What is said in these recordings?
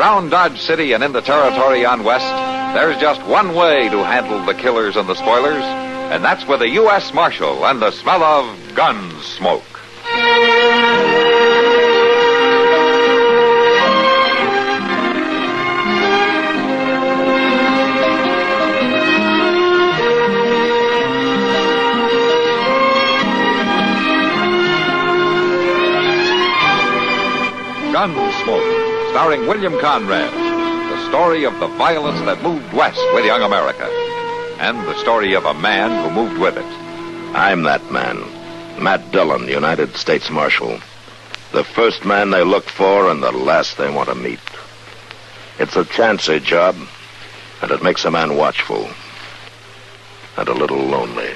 Around Dodge City and in the territory on West, there's just one way to handle the killers and the spoilers, and that's with a U.S. Marshal and the smell of Gunsmoke. Gunsmoke, starring William Conrad. The story of the violence that moved west with young America. And the story of a man who moved with it. I'm that man. Matt Dillon, United States Marshal. The first man they look for and the last they want to meet. It's a chancy job, and it makes a man watchful. And a little lonely.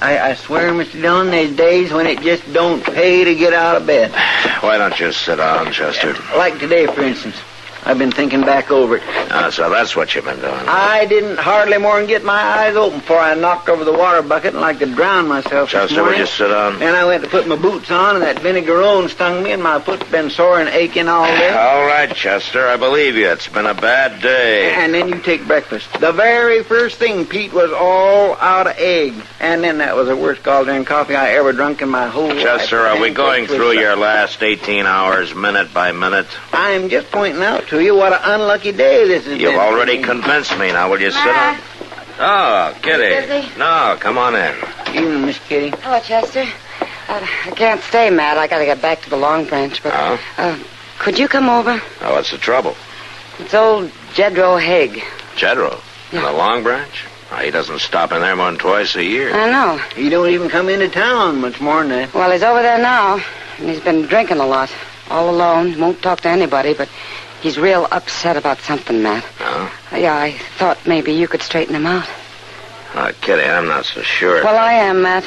I swear, Mr. Dillon, there's days when it just don't pay to get out of bed. Why don't you sit down, Chester? Like today, for instance. I've been thinking back over it. So that's what you've been doing. I didn't hardly more than get my eyes open before I knocked over the water bucket and like to drown myself this Chester, morning. would you sit down? Then I went to put my boots on, and that vinegarone stung me, and my foot's been sore and aching all day. All right, Chester, I believe you. It's been a bad day. And then you take breakfast. The very first thing, Pete, was all out of egg. And then that was the worst caldron coffee I ever drunk in my whole life. Chester, are we going through your last 18 hours, minute by minute? I'm just pointing out to you what an unlucky day this has been. You've already convinced me. Now, will you sit down? Oh, Kitty. Busy? No, come on in. Evening, Miss Kitty. Hello, Chester. I can't stay, Matt. I gotta get back to the Long Branch, but... could you come over? Oh, what's the trouble? It's old Jedro Haig. Jedro? In the Long Branch? Oh, he doesn't stop in there more than twice a year. I know. He don't even come into town much more than that. Well, he's over there now, and he's been drinking a lot. All alone. Won't talk to anybody, but he's real upset about something, Matt. Oh? Yeah, I thought maybe you could straighten him out. Oh, Kitty, I'm not so sure. Well, I am, Matt.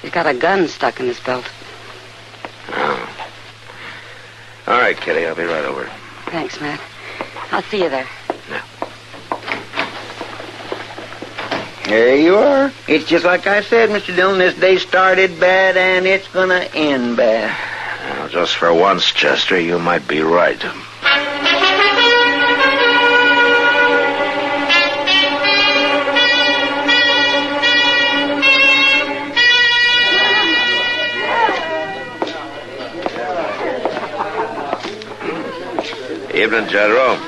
He's got a gun stuck in his belt. Oh. All right, Kitty, I'll be right over. Thanks, Matt. I'll see you there. Yeah. There you are. It's just like I said, Mr. Dillon. This day started bad, and it's gonna end bad. Well, just for once, Chester, you might be right. Evening, Jedro.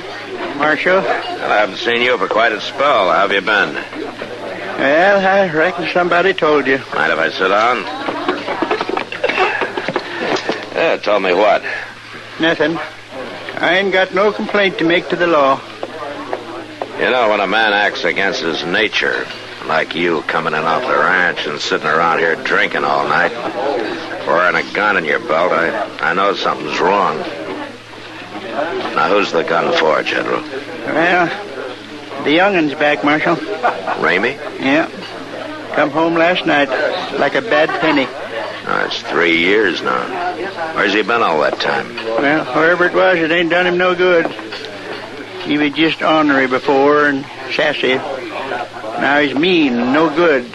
Marshal? Well, I haven't seen you for quite a spell. How have you been? Well, I reckon somebody told you. Mind if I sit down? Tell me what? Nothing. I ain't got no complaint to make to the law. You know, when a man acts against his nature, like you coming in off the ranch and sitting around here drinking all night, wearing a gun in your belt, I know something's wrong. Now, who's the gun for, General? Well, the youngin's back, Marshal. Ramey? Yeah. Come home last night like a bad penny. Oh, it's 3 years now. Where's he been all that time? Well, wherever it was, it ain't done him no good. He was just ornery before and sassy. Now he's mean and no good.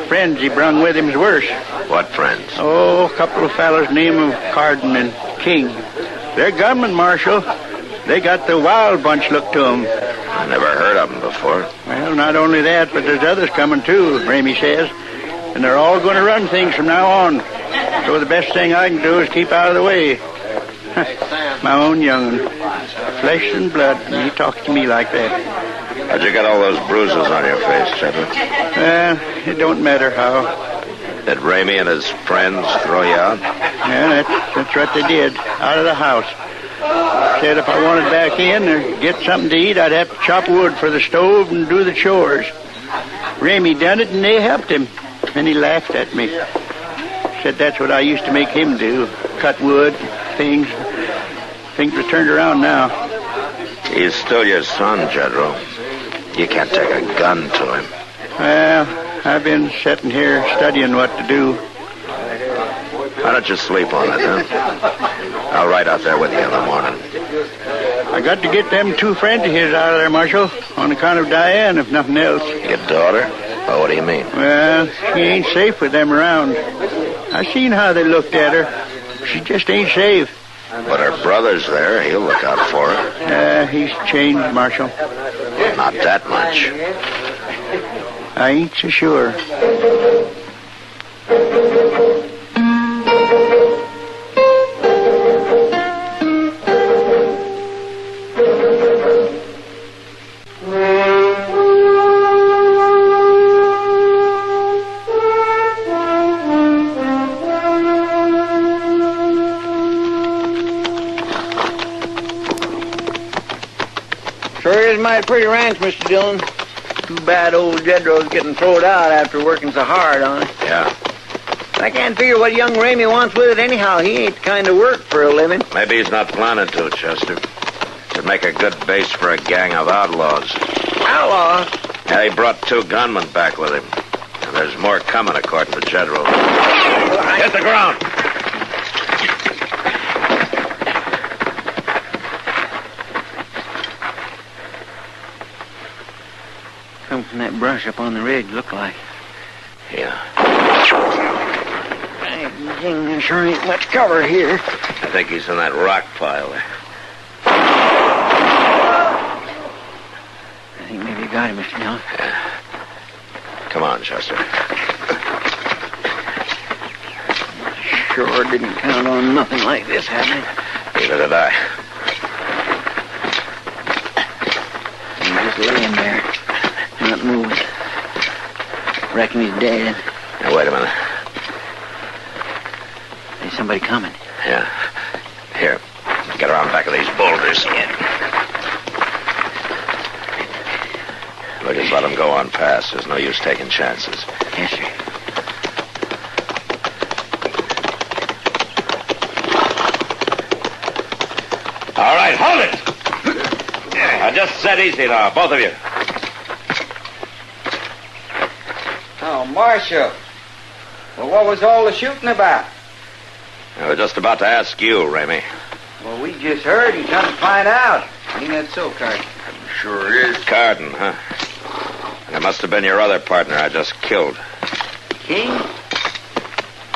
Friends he brung with him's worse. What friends? Oh, a couple of fellows named of Carden and King. They're gunmen, Marshal. They got the wild bunch look to them. I never heard of them before. Well, not only that, but there's others coming too, Ramey says. And they're all going to run things from now on. So the best thing I can do is keep out of the way. My own young'un. Flesh and blood, and he talks to me like that. How'd you get all those bruises on your face, Chedwick? It don't matter how. Did Ramey and his friends throw you out? Yeah, that's what they did. Out of the house. Said if I wanted back in or get something to eat, I'd have to chop wood for the stove and do the chores. Ramey done it, and they helped him. Then he laughed at me. Said that's what I used to make him do. Cut wood, things. Things are turned around now. He's still your son, Jedro. You can't take a gun to him. Well, I've been sitting here studying what to do. Why don't you sleep on it, huh? I'll ride out there with you in the morning. I got to get them 2 friends of his out of there, Marshal, on account of Diane, if nothing else. Your daughter? Oh, what do you mean? Well, she ain't safe with them around. I seen how they looked at her. She just ain't safe. But her brother's there. He'll look out for her. He's changed, Marshal. Not that much. I ain't so sure. Sure is a mighty pretty ranch, Mr. Dillon. Too bad old Jedro's getting thrown out after working so hard on it. Yeah. I can't figure what young Ramey wants with it anyhow. He ain't the kind of work for a living. Maybe he's not planning to, Chester. Should make a good base for a gang of outlaws. Outlaws? Yeah, he brought 2 gunmen back with him. And there's more coming, according to Jedro. Hit the ground! Come from that brush up on the ridge, look like. Yeah. There sure ain't much cover here. I think he's in that rock pile there. I think maybe you got him, Mr. Dillon. Yeah. Come on, Chester. Sure didn't count on nothing like this happening. Neither did I. He's just laying there, not moving. Reckon he's dead. Now, wait a minute. There's somebody coming. Yeah. Here. Get around back of these boulders. We'll just let them go on past. There's no use taking chances. Yes, sir. All right, hold it! Now, just sit easy now, both of you. Oh, Marshal. Well, what was all the shooting about? I was just about to ask you, Ramey. Well, we just heard and come to find out. Ain't that so, Carden? Sure is. Carden, huh? And it must have been your other partner I just killed. King?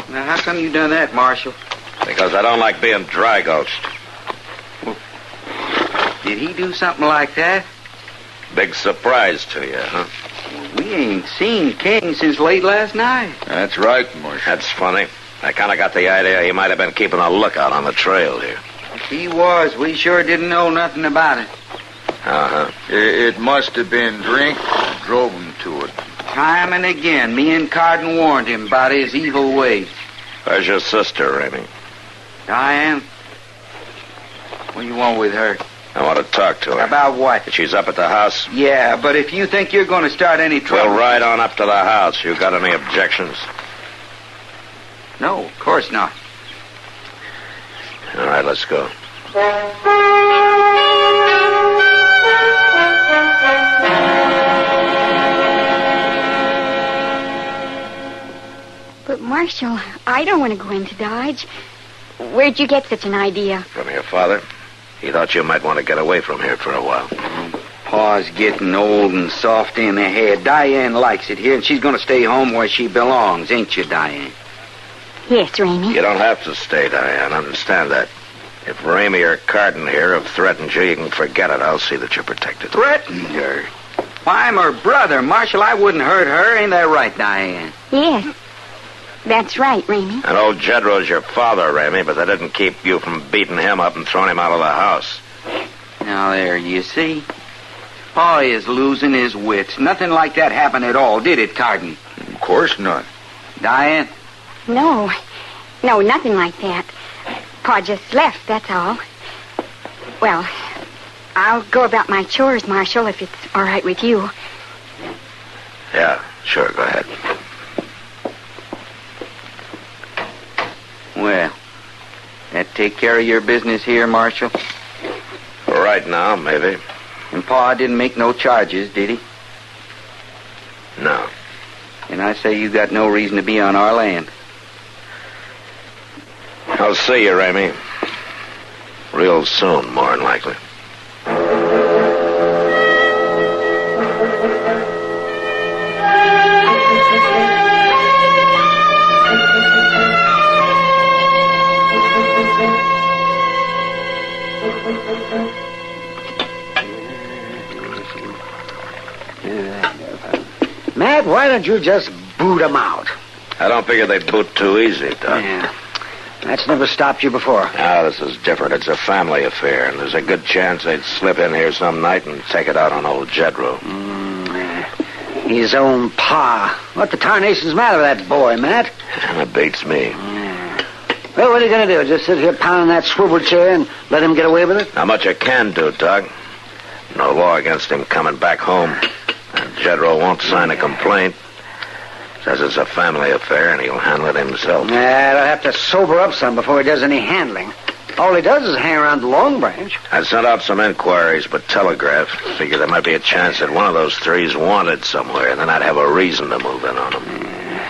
Now, how come you done that, Marshal? Because I don't like being dry-gulched. Did he do something like that? Big surprise to you, huh? Well, we ain't seen King since late last night. That's right, Marshal. That's funny. I kind of got the idea he might have been keeping a lookout on the trail here. If he was, we sure didn't know nothing about it. Uh-huh. It must have been drink that drove him to it. Time and again, me and Carden warned him about his evil ways. Where's your sister, Ramey? Diane? What do you want with her? I want to talk to her. About what? She's up at the house. Yeah, but if you think you're going to start any trouble... We'll ride on up to the house. You got any objections? No, of course not. All right, let's go. But, Marshal, I don't want to go into Dodge. Where'd you get such an idea? From your father. He thought you might want to get away from here for a while. Pa's getting old and soft in the head. Diane likes it here, and she's going to stay home where she belongs, ain't you, Diane? Yes, Ramey. You don't have to stay, Diane. Understand that. If Ramey or Carden here have threatened you, you can forget it. I'll see that you're protected. Threatened her? Why, I'm her brother. Marshal, I wouldn't hurt her. Ain't that right, Diane? Yes. That's right, Ramey. And old Jedro's your father, Ramey, but that didn't keep you from beating him up and throwing him out of the house. Now, there, you see? Pa is losing his wits. Nothing like that happened at all, did it, Carden? Of course not. Diane? No, nothing like that. Pa just left, that's all. Well, I'll go about my chores, Marshal, if it's all right with you. Yeah, sure, go ahead. Well, that take care of your business here, Marshal? Right now, maybe. And Pa didn't make no charges, did he? No. And I say you got no reason to be on our land. I'll see you, Ramey. Real soon, more than likely. Matt, why don't you just boot 'em out? I don't figure they boot too easy, Doc. Yeah. That's never stopped you before. Ah, this is different. It's a family affair, and there's a good chance they'd slip in here some night and take it out on old Jedro. His own pa. What the tarnation's matter with that boy, Matt? That beats me. Well, what are you going to do? Just sit here pounding that swivel chair and let him get away with it? Not much I can do, Doc. No law against him coming back home. And Jedro won't sign a complaint. Says it's a family affair and he'll handle it himself. Yeah, he'll have to sober up some before he does any handling. All he does is hang around the Long Branch. I sent out some inquiries, but telegraphed. Figured there might be a chance that one of those three's wanted somewhere, and then I'd have a reason to move in on him.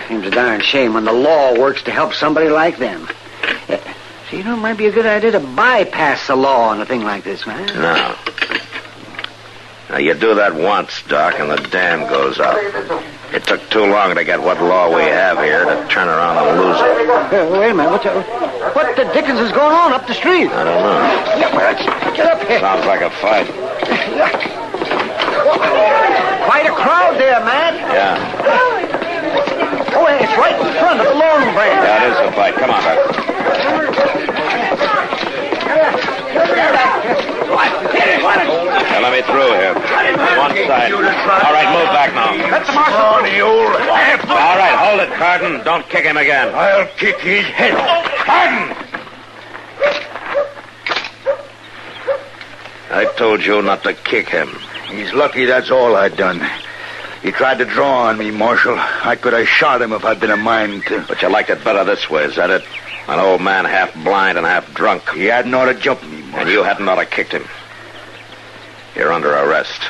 Seems a darn shame when the law works to help somebody like them. So, it might be a good idea to bypass the law on a thing like this, man. No. Now, you do that once, Doc, and the dam goes up. It took too long to get what law we have here to turn around and lose it. Wait a minute. What the dickens is going on up the street? I don't know. Get up here. Sounds like a fight. Quite a crowd there, Matt. Yeah. Oh, it's right in front of the Long Branch. Yeah, it is a fight. Come on, Doc. Now, let me through here. One side. All right, move back now. That's the marshal. All right, hold it, Carden. Don't kick him again. I'll kick his head. Carden! I told you not to kick him. He's lucky that's all I'd done. He tried to draw on me, Marshal. I could have shot him if I'd been a mind to. But you liked it better this way, is that it? An old man half blind and half drunk. He hadn't ought to jump me, Marshal. And you hadn't ought to kicked him. You're under arrest.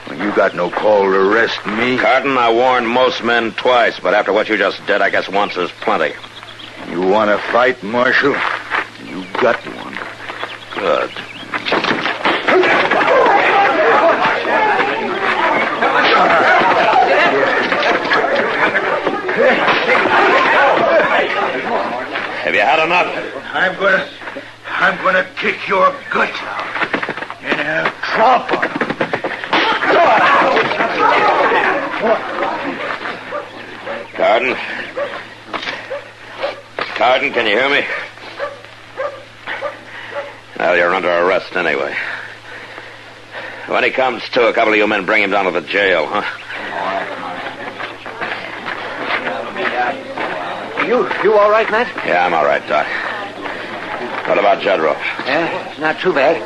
Well, you got no call to arrest me. Carden, I warned most men twice, but after what you just did, I guess once is plenty. You want to fight, Marshal? You got one. Good. Have you had enough? I'm gonna kick your guts out. And I'll tromp on him. Carden? Carden, can you hear me? Well, you're under arrest anyway. When he comes to, a couple of you men bring him down to the jail, huh? You all right, Matt? Yeah, I'm all right, Doc. What about Jedro? Yeah, not too bad.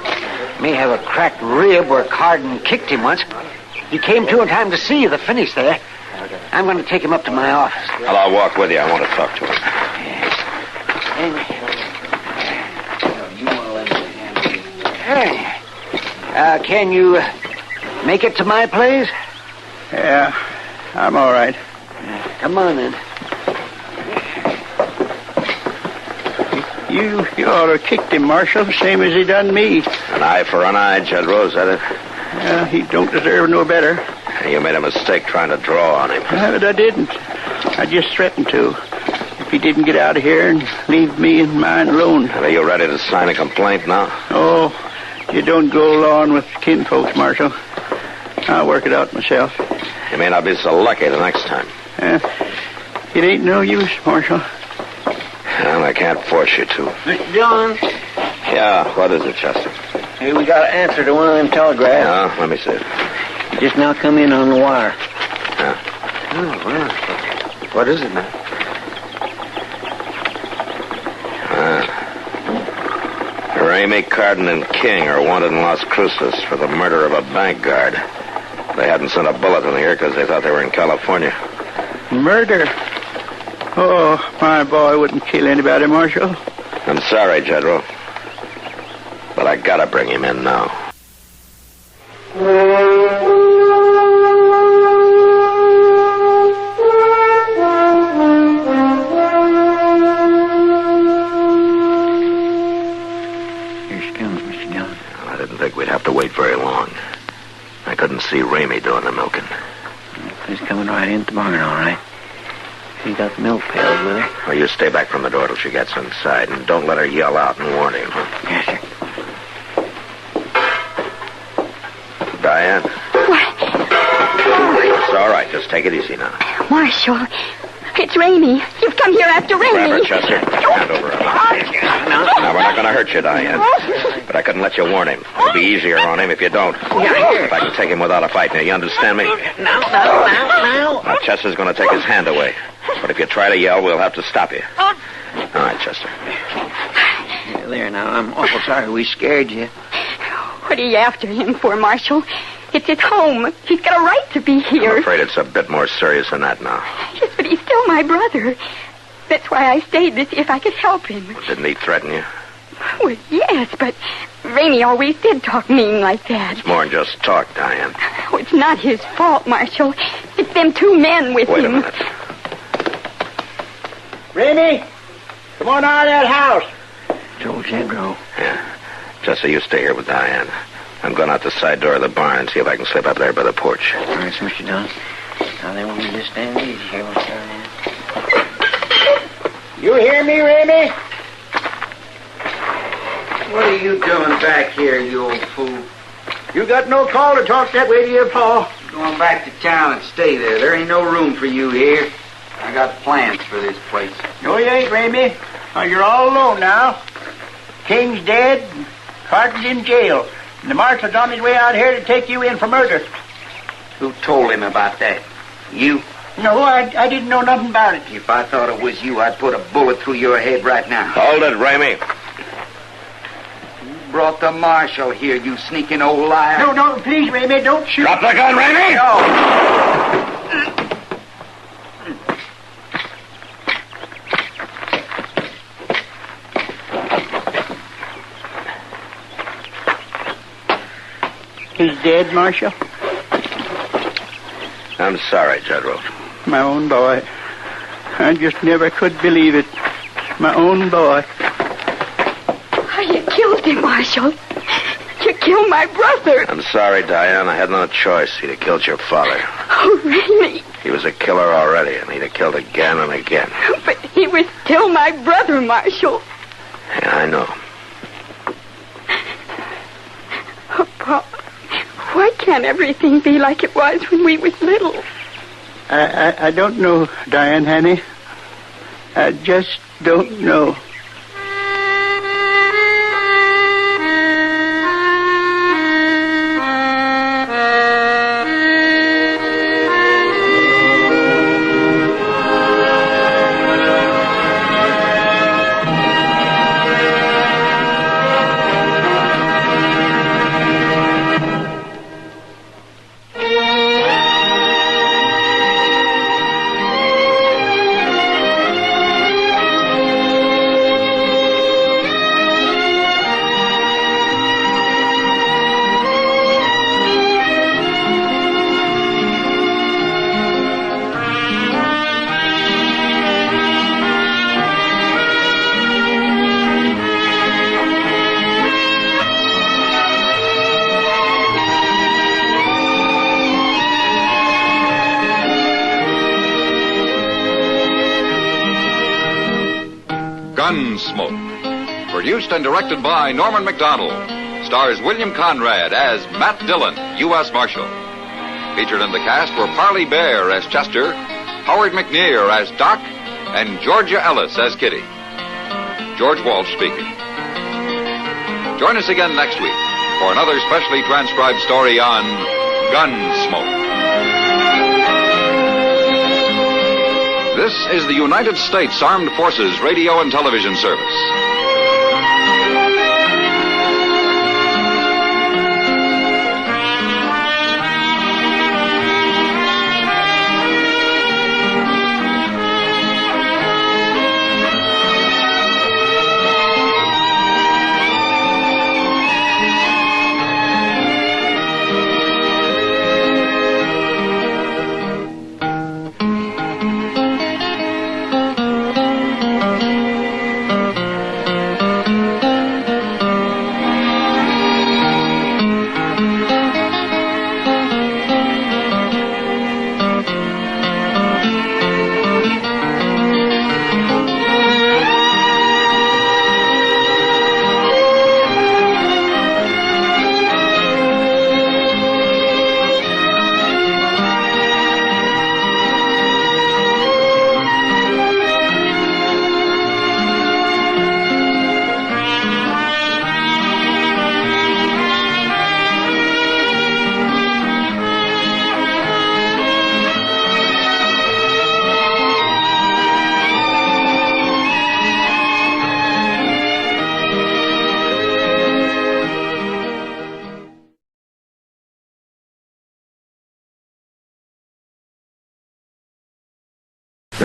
May have a cracked rib where Carden kicked him once. He came to in time to see the finish there. I'm going to take him up to my office. Well, I'll walk with you. I want to talk to him. Hey. Can you make it to my place? Yeah, I'm all right. Come on, then. You ought to kicked him, Marshal, same as he done me. An eye for an eye, Jedro, is that it? Well, he don't deserve no better. You made a mistake trying to draw on him. But I didn't. I just threatened to. If he didn't get out of here and leave me and mine alone. Are you ready to sign a complaint now? Oh, you don't go along with kinfolks, Marshal. I'll work it out myself. You may not be so lucky the next time. It ain't no use, Marshal. Well, I can't force you to. Mr. Dillon? Yeah, what is it, Chester? Hey, we got an answer to one of them telegraphs. Yeah, let me see it. Just now come in on the wire. Yeah. Oh, well. What is it, man? Ramey, Carden, and King are wanted in Las Cruces for the murder of a bank guard. They hadn't sent a bulletin here because they thought they were in California. Murder? Oh, my boy wouldn't kill anybody, Marshal. I'm sorry, Jedro. But I gotta bring him in now. Here she comes, Mr. Dillon. I didn't think we'd have to wait very long. I couldn't see Ramey doing the milking. He's coming right in at the barn, all right. She's got the milk pails with her. Well, you stay back from the door till she gets inside, and don't let her yell out and warn him, huh? Yes, sir. Just take it easy now. Marshal, it's Ramey. You've come here after Ramey. Grab her, Chester. Hand over her. Now, we're not going to hurt you, Diane. But I couldn't let you warn him. It'll be easier on him if you don't. If I can take him without a fight. Now, you understand me? Now, Chester's going to take his hand away. But if you try to yell, we'll have to stop you. All right, Chester. Yeah, there now. I'm awful sorry we scared you. What are you after him for, Marshal? It's his home. He's got a right to be here. I'm afraid it's a bit more serious than that now. Yes, but he's still my brother. That's why I stayed to see if I could help him. Didn't he threaten you? Well, yes, but Ramey always did talk mean like that. It's more than just talk, Diane. Oh, it's not his fault, Marshal. It's them two men with Wait him. a minute. Ramey, come on out of that house. Joe Jedro. Yeah. Jesse, you stay here with Diane. I'm going out the side door of the barn and see if I can slip up there by the porch. All right, Mr. Dillon. Now, they want me to stand easy here. You hear me, Ramey? What are you doing back here, you old fool? You got no call to talk that way to your pa. Going back to town and stay there. There ain't no room for you here. I got plans for this place. No, you ain't, Ramey. You're all alone now. King's dead, and Carton's in jail, and the marshal's on his way out here to take you in for murder. Who told him about that? You? No, I didn't know nothing about it. If I thought it was you, I'd put a bullet through your head right now. Hold it, Ramey. You brought the marshal here, you sneaking old liar. No, please, Ramey, don't shoot. Drop the gun, Ramey! No. He's dead, Marshal? I'm sorry, Jedro. My own boy. I just never could believe it. My own boy. Oh, you killed him, Marshal. You killed my brother. I'm sorry, Diane. I had no choice. He'd have killed your father. Oh, really? He was a killer already, and he'd have killed again and again. But he was still my brother, Marshal. Yeah, I know. Oh, Pa, why can't everything be like it was when we was little? I don't know, Diane, honey. I just don't know. Gunsmoke, produced and directed by Norman MacDonald, stars William Conrad as Matt Dillon, U.S. Marshal. Featured in the cast were Parley Bear as Chester, Howard McNear as Doc, and Georgia Ellis as Kitty. George Walsh speaking. Join us again next week for another specially transcribed story on Gunsmoke. This is the United States Armed Forces Radio and Television Service.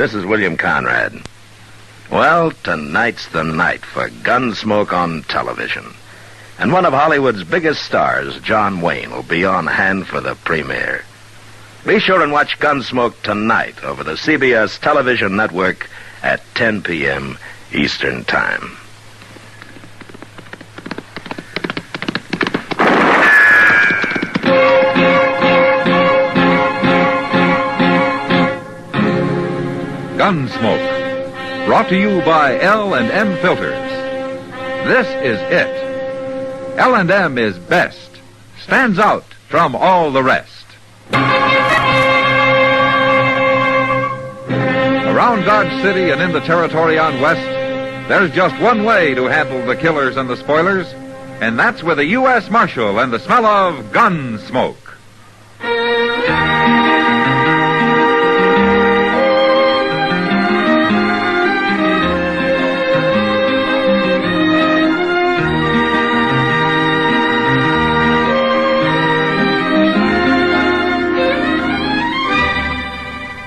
This is William Conrad. Well, tonight's the night for Gunsmoke on television. And one of Hollywood's biggest stars, John Wayne, will be on hand for the premiere. Be sure and watch Gunsmoke tonight over the CBS television network at 10 p.m. Eastern Time. Gunsmoke, brought to you by L&M Filters. This is it. L&M is best, stands out from all the rest. Around Dodge City and in the territory on West, there's just one way to handle the killers and the spoilers, and that's with a U.S. Marshal and the smell of Gunsmoke.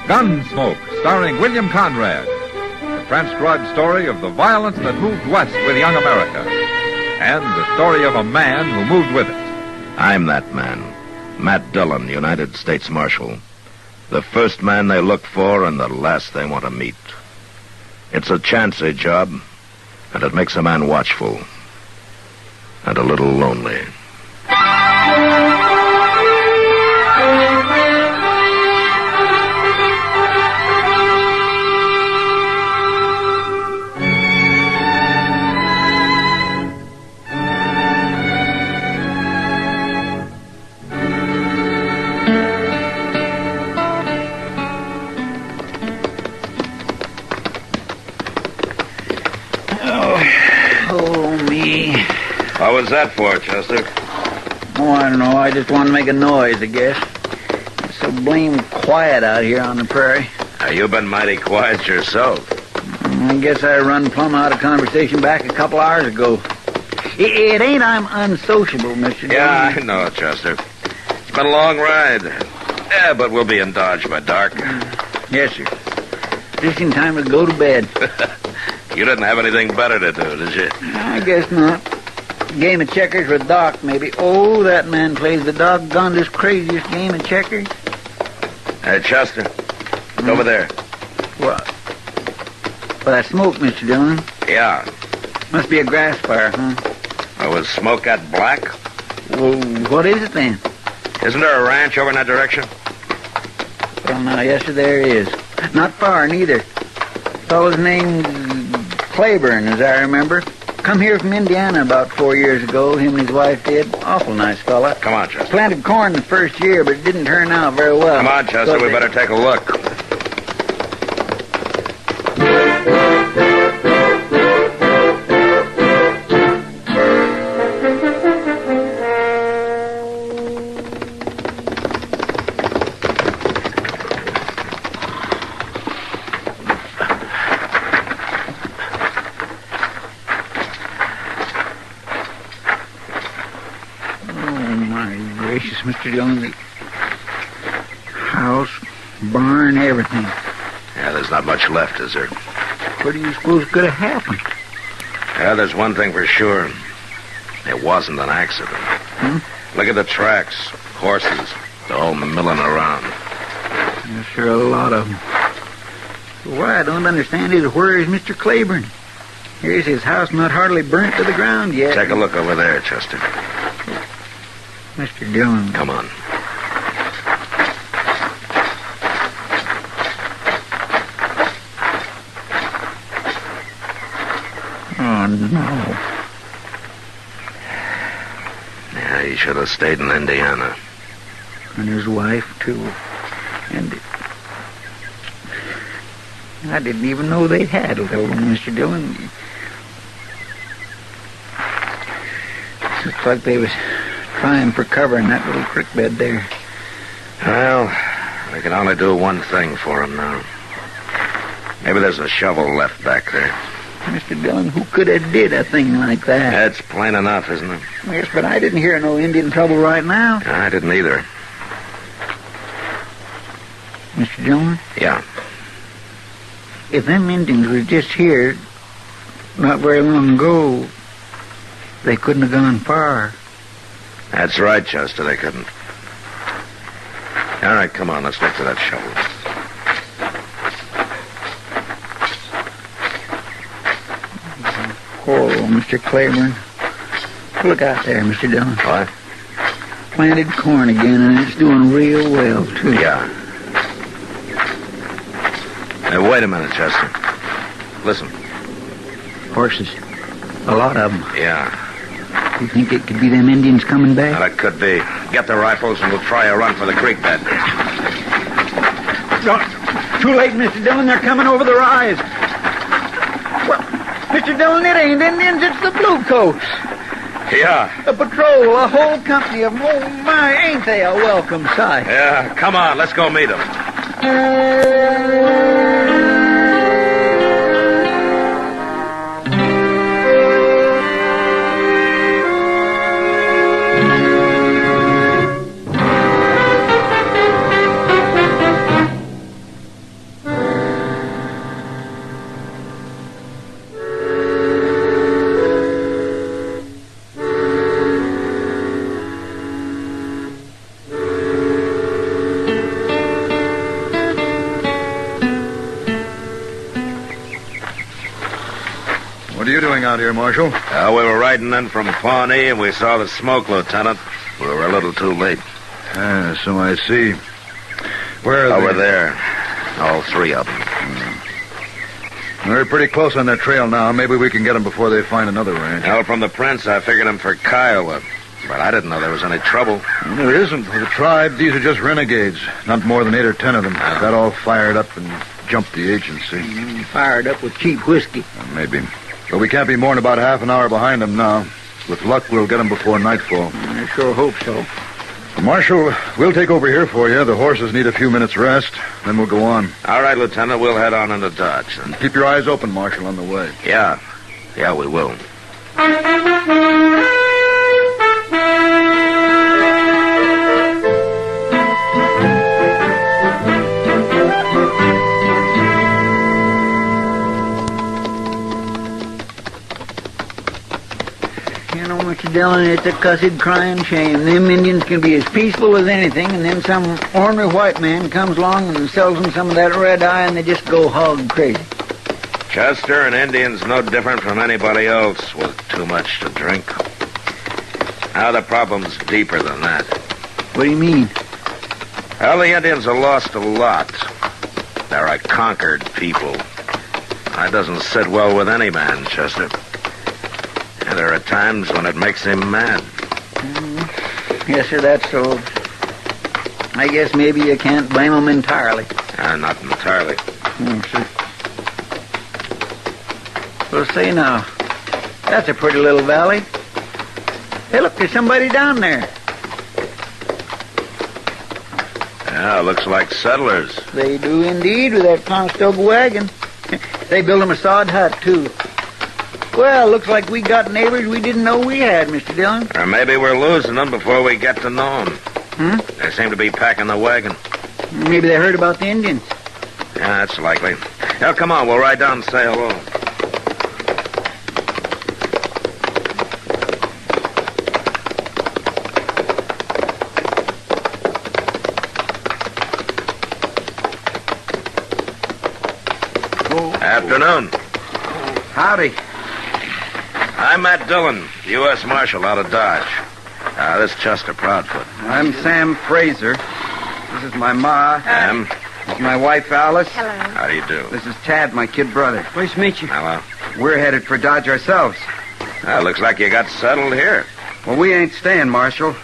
Gunsmoke, starring William Conrad, the transcribed story of the violence that moved west with young America, and the story of a man who moved with it. I'm that man, Matt Dillon, United States Marshal. The first man they look for and the last they want to meet. It's a chancy job, and it makes a man watchful and a little lonely. What was that for, Chester? Oh, I don't know. I just wanted to make a noise, I guess. It's so blame quiet out here on the prairie. You've been mighty quiet yourself. I guess I run plumb out of conversation back a couple hours ago. It ain't I'm unsociable, Mr. Yeah, Dillon. I know, Chester. It's been a long ride. Yeah, but we'll be in Dodge by dark. Yes, sir. Just in time to go to bed. You didn't have anything better to do, did you? I guess not. Game of checkers with Doc, maybe. Oh, that man plays the doggonedest, craziest game of checkers. Hey, Chester, look over there. What? Well, that smoke, Mr. Dillon. Yeah. Must be a grass fire, huh? Oh, was smoke that black? Well, what is it then? Isn't there a ranch over in that direction? Well, now, yes, sir, there is. Not far, neither. Fellow's named Claiborne, as I remember. Come here from Indiana about 4 years ago. Him and his wife did. Awful nice fella. Come on, Chester. Planted corn the first year, but it didn't turn out very well. Come on, Chester. We better take a look. Mr. Dillon, the house, barn, everything. Yeah, there's not much left, is there? What do you suppose could have happened? Yeah, there's one thing for sure. It wasn't an accident. Look at the tracks. Horses. They're all milling around. Yes, sure, a lot of them. What I don't understand is where is Mr. Claiborne? Here's his house not hardly burnt to the ground yet. Take a look over there, Chester. Mr. Dillon. Come on. Oh, no. Yeah, he should have stayed in Indiana. And his wife, too. And I didn't even know they had a little one, Mr. Dillon. Looks like they was trying for cover in that little creek bed there. Well, we can only do one thing for him now. Maybe there's a shovel left back there. Mr. Dillon, who could have did a thing like that? That's plain enough, isn't it? Yes, but I didn't hear no Indian trouble right now. I didn't either. Mr. Dillon? Yeah. If them Indians were just here not very long ago, they couldn't have gone far. That's right, Chester, they couldn't. All right, come on, let's look to that shovel. Oh, Mr. Claiborne. Look out there, Mr. Dillon. What? Planted corn again, and it's doing real well, too. Yeah. Hey, wait a minute, Chester. Listen. Horses. A lot of them. Yeah. You think it could be them Indians coming back? Well, it could be. Get the rifles and we'll try a run for the creek bed. No, too late, Mr. Dillon. They're coming over the rise. Well, Mr. Dillon, it ain't Indians. It's the Bluecoats. Yeah. A patrol, a whole company of them. Oh, my, ain't they a welcome sight? Yeah, come on, let's go meet them. What are you doing out here, Marshal? We were riding in from Pawnee and we saw the smoke, Lieutenant. We were a little too late. So I see. Where are they? Over there. All three of them. They're pretty close on their trail now. Maybe we can get them before they find another ranch. Well, from the prints, I figured them for Kiowa. But I didn't know there was any trouble. Well, there isn't. For the tribe, these are just renegades. Not more than 8 or 10 of them. Got all fired up and jumped the agency. Fired up with cheap whiskey. Maybe. But we can't be more than about half an hour behind them now. With luck, we'll get them before nightfall. I sure hope so. Marshal, we'll take over here for you. The horses need a few minutes rest. Then we'll go on. All right, Lieutenant, we'll head on into Dodge. And keep your eyes open, Marshal, on the way. Yeah. Yeah, we will. You know, Mr. Dillon, it's a cussed crying shame. Them Indians can be as peaceful as anything, and then some ornery white man comes along and sells them some of that red eye, and they just go hog crazy. Chester, an Indian's no different from anybody else with too much to drink. Now, the problem's deeper than that. What do you mean? Well, the Indians have lost a lot. They're a conquered people. That doesn't sit well with any man, Chester. And there are times when it makes him mad. Yes, sir, that's so. I guess maybe you can't blame them entirely. Not entirely. Sir. Well, say now, that's a pretty little valley. Hey, look, there's somebody down there. Yeah, looks like settlers. They do indeed, with that Conestoga wagon. They built them a sod hut, too. Well, looks like we got neighbors we didn't know we had, Mr. Dillon. Or maybe we're losing them before we get to know them. They seem to be packing the wagon. Maybe they heard about the Indians. Yeah, that's likely. Now, come on, we'll ride down and say hello. Afternoon. Howdy. I'm Matt Dillon, U.S. Marshal out of Dodge. This is Chester Proudfoot. I'm Sam Fraser. This is my ma. Sam. This is my wife, Alice. Hello. How do you do? This is Tad, my kid brother. Pleased to meet you. Hello. We're headed for Dodge ourselves. Looks like you got settled here. Well, we ain't staying, Marshal.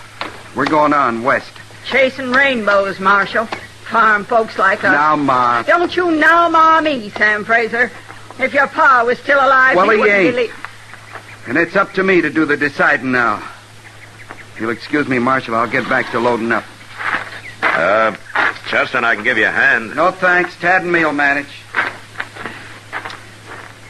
We're going on west. Chasing rainbows, Marshal. Farm folks like us. Now, Ma. Don't you now ma me, Sam Fraser. If your pa was still alive, Well, he wouldn't ain't. believe... And it's up to me to do the deciding now. If you'll excuse me, Marshal, I'll get back to loading up. Chester and I can give you a hand. No thanks. Tad and me'll manage.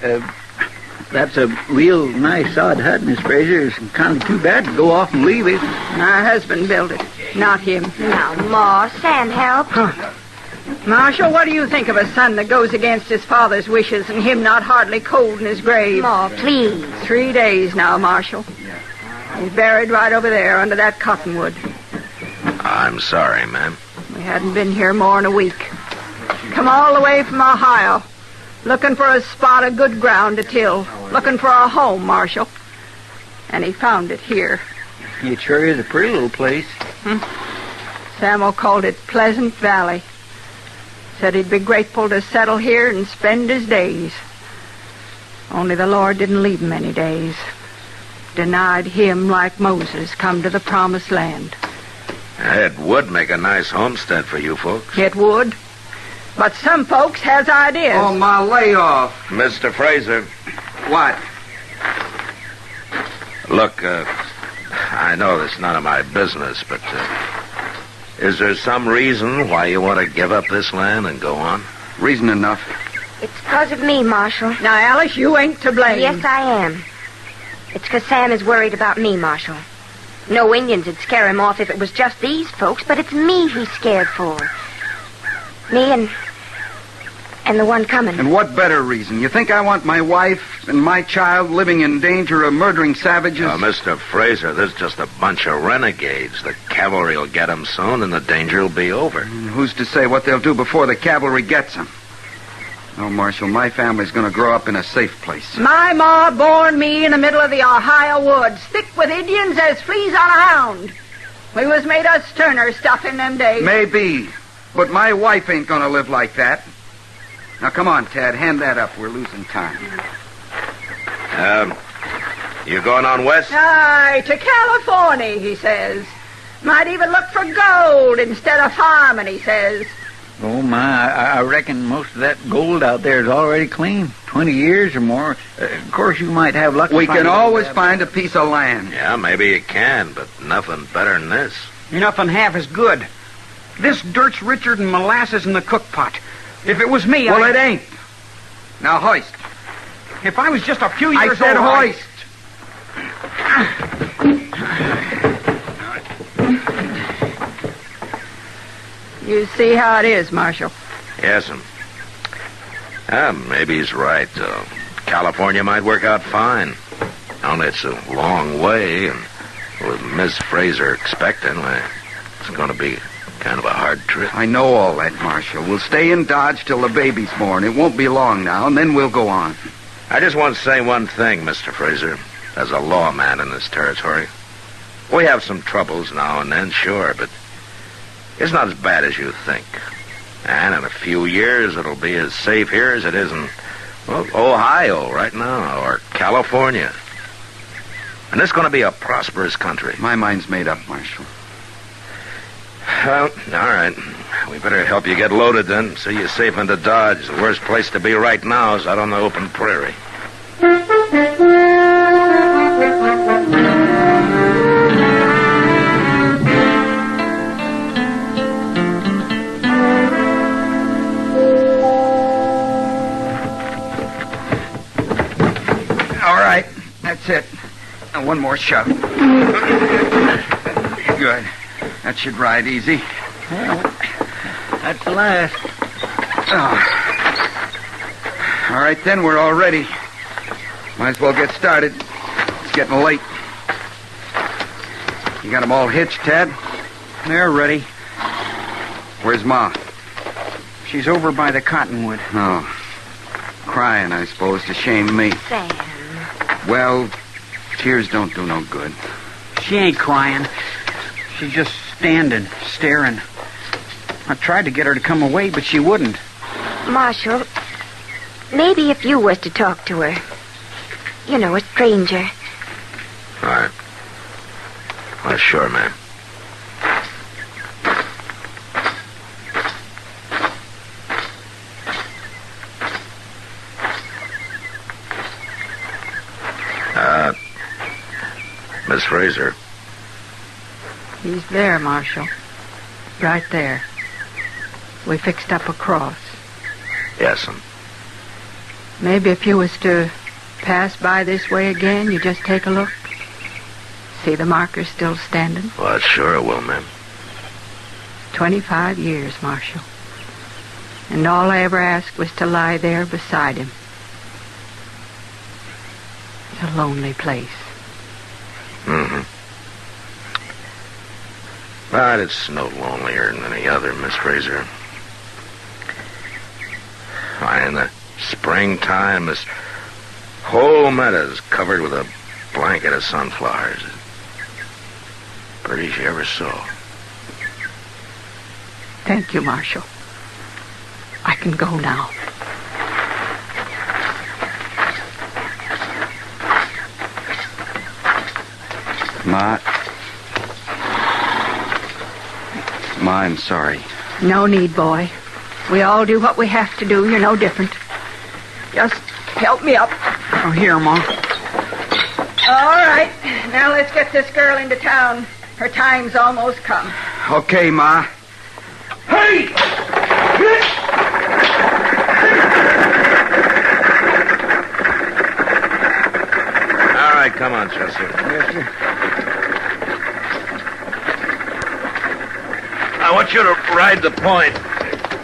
That's a real nice sod hut, Miss Fraser. It's kind of too bad to go off and leave it. My husband built it, not him. Now, Ma, Sam, help. Marshal, what do you think of a son that goes against his father's wishes and him not hardly cold in his grave? Ma, please. 3 days now, Marshal. He's buried right over there under that cottonwood. I'm sorry, ma'am. We hadn't been here more than a week. Come all the way from Ohio, looking for a spot of good ground to till, looking for a home, Marshal. And he found it here. It sure is a pretty little place. Samuel called it Pleasant Valley. Said he'd be grateful to settle here and spend his days. Only the Lord didn't leave him any days. Denied him, like Moses, come to the promised land. It would make a nice homestead for you folks. It would. But some folks has ideas. Oh, Ma, lay off. Mr. Fraser. What? Look, I know it's none of my business, but is there some reason why you want to give up this land and go on? Reason enough. It's because of me, Marshal. Now, Alice, you ain't to blame. Yes, I am. It's because Sam is worried about me, Marshal. No Indians would scare him off if it was just these folks, but it's me he's scared for. Me and the one coming. And what better reason? You think I want my wife and my child living in danger of murdering savages? Mr. Fraser, there's just a bunch of renegades. The cavalry will get them soon, and the danger will be over. Who's to say what they'll do before the cavalry gets them? No, Marshal, my family's going to grow up in a safe place. My ma born me in the middle of the Ohio woods, thick with Indians as fleas on a hound. We was made of sterner stuff in them days. Maybe, but my wife ain't going to live like that. Now, come on, Tad, hand that up. We're losing time. You going on west? Aye, to California, he says. Might even look for gold instead of farming, he says. Oh, my, I reckon most of that gold out there is already clean. 20 years or more. Of course, you might have luck. We can always find a piece of land. Yeah, maybe you can, but nothing better than this. Nothing half as good. This dirt's richer than molasses in the cook pot. If it was me, Well, it ain't. Now, hoist. If I was just a few years I said old... hoist. You see how it is, Marshal. Yes'm. Maybe he's right. California might work out fine. Only it's a long way, and with Miss Fraser expecting, it's going to be kind of a hard trip. I know all that, Marshal. We'll stay in Dodge till the baby's born. It won't be long now, and then we'll go on. I just want to say one thing, Mr. Fraser. As a lawman in this territory, we have some troubles now and then, sure, but it's not as bad as you think. And in a few years, it'll be as safe here as it is in, Ohio right now, or California. And it's going to be a prosperous country. My mind's made up, Marshal. Well, all right. We better help you get loaded then. See you safe into Dodge. The worst place to be right now is out on the open prairie. All right, that's it. Now, one more shove. Good. That should ride easy. Well, that's the last. Oh. All right, then, we're all ready. Might as well get started. It's getting late. You got them all hitched, Ted? They're ready. Where's Ma? She's over by the cottonwood. Oh. Crying, I suppose, to shame me. Sam. Well, tears don't do no good. She ain't crying. She's just standing, staring. I tried to get her to come away, but she wouldn't. Marshal, maybe if you was to talk to her. You know, a stranger. All right. Well, sure, ma'am. Miss Fraser. He's there, Marshal. Right there. We fixed up a cross. Yes'm. Maybe if you was to pass by this way again, you just take a look. See the marker still standing? Well, sure it will, ma'am. 25 years, Marshal. And all I ever asked was to lie there beside him. It's a lonely place. Mm-hmm. But it's no lonelier than any other, Miss Fraser. Why, in the springtime, this whole meadow's covered with a blanket of sunflowers. Prettiest you ever saw. Thank you, Marshal. I can go now. Ma, I'm sorry. No need, boy. We all do what we have to do. You're no different. Just help me up. Oh, here, Ma. All right. Now let's get this girl into town. Her time's almost come. Okay, Ma. Hey! All right, come on, Chester. Yes, sir. I want you to ride the point.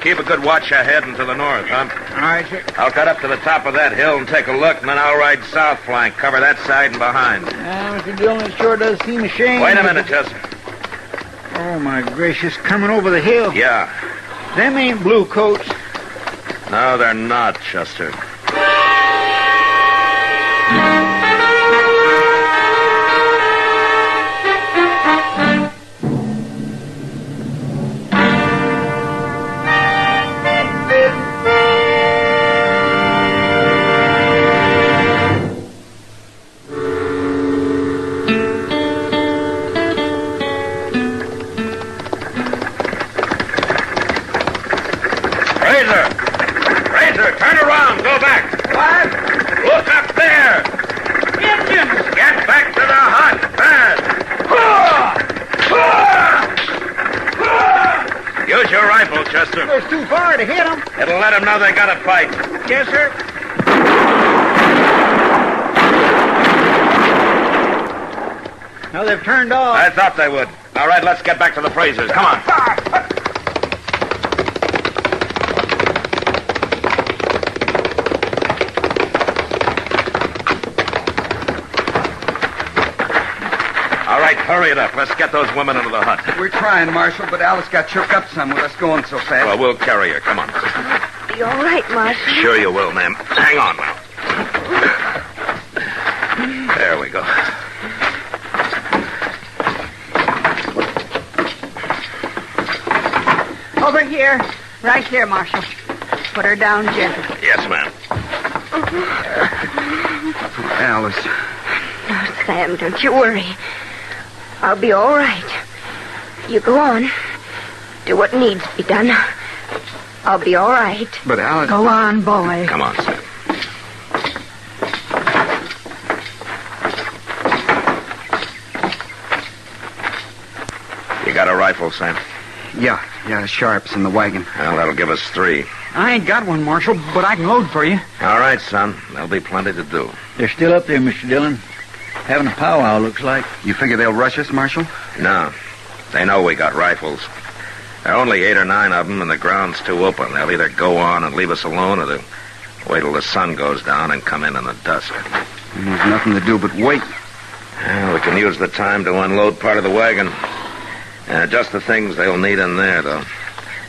Keep a good watch ahead and to the north, huh? All right, sir. I'll cut up to the top of that hill and take a look, and then I'll ride south flank, cover that side and behind. Mr. Dillon, it sure does seem a shame. Wait a minute, Chester. Oh, my gracious, coming over the hill. Yeah. Them ain't blue coats. No, they're not, Chester. Turn around. Go back. What? Look up there. Indians! Get back to the hut. Fast. Use your rifle, Chester. It's too far to hit them. It'll let them know they got to fight. Yes, sir. Now they've turned off. I thought they would. All right, let's get back to the Frasers. Come on. All right, hurry it up. Let's get those women into the hut. We're trying, Marshal, but Alice got shook up some with us going so fast. Well, we'll carry her. Come on. Be all right, Marshal. Sure you will, ma'am. Hang on now. There we go. Over here. Right here, Marshal. Put her down gentle. Yes, ma'am. Alice. Now, Sam, don't you worry. I'll be all right. You go on. Do what needs to be done. I'll be all right. But Alice... Go on, boy. Come on, Sam. You got a rifle, Sam? Yeah, Sharp's in the wagon. Well, that'll give us 3. I ain't got one, Marshal, but I can load for you. All right, son. There'll be plenty to do. They're still up there, Mr. Dillon. Having a powwow, looks like. You figure they'll rush us, Marshal? No. They know we got rifles. There are only 8 or 9 of them, and the ground's too open. They'll either go on and leave us alone, or they'll wait till the sun goes down and come in the dusk. And there's nothing to do but wait. Well, we can use the time to unload part of the wagon. Just the things they'll need in there, though.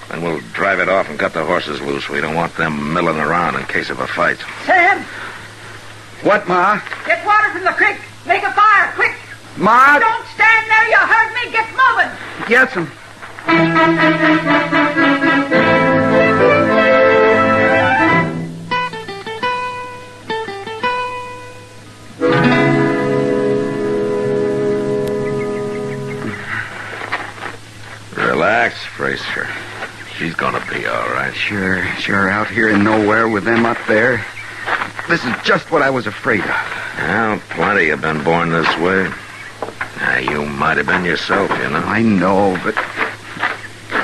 Then we'll drive it off and cut the horses loose. We don't want them milling around in case of a fight. Sam, What, Ma? get water from the creek. Make a fire, quick. Ma? Don't stand there. You heard me. Get moving. Yes, 'em. Relax, Fraser. She's gonna be all right. Sure, out here in nowhere with them up there. This is just what I was afraid of. Well, plenty have been born this way. Now, you might have been yourself, you know. I know, but...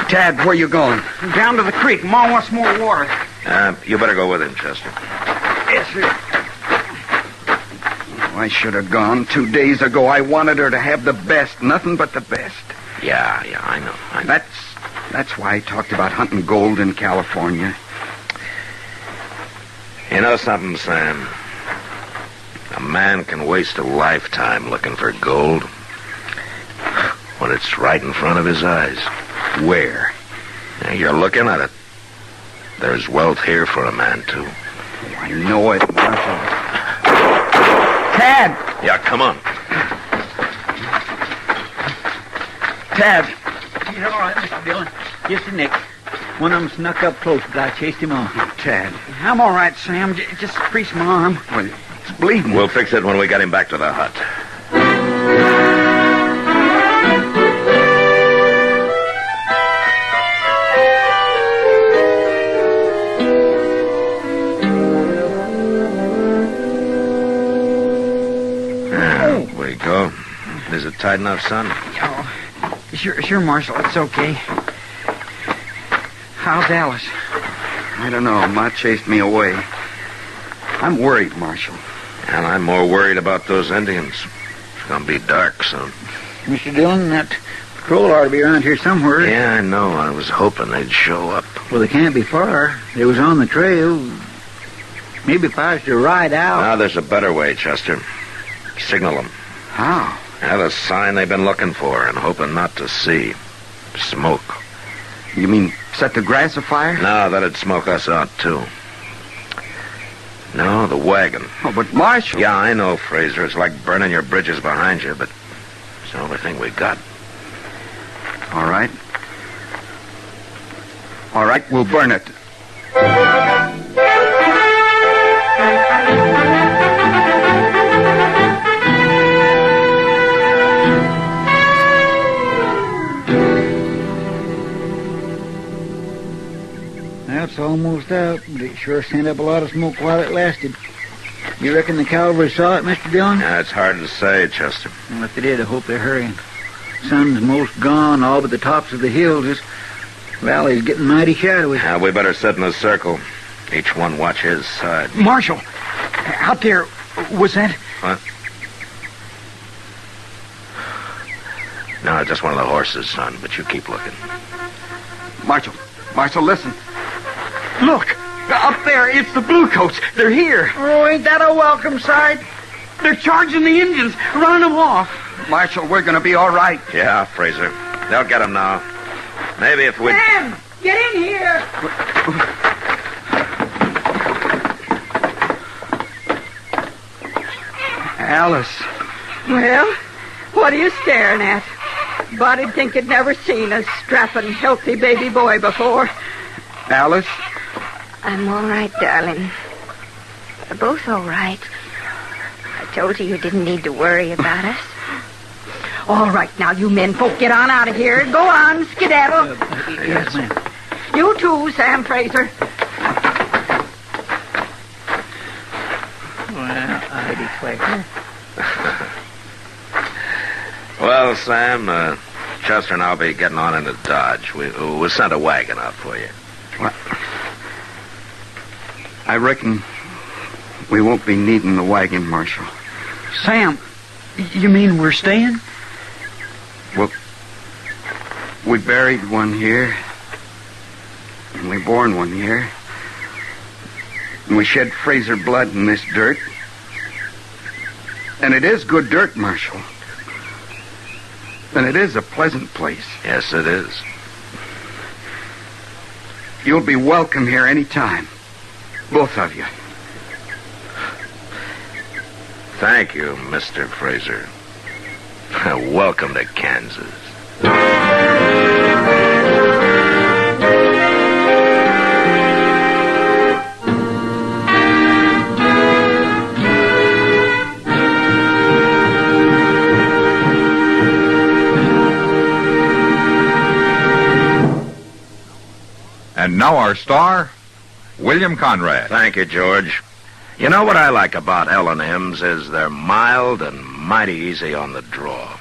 Tad, where you going? Down to the creek. Ma wants more water. You better go with him, Chester. Yes, sir. I should have gone 2 days ago. I wanted her to have the best, nothing but the best. Yeah, I know. That's That's why I talked about hunting gold in California. You know something, Sam? A man can waste a lifetime looking for gold when it's right in front of his eyes. Where? Yeah, you're looking at it. There's wealth here for a man, too. Oh, I know it, Marshal. Tad! Yeah, come on. Tad! You're all right, Mr. Dillon. Just a nick. One of them snuck up close, but I chased him off. Tad. I'm all right, Sam. Just creased my arm. Well, it's bleeding. We'll fix it when we get him back to the hut. There we go. Is it tight enough, son? Oh, sure, Marshal. It's okay. How's Alice? I don't know. Ma chased me away. I'm worried, Marshal. And I'm more worried about those Indians. It's gonna be dark soon. Mr. Dillon, that patrol ought to be around here somewhere. Yeah, I know. I was hoping they'd show up. Well, they can't be far. They was on the trail. Maybe if I was to ride out... Now, there's a better way, Chester. Signal them. How? Have a sign they've been looking for and hoping not to see. Smoke. You mean set the grass afire? No, that'd smoke us out, too. No, the wagon. Oh, but Marshal... Yeah, I know, Fraser. It's like burning your bridges behind you, but it's the only thing we got. All right. All right, we'll burn it. That's almost out, but it sure sent up a lot of smoke while it lasted. You reckon the cavalry saw it, Mr. Dillon? Yeah, it's hard to say, Chester. Well, if they did, I hope they're hurrying. Sun's most gone, all but the tops of the hills. This valley's getting mighty shadowy. Yeah, we better sit in a circle. Each one watch his side. Marshal, out there, was that... What? No, just one of the horses, son, but you keep looking. Marshal, listen. Look, up there, it's the Bluecoats. They're here. Oh, ain't that a welcome sight? They're charging the Indians, running them off. Marshal, we're going to be all right. Yeah, Fraser. They'll get him now. Maybe if we... Sam, get in here. Alice. Well, what are you staring at? Body'd think you'd never seen a strapping, healthy baby boy before. Alice? I'm all right, darling. We're both all right. I told you didn't need to worry about us. All right, now, you men folk, get on out of here. Go on, skedaddle. Yes, ma'am. You too, Sam Fraser. Well, I declare. Well, Sam, Chester and I'll be getting on into Dodge. We sent a wagon out for you. Well, I reckon we won't be needing the wagon, Marshal. Sam, you mean we're staying? Well, we buried one here, and we born one here, and we shed Fraser blood in this dirt. And it is good dirt, Marshal. And it is a pleasant place. Yes, it is. You'll be welcome here any time. Both of you. Thank you, Mr. Fraser. Welcome to Kansas. And now our star, William Conrad. Thank you, George. You know what I like about L&M's is they're mild and mighty easy on the draw.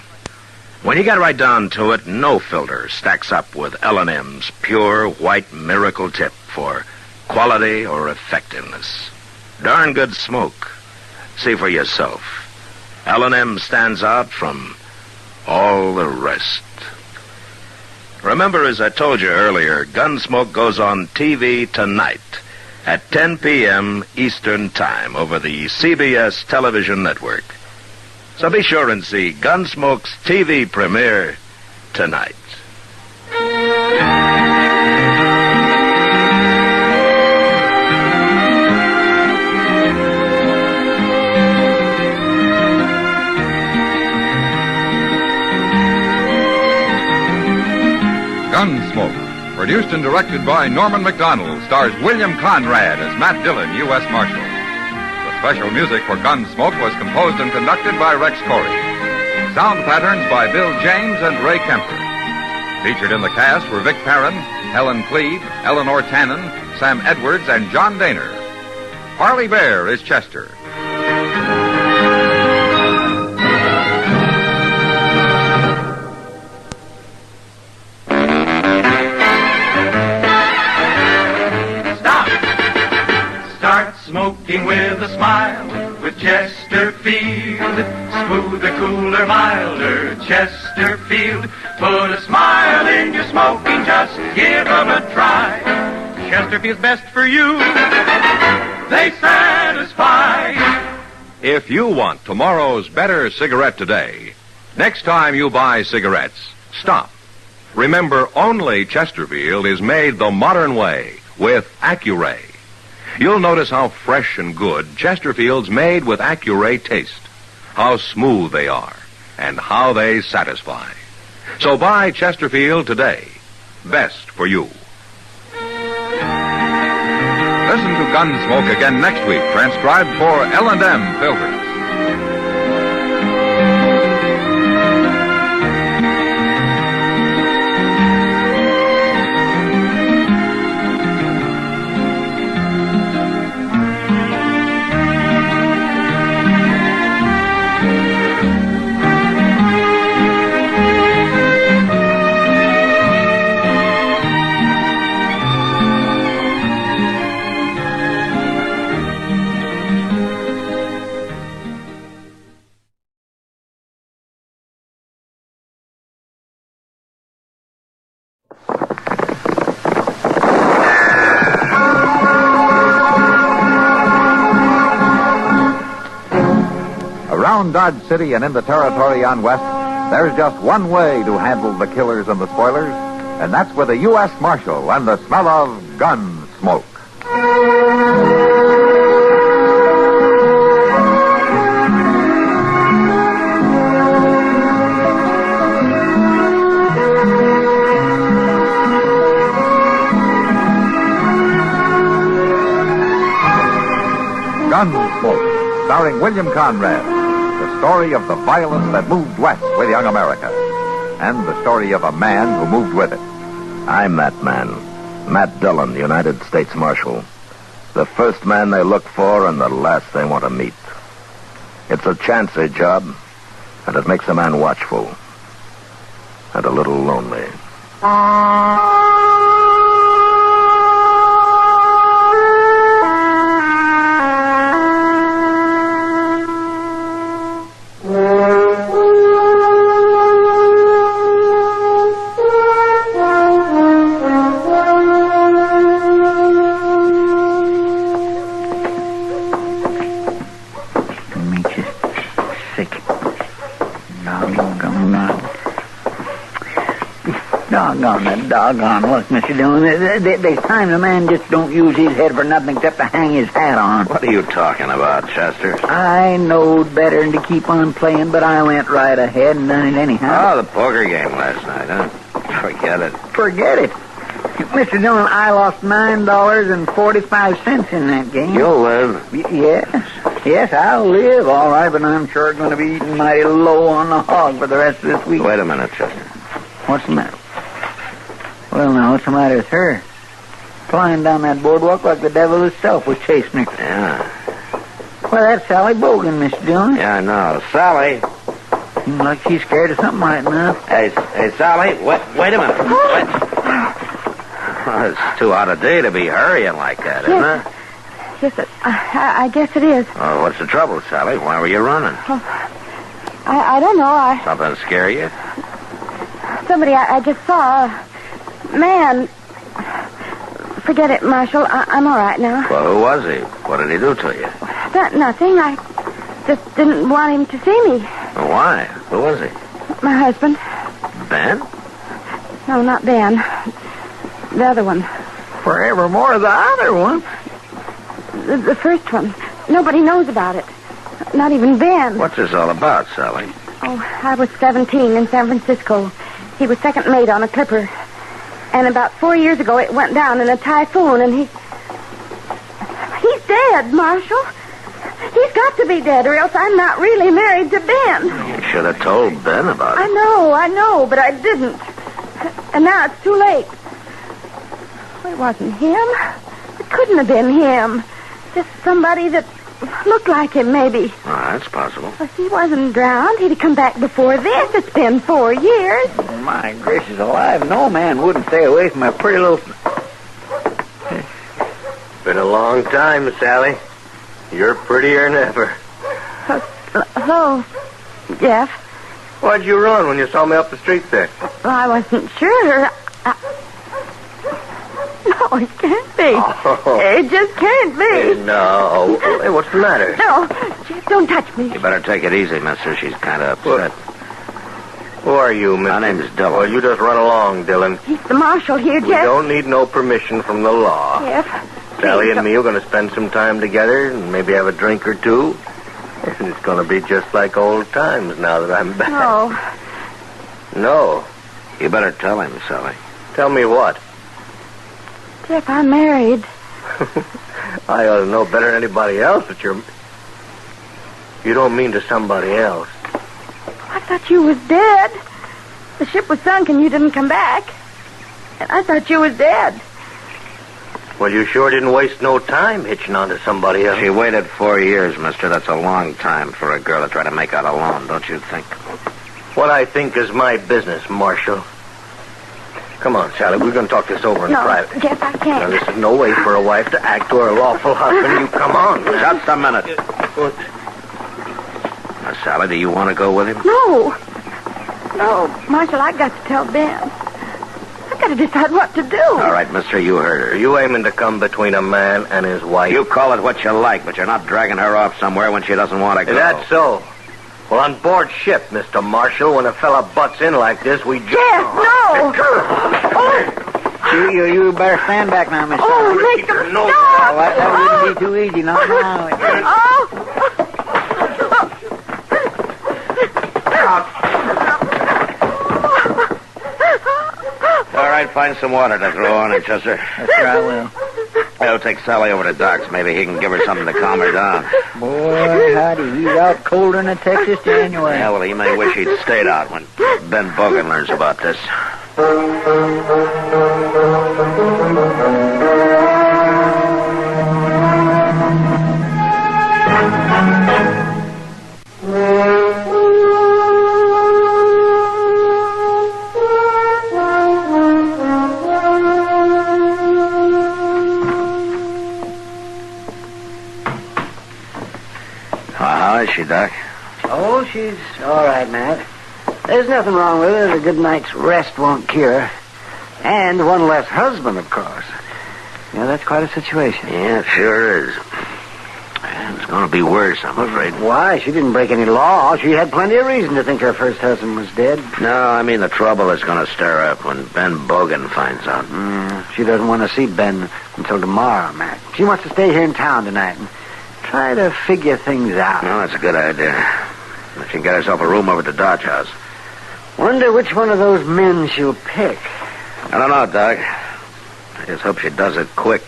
When you get right down to it, no filter stacks up with L&M's pure white miracle tip for quality or effectiveness. Darn good smoke. See for yourself. L&M stands out from all the rest. Remember, as I told you earlier, Gunsmoke goes on TV tonight at 10 p.m. Eastern Time over the CBS television network. So be sure and see Gunsmoke's TV premiere tonight. Gunsmoke, produced and directed by Norman McDonald, stars William Conrad as Matt Dillon, U.S. Marshal. The special music for Gunsmoke was composed and conducted by Rex Corey. Sound patterns by Bill James and Ray Kemper. Featured in the cast were Vic Perrin, Helen Cleve, Eleanor Tannen, Sam Edwards, and John Daner. Parley Bear is Chester. Smoking with a smile, with Chesterfield. Smoother, cooler, milder, Chesterfield. Put a smile in your smoking, just give them a try. Chesterfield's best for you, they satisfy. If you want tomorrow's better cigarette today, next time you buy cigarettes, stop. Remember, only Chesterfield is made the modern way, with Accuray. You'll notice how fresh and good Chesterfield's made with Accuray taste, how smooth they are, and how they satisfy. So buy Chesterfield today. Best for you. Listen to Gunsmoke again next week, transcribed for L&M Filters. Around Dodge City and in the territory on West, there's just one way to handle the killers and the spoilers, and that's with a U.S. Marshal and the smell of gun smoke. Gunsmoke, starring William Conrad. The story of the violence that moved west with young America. And the story of a man who moved with it. I'm that man, Matt Dillon, United States Marshal. The first man they look for and the last they want to meet. It's a chancy job, and it makes a man watchful. And a little lonely. Doggone, look, Mr. Dillon, there's times a man just don't use his head for nothing except to hang his hat on. What are you talking about, Chester? I knowed better than to keep on playing, but I went right ahead and done it anyhow. Oh, the poker game last night, huh? Forget it. Forget it. Mr. Dillon, I lost $9.45 in that game. You'll live. Yes, I'll live, all right, but I'm sure going to be eating mighty low on the hog for the rest of this week. Wait a minute, Chester. What's the matter? Well, now, what's the matter with her? Flying down that boardwalk like the devil himself was chasing her. Yeah. Well, that's Sally Bogan, Mr. Dillon. Yeah, I know. Sally. Seems like she's scared of something right now. Hey, Sally, wait a minute. Wait. Well, it's too out of day to be hurrying like that, isn't it? Yes, I guess it is. Oh, what's the trouble, Sally? Why were you running? I don't know. Something scare you? Somebody I just saw man. Forget it, Marshal. I'm all right now. Well, who was he? What did he do to you? Nothing. I just didn't want him to see me. Well, why? Who was he? My husband. Ben? No, not Ben. The other one. Forevermore, the other one. The first one. Nobody knows about it. Not even Ben. What's this all about, Sally? Oh, I was 17 in San Francisco. He was second mate on a clipper. And about 4 years ago, it went down in a typhoon, and he's dead, Marshal. He's got to be dead, or else I'm not really married to Ben. You should have told Ben about it. I know, but I didn't. And now it's too late. It wasn't him. It couldn't have been him. Just somebody that looked like him, maybe. Oh, that's possible. If he wasn't drowned, he'd have come back before this. It's been 4 years. My gracious alive, no man wouldn't stay away from a pretty little... Been a long time, Sally. You're prettier than ever. Hello, Jeff. Why'd you run when you saw me up the street there? Well, I wasn't sure. No, it can't be. Oh. It just can't be. No. Hey, what's the matter? No, Jeff, don't touch me. You better take it easy, mister. She's kind of upset. Who are you, Mr.? My name's Dillon. Well, you just run along, Dillon. He's the marshal here, Jeff. We don't need no permission from the law. Jeff. Sally and me are going to spend some time together and maybe have a drink or two. And it's going to be just like old times now that I'm back. No. No. You better tell him, Sally. Tell me what? Jeff, I'm married. I ought to know better than anybody else that you're... You don't mean to somebody else. I thought you was dead. The ship was sunk and you didn't come back. And I thought you was dead. Well, you sure didn't waste no time hitching on to somebody else. She waited 4 years, mister. That's a long time for a girl to try to make out alone, don't you think? What I think is my business, Marshal. Come on, Sally. We're going to talk this over in private. Jeff, I can't. Now, this is no way for a wife to act to her lawful husband. You come on. Just a minute. Now, Sally, do you want to go with him? No, Marshal, I got to tell Ben. I got to decide what to do. All right, mister, you heard her. Are you aiming to come between a man and his wife? You call it what you like, but you're not dragging her off somewhere when she doesn't want to go. Is that so? Well, on board ship, Mr. Marshal, when a fella butts in like this, we just... Jeff, no! You better stand back now, Miss. Oh, make them stop! Oh, that wouldn't be too easy, no. All right, find some water to throw on her, Chester. That's right, I will. I'll take Sally over to Doc's. Maybe he can give her something to calm her down. Boy, howdy, he's out colder than a Texas January. Yeah, well, he may wish he'd stayed out when Ben Bogan learns about this. How is she, Doc? Oh, she's all right, Matt. There's nothing wrong with her. A good night's rest won't cure. And one less husband, of course. Yeah, that's quite a situation. Yeah, it sure is. It's going to be worse, I'm afraid. Why? She didn't break any law. She had plenty of reason to think her first husband was dead. No, I mean the trouble is going to stir up when Ben Bogan finds out. She doesn't want to see Ben until tomorrow, Matt. She wants to stay here in town tonight and try to figure things out. No, that's a good idea. She can get herself a room over at the Dodge House. Wonder which one of those men she'll pick. I don't know, Doc. I just hope she does it quick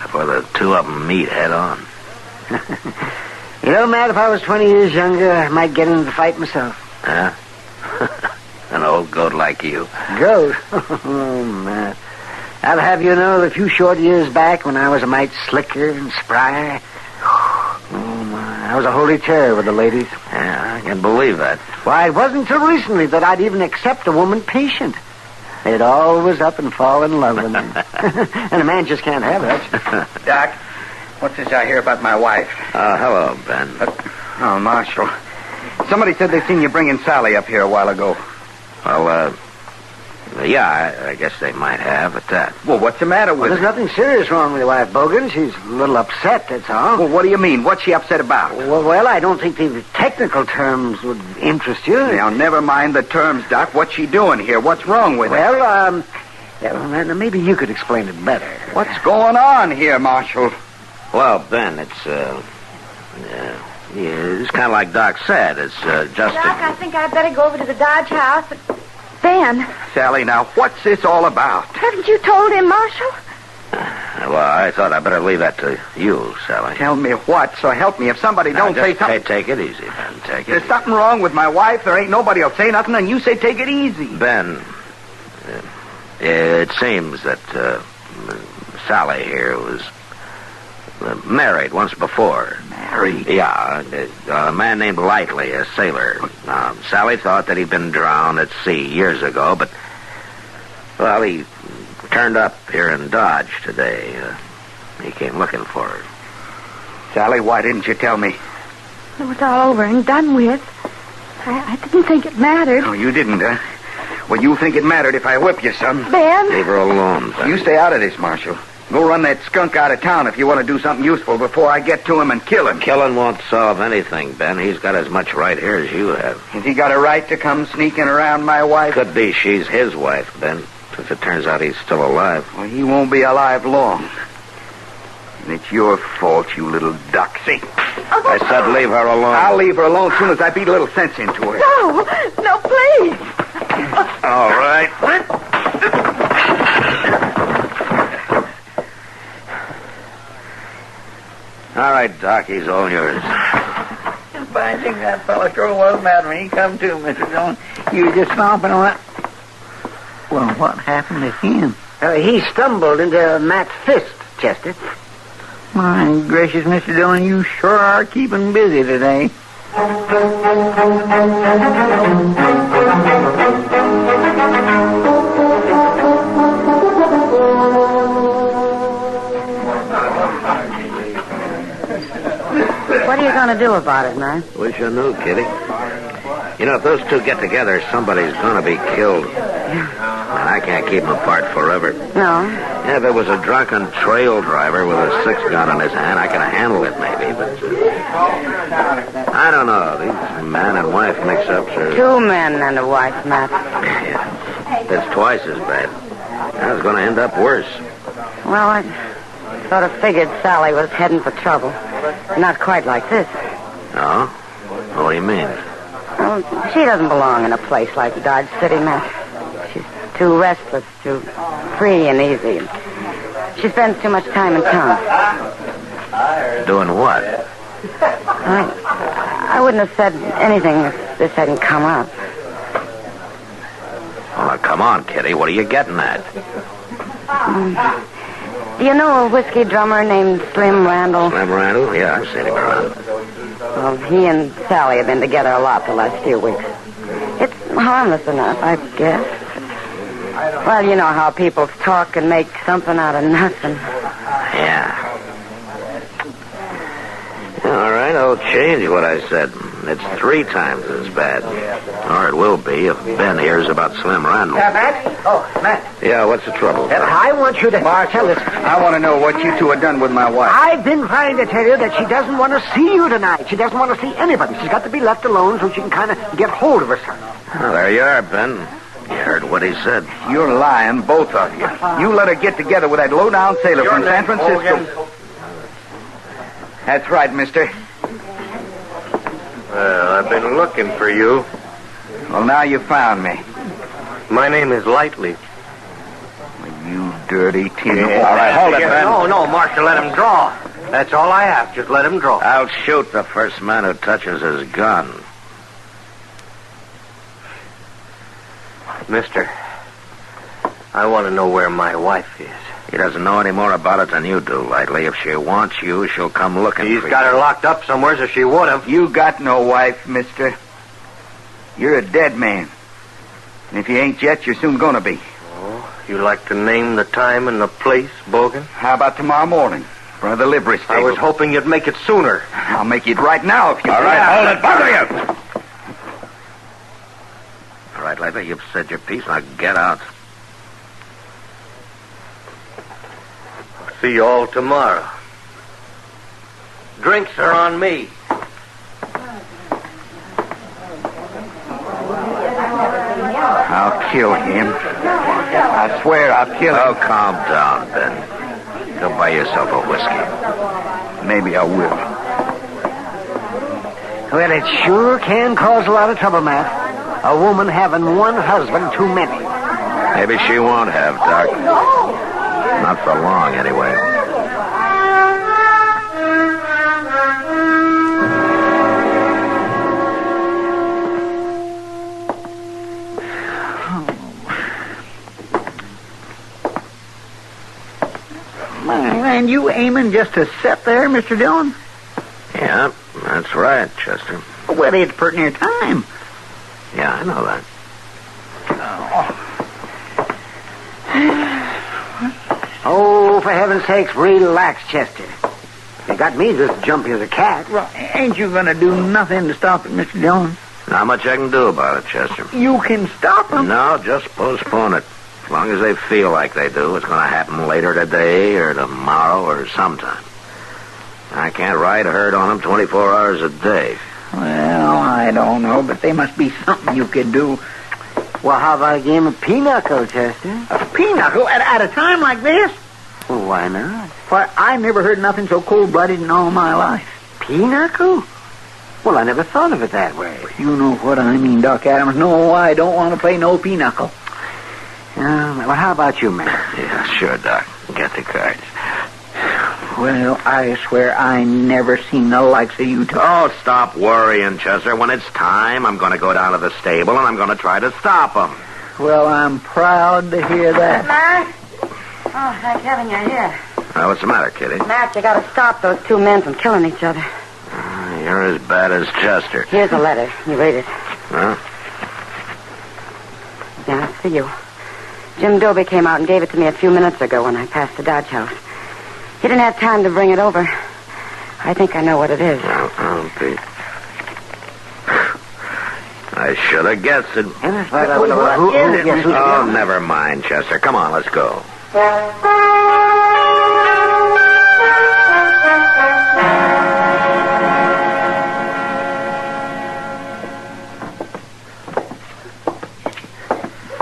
before the two of them meet head on. You know, Matt, if I was 20 years younger, I might get into the fight myself. Huh? An old goat like you. Goat? Oh, Matt. I'll have you know, a few short years back when I was a mite slicker and spryer, oh, my, I was a holy terror with the ladies. Yeah, I can believe that. Why, it wasn't until recently that I'd even accept a woman patient. They'd always up and fall in love with me. And a man just can't have it. Doc, what's this I hear about my wife? Hello, Ben. Oh, Marshal. Somebody said they seen you bringing Sally up here a while ago. Well, Yeah, I guess they might have at that. Well, what's the matter with There's her? nothing serious wrong with your wife, Bogan. She's a little upset, that's all. Well, what do you mean? What's she upset about? Well, I don't think the technical terms would interest you. Now, never mind the terms, Doc. What's she doing here? What's wrong with her? Well, maybe you could explain it better. What's going on here, Marshal? Well, Ben, it's kind of like Doc said. It's just... Doc, I think I'd better go over to the Dodge house, but... Ben, Sally, now, what's this all about? haven't you told him, Marshal? Well, I thought I'd better leave that to you, Sally. Tell me what, so help me. If somebody don't say something... Hey, take it easy, Ben. Take it There's easy. something wrong with my wife. There ain't nobody will say nothing, and you say take it easy. Ben, it seems that Sally here was married once before. Married? Yeah, a man named Lightly, a sailor. Sally thought that he'd been drowned at sea years ago, but, well, he turned up here in Dodge today. He came looking for her. Sally, why didn't you tell me? It was all over and done with. I didn't think it mattered. Oh, you didn't, huh? Well, you think it mattered if I whip you, son. Ben? Leave her alone, Ben. You stay out of this, Marshal. Go run that skunk out of town if you want to do something useful before I get to him and kill him. Killing won't solve anything, Ben. He's got as much right here as you have. Has he got a right to come sneaking around my wife? Could be she's his wife, Ben, if it turns out he's still alive. Well, he won't be alive long. And it's your fault, you little ducksy. I said leave her alone. I'll leave her alone as soon as I beat a little sense into her. No, please. All right. All right, Doc, he's all yours. If I think that fella sure was mad when he come to, Mr. Dillon. You were just stomping on it. Well, what happened to him? He stumbled into Matt's fist, Chester. My gracious, Mr. Dillon, you sure are keeping busy today. What are you going to do about it, man? Wish I knew, Kitty. You know, if those two get together, somebody's going to be killed. And I can't keep them apart forever. No. Yeah, if it was a drunken trail driver with a 6-gun in his hand, I could handle it maybe, but... I don't know. These man and wife mix-ups are... 2 men and a wife, Matt. Yeah, that's twice as bad. I was going to end up worse. Well, I sort of figured Sally was heading for trouble. Not quite like this. No? What do you mean? Well, she doesn't belong in a place like Dodge City, Matt. She's too restless, too free and easy. She spends too much time in town. Doing what? I wouldn't have said anything if this hadn't come up. Well, now, come on, Kitty. What are you getting at? Do you know a whiskey drummer named Slim Randall? Slim Randall? Yeah, I've seen him around. Well, he and Sally have been together a lot the last few weeks. It's harmless enough, I guess. Well, you know how people talk and make something out of nothing. Yeah. All right, I'll change what I said. It's 3 times as bad. Or it will be if Ben hears about Slim Randall. Matt? Oh, Matt. Yeah, what's the trouble? I want you to tell us. I want to know what you two have done with my wife. I've been trying to tell you that she doesn't want to see you tonight. She doesn't want to see anybody. She's got to be left alone so she can kind of get hold of herself. Oh, there you are, Ben. You heard what he said. You're lying, both of you. You let her get together with that low-down sailor from San Francisco. That's right, mister. Well, I've been looking for you. Well, now you found me. My name is Lightly. You dirty tin. Yeah. All right, hold it, Ben. No, Marshal, let him draw. That's all I ask. Just let him draw. I'll shoot the first man who touches his gun. Mister, I want to know where my wife is. He doesn't know any more about it than you do, Lightly. If she wants you, she'll come looking He's for got you. her locked up somewhere, so she would have. You got no wife, mister. You're a dead man. And if you ain't yet, you're soon gonna be. Oh, you like to name the time and the place, Bogan? How about tomorrow morning? In front of the livery stable. I was hoping you'd make it sooner. I'll make it right now if you... All right, hold it, both of you! All right, Lightly, you've said your piece. Now get out. See you all tomorrow. Drinks are on me. I'll kill him. I swear I'll kill him. Oh, calm down, Ben. Go buy yourself a whiskey. Maybe I will. Well, it sure can cause a lot of trouble, Matt. A woman having one husband too many. Maybe she won't have, Doc. Not for long, anyway. And you aiming just to sit there, Mr. Dillon? Yeah, that's right, Chester. Well, it's pretty near time. Yeah, I know that. Oh, for heaven's sakes, relax, Chester. You got me just jumpy as a cat. Well, ain't you going to do nothing to stop it, Mr. Dillon? Not much I can do about it, Chester. You can stop them. No, just postpone it. As long as they feel like they do, it's going to happen later today or tomorrow or sometime. I can't ride a herd on them 24 hours a day. Well, I don't know, but there must be something you could do. Well, how about a game of pinochle, Chester? A pinochle at a time like this? Well, why not? Why, I never heard nothing so cold-blooded in all my life. Pinochle? Well, I never thought of it that way. You know what I mean, Doc Adams. No, I don't want to play no pinochle. Well, how about you, man? Yeah, sure, Doc. Get the cards. Well, I swear I never seen the likes of you two. Oh, stop worrying, Chester. When it's time, I'm going to go down to the stable and I'm going to try to stop them. Well, I'm proud to hear that. Matt? Oh, thank heaven you're here. What's the matter, Kitty? Matt, you got to stop those two men from killing each other. You're as bad as Chester. Here's a letter. You read it. Huh? Yeah, it's for you. Jim Doby came out and gave it to me a few minutes ago when I passed the Dodge House. He didn't have time to bring it over. I think I know what it is. Oh, Pete. I should have guessed it. Who is it? Oh, never mind, Chester. Come on, let's go.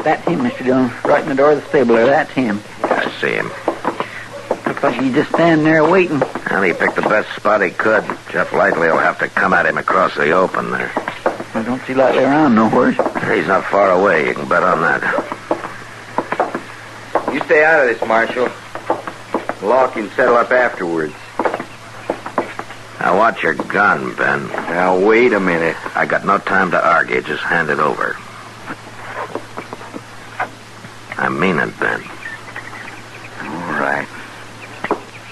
That's him, Mr. Dillon. Right in the door of the stable there. That's him. Yeah, I see him. Looks like he's just standing there waiting. Well, he picked the best spot he could. Jeff Lightly will have to come at him across the open there. I don't see Lightly around nowhere. He's not far away. You can bet on that. You stay out of this, Marshal. The law can settle up afterwards. Now, watch your gun, Ben. Now, wait a minute. I got no time to argue. Just hand it over. I mean it, Ben. All right.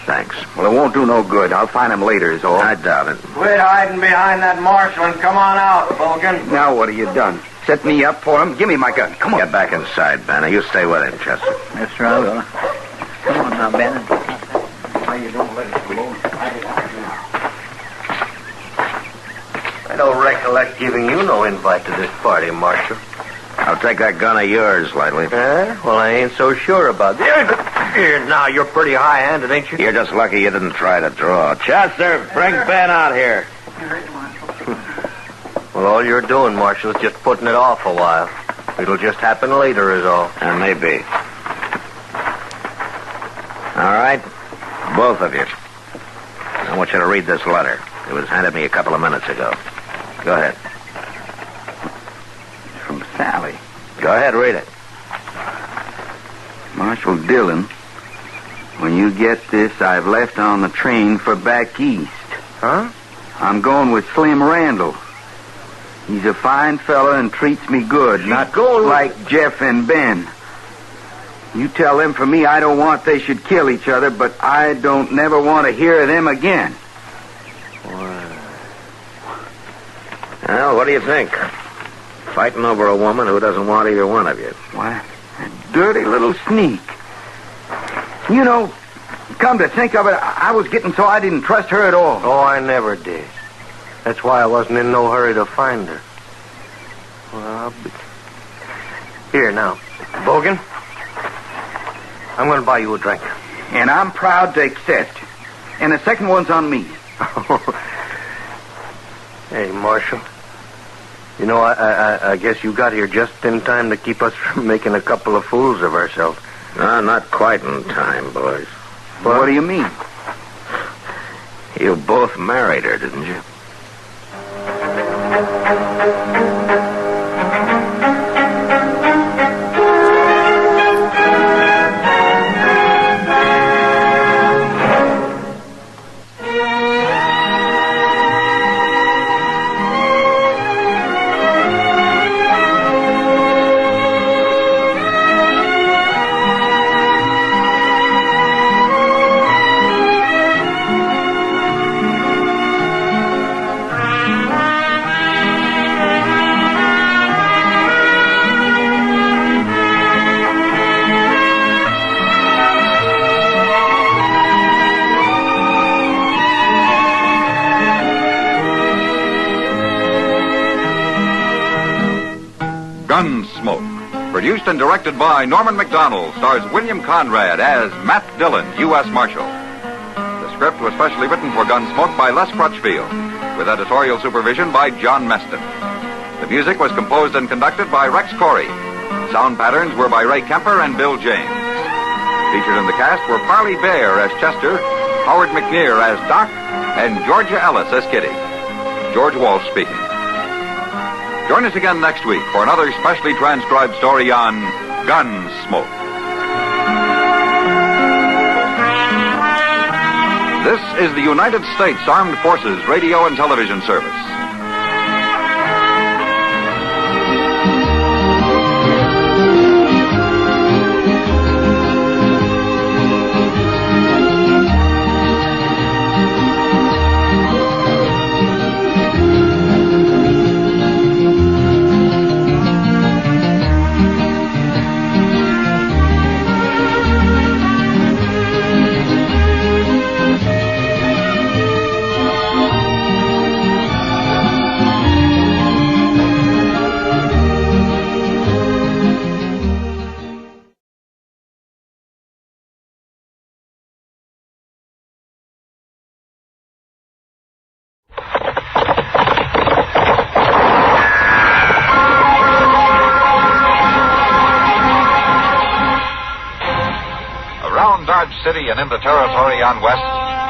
Thanks. Well, it won't do no good. I'll find him later, is all. I doubt it. Quit hiding behind that marshal and come on out, Bogan. Now what have you done? Set me up for him? Give me my gun. Come on. Get back inside, Ben. You stay with him, Chester. That's right, Will. Come on now, Ben. Why you don't let us alone? I don't recollect giving you no invite to this party, Marshal. I'll take that gun of yours, Lightly. Well, I ain't so sure about that. Here, now, you're pretty high-handed, ain't you? You're just lucky you didn't try to draw. Chester, bring Ben out here. Well, all you're doing, Marshal, is just putting it off a while. It'll just happen later, is all. And maybe. All right, both of you. I want you to read this letter. It was handed me a couple of minutes ago. Go ahead. From Sally. Go ahead, read it. Marshal Dillon, when you get this, I've left on the train for back east. Huh? I'm going with Slim Randall. He's a fine fella and treats me good, not like Jeff and Ben. You tell them for me I don't want they should kill each other, but I don't never want to hear of them again. Well, what do you think? Fighting over a woman who doesn't want either one of you. Why, a dirty little sneak. You know, come to think of it, I was getting so I didn't trust her at all. Oh, I never did. That's why I wasn't in no hurry to find her. Well, here now. Bogan, I'm going to buy you a drink. and I'm proud to accept. And the second one's on me. Hey, Marshal. You know, I guess you got here just in time to keep us from making a couple of fools of ourselves. No, not quite in time, boys. What do you mean? You both married her, didn't you? Gunsmoke, produced and directed by Norman Macdonald, stars William Conrad as Matt Dillon, U.S. Marshal. The script was specially written for Gunsmoke by Les Crutchfield, with editorial supervision by John Meston. The music was composed and conducted by Rex Corey. Sound patterns were by Ray Kemper and Bill James. Featured in the cast were Parley Bear as Chester, Howard McNear as Doc, and Georgia Ellis as Kitty. George Walsh speaking. Join us again next week for another specially transcribed story on Gunsmoke. This is the United States Armed Forces Radio and Television Service. City and in the territory on West,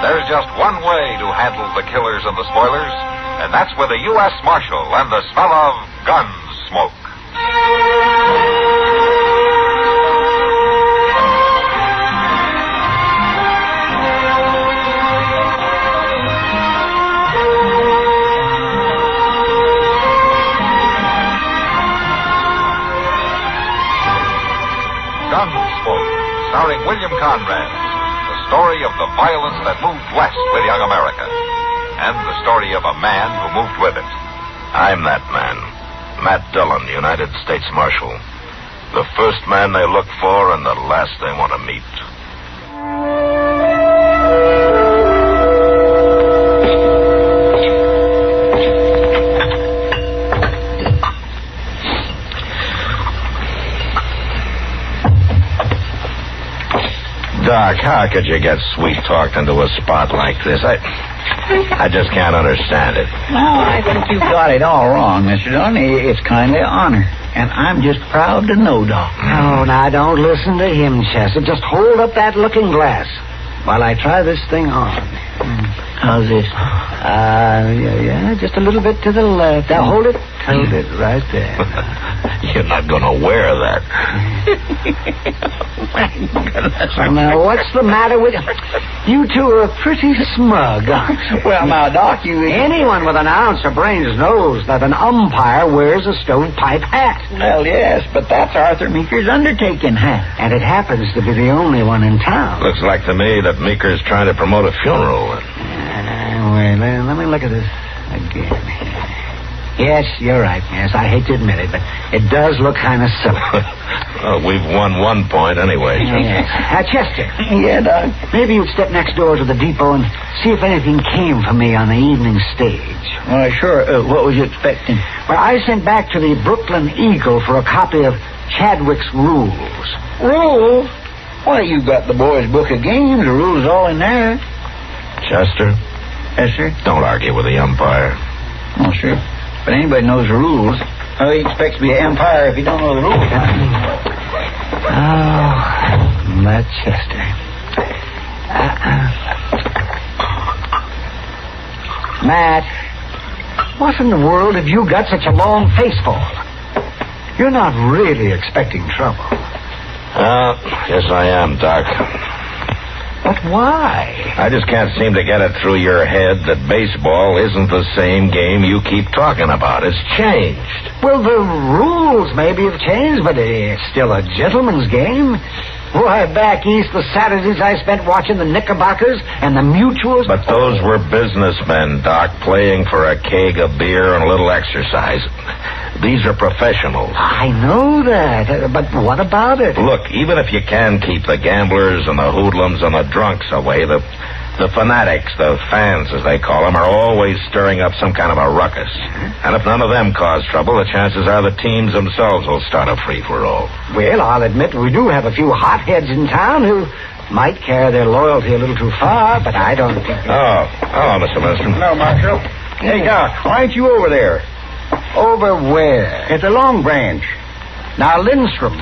there's just one way to handle the killers and the spoilers, and that's with a U.S. Marshal and the smell of Gunsmoke. Gunsmoke, starring William Conrad. The story of the violence that moved west with young America. And the story of a man who moved with it. I'm that man. Matt Dillon, United States Marshal. The first man they look for and the last they want to meet. Doc, how could you get sweet-talked into a spot like this? I just can't understand it. Well, I think you've got it all wrong, Mr. Dillon. It's kindly honor. And I'm just proud to know, Doc. Oh, now, don't listen to him, Chester. Just hold up that looking glass while I try this thing on. How's this? Yeah, just a little bit to the left. Now, hold it right there. You're not going to wear that. My goodness. Well, now, what's the matter with you? You two are pretty smug. Well, now, Doc, Anyone with an ounce of brains knows that an umpire wears a stovepipe hat. Well, yes, but that's Arthur Meeker's undertaking hat. And it happens to be the only one in town. Looks like to me that Meeker's trying to promote a funeral. Wait, let me look at this again. Yes, you're right. Yes, I hate to admit it, but it does look kind of silly. Well, we've won 1 point anyway. Yes. Chester. Yeah, Doc? Maybe you'd step next door to the depot and see if anything came for me on the evening stage. Well, sure. What was you expecting? Well, I sent back to the Brooklyn Eagle for a copy of Chadwick's Rules. Rules? Why, you got the boys' book of games. The rules all in there. Chester? Yes, sir? Don't argue with the umpire. Oh, sure. But anybody knows the rules. How he expects to be an umpire if he don't know the rules? Oh, that Chester. Matt, what in the world have you got such a long face for? You're not really expecting trouble. Yes, I am, Doc. But why? I just can't seem to get it through your head that baseball isn't the same game you keep talking about. It's changed. Well, the rules maybe have changed, but it's still a gentleman's game. Why, back east, the Saturdays I spent watching the Knickerbockers and the Mutuals. But those were businessmen, Doc, playing for a keg of beer and a little exercise. These are professionals. I know that, but what about it? Look, even if you can keep the gamblers and the hoodlums and the drunks away, the fanatics, the fans, as they call them, are always stirring up some kind of a ruckus. And if none of them cause trouble, the chances are the teams themselves will start a free-for-all. Well, I'll admit we do have a few hotheads in town who might carry their loyalty a little too far, but I don't think... Oh, hello, Mr. Lindstrom. Hello, Marshal. Hey, Doc, why ain't you over there? Over where? At the Long Branch. Now, Lindstrom,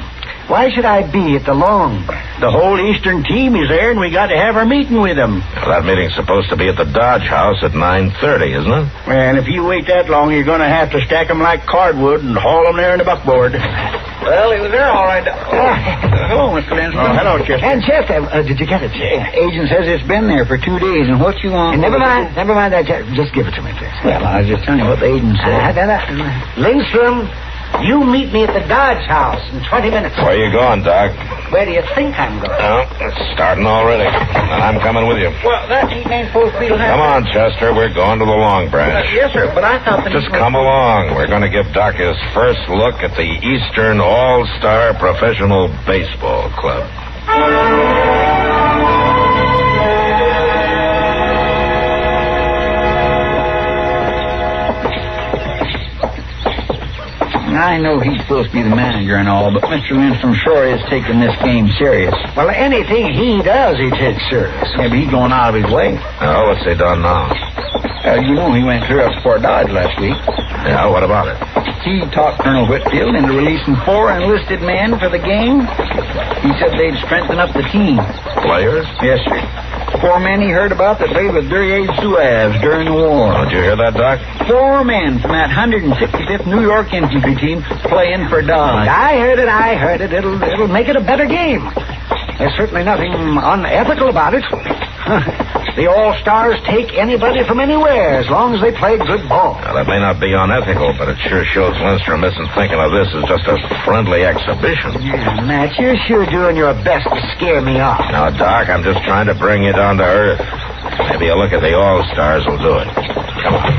why should I be at the Long? The whole Eastern team is there, and we got to have our meeting with them. Well, that meeting's supposed to be at the Dodge House at 9:30, isn't it? And if you wait that long, you're going to have to stack them like cardwood and haul them there in the buckboard. Well, he was there all right. Hello, Mr. Lindstrom. Oh, hello, Chester. And Chester, did you get it? Agent says it's been there for 2 days, and what you want... Never mind that. Just give it to me, please. Well, I was just telling you what the agent said. Lindstrom, you meet me at the Dodge House in 20 minutes. Where you going, Doc? Where do you think I'm going? Oh, it's starting already. And I'm coming with you. Well, that heat ain't supposed to be... Come on, Chester. We're going to the Long Branch. Yes, sir, but I thought that... Just come along. We're going to give Doc his first look at the Eastern All-Star Professional Baseball Club. I know he's supposed to be the manager and all, but Mr. Lindstrom sure is taking this game serious. Well, anything he does, he takes serious. Maybe he's going out of his way. Oh, what's he done now? You know he went clear up to Fort Dodge last week. Yeah, what about it? He talked Colonel Whitfield into releasing 4 enlisted men for the game. He said they'd strengthen up the team. Players? Yes, sir. 4 men he heard about that played with dirty Zouaves during the war. Did you hear that, Doc? 4 men from that 165th New York Infantry team playing for Dodge. I heard it. It'll make it a better game. There's certainly nothing unethical about it. The All-Stars take anybody from anywhere as long as they play good ball. Now, that may not be unethical, but it sure shows Lindstrom isn't thinking of this as just a friendly exhibition. Yeah, Matt, you're sure doing your best to scare me off. Now, Doc, I'm just trying to bring you down to earth. Maybe a look at the All-Stars will do it. Come on.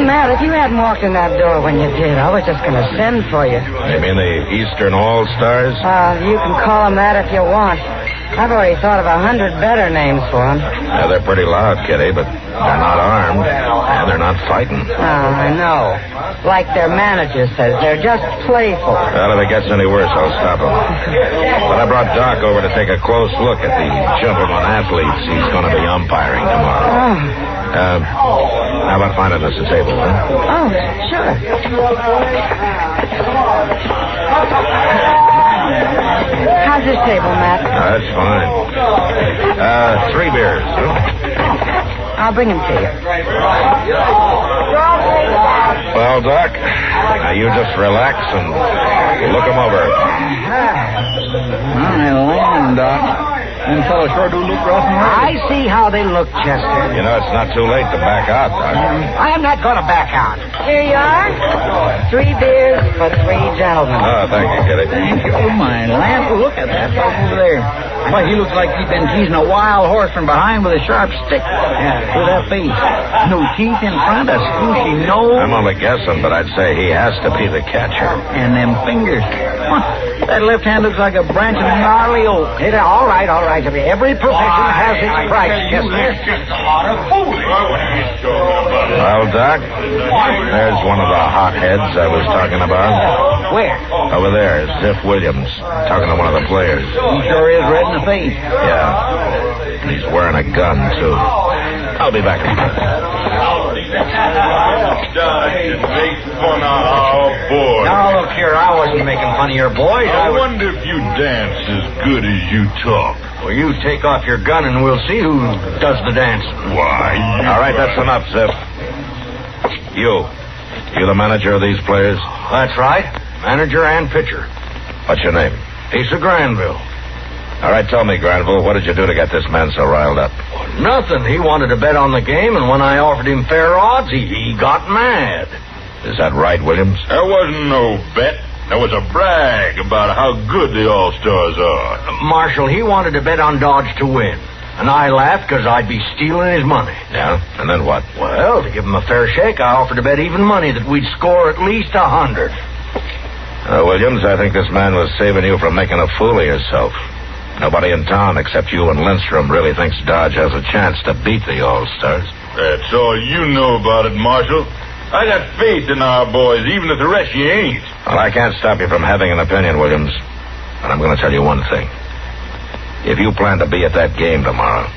Matt, if you hadn't walked in that door when you did, I was just going to send for you. You mean the Eastern All-Stars? You can call them that if you want. I've already thought of 100 better names for them. Yeah, they're pretty loud, Kitty, but they're not armed, and they're not fighting. Oh, I know. Like their manager says, they're just playful. Well, if it gets any worse, I'll stop them. But I brought Doc over to take a close look at the gentleman athletes he's going to be umpiring tomorrow. How about finding us a table, huh? Oh, sure. How's this table, Matt? That's fine. 3 beers, huh? I'll bring them to you. Well, Doc, now you just relax and look them over. My land, Doc. Them fellows sure do look rough and I ready. see how they look, Chester. You know, it's not too late to back out, Doc. I am not going to back out. Here you are. 3 beers for 3 gentlemen. Oh, thank you, Kitty. Thank you. Oh, my land. Look at that fellow over there. Why, he looks like he's been teasing a wild horse from behind with a sharp stick. Yeah, with that face. No teeth in front, a squishy nose. I'm only guessing, but I'd say he has to be the catcher. And them fingers. That left hand looks like a branch of gnarly oak. All right. Every profession has its price, Chester. Well, Doc, there's one of the hotheads I was talking about. Where? Over there, Ziff Williams, talking to one of the players. He sure is red in the face. Yeah. And he's wearing a gun, too. I'll be back in a minute. Now, look here, I wasn't making fun of your boys. I wonder if you dance as good as you talk. Well, you take off your gun and we'll see who does the dancing. Why, All right, that's enough, Ziff. You the manager of these players? That's right. Manager and pitcher. What's your name? Asa Granville. All right, tell me, Granville, what did you do to get this man so riled up? Nothing. He wanted to bet on the game, and when I offered him fair odds, he got mad. Is that right, Williams? There wasn't no bet. There was a brag about how good the All-Stars are. Marshal, he wanted to bet on Dodge to win. And I laughed because I'd be stealing his money. Yeah? And then what? Well, to give him a fair shake, I offered to bet even money that we'd score at least 100. Williams, I think this man was saving you from making a fool of yourself. Nobody in town except you and Lindstrom really thinks Dodge has a chance to beat the All-Stars. That's all you know about it, Marshal. I got faith in our boys, even if the rest you ain't. Well, I can't stop you from having an opinion, Williams. But I'm going to tell you one thing. If you plan to be at that game tomorrow,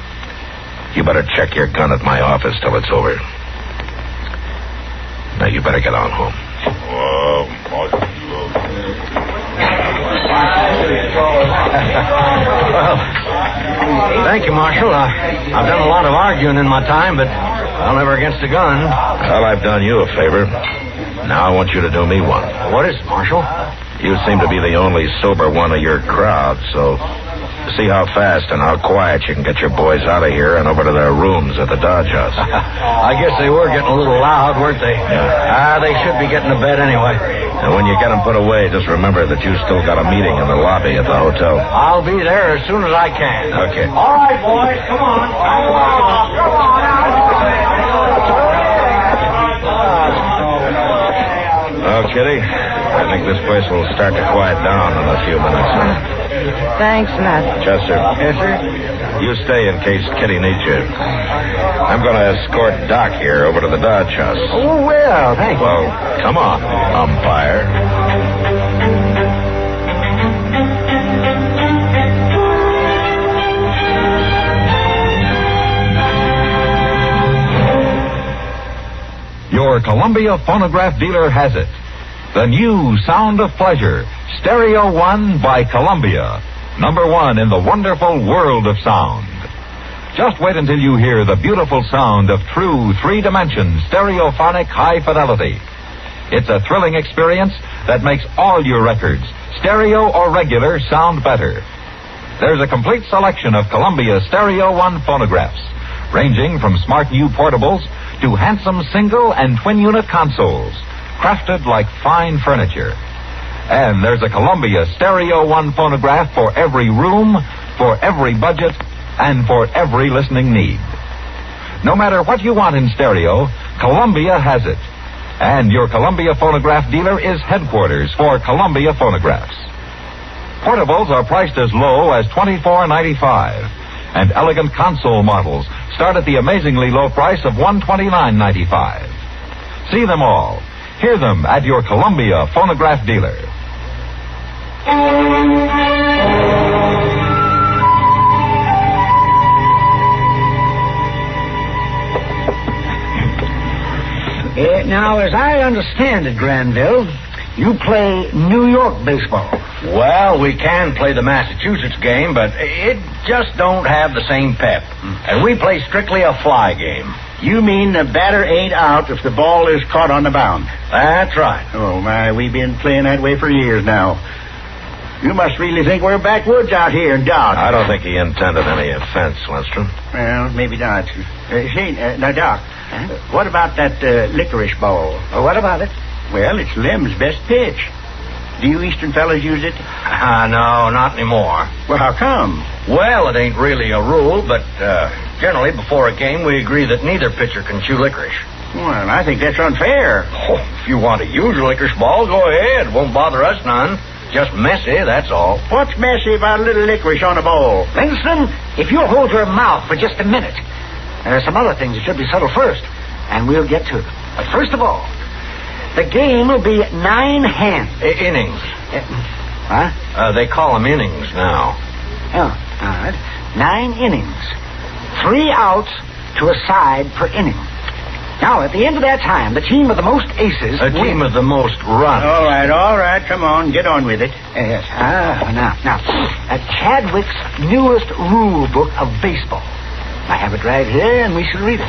you better check your gun at my office till it's over. Now, you better get on home. Marshal, Well, thank you, Marshal. I've done a lot of arguing in my time, but I'll never against a gun. Well, I've done you a favor. Now I want you to do me one. What is it, Marshal? You seem to be the only sober one of your crowd, so see how fast and how quiet you can get your boys out of here and over to their rooms at the Dodge House. I guess they were getting a little loud, weren't they? Yeah. They should be getting to bed anyway. And when you get them put away, just remember that you still got a meeting in the lobby at the hotel. I'll be there as soon as I can. Okay. All right, boys, come on. Oh, Kitty, I think this place will start to quiet down in a few minutes. Thanks, Matt. Chester. Yes, sir? You stay in case Kitty needs you. I'm going to escort Doc here over to the Dodge House. Oh, well, thank you. Well, come on, umpire. Your Columbia phonograph dealer has it. The new Sound of Pleasure, Stereo 1 by Columbia. #1 in the wonderful world of sound. Just wait until you hear the beautiful sound of true three-dimension stereophonic high fidelity. It's a thrilling experience that makes all your records, stereo or regular, sound better. There's a complete selection of Columbia Stereo 1 phonographs, ranging from smart new portables to handsome single and twin-unit consoles, crafted like fine furniture. And there's a Columbia Stereo 1 phonograph for every room, for every budget, and for every listening need. No matter what you want in stereo, Columbia has it. And your Columbia phonograph dealer is headquarters for Columbia phonographs. Portables are priced as low as $24.95, and elegant console models start at the amazingly low price of $129.95. See them all. Hear them at your Columbia phonograph dealer. Now, as I understand it, Granville, you play New York baseball. Well, we can play the Massachusetts game, but it just don't have the same pep. And we play strictly a fly game. You mean the batter ain't out if the ball is caught on the mound? That's right. Oh, my, we've been playing that way for years now. You must really think we're backwoods out here in Dodge. I don't think he intended any offense, Lindstrom. Well, maybe not. Now, Doc, what about that licorice ball? What about it? Well, it's Lem's best pitch. Do you Eastern fellas use it? No, not anymore. Well, how come? Well, it ain't really a rule, but generally before a game we agree that neither pitcher can chew licorice. Well, I think that's unfair. Oh, if you want to use a licorice ball, go ahead. Won't bother us none. just messy, that's all. What's messy about a little licorice on a ball? Winston, if you'll hold your mouth for just a minute. There are some other things that should be settled first, and we'll get to them. But first of all, the game will be 9 hands. Innings. Huh? They call them innings now. Oh, all right. 9 innings. 3 outs to a side per inning. Now, at the end of that time, the team with the most aces... A team with the most runs. All right. Come on. Get on with it. Yes. Now, Chadwick's newest rule book of baseball. I have it right here, and we shall read it.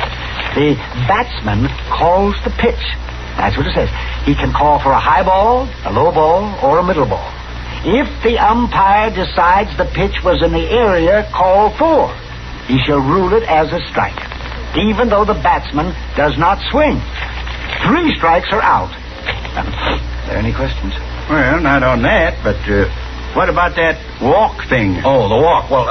The batsman calls the pitch. That's what it says. He can call for a high ball, a low ball, or a middle ball. If the umpire decides the pitch was in the area called for, he shall rule it as a strike, even though the batsman does not swing. 3 strikes are out. Are there any questions? Well, not on that, but what about that walk thing? Oh, the walk. Well,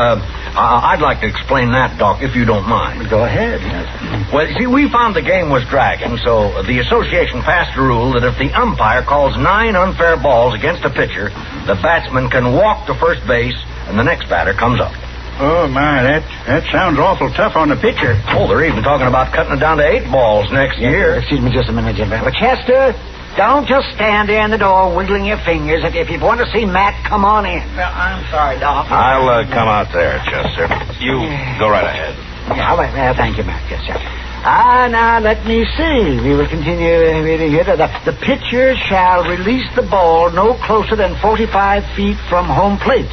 I'd like to explain that, Doc, if you don't mind. Go ahead. Yes. Well, see, we found the game was dragging, so the association passed a rule that if the umpire calls 9 unfair balls against a pitcher, the batsman can walk to first base, and the next batter comes up. Oh, my, that sounds awful tough on the pitcher. Oh, they're even talking about cutting it down to 8 balls next year. Excuse me just a minute, gentlemen. But Chester, don't just stand there in the door wiggling your fingers. If you want to see Matt, come on in. Well, I'm sorry, Doc. I'll come out there, Chester. You go right ahead. Yeah, well, thank you, Matt. Yes, sir. Now, let me see. We will continue reading here. The pitcher shall release the ball no closer than 45 feet from home plate.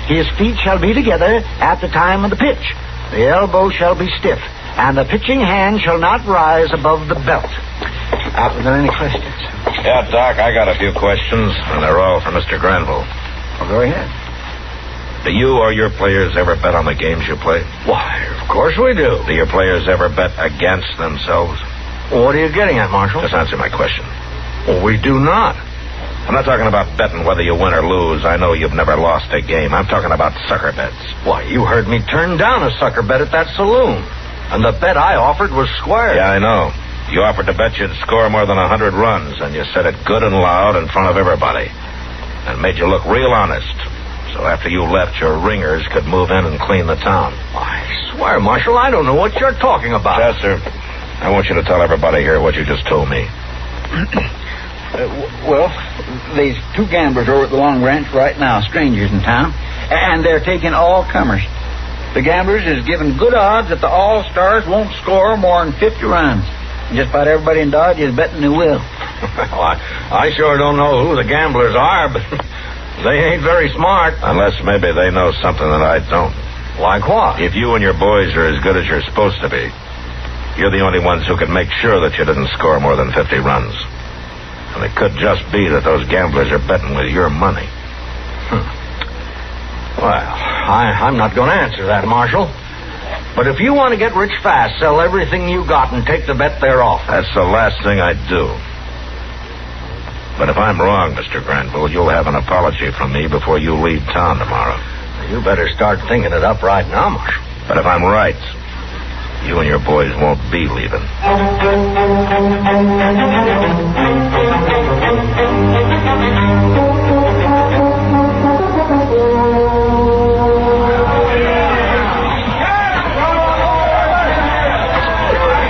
His feet shall be together at the time of the pitch. The elbow shall be stiff, and the pitching hand shall not rise above the belt. Are there any questions? Yeah, Doc, I got a few questions, and they're all for Mr. Granville. Well, go ahead. Do you or your players ever bet on the games you play? Why, of course we do. Do your players ever bet against themselves? What are you getting at, Marshal? Just answer my question. Well, we do not. I'm not talking about betting whether you win or lose. I know you've never lost a game. I'm talking about sucker bets. Why, you heard me turn down a sucker bet at that saloon. And the bet I offered was square. Yeah, I know. You offered to bet you'd score more than 100 runs, and you said it good and loud in front of everybody. And made you look real honest. So after you left, your ringers could move in and clean the town. I swear, Marshal, I don't know what you're talking about. Chester, I want you to tell everybody here what you just told me. Well, there's 2 gamblers over at the Long Ranch right now, strangers in town, and they're taking all comers. The gamblers is giving good odds that the All-Stars won't score more than 50 runs. Just about everybody in Dodge is betting they will. Well, I sure don't know who the gamblers are, but they ain't very smart. Unless maybe they know something that I don't. Like what? If you and your boys are as good as you're supposed to be, you're the only ones who can make sure that you didn't score more than 50 runs. And it could just be that those gamblers are betting with your money. Well, I'm not going to answer that, Marshal. But if you want to get rich fast, sell everything you got and take the bet they're off. That's the last thing I'd do. But if I'm wrong, Mr. Granville, you'll have an apology from me before you leave town tomorrow. You better start thinking it up right now, Marshal. But if I'm right, you and your boys won't be leaving.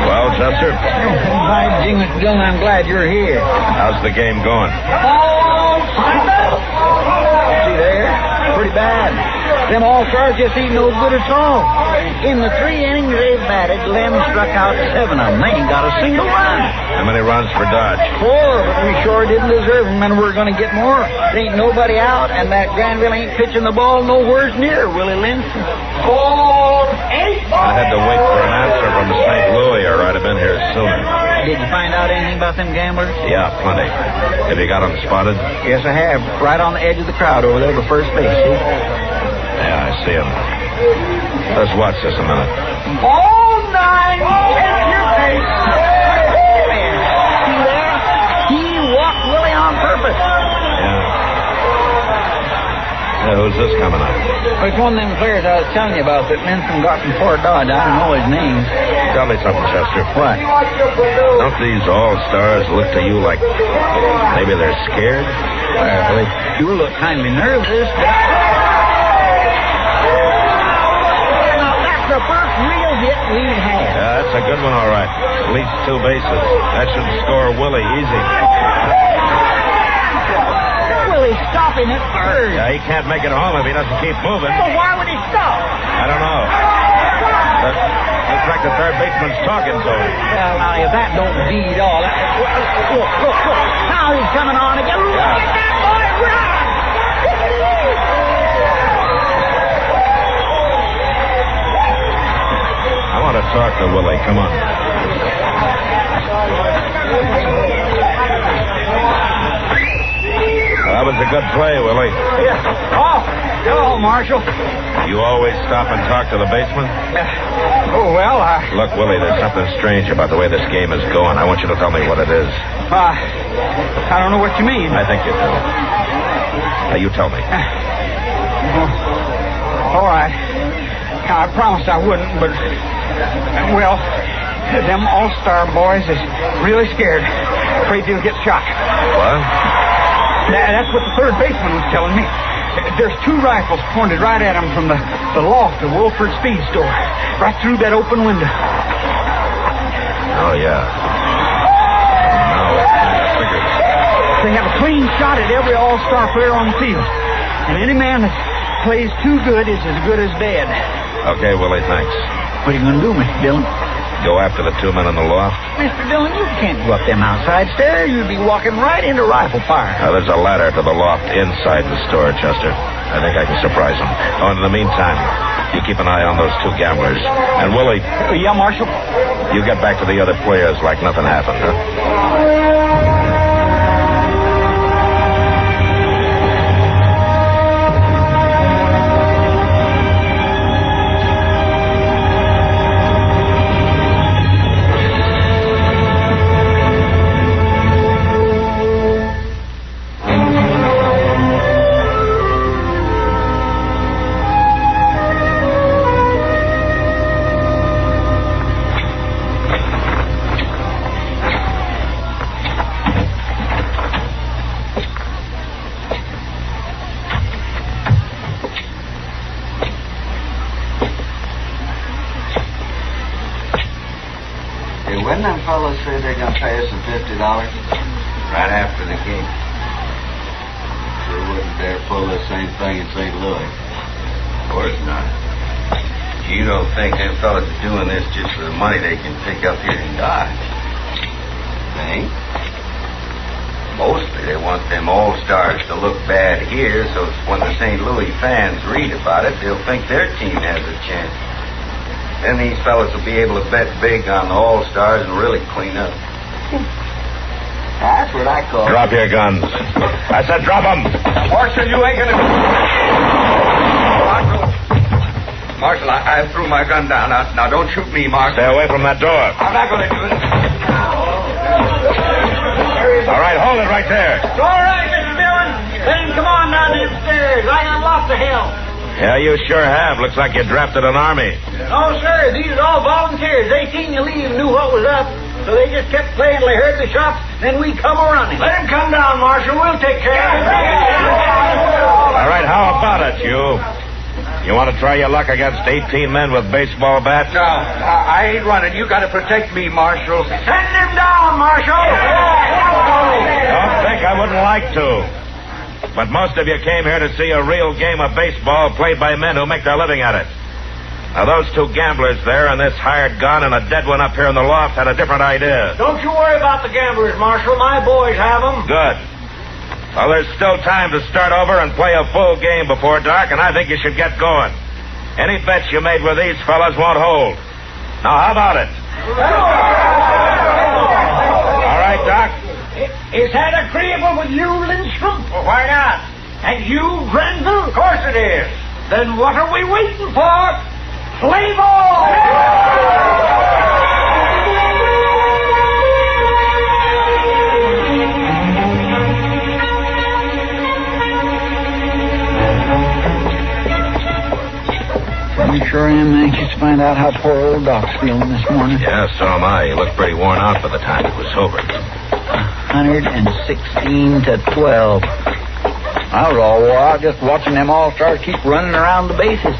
Well, Chester? By Jingus Dillon, I'm glad you're here. How's the game going? See there? Pretty bad. Them All-Stars just ain't no good at all. In the 3 innings they've batted, Lem struck out 7 of them. They ain't got a single run. How many runs for Dodge? 4, but we sure didn't deserve them, and we're going to get more. There ain't nobody out, and that Granville ain't pitching the ball nowheres near Willie Linson. 4, 8. I had to wait for an answer from St. Louis, or I'd have been here sooner. Did you find out anything about them gamblers? Yeah, plenty. Have you got them spotted? Yes, I have. Right on the edge of the crowd over there to first base, see? Yeah, I see him. Let's watch this a minute. All 9, take your pace. See there? He walked Willie on purpose. Yeah, who's this coming up? Well, it's one of them players I was telling you about that Linson got from Fort Dodge. I don't know his name. Tell me something, Chester. What? Don't these All-Stars look to you like maybe they're scared? Well, you look kindly nervous. Now, that's the first real hit we've had. Yeah, that's a good one, all right. At least 2 bases. That should score Willie easy. Willie's stopping at third. Yeah, he can't make it home if he doesn't keep moving. Well, why would he stop? I don't know. Looks like the third baseman's talking to him. Well, now, if that don't beat all... Look. Now he's coming on again. Look at that boy run! I want to talk to Willie. Come on. That was a good play, Willie. Yeah. Oh, hello, Marshal. You always stop and talk to the baseman? Look, Willie, there's something strange about the way this game is going. I want you to tell me what it is. I don't know what you mean. I think you do. Now, you tell me. All right. I promised I wouldn't, but... Well, them all-star boys is really scared. Afraid they'll get shot. What? That's what the third baseman was telling me. There's 2 rifles pointed right at him from the loft of Wolford's feed store. Right through that open window. Oh, yeah. No, I figured. They have a clean shot at every all-star player on the field. And any man that plays too good is as good as dead. Okay, Willie, thanks. What are you going to do, Mr. Dillon? Go after the 2 men in the loft? Mr. Dillon, you can't go up them outside stairs. You'd be walking right into rifle fire. Now, there's a ladder to the loft inside the store, Chester. I think I can surprise them. Oh, and in the meantime, you keep an eye on those 2 gamblers. And Willie... Yeah, Marshal? You get back to the other players like nothing happened, huh? When them fellows say they're going to pay us some $50 right after the game, sure wouldn't dare pull the same thing in St. Louis. Of course not. You don't think them fellas are doing this just for the money they can pick up here in Dodge? Think? Mostly they want them all-stars to look bad here, so when the St. Louis fans read about it, they'll think their team has a chance. Then these fellas will be able to bet big on the all-stars and really clean up. That's what I call it. Drop your guns. I said drop them. Marshal, you ain't gonna... Marshal, I threw my gun down. Now, don't shoot me, Marshal. Stay away from that door. I'm not gonna do it. All right, hold it right there. It's all right, Mr. Dillon. Let him come on down them stairs. I have lots of help. Yeah, you sure have. Looks like you drafted an army. No, sir. These are all volunteers. They seen you leave and knew what was up. So they just kept playing till they heard the shots, then we come running. Let him come down, Marshal. We'll take care of him. All right, how about it, you? You want to try your luck against 18 men with baseball bats? No, I ain't running. You got to protect me, Marshal. Send him down, Marshal. Don't think I wouldn't like to. But most of you came here to see a real game of baseball played by men who make their living at it. Now, those 2 gamblers there and this hired gun and a dead one up here in the loft had a different idea. Don't you worry about the gamblers, Marshal. My boys have them. Good. Well, there's still time to start over and play a full game before dark, and I think you should get going. Any bets you made with these fellas won't hold. Now, how about it? All right, Doc. Is that agreeable with you, Lindstrom? Well, why not? And you, Grenville? Of course it is. Then what are we waiting for? Play ball! I sure am anxious to find out how poor old Doc's feeling this morning. Yeah, so am I. He looked pretty worn out by the time he was sober. 116 to 12. I was all wore out just watching them all-stars keep running around the bases.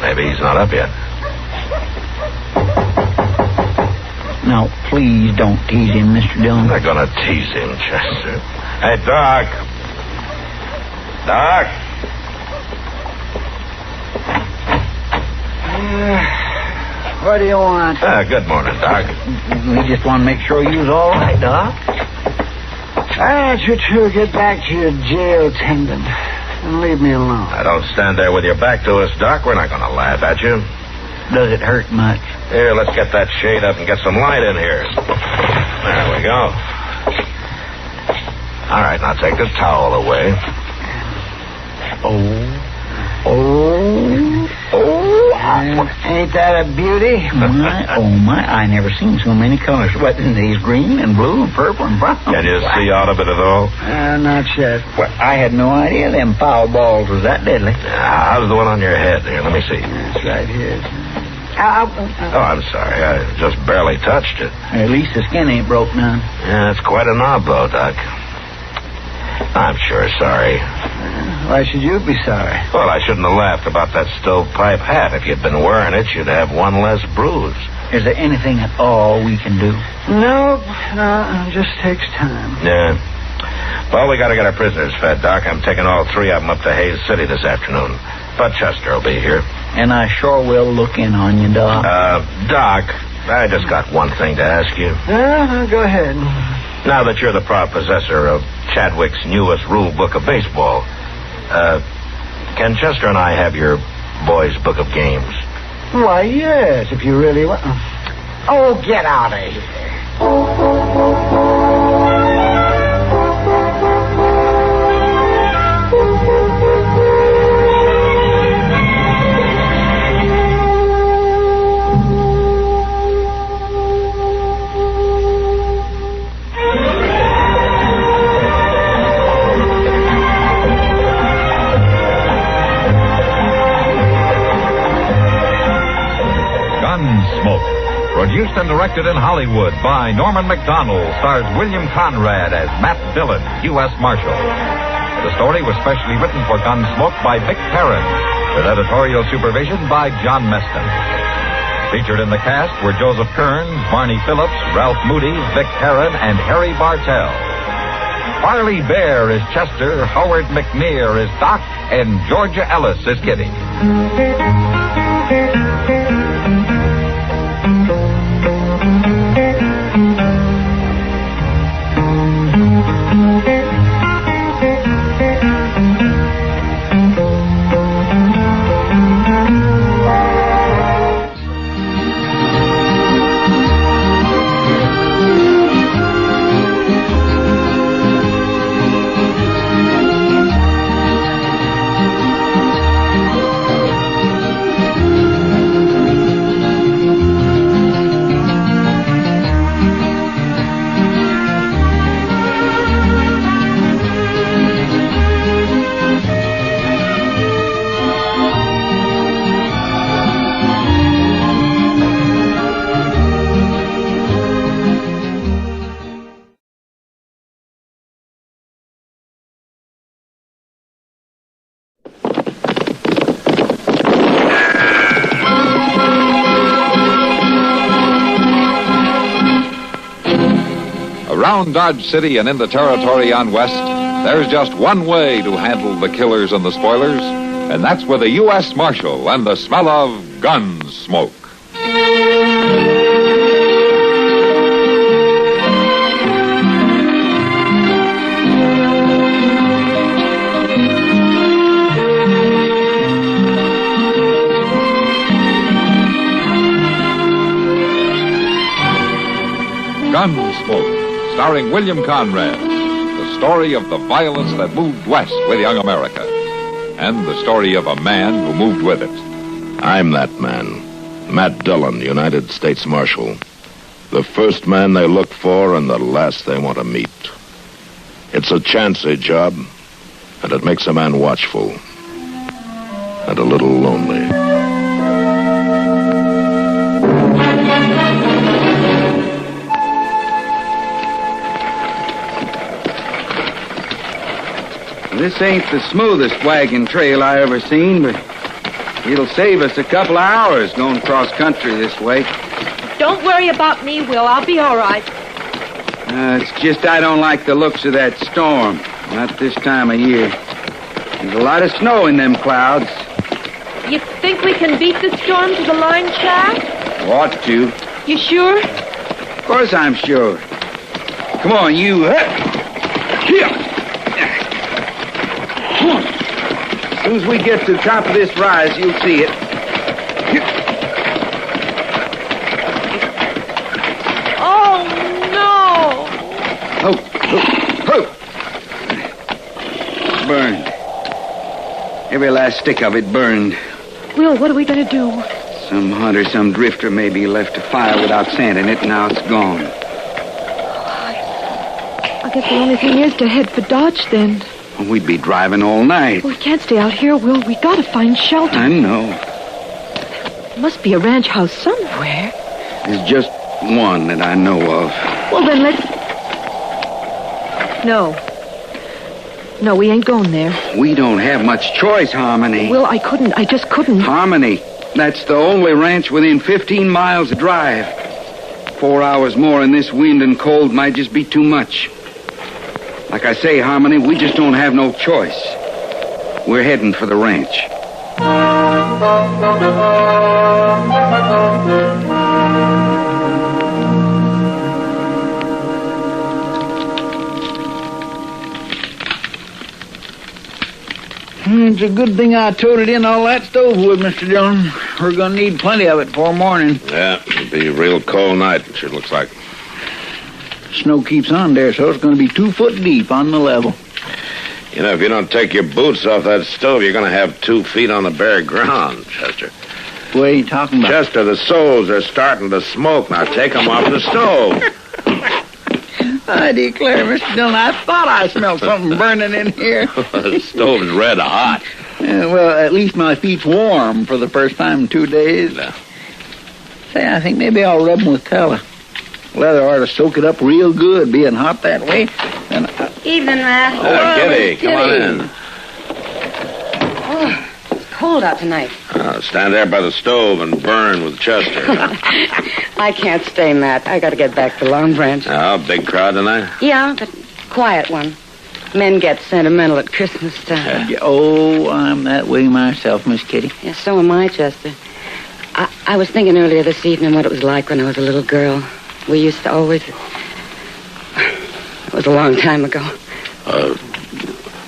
Maybe he's not up yet. Now, please don't tease him, Mr. Dillon. I'm not going to tease him, Chester. Hey, Doc. Doc? What do you want? Good morning, Doc. We just want to make sure you's all right, Doc. I want you to get back to your jail tendon and leave me alone. Now, don't stand there with your back to us, Doc. We're not going to laugh at you. Does it hurt much? Here, let's get that shade up and get some light in here. There we go. All right, now take the towel away. Ain't that a beauty? My, I never seen so many colors. What, these green and blue and purple and brown? Can you see out of it at all? Not yet. Well, I had no idea them foul balls was that deadly. How's the one on your head? Here, let me see. It's right here. Oh, I'm sorry. I just barely touched it. At least the skin ain't broke none. Yeah, it's quite a knob, though, Doc. I'm sure sorry. Why should you be sorry? Well, I shouldn't have laughed about that stovepipe hat. If you'd been wearing it, you'd have one less bruise. Is there anything at all we can do? No, it just takes time. Yeah. Well, we got to get our prisoners fed, Doc. I'm taking all three of them up to Hayes City this afternoon. But Chester will be here. And I sure will look in on you, Doc. Doc, I just got one thing to ask you. Go ahead. Now that you're the proud possessor of Chadwick's newest rule book of baseball, can Chester and I have your boys' book of games? Why, yes, if you really want. Oh, get out of here. Gunsmoke. Produced and directed in Hollywood by Norman Macdonald, stars William Conrad as Matt Dillon, U.S. Marshal. The story was specially written for Gunsmoke by Vic Perrin, with editorial supervision by John Meston. Featured in the cast were Joseph Kearns, Barney Phillips, Ralph Moody, Vic Perrin, and Harry Bartell. Farley Bear is Chester, Howard McNear is Doc, and Georgia Ellis is Kitty. Around Dodge City and in the territory on West, there's just one way to handle the killers and the spoilers, and that's with a U.S. Marshal and the smell of Gunsmoke. Gunsmoke, starring William Conrad, the story of the violence that moved west with young America, and the story of a man who moved with it. I'm that man, Matt Dillon, United States Marshal. The first man they look for and the last they want to meet. It's a chancy job, and it makes a man watchful and a little lonely. This ain't the smoothest wagon trail I ever seen, but it'll save us a couple of hours going cross country this way. Don't worry about me, Will. I'll be all right. It's just I don't like the looks of that storm. Not this time of year. There's a lot of snow in them clouds. You think we can beat the storm to the line, Chad? Ought to. You sure? Of course I'm sure. Come on, you. Here. As soon as we get to the top of this rise, you'll see it. Oh, no! Oh. Burned. Every last stick of it burned. Will, what are we going to do? Some hunter, some drifter maybe left a fire without sand in it, and now it's gone. I guess the only thing is to head for Dodge, then. Well, we'd be driving all night. We can't stay out here, Will. We gotta find shelter. I know. There must be a ranch house somewhere. There's just one that I know of. Well, then let's... No. No, we ain't going there. We don't have much choice, Harmony. Will, I just couldn't. Harmony, that's the only ranch within 15 miles of drive. 4 hours more in this wind and cold might just be too much. Like I say, Harmony, we just don't have no choice. We're heading for the ranch. It's a good thing I toted in all that stove wood, Mr. Dillon. We're going to need plenty of it before morning. Yeah, it'll be a real cold night, it sure looks like. Snow keeps on there, so it's going to be 2 foot deep on the level. You know, if you don't take your boots off that stove, you're going to have 2 feet on the bare ground, Chester. What are you talking about? Chester, the soles are starting to smoke. Now take them off the stove. I declare, Mr. Dillon, I thought I smelled something burning in here. The stove's red hot. Well, at least my feet's warm for the first time in 2 days. Yeah. Say, I think maybe I'll rub them with tallow. Leather ought to soak it up real good, being hot that way. And Evening, Matt. Kitty, come on in. Oh, it's cold out tonight. Stand there by the stove and burn with Chester. I can't stay, Matt. I got to get back to Long Branch. Oh, big crowd tonight? Yeah, but quiet one. Men get sentimental at Christmas time. Oh, I'm that way myself, Miss Kitty. Yeah, so am I, Chester. I was thinking earlier this evening what it was like when I was a little girl. We used to always... It was a long time ago. Why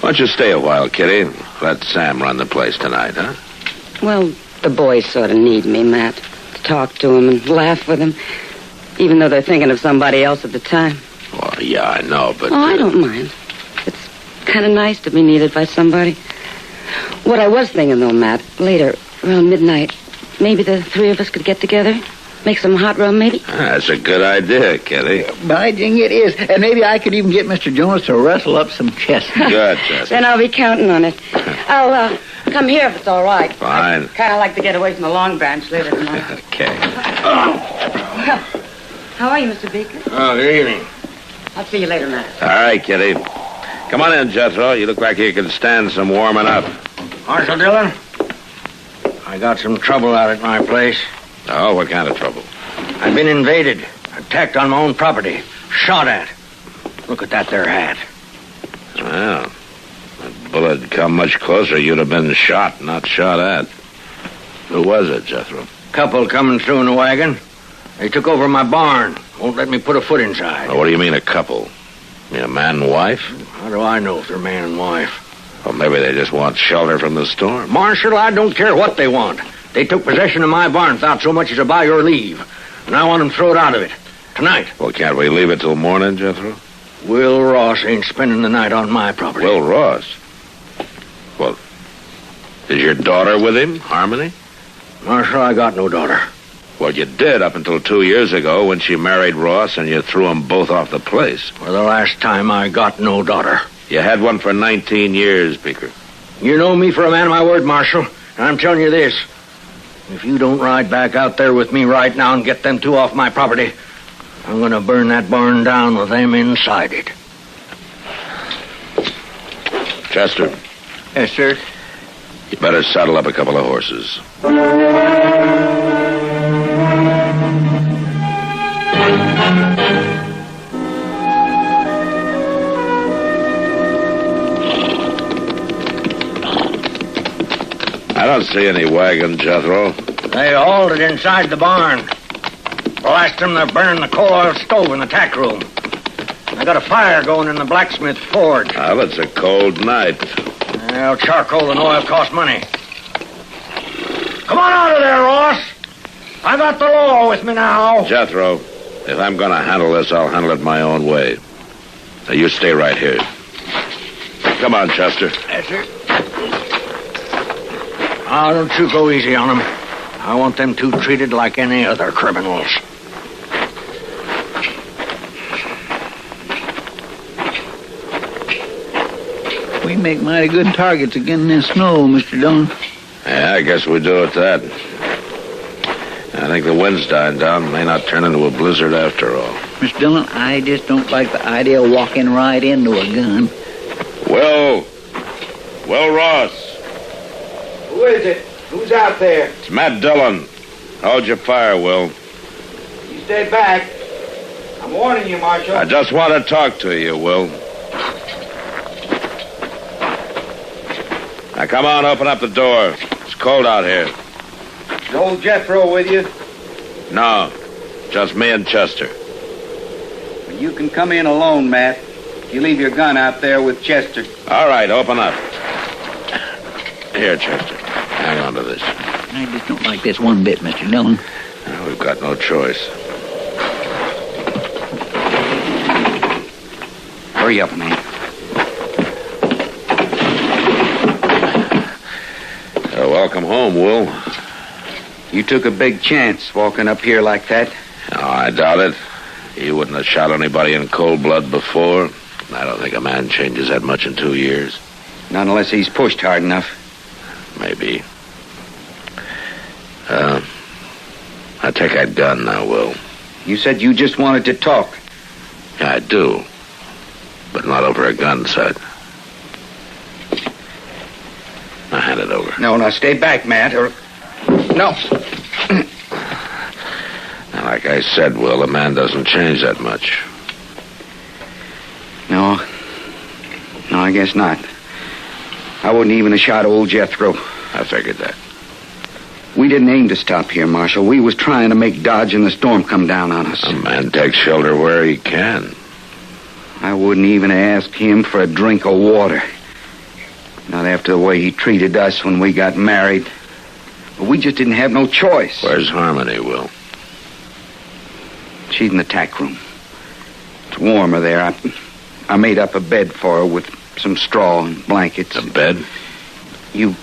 don't you stay a while, Kitty? Let Sam run the place tonight, huh? Well, the boys sort of need me, Matt. To talk to them and laugh with them. Even though they're thinking of somebody else at the time. Well, yeah, I know, but... Oh, I don't mind. It's kind of nice to be needed by somebody. What I was thinking, though, Matt, later, around midnight, maybe the 3 of us could get together? Make some hot rum, maybe? That's a good idea, Kitty. By jing, it is. And maybe I could even get Mr. Jonas to wrestle up some chestnuts. Good, Chester. Then I'll be counting on it. I'll come here if it's all right. Fine. Kind of like to get away from the Long Branch later tonight. Okay. Well, how are you, Mr. Beeker? Oh, good evening. I'll see you later, Matt. All right, Kitty. Come on in, Jethro. You look like you can stand some warming up. Marshal Dillon, I got some trouble out at my place. Oh, what kind of trouble? I've been invaded, attacked on my own property, shot at. Look at that there hat. Well, if that bullet had come much closer, you'd have been shot, not shot at. Who was it, Jethro? Couple coming through in the wagon. They took over my barn. Won't let me put a foot inside. Well, what do you mean a couple? You mean a man and wife? How do I know if they're man and wife? Well, maybe they just want shelter from the storm. Marshal, I don't care what they want. They took possession of my barn without so much as a by your leave. And I want them thrown out of it. Tonight. Well, can't we leave it till morning, Jethro? Will Ross ain't spending the night on my property. Will Ross? Well, is your daughter with him, Harmony? Marshal, I got no daughter. Well, you did up until 2 years ago when she married Ross and you threw them both off the place. For the last time, I got no daughter. You had one for 19 years, Beeker. You know me for a man of my word, Marshal. And I'm telling you this. If you don't ride back out there with me right now and get them 2 off my property, I'm going to burn that barn down with them inside it. Chester. Yes, sir. You better saddle up a couple of horses. I don't see any wagon, Jethro. They halted inside the barn. Blast them, they're burning the coal oil stove in the tack room. I got a fire going in the blacksmith forge. Well, it's a cold night. Well, charcoal and oil cost money. Come on out of there, Ross. I got the law with me now. Jethro, if I'm going to handle this, I'll handle it my own way. Now, you stay right here. Come on, Chester. Yes, sir. Oh, don't you go easy on them. I want them two treated like any other criminals. We make mighty good targets again this snow, Mr. Dillon. Yeah, I guess we do at that. I think the wind's dying down. May not turn into a blizzard after all. Mr. Dillon, I just don't like the idea of walking right into a gun. Will Ross. Who is it? Who's out there? It's Matt Dillon. Hold your fire, Will. You stay back. I'm warning you, Marshal. I just want to talk to you, Will. Now, come on, open up the door. It's cold out here. Is old Jethro with you? No, just me and Chester. Well, you can come in alone, Matt. You leave your gun out there with Chester. All right, open up. Here, Chester. Hang on to this. I just don't like this one bit, Mr. Dillon. Well, we've got no choice. Hurry up, man. Welcome home, Will. You took a big chance walking up here like that. No, I doubt it. You wouldn't have shot anybody in cold blood before. I don't think a man changes that much in 2 years. Not unless he's pushed hard enough. Maybe. I take that gun now, Will. You said you just wanted to talk. Yeah, I do. But not over a gun sight. Now hand it over. No, stay back, Matt, or... No. Now, like I said, Will, a man doesn't change that much. No, I guess not. I wouldn't even have shot old Jethro. I figured that. We didn't aim to stop here, Marshal. We was trying to make Dodge and the storm come down on us. A man takes shelter where he can. I wouldn't even ask him for a drink of water. Not after the way he treated us when we got married. But we just didn't have no choice. Where's Harmony, Will? She's in the tack room. It's warmer there. I made up a bed for her with some straw and blankets. A bed? You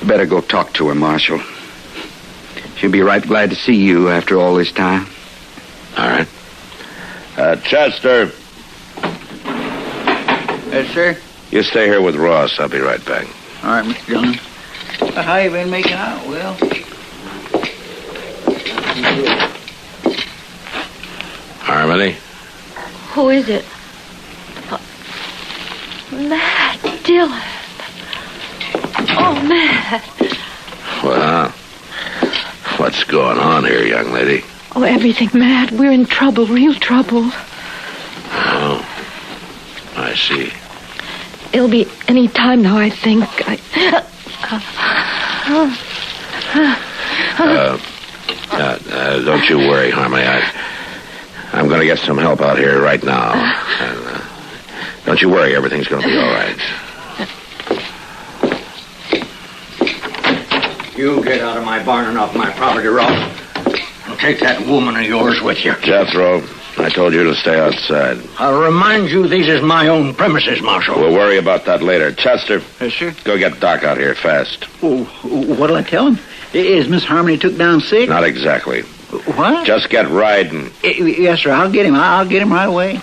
better go talk to her, Marshal. She'll be right glad to see you after all this time. All right. Chester. Yes, sir? You stay here with Ross. I'll be right back. All right, Mr. Dillon. How you been making out, Will? Harmony? Who is it? Matt Dillon. Oh, Matt. Well, what's going on here, young lady? Oh, everything, Matt. We're in trouble, real trouble. Oh, I see. It'll be any time now, I think. Don't you worry, Harmony. I'm going to get some help out here right now. And, don't you worry, everything's going to be all right. You get out of my barn and off my property, Ross. And take that woman of yours with you. Jethro, I told you to stay outside. I'll remind you these is my own premises, Marshal. We'll worry about that later. Chester. Yes, sir? Go get Doc out here fast. Oh, what'll I tell him? Is Miss Harmony took down sick? Not exactly. What? Just get riding. Yes, sir. I'll get him. I'll get him right away.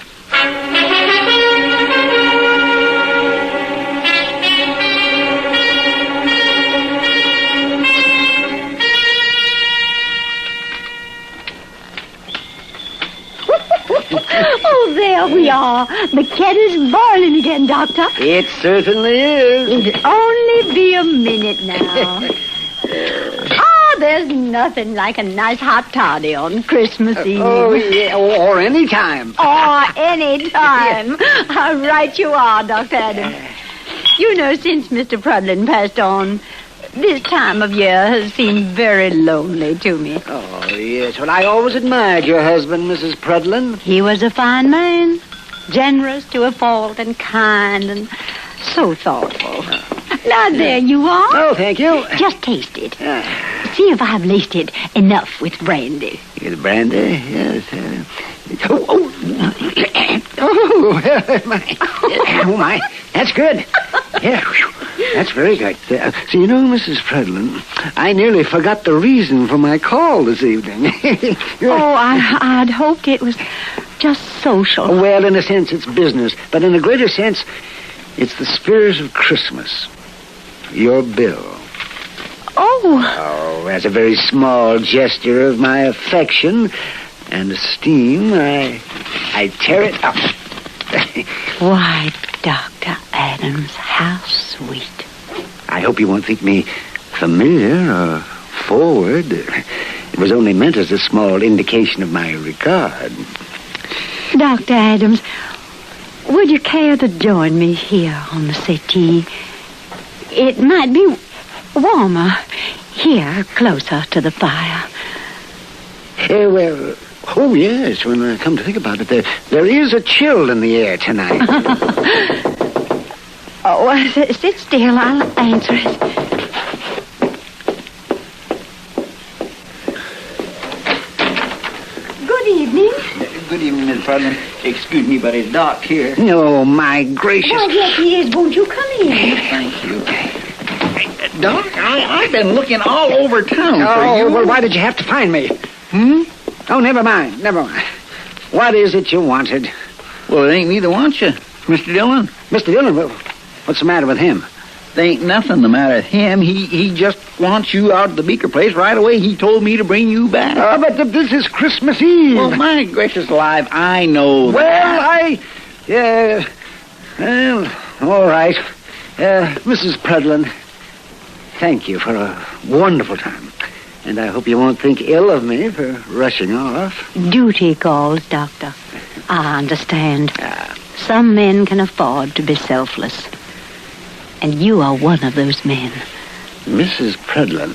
Oh, there we are. Oh, the kettle's boiling again, Doctor. It certainly is. Only be a minute now. Oh, there's nothing like a nice hot toddy on Christmas Eve. Oh, yeah, or any time. Oh, any time. How right you are, Dr. Adams. You know, since Mr. Prudlin passed on, this time of year has seemed very lonely to me. Oh, yes. Well, I always admired your husband, Mrs. Prudlin. He was a fine man, generous to a fault and kind and so thoughtful. Now, there you are. Oh, thank you. Just taste it. See if I've laced it enough with brandy. With brandy? Yes. My. That's good. Yeah, that's very good. So, you know, Mrs. Prudlin, I nearly forgot the reason for my call this evening. I'd hoped it was just social. Well, in a sense, it's business. But in a greater sense, it's the spirit of Christmas. Your bill. Oh, as a very small gesture of my affection and esteem, I tear it up. Why, Dr. Adams, how sweet. I hope you won't think me familiar or forward. It was only meant as a small indication of my regard. Dr. Adams, would you care to join me here on the settee? It might be warmer here, closer to the fire. Oh, yes, when I come to think about it, there is a chill in the air tonight. Sit still. I'll answer it. Good evening. Good evening, Miss Prudlin. Excuse me, but it's Doc here. Oh, my gracious. Oh, yes, he is. Won't you come in? Thank you. Doc, I've been looking all over town for you. Well, why did you have to find me? Oh, never mind. What is it you wanted? Well, it ain't me that wants you. Mr. Dillon. Mr. Dillon? What's the matter with him? There ain't nothing the matter with him. He just wants you out at the Beeker place right away. He told me to bring you back. But this is Christmas Eve. Well, my gracious alive, I know that. Well, all right. Mrs. Prudlin, thank you for a wonderful time. And I hope you won't think ill of me for rushing off. Duty calls, Doctor. I understand. Some men can afford to be selfless. And you are one of those men. Mrs. Prudlin,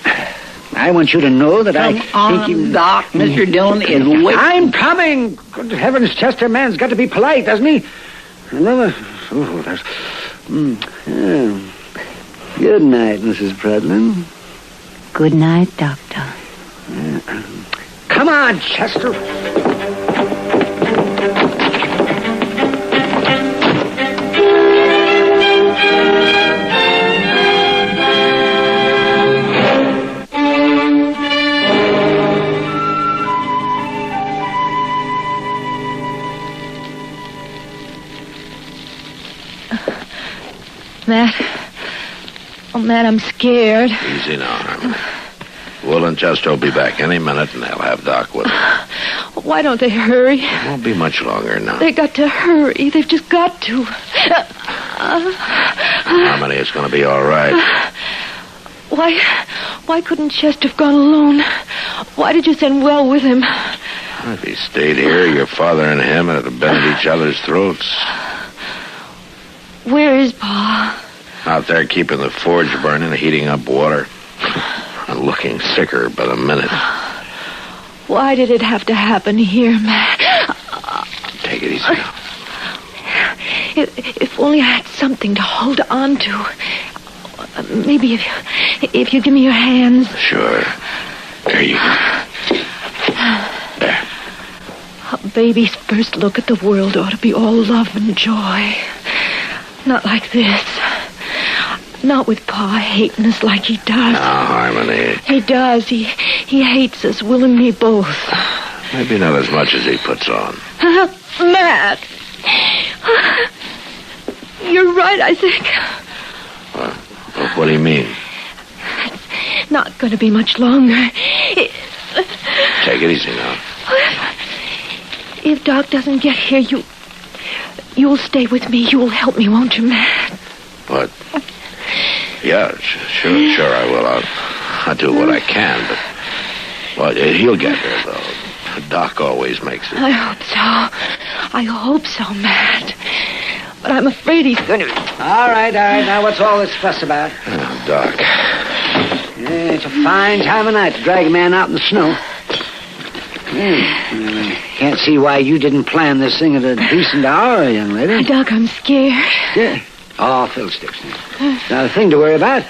I want you to know that I think you... Doc, Mr. Dillon is waiting. I'm coming! Good heavens, Chester, man's got to be polite, doesn't he? Another... Oh, that's... Good night, Mrs. Prudlin. Good night, Doctor. Come on, Chester. Matt, I'm scared. Easy now, Harmony. Will and Chester will be back any minute, and they'll have Doc with them. Why don't they hurry? It won't be much longer now. They got to hurry. They've just got to. Harmony, it's going to be all right. Why couldn't Chester have gone alone? Why did you send Well with him? If he stayed here, your father and him would have been at each other's throats. Where is Pa? Out there keeping the forge burning, heating up water. And looking sicker by the minute. Why did it have to happen here, Matt? Take it easy now. If only I had something to hold on to. Maybe if you give me your hands. Sure. There you go. There. A baby's first look at the world ought to be all love and joy. Not like this. Not with Pa hating us like he does. Now, Harmony. He does. He hates us, Will and me both. Maybe not as much as he puts on. Matt. You're right, I think. What do you mean? It's not going to be much longer. Take it easy now. If Doc doesn't get here, You'll stay with me. You'll help me, won't you, Matt? What? Yeah, sure I will. I'll do what I can, but... Well, he'll get there, though. Doc always makes it. I hope so, Matt. But I'm afraid he's going to... All right. Now, what's all this fuss about? Oh, Doc. Yeah, it's a fine time of night to drag a man out in the snow. I can't see why you didn't plan this thing at a decent hour, young lady. Doc, I'm scared. Yeah. Oh, fiddlesticks. Not a thing to worry about.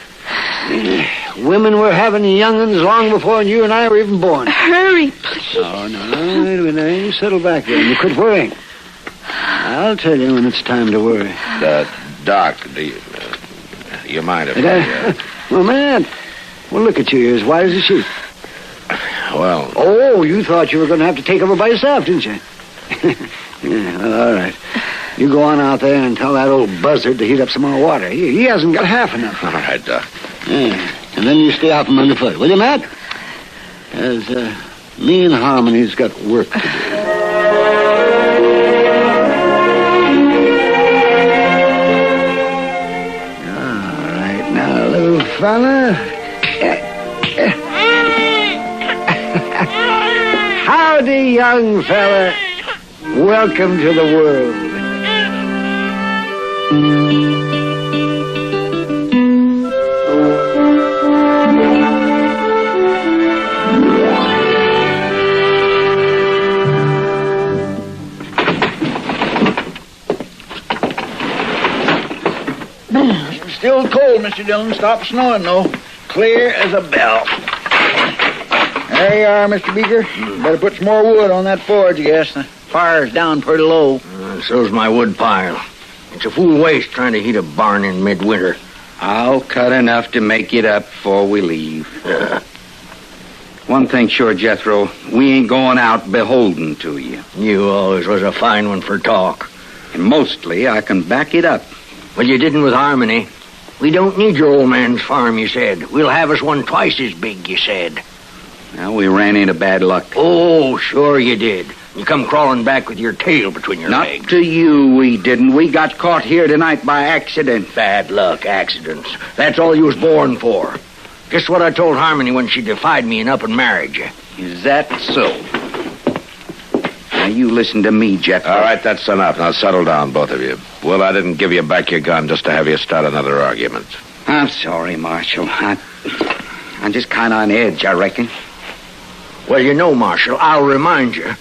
Women were having young'uns long before you and I were even born. Hurry, please. Oh, no. Wait a minute. You settle back there and you quit worrying. I'll tell you when it's time to worry. Doc, do you mind if I... Well, man. Well, look at you. You're as white as a sheet. Well... Oh, you thought you were going to have to take over by yourself, didn't you? Yeah, well, all right. You go on out there and tell that old buzzard to heat up some more water. He hasn't got half enough. All right, Doc. Yeah. And then you stay out from underfoot, will you, Matt? As me and Harmony's got work to do. All right, now, little fella. Howdy, young fella. Welcome to the world. Still cold, Mr. Dillon. Stop snowing, though. Clear as a bell. There you are, Mr. Beeker. Better put some more wood on that forge, I guess. The fire's down pretty low. So's my wood pile. It's a fool waste trying to heat a barn in midwinter. I'll cut enough to make it up before we leave. One thing sure, Jethro, we ain't going out beholden to you. You always was a fine one for talk. And mostly I can back it up. Well, you didn't with Harmony. We don't need your old man's farm, you said. We'll have us one twice as big, you said. Now, we ran into bad luck. Oh, sure you did. You come crawling back with your tail between your legs. Not to you, we didn't. We got caught here tonight by accident. Bad luck, accidents. That's all you was born for. Just what I told Harmony when she defied me and up and married you. Is that so? Now, you listen to me, Jethro. All right, that's enough. Now, settle down, both of you. Well, I didn't give you back your gun just to have you start another argument. I'm sorry, Marshal. I'm just kind of on edge, I reckon. Well, you know, Marshal, I'll remind you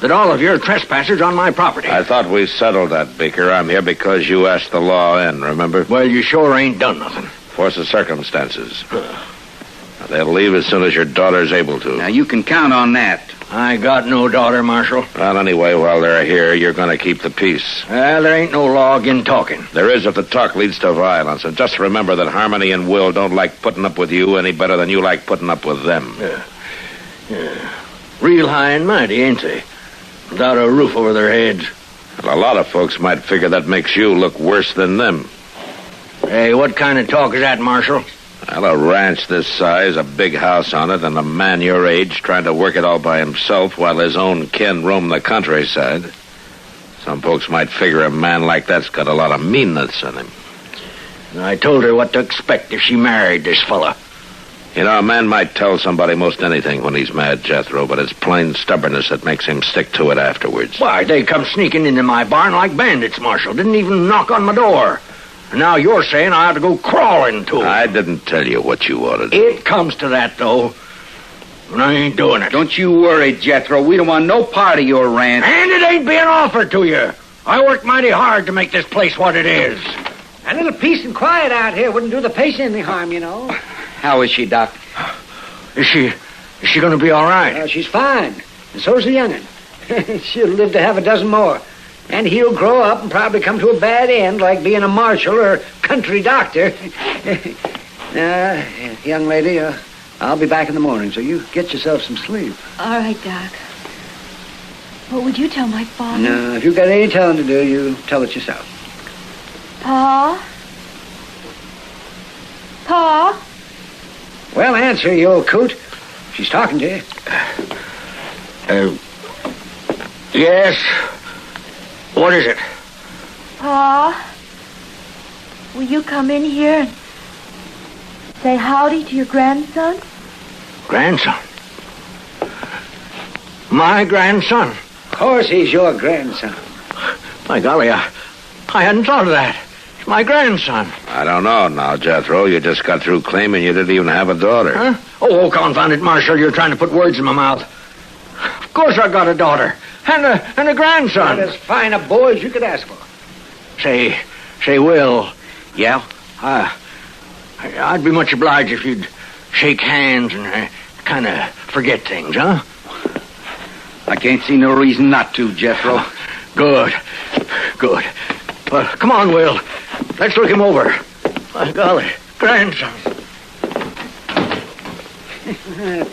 that all of you are trespassers on my property. I thought we settled that, Beeker. I'm here because you asked the law in, remember? Well, you sure ain't done nothing. Force of circumstances. They'll leave as soon as your daughter's able to. Now, you can count on that. I got no daughter, Marshal. Well, anyway, while they're here, you're going to keep the peace. Well, there ain't no law against talking. There is if the talk leads to violence. And just remember that Harmony and Will don't like putting up with you any better than you like putting up with them. Yeah. Real high and mighty, ain't they? Without a roof over their heads. Well, a lot of folks might figure that makes you look worse than them. Hey, what kind of talk is that, Marshal? Well, a ranch this size, a big house on it, and a man your age trying to work it all by himself while his own kin roam the countryside. Some folks might figure a man like that's got a lot of meanness in him. I told her what to expect if she married this fella. You know, a man might tell somebody most anything when he's mad, Jethro, but it's plain stubbornness that makes him stick to it afterwards. Why, they come sneaking into my barn like bandits, Marshal. Didn't even knock on my door. And now you're saying I ought to go crawling to them. I didn't tell you what you ought to do. It comes to that, though. And I ain't doing it. Don't you worry, Jethro. We don't want no part of your ranch. And it ain't being offered to you. I worked mighty hard to make this place what it is. A little peace and quiet out here wouldn't do the patient any harm, you know. How is she, Doc? Is she going to be all right? She's fine. And so's the young'un. She'll live to have a dozen more. And he'll grow up and probably come to a bad end, like being a marshal or country doctor. Young lady, I'll be back in the morning, so you get yourself some sleep. All right, Doc. What would you tell my father? No, if you've got any telling to do, you tell it yourself. Pa? Pa? Well, answer, you old coot. She's talking to you. Yes. What is it? Pa, will you come in here and say howdy to your grandson? Grandson? My grandson? Of course he's your grandson. My golly, I hadn't thought of that. It's my grandson. I don't know now, Jethro. You just got through claiming you didn't even have a daughter. Huh? Oh, confound it, Marshal. You're trying to put words in my mouth. Of course I got a daughter. And a grandson. Not as fine a boy as you could ask for. Say, Will. Yeah? I'd be much obliged if you'd shake hands and kind of forget things, huh? I can't see no reason not to, Jethro. Good. Well, come on, Will. Let's look him over. My golly, grandson.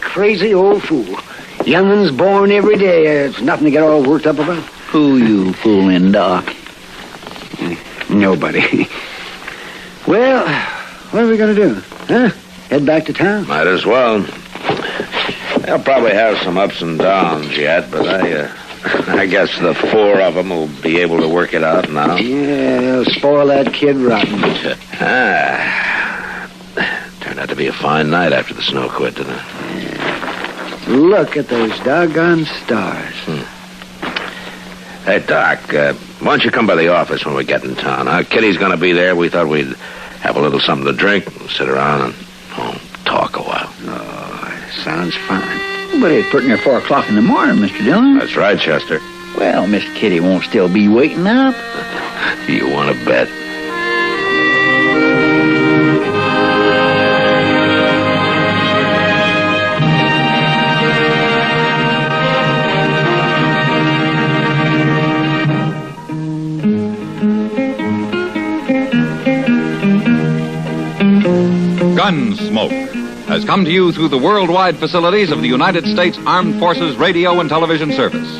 Crazy old fool. Young'uns born every day. It's nothing to get all worked up about. Who you fooling, Doc? Nobody. Well, what are we going to do? Huh? Head back to town? Might as well. They'll probably have some ups and downs yet, but I guess the four of them will be able to work it out now. Yeah, they'll spoil that kid rotten. Turned out to be a fine night after the snow quit, didn't it? Look at those doggone stars. Hey, Doc, why don't you come by the office when we get in town? Kitty's going to be there. We thought we'd have a little something to drink and sit around and talk a while. Oh, sounds fine. But it's pretty near 4 o'clock in the morning, Mr. Dillon. That's right, Chester. Well, Miss Kitty won't still be waiting up. You want to bet? Gunsmoke has come to you through the worldwide facilities of the United States Armed Forces Radio and Television Service.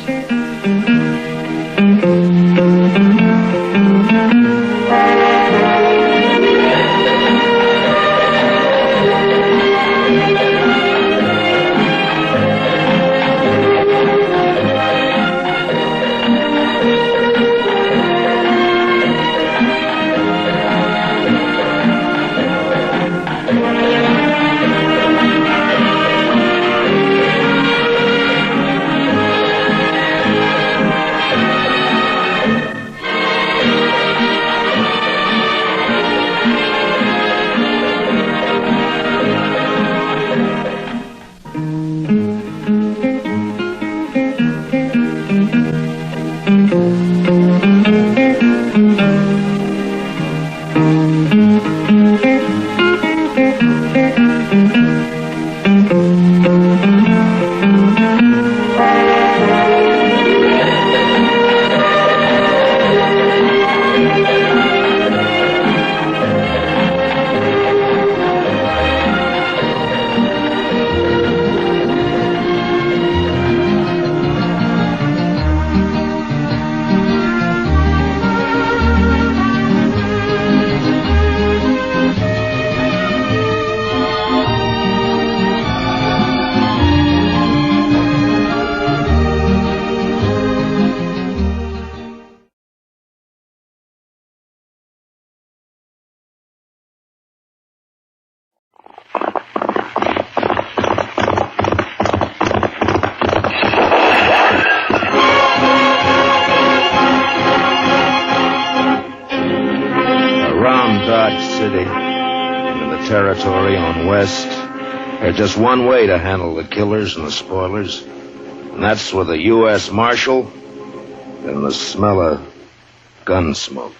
Territory on West. There's just one way to handle the killers and the spoilers, and that's with a U.S. Marshal and the smell of gun smoke.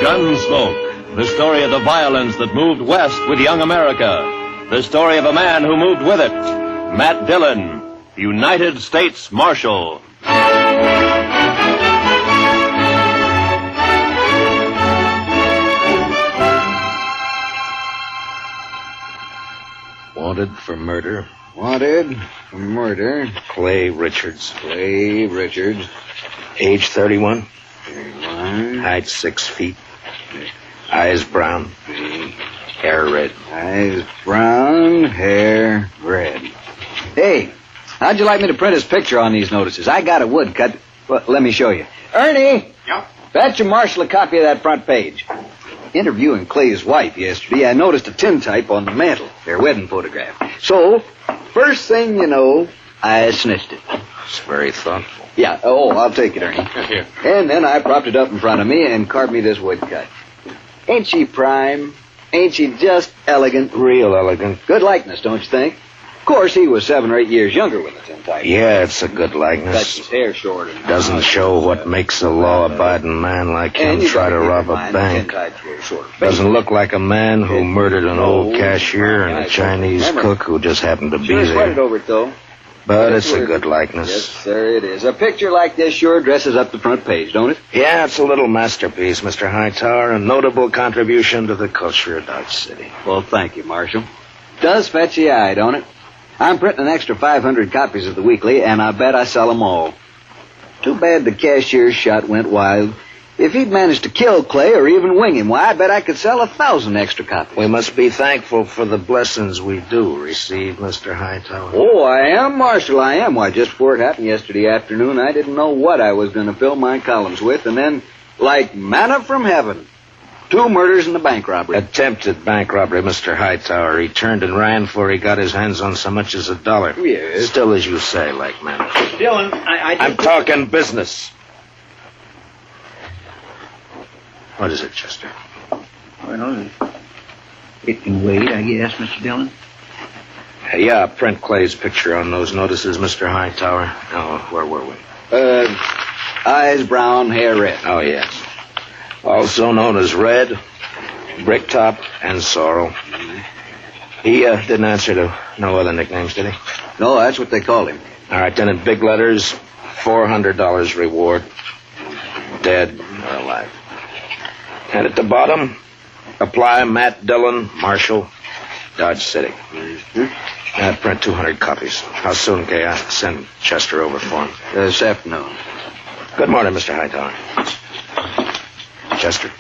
Gunsmoke, the story of the violence that moved west with young America. The story of a man who moved with it. Matt Dillon, United States Marshal. Wanted for murder. Wanted for murder. Clay Richards. Clay Richards. Age 31. 31. Height 6 feet. Eyes brown. Hair red. Eyes brown, hair red. Hey, how'd you like me to print his picture on these notices? I got a woodcut. Well, let me show you. Ernie! Yep? Fetch your Marshal a copy of that front page. Interviewing Clay's wife yesterday, I noticed a tintype on the mantel, their wedding photograph. So, first thing you know, I snitched it. It's very thoughtful. Yeah, I'll take it, Ernie. Here. And then I propped it up in front of me and carved me this woodcut. Ain't she prime? Ain't she just elegant? Real elegant. Good likeness, don't you think? Of course, he was 7 or 8 years younger with the tintype. Yeah, it's a good likeness. Cuts his hair short. And doesn't show what makes a law-abiding man like him try to rob a bank. Doesn't look like a man who murdered an old cashier and a Chinese cook who just happened to be Sure sweated there. over it, though. But it's a good likeness. Yes, sir, it is. A picture like this sure dresses up the front page, don't it? Yeah, it's a little masterpiece, Mr. Hightower, a notable contribution to the culture of Dodge City. Well, thank you, Marshal. Does fetch the eye, don't it? I'm printing an extra 500 copies of the weekly, and I bet I sell them all. Too bad the cashier's shot went wild. If he'd managed to kill Clay or even wing him, why, I bet I could sell 1,000 extra copies. We must be thankful for the blessings we do receive, Mr. Hightower. Oh, I am, Marshal, I am. Why, just before it happened yesterday afternoon, I didn't know what I was going to fill my columns with, and then, like manna from heaven, 2 murders and a bank robbery. Attempted bank robbery, Mr. Hightower. He turned and ran before he got his hands on so much as $1. Yes. Still, as you say, like manna. Dillon, I'm talking business. What is it, Chester? Well, it can wait, I guess, Mr. Dillon. Yeah, print Clay's picture on those notices, Mr. Hightower. Oh, where were we? Eyes brown, hair red. Oh, yes. Also known as Red, Bricktop, and Sorrel. He didn't answer to no other nicknames, did he? No, that's what they called him. All right, then in big letters, $400 reward. Dead or alive. And at the bottom, apply Matt Dillon, Marshal, Dodge City. Print 200 copies. How soon can I send Chester over for him? This afternoon. Good morning, Mr. Hightower. Chester.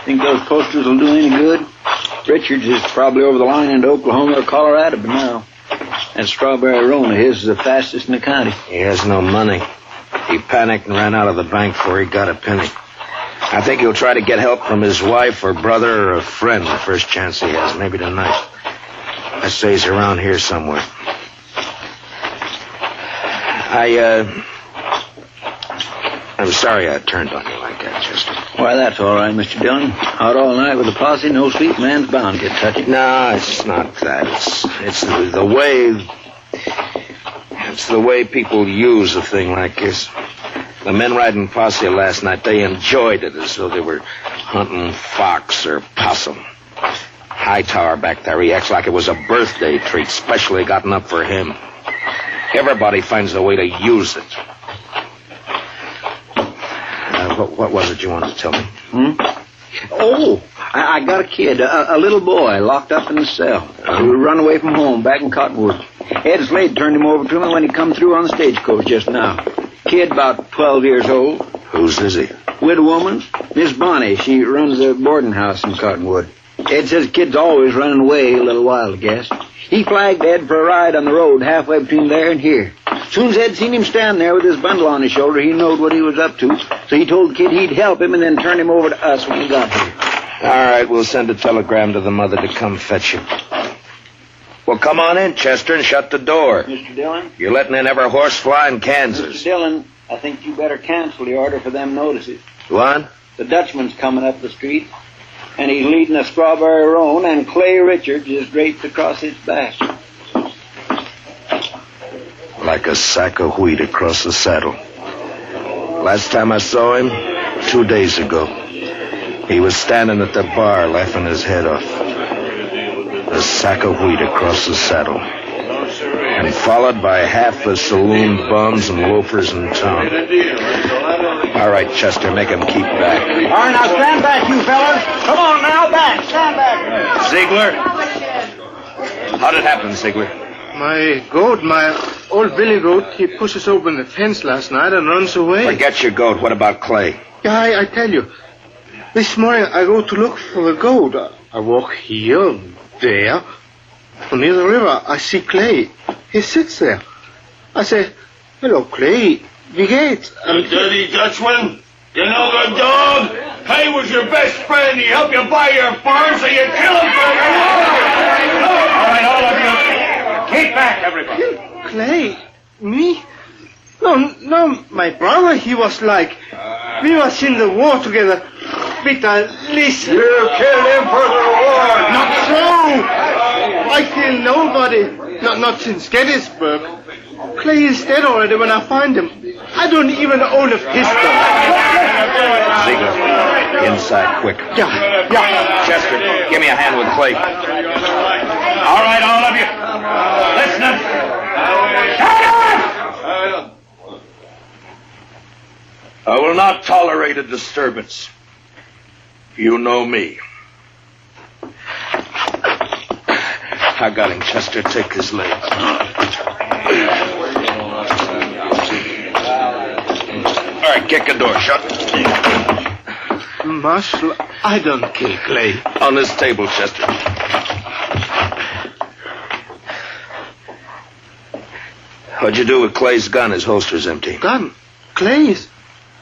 Think those posters will do any good? Richards is probably over the line into Oklahoma or Colorado by now. That strawberry roan of his is the fastest in the county. He has no money. He panicked and ran out of the bank before he got a penny. I think he'll try to get help from his wife or brother or a friend the first chance he has, maybe tonight. I say he's around here somewhere. I'm sorry I turned on you like that, Chester. Why, that's all right, Mr. Dillon. Out all night with a posse, no sleep, man's bound to get touchy. No, it's not that. It's the way... It's the way people use a thing like this. The men riding posse last night, they enjoyed it as though they were hunting fox or possum. Hightower back there, he acts like it was a birthday treat, specially gotten up for him. Everybody finds a way to use it. What was it you wanted to tell me? Oh, I got a kid, a little boy, locked up in the cell. He run away from home back in Cottonwood. Ed Slade turned him over to me when he come through on the stagecoach just now. Kid about 12 years old. Whose is he? Widow woman, Miss Bonnie. She runs a boarding house in Cottonwood. Ed says kid's always running away a little while, I guess. He flagged Ed for a ride on the road halfway between there and here. Soon as Ed seen him stand there with his bundle on his shoulder, he knowed what he was up to. So he told the kid he'd help him and then turn him over to us when he got here. All right, we'll send a telegram to the mother to come fetch you. Well, come on in, Chester, and shut the door. Mr. Dillon? You're letting in every horsefly in Kansas. Mr. Dillon, I think you better cancel the order for them notices. What? The Dutchman's coming up the street, and he's leading a strawberry roan, and Clay Richards is draped across his back. Like a sack of wheat across the saddle. Last time I saw him, 2 days ago, he was standing at the bar laughing his head off. A sack of wheat across the saddle. And followed by half the saloon bums and loafers in town. All right, Chester, make him keep back. All right, now stand back, you fellas. Come on now, back. Stand back. Ziegler? How did it happen, Ziegler? My goat, my old Billy goat, he pushes open the fence last night and runs away. Forget your goat. What about Clay? Yeah, I tell you. This morning I go to look for the goat. I walk here, there. Near the river, I see Clay. He sits there. I say, hello, Clay. Wie geht's? You dirty Dutchman. You know the dog? Clay was your best friend. He helped you buy your farm, so you kill him for your All right, all of you. Keep back, everybody. Clay? Me? No, my brother, he was like... We was in the war together. Peter, listen. You killed him for the war. Not so. I kill nobody. Not since Gettysburg. Clay is dead already when I find him. I don't even own a pistol. Ziegler, inside, quick. Yeah. Chester, give me a hand with Clay. All right, all of you. Listen up. Shut up! I will not tolerate a disturbance. You know me. I got him, Chester. Take his leg. All right, kick the door shut. Marshal, I don't kill Clay. On this table, Chester. What'd you do with Clay's gun? His holster's empty. Gun? Clay's?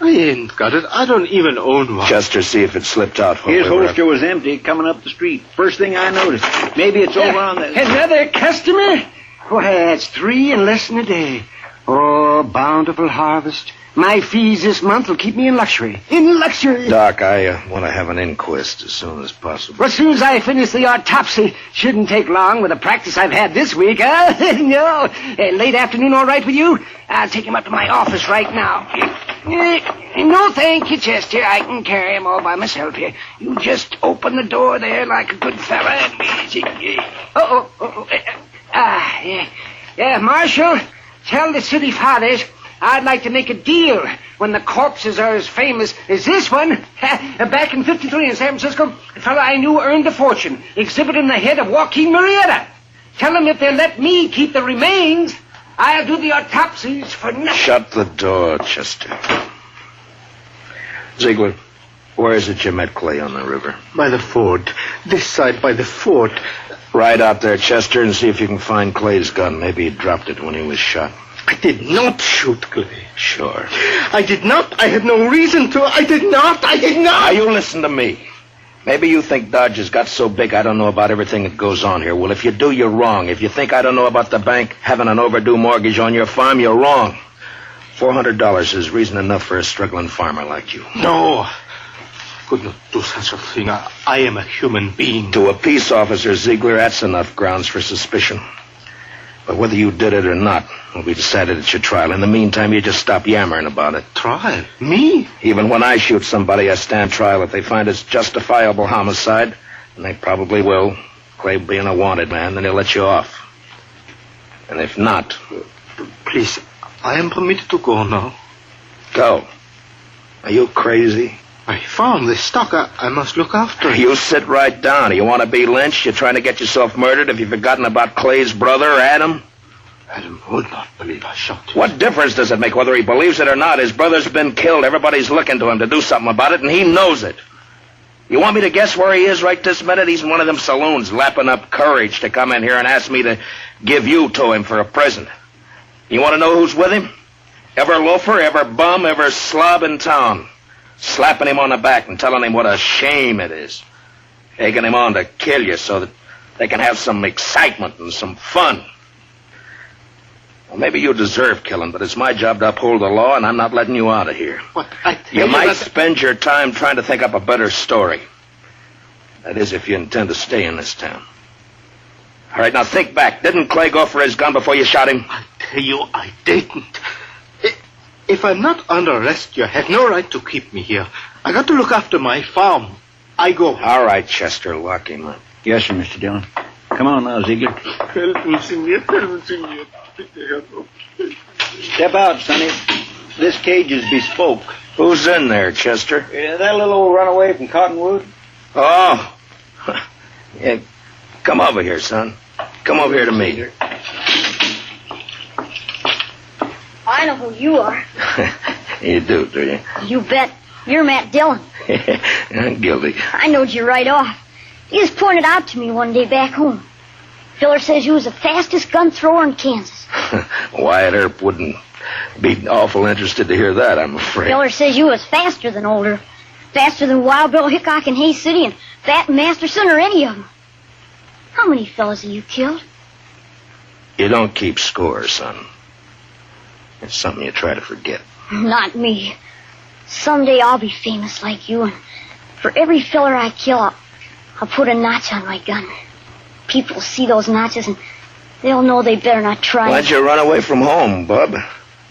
I ain't got it. I don't even own one. Chester, see if it slipped out. His holster was empty coming up the street. First thing I noticed. Maybe it's over on the... Another customer? Why, that's 3 in less than a day. Oh, bountiful harvest. My fees this month will keep me in luxury. In luxury. Doc, I want to have an inquest as soon as possible. Well, as soon as I finish the autopsy. Shouldn't take long with the practice I've had this week, huh? No. Late afternoon all right with you? I'll take him up to my office right now. No, thank you, Chester. I can carry him all by myself here. You just open the door there like a good fella and... Yeah, Marshal, tell the city fathers I'd like to make a deal when the corpses are as famous as this one. Back in 53 in San Francisco, a fellow I knew earned a fortune exhibiting the head of Joaquin Murrieta. Tell them if they'll let me keep the remains, I'll do the autopsies for nothing. Shut the door, Chester. Ziegler, where is it you met Clay on the river? By the fort. This side by the fort. Ride out there, Chester, and see if you can find Clay's gun. Maybe he dropped it when he was shot. I did not shoot Clay. Sure. I did not. I had no reason to. I did not. Now, you listen to me. Maybe you think Dodge has got so big I don't know about everything that goes on here. Well, if you do, you're wrong. If you think I don't know about the bank having an overdue mortgage on your farm, you're wrong. $400 is reason enough for a struggling farmer like you. No. Could not do such a thing. I am a human being. To a peace officer, Ziegler, that's enough grounds for suspicion. But whether you did it or not will be decided at your trial. In the meantime, you just stop yammering about it. Trial? Me? Even when I shoot somebody, I stand trial. If they find it's justifiable homicide, and they probably will, Clay being a wanted man, then they'll let you off. And if not... Please, I am permitted to go now. Go. Are you crazy? I found this stock. I must look after it. You sit right down. You want to be lynched? You're trying to get yourself murdered? Have you forgotten about Clay's brother, Adam? Adam would not believe I shot him. What difference does it make whether he believes it or not? His brother's been killed. Everybody's looking to him to do something about it, and he knows it. You want me to guess where he is right this minute? He's in one of them saloons lapping up courage to come in here and ask me to give you to him for a present. You want to know who's with him? Ever loafer, ever bum, ever slob in town. Slapping him on the back and telling him what a shame it is. Taking him on to kill you so that they can have some excitement and some fun. Well, maybe you deserve killing, but it's my job to uphold the law, and I'm not letting you out of here. What? You might spend your time trying to think up a better story. That is, if you intend to stay in this town. All right, now think back. Didn't Clay go for his gun before you shot him? I tell you, I didn't. If I'm not under arrest, you have no right to keep me here. I got to look after my farm. I go. All right, Chester, lock him up. Yes, sir, Mr. Dillon. Come on now, Ziegler. Help me, senor. Help me, senor. Step out, Sonny. This cage is bespoke. Who's in there, Chester? Yeah, that little old runaway from Cottonwood. Oh. Yeah, come over here, son. Come over here to me. I know who you are. You do you? You bet. You're Matt Dillon. I'm guilty. I knowed you right off. You just pointed out to me one day back home. Filler says you was the fastest gun thrower in Kansas. Wyatt Earp wouldn't be awful interested to hear that, I'm afraid. Filler says you was faster than Older. Faster than Wild Bill Hickok in Hayes City and Fat Masterson or any of them. How many fellas have you killed? You don't keep score, son. It's something you try to forget. Not me. Someday I'll be famous like you, and for every filler I kill, I'll put a notch on my gun. People will see those notches, and they'll know they better not try. Why'd you run away from home, bub?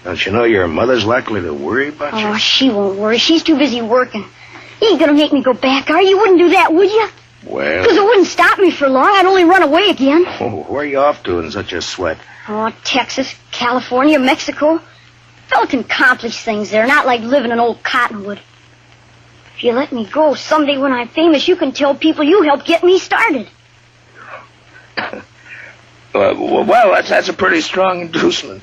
Don't you know your mother's likely to worry about you? Oh, she won't worry. She's too busy working. You ain't gonna make me go back, are you? You wouldn't do that, would you? Well... Because it wouldn't stop me for long. I'd only run away again. Oh, where are you off to in such a sweat? Oh, Texas, California, Mexico. Fella can accomplish things there, not like living in old Cottonwood. If you let me go, someday when I'm famous, you can tell people you helped get me started. Well, that's a pretty strong inducement.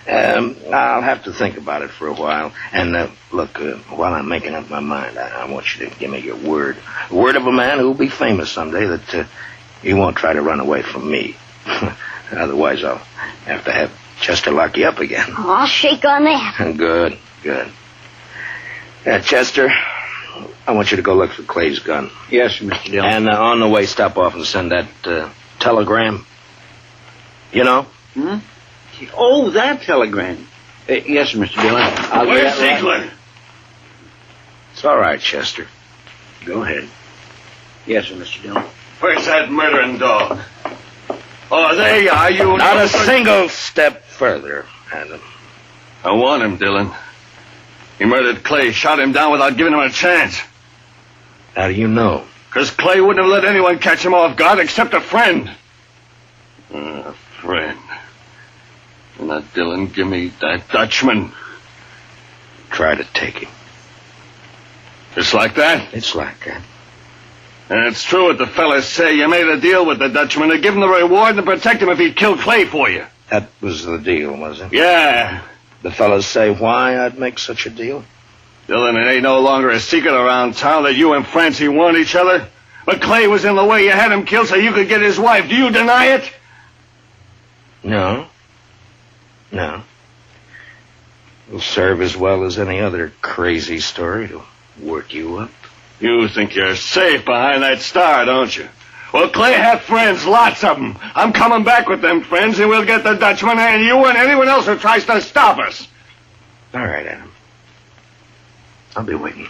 I'll have to think about it for a while. And, look, while I'm making up my mind, I want you to give me your word. Word of a man who'll be famous someday that he won't try to run away from me. Otherwise, I'll have to have Chester lock you up again. Oh, I'll shake on that. Good. Chester, I want you to go look for Clay's gun. Yes, Mr. Dillon. And on the way, stop off and send that telegram. You know? Hmm? Oh, that telegram. Yes, Mr. Dillon. Where's Ziegler? It's all right, Chester. Go ahead. Yes, sir, Mr. Dillon. Where's that murdering dog? Oh, there you are. You Not a single step further, Adam. I want him, Dillon. He murdered Clay, shot him down without giving him a chance. How do you know? Because Clay wouldn't have let anyone catch him off guard except a friend. A friend. And now, Dillon, give me that Dutchman. Try to take him. Just like that? It's like that. And it's true what the fellas say. You made a deal with the Dutchman to give him the reward and protect him if he'd kill Clay for you. That was the deal, was it? Yeah. The fellas say why I'd make such a deal? Dillon, it ain't no longer a secret around town that you and Francie want each other. But Clay was in the way. You had him killed so you could get his wife. Do you deny it? No. It'll serve as well as any other crazy story to work you up. You think you're safe behind that star, don't you? Well, Clay had friends, lots of them. I'm coming back with them friends, and we'll get the Dutchman and you and anyone else who tries to stop us. All right, Adam. I'll be waiting.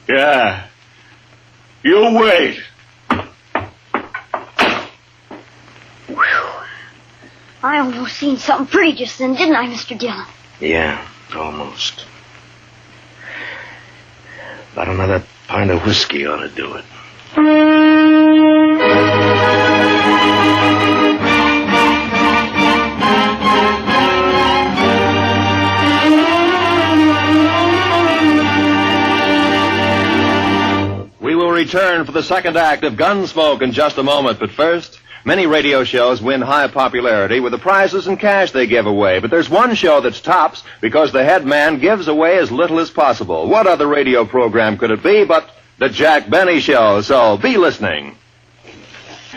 Yeah. You wait. I almost seen something pretty just then, didn't I, Mr. Dillon? Yeah, almost. About another pint of whiskey ought to do it. We will return for the second act of Gunsmoke in just a moment, but first, many radio shows win high popularity with the prizes and cash they give away, but there's one show that's tops because the head man gives away as little as possible. What other radio program could it be but the Jack Benny Show? So be listening.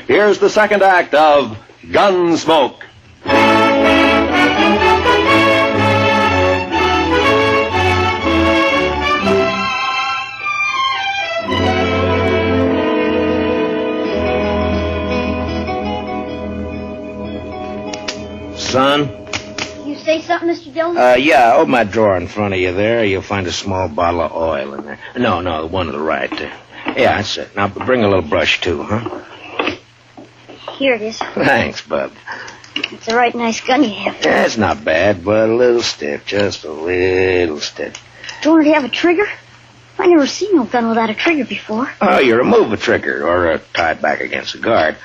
Here's the second act of Gunsmoke. Son? You say something, Mr. Dillon? Yeah, open that drawer in front of you there. You'll find a small bottle of oil in there. No, the one to the right there. Yeah, that's it. Now, bring a little brush, too, huh? Here it is. Thanks, bub. It's a right nice gun you have. Yeah, it's not bad, but a little stiff. Just a little stiff. Don't it have a trigger? I never seen no gun without a trigger before. Oh, you remove a trigger or tie it back against the guard.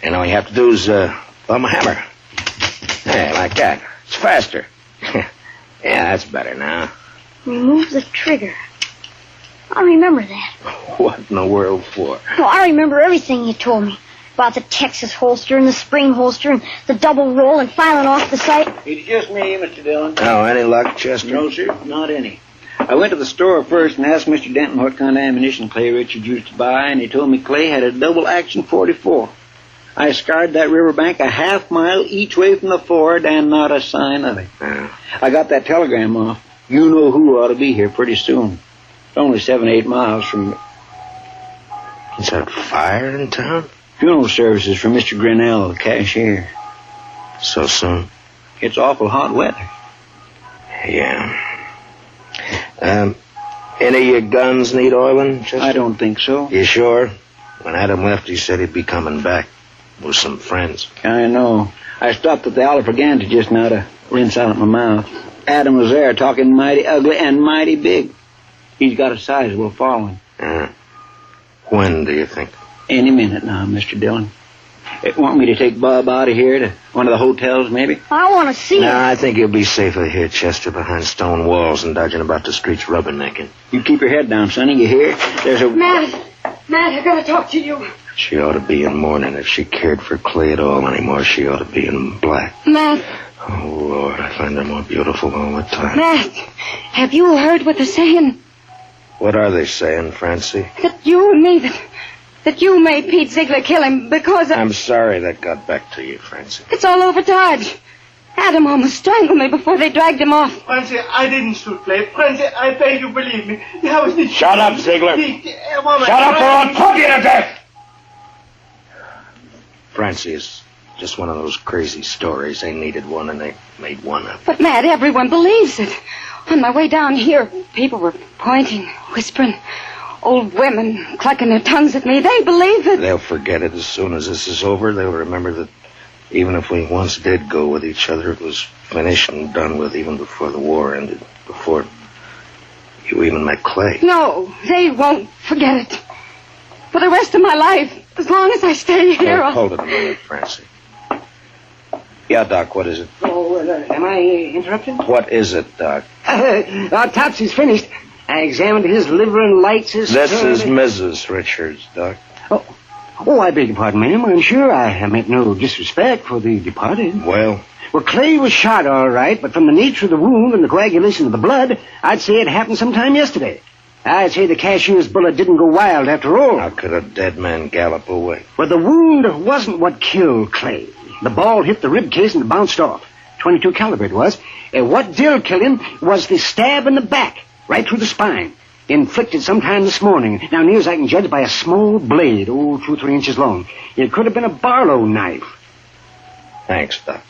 And all you have to do is thumb a hammer. Yeah, like that. It's faster. Yeah, that's better now. Remove the trigger. I remember that. What in the world for? No, I remember everything you told me. About the Texas holster and the spring holster and the double roll and filing off the sight. It's just me, Mr. Dillon. Oh, any luck, Chester? No, sir, not any. I went to the store first and asked Mr. Denton what kind of ammunition Clay Richards used to buy, and he told me Clay had a double-action .44. I scoured that riverbank a half-mile each way from the ford, and not a sign of it. I got that telegram off. You know who ought to be here pretty soon. It's only 7-8 miles from... Is that fire in town? Funeral services for Mr. Grinnell, the cashier. So soon? It's awful hot weather. Yeah. Any of your guns need oiling, Chester? I don't think so. You sure? When Adam left, he said he'd be coming back with some friends. I know. I stopped at the Alfreganta just now to rinse out my mouth. Adam was there talking mighty ugly and mighty big. He's got a sizable following. When do you think? Any minute now, Mr. Dillon. Want me to take Bob out of here to one of the hotels, maybe? I want to see it. I think you'll be safer here, Chester, behind stone walls and dodging about the streets rubbernecking. You keep your head down, Sonny. You hear? There's a... Matt, I gotta talk to you. She ought to be in mourning. If she cared for Clay at all anymore, she ought to be in black. Matt. Oh, Lord, I find her more beautiful all the time. Matt, have you heard what they're saying? What are they saying, Francie? That you and me, that you made Pete Ziegler kill him because of... I'm sorry that got back to you, Francie. It's all over Dodge. Adam almost strangled me before they dragged him off. Francie, I didn't shoot Clay. Francie, I beg you, believe me. That was the... Shut up, Ziegler. Shut up or I'll pump you to death! Francie, it's just one of those crazy stories. They needed one and they made one up. But, Matt, everyone believes it. On my way down here, people were pointing, whispering. Old women clucking their tongues at me. They believe it. They'll forget it as soon as this is over. They'll remember that even if we once did go with each other, it was finished and done with even before the war ended. Before you even met Clay. No, they won't forget it. For the rest of my life, as long as I stay here. Hold it a minute, Francie. Yeah, Doc, what is it? Oh, am I interrupting? What is it, Doc? Topsy's finished. I examined his liver and lights his... This is Mrs. Richards, Doc. Oh, I beg your pardon, ma'am. I'm sure I meant no disrespect for the departed. Well, Clay was shot all right, but from the nature of the wound and the coagulation of the blood, I'd say it happened sometime yesterday. I'd say the cashier's bullet didn't go wild after all. How could a dead man gallop away? Well, the wound wasn't what killed Clay. The ball hit the rib case and bounced off. 22 caliber it was. What did kill him was the stab in the back, right through the spine, inflicted sometime this morning. Now, near as I can judge, by a small blade, 2 or 3 inches long. It could have been a Barlow knife. Thanks, Doc.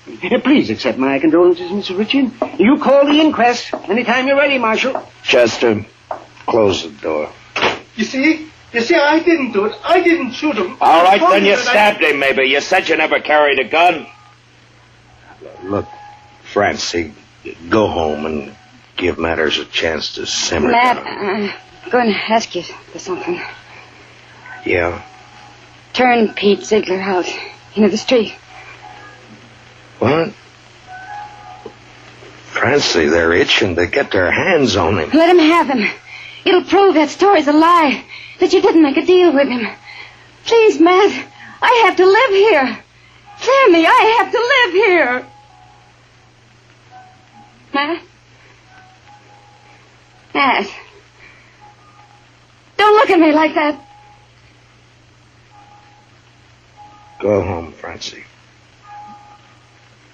Please accept my condolences, Mr. Richard. You call the inquest anytime you're ready, Marshal. Chester, close the door. You see, I didn't do it. I didn't shoot him. All right, then you stabbed him, maybe. You said you never carried a gun. Look, Francie, go home and give matters a chance to simmer Matt, down. I'm going to ask you for something. Yeah? Turn Pete Ziegler out into the street. What? Francie, they're itching to get their hands on him. Let him have him. It'll prove that story's a lie, that you didn't make a deal with him. Please, Matt, I have to live here. Hear me, I have to live here. Matt? Matt. Don't look at me like that. Go home, Francie.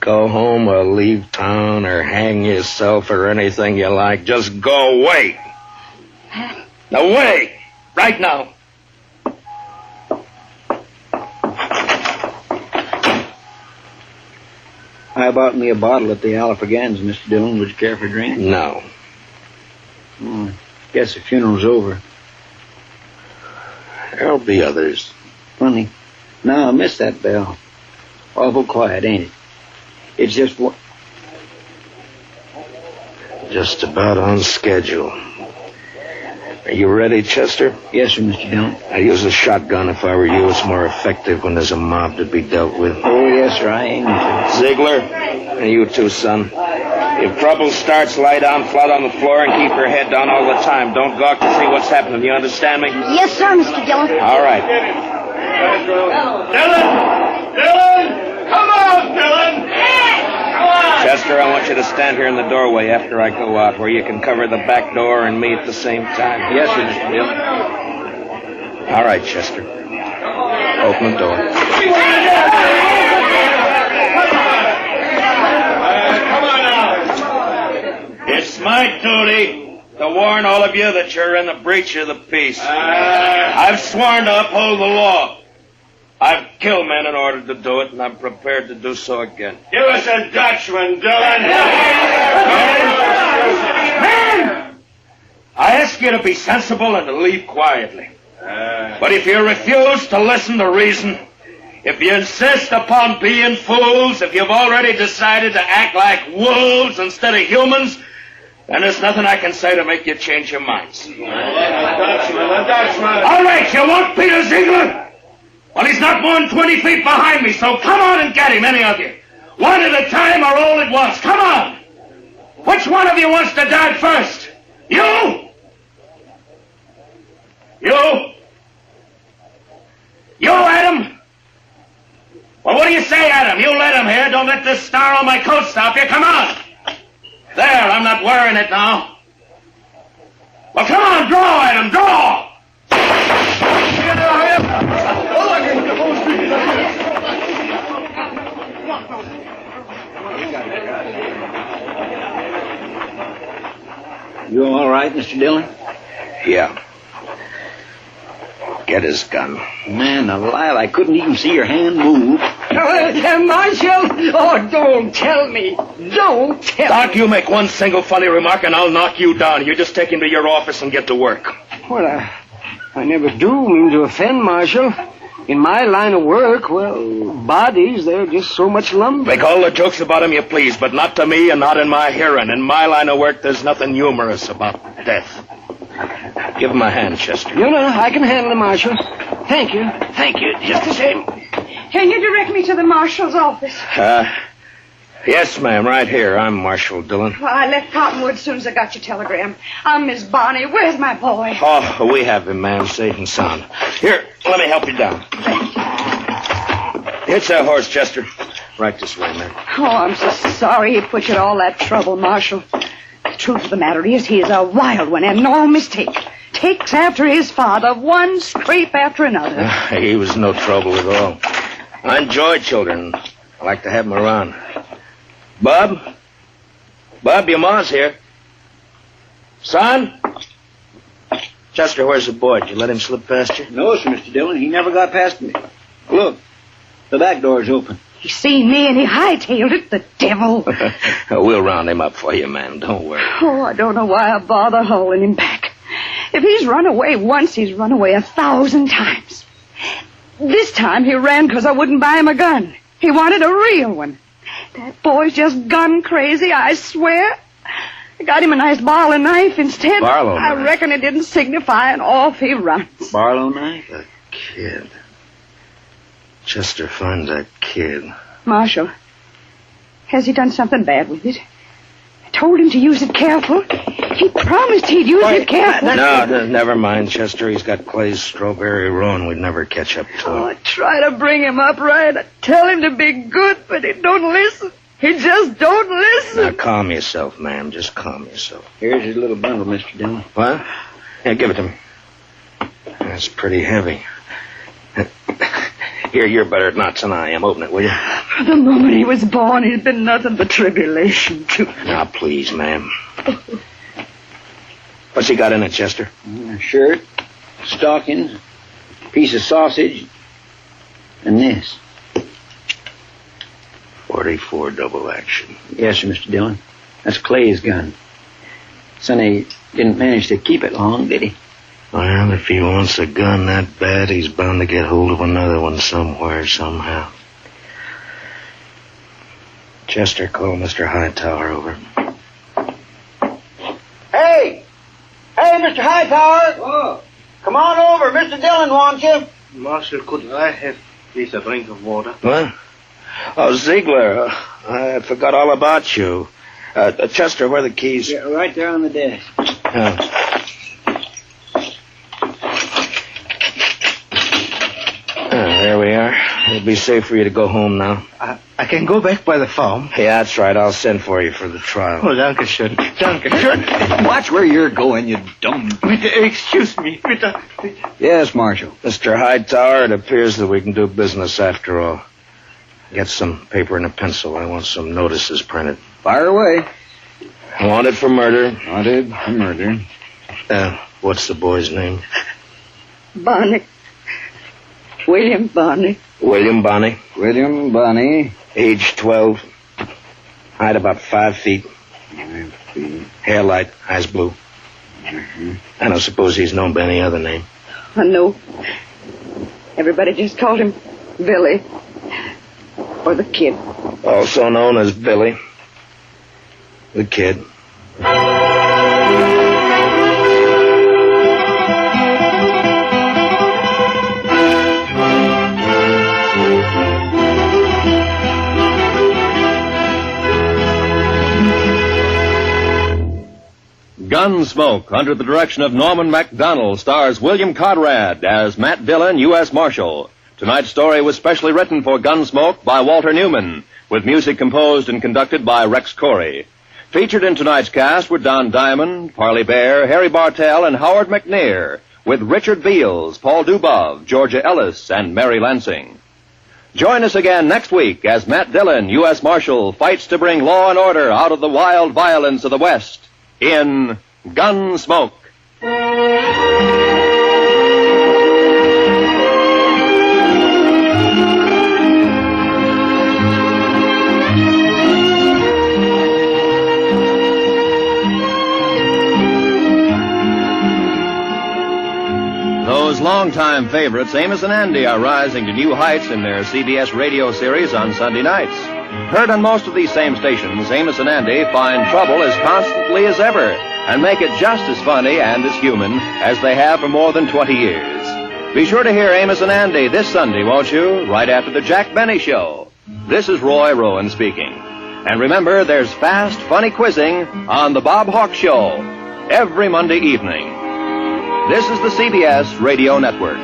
Go home or leave town or hang yourself or anything you like. Just go away. Matt? Away! Right now. I bought me a bottle at the Alfregans, Mr. Dillon. Would you care for a drink? No. Guess the funeral's over. There'll be others. Funny. Now I miss that bell. Awful quiet, ain't it? It's just what... Just about on schedule. Are you ready, Chester? Yes, sir, Mr. Dillon. I use a shotgun if I were you. It's more effective when there's a mob to be dealt with. Oh, yes, sir, I aim to. Ziegler, and you too, son. If trouble starts, lie down flat on the floor and keep your head down all the time. Don't gawk to see what's happening. You understand me? Yes, sir, Mr. Dillon. All right. Dillon! Come on, Dillon! Come on! Chester, I want you to stand here in the doorway after I go out, where you can cover the back door and me at the same time. Yes, sir, Mr. Dillon. All right, Chester. Open the door. Come on now. It's my duty to warn all of you that you're in the breach of the peace. I've sworn to uphold the law. I've killed men in order to do it, and I'm prepared to do so again. Give us a Dutchman, Dillon. Men! I ask you to be sensible and to leave quietly. But if you refuse to listen to reason, if you insist upon being fools, if you've already decided to act like wolves instead of humans, then there's nothing I can say to make you change your minds. A Dutchman. All right, you want Peter Ziegler? Well, he's not more than 20 feet behind me, so come on and get him, any of you. One at a time or all at once. Come on. Which one of you wants to die first? You? You? You, Adam? Well, what do you say, Adam? You let him here. Don't let this star on my coat stop you. Come on. There, I'm not wearing it now. Well, come on, draw, Adam, draw. You all right, Mr. Dillon? Yeah. Get his gun. Man alive, I couldn't even see your hand move. Marshal! Oh, don't tell me. Don't tell Doc, you make one single funny remark and I'll knock you down. You just take him to your office and get to work. Well, I never do mean to offend, Marshal. In my line of work, well, bodies, they're just so much lumber. Make all the jokes about him you please, but not to me and not in my hearing. In my line of work, there's nothing humorous about death. Give him a hand, Chester. No, I can handle it, Marshal. Thank you. Thank you. Just the same. Can you direct me to the marshal's office? Yes, ma'am, right here. I'm Marshal Dillon. Well, I left Cottonwood as soon as I got your telegram. I'm Miss Bonnie. Where's my boy? Oh, we have him, ma'am, safe and sound. Here, let me help you down. Hitch that horse, Chester. Right this way, ma'am. Oh, I'm so sorry he put you to all that trouble, Marshal. The truth of the matter is he is a wild one and no mistake. Takes after his father, one scrape after another. He was no trouble at all. I enjoy children. I like to have them around. Bob, your ma's here. Son? Chester, where's the boy? Did you let him slip past you? No, sir, Mr. Dillon. He never got past me. Look, the back door's open. He seen me and he hightailed it, the devil. We'll round him up for you, ma'am. Don't worry. Oh, I don't know why I bother hauling him back. If he's run away once, he's run away 1,000 times. This time he ran because I wouldn't buy him a gun. He wanted a real one. That boy's just gun crazy, I swear. I got him a nice Barlow knife instead. Barlow knife? I reckon it didn't signify, and off he runs. Barlow knife? The kid. Chester finds that kid. Marshal, has he done something bad with it? I told him to use it careful. He promised he'd use it careful. No, never mind, Chester. He's got Clay's strawberry ruin. We'd never catch up to him. Oh, I try to bring him up right. I tell him to be good, but he don't listen. He just don't listen. Now, calm yourself, ma'am. Just calm yourself. Here's his little bundle, Mr. Dillon. What? Yeah, give it to me. That's pretty heavy. Here, you're better at knots than I am. Open it, will you? From the moment he was born, he's been nothing but tribulation to me. Now, please, ma'am. What's he got in it, Chester? A shirt, stockings, piece of sausage, and this. 44 double action. Yes, sir, Mr. Dillon. That's Clay's gun. Sonny didn't manage to keep it long, did he? Well, if he wants a gun that bad, he's bound to get hold of another one somewhere, somehow. Chester, call Mr. Hightower over. Hey! Hey, Mr. Hightower! Oh. Come on over. Mr. Dillon wants you. Marshal, could I have please a drink of water? What? Oh, Ziegler, I forgot all about you. Chester, where are the keys? Yeah, right there on the desk. There we are. It'll be safe for you to go home now. I can go back by the farm. Yeah, that's right. I'll send for you for the trial. Oh, danke schön. Danke schön. Watch where you're going, you dumb... Excuse me. Yes, Marshal. Mr. Hightower, it appears that we can do business after all. Get some paper and a pencil. I want some notices printed. Fire away. Wanted for murder. Wanted for murder. What's the boy's name? Bonnie. William Bonnie. William Bonnie. William Bonnie. Age 12. Height about 5 feet. 5 feet. Hair light. Eyes blue. Mm-hmm. I don't suppose he's known by any other name. I know. Everybody just called him Billy. Or the Kid. Also known as Billy. The Kid. Gunsmoke, under the direction of Norman MacDonald, stars William Conrad as Matt Dillon, U.S. Marshal. Tonight's story was specially written for Gunsmoke by Walter Newman, with music composed and conducted by Rex Corey. Featured in tonight's cast were Don Diamond, Parley Bear, Harry Bartell, and Howard McNear, with Richard Beals, Paul Dubov, Georgia Ellis, and Mary Lansing. Join us again next week as Matt Dillon, U.S. Marshal, fights to bring law and order out of the wild violence of the West in Gunsmoke. Those longtime favorites, Amos and Andy, are rising to new heights in their CBS radio series on Sunday nights. Heard on most of these same stations, Amos and Andy find trouble as constantly as ever and make it just as funny and as human as they have for more than 20 years. Be sure to hear Amos and Andy this Sunday, won't you? Right after the Jack Benny Show. This is Roy Rowan speaking. And remember, there's fast, funny quizzing on The Bob Hawk Show every Monday evening. This is the CBS Radio Network.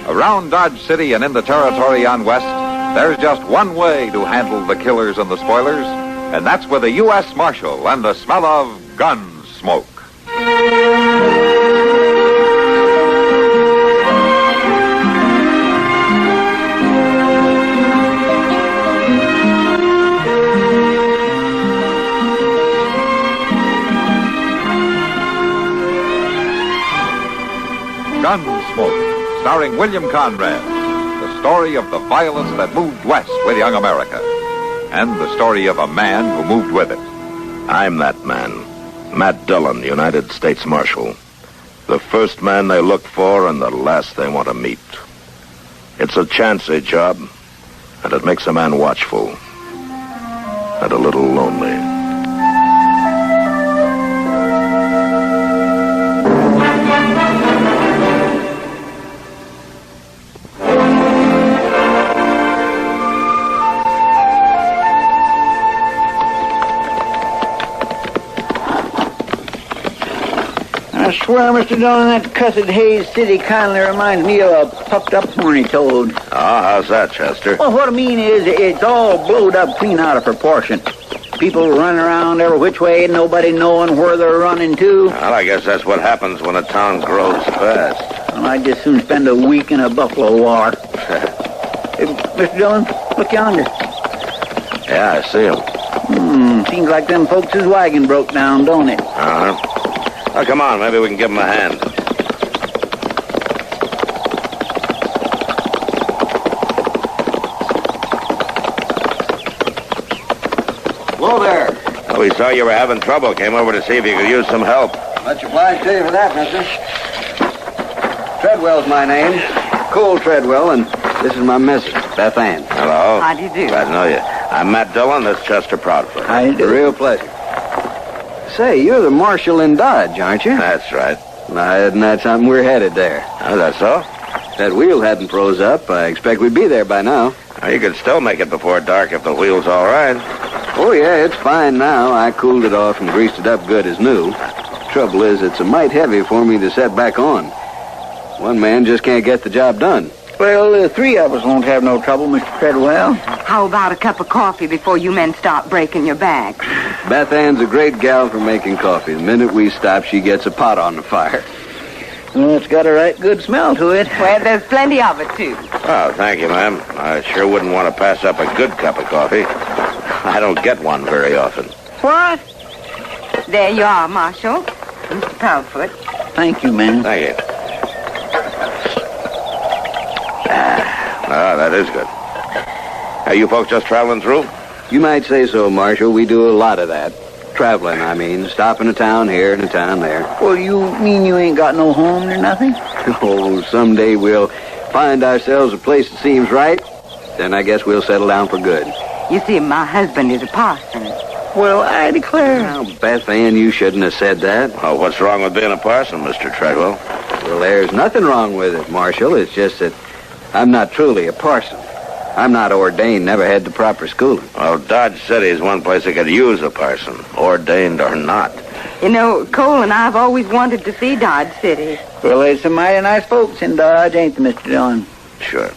Around Dodge City and in the territory on West, there's just one way to handle the killers and the spoilers, and that's with a U.S. Marshal and the smell of Gunsmoke. Gunsmoke, starring William Conrad, the story of the violence that moved west with young America, and the story of a man who moved with it. I'm that man, Matt Dillon, United States Marshal. The first man they look for and the last they want to meet. It's a chancy job, and it makes a man watchful and a little lonely. I swear, Mr. Dillon, that cussed Hayes City kindly reminds me of a puffed-up horny toad. Ah, how's that, Chester? Well, what I mean is, it's all blowed up clean out of proportion. People running around every which way and nobody knowing where they're running to. Well, I guess that's what happens when a town grows fast. Well, I'd just soon spend a week in a buffalo war. Hey, Mr. Dillon, look yonder. Yeah, I see him. Seems like them folks' wagon broke down, don't it? Uh-huh. Well, come on, maybe we can give him a hand. Hello there. Oh, we saw you were having trouble. Came over to see if you could use some help. Much obliged to you for that, mister. Treadwell's my name. Cole Treadwell, and this is my missus, Beth Ann. Hello. How do you do? Glad to know you. I'm Matt Dillon. This is Chester Proudfoot. How do you do? Real pleasure. Say, you're the marshal in Dodge, aren't you? That's right. Now, isn't that something? We're headed there. Oh, that's so? If that wheel hadn't froze up, I expect we'd be there by now. Well, you could still make it before dark if the wheel's all right. Oh, yeah, it's fine now. I cooled it off and greased it up good as new. Trouble is, it's a mite heavy for me to set back on. One man just can't get the job done. Well, three of us won't have no trouble, Mr. Treadwell. How about a cup of coffee before you men start breaking your backs? Beth Ann's a great gal for making coffee. The minute we stop, she gets a pot on the fire. Well, it's got a right good smell to it. Well, there's plenty of it, too. Oh, thank you, ma'am. I sure wouldn't want to pass up a good cup of coffee. I don't get one very often. What? There you are, Marshal. Mr. Proudfoot. Thank you, ma'am. Thank you. Ah, that is good. Are you folks just traveling through? You might say so, Marshal. We do a lot of that. Traveling, I mean. Stopping a town here and a town there. Well, you mean you ain't got no home or nothing? Oh, someday we'll find ourselves a place that seems right. Then I guess we'll settle down for good. You see, my husband is a parson. Well, I declare. Now, Beth Ann, you shouldn't have said that. Oh, what's wrong with being a parson, Mr. Treadwell? Well, there's nothing wrong with it, Marshal. It's just that I'm not truly a parson. I'm not ordained, never had the proper schooling. Well, Dodge City is one place that could use a parson, ordained or not. You know, Cole and I have always wanted to see Dodge City. Well, there's some mighty nice folks in Dodge, ain't there, Mr. Dillon? Sure.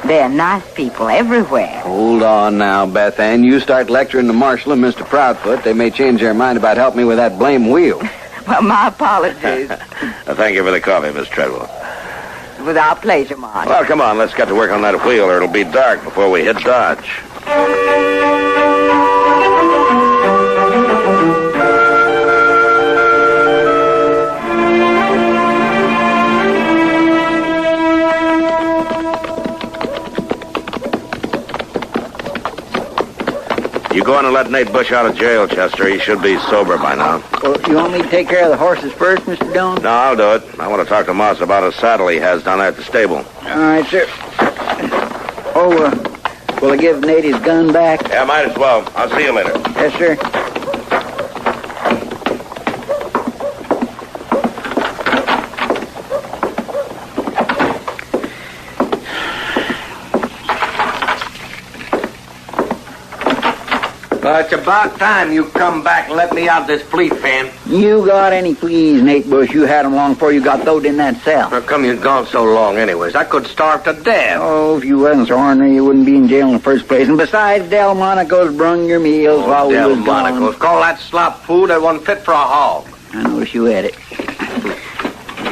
They're nice people everywhere. Hold on now, Beth Ann. You start lecturing the Marshal and Mr. Proudfoot, they may change their mind about helping me with that blame wheel. Well, my apologies. Thank you for the coffee, Miss Treadwell. With our pleasure, Marshal. Well, come on, let's get to work on that wheel, or it'll be dark before we hit Dodge. You go on and let Nate Bush out of jail, Chester. He should be sober by now. Well, you want me to take care of the horses first, Mr. Dillon? No, I'll do it. I want to talk to Moss about a saddle he has down there at the stable. All right, sir. Oh, will I give Nate his gun back? Yeah, might as well. I'll see you later. Yes, sir. It's about time you come back and let me out of this flea pen. You got any fleas, Nate Bush? You had them long before you got throwed in that cell. How come you gone so long anyways? I could starve to death. Oh, if you wasn't so ornery, you wouldn't be in jail in the first place. And besides, Delmonico's brung your meals while we was gone. Delmonico's. Call that slop food that wasn't fit for a hog. I notice you had it.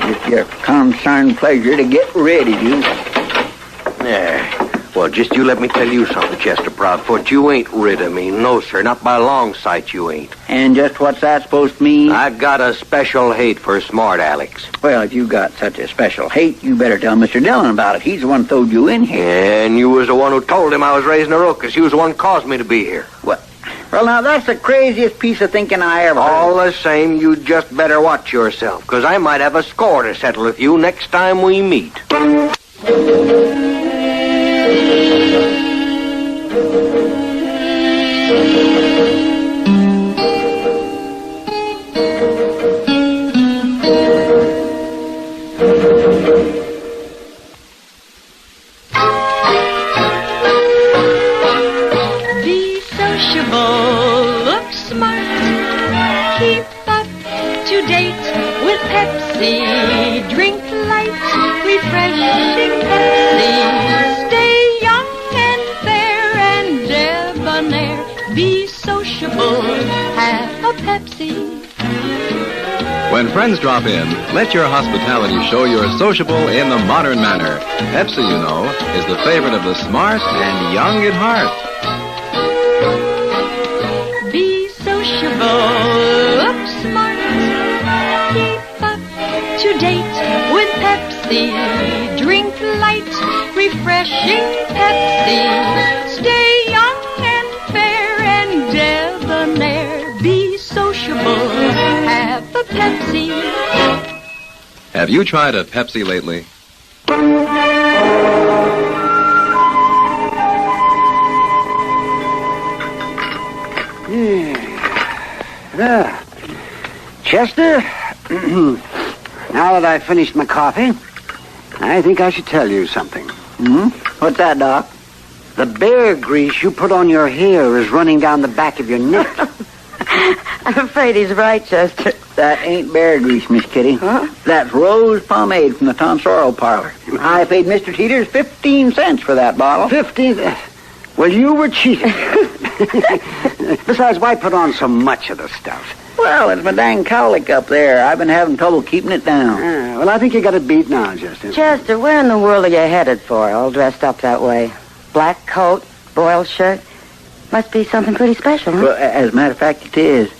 It's your concerned pleasure to get rid of you. Yeah. Well, just you let me tell you something, Chester Proudfoot. You ain't rid of me. No, sir. Not by a long sight you ain't. And just what's that supposed to mean? I got a special hate for smart Alex. Well, if you got such a special hate, you better tell Mr. Dillon about it. He's the one who throwed you in here. Yeah, and you was the one who told him I was raising a ruckus. You was the one who caused me to be here. What? Well, now, that's the craziest piece of thinking I ever heard. All the same, you just better watch yourself, because I might have a score to settle with you next time we meet. Be sociable, look smart, keep up to date with Pepsi, drink light, refreshing Pepsi, stay young and fair and debonair, Be sociable, have a Pepsi. When friends drop in, let your hospitality show you're sociable in the modern manner. Pepsi, you know, is the favorite of the smart and young at heart. Be sociable, look smart. Keep up to date with Pepsi. Drink light, refreshing Pepsi. Stay young and fair and debonair. Be sociable, have a Pepsi. Have you tried a Pepsi lately? Chester, now that I've finished my coffee, I think I should tell you something. What's that, Doc? The bear grease you put on your hair is running down the back of your neck. I'm afraid he's right, Chester. That ain't bear grease, Miss Kitty. Huh? That's rose pomade from the tonsorial parlor. I paid Mr. Teeters 15 cents for that bottle. 15? Well, you were cheating. Besides, why put on so much of the stuff? Well, it's my dang cowlick up there. I've been having trouble keeping it down. Well, I think you got it beat now, Chester. Chester, where in the world are you headed for, all dressed up that way? Black coat, boiled shirt. Must be something pretty special, huh? Well, as a matter of fact, it is.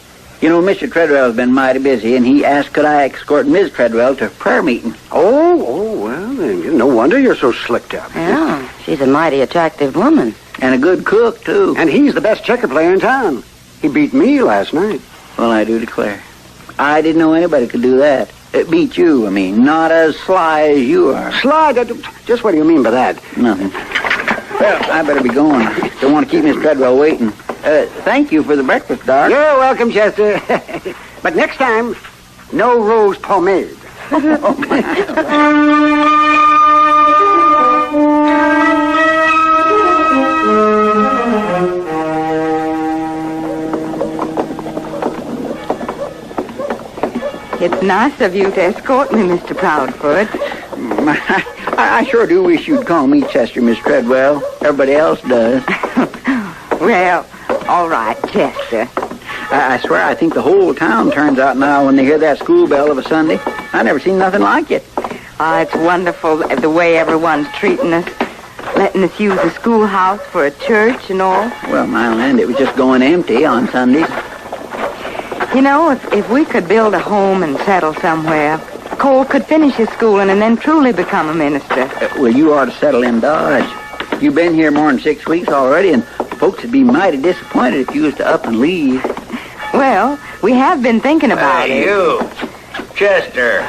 You know, Mr. Treadwell's been mighty busy, and he asked could I escort Ms. Treadwell to prayer meeting. Oh, well, then, no wonder you're so slicked up. Yeah, she's a mighty attractive woman. And a good cook, too. And he's the best checker player in town. He beat me last night. Well, I do declare. I didn't know anybody could do that. It beat you, I mean. Not as sly as you are. Sly? Just what do you mean by that? Nothing. Well, I better be going. Don't want to keep Miss Treadwell waiting. Thank you for the breakfast, Doc. You're welcome, Chester. But next time, no rose pomade. It's nice of you to escort me, Mr. Proudfoot. I sure do wish you'd call me Chester, Miss Treadwell. Everybody else does. Well, all right, Chester. I swear I think the whole town turns out now when they hear that school bell of a Sunday. I never seen nothing like it. It's wonderful the way everyone's treating us. Letting us use the schoolhouse for a church and all. Well, my land, it was just going empty on Sundays. You know, if we could build a home and settle somewhere, Cole could finish his schooling and then truly become a minister. Well, you ought to settle in Dodge. You've been here more than 6 weeks already, and folks would be mighty disappointed if you was to up and leave. Well, we have been thinking about it. Hey, you. Chester.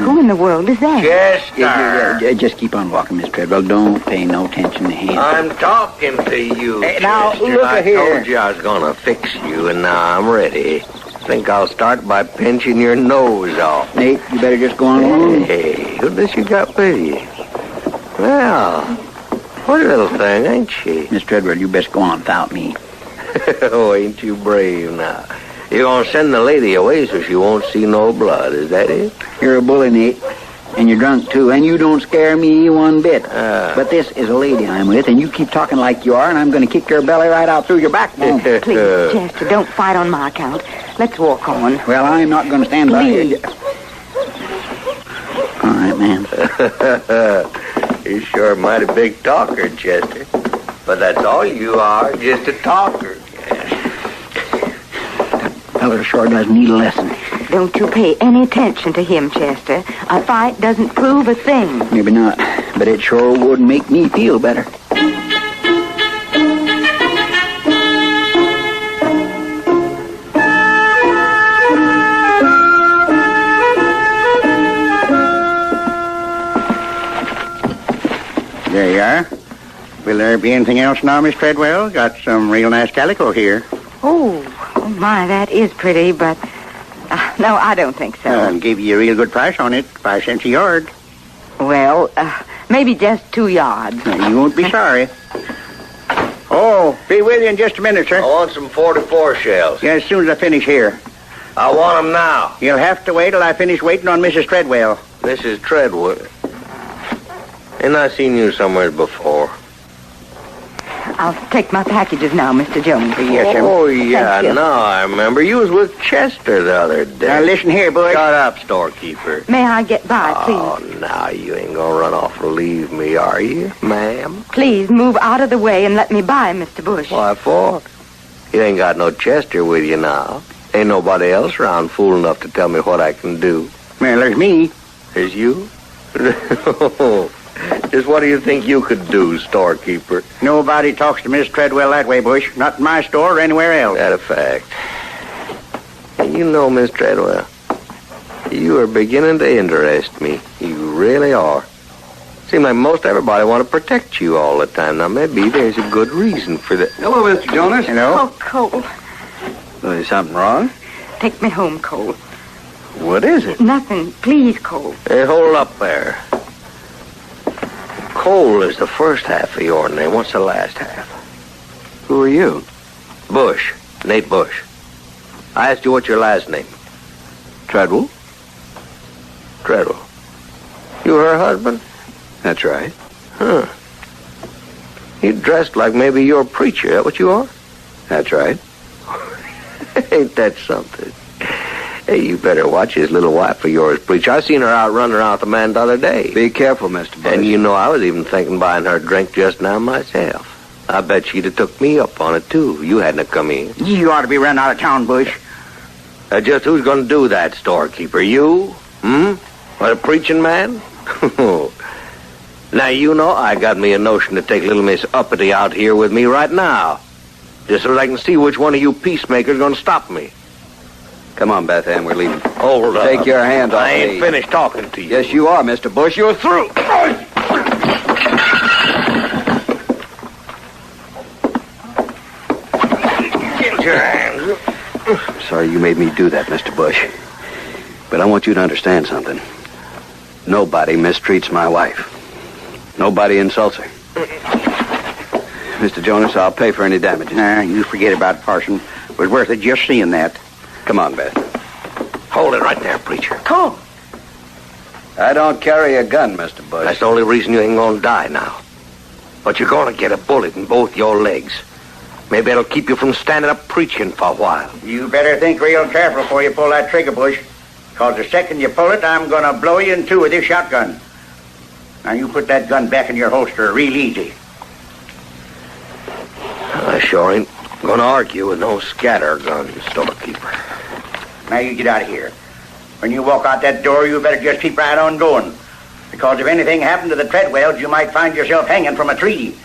Who in the world is that? Chester. Just keep on walking, Miss Treadwell. Don't pay no attention to him. I'm talking to you, Hey, now, Chester. look I here. told you I was going to fix you, and now I'm ready. I think I'll start by pinching your nose off. Nate, you better just go on along. Hey, who this you got with you? Well, what a little thing, ain't she? Miss Treadwell, you best go on without me. Oh, ain't you brave now? You're going to send the lady away so she won't see no blood, is that it? You're a bully, Nate. And you're drunk, too. And you don't scare me one bit. But this is a lady I'm with, and you keep talking like you are, and I'm going to kick your belly right out through your backbone. Please, Chester, don't fight on my account. Let's walk on. Well, I'm not going to stand by you. All right, man. You're sure a mighty big talker, Chester. But that's all you are, just a talker. That feller sure does need a lesson. Don't you pay any attention to him, Chester. A fight doesn't prove a thing. Maybe not, but it sure would make me feel better. There you are. Will there be anything else now, Miss Treadwell? Got some real nice calico here. Oh, my, that is pretty, but... no, I don't think so. I'll give you a real good price on it. 5 cents a yard. Well, maybe just 2 yards. You won't be sorry. Oh, be with you in just a minute, sir. I want some 44 shells. Yeah, as soon as I finish here. I want them now. You'll have to wait till I finish waiting on Mrs. Treadwell. Mrs. Treadwell? Ain't I seen you somewhere before? I'll take my packages now, Mr. Jones. Yes, sir. Oh, yeah, Thank you. now I remember. You was with Chester the other day. Now, listen here, boy. Shut up, storekeeper. May I get by, please? Oh, now you ain't gonna run off and leave me, are you, ma'am? Please move out of the way and let me by, Mr. Bush. Why for? You ain't got no Chester with you now. Ain't nobody else around fool enough to tell me what I can do. Well, there's me. There's you? Just what do you think you could do, storekeeper? Nobody talks to Miss Treadwell that way, Bush. Not in my store or anywhere else. That a fact. And you know, Miss Treadwell, you are beginning to interest me. You really are. Seems like most everybody want to protect you all the time. Now, maybe there's a good reason for that. Hello, Mr. Jonas. Hello. Oh, Cole. Well, is something wrong? Take me home, Cole. What is it? Nothing. Please, Cole. Hey, hold up there. Cole is the first half of your name. What's the last half? Who are you? Bush. Nate Bush. I asked you what's your last name. Treadwell? Treadwell. You her husband? That's right. Huh. You dressed like maybe you're a preacher. Is that what you are? That's right. Ain't that something? Hey, you better watch his little wife of yours, preacher. I seen her out running around with the man the other day. Be careful, Mr. Bush. And you know, I was even thinking buying her a drink just now myself. I bet she'd have took me up on it, too, if you hadn't have come in. You ought to be run out of town, Bush. Just who's going to do that, storekeeper? You? What, a preaching man? Now, you know, I got me a notion to take little Miss Uppity out here with me right now. Just so I can see which one of you peacemakers is going to stop me. Come on, Beth Ann, we're leaving. Hold up. Take your hand off I ain't me. finished talking to you. Yes, you are, Mr. Bush. You're through. Get your hands. I'm sorry you made me do that, Mr. Bush. But I want you to understand something. Nobody mistreats my wife. Nobody insults her. Mr. Jonas, I'll pay for any damages. Nah, you forget about it, Parson. It was worth it just seeing that. Come on, Beth. Hold it right there, preacher. Cole. I don't carry a gun, Mr. Bush. That's the only reason you ain't gonna die now. But you're gonna get a bullet in both your legs. Maybe it'll keep you from standing up preaching for a while. You better think real careful before you pull that trigger, Bush. Because the second you pull it, I'm going to blow you in two with this shotgun. Now, you put that gun back in your holster real easy. I sure ain't gonna argue with no scatter gun, storekeeper. Now, you get out of here. When you walk out that door, you better just keep right on going. Because if anything happened to the Treadwells, you might find yourself hanging from a tree.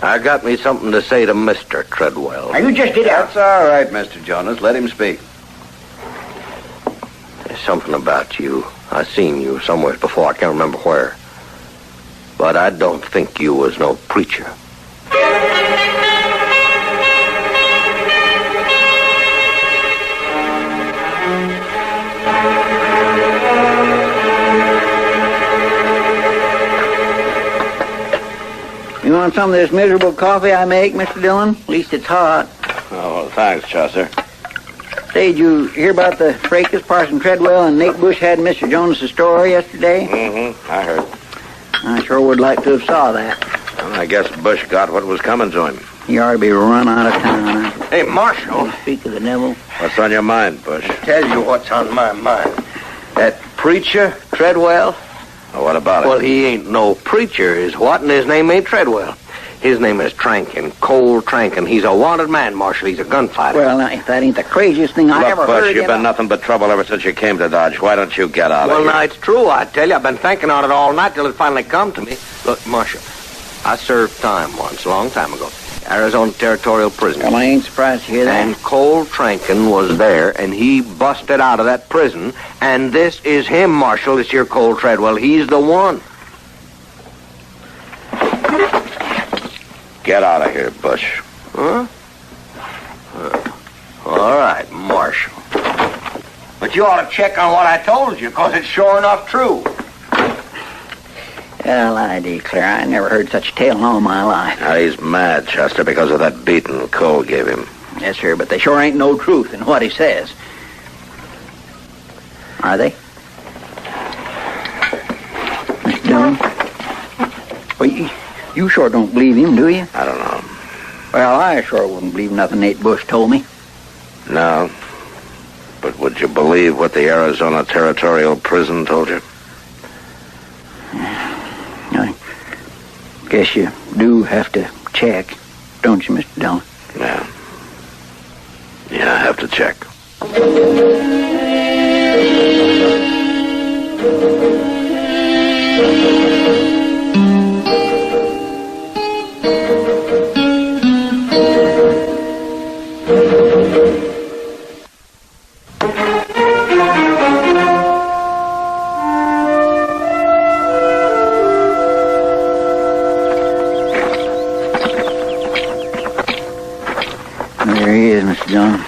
I got me something to say to Mr. Treadwell. Now, you just get out. That's all right, Mr. Jonas. Let him speak. There's something about you. I seen you somewhere before. I can't remember where. But I don't think you was no preacher. You want some of this miserable coffee I make, Mr. Dillon? At least it's hot. Oh, thanks, Chester. Say, did you hear about the fracas Parson Treadwell and Nate Bush had in Mr. Jonas' store yesterday? Mm-hmm. I heard. I sure would like to have saw that. Well, I guess Bush got what was coming to him. He ought to be run out of town. Hey, Marshal. Speak of the devil. What's on your mind, Bush? Tell you what's on my mind. That preacher, Treadwell? Well, what about it? Well, he ain't no preacher, is what, and his name ain't Treadwell. His name is Trankin, Cole Trankin. He's a wanted man, Marshal. He's a gunfighter. Well, now, if that ain't the craziest thing I ever Look, Bush, heard. you've been nothing but trouble ever since you came to Dodge. Why don't you get out of Well, here? now, it's true, I tell you. I've been thinking on it all night till it finally come to me. Look, Marshal, I served time once, a long time ago. Arizona Territorial Prison. Well, I ain't surprised to hear that. And Cole Trankin was there, and he busted out of that prison. And this is him, Marshal. It's your Cole Treadwell. He's the one. Get out of here, Bush. Huh? All right, Marshal. But you ought to check on what I told you, because it's sure enough true. Well, I declare, I never heard such a tale in all my life. Now, he's mad, Chester, because of that beating Cole gave him. Yes, sir, but there sure ain't no truth in what he says. Are they? Mr. Dillon? Well, you sure don't believe him, do you? I don't know. Well, I sure wouldn't believe nothing Nate Bush told me. No. But would you believe what the Arizona Territorial Prison told you? I guess you do have to check, don't you, Mr. Dillon? Yeah. Yeah, I have to check. There he is, Mr. Dillon.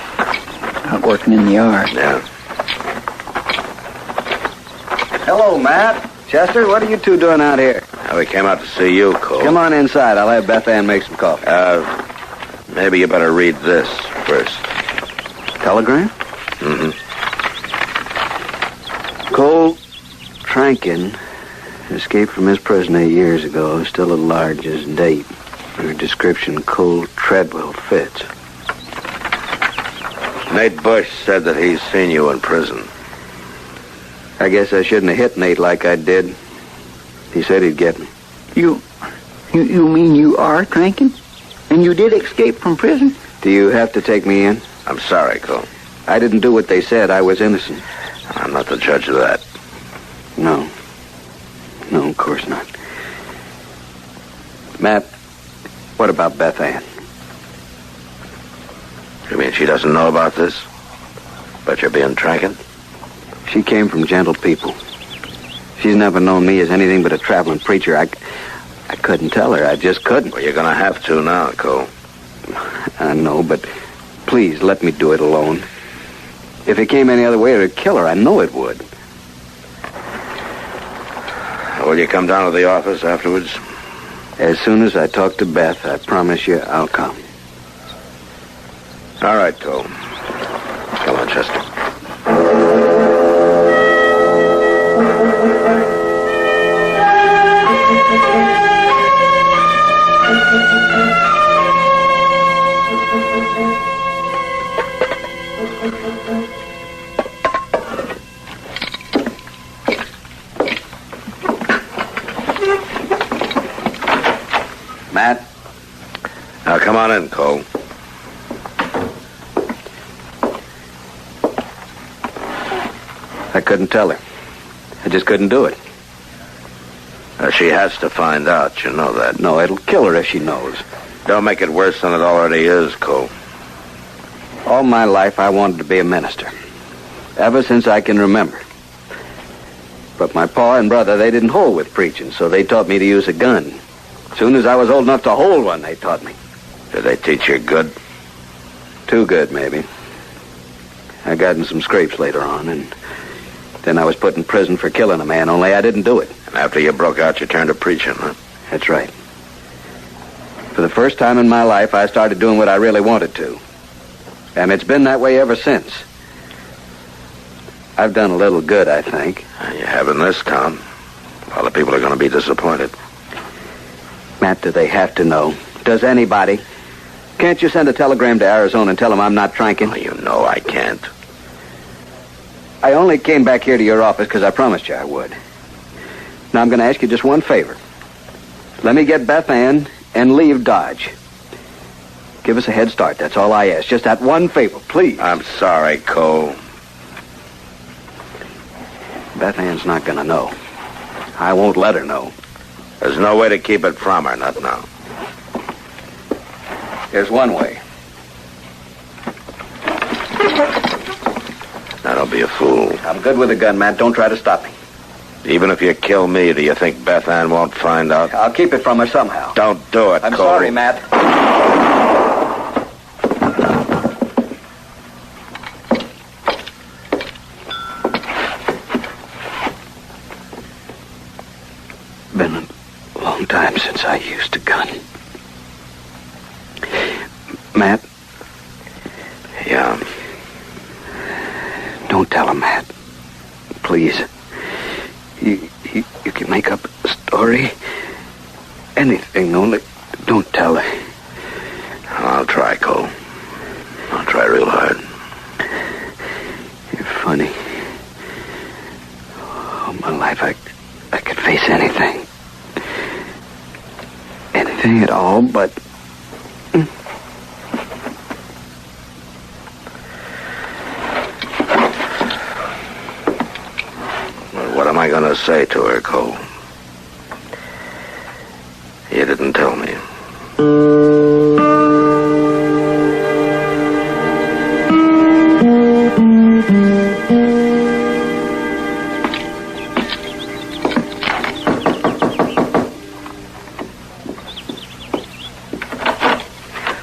Out working in the yard. Yeah. Hello, Matt. Chester, what are you two doing out here? We came out to see you, Cole. Come on inside. I'll have Beth Ann make some coffee. Maybe you better read this first. Telegram? Mm-hmm. Cole Trankin escaped from his prison 8 years ago. Still at large as date. Your description, Cole Treadwell, fits. Nate Bush said that he's seen you in prison. I guess I shouldn't have hit Nate like I did. He said he'd get me. You mean you are Trankin? And you did escape from prison? Do you have to take me in? I'm sorry, Cole. I didn't do what they said. I was innocent. I'm not the judge of that. No. No, of course not. Matt, what about Beth Ann? You mean she doesn't know about this? But you're being Trankin? She came from gentle people. She's never known me as anything but a traveling preacher. I couldn't tell her. I just couldn't. Well, you're going to have to now, Cole. I know, but please let me do it alone. If it came any other way, it would kill her. I know it would. Will you come down to the office afterwards? As soon as I talk to Beth, I promise you I'll come. All right, Cole. Come on, Chester. Matt? Now, come on in, Cole. I couldn't tell her. I just couldn't do it. She has to find out, you know that. No, it'll kill her if she knows. Don't make it worse than it already is, Cole. All my life I wanted to be a minister. Ever since I can remember. But my pa and brother, they didn't hold with preaching, so they taught me to use a gun. As soon as I was old enough to hold one, they taught me. Did they teach you good? Too good, maybe. I got in some scrapes later on, and then I was put in prison for killing a man, only I didn't do it. And after you broke out, you turned to preaching, huh? That's right. For the first time in my life, I started doing what I really wanted to. And it's been that way ever since. I've done a little good, I think. You have in this town. A lot of people are going to be disappointed. Matt, do they have to know? Does anybody? Can't you send a telegram to Arizona and tell them I'm not Trankin? Oh, you know I can't. I only came back here to your office because I promised you I would. Now I'm going to ask you just one favor. Let me get Beth Ann and leave Dodge. Give us a head start, that's all I ask. Just that one favor, please. I'm sorry, Cole. Beth Ann's not going to know. I won't let her know. There's no way to keep it from her, not now. There's one way. Now, don't be a fool. I'm good with a gun, Matt. Don't try to stop me. Even if you kill me, do you think Beth Ann won't find out? I'll keep it from her somehow. Don't do it, I'm Cole. sorry, Matt. Been a long time since I used a gun. Matt? Yeah. Don't tell him, Matt. Please. You can make up a story. Anything, only don't tell her. I'll try, Cole. I'll try real hard. You're funny. All my life, I could face anything. Anything at all, but... What am I going to say to her, Cole? You didn't tell me.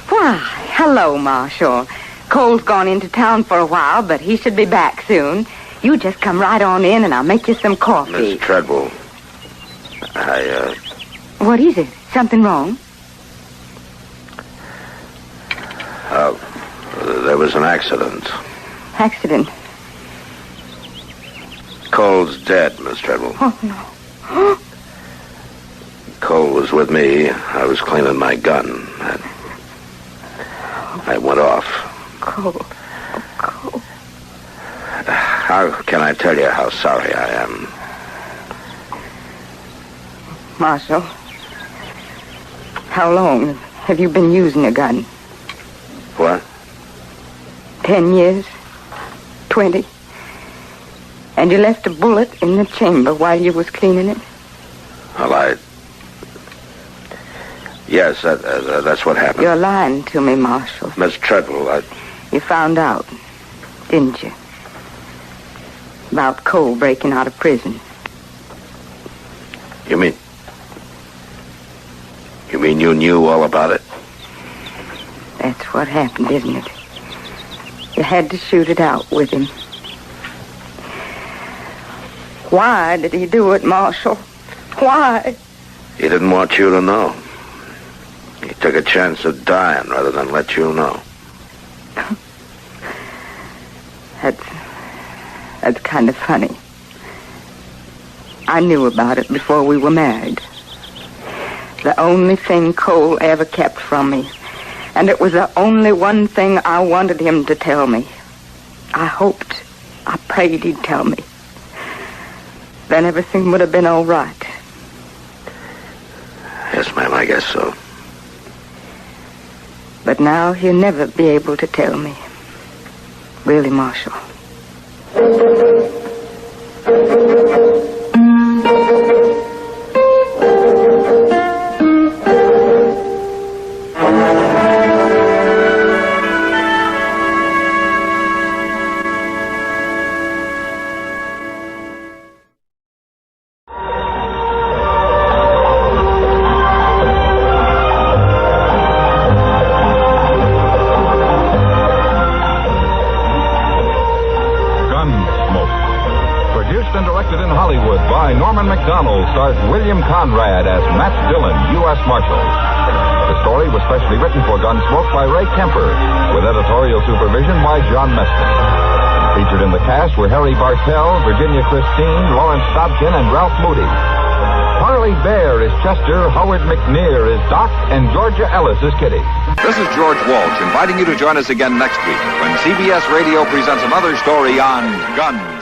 Why, hello, Marshal. Cole's gone into town for a while, but he should be back soon. You just come right on in, and I'll make you some coffee. Miss Treadwell, What is it? Something wrong? There was an accident. Accident? Cole's dead, Miss Treadwell. Oh, no. Cole was with me. I was cleaning my gun. I went off. Cole. How can I tell you how sorry I am? Marshal, how long have you been using a gun? What? 10 years? 20? And you left a bullet in the chamber while you was cleaning it? Well, Yes, that's what happened. You're lying to me, Marshal. Miss Treadwell, You found out, didn't you? About Cole breaking out of prison. You mean you knew all about it? That's what happened, isn't it? You had to shoot it out with him. Why did he do it, Marshal? Why? He didn't want you to know. He took a chance of dying rather than let you know. That's kind of funny. I knew about it before we were married. The only thing Cole ever kept from me. And it was the only one thing I wanted him to tell me. I prayed he'd tell me. Then everything would have been all right. Yes, ma'am, I guess so. But now he'll never be able to tell me. Really, Marshal. Stars William Conrad as Matt Dillon, U.S. Marshal. The story was specially written for Gunsmoke by Ray Kemper, with editorial supervision by John Meston. Featured in the cast were Harry Bartell, Virginia Christine, Lawrence Dobkin, and Ralph Moody. Parley Bear is Chester, Howard McNear is Doc, and Georgia Ellis is Kitty. This is George Walsh inviting you to join us again next week when CBS Radio presents another story on Gunsmoke.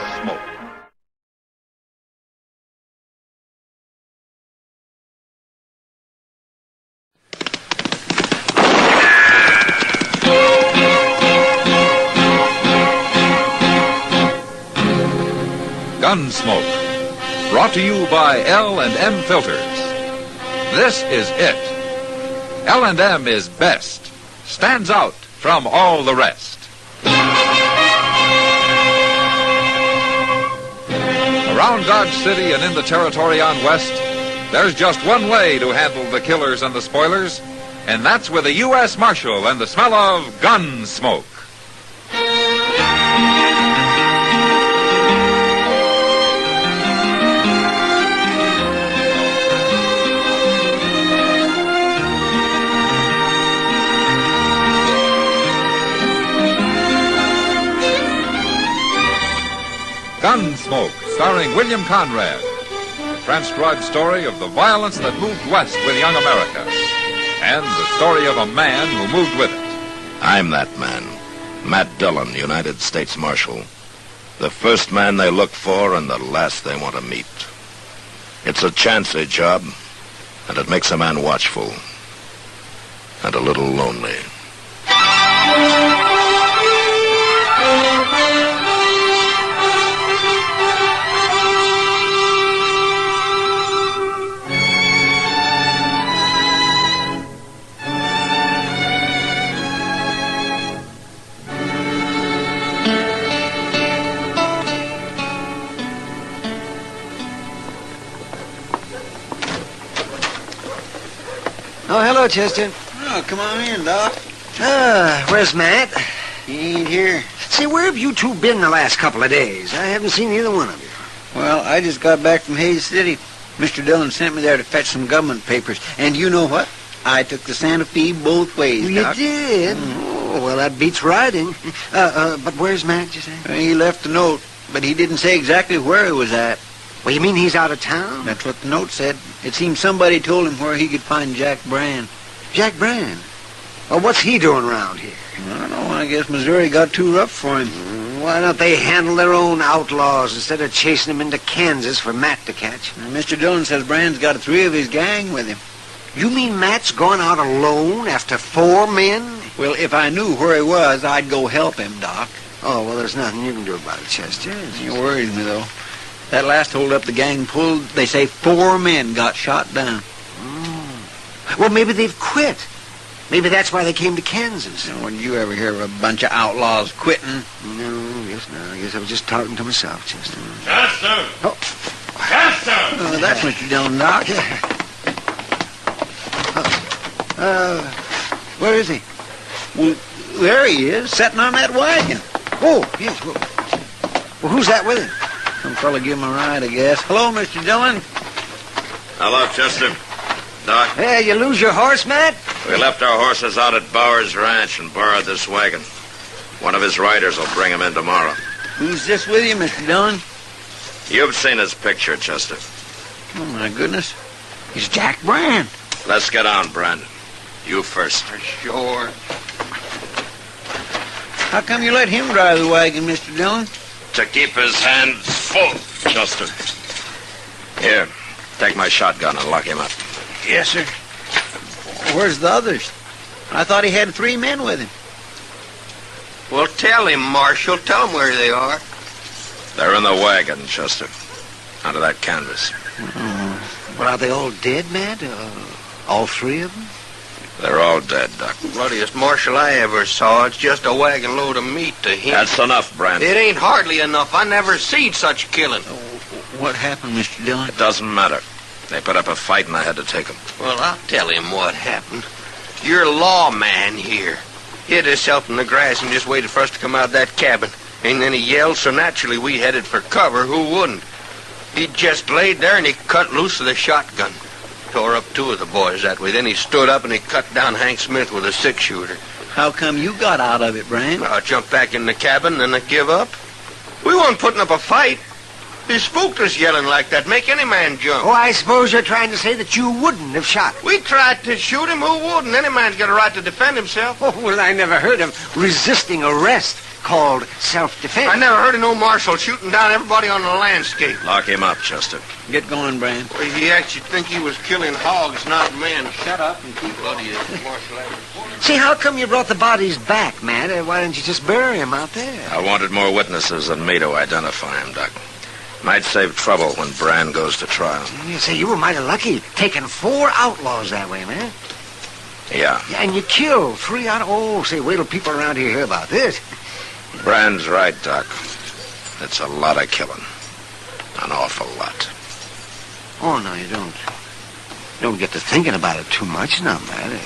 Gunsmoke, brought to you by L&M Filters. This is it. L&M is best, stands out from all the rest. Around Dodge City and in the territory on West, there's just one way to handle the killers and the spoilers, and that's with a U.S. Marshal and the smell of Gunsmoke. Gunsmoke, starring William Conrad. A transcribed story of the violence that moved west with young America. and the story of a man who moved with it. I'm that man, Matt Dillon, United States Marshal. The first man they look for and the last they want to meet. It's a chancy job, and it makes a man watchful and a little lonely. Oh, hello, Chester. Oh, come on in, Doc. Where's Matt? He ain't here. Say, where have you two been the last couple of days? I haven't seen either one of you. Well, I just got back from Hayes City. Mr. Dillon sent me there to fetch some government papers. And you know what? I took the Santa Fe both ways, You Doc. did? Oh, well, that beats riding. But where's Matt, you say? He left a note, but he didn't say exactly where he was at. Well, you mean he's out of town? That's what the note said. It seems somebody told him where he could find Jack Brand. Jack Brand? Well, what's he doing around here? I don't know. I guess Missouri got too rough for him. Why don't they handle their own outlaws instead of chasing them into Kansas for Matt to catch? Mr. Dillon says Brand's got 3 of his gang with him. You mean Matt's gone out alone after 4 men? Well, if I knew where he was, I'd go help him, Doc. Oh, well, there's nothing you can do about it, Chester. It worries me, though. That last holdup the gang pulled, they say 4 men got shot down. Well, maybe they've quit. Maybe that's why they came to Kansas. Now, when you ever hear of a bunch of outlaws quitting? No, I guess not. I guess I was just talking to myself, Chester. Chester! Oh. Chester! Oh, that's Mr. Dillon, Doc. Where is he? Well, there he is, sitting on that wagon. Oh, yes. Well, who's that with him? Some fella give him a ride, I guess. Hello, Mr. Dillon. Hello, Chester. Doc. Hey, you lose your horse, Matt? We left our horses out at Bauer's Ranch and borrowed this wagon. One of his riders will bring him in tomorrow. Who's this with you, Mr. Dillon? You've seen his picture, Chester. Oh, my goodness. He's Jack Brand. Let's get on, Brandon. You first. Sure. How come you let him drive the wagon, Mr. Dillon? To keep his hands full, Chester. Here, take my shotgun and lock him up. Yes, sir. Where's the others? I thought he had 3 men with him. Well, tell him, Marshal. Tell him where they are. They're in the wagon, Chester. Under that canvas. Well, are they all dead, Matt? All 3 of them? They're all dead, Doc. Bloodiest marshal I ever saw. It's just a wagon load of meat to him. That's enough, Brandon. It ain't hardly enough. I never seen such killing. What happened, Mr. Dillon? It doesn't matter. They put up a fight and I had to take them. Well, I'll tell him what happened. You're a lawman here. Hid himself in the grass and just waited for us to come out of that cabin. And then he yelled, so naturally we headed for cover. Who wouldn't? He just laid there and he cut loose of the shotgun. Tore up 2 of the boys that way. Then he stood up and he cut down Hank Smith with a 6-shooter. How come you got out of it, Brand? I jumped back in the cabin and I give up. We weren't putting up a fight. He spooked us yelling like that. Make any man jump. Oh, I suppose you're trying to say that you wouldn't have shot him. We tried to shoot him. Who wouldn't? Any man's got a right to defend himself. Oh, well, I never heard of resisting arrest called self-defense. I never heard of no marshal shooting down everybody on the landscape. Lock him up, Chester. Get going, Brand. Well, he actually think he was killing hogs, not men. Shut up and keep bloody as Marshal ever. See, how come you brought the bodies back, Matt? Why didn't you just bury them out there? I wanted more witnesses than me to identify him, Doc. Might save trouble when Brand goes to trial. You say you were mighty lucky taking 4 outlaws that way, man. Yeah. And you killed 3 out of... Oh, say, wait till people around here hear about this. Brand's right, Doc. It's a lot of killing. An awful lot. Oh, no, you don't. Don't get to thinking about it too much, now, man.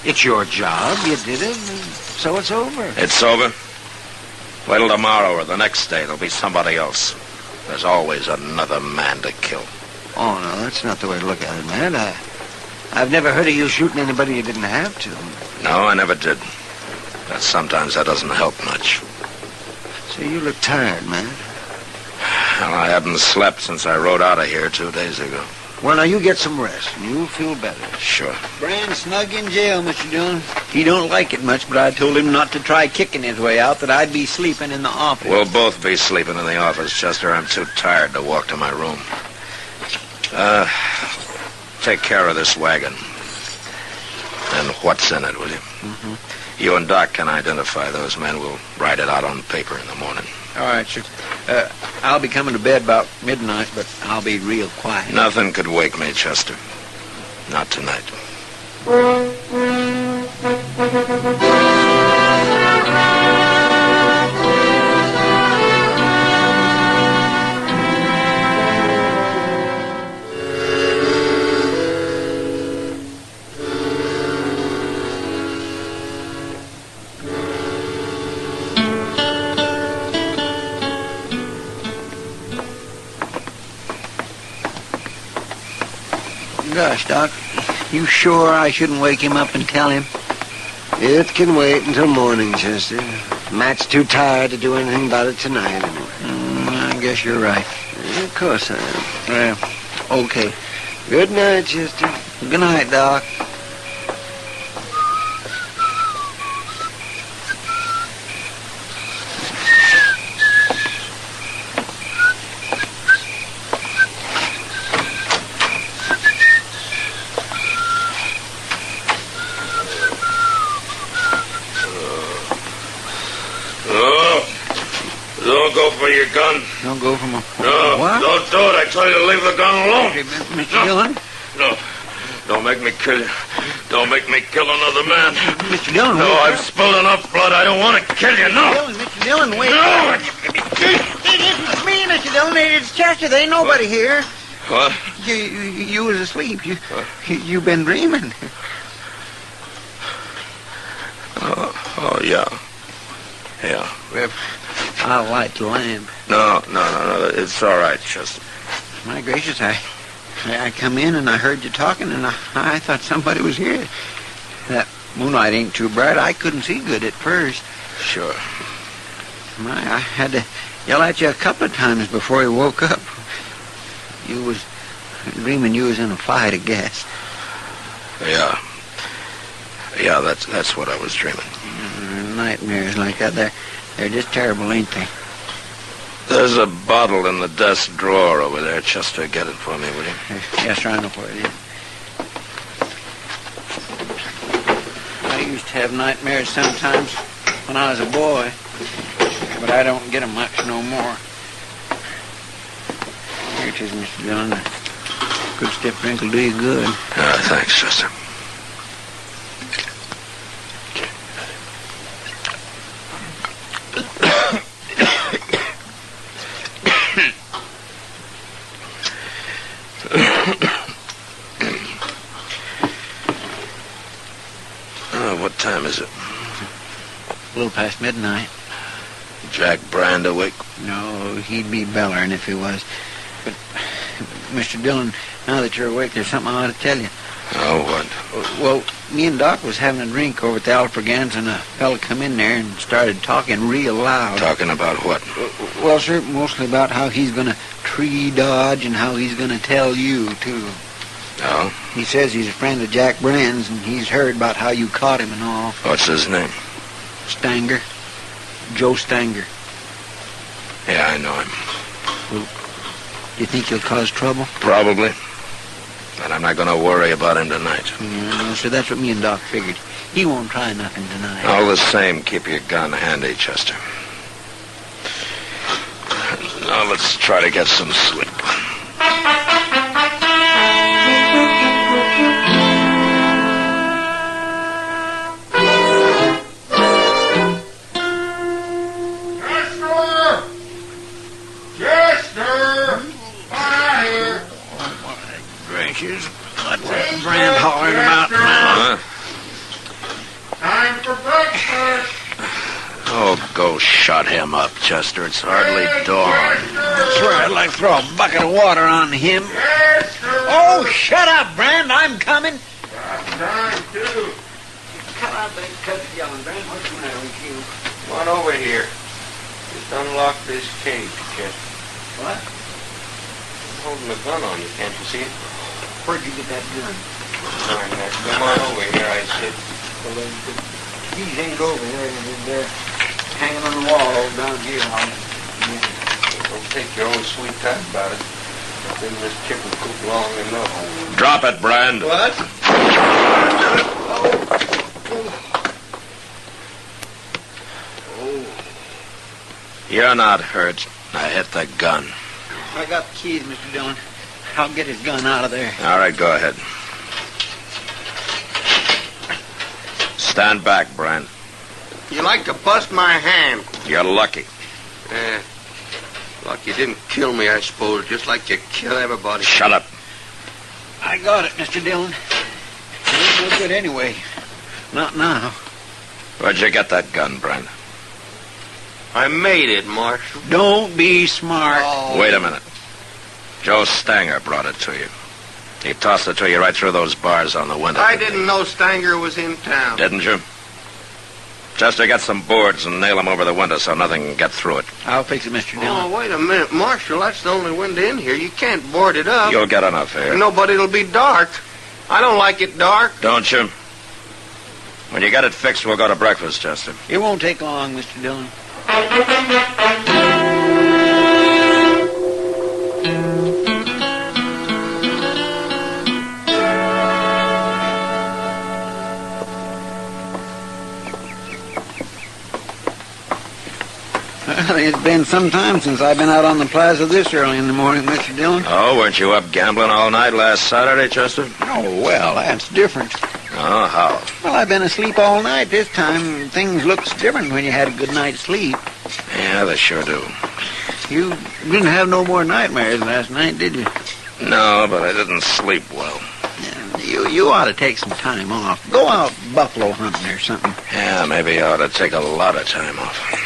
It's your job. You did it, so it's over. It's over? Wait till tomorrow or the next day. There'll be somebody else. There's always another man to kill. Oh, no, that's not the way to look at it, man. I've never heard of you shooting anybody you didn't have to. No, I never did. But sometimes that doesn't help much. So you look tired, man. Well, I haven't slept since I rode out of here 2 days ago. Well, now you get some rest, and you'll feel better. Sure. Brand's snug in jail, Mr. Dillon. He don't like it much, but I told him not to try kicking his way out, that I'd be sleeping in the office. We'll both be sleeping in the office, Chester. I'm too tired to walk to my room. Take care of this wagon. And what's in it, will you? Mm-hmm. You and Doc can identify those men. We'll write it out on paper in the morning. All right, sir. I'll be coming to bed about midnight, but I'll be real quiet. Nothing could wake me, Chester. Not tonight. Gosh, Doc, you sure I shouldn't wake him up and tell him? It can wait until morning, Chester. Matt's too tired to do anything about it tonight, anyway. I guess you're right. Of course I am. Okay. Good night, Chester. Good night, Doc. Don't go for your gun. Don't go for my... No, What? don't do it. I tell you to leave the gun alone. Mr. Dillon? No. Don't make me kill you. Don't make me kill another man. Mr. Dillon, No, wait. I've spilled enough blood. I don't want to kill you. No. Mr. Dillon, wait. No. It isn't me, Mr. Dillon. It's Chester. There ain't nobody here. What? You was asleep. You've been dreaming. Oh, yeah. Yeah. I'll light the lamp. No. It's all right, Chester. My gracious, I come in and I heard you talking, and I thought somebody was here. That moonlight ain't too bright. I couldn't see good at first. Sure. I had to yell at you a couple of times before you woke up. You was dreaming you was in a fight, I guess. Yeah. Yeah, that's what I was dreaming. Nightmares like that, they're just terrible, ain't they? There's a bottle in the desk drawer over there. Chester, get it for me, will you? Yes, sir, I know where it is. I used to have nightmares sometimes when I was a boy, but I don't get them much no more. Here it is, Mr. Dillon. A good stiff drink will do you good. Thanks, Chester. What time is it? A little past midnight. Jack Brand awake? No, he'd be bellering if he was. But, Mr. Dillon, now that you're awake, there's something I ought to tell you. Oh, what? Well, me and Doc was having a drink over at the Alfregans, and a fella come in there and started talking real loud. Talking about what? Well, sir, mostly about how he's going to tree dodge and how he's going to tell you, too. Oh? He says he's a friend of Jack Brand's, and he's heard about how you caught him and all. What's his name? Stanger. Joe Stanger. Yeah, I know him. Well, do you think he'll cause trouble? Probably. But I'm not going to worry about him tonight. Yeah, no, sir, that's what me and Doc figured. He won't try nothing tonight. All the same, keep your gun handy, Chester. Now let's try to get some sleep. What's that Brand hollering about now? Time for breakfast. Oh, go shut him up, Chester. It's hardly dawn. I swear I'd like to throw a bucket of water on him. Oh, shut up, Brand. I'm coming. Time, too. Come on, baby. Cut the yelling, Brand. What's the matter with you? Come on over here. Just unlock this cage, Chester. What? holding a gun on you, can't you see it? Where'd you get that gun? Come on over here, I said. Well, the keys ain't over here. They're hanging on the wall down here. Don't take your own sweet time about it. I've been in this chicken coop long enough. Drop it, Brand. What? You're not hurt. I hit the gun. I got the keys, Mr. Dillon. I'll get his gun out of there. All right, go ahead. Stand back, Brand. You like to bust my hand. You're lucky. Lucky you didn't kill me, I suppose, just like you kill everybody. Shut up. I got it, Mr. Dillon. It ain't no good anyway. Not now. Where'd you get that gun, Brand? I made it, Marshal. Don't be smart. Oh. Wait a minute. Joe Stanger brought it to you. He tossed it to you right through those bars on the window. I didn't know Stanger was in town. Didn't you? Chester, get some boards and nail them over the window so nothing can get through it. I'll fix it, Mr. Dillon. Oh, wait a minute, Marshal. That's the only window in here. You can't board it up. You'll get enough here. Nobody'll be dark. I don't like it dark. Don't you? When you get it fixed, we'll go to breakfast, Chester. It won't take long, Mr. Dillon. Well, it's been some time since I've been out on the plaza this early in the morning, Mr. Dillon. Oh, weren't you up gambling all night last Saturday, Chester? Oh, well, that's different. Oh, how? Well, I've been asleep all night this time. Things looks different when you had a good night's sleep. Yeah, they sure do. You didn't have no more nightmares last night, did you? No, but I didn't sleep well. Yeah, you ought to take some time off. Go out buffalo hunting or something. Yeah, maybe I ought to take a lot of time off.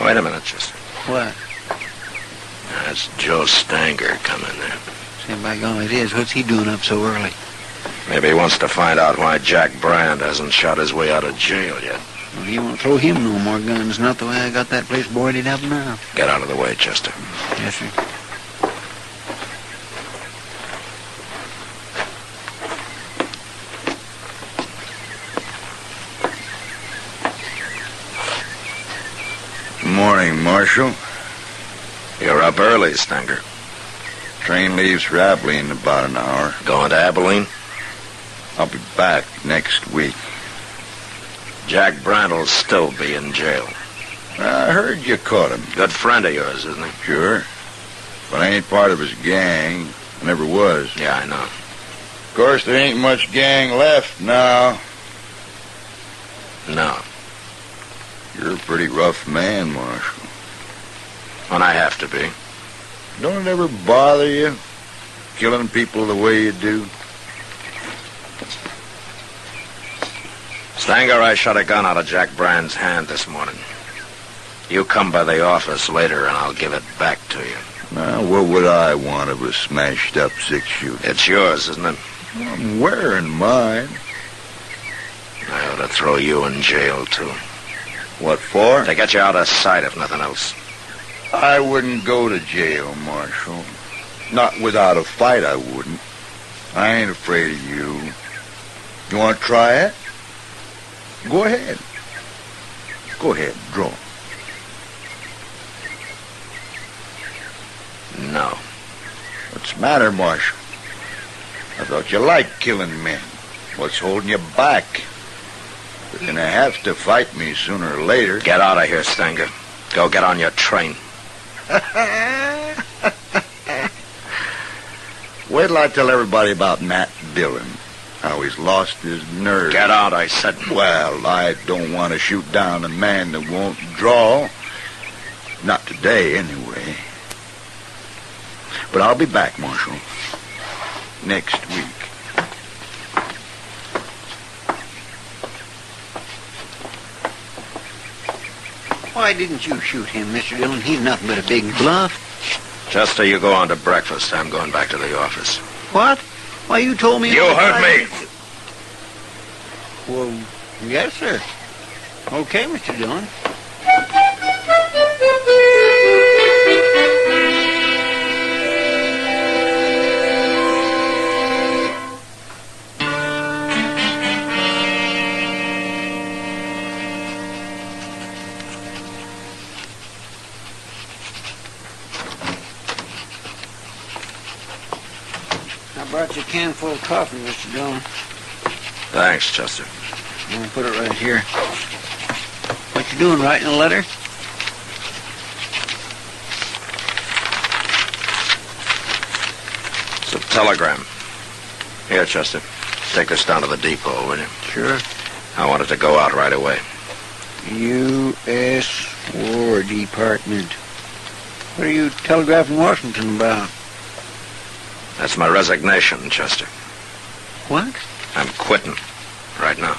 Wait a minute, Chester. What? That's Joe Stanger coming there. Say, by golly, it is. What's he doing up so early? Maybe he wants to find out why Jack Brand hasn't shot his way out of jail yet. Well, he won't throw him no more guns, not the way I got that place boarded up now. Get out of the way, Chester. Yes, sir. Morning, Marshal. You're up early, Stanger. Train leaves for Abilene in about an hour. Going to Abilene? I'll be back next week. Jack Brand will still be in jail. I heard you caught him. Good friend of yours, isn't he? Sure. But I ain't part of his gang. I never was. Yeah, I know. Of course, there ain't much gang left now. No. You're a pretty rough man, Marshal. When I have to be. Don't it ever bother you, killing people the way you do? Stanger, I shot a gun out of Jack Brand's hand this morning. You come by the office later and I'll give it back to you. Now, what would I want of a smashed-up six-shooter? It's yours, isn't it? I'm wearing mine. I ought to throw you in jail, too. What for? To get you out of sight, if nothing else. I wouldn't go to jail, Marshal. Not without a fight, I wouldn't. I ain't afraid of you. You want to try it? Go ahead. Go ahead, draw. No. What's the matter, Marshal? I thought you liked killing men. What's holding you back? You're gonna have to fight me sooner or later. Get out of here, Stanger. Go get on your train. Wait till I tell everybody about Matt Dillon. How he's lost his nerve. Get out, I said. Well, I don't want to shoot down a man that won't draw. Not today, anyway. But I'll be back, Marshal. Next week. Why didn't you shoot him, Mr. Dillon? He's nothing but a big bluff. Chester, you go on to breakfast. I'm going back to the office. What? Why, you told me... You heard me. Well, yes, sir. Okay, Mr. Dillon. brought you a can full of coffee, Mr. Dillon. Thanks, Chester. I'm going to put it right here. What you doing, writing a letter? It's a telegram. Here, Chester. Take this down to the depot, will you? Sure. I want it to go out right away. U.S. War Department. What are you telegraphing Washington about? That's my resignation, Chester. What? I'm quitting. Right now.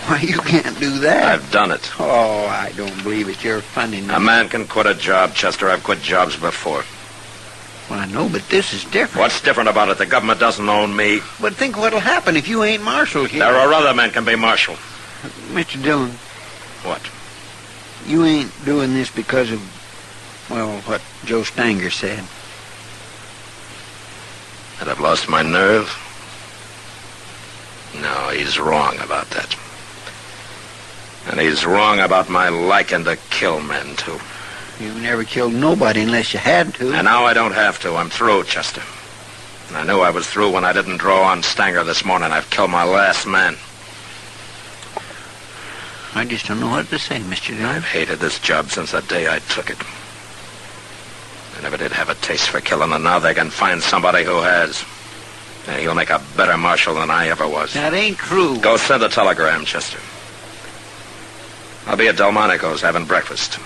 Why, you can't do that. I've done it. Oh, I don't believe it. You're funny. A man can quit a job, Chester. I've quit jobs before. Well, I know, but this is different. What's different about it? The government doesn't own me. But think what'll happen if you ain't Marshal here. There are other men can be Marshal. Mr. Dillon. What? You ain't doing this because of, well, what Joe Stanger said. That I've lost my nerve? No, he's wrong about that. And he's wrong about my liking to kill men, too. You never killed nobody unless you had to. And now I don't have to. I'm through, Chester. I knew I was through when I didn't draw on Stanger this morning. I've killed my last man. I just don't know what to say, Mr. Dillon. I've hated this job since the day I took it. I never did have a taste for killing, and now they can find somebody who has. And he'll make a better Marshal than I ever was. That ain't true. Go send a telegram, Chester. I'll be at Delmonico's having breakfast.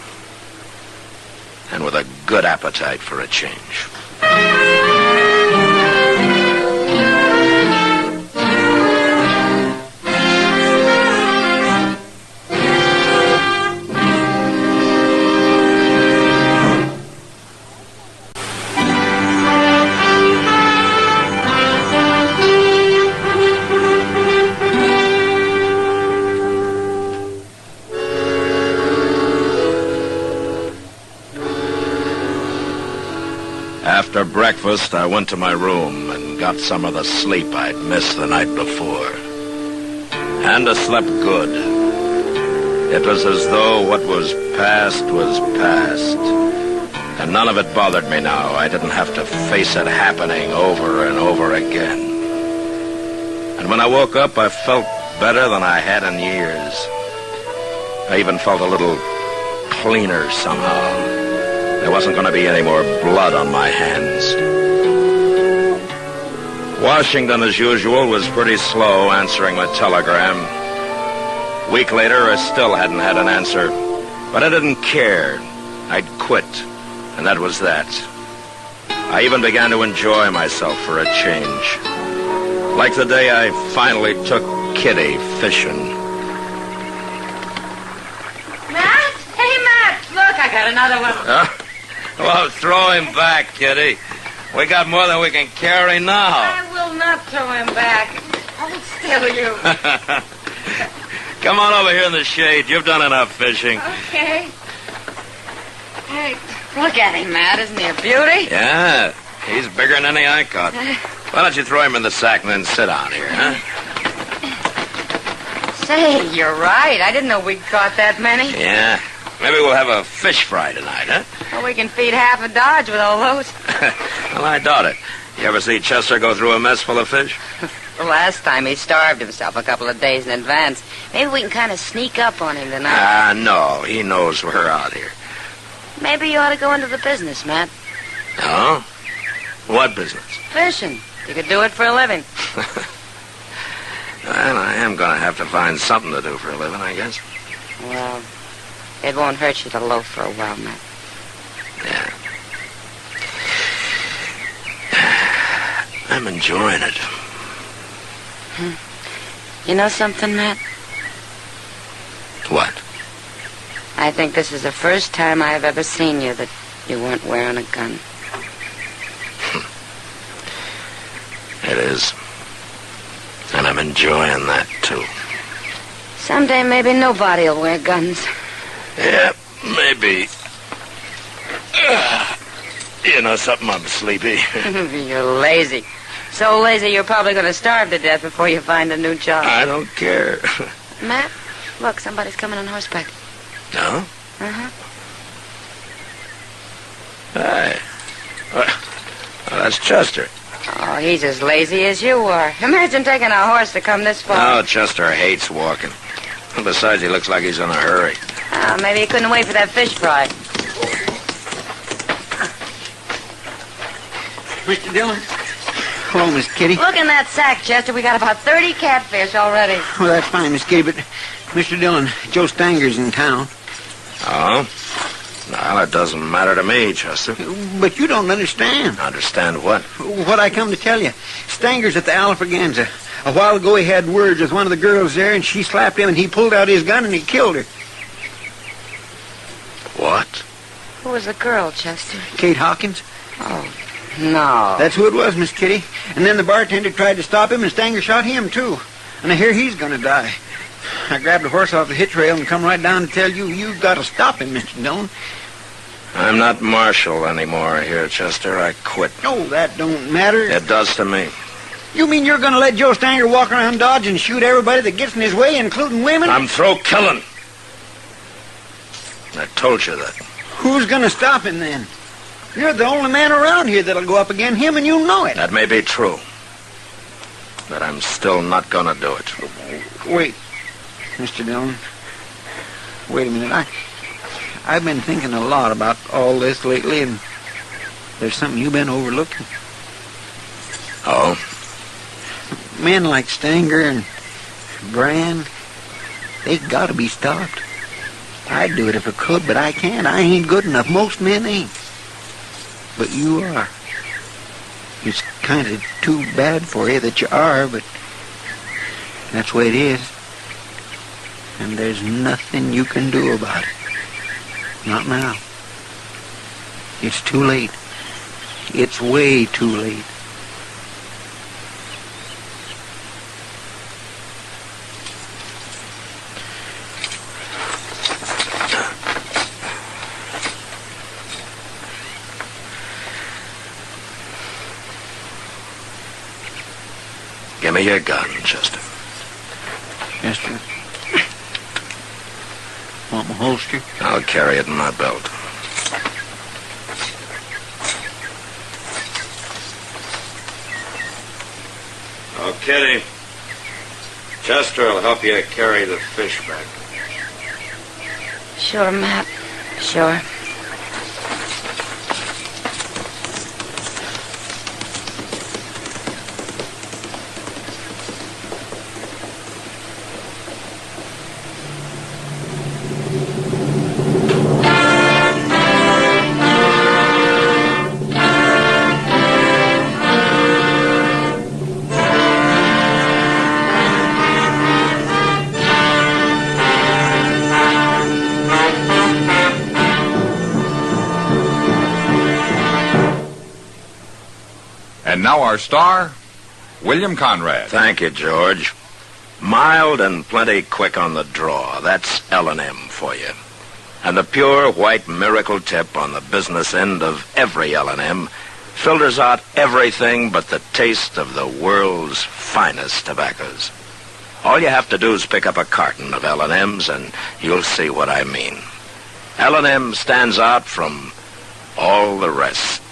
And with a good appetite for a change. After breakfast, I went to my room and got some of the sleep I'd missed the night before. And I slept good. It was as though what was past, and none of it bothered me now. I didn't have to face it happening over and over again. And when I woke up, I felt better than I had in years. I even felt a little cleaner somehow. There wasn't going to be any more blood on my hands. Washington, as usual, was pretty slow answering my telegram. A week later, I still hadn't had an answer. But I didn't care. I'd quit, and that was that. I even began to enjoy myself for a change. Like the day I finally took Kitty fishing. Matt? Hey, Matt! Look, I got another one. Well, throw him back, Kitty. We got more than we can carry now. I will not throw him back. I will steal you. Come on over here in the shade. You've done enough fishing. Okay. Hey, look at him, Matt. Isn't he a beauty? Yeah, he's bigger than any I caught. Why don't you throw him in the sack and then sit down here, huh? Say, you're right. I didn't know we'd caught that many. Yeah. Maybe we'll have a fish fry tonight, huh? Well, we can feed half a Dodge with all those. Well, I doubt it. You ever see Chester go through a mess full of fish? The last time he starved himself a couple of days in advance. Maybe we can kind of sneak up on him tonight. No. He knows we're out here. Maybe you ought to go into the business, Matt. Oh? What business? Fishing. You could do it for a living. Well, I am going to have to find something to do for a living, I guess. Well, it won't hurt you to loaf for a while, Matt. Yeah. I'm enjoying it. You know something, Matt? What? I think this is the first time I've ever seen you that you weren't wearing a gun. It is. And I'm enjoying that, too. Someday maybe nobody will wear guns. Yeah, maybe. You know something? I'm sleepy. You're lazy. So lazy you're probably going to starve to death before you find a new job. I don't care. Matt, look, somebody's coming on horseback. No? Uh-huh. Hey. Well, that's Chester. Oh, he's as lazy as you are. Imagine taking a horse to come this far. Oh, Chester hates walking. Besides, he looks like he's in a hurry. Oh, maybe he couldn't wait for that fish fry. Mr. Dillon? Hello, Miss Kitty. Look in that sack, Chester. We got about 30 catfish already. Well, that's fine, Miss Kitty, but Mr. Dillon, Joe Stanger's in town. Oh? Well, it doesn't matter to me, Chester. But you don't understand. Understand what? What I come to tell you. Stanger's at the Alfraganza. A while ago he had words with one of the girls there, and she slapped him, and he pulled out his gun, and he killed her. What? Who was the girl, Chester? Kate Hawkins. Oh, no. That's who it was, Miss Kitty. And then the bartender tried to stop him, and Stanger shot him, too. And I hear he's going to die. I grabbed a horse off the hitch rail and come right down to tell you, you've got to stop him, Mr. Dillon. I'm not Marshal anymore here, Chester. I quit. Oh, that don't matter. It does to me. You mean you're going to let Joe Stanger walk around Dodge and shoot everybody that gets in his way, including women? I'm through killing. I told you that. Who's going to stop him, then? You're the only man around here that'll go up against him, and you know it. That may be true. But I'm still not going to do it. Wait, Mr. Dillon. Wait a minute. I've been thinking a lot about all this lately, and there's something you've been overlooking. Oh? Men like Stanger and Brand, they got to be stopped. I'd do it if I could, but I can't. I ain't good enough. Most men ain't. But you are. It's kind of too bad for you that you are, but that's the way it is. And there's nothing you can do about it. Not now. It's too late. It's way too late. Give me your gun, Chester. Chester? Want my holster? I'll carry it in my belt. Oh, Kitty. Chester will help you carry the fish back. Sure, Matt. Sure. And now our star, William Conrad. Thank you, George. Mild and plenty quick on the draw. That's L&M for you. And the pure white miracle tip on the business end of every L&M filters out everything but the taste of the world's finest tobaccos. All you have to do is pick up a carton of L&Ms and you'll see what I mean. L&M stands out from all the rest.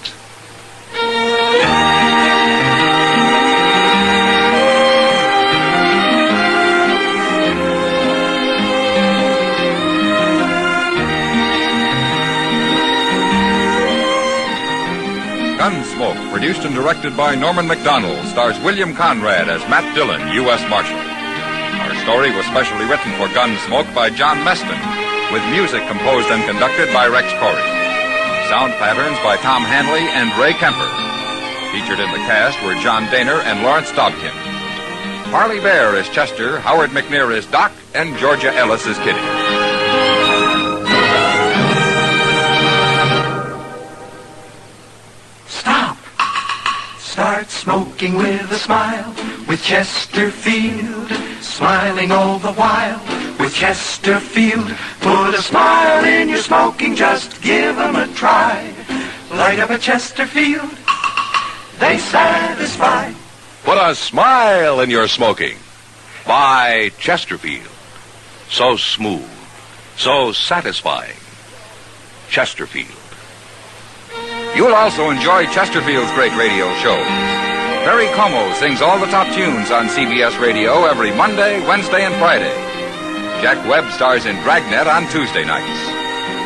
Gunsmoke, produced and directed by Norman MacDonald, stars William Conrad as Matt Dillon, U.S. Marshal. Our story was specially written for Gunsmoke by John Meston, with music composed and conducted by Rex Corey. Sound patterns by Tom Hanley and Ray Kemper. Featured in the cast were John Daner and Lawrence Dobkin. Harley Bear is Chester, Howard McNear is Doc, and Georgia Ellis is Kitty. Start smoking with a smile, with Chesterfield, smiling all the while, with Chesterfield. Put a smile in your smoking, just give 'em a try. Light up a Chesterfield, they satisfy. Put a smile in your smoking. Buy Chesterfield. So smooth, so satisfying. Chesterfield. You'll also enjoy Chesterfield's great radio shows. Perry Como sings all the top tunes on CBS Radio every Monday, Wednesday, and Friday. Jack Webb stars in Dragnet on Tuesday nights.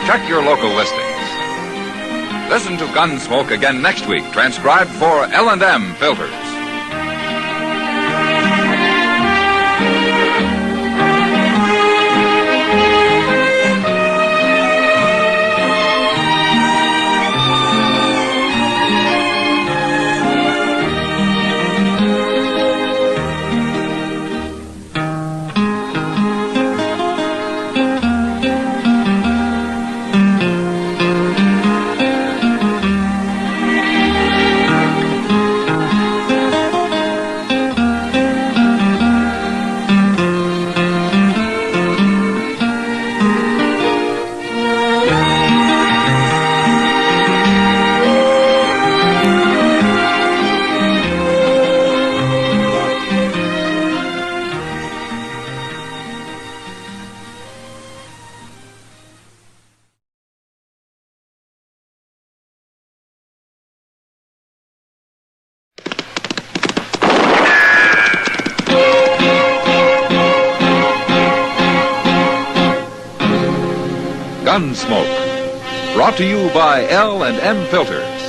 Check your local listings. Listen to Gunsmoke again next week, transcribed for L&M Filters. Gunsmoke, brought to you by L&M Filters.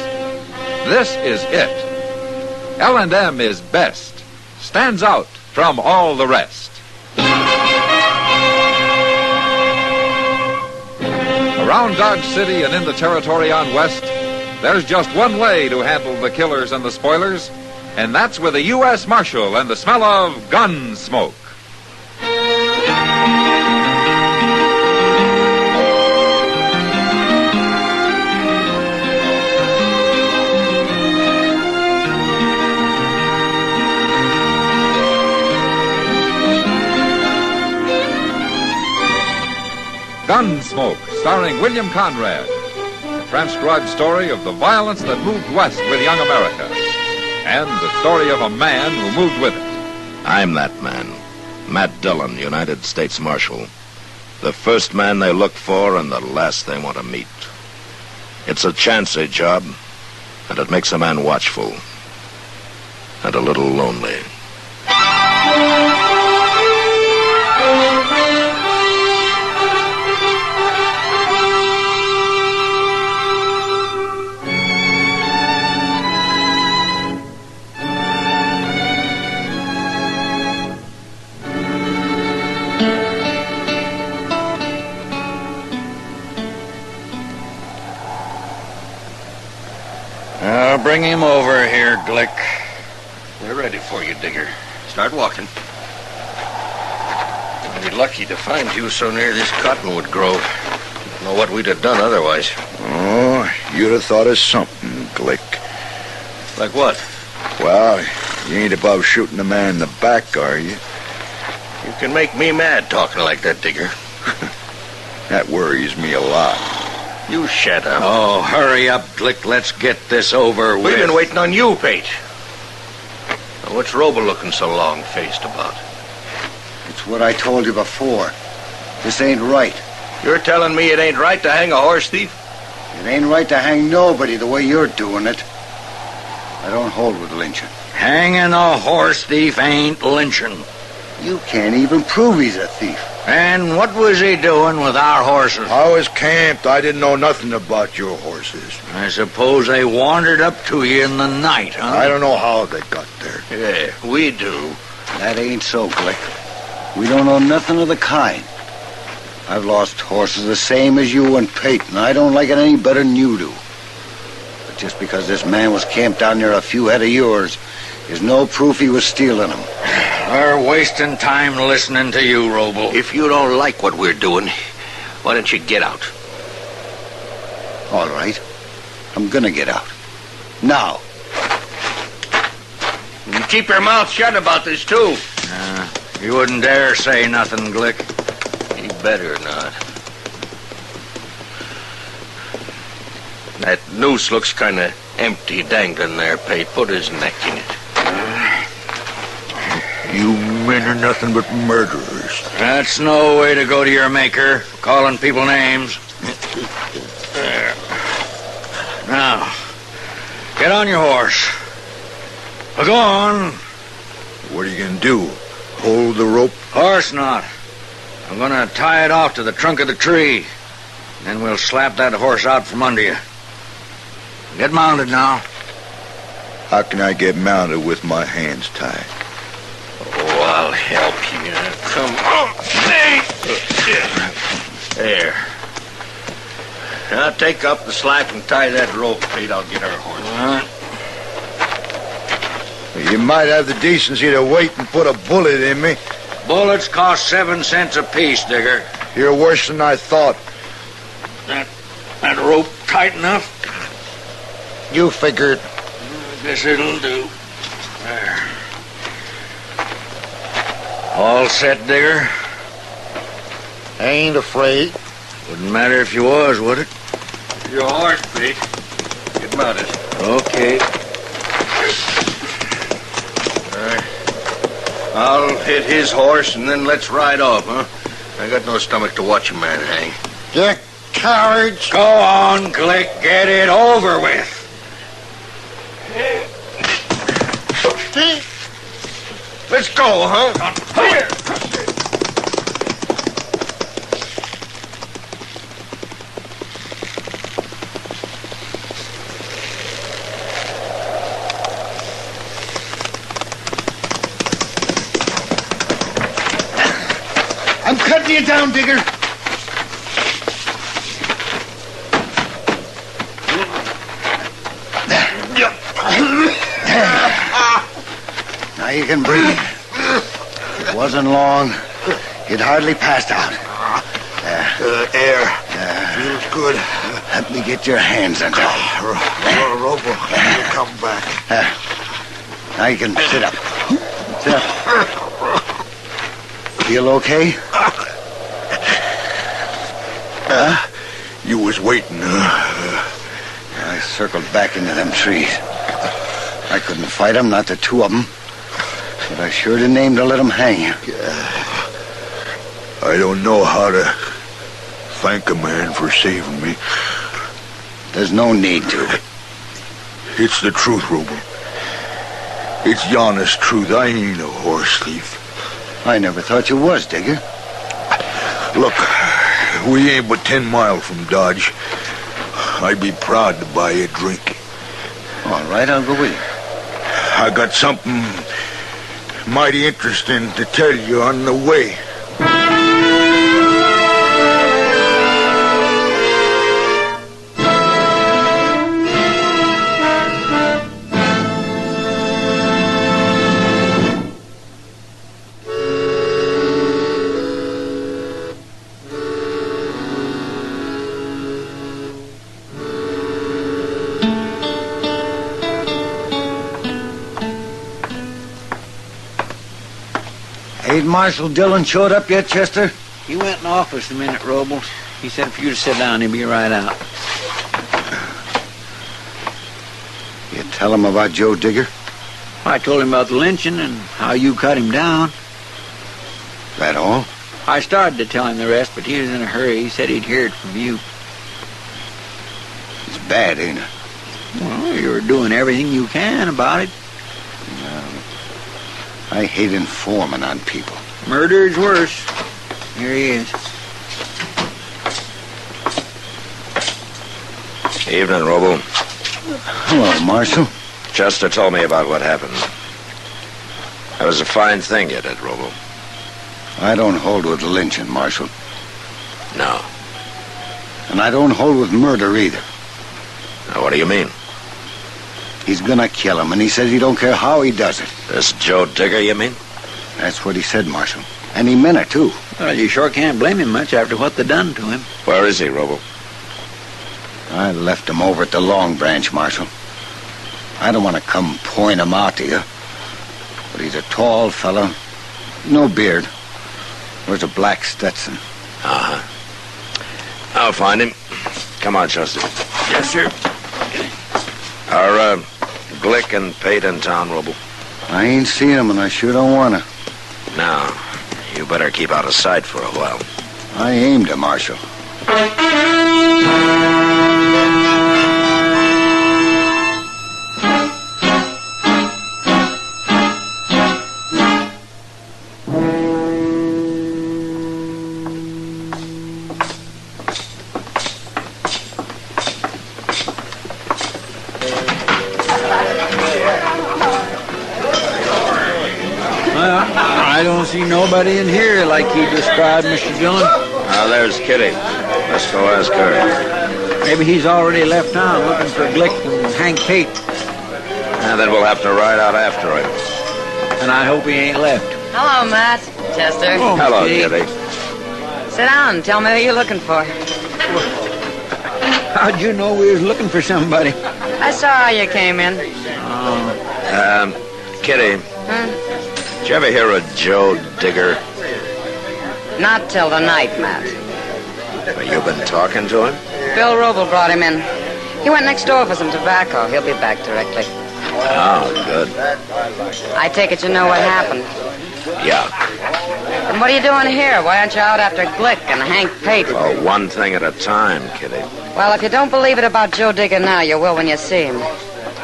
This is it. L&M is best, stands out from all the rest. Around Dodge City and in the territory on West, there's just one way to handle the killers and the spoilers, and that's with a U.S. Marshal and the smell of Gunsmoke. Gunsmoke, starring William Conrad, a transcribed story of the violence that moved west with young America, and the story of a man who moved with it. I'm that man, Matt Dillon, United States Marshal. The first man they look for and the last they want to meet. It's a chancy job, and it makes a man watchful and a little lonely. Bring him over here, Glick. We're ready for you, Digger. Start walking. We'd be lucky to find you so near this cottonwood grove. Don't know what we'd have done otherwise. Oh, you'd have thought of something, Glick. Like what? Well, you ain't above shooting a man in the back, are you? You can make me mad talking like that, Digger. That worries me a lot. You shut up. Oh, hurry up, Glick. Let's get this over with. We've been waiting on you, Pate. Now, what's Robo looking so long-faced about? It's what I told you before. This ain't right. You're telling me it ain't right to hang a horse thief? It ain't right to hang nobody the way you're doing it. I don't hold with lynching. Hanging a horse thief ain't lynching. You can't even prove he's a thief. And what was he doing with our horses? I was camped. I didn't know nothing about your horses. I suppose they wandered up to you in the night, huh? I don't know how they got there. Yeah, we do. That ain't so, Glick. We don't know nothing of the kind. I've lost horses the same as you and Peyton. I don't like it any better than you do. But just because this man was camped down near a few head of yours is no proof he was stealing them. We're wasting time listening to you, Robo. If you don't like what we're doing, why don't you get out? All right. I'm gonna get out. Now. You keep your mouth shut about this, too. You wouldn't dare say nothing, Glick. You better not. That noose looks kind of empty dangling there, Pate. Put his neck in it. You men are nothing but murderers. That's no way to go to your maker, calling people names. There. Now, get on your horse. Well, go on. What are you going to do? Hold the rope? Of course not. I'm going to tie it off to the trunk of the tree. Then we'll slap that horse out from under you. Get mounted now. How can I get mounted with my hands tied? Oh, I'll help you. Come on. There. Now take up the slack and tie that rope, Pete. I'll get our horse. You might have the decency to wait and put a bullet in me. Bullets cost 7 cents apiece, Digger. You're worse than I thought. That rope tight enough? You figured. I guess it'll do. There. All set, Digger? I ain't afraid. Wouldn't matter if you was, would it? Your horse, Pete. Get mounted. Okay. All right. I'll hit his horse, and then let's ride off, huh? I got no stomach to watch a man hang. You cowards. Go on, Glick. Get it over with. Let's go, huh? Here. I'm cutting you down, Digger. Now you can breathe. It wasn't long. You'd hardly passed out. Air. Feels good. Let me get your hands under it. Robo, you come back. Now you can sit up. Sit up. Feel okay? You was waiting, I circled back into them trees. I couldn't fight them, not the two of them. But I sure didn't aim to let them hang you. I don't know how to thank a man for saving me. There's no need to. It's the truth, Robo. It's the honest truth. I ain't a horse thief. I never thought you was, Digger. Look, we ain't but 10 miles from Dodge. I'd be proud to buy you a drink. All right, I'll go with you. I got something mighty interesting to tell you on the way. Ain't Marshal Dillon showed up yet, Chester? He went in office a minute, Robles. He said for you to sit down, he'll be right out. You tell him about Joe Digger? I told him about the lynching and how you cut him down. That all? I started to tell him the rest, but he was in a hurry. He said he'd hear it from you. It's bad, ain't it? Well, you're doing everything you can about it. I hate informing on people. Murder's worse. Here he is. Evening, Robo. Hello, Marshal. Chester told me about what happened. That was a fine thing you did, Robo. I don't hold with lynching, Marshal. No. And I don't hold with murder either. Now, what do you mean? He's gonna kill him, and he says he don't care how he does it. This Joe Digger, you mean? That's what he said, Marshal. And he meant it, too. Well, you sure can't blame him much after what they done to him. Where is he, Robo? I left him over at the Long Branch, Marshal. I don't want to come point him out to you. But he's a tall fellow. No beard. Wears a black Stetson. Uh-huh. I'll find him. Come on, Chester. Yes, sir. Are, Glick and Pate in town, Robo? I ain't seen him, and I sure don't want to. No. You better keep out of sight for a while. I aim to, Marshal. I don't see nobody in here like he described, Mr. Dillon. Now, there's Kitty. Let's go ask her. Maybe he's already left town looking for Glick and Hank Pate. And then we'll have to ride out after him. And I hope he ain't left. Hello, Matt. Chester. Oh, hello, Kitty. Sit down and tell me who you're looking for. How'd you know we was looking for somebody? I saw how you came in. Kitty. Huh? Did you ever hear of Joe Digger? Not till the night, Matt. Have you been talking to him? Bill Roble brought him in. He went next door for some tobacco. He'll be back directly. Oh, good. I take it you know what happened. Yeah. And what are you doing here? Why aren't you out after Glick and Hank Pate? Well, one thing at a time, Kitty. Well, if you don't believe it about Joe Digger now, you will when you see him.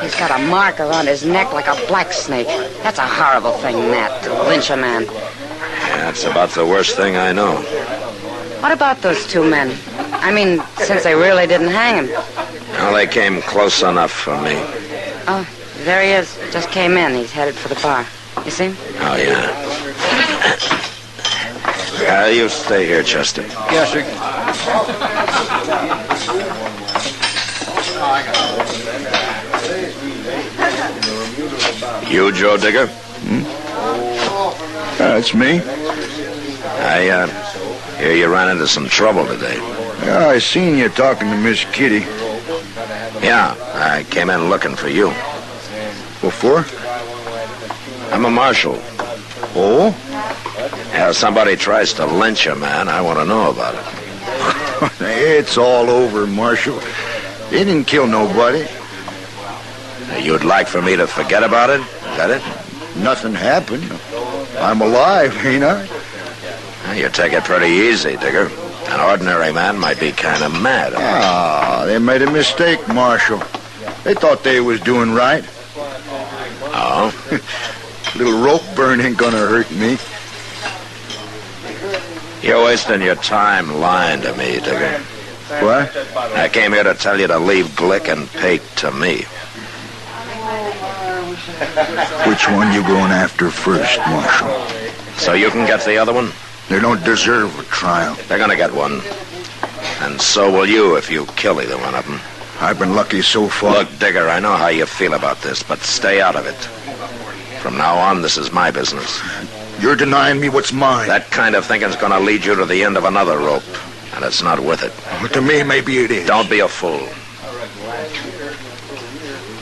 He's got a mark around his neck like a black snake. That's a horrible thing, Matt, to lynch a man. That's about the worst thing I know. What about those two men? I mean, since they really didn't hang him. Well, they came close enough for me. Oh, there he is. Just came in. He's headed for the bar. You see him? Oh, yeah. You stay here, Chester. Yes, sir. You, Joe Digger? That's me. I hear you ran into some trouble today. Yeah, I seen you talking to Miss Kitty. Yeah, I came in looking for you. What for? I'm a marshal. Oh? Yeah, somebody tries to lynch a man, I want to know about it. It's all over, Marshal. They didn't kill nobody. You'd like for me to forget about it? Is that it? Nothing happened. I'm alive, ain't I? You take it pretty easy, Digger. An ordinary man might be kind of mad. Ah, they made a mistake, Marshal. They thought they was doing right. Oh? Little rope burn ain't gonna hurt me. You're wasting your time lying to me, Digger. What? I came here to tell you to leave Glick and Pate to me. Which one you going after first, Marshal? So you can get the other one? They don't deserve a trial. They're gonna get one. And so will you if you kill either one of them. I've been lucky so far. Look, Digger, I know how you feel about this, but stay out of it. From now on, this is my business. You're denying me what's mine. That kind of thinking's gonna lead you to the end of another rope, and it's not worth it. But to me, maybe it is. Don't be a fool.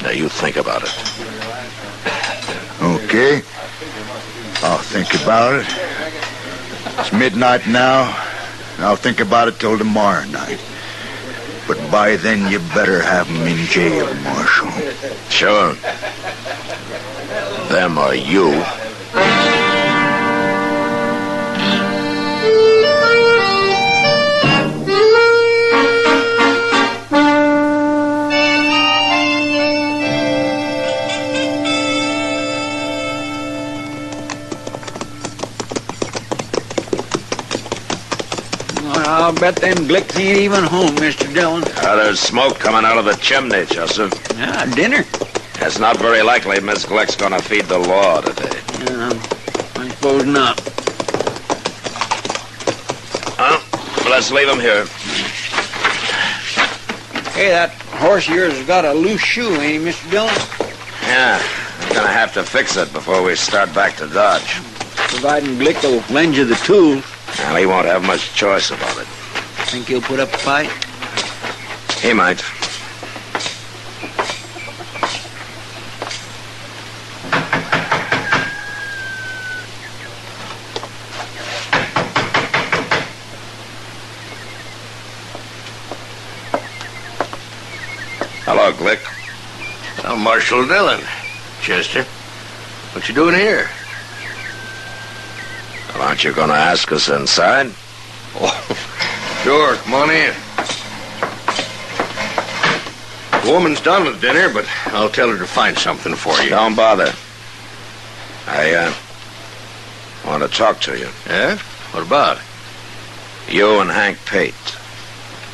Now, you think about it. Okay. I'll think about it. It's midnight now. I'll think about it till tomorrow night. But by then, you better have him in jail, Marshal. Sure. Them or you. I'll bet them Glicks ain't even home, Mr. Dillon. There's smoke coming out of the chimney, Chester. Dinner? It's not very likely Miss Glick's gonna feed the law today. I suppose not. Well, let's leave him here. Hey, that horse of yours has got a loose shoe, ain't he, Mr. Dillon? Yeah, I'm gonna have to fix it before we start back to Dodge. Providing Glick will lend you the tools. Well, he won't have much choice about it. Think he'll put up a fight? He might. Hello, Glick. I'm Marshal Dillon. Chester, what you doing here? Well, aren't you going to ask us inside? Oh, sure. Come on in. The woman's done with dinner, but I'll tell her to find something for you. Don't bother. I want to talk to you. Yeah? What about? You and Hank Pate.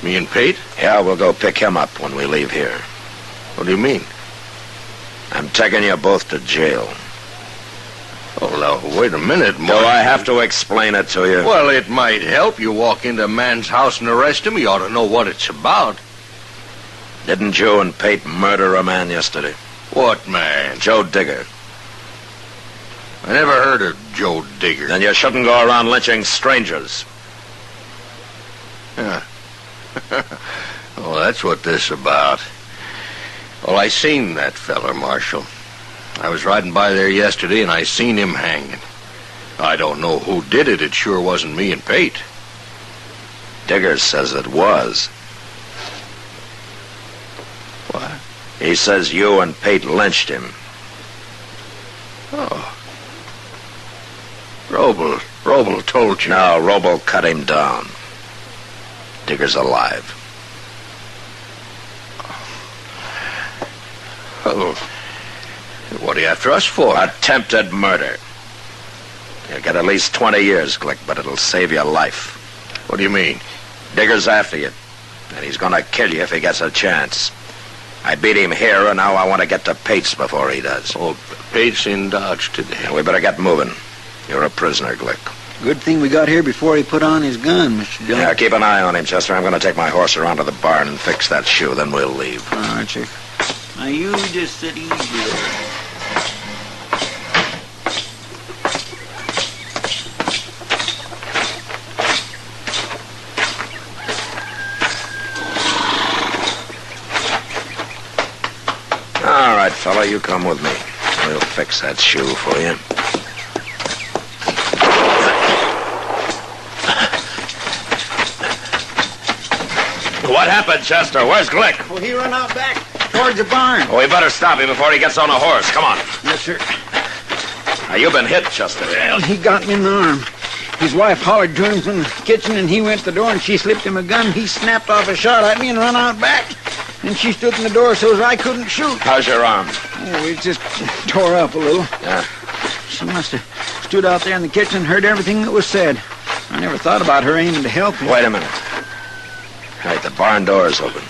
Me and Pate? Yeah, we'll go pick him up when we leave here. What do you mean? I'm taking you both to jail. Oh, now, wait a minute, Do I have to explain it to you? Well, it might help. You walk into a man's house and arrest him. You ought to know what it's about. Didn't you and Pate murder a man yesterday? What man? Joe Digger. I never heard of Joe Digger. Then you shouldn't go around lynching strangers. Yeah. Oh, that's what this is about. Well, I seen that feller, Marshal. I was riding by there yesterday, and I seen him hanging. I don't know who did it. It sure wasn't me and Pate. Digger says it was. What? He says you and Pate lynched him. Oh. Roble told you. No, Roble cut him down. Digger's alive. Oh. What are you after us for? Attempted murder. You'll get at least 20 years, Glick, but it'll save your life. What do you mean? Digger's after you, and he's gonna kill you if he gets a chance. I beat him here, and now I want to get to Pate's before he does. Oh, Pate's in Dodge today. Yeah, we better get moving. You're a prisoner, Glick. Good thing we got here before he put on his gun, Mr. Dillon. Yeah, keep an eye on him, Chester. I'm going to take my horse around to the barn and fix that shoe, then we'll leave. All right, sir. Now, you just sit easy there. All right, fella, you come with me. We'll fix that shoe for you. What happened, Chester? Where's Glick? Well, he run out back towards the barn. Oh, we better stop him before he gets on a horse. Come on. Yes, sir. Now, you've been hit, Chester. Well, he got me in the arm. His wife hollered to him from the kitchen, and he went to the door, and she slipped him a gun. He snapped off a shot at me and run out back. And she stood in the door so I couldn't shoot. How's your arm? Oh, it just tore up a little. Yeah. She must have stood out there in the kitchen and heard everything that was said. I never thought about her aiming to help him. Wait a minute. Right, the barn door's open.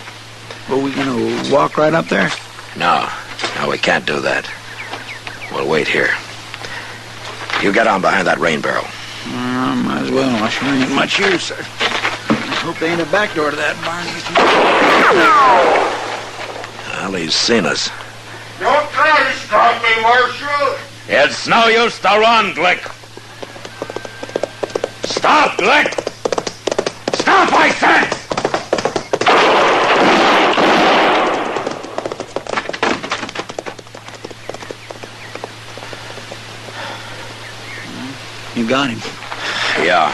Well, we gonna walk right up there? No, we can't do that. We'll wait here. You get on behind that rain barrel. Might as well. I sure ain't much use, sir. I hope there ain't a back door to that barn. Well, he's seen us. Don't try to stop me, Marshal. It's no use to run, Glick. Stop, Glick! Stop, I said! You got him. Yeah.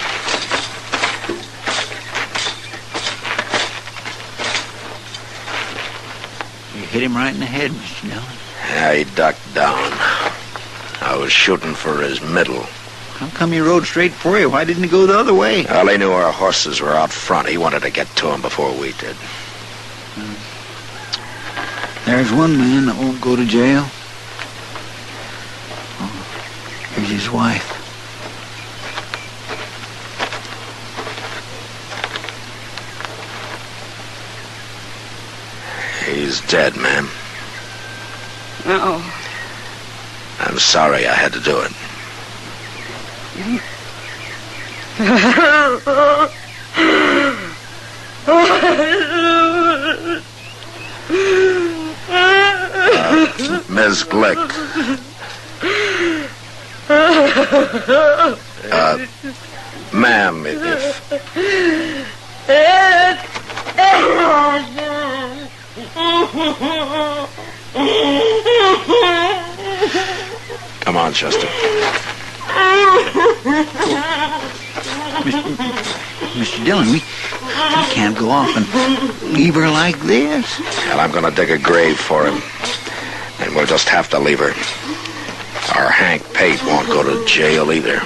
You hit him right in the head, Mr. Dillon. Yeah, he ducked down. I was shooting for his middle. How come he rode straight for you? Why didn't he go the other way? Well, he knew our horses were out front. He wanted to get to him before we did. There's one man that won't go to jail. Oh, here's his wife. He's dead, ma'am. No. I'm sorry I had to do it. Ms. Glick. Ma'am, if... Come on, Chester. Mr. Dillon, we can't go off and leave her like this. Well, I'm going to dig a grave for him. And we'll just have to leave her. Our Hank Pate won't go to jail either.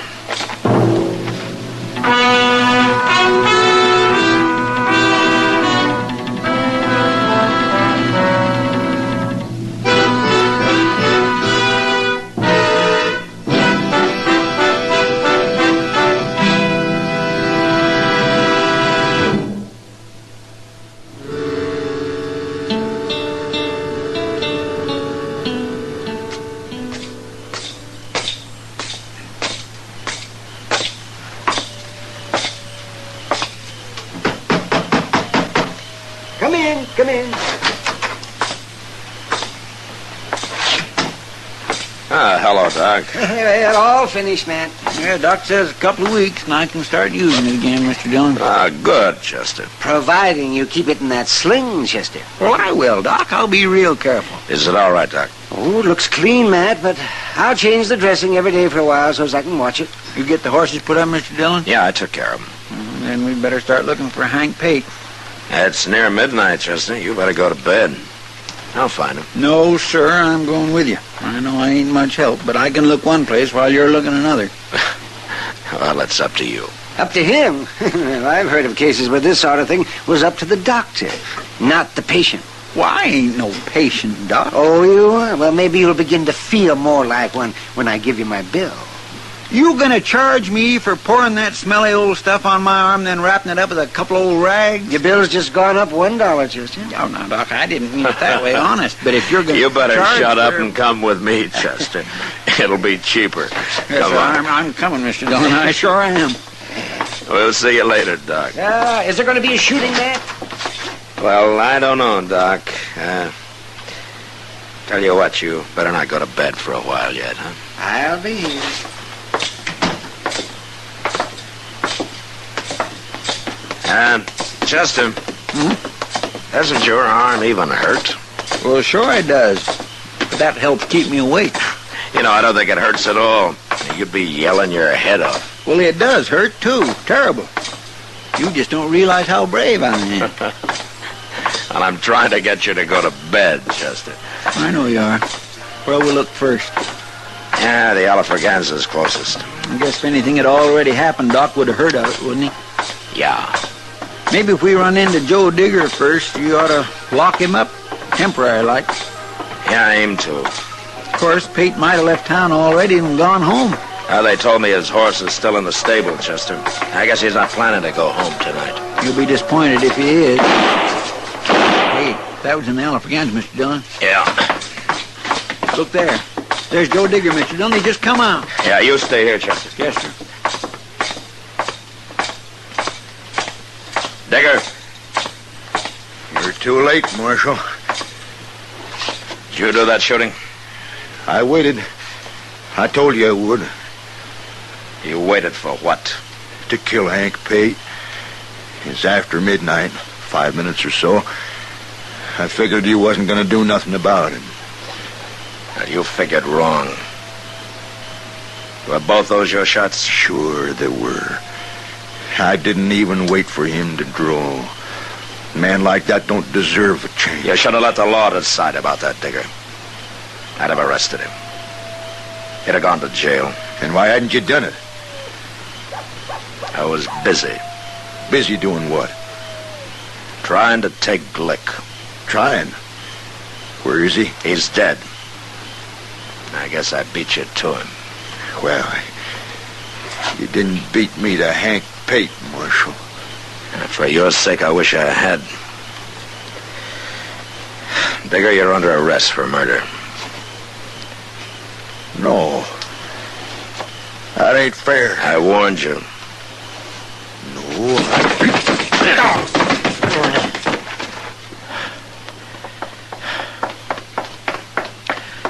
Come in, come in. Hello, Doc. Well, all finished, Matt. Yeah, Doc says a couple of weeks and I can start using it again, Mr. Dillon. Good, Chester. Providing you keep it in that sling, Chester. Well, I will, Doc. I'll be real careful. Is it all right, Doc? Oh, it looks clean, Matt, but I'll change the dressing every day for a while so as I can watch it. You get the horses put up, Mr. Dillon? Yeah, I took care of them. Then we better start looking for Hank Pate. It's near midnight, Chester. You better go to bed. I'll find him. No, sir, I'm going with you. I know I ain't much help, but I can look one place while you're looking another. Well, it's up to you. Up to him? Well, I've heard of cases where this sort of thing was up to the doctor, not the patient. Well, I ain't no patient, Doc. Oh, you are? Well, maybe you'll begin to feel more like one when I give you my bill. You gonna charge me for pouring that smelly old stuff on my arm, then wrapping it up with a couple old rags? Your bill's just gone up $1, Chester. Oh, no, Doc, I didn't mean it that way, honest. But if you're gonna You better shut up for... and come with me, Chester. It'll be cheaper. Yes, Come sir, on. I'm coming, Mr. Dillon. I sure am. We'll see you later, Doc. Is there going to be a shooting match? Well, I don't know, Doc. Tell you what, you better not go to bed for a while yet, huh? I'll be here. Chester, doesn't your arm even hurt? Well, sure it does. But that helps keep me awake. You know, I don't think it hurts at all. You'd be yelling your head off. Well, it does hurt, too. Terrible. You just don't realize how brave I am. And I'm trying to get you to go to bed, Chester. I know you are. Where will we look first? Yeah, the Alafraganza's closest. I guess if anything had already happened, Doc would have heard of it, wouldn't he? Yeah. Maybe if we run into Joe Digger first, you ought to lock him up, temporary like. Yeah, I aim to. Of course, Pate might have left town already and gone home. They told me his horse is still in the stable, Chester. I guess he's not planning to go home tonight. You'll be disappointed if he is. Hey, that was in the Alafragans, Mr. Dillon. Yeah. Look there. There's Joe Digger, Mr. Dillon. He just come out. Yeah, you stay here, Chester. Yes, sir. Digger. You're too late, Marshal. Did you do that shooting? I waited. I told you I would. You waited for what? To kill Hank Pate. It's after midnight, 5 minutes or so. I figured you wasn't going to do nothing about it. You figured wrong. Were both those your shots? Sure they were. I didn't even wait for him to draw. A man like that don't deserve a chance. You should have let the law decide about that, Digger. I'd have arrested him. He'd have gone to jail. And why hadn't you done it? I was busy. Busy doing what? Trying to take Glick. Trying? Where is he? He's dead. I guess I beat you to him. Well, you didn't beat me to Hank Pate, Marshal. For your sake, I wish I had. Digger, you're under arrest for murder. No. That ain't fair. I warned you. No,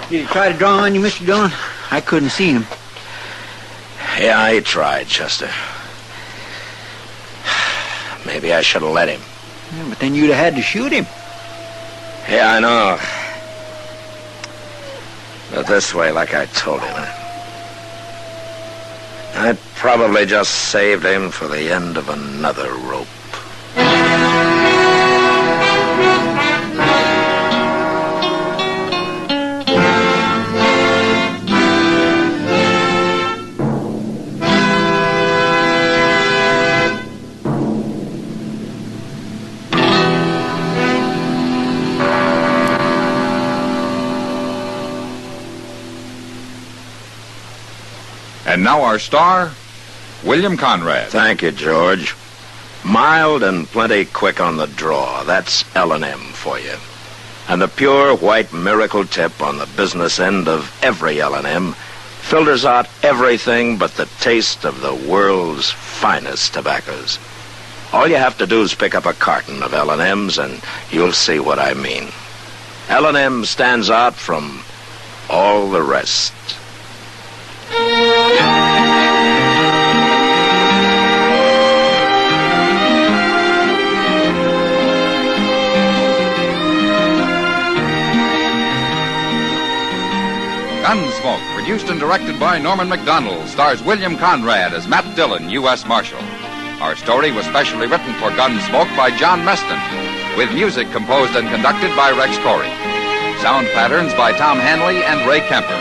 Did he try to draw on you, Mr. Dillon? I couldn't see him. Yeah, he tried, Chester. Maybe I should have let him. Yeah, but then you'd have had to shoot him. Yeah, I know. But this way, like I told him, I probably just saved him for the end of another rope. And now our star, William Conrad. Thank you, George. Mild and plenty quick on the draw. That's L&M for you. And the pure white miracle tip on the business end of every L&M filters out everything but the taste of the world's finest tobaccos. All you have to do is pick up a carton of L&M's and you'll see what I mean. L&M stands out from all the rest. Gunsmoke, produced and directed by Norman Macdonald, stars William Conrad as Matt Dillon, U.S. Marshal. Our story was specially written for Gunsmoke by John Meston, with music composed and conducted by Rex Corey. Sound patterns by Tom Hanley and Ray Kemper.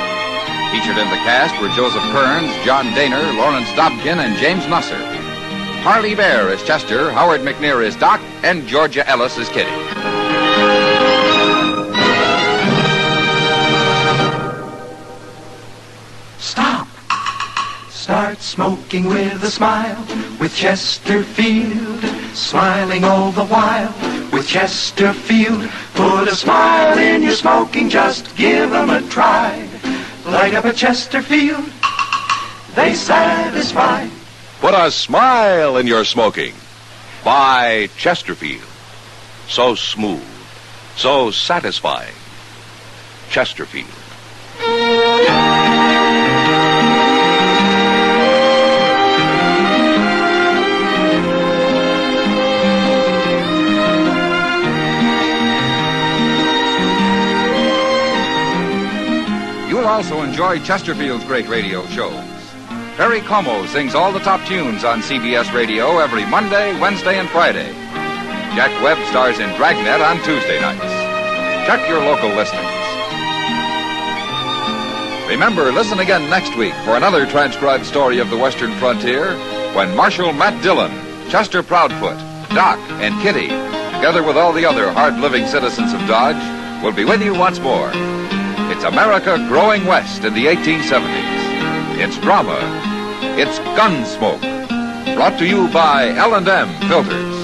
Featured in the cast were Joseph Kearns, John Daner, Lawrence Dobkin, and James Nusser. Harley Bear is Chester, Howard McNear is Doc, and Georgia Ellis is Kitty. Stop. Start smoking with a smile with Chesterfield, smiling all the while with Chesterfield. Put a smile in your smoking, just give 'em a try. Light up a Chesterfield, they satisfy. Put a smile in your smoking. Buy Chesterfield. So smooth, so satisfying. Chesterfield. You'll also enjoy Chesterfield's great radio shows. Perry Como sings all the top tunes on CBS Radio every Monday, Wednesday, and Friday. Jack Webb stars in Dragnet on Tuesday nights. Check your local listings. Remember, listen again next week for another transcribed story of the Western frontier when Marshal Matt Dillon, Chester Proudfoot, Doc, and Kitty, together with all the other hard-living citizens of Dodge, will be with you once more. It's America growing west in the 1870s. It's drama. It's Gunsmoke. Brought to you by L&M Filters.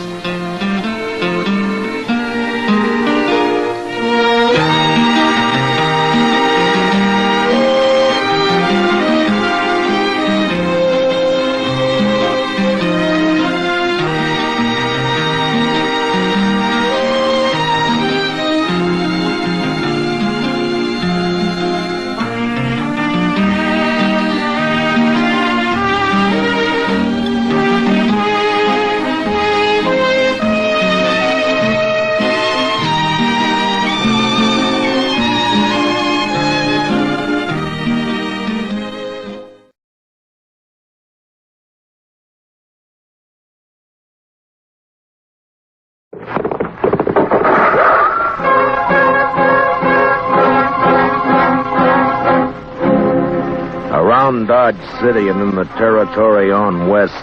Around Dodge City and in the territory on west,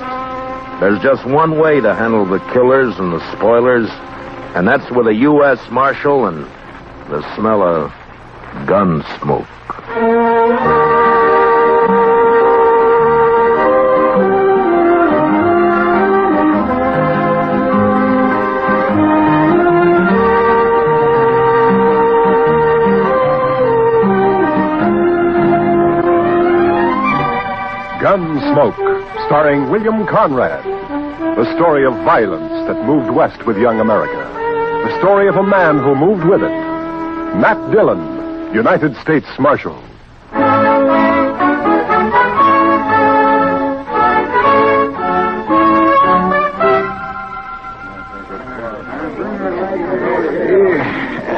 there's just one way to handle the killers and the spoilers, and that's with a U.S. Marshal and the smell of gun smoke. Gunsmoke, starring William Conrad. The story of violence that moved west with young America. The story of a man who moved with it. Matt Dillon, United States Marshal.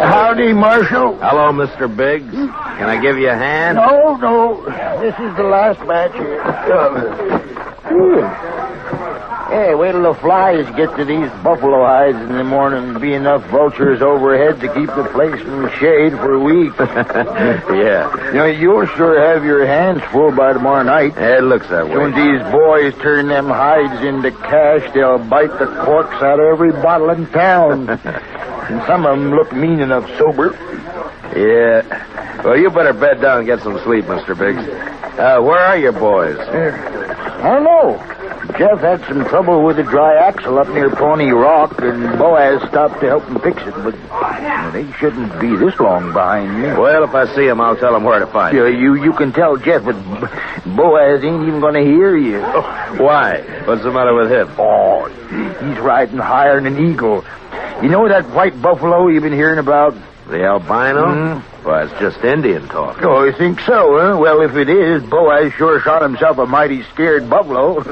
Howdy, Marshal. Hello, Mr. Biggs. Can I give you a hand? No. This is the last batch here. Hey, wait till the flies get to these buffalo hides in the morning and be enough vultures overhead to keep the place from shade for a week. Yeah. You know, you'll sure have your hands full by tomorrow night. It looks that way. When these boys turn them hides into cash, they'll bite the corks out of every bottle in town. And some of them look mean enough sober. Yeah. Well, you better bed down and get some sleep, Mr. Biggs. Where are your boys? I don't know. Jeff had some trouble with a dry axle up near Pawnee Rock, and Boaz stopped to help him fix it, but they shouldn't be this long behind me. Well, if I see him, I'll tell him where to find him. You can tell Jeff, but Boaz ain't even going to hear you. Why? What's the matter with him? Oh, he's riding higher than an eagle. You know that white buffalo you've been hearing about? The albino? Well, it's just Indian talk. Oh, you think so, huh? Well, if it is, Boaz sure shot himself a mighty scared buffalo.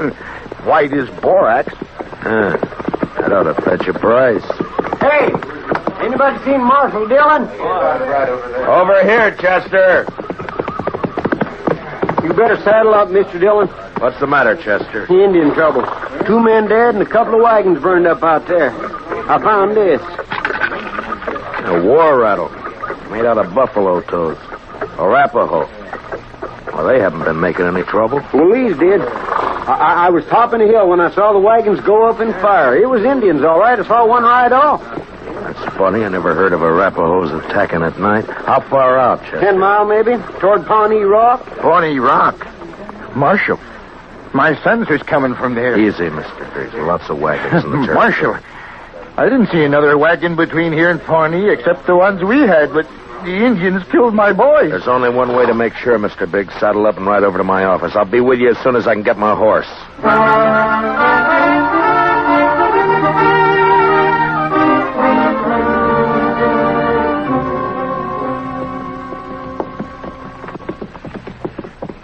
White as borax. That ought to fetch a price. Hey, anybody seen Marshal Dillon? Right over there. Over here, Chester. You better saddle up, Mr. Dillon. What's the matter, Chester? Indian trouble. 2 men dead and a couple of wagons burned up out there. I found this. A war rattle. Made out of buffalo toads. Arapaho. Well, they haven't been making any trouble. Well, these did. I was topping a hill when I saw the wagons go up in fire. It was Indians, all right. I saw one ride off. That's funny. I never heard of Arapahoes attacking at night. How far out, Chester? 10 mile, maybe, toward Pawnee Rock. Pawnee Rock? Marshal, my sons was coming from there. Easy, Mr. Biggs. Lots of wagons in the church. Marshal, I didn't see another wagon between here and Pawnee except the ones we had, but the Indians killed my boys. There's only one way to make sure, Mr. Biggs. Saddle up and ride over to my office. I'll be with you as soon as I can get my horse.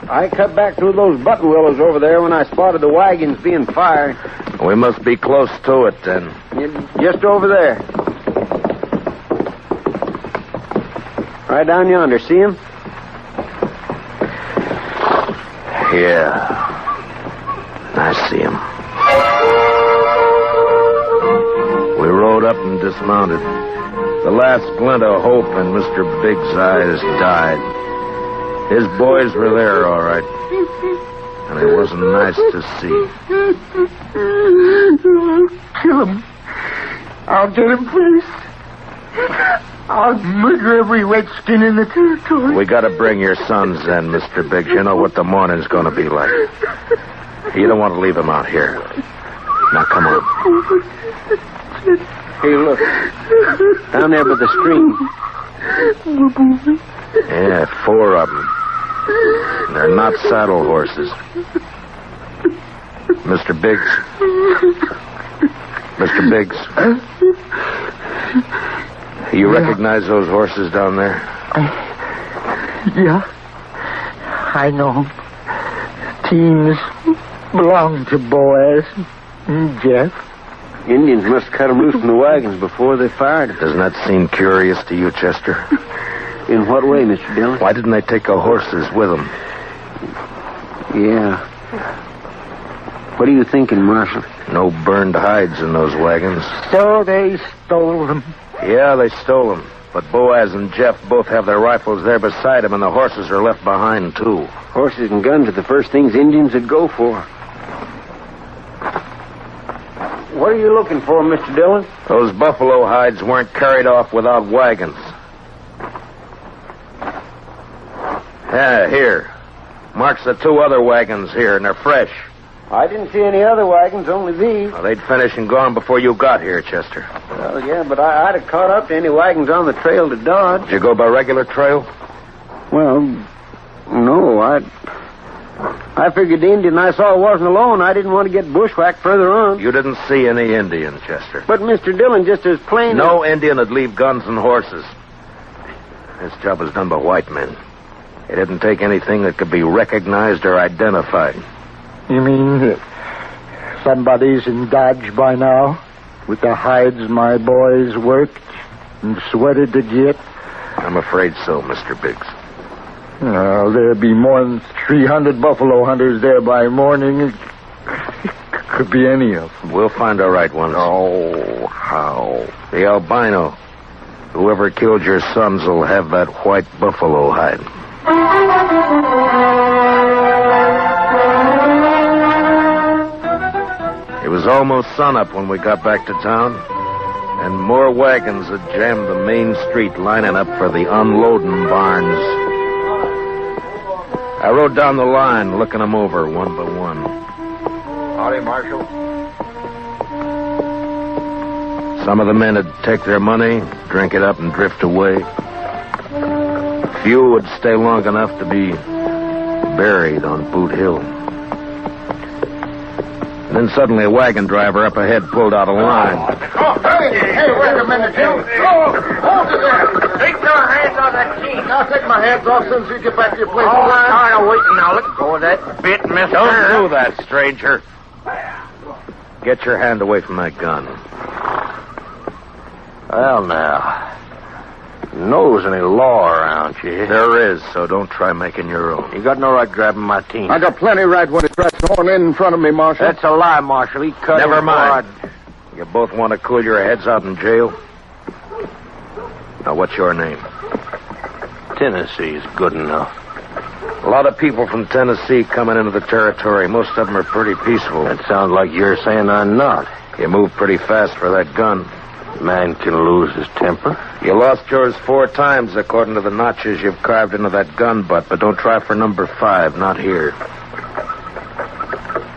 I cut back through those button willows over there when I spotted the wagons being fired. We must be close to it, then. Just over there. Right down yonder. See him? Yeah. I see him. We rode up and dismounted. The last glint of hope in Mr. Biggs' eyes died. His boys were there, all right. And it wasn't nice to see. Kill him. I'll get him first. I'll murder every redskin in the territory. We gotta bring your sons in, Mr. Biggs. You know what the morning's gonna be like. You don't want to leave them out here. Now, come on. Hey, look. Down there by the stream. Yeah, 4 of them. They're not saddle horses. Mr. Biggs. Mr. Biggs. You recognize those horses down there? Yeah. I know. Teams belong to Boaz and Jeff. Indians must cut them loose from the wagons before they fired. Doesn't that seem curious to you, Chester? In what way, Mr. Dillon? Why didn't they take the horses with them? Yeah. What are you thinking, Marshal? No burned hides in those wagons. So they stole them. Yeah, they stole them. But Boaz and Jeff both have their rifles there beside them, and the horses are left behind, too. Horses and guns are the first things Indians would go for. What are you looking for, Mr. Dillon? Those buffalo hides weren't carried off without wagons. Yeah, here. Marks the 2 other wagons here, and they're fresh. I didn't see any other wagons, only these. Well, they'd finished and gone before you got here, Chester. Well, yeah, but I'd have caught up to any wagons on the trail to Dodge. Did you go by regular trail? Well, no, I figured the Indian I saw wasn't alone. I didn't want to get bushwhacked further on. You didn't see any Indian, Chester. But, Mr. Dillon, just as plain No Indian would leave guns and horses. This job was done by white men. It didn't take anything that could be recognized or identified. You mean somebody's in Dodge by now? With the hides my boys worked and sweated to get? I'm afraid so, Mr. Biggs. Well, there'll be more than 300 buffalo hunters there by morning. It could be any of them. We'll find the right ones. Oh, how? The albino. Whoever killed your sons will have that white buffalo hide. It was almost sunup when we got back to town, and more wagons had jammed the main street lining up for the unloading barns. I rode down the line, looking them over one by one. Howdy, Marshal. Some of the men would take their money, drink it up, and drift away. Few would stay long enough to be buried on Boot Hill. And then suddenly a wagon driver up ahead pulled out a line. Oh, hey, wait a minute, Jim. Oh, hold it there. Take your hands off that key. I'll take my hands off as soon as you get back to your place. All right. Tired of waiting now. Let go of that bit, mister. Don't do that, stranger. Get your hand away from that gun. Well, now, knows any law around you. There is, so don't try making your own. You got no right grabbing my team. I got plenty right when it tries to horn in front of me, Marshal. That's a lie, Marshal. He cut Never his mind. blood. You both want to cool your heads out in jail? Now, what's your name? Tennessee's good enough. A lot of people from Tennessee coming into the territory. Most of them are pretty peaceful. That sounds like you're saying I'm not. You move pretty fast for that gun. Man can lose his temper. You lost yours 4 times, according to the notches you've carved into that gun butt, but don't try for number 5, not here.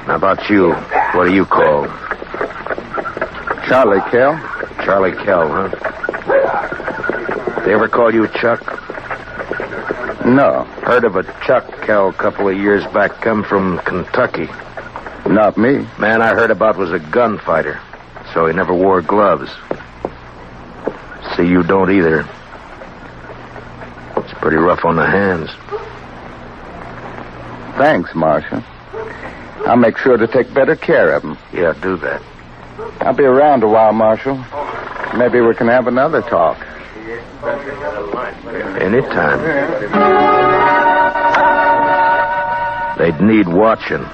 How about you? What do you call? Charlie Kell. Charlie Kell, huh? They ever call you Chuck? No. Heard of a Chuck Kell a couple of years back, come from Kentucky. Not me. Man I heard about was a gunfighter, so he never wore gloves. See, you don't either. It's pretty rough on the hands. Thanks, Marshal. I'll make sure to take better care of them. Yeah, do that. I'll be around a while, Marshal. Maybe we can have another talk. Anytime. They'd need watching.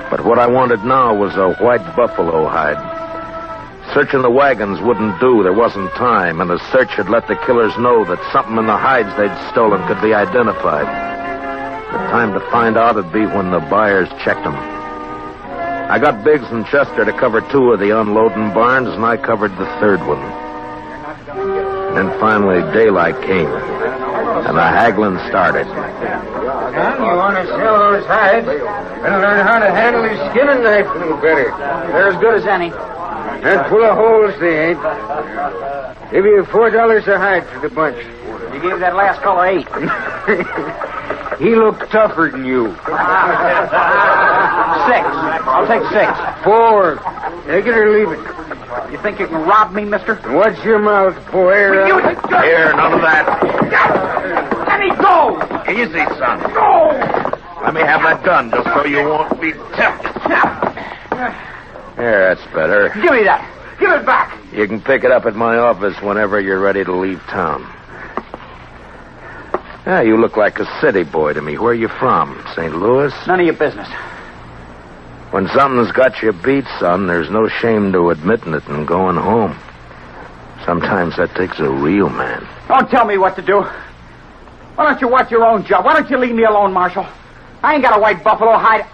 But what I wanted now was a white buffalo hide. Searching the wagons wouldn't do. There wasn't time, and the search had let the killers know that something in the hides they'd stolen could be identified. The time to find out would be when the buyers checked them. I got Biggs and Chester to cover 2 of the unloading barns, and I covered the 3rd one. And then finally daylight came, and the haggling started. Son, you want to sell those hides? Better learn how to handle his skinning knife a little better. They're as good as any. And full of holes, they ain't. Give you $4 a hide for the bunch. You gave that last fellow 8. He looked tougher than you. 6. I'll take 6. 4. Take it or leave it. You think you can rob me, mister? Watch your mouth, boy. Here, none of that. Let me go! Easy, son. Go! Let me have that gun just so you won't be tempted. There, that's better. Give me that. Give it back. You can pick it up at my office whenever you're ready to leave town. Yeah, you look like a city boy to me. Where are you from? St. Louis? None of your business. When something's got you beat, son, there's no shame to admitting it and going home. Sometimes that takes a real man. Don't tell me what to do. Why don't you watch your own job? Why don't you leave me alone, Marshal? I ain't got a white buffalo hide.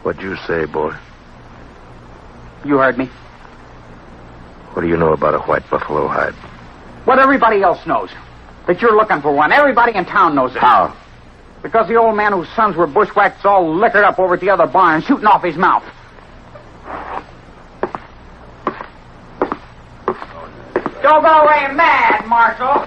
What'd you say, boy? You heard me. What do you know about a white buffalo hide? What everybody else knows. That you're looking for one. Everybody in town knows it. How? Because the old man whose sons were bushwhacked all liquored up over at the other barn, shooting off his mouth. Don't go away mad, Marshal.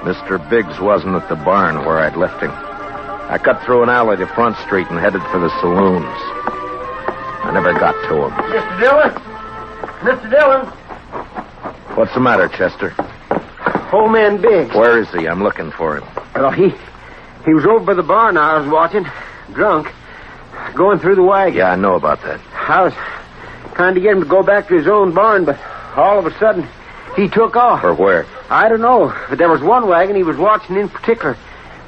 Mr. Biggs wasn't at the barn where I'd left him. I cut through an alley to Front Street and headed for the saloons. I never got to him. Mr. Dillon? Mr. Dillon? What's the matter, Chester? Old man Biggs. Where is he? I'm looking for him. Well, he was over by the barn I was watching, drunk, going through the wagon. Yeah, I know about that. I was trying to get him to go back to his own barn, but all of a sudden, he took off. For where? I don't know, but there was one wagon he was watching in particular.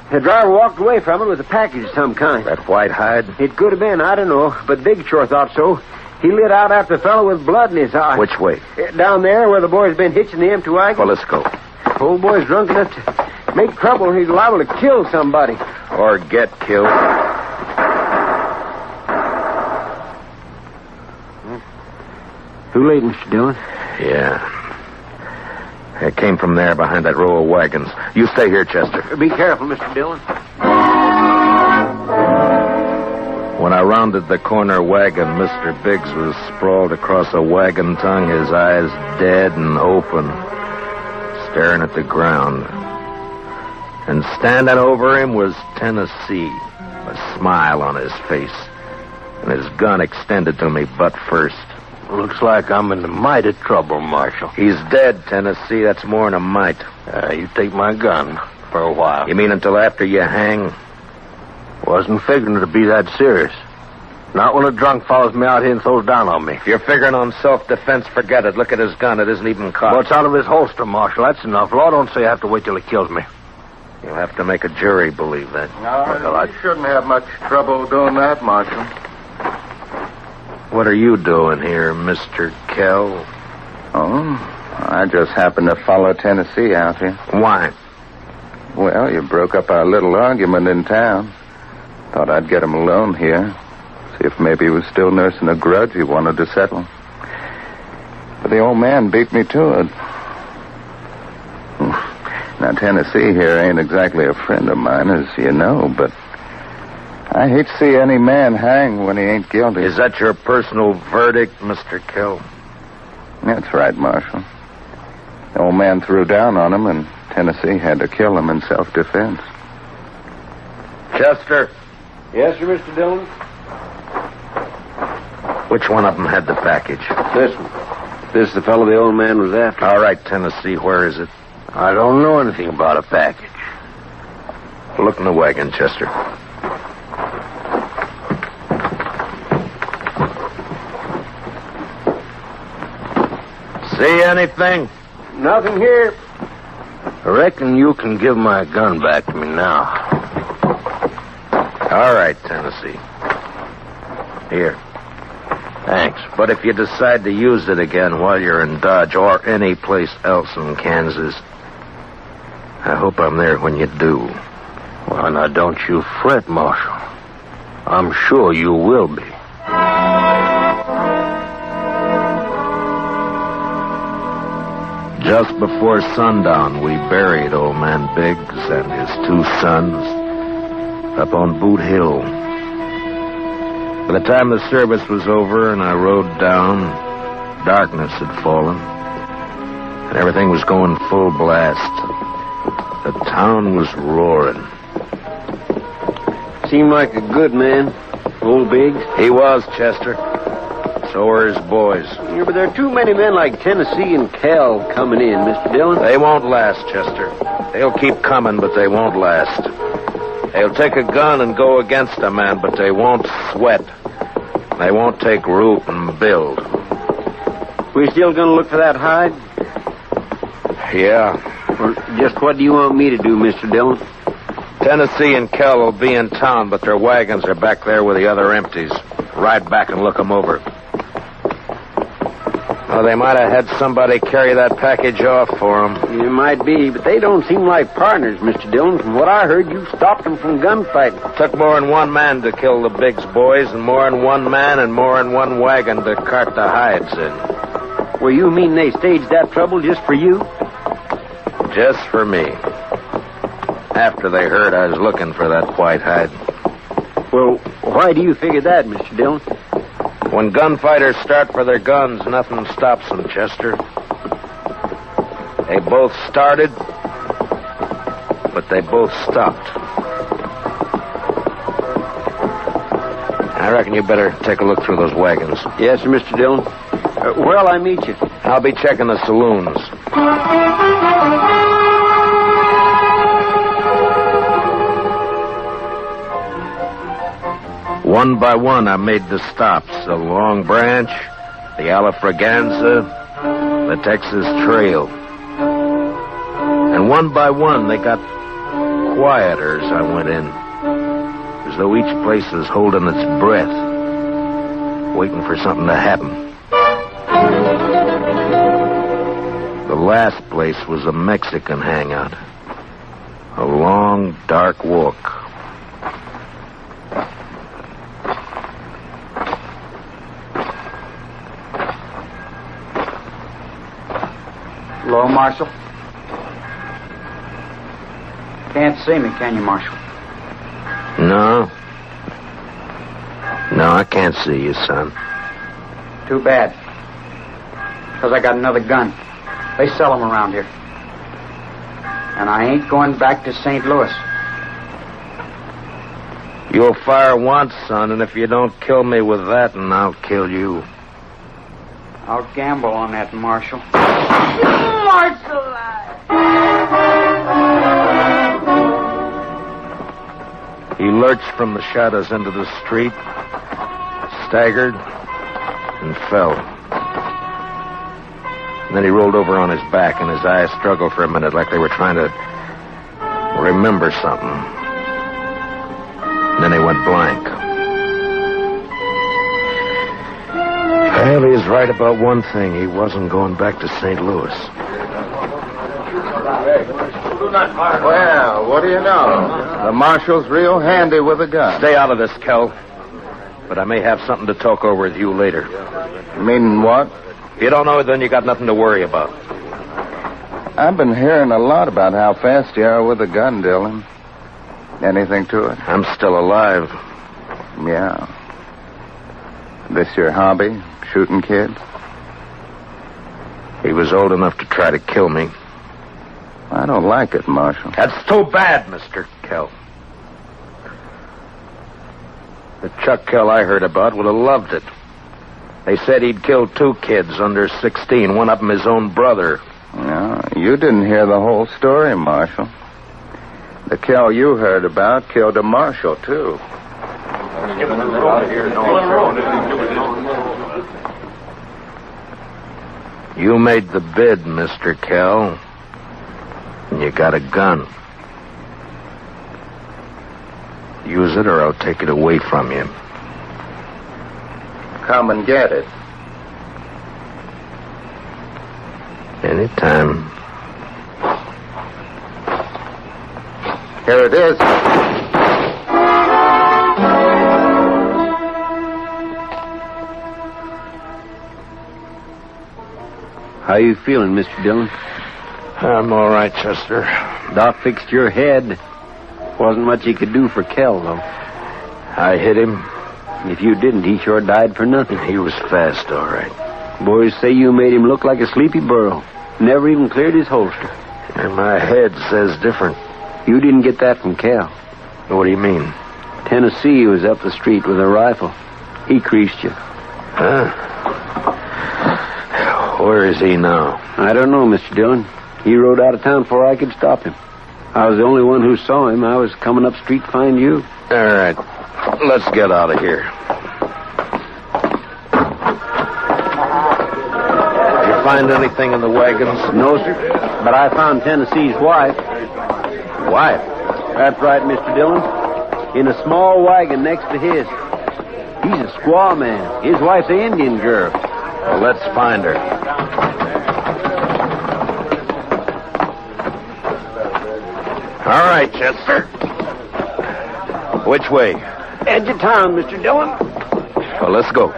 The driver walked away from it with a package of some kind. That white hide? It could have been, I don't know, but Big sure thought so. He lit out after the fellow with blood in his eye. Which way? Down there where the boy's been hitching the empty wagon. Well, let's go. Old boy's drunk enough to make trouble. He's liable to kill somebody. Or get killed. Too late, Mr. Dillon. Yeah. It came from there behind that row of wagons. You stay here, Chester. Be careful, Mr. Dillon. When I rounded the corner wagon, Mr. Biggs was sprawled across a wagon tongue, his eyes dead and open, staring at the ground. And standing over him was Tennessee, a smile on his face, and his gun extended to me butt first. Looks like I'm in the mighty trouble, Marshal. He's dead, Tennessee. That's more than a mite. You take my gun for a while. You mean until after you hang? Wasn't figuring to be that serious. Not when a drunk follows me out here and throws down on me. If you're figuring on self-defense, forget it. Look at his gun. It isn't even cocked. Well, it's out of his holster, Marshal. That's enough. Law don't say I have to wait till he kills me. You'll have to make a jury believe that. Well, I shouldn't have much trouble doing that, Marshal. What are you doing here, Mr. Kell? Oh, I just happened to follow Tennessee out here. Why? Well, you broke up our little argument in town. Thought I'd get him alone here. See if maybe he was still nursing a grudge he wanted to settle. But the old man beat me to it. Now, Tennessee here ain't exactly a friend of mine, as you know, but I hate to see any man hang when he ain't guilty. Is that your personal verdict, Mr. Kell? That's right, Marshal. The old man threw down on him, and Tennessee had to kill him in self-defense. Chester. Yes, sir, Mr. Dillon? Which one of them had the package? This one. This is the fellow the old man was after. All right, Tennessee, where is it? I don't know anything about a package. Look in the wagon, Chester. See anything? Nothing here. I reckon you can give my gun back to me now. All right, Tennessee. Here. Thanks. But if you decide to use it again while you're in Dodge or any place else in Kansas, I hope I'm there when you do. Well, now, don't you fret, Marshal. I'm sure you will be. Just before sundown, we buried old man Biggs and his two sons up on Boot Hill. By the time the service was over and I rode down, darkness had fallen, and everything was going full blast. The town was roaring. Seemed like a good man, old Biggs. He was, Chester. So were his boys. Yeah, but there are too many men like Tennessee and Kell coming in, Mr. Dillon. They won't last, Chester. They'll keep coming, but they won't last. They'll take a gun and go against a man, but they won't sweat. They won't take root and build. We still gonna look for that hide? Yeah. Well, just what do you want me to do, Mr. Dillon? Tennessee and Kell will be in town, but their wagons are back there with the other empties. Ride back and look them over. Well, they might have had somebody carry that package off for them. It might be, but they don't seem like partners, Mr. Dillon. From what I heard, you stopped them from gunfighting. Took more than one man to kill the Biggs boys, and more than one man and more than one wagon to cart the hides in. Well, you mean they staged that trouble just for you? Just for me. After they heard I was looking for that white hide. Well, why do you figure that, Mr. Dillon? When gunfighters start for their guns, nothing stops them, Chester. They both started, but they both stopped. I reckon you better take a look through those wagons. Yes, sir, Mr. Dillon. Where'll I meet you? I'll be checking the saloons. One by one, I made the stops. The Long Branch, the Alafraganza, the Texas Trail. And one by one, they got quieter as I went in. As though each place was holding its breath, waiting for something to happen. The last place was a Mexican hangout. A long, dark walk. Hello, Marshal. can't see me, can you, Marshal? No. No, I can't see you, son. Too bad. Because I got another gun. They sell them around here. And I ain't going back to St. Louis. You'll fire once, son, and if you don't kill me with that, and I'll kill you. I'll gamble on that, Marshal. Marshal! He lurched from the shadows into the street, staggered, and fell. And then he rolled over on his back, and his eyes struggled for a minute like they were trying to remember something. And then he went blank. Well, he was right about one thing. He wasn't going back to St. Louis. Well, what do you know? The Marshal's real handy with a gun. Stay out of this, Kel. But I may have something to talk over with you later. Meaning what? If you don't know it, then you got nothing to worry about. I've been hearing a lot about how fast you are with a gun, Dillon. Anything to it? I'm still alive. Yeah. This your hobby? Shooting kids? He was old enough to try to kill me. I don't like it, Marshal. That's too bad, Mr. Kell. The Chuck Kell I heard about would have loved it. They said he'd killed 2 kids under 16, one of them his own brother. No, you didn't hear the whole story, Marshal. The Kell you heard about killed a Marshal, too. You made the bid, Mr. Kell. And you got a gun. Use it or I'll take it away from you. Come and get it. Anytime. Here it is. How you feeling, Mr. Dillon? I'm all right, Chester. Doc fixed your head. Wasn't much he could do for Kell, though. I hit him. If you didn't, he sure died for nothing. He was fast, all right. Boys say you made him look like a sleepy burro. Never even cleared his holster. And my head says different. You didn't get that from Kell. What do you mean? Tennessee was up the street with a rifle. He creased you. Huh? Where is he now? I don't know, Mr. Dillon. He rode out of town before I could stop him. I was the only one who saw him. I was coming up street to find you. All right. Let's get out of here. Did you find anything in the wagons? No, sir. But I found Tennessee's wife. Wife? That's right, Mr. Dillon. In a small wagon next to his. He's a squaw man. His wife's an Indian girl. Well, let's find her. All right, Chester. Which way? Edge of town, Mr. Dillon. Well, let's go.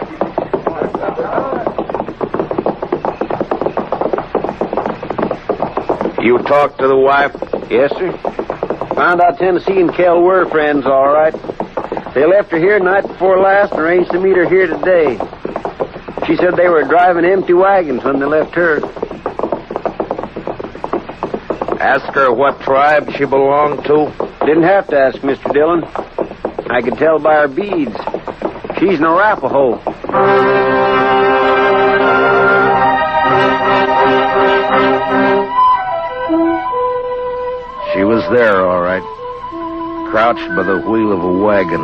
You talked to the wife? Yes, sir. Found out Tennessee and Kell were friends, all right. They left her here night before last and arranged to meet her here today. She said they were driving empty wagons when they left her. Ask her what tribe she belonged to? Didn't have to ask, Mr. Dillon. I could tell by her beads. She's an Arapaho. She was there, all right. Crouched by the wheel of a wagon.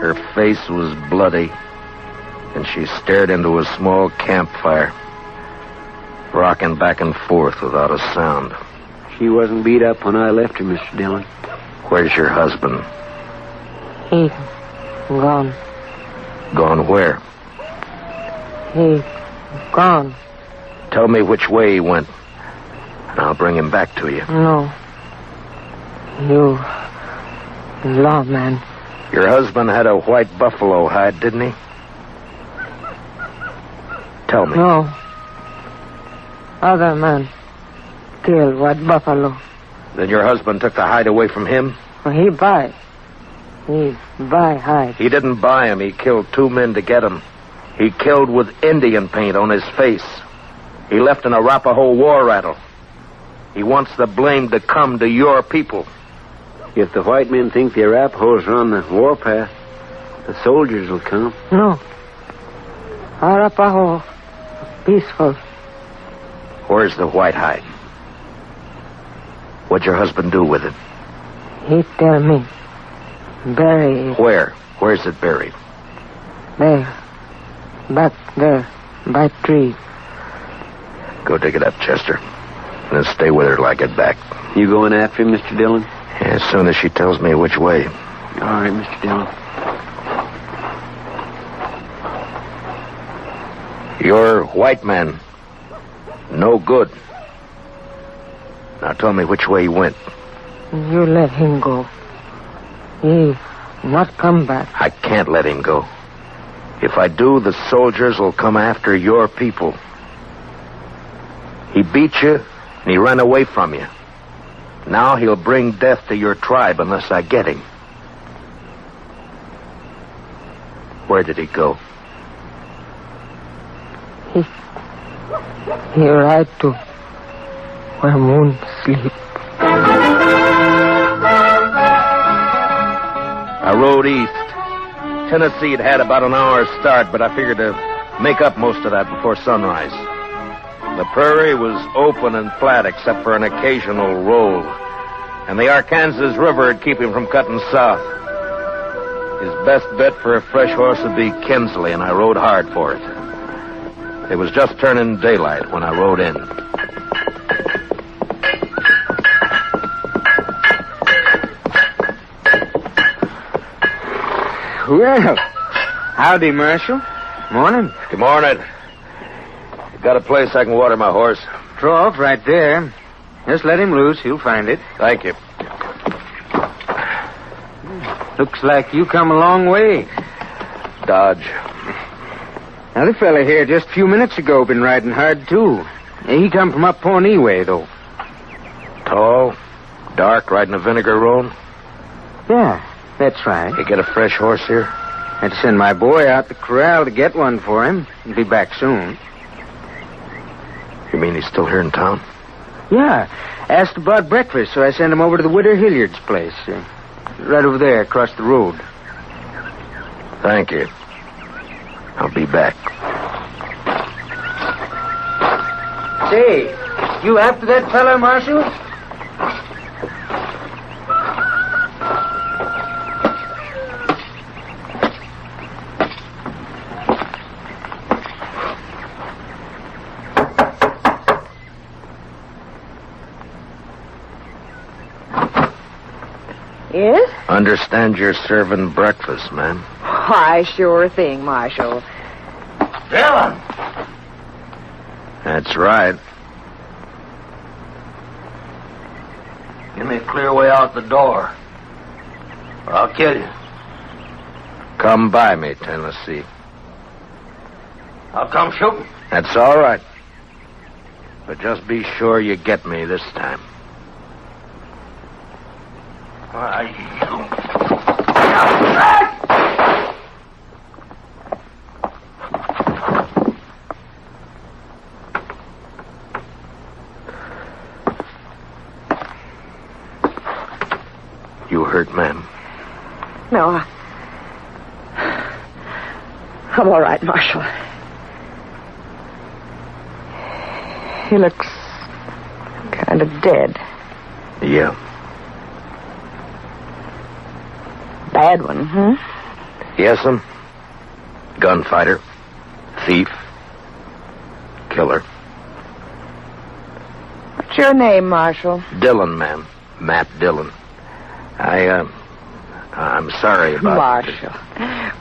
Her face was bloody, and she stared into a small campfire, rocking back and forth without a sound. She wasn't beat up when I left her, Mr. Dillon. Where's your husband? He gone. Gone where? He gone. Tell me which way he went, and I'll bring him back to you. No. You lawman. Your husband had a white buffalo hide, didn't he? Tell me. No. Other man killed white buffalo. Then your husband took the hide away from him? He buy hide. He didn't buy him. He killed 2 men to get him. He killed with Indian paint on his face. He left an Arapaho war rattle. He wants the blame to come to your people. If the white men think the Arapahoes are on the warpath, the soldiers will come. No. Arapaho, peaceful. Where's the white hide? What'd your husband do with it? He tell me. Bury it. Where? Where's it buried? There. Back there. By tree. Go dig it up, Chester. And then stay with her till I get back. You going after him, Mr. Dillon? Yeah, as soon as she tells me which way. All right, Mr. Dillon. You're white man. No good. Now tell me which way he went. You let him go. He not come back. I can't let him go. If I do, the soldiers will come after your people. He beat you, and he ran away from you. Now he'll bring death to your tribe unless I get him. Where did he go? He ride to where moon sleep. I rode east. Tennessee had about an hour's start, but I figured to make up most of that before sunrise. The prairie was open and flat except for an occasional roll, and the Arkansas River would keep him from cutting south. His best bet for a fresh horse would be Kinsley, and I rode hard for it. It was just turning daylight when I rode in. Well, howdy, Marshal. Morning. Good morning. Got a place I can water my horse? Trough right there. Just let him loose. He'll find it. Thank you. Looks like you come a long way. Dodge. Another fella here just a few minutes ago been riding hard, too. He come from up Pawnee way, though. Tall, dark, riding a vinegar roan? Yeah, that's right. You get a fresh horse here? I had to send my boy out the corral to get one for him. He'll be back soon. You mean he's still here in town? Yeah. Asked about breakfast, so I sent him over to the Widow Hilliard's place. Right over there, across the road. Thank you. I'll be back. Say, you after that fella, Marshal? Yes? Understand you're serving breakfast, ma'am. Why, sure thing, Marshal. Dillon! That's right. Give me a clear way out the door, or I'll kill you. Come by me, Tennessee. I'll come shooting. That's all right. But just be sure you get me this time. You hurt, ma'am? No, I'm all right, Marshal. He looks kind of dead. Yeah. Bad one, huh? Yes'm. Gunfighter. Thief. Killer. What's your name, Marshal? Dillon, ma'am. Matt Dillon. I'm sorry about... Marshal.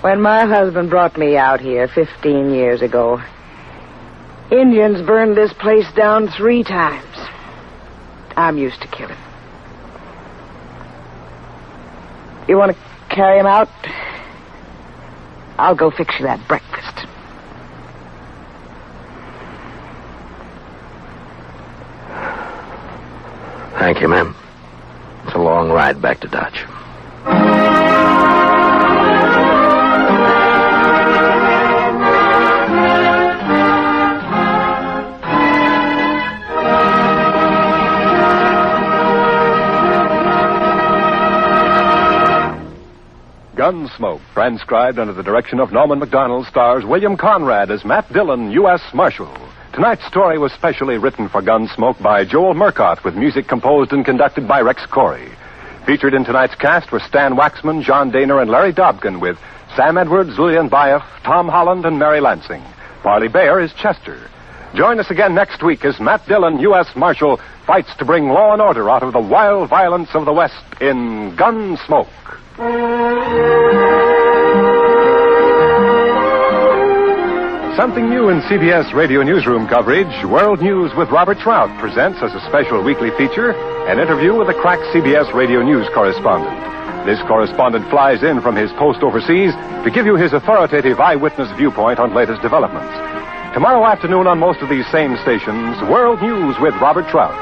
When my husband brought me out here 15 years ago, Indians burned this place down 3 times. I'm used to killing. You want to carry him out? I'll go fix you that breakfast. Thank you, ma'am. long ride back to Dodge. Gunsmoke, transcribed under the direction of Norman Macdonald, stars William Conrad as Matt Dillon, U.S. Marshal. Tonight's story was specially written for Gunsmoke by Joel Murcott, with music composed and conducted by Rex Corey. Featured in tonight's cast were Stan Waxman, John Daner, and Larry Dobkin, with Sam Edwards, Lillian Baeff, Tom Holland, and Mary Lansing. Parley Bayer is Chester. Join us again next week as Matt Dillon, U.S. Marshal, fights to bring law and order out of the wild violence of the West in Gunsmoke. Something new in CBS radio newsroom coverage. World News with Robert Trout presents as a special weekly feature an interview with a crack CBS radio news correspondent. This correspondent flies in from his post overseas to give you his authoritative eyewitness viewpoint on latest developments. Tomorrow afternoon on most of these same stations, World News with Robert Trout.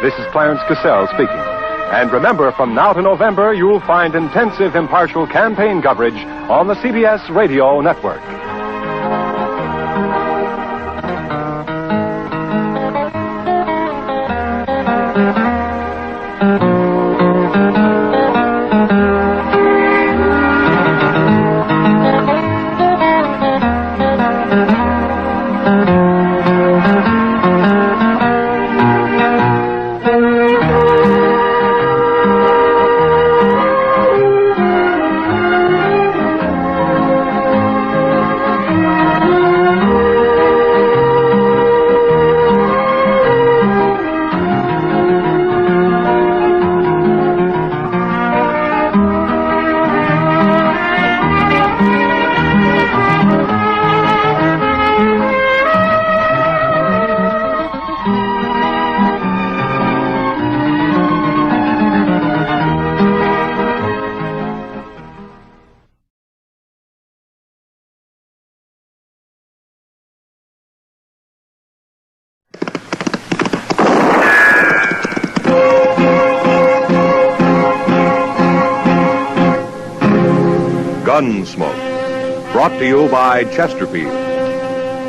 This is Clarence Cassell speaking. And remember, from now to November, you'll find intensive, impartial campaign coverage on the CBS Radio Network. Gunsmoke, brought to you by Chesterfield.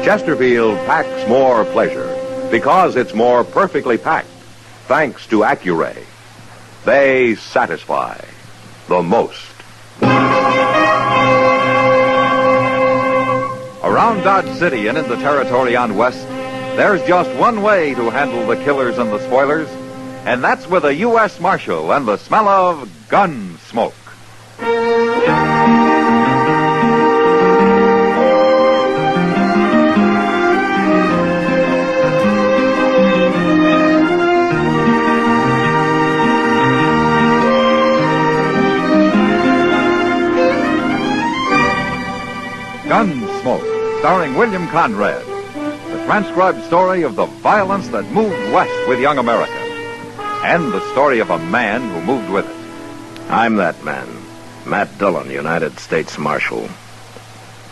Chesterfield packs more pleasure because it's more perfectly packed, thanks to Accuray. They satisfy the most. Around Dodge City and in the territory on West, there's just one way to handle the killers and the spoilers, and that's with a U.S. Marshal and the smell of Gunsmoke. Gunsmoke, starring William Conrad, the transcribed story of the violence that moved west with young America, and the story of a man who moved with it. I'm that man, Matt Dillon, United States Marshal.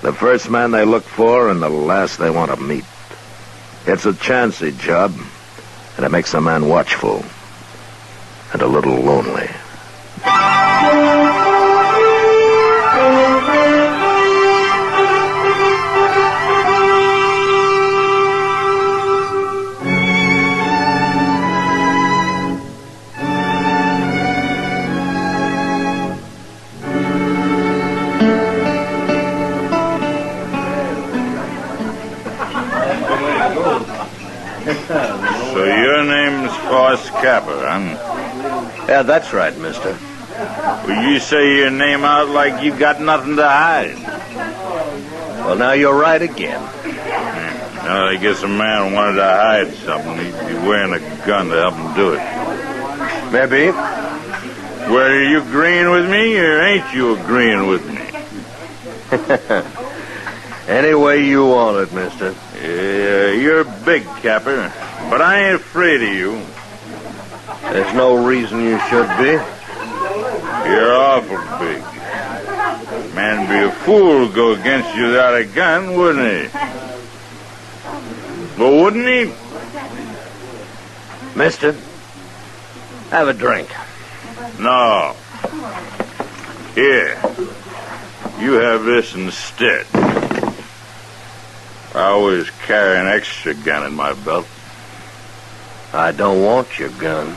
The first man they look for and the last they want to meet. It's a chancy job, and it makes a man watchful and a little lonely. So your name's Force Capper, huh? Yeah, that's right, mister. Well, you say your name out like you got nothing to hide. Well, now you're right again. Well, I guess a man wanted to hide something. He'd be wearing a gun to help him do it. Maybe. Well, are you agreeing with me, or ain't you agreeing with me? Any way you want it, mister. Yeah, you're big, Capper, but I ain't afraid of you. There's no reason you should be. You're awful big. Man'd be a fool to go against you without a gun, wouldn't he? Well, wouldn't he? Mister, have a drink. No. Here. You have this instead. I always carry an extra gun in my belt. I don't want your gun.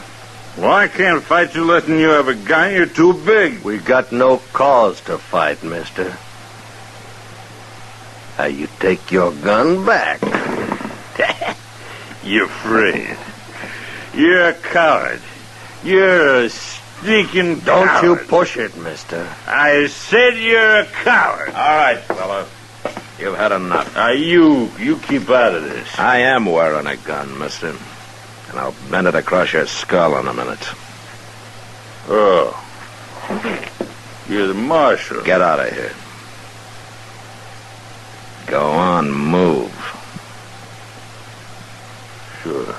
Well, I can't fight you letting you have a gun. You're too big. We got no cause to fight, mister. Now you take your gun back. You're afraid. You're a coward. You're a sneaking Don't coward. you push it, mister. I said you're a coward. All right, fella. You've had enough. Now, you keep out of this. I am wearing a gun, mister. And I'll bend it across your skull in a minute. Oh. You're the marshal. Get out of here. Go on, move. Sure.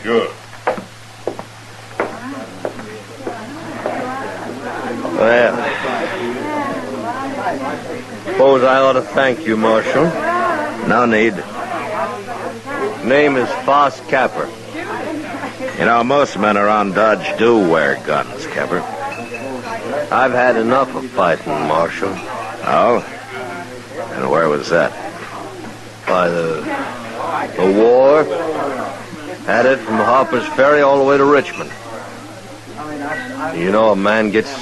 Sure. Well, suppose I ought to thank you, Marshal. No need. Name is Foss Capper. You know, most men around Dodge do wear guns, Capper. I've had enough of fighting, Marshal. Oh? And where was that? By the war. Had it from Harper's Ferry all the way to Richmond. You know, a man gets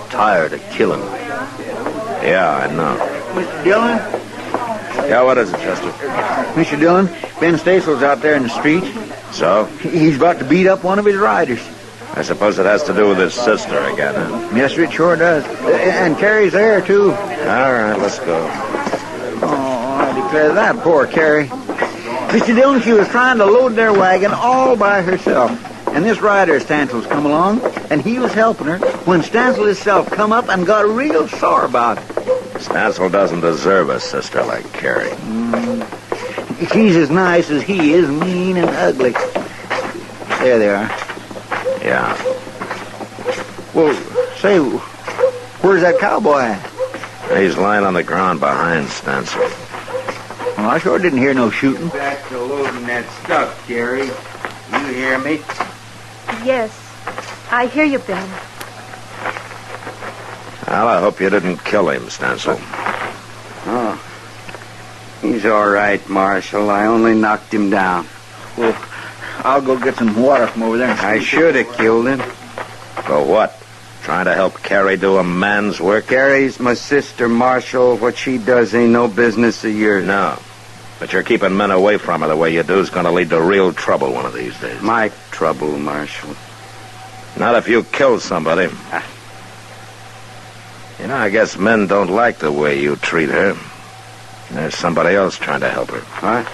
tired of killing. Yeah, I know. Mr. Dillon? Yeah, what is it, Chester? Mr. Dillon, Ben Stasel's out there in the street. So? He's about to beat up one of his riders. I suppose it has to do with his sister again, huh? Yes, sir, it sure does. And Carrie's there, too. All right, let's go. Oh, I declare that poor Carrie. Mr. Dillon, she was trying to load their wagon all by herself. And this rider, Stansel's, come along, and he was helping her when Stansel himself come up and got real sore about it. Stansel doesn't deserve a sister like Carrie. She's as nice as he is, mean and ugly. There they are. Yeah. Well, say, where's that cowboy at? He's lying on the ground behind Stansel. Well, I sure didn't hear no shooting. Back to loading that stuff, Jerry. You hear me? Yes. I hear you, Ben. Well, I hope you didn't kill him, Stansel. Oh. He's all right, Marshal. I only knocked him down. Well, I'll go get some water from over there. I should have killed him. For what? Trying to help Carrie do a man's work? Carrie's my sister, Marshal. What she does ain't no business of yours. No. But you're keeping men away from her the way you do is going to lead to real trouble one of these days. My trouble, Marshal. Not if you kill somebody. You know, I guess men don't like the way you treat her. There's somebody else trying to help her. What?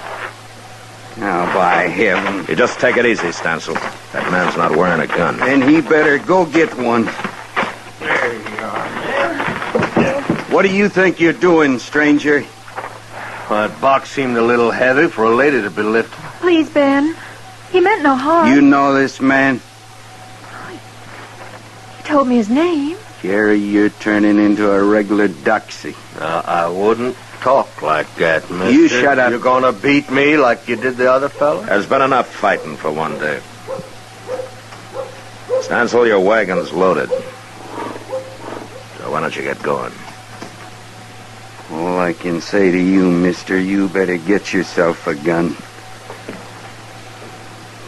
Now, by heaven. You just take it easy, Stansel. That man's not wearing a gun. Then he better go get one. There you are. What do you think you're doing, stranger? Well, that box seemed a little heavy for a lady to be lifting. Please, Ben. He meant no harm. You know this man? He told me his name. Jerry, you're turning into a regular doxy. I wouldn't talk like that, mister. You shut up. You're gonna beat me like you did the other fella? There's been enough fighting for one day. Stansel, your wagon's loaded. So why don't you get going? All I can say to you, mister, you better get yourself a gun.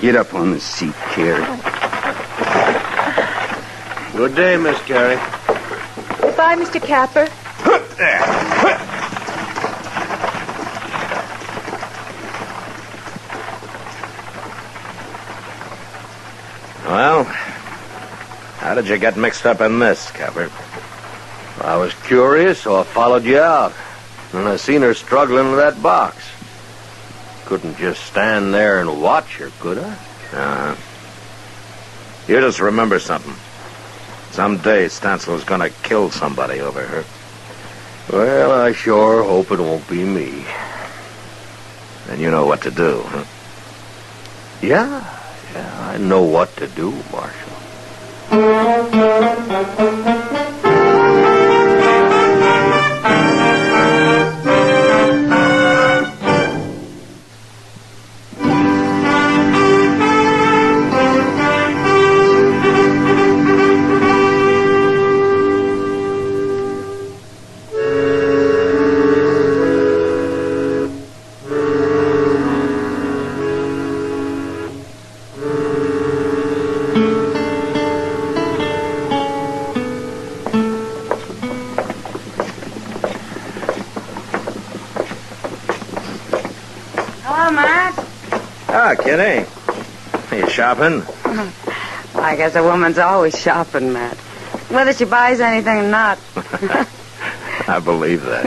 Get up on the seat, Carrie. Good day, Miss Carrie. Goodbye, Mr. Capper. Well, how did you get mixed up in this, Capper? I was curious, so I followed you out. And I seen her struggling with that box. Couldn't just stand there and watch her, could I? Uh-huh. You just remember something. Someday Stansel's gonna kill somebody over her. Well, I sure hope it won't be me. And you know what to do, huh? Yeah, I know what to do, Marshal. Hello, Matt. Ah, Kitty. You shopping? I guess a woman's always shopping, Matt. Whether she buys anything or not. I believe that.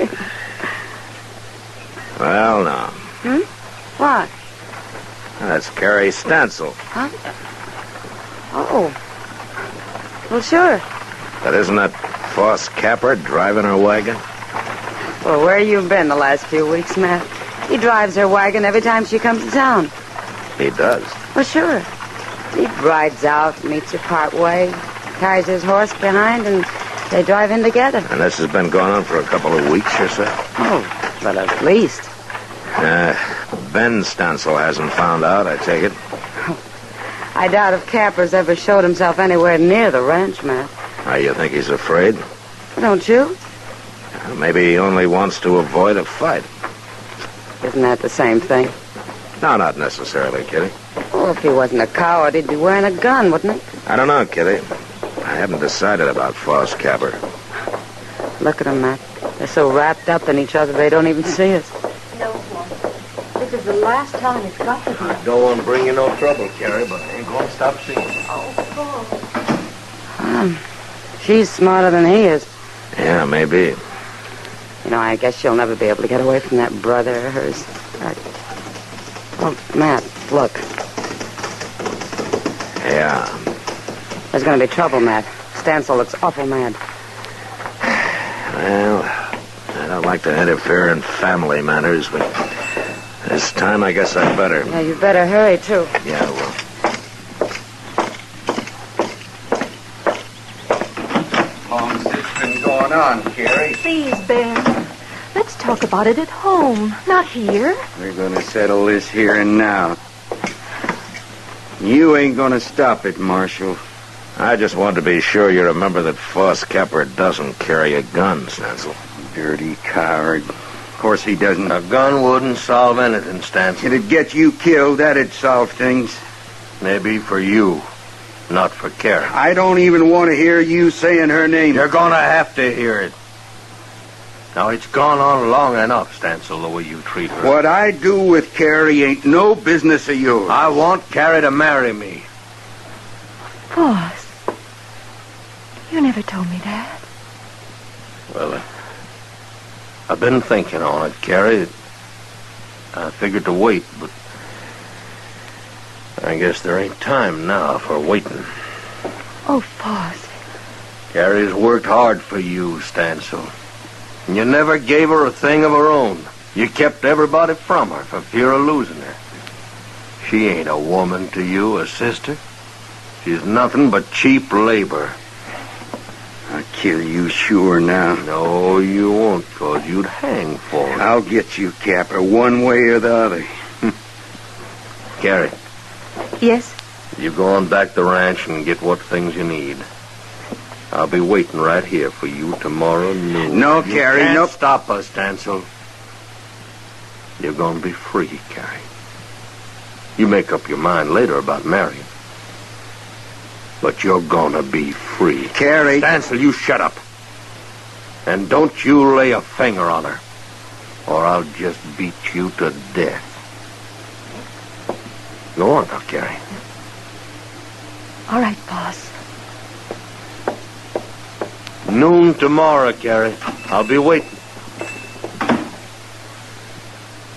Well, no. What? That's Carrie Stansel. Huh? Oh. Well, sure. But isn't that Foss Capper driving her wagon? Well, where you been the last few weeks, Matt? He drives her wagon every time she comes to town. He does. Well, sure. He rides out, meets her part way, carries his horse behind, and they drive in together. And this has been going on for a couple of weeks or so? Oh, but at least. Ben Stansel hasn't found out, I take it. I doubt if Capper's ever showed himself anywhere near the ranch, Matt. Why, you think he's afraid? Don't you? Maybe he only wants to avoid a fight. Isn't that the same thing? No, not necessarily, Kitty. Well, if he wasn't a coward, he'd be wearing a gun, wouldn't he? I don't know, Kitty. I haven't decided about Foss Capper. Look at them, Matt. They're so wrapped up in each other they don't even see us. No, Mom. This is the last time it's got to be. I don't want to bring you no trouble, Carrie, but I ain't going to stop seeing you. She's smarter than he is. Yeah, maybe. You know, I guess she'll never be able to get away from that brother of hers. Oh, Matt, look. Yeah. There's going to be trouble, Matt. Stansel looks awful mad. Well, I don't like to interfere in family matters, but this time I guess I'd better. Yeah, you better hurry, too. Yeah, I will. Long's this been going on, Carrie? Please, Ben. Let's talk about it at home, not here. We're going to settle this here and now. You ain't going to stop it, Marshal. I just wanted to be sure you remember that Foss Capper doesn't carry a gun, Stansel. Dirty coward. Of course he doesn't. A gun wouldn't solve anything, Stansel. It'd get you killed. That'd solve things. Maybe for you, not for Carrie. I don't even want to hear you saying her name. You're going to have to hear it. Now, it's gone on long enough, Stansel, the way you treat her. What I do with Carrie ain't no business of yours. I want Carrie to marry me. Boss, you never told me that. Well, I've been thinking on it, Carrie. I figured to wait, but I guess there ain't time now for waiting. Oh, boss. Carrie's worked hard for you, Stansel. And you never gave her a thing of her own. You kept everybody from her for fear of losing her. She ain't a woman to you, a sister. She's nothing but cheap labor. I'll kill you sure now. No, you won't, 'cause you'd hang for it. I'll get you, Capper, one way or the other. Carrie, Yes? you go on back to the ranch and get what things you need. I'll be waiting right here for you tomorrow noon. No, Carrie, you no. can't stop us, Stansel. You're going to be free, Carrie. You make up your mind later about marrying. But you're going to be free. Carrie. Stansel, you shut up. And don't you lay a finger on her, or I'll just beat you to death. Go on now, Carrie. All right, boss. Noon tomorrow, Carrie. I'll be waiting.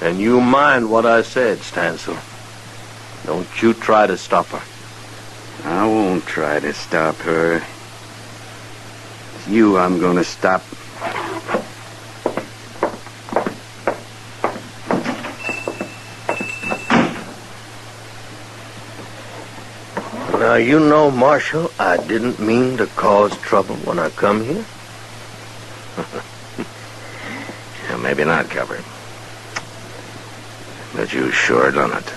And you mind what I said, Stansel. Don't you try to stop her. I won't try to stop her. It's you I'm going to stop. Now, you know, Marshal, I didn't mean to cause trouble when I come here. Yeah, maybe not, Capper. But you sure done it.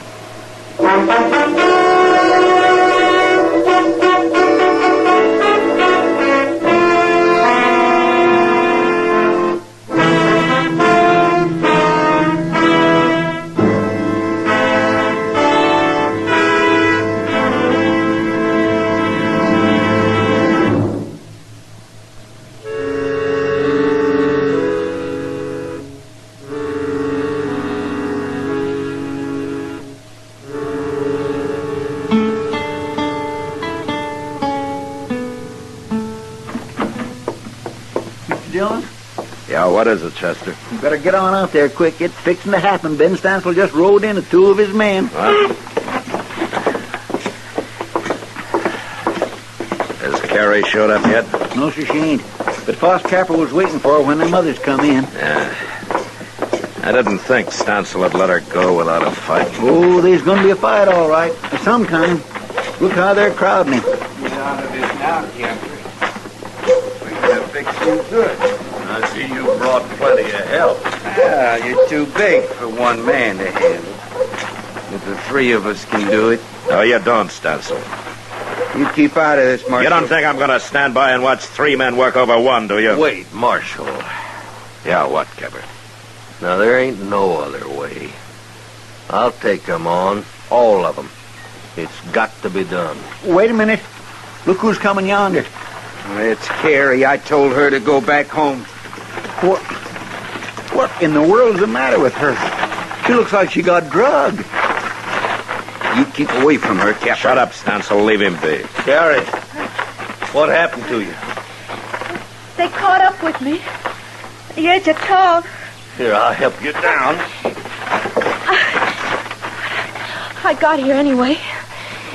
What is it, Chester? You better get on out there quick. It's fixing to happen. Ben Stansel just rode in with 2 of his men. What? Has Carrie showed up yet? No, sir, she ain't. But Foss Capper was waiting for her when them others come in. Yeah. I didn't think Stansel would let her go without a fight. Oh, there's going to be a fight, all right. Of some kind. Look how they're crowding him. Get out of this now, Capper. We can fix you good. I see you brought plenty of help. Ah, you're too big for one man to handle. If the 3 of us can do it. No, you don't, Stansel. You keep out of this, Marshal. You don't think I'm going to stand by and watch 3 men work over 1, do you? Wait, Marshal. Yeah, what, Capper? Now, there ain't no other way. I'll take them on, all of them. It's got to be done. Wait a minute. Look who's coming yonder. It's Carrie. I told her to go back home. What in the world's the matter with her? She looks like she got drugged. You keep away from her, Captain. Shut up, Stansel. Leave him be. Carrie, what happened to you? They caught up with me. At the edge of town. Here, I'll help you down. I got here anyway.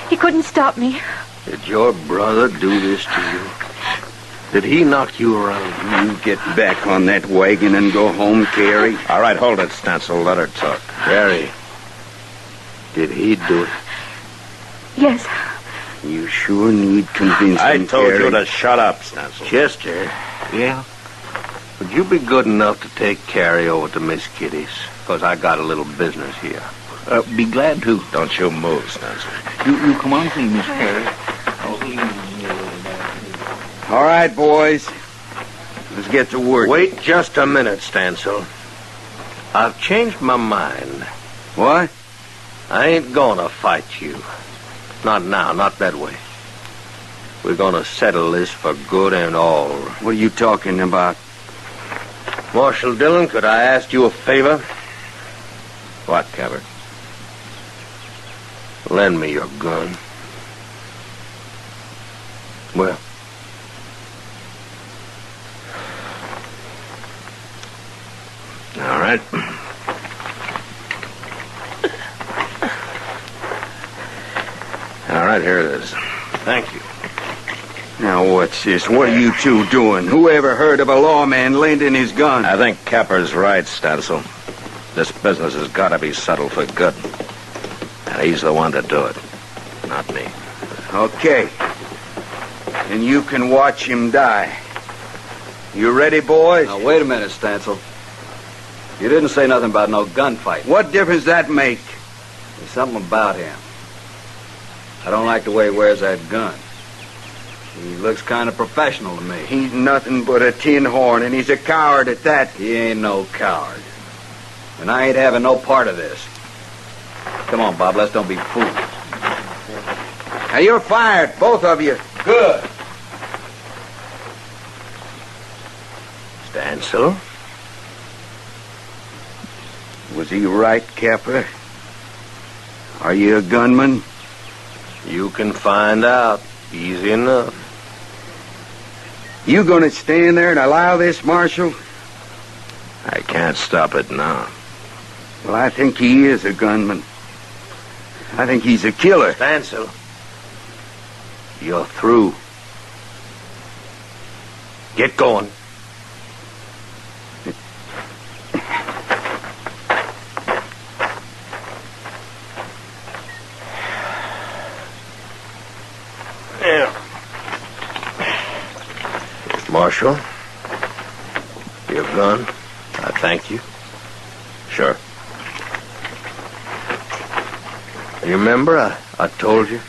He couldn't stop me. Did your brother do this to you? Did he knock you around? You get back on that wagon and go home, Carrie. All right, hold it, Stansel. Let her talk. Carrie, did he do it? Yes. You sure need convincing, I told Carrie. you to shut up, Stansel. Chester. Yeah? Would you be good enough to take Carrie over to Miss Kitty's? Because I got a little business here. Be glad to. Don't you move, Stansel. You come on, please, Miss Carrie. All right, boys. Let's get to work. Wait just a minute, Stansel. I've changed my mind. What? I ain't gonna fight you. Not now, not that way. We're gonna settle this for good and all. What are you talking about? Marshal Dillon, could I ask you a favor? What, Cabot? Lend me your gun. Well, all right. All right, here it is. Thank you. Now, what's this? What are you 2 doing? Who ever heard of a lawman lending his gun? I think Capper's right, Stansel. This business has got to be settled for good. And he's the one to do it, not me. Okay. And you can watch him die. You ready, boys? Now, wait a minute, Stansel. You didn't say nothing about no gunfight. What difference that make? There's something about him. I don't like the way he wears that gun. He looks kind of professional to me. He's nothing but a tin horn, and he's a coward at that. He ain't no coward. And I ain't having no part of this. Come on, Bob, let's don't be fools. Now, you're fired, both of you. Good. Stansel? Was he right, Capper? Are you a gunman? You can find out. Easy enough. You gonna stand there and allow this, Marshal? I can't stop it now. Well, I think he is a gunman. I think he's a killer. Stansel, you're through. Get going. Yeah. Marshal, your gun. I thank you. Sure. You remember I told you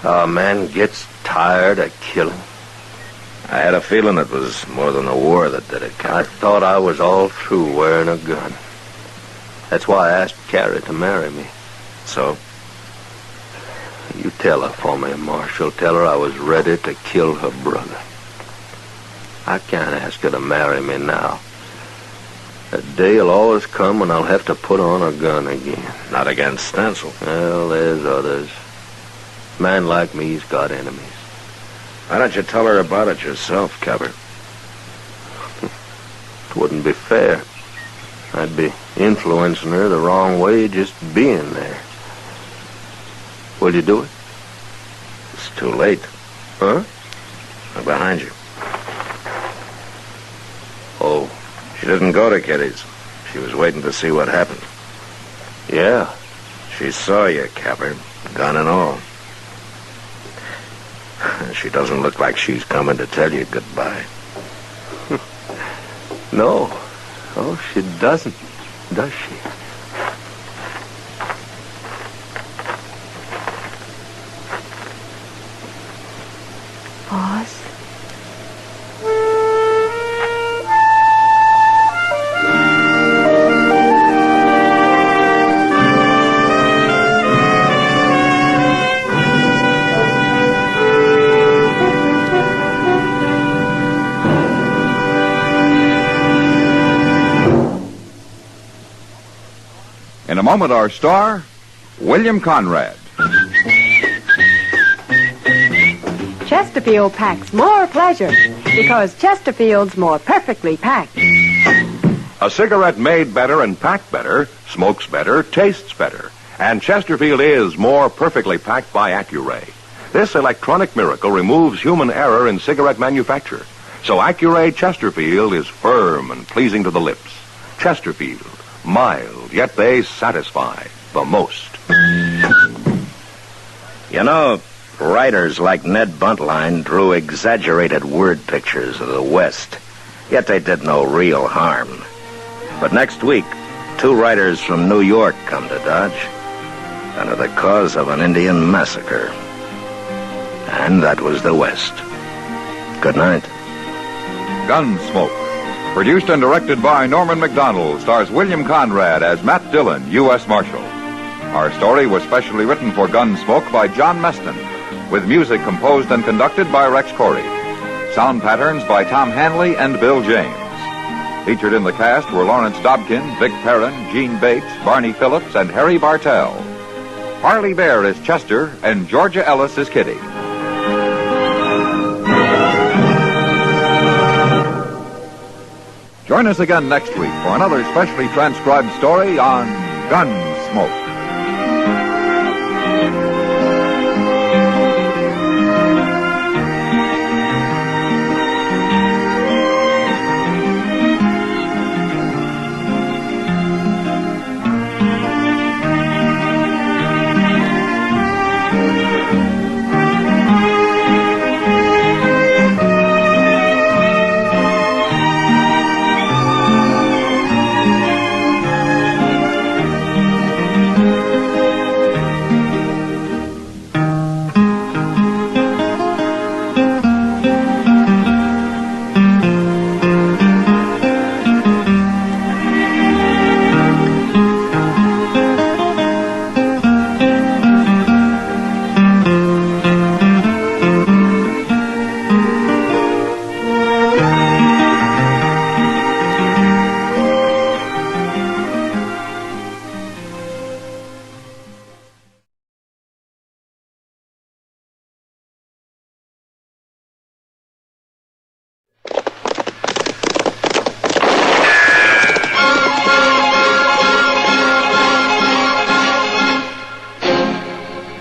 how a man gets tired of killing? I had a feeling it was more than the war that did it, I Capper. thought I was all through wearing a gun. That's why I asked Carrie to marry me. So? You tell her for me, Marshal. Tell her I was ready to kill her brother. I can't ask her to marry me now. A day will always come when I'll have to put on a gun again. Not against Stansel. Well, there's others. A man like me's got enemies. Why don't you tell her about it yourself, Capper? wouldn't be fair. I'd be influencing her the wrong way just being there. Will you do it? It's too late. Huh? I'm behind you. Oh, she didn't go to Kitty's. She was waiting to see what happened. Yeah. She saw you, Capper, gun and all. She doesn't look like she's coming to tell you goodbye. No. Oh, she doesn't, does she? Boss? In a moment, our star, William Conrad. Chesterfield packs more pleasure because Chesterfield's more perfectly packed. A cigarette made better and packed better, smokes better, tastes better. And Chesterfield is more perfectly packed by Accuray. This electronic miracle removes human error in cigarette manufacture. So Accuray Chesterfield is firm and pleasing to the lips. Chesterfield, mild, yet they satisfy the most. You know, writers like Ned Buntline drew exaggerated word pictures of the West, yet they did no real harm. But next week, 2 writers from New York come to Dodge under the cause of an Indian massacre. And that was the West. Good night. Gunsmoke. Produced and directed by Norman MacDonald, stars William Conrad as Matt Dillon, U.S. Marshal. Our story was specially written for Gunsmoke by John Meston, with music composed and conducted by Rex Corey. Sound patterns by Tom Hanley and Bill James. Featured in the cast were Lawrence Dobkin, Vic Perrin, Gene Bates, Barney Phillips, and Harry Bartell. Harley Bear is Chester, and Georgia Ellis is Kitty. Join us again next week for another specially transcribed story on Gunsmoke.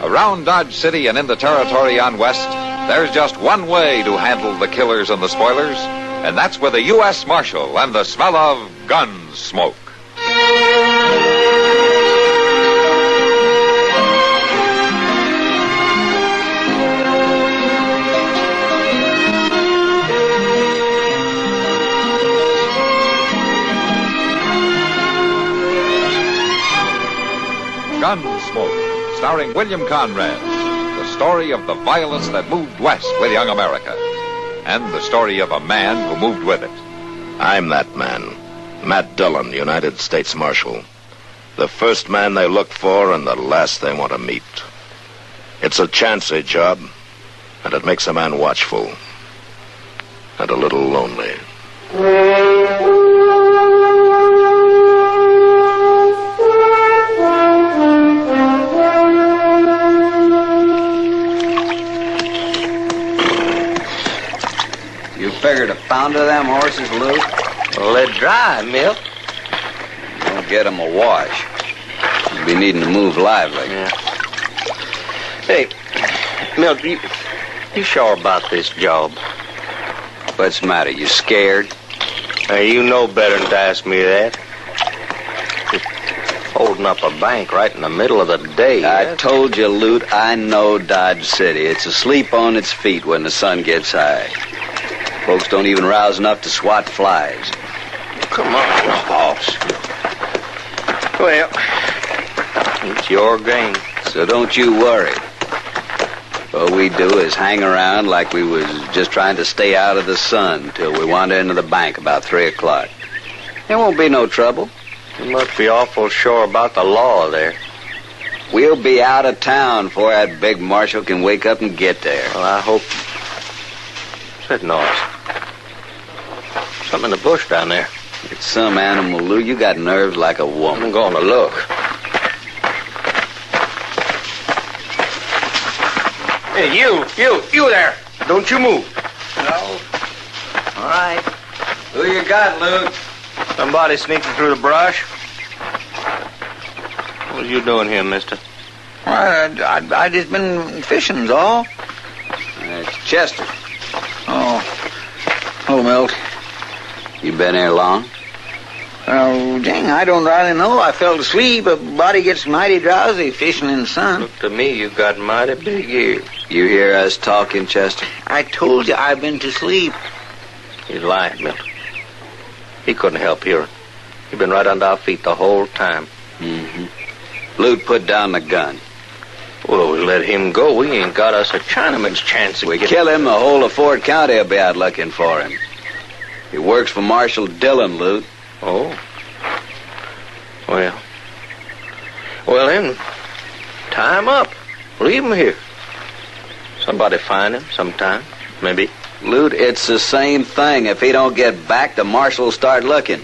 Around Dodge City and in the territory on West, there's just one way to handle the killers and the spoilers, and that's with a U.S. Marshal and the smell of Gunsmoke. Gunsmoke, starring William Conrad, the story of the violence that moved west with young America, and the story of a man who moved with it. I'm that man, Matt Dillon, United States Marshal. The first man they look for and the last they want to meet. It's a chancy job, and it makes a man watchful and a little lonely. You figured a pound of them horses, Luke? Well, let dry, Milt. Don't get him a wash. You'll be needing to move lively. Yeah. Hey, Milt, you sure about this job? What's the matter? You scared? Now, you know better than to ask me that. Just holding up a bank right in the middle of the day. I told you, Lute, I know Dodge City. It's asleep on its feet when the sun gets high. Folks don't even rouse enough to swat flies. Come on, boss. Well, it's your game. So don't you worry. All we do is hang around like we was just trying to stay out of the sun till we wander into the bank about 3 o'clock. There won't be no trouble. You must be awful sure about the law there. We'll be out of town before that big marshal can wake up and get there. Well, I hope... What's that noise? Something in the bush down there. It's some animal, Lou. You got nerves like a woman. I'm going to look. Hey, you there. Don't you move. No. All right. Who you got, Luke? Somebody sneaking through the brush. What are you doing here, mister? I just been fishing's all. It's Chester. Oh. Oh, Milt. You been here long? Oh, dang, I don't really know. I fell asleep. A body gets mighty drowsy fishing in the sun. Look to me, you got mighty big ears. You hear us talking, Chester? I told you I've been to sleep. He's lying, Milt. He couldn't help hearing. He's been right under our feet the whole time. Mm-hmm. Lute, put down the gun. Well, we let him go. We ain't got us a Chinaman's chance to We kill him, the whole of Ford County will be out looking for him. He works for Marshal Dillon, Lute. Oh. Well then, tie him up. Leave him here. Somebody find him sometime, maybe. Lute, it's the same thing. If he don't get back, the marshal will start looking.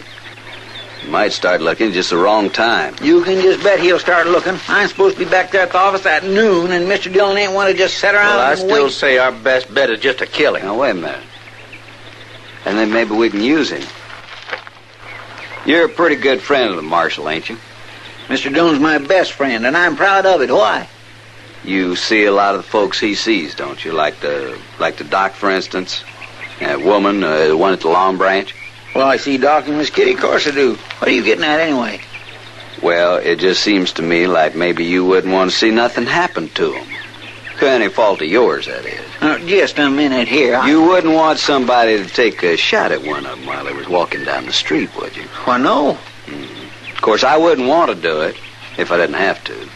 He might start looking just the wrong time. You can just bet he'll start looking. I'm supposed to be back there at the office at noon, and Mr. Dillon ain't want to just sit around Well, I and still wait. say our best bet is just to kill him. Now, wait a minute. And then maybe we can use him. You're a pretty good friend of the marshal, ain't you? Mr. Dillon's my best friend, and I'm proud of it. Why? You see a lot of the folks he sees, don't you? Like the doc, for instance. That woman, the one at the Long Branch. Well, I see Doc and Miss Kitty. Of course I do. What are you getting at anyway? Well, it just seems to me like maybe you wouldn't want to see nothing happen to him. To any fault of yours, that is. Just a minute here. You wouldn't want somebody to take a shot at one of them while they was walking down the street, would you? Why, no. Of course, I wouldn't want to do it if I didn't have to.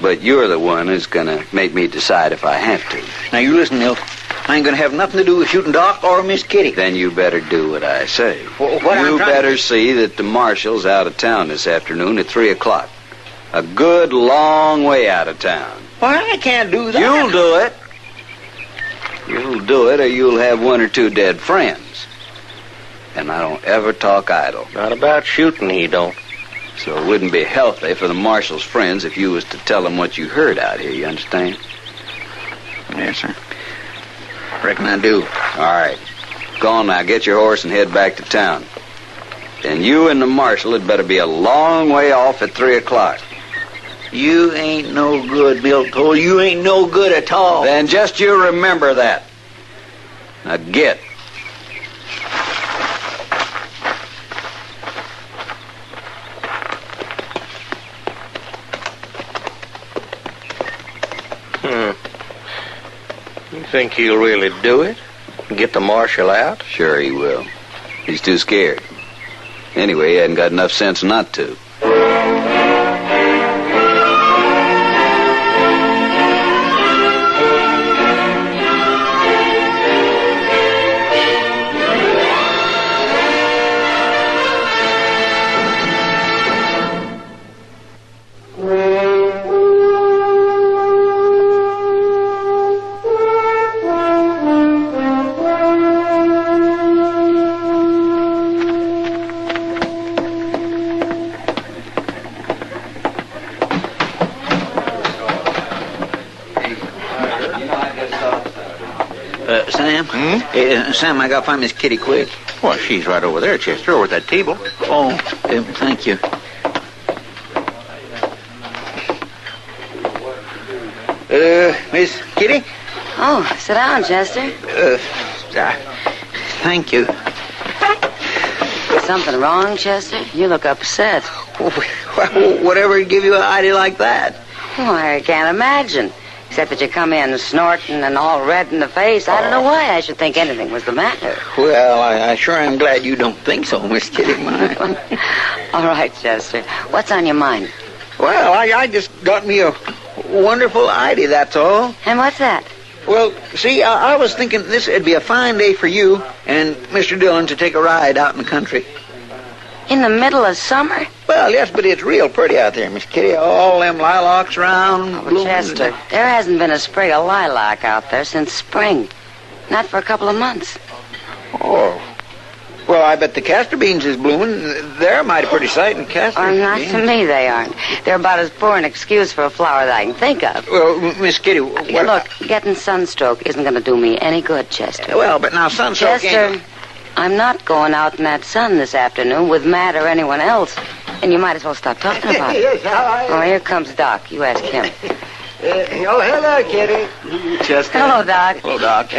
But you're the one who's going to make me decide if I have to. Now, you listen, Milt. I ain't going to have nothing to do with shooting Doc or Miss Kitty. Then you better do what I say. What You better see that the marshal's out of town this afternoon at 3 o'clock. A good long way out of town. Why, I can't do that. You'll do it. You'll do it, or you'll have 1 or 2 dead friends. And I don't ever talk idle. Not about shooting, he don't. So it wouldn't be healthy for the marshal's friends if you was to tell them what you heard out here, you understand? Yes, sir. Reckon I do. All right. Go on now, get your horse and head back to town. And you and the marshal had better be a long way off at 3 o'clock. You ain't no good, Milt Cole. You ain't no good at all. Then just you remember that. Now get. You think he'll really do it? Get the marshal out? Sure he will. He's too scared. Anyway, he hadn't got enough sense not to. Sam? Sam, I gotta find Miss Kitty quick. Well, she's right over there, Chester, over at that table. Oh, thank you. Miss Kitty? Oh, sit down, Chester. Thank you. Something wrong, Chester? You look upset. Well, whatever give you an idea like that? Why, I can't imagine. Except that you come in snorting and all red in the face. I don't know why I should think anything was the matter. Well, I sure am glad you don't think so, Miss Kitty. All right, Chester. What's on your mind? Well, I just got me a wonderful idea, that's all. And what's that? Well, see, I was thinking this would be a fine day for you and Mr. Dillon to take a ride out in the country. In the middle of summer? Well, yes, but it's real pretty out there, Miss Kitty. All them lilacs around. Oh, Chester, there hasn't been a sprig of lilac out there since spring. Not for a couple of months. Oh. Well, I bet the castor beans is blooming. They're a mighty pretty sight in castor beans. Not to me, they aren't. They're about as poor an excuse for a flower that I can think of. Well, Miss Kitty, Look, getting sunstroke isn't going to do me any good, Chester. Well, but now sunstroke Chester, I'm not going out in that sun this afternoon with Matt or anyone else. And you might as well stop talking about it. Oh, here comes Doc. You ask him. Oh, hello, Kitty. Chester. Hello, Doc. Hello, Doc.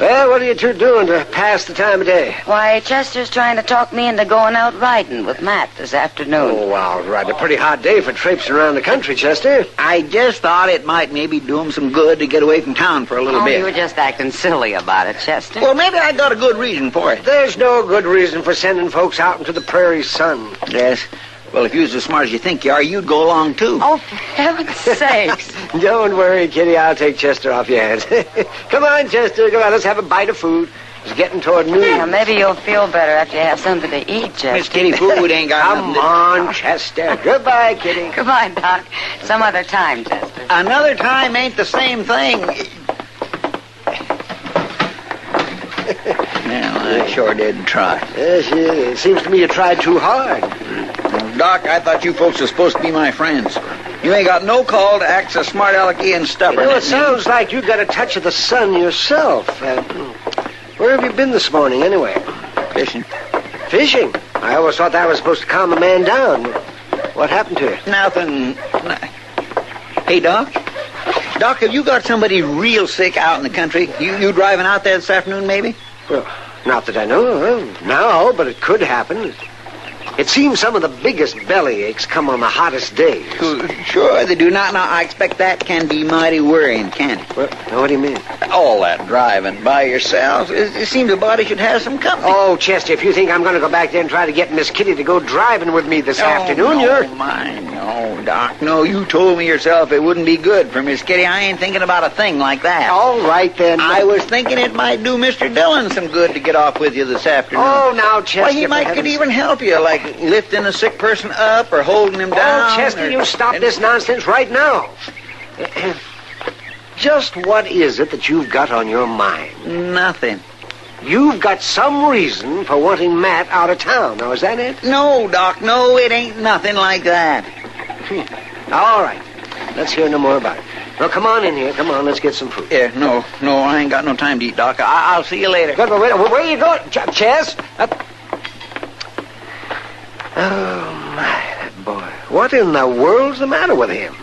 Well, what are you two doing to pass the time of day? Why, Chester's trying to talk me into going out riding with Matt this afternoon. Oh, wow, right. A pretty hot day for traipsing around the country, Chester. I just thought it might maybe do him some good to get away from town for a little bit. You were just acting silly about it, Chester. Well, maybe I got a good reason for it. There's no good reason for sending folks out into the prairie sun. Yes. Well, if you was as smart as you think you are, you'd go along, too. Oh, for heaven's sakes. Don't worry, Kitty. I'll take Chester off your hands. Come on, Chester. Come on, let's have a bite of food. It's getting toward noon. Yeah, maybe you'll feel better after you have something to eat, Chester. Miss Kitty, food ain't got nothing to... Come on, Chester. Goodbye, Kitty. Goodbye, Doc. Some other time, Chester. Another time ain't the same thing. Well, I sure did try. Yes, it seems to me you tried too hard. Doc, I thought you folks were supposed to be my friends. You ain't got no call to act so smart alecky and stubborn. You know, it sounds like you got a touch of the sun yourself. Where have you been this morning, anyway? Fishing. Fishing? I always thought that was supposed to calm a man down. What happened to you? Nothing. Hey, Doc? Doc, have you got somebody real sick out in the country? You driving out there this afternoon, maybe? Well, not that I know of now, but it could happen. It seems some of the biggest belly aches come on the hottest days. Sure, they do not. Now, I expect that can be mighty worrying, can't it? What do you mean? All that driving by yourselves. It seems a body should have some company. Oh, Chester, if you think I'm going to go back there and try to get Miss Kitty to go driving with me this afternoon, you're... No, Doc. No, you told me yourself it wouldn't be good for Miss Kitty. I ain't thinking about a thing like that. All right, then. I was thinking it might do Mr. Dillon some good to get off with you this afternoon. Oh, now, Chester... Well, he could even help you, like lifting a sick person up or holding him down. Oh, Chester, you stop this nonsense right now. Just what is it that you've got on your mind? Nothing. You've got some reason for wanting Matt out of town. Now, is that it? No, Doc, no, it ain't nothing like that. All right. Let's hear no more about it. Now, come on in here. Come on, let's get some food. Yeah, no, I ain't got no time to eat, Doc. I'll see you later. Good, but wait, where are you going? Chess? Oh, my, that boy. What in the world's the matter with him?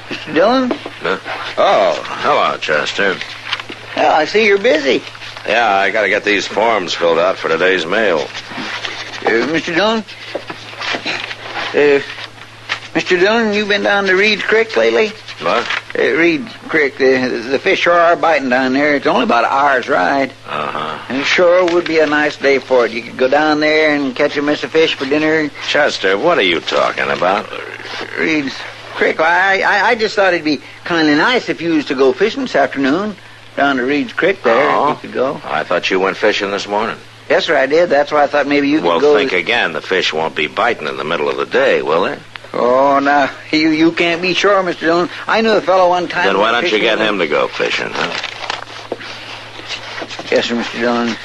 Mr. Dillon? Oh, hello, Chester. Well, I see you're busy. Yeah, I got to get these forms filled out for today's mail. Mr. Dillon? Mr. Dillon, you been down to Reed's Creek lately? What? Reed's Creek, the fish sure are biting down there. It's only about an hour's ride. Uh-huh. And it sure would be a nice day for it. You could go down there and catch a mess of fish for dinner. Chester, what are you talking about? Reed's Creek. I just thought it'd be kind of nice if you was to go fishing this afternoon. Down to Reed's Creek there, you could go. I thought you went fishing this morning. Yes, sir, I did. That's why I thought maybe you could go... Well, think again. The fish won't be biting in the middle of the day, will they? Oh, now, you can't be sure, Mr. Dillon. I knew a fellow one time... Then why don't you get him to go fishing, huh? Yes, sir, Mr. Dillon.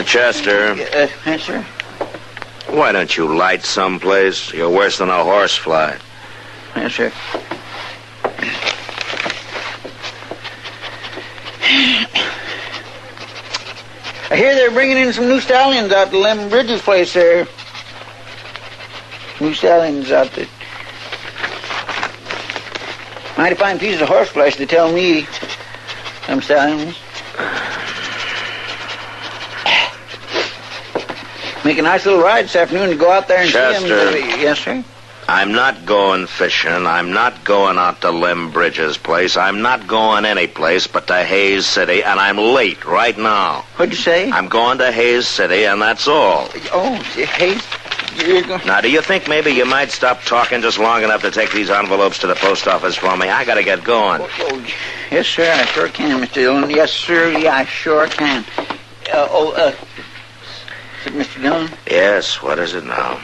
Chester. Yes, sir. Why don't you light someplace? You're worse than a horsefly. Yes, sir. I hear they're bringing in some new stallions out to Lem Bridges' place there. New stallions out there. Mighty fine pieces of horseflesh, they tell me. Some stallions. Make a nice little ride this afternoon to go out there and Chester. see them. Yes, sir? I'm not going fishing. I'm not going out to Lem Bridges' place. I'm not going any place but to Hayes City, and I'm late right now. What'd you say? I'm going to Hayes City, and that's all. Oh, Hayes? You're going... Now, do you think maybe you might stop talking just long enough to take these envelopes to the post office for me? I gotta get going. Oh, yes, sir, I sure can, Mr. Dillon. Yes, sir, yeah, I sure can. Is it Mr. Dillon? Yes, what is it now?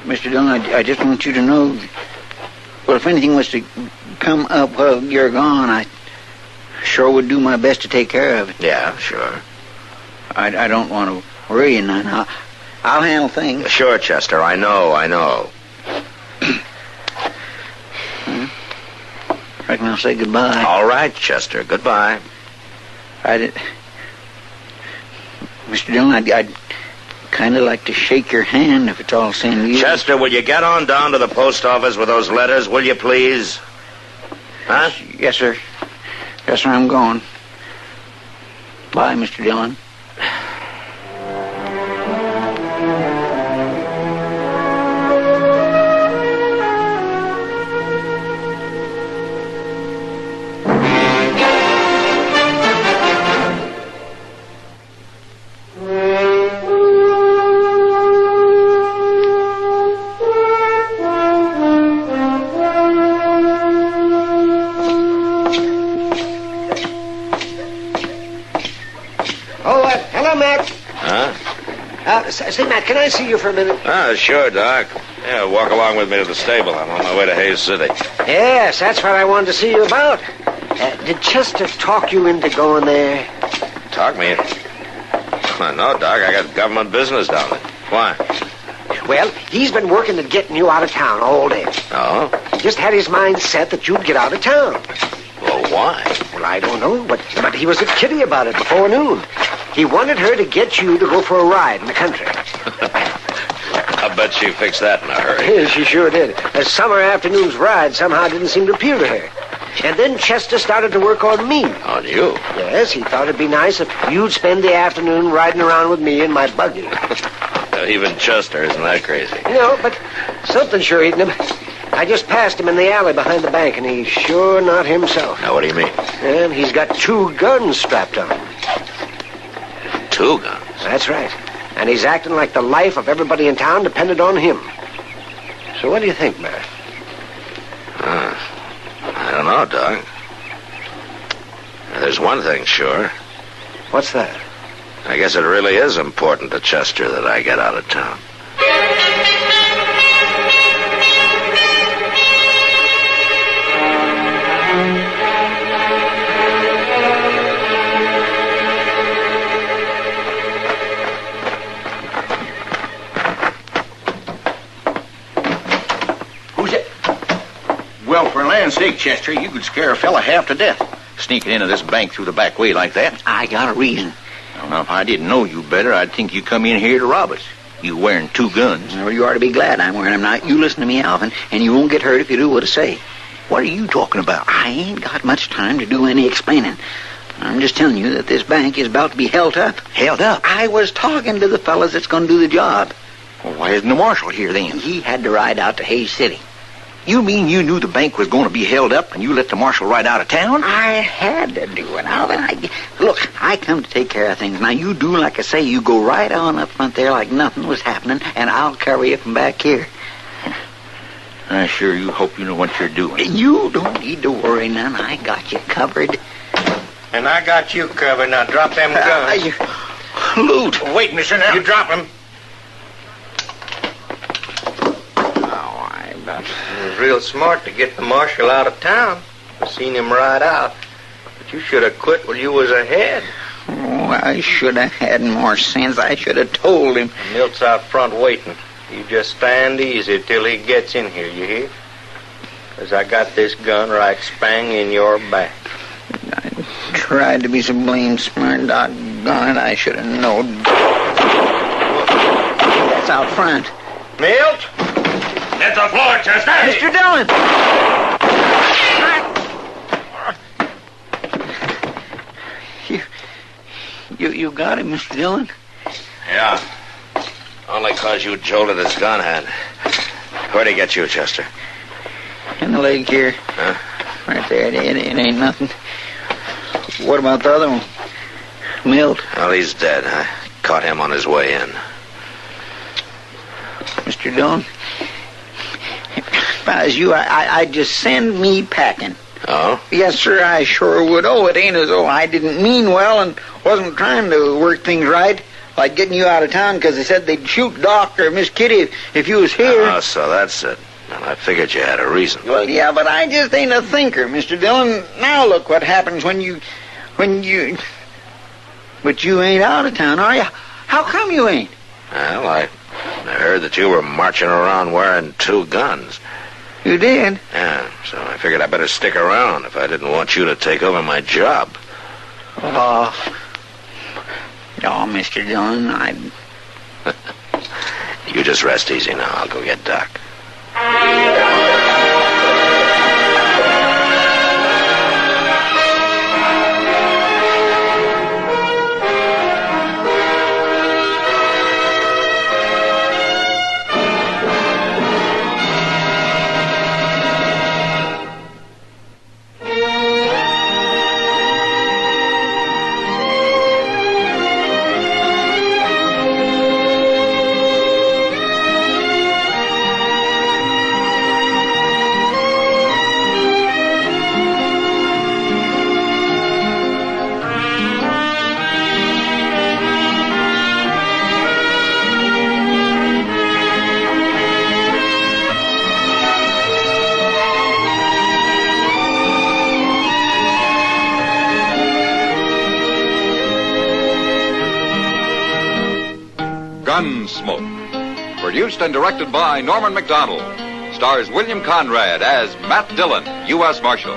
Mr. Dillon, I just want you to know, well, if anything was to come up while you're gone, I sure would do my best to take care of it. Yeah, sure. I don't want to worry you none. I'll handle things. Sure, Chester, I know. Reckon I'll say goodbye. All right, Chester, goodbye. Mr. Dillon, I'd kind of like to shake your hand if it's all the same to you. Chester, will you get on down to the post office with those letters, will you please? Huh? Yes, sir. Yes, sir, I'm going. Bye, Mr. Dillon. Say, Matt, can I see you for a minute? Sure, Doc. Yeah, walk along with me to the stable. I'm on my way to Hayes City. Yes, that's what I wanted to see you about. Did Chester talk you into going there? Talk me? No, Doc. I got government business down there. Why? Well, he's been working at getting you out of town all day. Oh? He just had his mind set that you'd get out of town. Well, why? Well, I don't know, but he was at Kitty about it before noon. He wanted her to get you to go for a ride in the country. I bet she fixed that in a hurry. Yeah, she sure did. A summer afternoon's ride somehow didn't seem to appeal to her. And then Chester started to work on me. On you? Yes, he thought it'd be nice if you'd spend the afternoon riding around with me in my buggy. Even Chester isn't that crazy. No, but something sure eating him. I just passed him in the alley behind the bank, and he's sure not himself. Now, what do you mean? And he's got 2 guns strapped on him. 2 guns? That's right. And he's acting like the life of everybody in town depended on him. So what do you think, Matt? I don't know, Doc. There's one thing sure. What's that? I guess it really is important to Chester that I get out of town. Well, for land's sake, Chester, you could scare a fella half to death. Sneaking into this bank through the back way like that. I got a reason. Now, if I didn't know you better, I'd think you come in here to rob us. You wearing 2 guns. Well, you ought to be glad I'm wearing them now. You listen to me, Alvin, and you won't get hurt if you do what I say. What are you talking about? I ain't got much time to do any explaining. I'm just telling you that this bank is about to be held up. Held up? I was talking to the fellas that's going to do the job. Well, why isn't the marshal here then? He had to ride out to Hayes City. You mean you knew the bank was going to be held up and you let the marshal ride out of town? I had to do it, Alvin. Look, I come to take care of things. Now, you do like I say. You go right on up front there like nothing was happening, and I'll carry you from back here. I sure you hope you know what you're doing. You don't need to worry none. I got you covered. And I got you covered. Now drop them guns. Loot. Wait, mister, now. You drop them. It was real smart to get the marshal out of town. I seen him ride out. But you should have quit when you was ahead. Oh, I should have had more sense. I should have told him. Milt's out front waiting. You just stand easy till he gets in here, you hear? 'Cause I got this gun right spang in your back. I tried to be so blame smart. Doggone it, I should have known. That's out front. Milt! Hit the floor, Chester! Mr. Dillon! You got him, Mr. Dillon? Yeah. Only 'cause you jolted his gun hand. Where'd he get you, Chester? In the leg here. Huh? Right there. It ain't nothing. What about the other one? Milt? Well, he's dead. I caught him on his way in. Mr. Dillon? If I was you, I'd just send me packing. Oh? Yes, sir, I sure would. Oh, it ain't as though I didn't mean well and wasn't trying to work things right, like getting you out of town because they said they'd shoot Doc or Miss Kitty if you was here. Oh, so that's it. And I figured you had a reason. Well, yeah, but I just ain't a thinker, Mr. Dillon. Now look what happens when you... But you ain't out of town, are you? How come you ain't? Well, I heard that you were marching around wearing 2 guns. You did? Yeah, so I figured I better stick around if I didn't want you to take over my job. Oh, Mr. Dillon, You just rest easy now. I'll go get Doc. Gunsmoke. Produced and directed by Norman McDonald. Stars William Conrad as Matt Dillon, U.S. Marshal.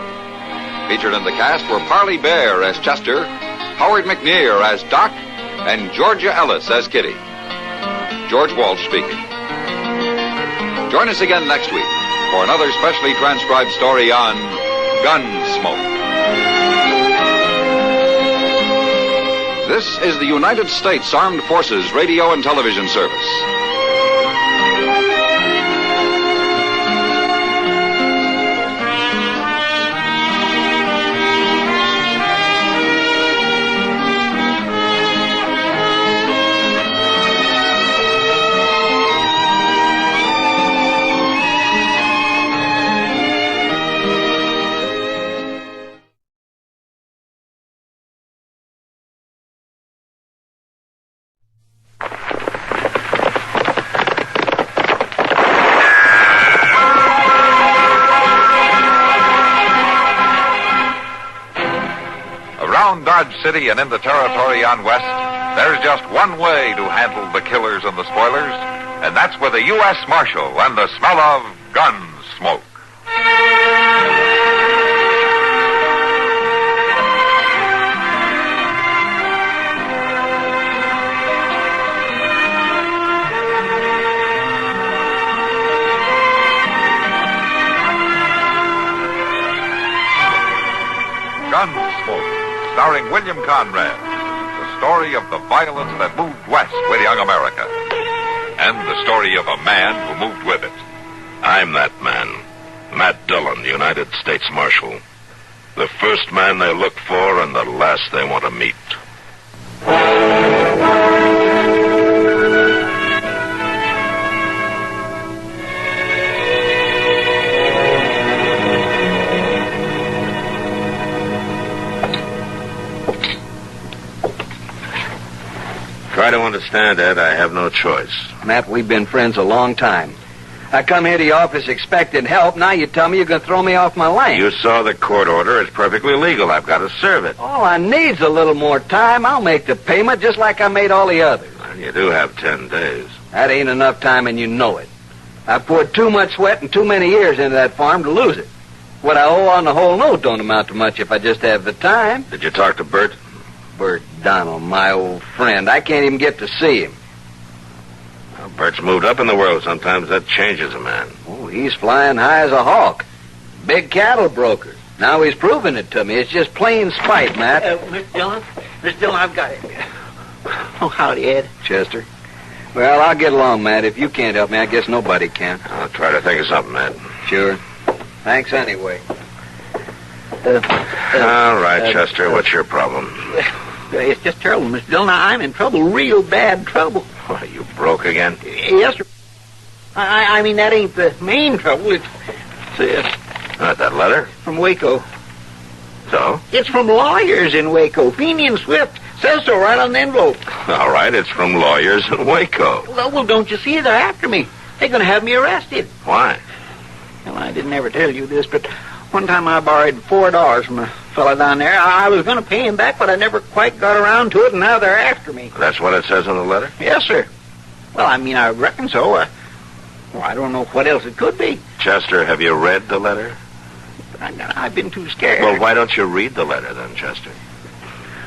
Featured in the cast were Parley Bear as Chester, Howard McNear as Doc, and Georgia Ellis as Kitty. George Walsh speaking. Join us again next week for another specially transcribed story on Gunsmoke. This is the United States Armed Forces Radio and Television Service. Dodge City and in the territory on west, there's just one way to handle the killers and the spoilers, and that's with a U.S. Marshal and the smell of Gunsmoke. Gunsmoke, starring William Conrad, the story of the violence that moved west with young America, and the story of a man who moved with it. I'm that man, Matt Dillon, United States Marshal. The first man they look for and the last they want to meet. Try to understand, Ed. I have no choice. Matt, we've been friends a long time. I come here to the office expecting help. Now you tell me you're going to throw me off my land. You saw the court order. It's perfectly legal. I've got to serve it. All I need's a little more time. I'll make the payment just like I made all the others. And you do have 10 days. That ain't enough time, and you know it. I poured too much sweat and too many years into that farm to lose it. What I owe on the whole note don't amount to much if I just have the time. Did you talk to Bert? Bert Donald, my old friend. I can't even get to see him. Well, Bert's moved up in the world. Sometimes that changes a man. Oh, he's flying high as a hawk. Big cattle broker. Now he's proving it to me. It's just plain spite, Matt. Miss Dillon, I've got it. Oh, howdy, Ed. Chester. Well, I'll get along, Matt. If you can't help me, I guess nobody can. I'll try to think of something, Matt. Sure. Thanks anyway. All right, Chester. What's your problem? It's just terrible, Miss Dillon. I'm in trouble, real bad trouble. What, are you broke again? Yes, sir. I mean, that ain't the main trouble. It's this. That letter? From Waco. So? It's from lawyers in Waco. Feeney and Swift. Says so right on the envelope. All right, it's from lawyers in Waco. Well, don't you see? They're after me. They're going to have me arrested. Why? Well, I didn't ever tell you this, but one time I borrowed $4 from a fella down there. I was going to pay him back, but I never quite got around to it, and now they're after me. That's what it says in the letter? Yes, sir. Well, I mean, I reckon so. I don't know what else it could be. Chester, have you read the letter? I've been too scared. Well, why don't you read the letter then, Chester?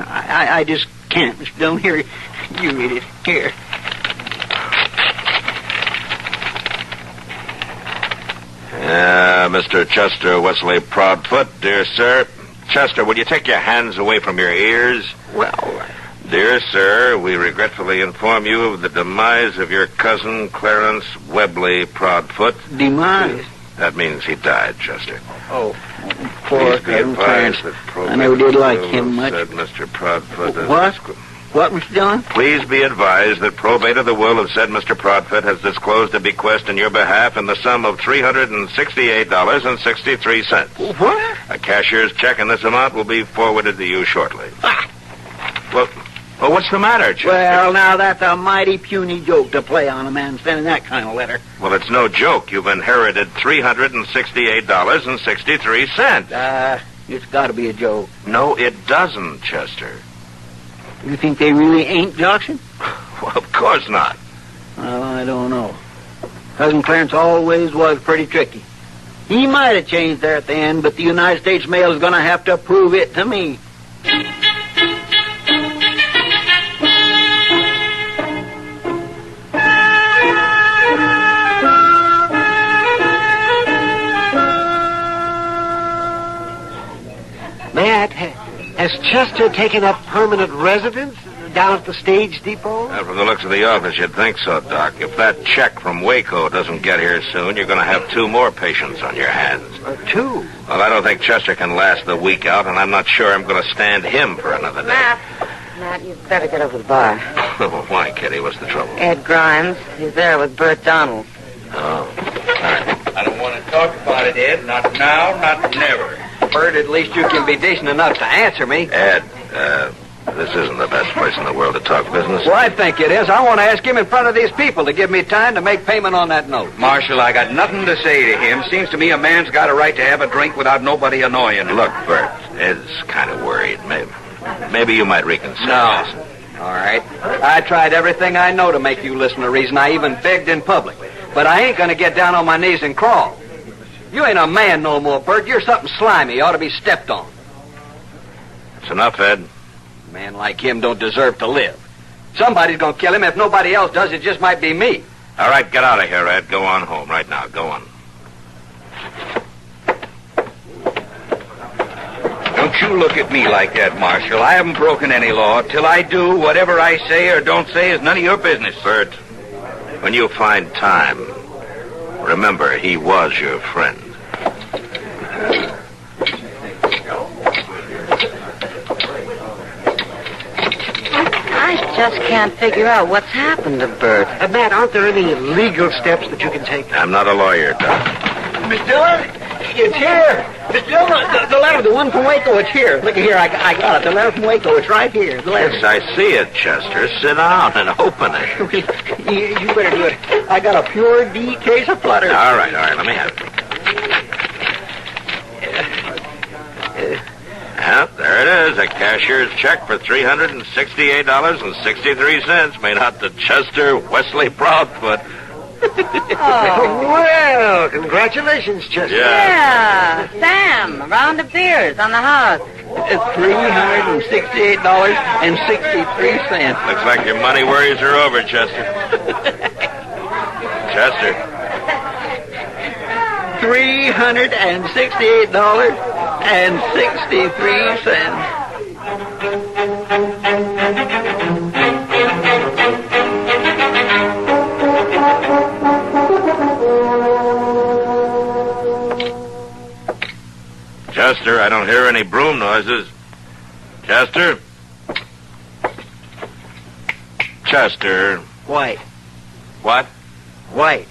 I just can't, Mr. Dillon. Here, you read it. Here. Mr. Chester Wesley Proudfoot, dear sir. Chester, would you take your hands away from your ears? Well... Dear sir, we regretfully inform you of the demise of your cousin, Clarence Webley Proudfoot. Demise? That means he died, Chester. Oh, poor cousin Clarence. I never did like him much. Said Mr. Proudfoot. What? What, Mr. Dillon? Please be advised that probate of the will of said Mr. Proudfoot has disclosed a bequest in your behalf in the sum of $368.63. What? A cashier's check in this amount will be forwarded to you shortly. Ah. Well, what's the matter, Chester? Well, now that's a mighty puny joke to play on a man sending that kind of letter. Well, it's no joke. You've inherited $368.63. It's got to be a joke. No, it doesn't, Chester. You think they really ain't joxing? Well, of course not. Well, I don't know. Cousin Clarence always was pretty tricky. He might have changed there at the end, but the United States mail is going to have to prove it to me. Matt, has Chester taken up permanent residence down at the stage depot? From the looks of the office, you'd think so, Doc. If that check from Waco doesn't get here soon, you're going to have 2 more patients on your hands. 2? Well, I don't think Chester can last the week out, and I'm not sure I'm going to stand him for another day. Matt, you'd better get over to the bar. Why, Kitty? What's the trouble? Ed Grimes. He's there with Bert Donald. Oh. I don't want to talk about it, Ed. Not now, not never. Bert, at least you can be decent enough to answer me. Ed, this isn't the best place in the world to talk business. Well, I think it is. I want to ask him in front of these people to give me time to make payment on that note. Marshal, I got nothing to say to him. Seems to me a man's got a right to have a drink without nobody annoying him. Look, Bert, Ed's kind of worried. Maybe you might reconsider. No. All right. I tried everything I know to make you listen to reason. I even begged in public. But I ain't going to get down on my knees and crawl. You ain't a man no more, Bert. You're something slimy. You ought to be stepped on. That's enough, Ed. A man like him don't deserve to live. Somebody's going to kill him. If nobody else does, it just might be me. All right, get out of here, Ed. Go on home right now. Go on. Don't you look at me like that, Marshal. I haven't broken any law. Till I do, whatever I say or don't say is none of your business. Bert, when you find time, remember he was your friend. I just can't figure out what's happened to Bert. Matt, aren't there any legal steps that you can take? I'm not a lawyer, Doc. Miss Dillon, it's here. The letter, the one from Waco, it's here. Look here, I got it. The letter from Waco, it's right here. The letter. Yes, I see it, Chester. Sit down and open it. You better do it. I got a pure D case of flutter. All right, let me have it. Yeah, there it is. A cashier's check for $368.63 made out to Chester Wesley Proudfoot. Well, congratulations, Chester. Yeah, Sam, a round of beers on the house. $368.63. Looks like your money worries are over, Chester. Chester. $368.63. Chester, I don't hear any broom noises. Chester? Chester. White. What? White.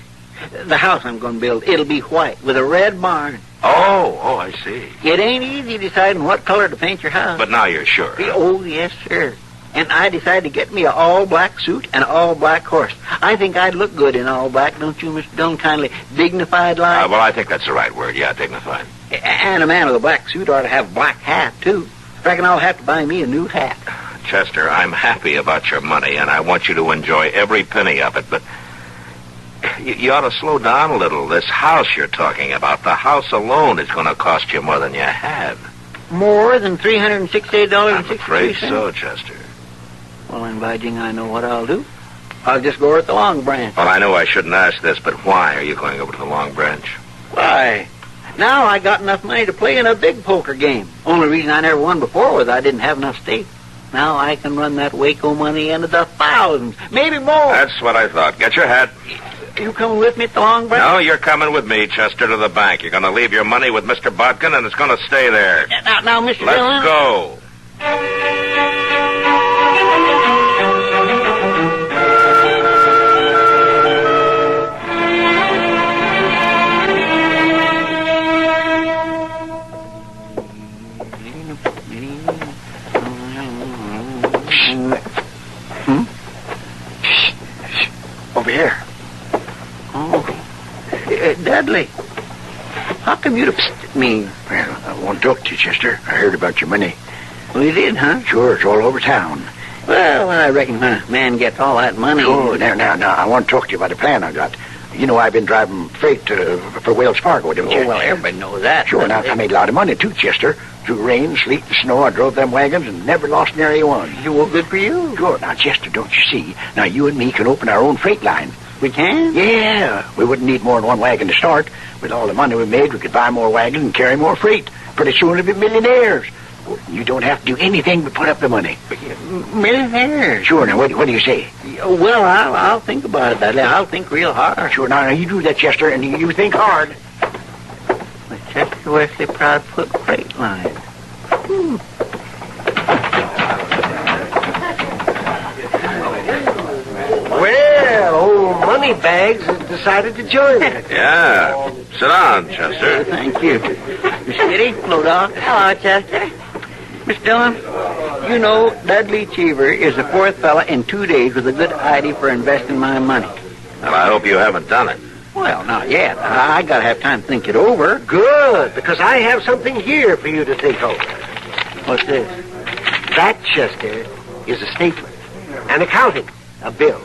The house I'm going to build, it'll be white with a red barn. Oh, I see. It ain't easy deciding what color to paint your house. But now you're sure. Huh? Oh, yes, sir. And I decided to get me an all-black suit and an all-black horse. I think I'd look good in all black, don't you, Mr. Dillon? Kindly dignified like. Well, I think that's the right word. Yeah, dignified. And a man with a black suit ought to have a black hat, too. Reckon I'll have to buy me a new hat. Chester, I'm happy about your money, and I want you to enjoy every penny of it, but you ought to slow down a little. This house you're talking about, the house alone is going to cost you more than you have. More than $368.63? I'm afraid so, Chester. Well, then, by jing, I know what I'll do. I'll just go over at the Long Branch. Well, I know I shouldn't ask this, but why are you going over to the Long Branch? Why? Now I got enough money to play in a big poker game. Only reason I never won before was I didn't have enough stake. Now I can run that Waco money into the thousands, maybe more. That's what I thought. Get your hat. You coming with me at the Long Branch? No, you're coming with me, Chester, to the bank. You're going to leave your money with Mr. Bodkin, and it's going to stay there. Now, Mr. Let's Dillon. go. Over here. Oh. Dudley. How come you'd have pissed me? Well, I want to talk to you, Chester. I heard about your money. Well, you did, huh? Sure, it's all over town. Well, I reckon when a man gets all that money... Oh, now, I want to talk to you about a plan I got. You know I've been driving freight for Wells Fargo, don't you? Oh, well, everybody knows that. Sure, now I made a lot of money, too, Chester. Through rain, sleet, and snow, I drove them wagons and never lost nary one. Well, good for you. Sure. Now, Chester, don't you see? Now, you and me can open our own freight line. We can? Yeah. We wouldn't need more than one wagon to start. With all the money we made, we could buy more wagons and carry more freight. Pretty soon we'll be millionaires. You don't have to do anything but put up the money. Millionaires? Sure. Now, what do you say? Well, I'll think about it, Dudley. I'll think real hard. Sure. Now, you do that, Chester, and you think hard. The Chester Wesley Proudfoot freight line. Well, old Moneybags has decided to join us. Yeah. Sit down, Chester. Thank you. Miss Kitty, hello, Doc. Hello, Chester. Miss Dillon, you know Dudley Cheever is the fourth fella in 2 days with a good idea for investing my money. Well, I hope you haven't done it. Well, not yet. I gotta have time to think it over. Good, because I have something here for you to think over. What's this? That, Chester, is a statement. An accounting. A bill.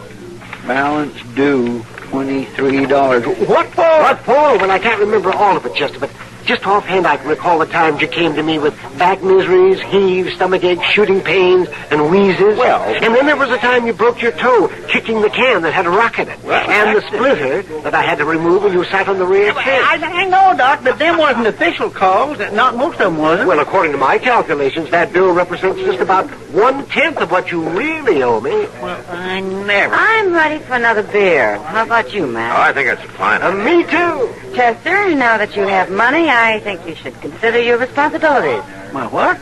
Balance due $23. What for? What for? Well, I can't remember all of it, Chester, but just offhand I can recall the times you came to me with back miseries, heaves, stomach aches, shooting pains, and wheezes. Well... And then there was a time you broke your toe kicking the can that had a rock in it. Well, and the splitter that I had to remove when you sat on the rear seat. I know, Doc, but them wasn't official calls. Not most of them was. Well, according to my calculations, that bill represents just about 1/10 of what you really owe me. Well, I never... I'm ready for another beer. How about you, Matt? Oh, I think that's a fine idea. Me too. Chester, now that you have money, I think you should consider your responsibilities. My what?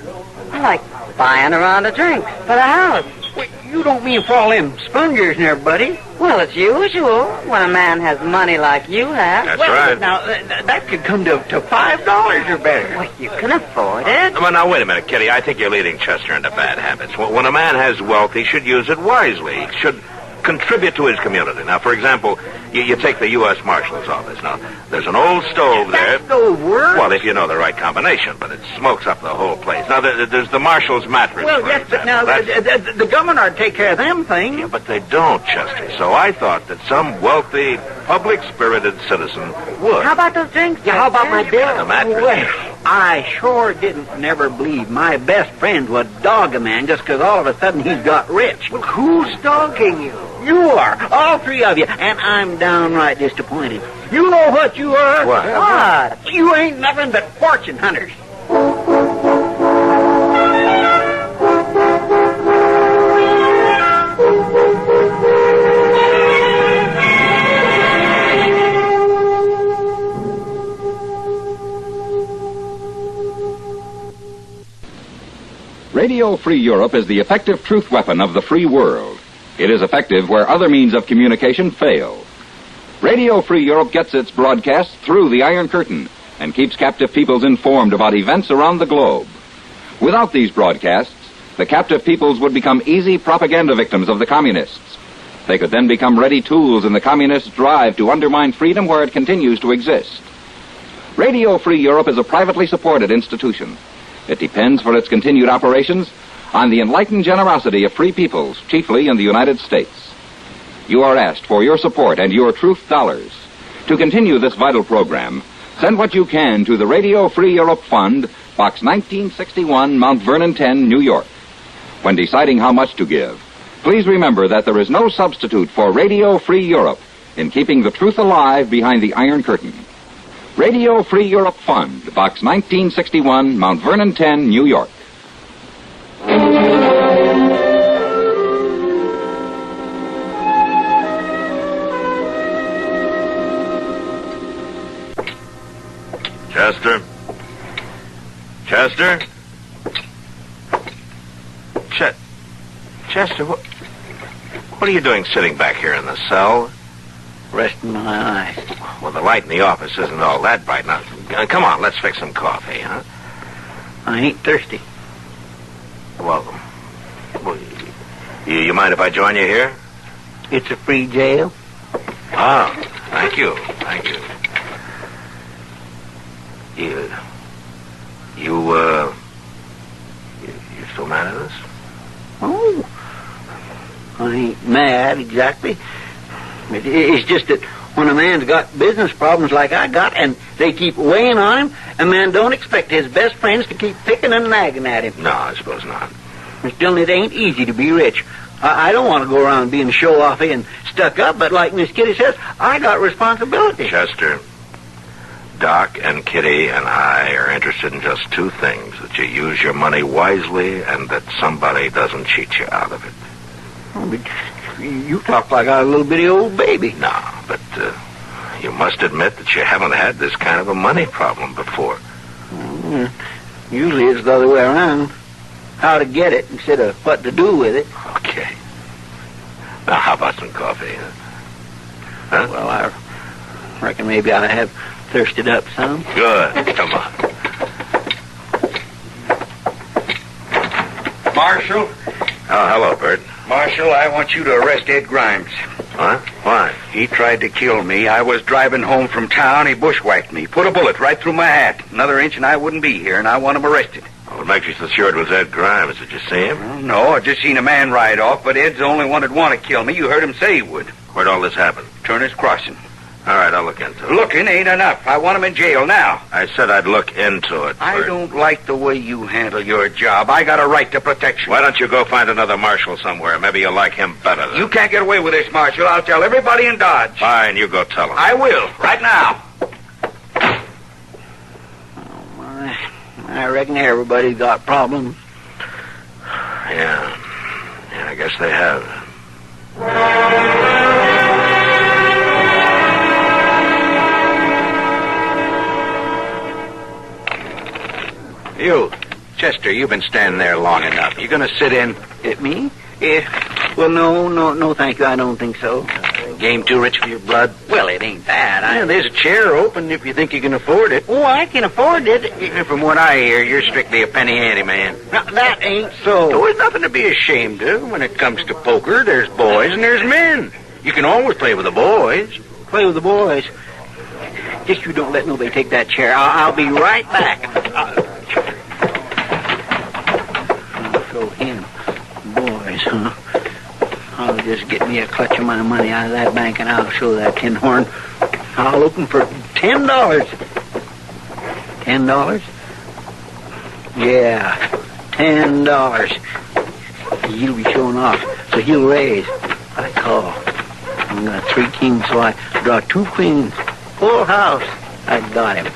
Like buying a round of drinks for the house. Wait, You don't mean for all them spongers and everybody? Well, it's usual when a man has money like you have. That's well, right. Now, that could come to $5 or better. Well, you can afford it. Well, now, wait a minute, Kitty. I think you're leading Chester into bad habits. When a man has wealth, he should use it wisely. He should contribute to his community. Now, for example, you take the U.S. Marshal's office. Now, there's an old stove there. That stove works? Well, if you know the right combination, but it smokes up the whole place. Now, there's the Marshal's mattress. Well, for yes, but now example. the government ought to take care of them things. Yeah, but they don't, Chester. So I thought that some wealthy, public-spirited citizen would. How about those drinks? Yeah, how about my bill? The mattress. Well, I sure didn't never believe my best friend would dog a man just because all of a sudden he's got rich. Well, who's dogging you? You are, all three of you, and I'm downright disappointed. You know what you are? What? You ain't nothing but fortune hunters. Radio Free Europe is the effective truth weapon of the free world. It is effective where other means of communication fail. Radio Free Europe gets its broadcasts through the Iron Curtain and keeps captive peoples informed about events around the globe. Without these broadcasts, the captive peoples would become easy propaganda victims of the communists. They could then become ready tools in the communists' drive to undermine freedom where it continues to exist. Radio Free Europe is a privately supported institution. It depends for its continued operations on the enlightened generosity of free peoples, chiefly in the United States. You are asked for your support and your truth dollars. To continue this vital program, send what you can to the Radio Free Europe Fund, Box 1961, Mount Vernon 10, New York. When deciding how much to give, please remember that there is no substitute for Radio Free Europe in keeping the truth alive behind the Iron Curtain. Radio Free Europe Fund, Box 1961, Mount Vernon 10, New York. Chester? Chester? Chester, what are you doing sitting back here in the cell? Resting my eyes. Well, the light in the office isn't all that bright. Now, come on, let's fix some coffee, huh? I ain't thirsty. Well, you mind if I join you here? It's a free jail. Oh, thank you. Thank you. You still mad at us? Oh, I ain't mad exactly. It's just that when a man's got business problems like I got and they keep weighing on him, a man don't expect his best friends to keep picking and nagging at him. No, I suppose not. Miss Dillon, it ain't easy to be rich. I don't want to go around being show-offy and stuck up, but like Miss Kitty says, I got responsibility. Chester, Doc and Kitty and I are interested in just two things: that you use your money wisely and that somebody doesn't cheat you out of it. Oh, but you talk like a little bitty old baby. No, but you must admit that you haven't had this kind of a money problem before. Usually it's the other way around. How to get it instead of what to do with it. Okay. Now, how about some coffee? Huh? Well, I reckon maybe I have thirsted up some. Good. Come on. Marshal? Oh, hello, Bert. Marshal, I want you to arrest Ed Grimes. What? Why? He tried to kill me. I was driving home from town. He bushwhacked me. Put a bullet right through my hat. Another inch and I wouldn't be here, and I want him arrested. Well, what makes you so sure it was Ed Grimes? Did you see him? Well, no, I just seen a man ride off, but Ed's the only one that'd want to kill me. You heard him say he would. Where'd all this happen? Turner's Crossing. All right, I'll look into it. Looking ain't enough. I want him in jail now. I said I'd look into it, Bert. I don't like the way you handle your job. I got a right to protection. Why don't you go find another marshal somewhere? Maybe you'll like him better than... You can't get away with this, Marshal. I'll tell everybody in Dodge. Fine, you go tell him. I will, right now. Oh, my. I reckon everybody's got problems. Yeah, I guess they have. You, Chester, you've been standing there long enough. You gonna sit in? Me? Well, no, thank you. I don't think so. Game too rich for your blood? Well, it ain't that. There's a chair open if you think you can afford it. Oh, I can afford it. From what I hear, you're strictly a penny ante man. Now, that ain't so. There's nothing to be ashamed of. When it comes to poker, there's boys and there's men. You can always play with the boys. Play with the boys? Just you don't let nobody take that chair. I'll be right back. I'll show him. Boys, huh? I'll just get me a clutch of my money out of that bank and I'll show that tin horn. I'll open for $10. $10? Yeah, $10. He'll be showing off, so he'll raise. I call. I got 3 kings, so I draw 2 queens. Full house. I got him.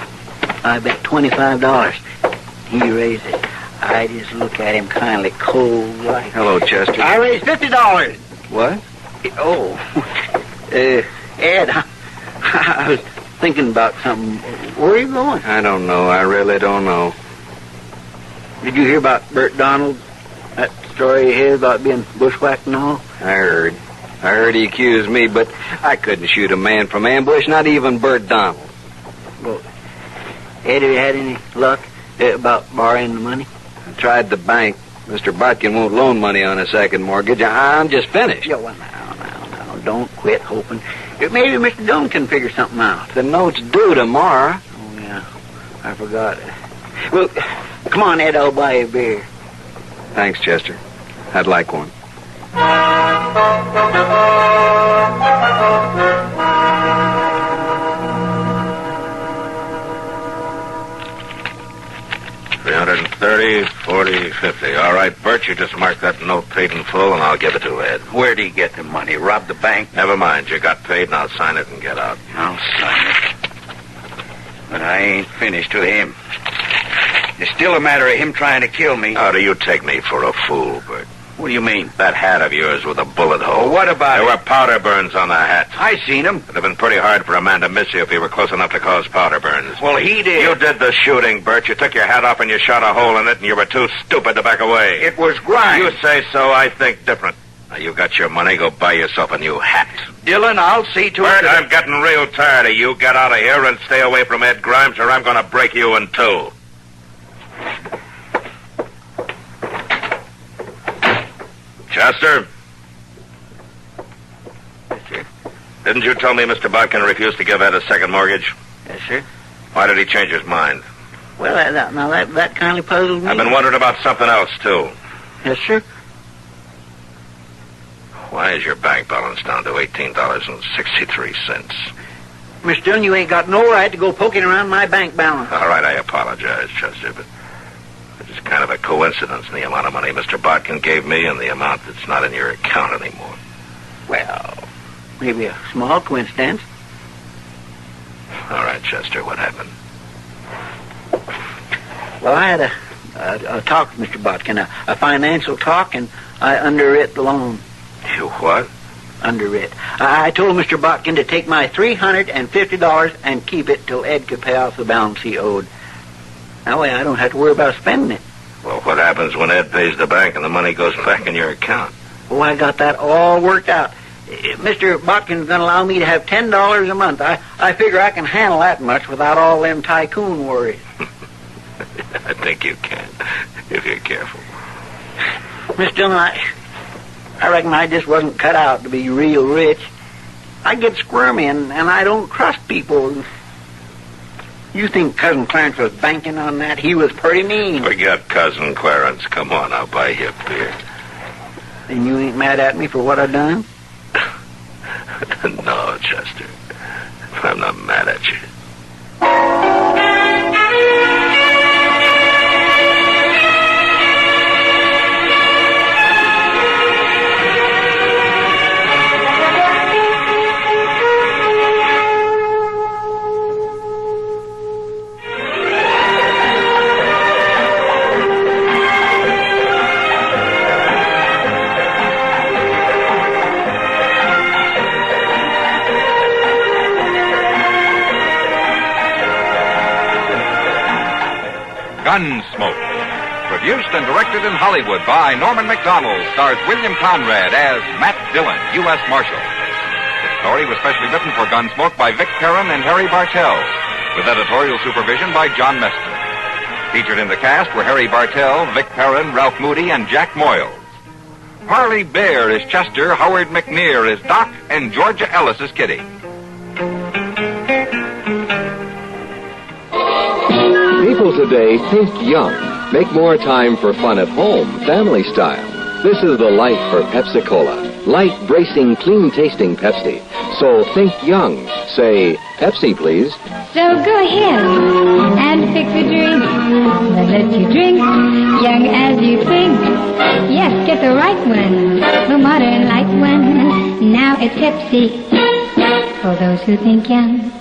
I bet $25. He raises. I just look at him kindly cold like. Hello, Chester. I raised $50. What? Oh, Ed, I was thinking about something. Where are you going? I don't know. I really don't know. Did you hear about Bert Donald? That story here about being bushwhacked and all? I heard he accused me, but I couldn't shoot a man from ambush, not even Bert Donald. Well, Ed, have you had any luck about borrowing the money? I tried the bank. Mr. Botkin won't loan money on a second mortgage. I'm just finished. Yeah, well, now, don't quit hoping. Maybe Mr. Dillon can figure something out. The note's due tomorrow. Oh, yeah. I forgot it. Well, come on, Ed, I'll buy you a beer. Thanks, Chester. I'd like one. $330, $40, $50. All right, Bert, you just mark that note paid in full, and I'll give it to Ed. Where'd he get the money? Rob the bank? Never mind. You got paid, and I'll sign it and get out. I'll sign it. But I ain't finished with him. It's still a matter of him trying to kill me. How do you take me for a fool, Bert? What do you mean? That hat of yours with a bullet hole. Well, what about There it? were powder burns on the hat. I seen him. It'd have been pretty hard for a man to miss you if he were close enough to cause powder burns. Well, he did. You did the shooting, Bert. You took your hat off and you shot a hole in it, and you were too stupid to back away. It was grind. You say so, I think different. Now, you got your money, go buy yourself a new hat. Dillon, I'll see to Bert, it. I'm getting real tired of you. Get out of here and stay away from Ed Grimes, or I'm going to break you in two. Chester? Yes, sir. Didn't you tell me Mr. Botkin refused to give Ed a second mortgage? Yes, sir. Why did he change his mind? Well, that kind of puzzled me. I've been wondering about something else, too. Yes, sir. Why is your bank balance down to $18.63? Mr. Dillon, you ain't got no right to go poking around my bank balance. All right, I apologize, Chester, but it's kind of a coincidence in the amount of money Mr. Botkin gave me and the amount that's not in your account anymore. Well, maybe a small coincidence. All right, Chester, what happened? Well, I had a talk with Mr. Botkin, a financial talk, and I underwrit the loan. You what? Underwrit. I told Mr. Botkin to take my $350 and keep it till Ed could pay off the balance he owed. That way I don't have to worry about spending it. Well, what happens when Ed pays the bank and the money goes back in your account? Oh, I got that all worked out. Mr. Botkin's going to allow me to have $10 a month. I figure I can handle that much without all them tycoon worries. I think you can, if you're careful. Mr. Dillon, I reckon I just wasn't cut out to be real rich. I get squirmy, and I don't trust people. You think Cousin Clarence was banking on that? He was pretty mean. Forget Cousin Clarence. Come on, I'll buy you a beer. And you ain't mad at me for what I done? No, Chester. I'm not mad at you. Gunsmoke, Produced and directed in Hollywood by Norman McDonald, stars William Conrad as Matt Dillon, U.S. Marshal. The story was specially written for Gunsmoke by Vic Perrin and Harry Bartell, with editorial supervision by John Meston. Featured in the cast were Harry Bartell, Vic Perrin, Ralph Moody, and Jack Moyles. Harley Bear is Chester, Howard McNear is Doc, and Georgia Ellis is Kitty. People today think young, make more time for fun at home, family style. This is the life for Pepsi-Cola. Light, bracing, clean-tasting Pepsi. So think young. Say, Pepsi, please. So go ahead and fix a drink that lets you drink young as you think. Yes, get the right one, the modern light one. Now it's Pepsi for those who think young.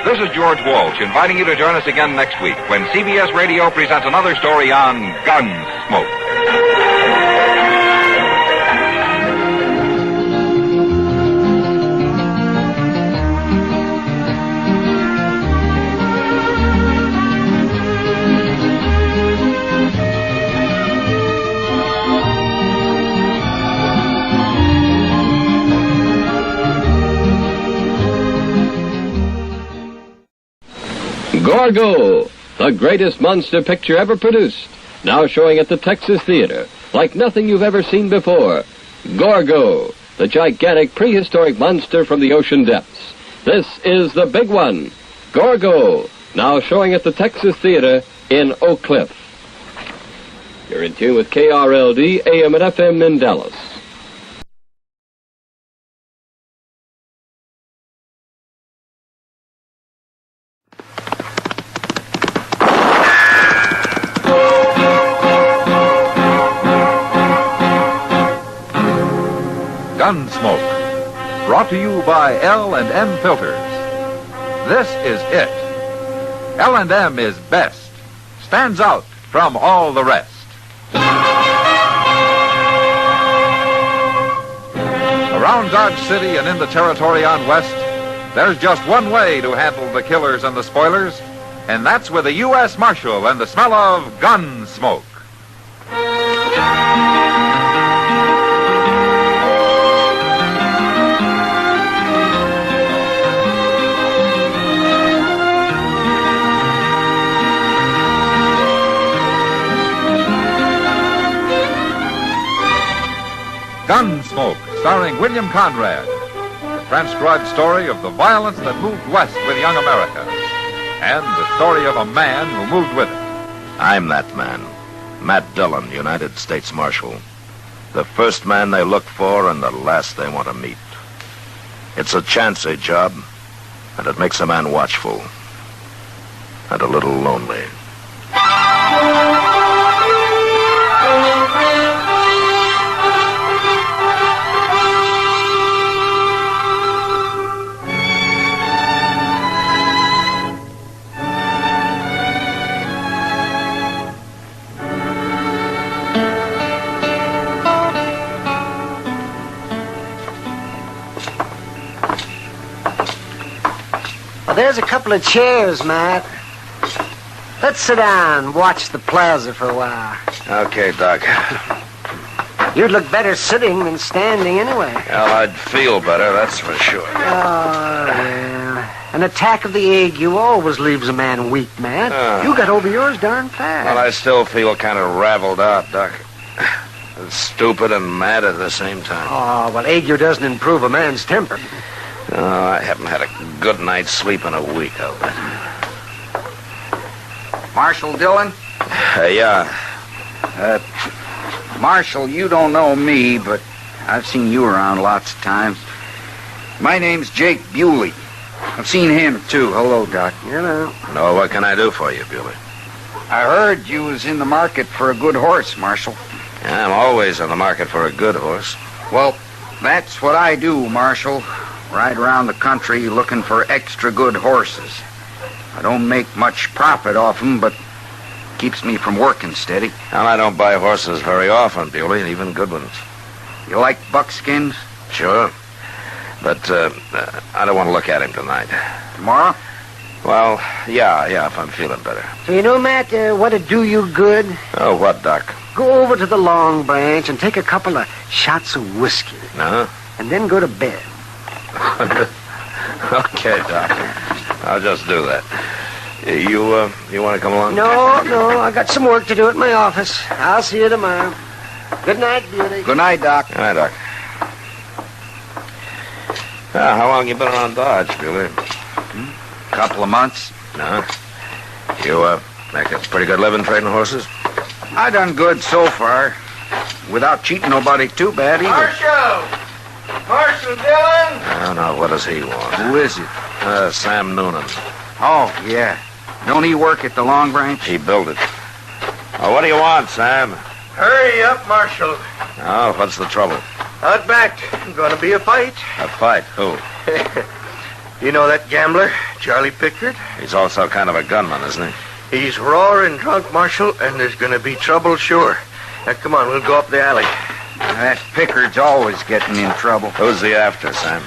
This is George Walsh inviting you to join us again next week when CBS Radio presents another story on Gunsmoke. Gorgo, the greatest monster picture ever produced. Now showing at the Texas Theater, like nothing you've ever seen before. Gorgo, the gigantic prehistoric monster from the ocean depths. This is the big one. Gorgo, now showing at the Texas Theater in Oak Cliff. You're in tune with KRLD, AM and FM in Dallas. Gunsmoke, brought to you by L&M Filters. This is it. L&M is best, stands out from all the rest. Around Dodge City and in the territory on West, there's just one way to handle the killers and the spoilers, and that's with a U.S. Marshal and the smell of Gunsmoke. Gunsmoke, starring William Conrad. The transcribed story of the violence that moved west with young America. And the story of a man who moved with it. I'm that man. Matt Dillon, United States Marshal. The first man they look for and the last they want to meet. It's a chancy job, and it makes a man watchful. And a little lonely. There's a couple of chairs, Matt. Let's sit down and watch the plaza for a while. Okay, Doc. You'd look better sitting than standing anyway. Well, I'd feel better, that's for sure. Oh, yeah. An attack of the ague always leaves a man weak, Matt. You got over yours darn fast. Well, I still feel kind of raveled out, Doc. Stupid and mad at the same time. Oh, well, ague doesn't improve a man's temper. Oh, I haven't had a good night's sleep in a week, I'll bet. Marshal Dillon? Yeah. Marshal, you don't know me, but I've seen you around lots of times. My name's Jake Bewley. I've seen him, too. Hello, Doc. You know. No, what can I do for you, Bewley? I heard you was in the market for a good horse, Marshal. Yeah, I'm always in the market for a good horse. Well, that's what I do, Marshal. Ride around the country looking for extra good horses. I don't make much profit off them, but keeps me from working steady. And I don't buy horses very often, Bewley, even good ones. You like buckskins? Sure. But I don't want to look at him tonight. Tomorrow? Well, yeah, if I'm feeling better. You know, Matt, what'd do you good? Oh, what, Doc? Go over to the Long Branch and take a couple of shots of whiskey. No? And then go to bed. Okay, Doc. I'll just do that. You want to come along? No, I got some work to do at my office. I'll see you tomorrow. Good night, Beauty. Good night, Doc. Good night, Doc. How long you been around Dodge, Billy? Couple of months. No? You, make a pretty good living trading horses? I done good so far. Without cheating nobody too bad either. Marshal Dillon! I don't know. What does he want? Who is it? Sam Noonan. Oh, yeah. Don't he work at the Long Branch? He built it. Oh, what do you want, Sam? Hurry up, Marshal. Oh, what's the trouble? Out back. Gonna be a fight. A fight? Who? You know that gambler, Charlie Pickard? He's also kind of a gunman, isn't he? He's roaring drunk, Marshal, and there's gonna be trouble, sure. Now, come on, we'll go up the alley. That Pickard's always getting in trouble. Who's he after, Sam?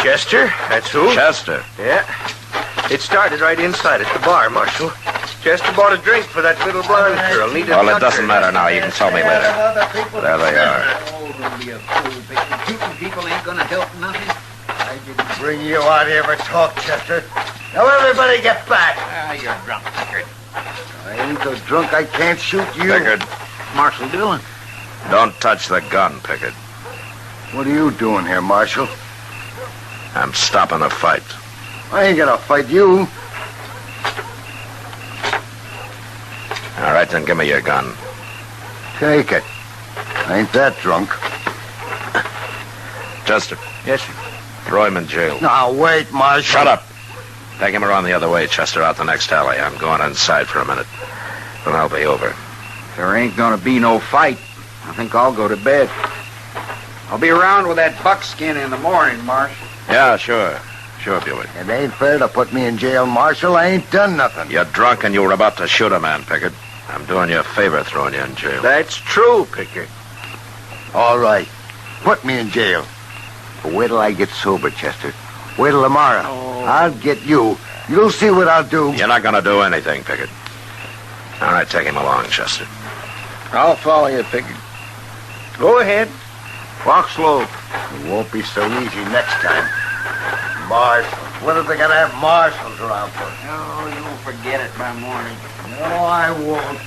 Chester, that's who. Chester? Yeah. It started right inside at the bar, Marshal. Chester bought a drink for that little blonde girl. Well, it doesn't matter now. You can tell me later. There they are. Don't be a fool, Pickard. Shooting people ain't gonna help nothing. I didn't bring you out here for talk, Chester. Now, everybody get back. You're drunk, Pickard. I ain't so drunk I can't shoot you. Pickard, Marshal Dillon. don't touch the gun, Pickard. What are you doing here, Marshal? I'm stopping a fight. I ain't gonna fight you. All right, then give me your gun. Take it. I ain't that drunk. Chester. Yes, sir. Throw him in jail. Now, wait, Marshal. Shut up. Take him around the other way, Chester, out the next alley. I'm going inside for a minute. Then I'll be over. There ain't gonna be no fight. I think I'll go to bed. I'll be around with that buckskin in the morning, Marshal. Yeah, sure. Sure, Buick. It ain't fair to put me in jail, Marshal. I ain't done nothing. You're drunk and you were about to shoot a man, Pickard. I'm doing you a favor throwing you in jail. That's true, Pickard. All right. Put me in jail. But wait till I get sober, Chester. Wait till tomorrow. I'll get you. You'll see what I'll do. You're not going to do anything, Pickard. All right, take him along, Chester. I'll follow you, Pickard. Go ahead. Walk slow. It won't be so easy next time. Marshals. What are they going to have marshals around for? Oh, you'll forget it by morning. No, I won't.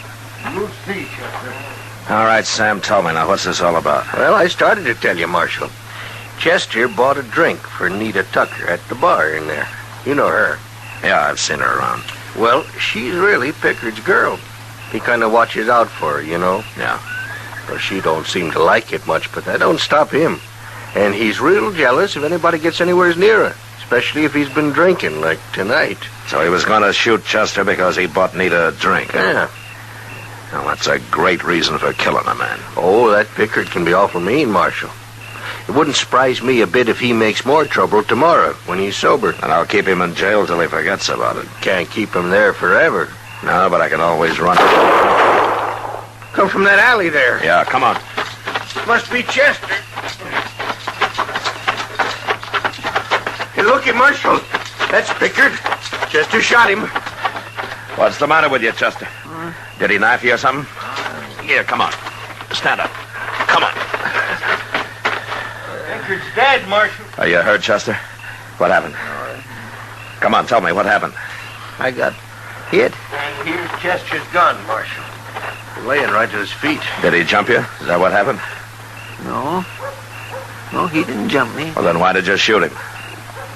You'll see, Chester. All right, Sam, tell me now, what's this all about? Well, I started to tell you, Marshal. Chester bought a drink for Nita Tucker at the bar in there. You know her. Yeah, I've seen her around. Well, she's really Pickard's girl. He kind of watches out for her, you know. Yeah. Well, she don't seem to like it much, but that don't stop him. And he's real jealous if anybody gets anywhere near her, especially if he's been drinking, like tonight. So he was going to shoot Chester because he bought Nita a drink, huh? Yeah. Well, that's a great reason for killing a man. Oh, that Pickard can be awful mean, Marshal. It wouldn't surprise me a bit if he makes more trouble tomorrow when he's sober. And I'll keep him in jail till he forgets about it. Can't keep him there forever. No, but I can always run. Come from that alley there. Yeah, come on. Must be Chester. Hey, looky, Marshal. That's Pickard. Chester shot him. What's the matter with you, Chester? Did he knife you or something? Here, come on. Stand up. Come on. Pickard's dead, Marshal. Are you hurt, Chester? What happened? Come on, tell me, what happened? I got hit. And here's Chester's gun, Marshal. Laying right at his feet. Did he jump you? Is that what happened? No, he didn't jump me. Well, then why did you shoot him?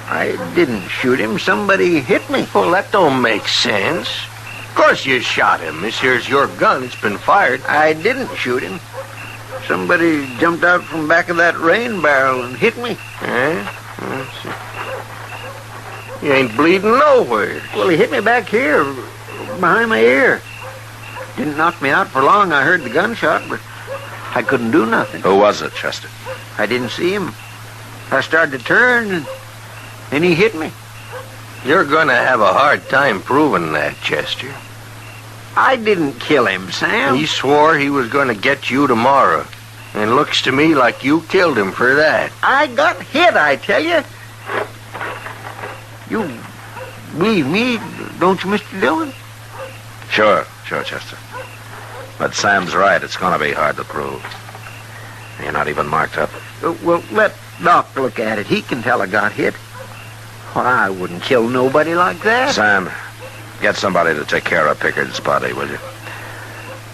I didn't shoot him. Somebody hit me. Well, that don't make sense. Of course you shot him. This here's your gun. It's been fired. I didn't shoot him. Somebody jumped out from back of that rain barrel and hit me. You ain't bleeding nowhere. Well, he hit me back here, behind my ear. Didn't knock me out for long. I heard the gunshot, but I couldn't do nothing. Who was it, Chester? I didn't see him. I started to turn, and he hit me. You're going to have a hard time proving that, Chester. I didn't kill him, Sam. He swore he was going to get you tomorrow. And looks to me like you killed him for that. I got hit, I tell you. You believe me, don't you, Mr. Dillon? Sure, Chester. But Sam's right. It's going to be hard to prove. You're not even marked up. Well, let Doc look at it. He can tell I got hit. Well, I wouldn't kill nobody like that. Sam, get somebody to take care of Pickard's body, will you?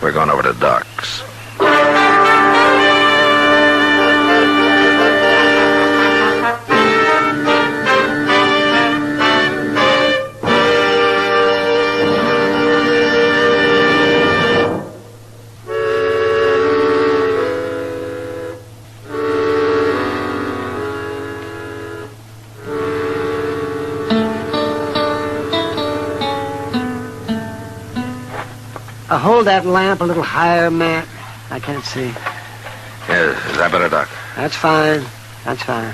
We're going over to Doc's. Hold that lamp a little higher, Matt. I can't see. Yeah, is that better, Doc? That's fine. That's fine.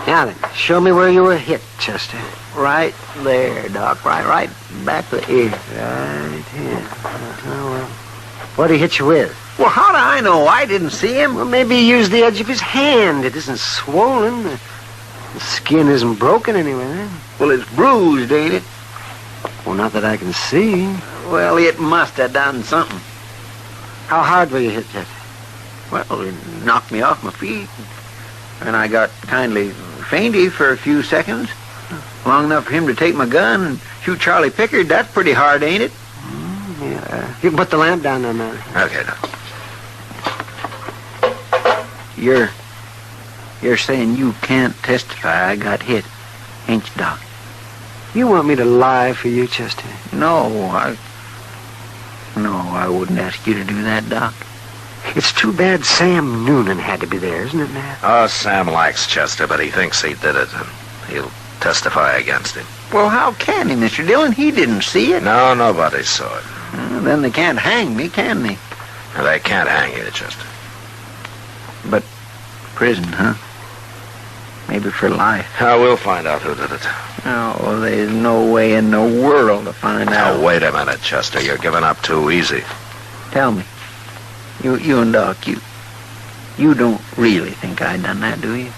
Now then, show me where you were hit, Chester. Right there, Doc. Right back the ear. Right here. Well, what did he hit you with? Well, how do I know? I didn't see him. Well, maybe he used the edge of his hand. It isn't swollen. The skin isn't broken anyway. Well, it's bruised, ain't it? Well, not that I can see. Well, it must have done something. How hard were you hit, Chester? Well, it knocked me off my feet. And I got kindly fainty for a few seconds. Long enough for him to take my gun and shoot Charlie Pickard. That's pretty hard, ain't it? Yeah. You can put the lamp down there, man. Okay, Doc. You're saying you can't testify I got hit, ain't you, Doc? You want me to lie for you, Chester? No, I wouldn't ask you to do that, Doc. It's too bad Sam Noonan had to be there, isn't it, Matt? Oh, Sam likes Chester, but he thinks he did it, and he'll testify against him. Well, how can he, Mr. Dillon? He didn't see it. No, nobody saw it. Then they can't hang me, can they? They can't hang you, Chester. But prison, huh? Maybe for life. We'll find out who did it. Oh, there's no way in the world to find out. Now, wait a minute, Chester. You're giving up too easy. Tell me. You and Doc, you don't really think I done that, do you?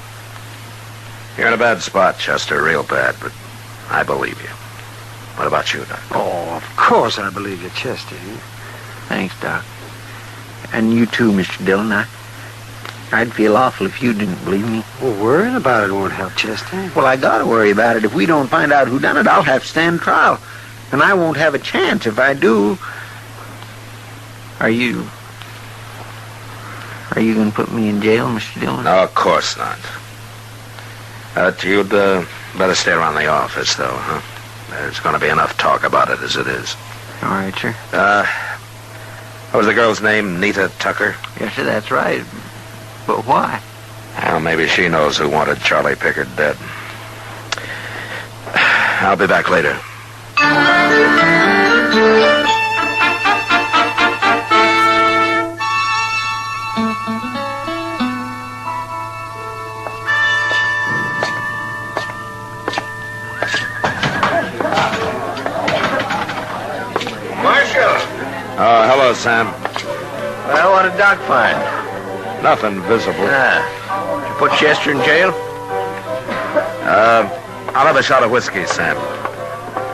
You're in a bad spot, Chester, real bad, but I believe you. What about you, Doc? Oh, of course I believe you, Chester. Thanks, Doc. And you too, Mr. Dillon. I'd feel awful if you didn't believe me. Well, worrying about it won't help, Chester. Well, I gotta worry about it. If we don't find out who done it, I'll have to stand trial. And I won't have a chance if I do. Are you gonna put me in jail, Mr. Dillon? No, of course not. You'd better stay around the office, though, huh? There's gonna be enough talk about it as it is. All right, sir. What was the girl's name? Nita Tucker? Yes, sir, that's right. But why? Well, maybe she knows who wanted Charlie Pickard dead. I'll be back later. Marshal! Oh, hello, Sam. Well, what did Doc find? Nothing visible. You put Chester in jail? I'll have a shot of whiskey, Sam.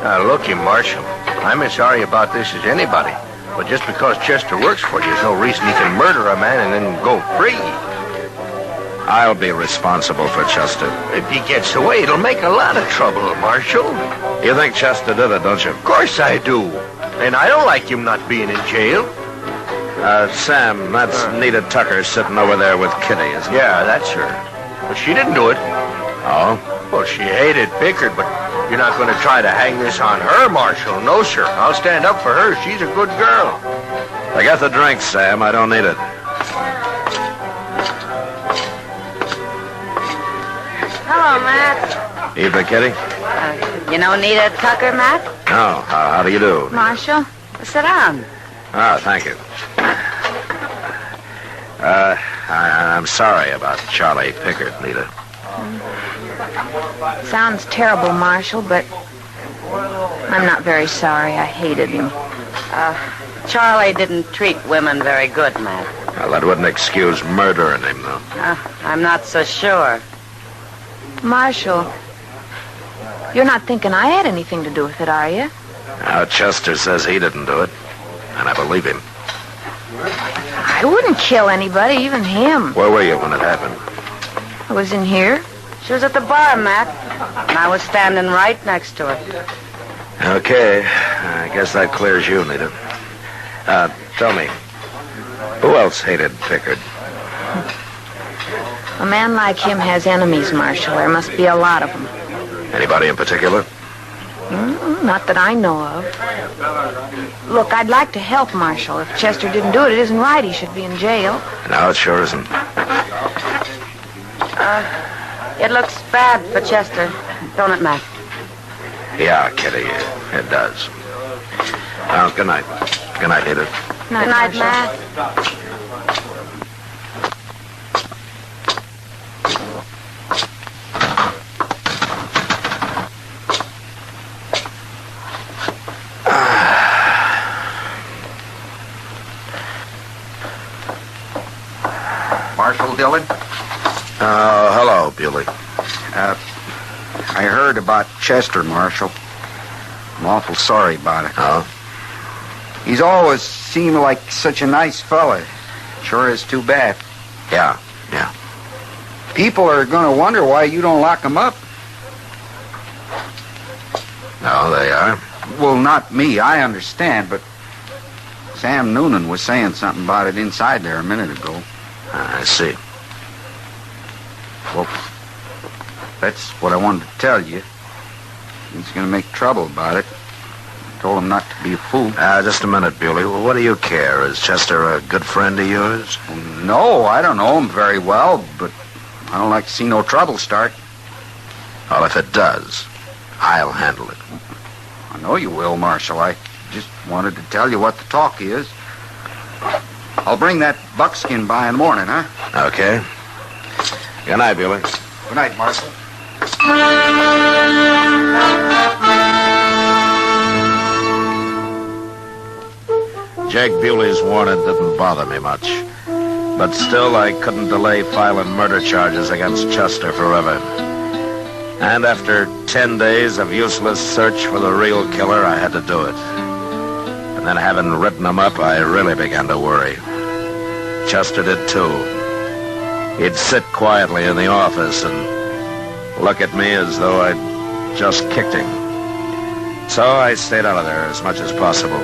Now, look, you, Marshal. I'm as sorry about this as anybody. But just because Chester works for you, there's no reason he can murder a man and then go free. I'll be responsible for Chester. If he gets away, it'll make a lot of trouble, Marshal. You think Chester did it, don't you? Of course I do. And I don't like him not being in jail. Sam, that's Nita Tucker sitting over there with Kitty, isn't it? Yeah, that's her. But she didn't do it. Oh? Well, she hated Pickard, but you're not going to try to hang this on her, Marshal. No, sir. I'll stand up for her. She's a good girl. I got the drink, Sam. I don't need it. Hello, Matt. Evening, Kitty. You know Nita Tucker, Matt? No. How do you do? Marshal, sit down. Oh, thank you. I'm sorry about Charlie Pickard, Nita. Sounds terrible, Marshal, but I'm not very sorry. I hated him. Charlie didn't treat women very good, Matt. Well, that wouldn't excuse murdering him, though. I'm not so sure. Marshal, you're not thinking I had anything to do with it, are you? Now, Chester says he didn't do it, and I believe him. I wouldn't kill anybody, even him. Where were you when it happened? I was in here. She was at the bar, Matt, and I was standing right next to her. Okay, I guess that clears you, Nita. Tell me, who else hated Pickard? A man like him has enemies, Marshal. There must be a lot of them. Anybody in particular? Not that I know of. Look, I'd like to help Marshal. If Chester didn't do it, it isn't right. He should be in jail. No, it sure isn't. It looks bad for Chester, don't it, Matt? Yeah, Kitty, it does. Well, good night. Good night, Nita. Good night, Matt. Marshal Dillon? Hello, Bewley. I heard about Chester, Marshal. I'm awful sorry about it. Oh? He's always seemed like such a nice fella. Sure is too bad. Yeah. People are going to wonder why you don't lock him up. No, they are. Well, not me. I understand, but Sam Noonan was saying something about it inside there a minute ago. I see. Well, that's what I wanted to tell you. He's going to make trouble about it. I told him not to be a fool. Just a minute, Bewley. What do you care? Is Chester a good friend of yours? Well, no, I don't know him very well, but I don't like to see no trouble start. Well, if it does, I'll handle it. I know you will, Marshal. I just wanted to tell you what the talk is. I'll bring that buckskin by in the morning, huh? Okay. Good night, Bewley. Good night, Marshal. Jake Bewley's warning didn't bother me much. But still, I couldn't delay filing murder charges against Chester forever. And after 10 days of useless search for the real killer, I had to do it. And then having written him up, I really began to worry. Chester did too. He'd sit quietly in the office and look at me as though I'd just kicked him. So I stayed out of there as much as possible.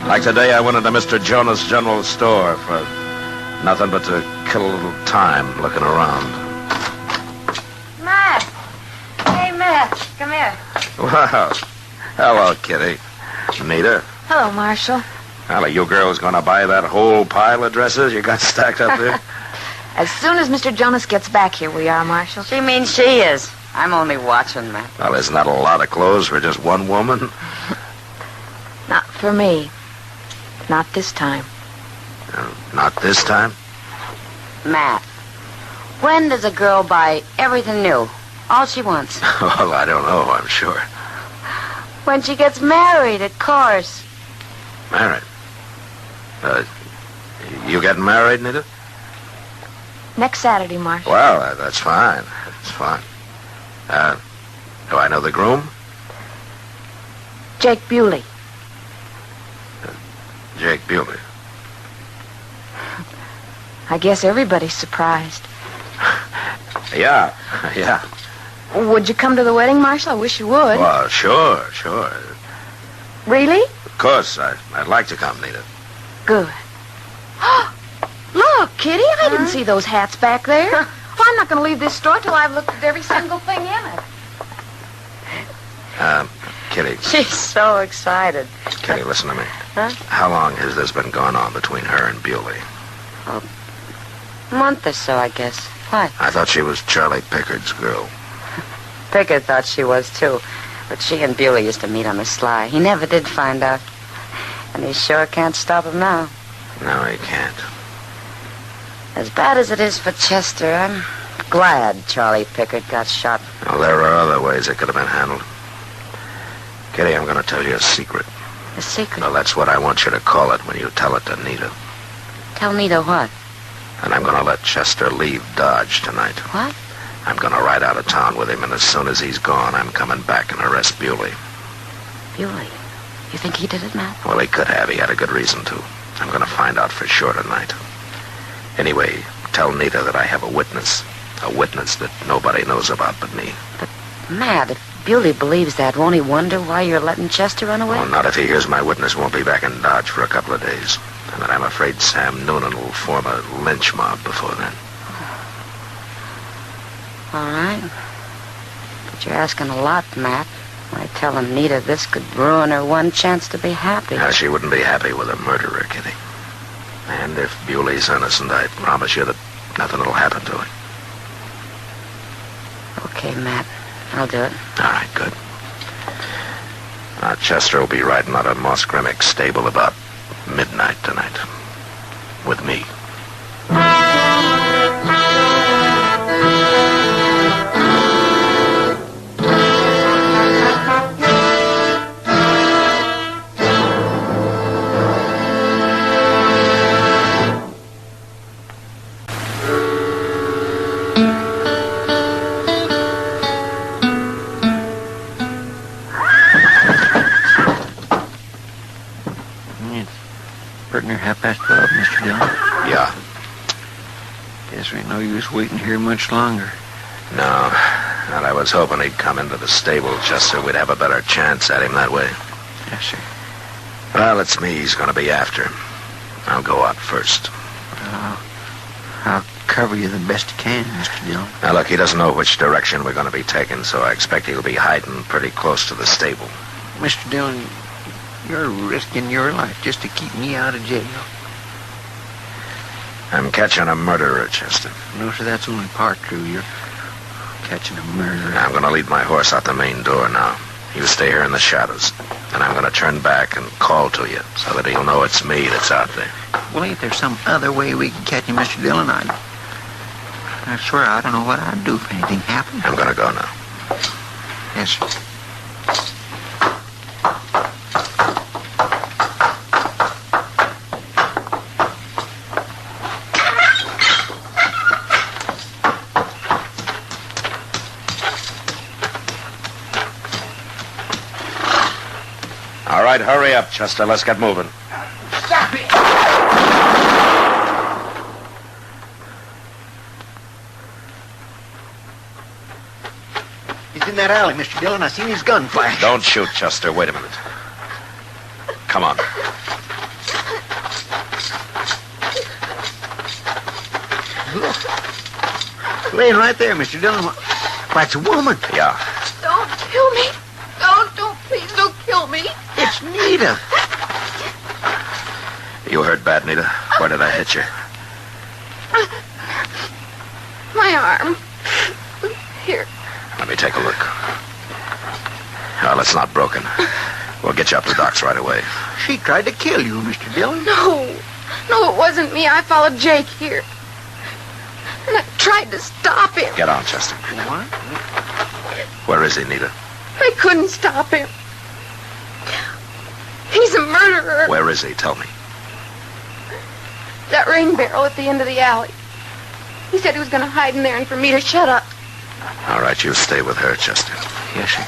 Like today, I went into Mr. Jonas' general store for nothing but to kill a little time looking around. Matt! Hey, Matt, come here. Wow. Hello, Kitty. Nita. Hello, Marshal. Well, are you girls going to buy that whole pile of dresses you got stacked up there? As soon as Mr. Jonas gets back here, we are, Marshal. She means she is. I'm only watching, Matt. Well, isn't that a lot of clothes for just one woman? Not for me. Not this time. Not this time? Matt, when does a girl buy everything new? All she wants? Well, I don't know, I'm sure. When she gets married, of course. Married? You getting married, Nita? Next Saturday, Marshal. Well, that's fine. That's fine. Do I know the groom? Jake Bewley. Jake Bewley. I guess everybody's surprised. Yeah. Would you come to the wedding, Marshal? I wish you would. Well, sure. Really? Of course, I'd like to come, Nita. Good. Look, Kitty, I didn't see those hats back there. Well, I'm not going to leave this store till I've looked at every single thing in it. Kitty. She's so excited. Kitty, listen to me. Huh? How long has this been going on between her and Bewley? A month or so, I guess. What? I thought she was Charlie Pickard's girl. Pickard thought she was, too. But she and Bewley used to meet on the sly. He never did find out. And he sure can't stop him now. No, he can't. As bad as it is for Chester, I'm glad Charlie Pickard got shot. Well, there are other ways it could have been handled. Kitty, I'm going to tell you a secret. A A secret. Well, that's what I want you to call it when you tell it to Nita. Tell Nita what? And I'm going to let Chester leave Dodge tonight. What? I'm going to ride out of town with him, and as soon as he's gone, I'm coming back and arrest Bewley. Bewley? You think he did it, Matt? Well, he could have. He had a good reason to. I'm going to find out for sure tonight. Anyway, tell Nita that I have a witness that nobody knows about but me. But, Matt, if Bewley believes that, won't he wonder why you're letting Chester run away? Well, not if he hears my witness won't be back in Dodge for a couple of days. And that I'm afraid Sam Noonan will form a lynch mob before then. All right. But you're asking a lot, Matt. By telling Nita this could ruin her one chance to be happy. Now, she wouldn't be happy with a murderer, Kitty. And if Bewley's innocent, I promise you that nothing will happen to her. Okay, Matt. I'll do it. All right, good. Now, Chester will be riding out of Moss Grimmick's stable about midnight tonight. With me. Pretty near 12:30, Mr. Dillon. Yeah. Guess there ain't no use waiting here much longer. No. And I was hoping he'd come into the stable just so we'd have a better chance at him that way. Yes, sir. Well, it's me he's going to be after. I'll go out first. I'll cover you the best I can, Mr. Dillon. Now, look, he doesn't know which direction we're going to be taking, so I expect he'll be hiding pretty close to the stable. Mr. Dillon, you're risking your life just to keep me out of jail. I'm catching a murderer, Chester. No, sir, that's only part true. You're catching a murderer. I'm going to lead my horse out the main door now. You stay here in the shadows. And I'm going to turn back and call to you so that he'll know it's me that's out there. Well, ain't there some other way we can catch him, Mr. Dillon? I swear I don't know what I'd do if anything happened. I'm going to go now. Yes, sir. All right, hurry up, Chester. Let's get moving. Stop it! He's in that alley, Mr. Dillon. I seen his gun flash. Don't shoot, Chester. Wait a minute. Come on. Look. Laying right there, Mr. Dillon. Why, it's a woman. Yeah. Don't kill me. Don't, please don't kill me. It's Nita. You hurt bad, Nita. Where did I hit you? My arm. Here. Let me take a look. Well, it's not broken. We'll get you up to Doc's right away. She tried to kill you, Mr. Dillon. No, it wasn't me. I followed Jake here. And I tried to stop him. Get on, Chester. What? Where is he, Nita? I couldn't stop him. He's a murderer. Where is he? Tell me. That rain barrel at the end of the alley. He said he was going to hide in there and for me to shut up. All right, you stay with her, Chester. Yes, sir.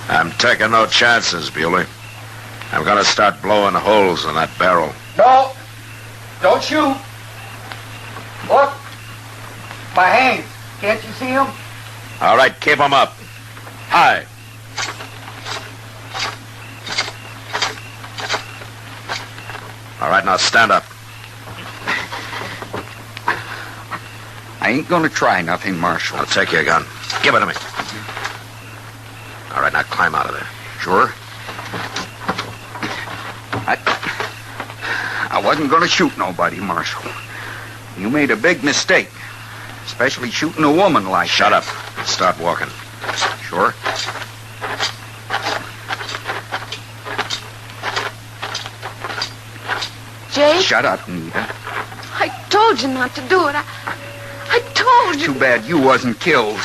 I'm taking no chances, Bewley. I'm going to start blowing holes in that barrel. No. Don't shoot. Look. My hands. Can't you see them? All right, keep them up. High. All right, now stand up. I ain't gonna try nothing, Marshal. I'll take your gun. Give it to me. All right, now climb out of there. Sure. I wasn't gonna shoot nobody, Marshal. You made a big mistake. Especially shooting a woman like Shut up. Start walking. Sure. Jake? Shut up, Nita. I told you not to do it. told you. Too bad you wasn't killed.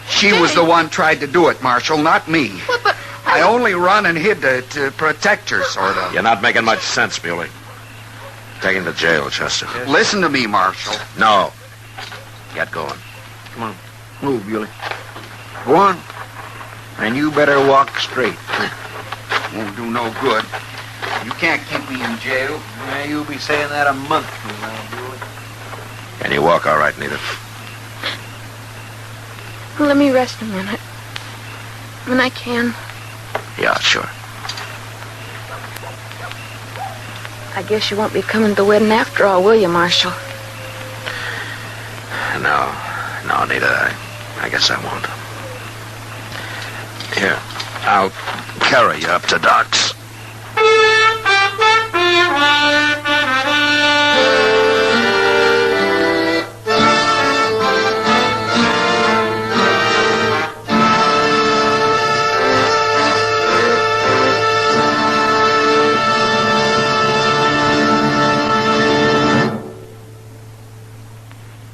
She was the one tried to do it, Marshal, not me. But I only run and hid to protect her, sort of. You're not making much sense, Muley. Take him to jail, Chester. Listen to me, Marshal. No. Get going. Come on. Move, Muley. Go on. And you better walk straight. Won't do no good. You can't keep me in jail. Yeah, you'll be saying that a month from now, Muley. Can you walk all right, Nita? Let me rest a minute. When I can. Yeah, sure. I guess you won't be coming to the wedding after all, will you, Marshal? No, Nita, I guess I won't. Here, I'll carry you up to Doc's.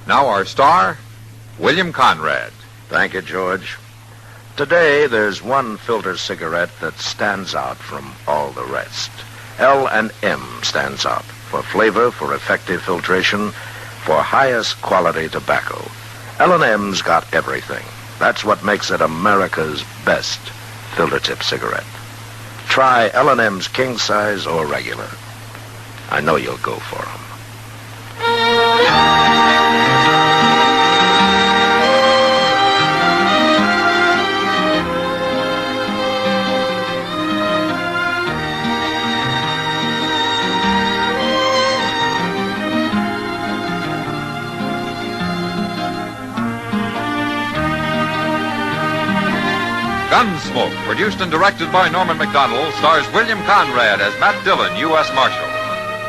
Now our star, William Conrad. Thank you, George. Today, there's one filter cigarette that stands out from all the rest. L&M stands out for flavor, for effective filtration, for highest quality tobacco. L&M's got everything. That's what makes it America's best filter tip cigarette. Try L&M's king size or regular. I know you'll go for them. Gunsmoke, produced and directed by Norman Macdonald, stars William Conrad as Matt Dillon, U.S. Marshal.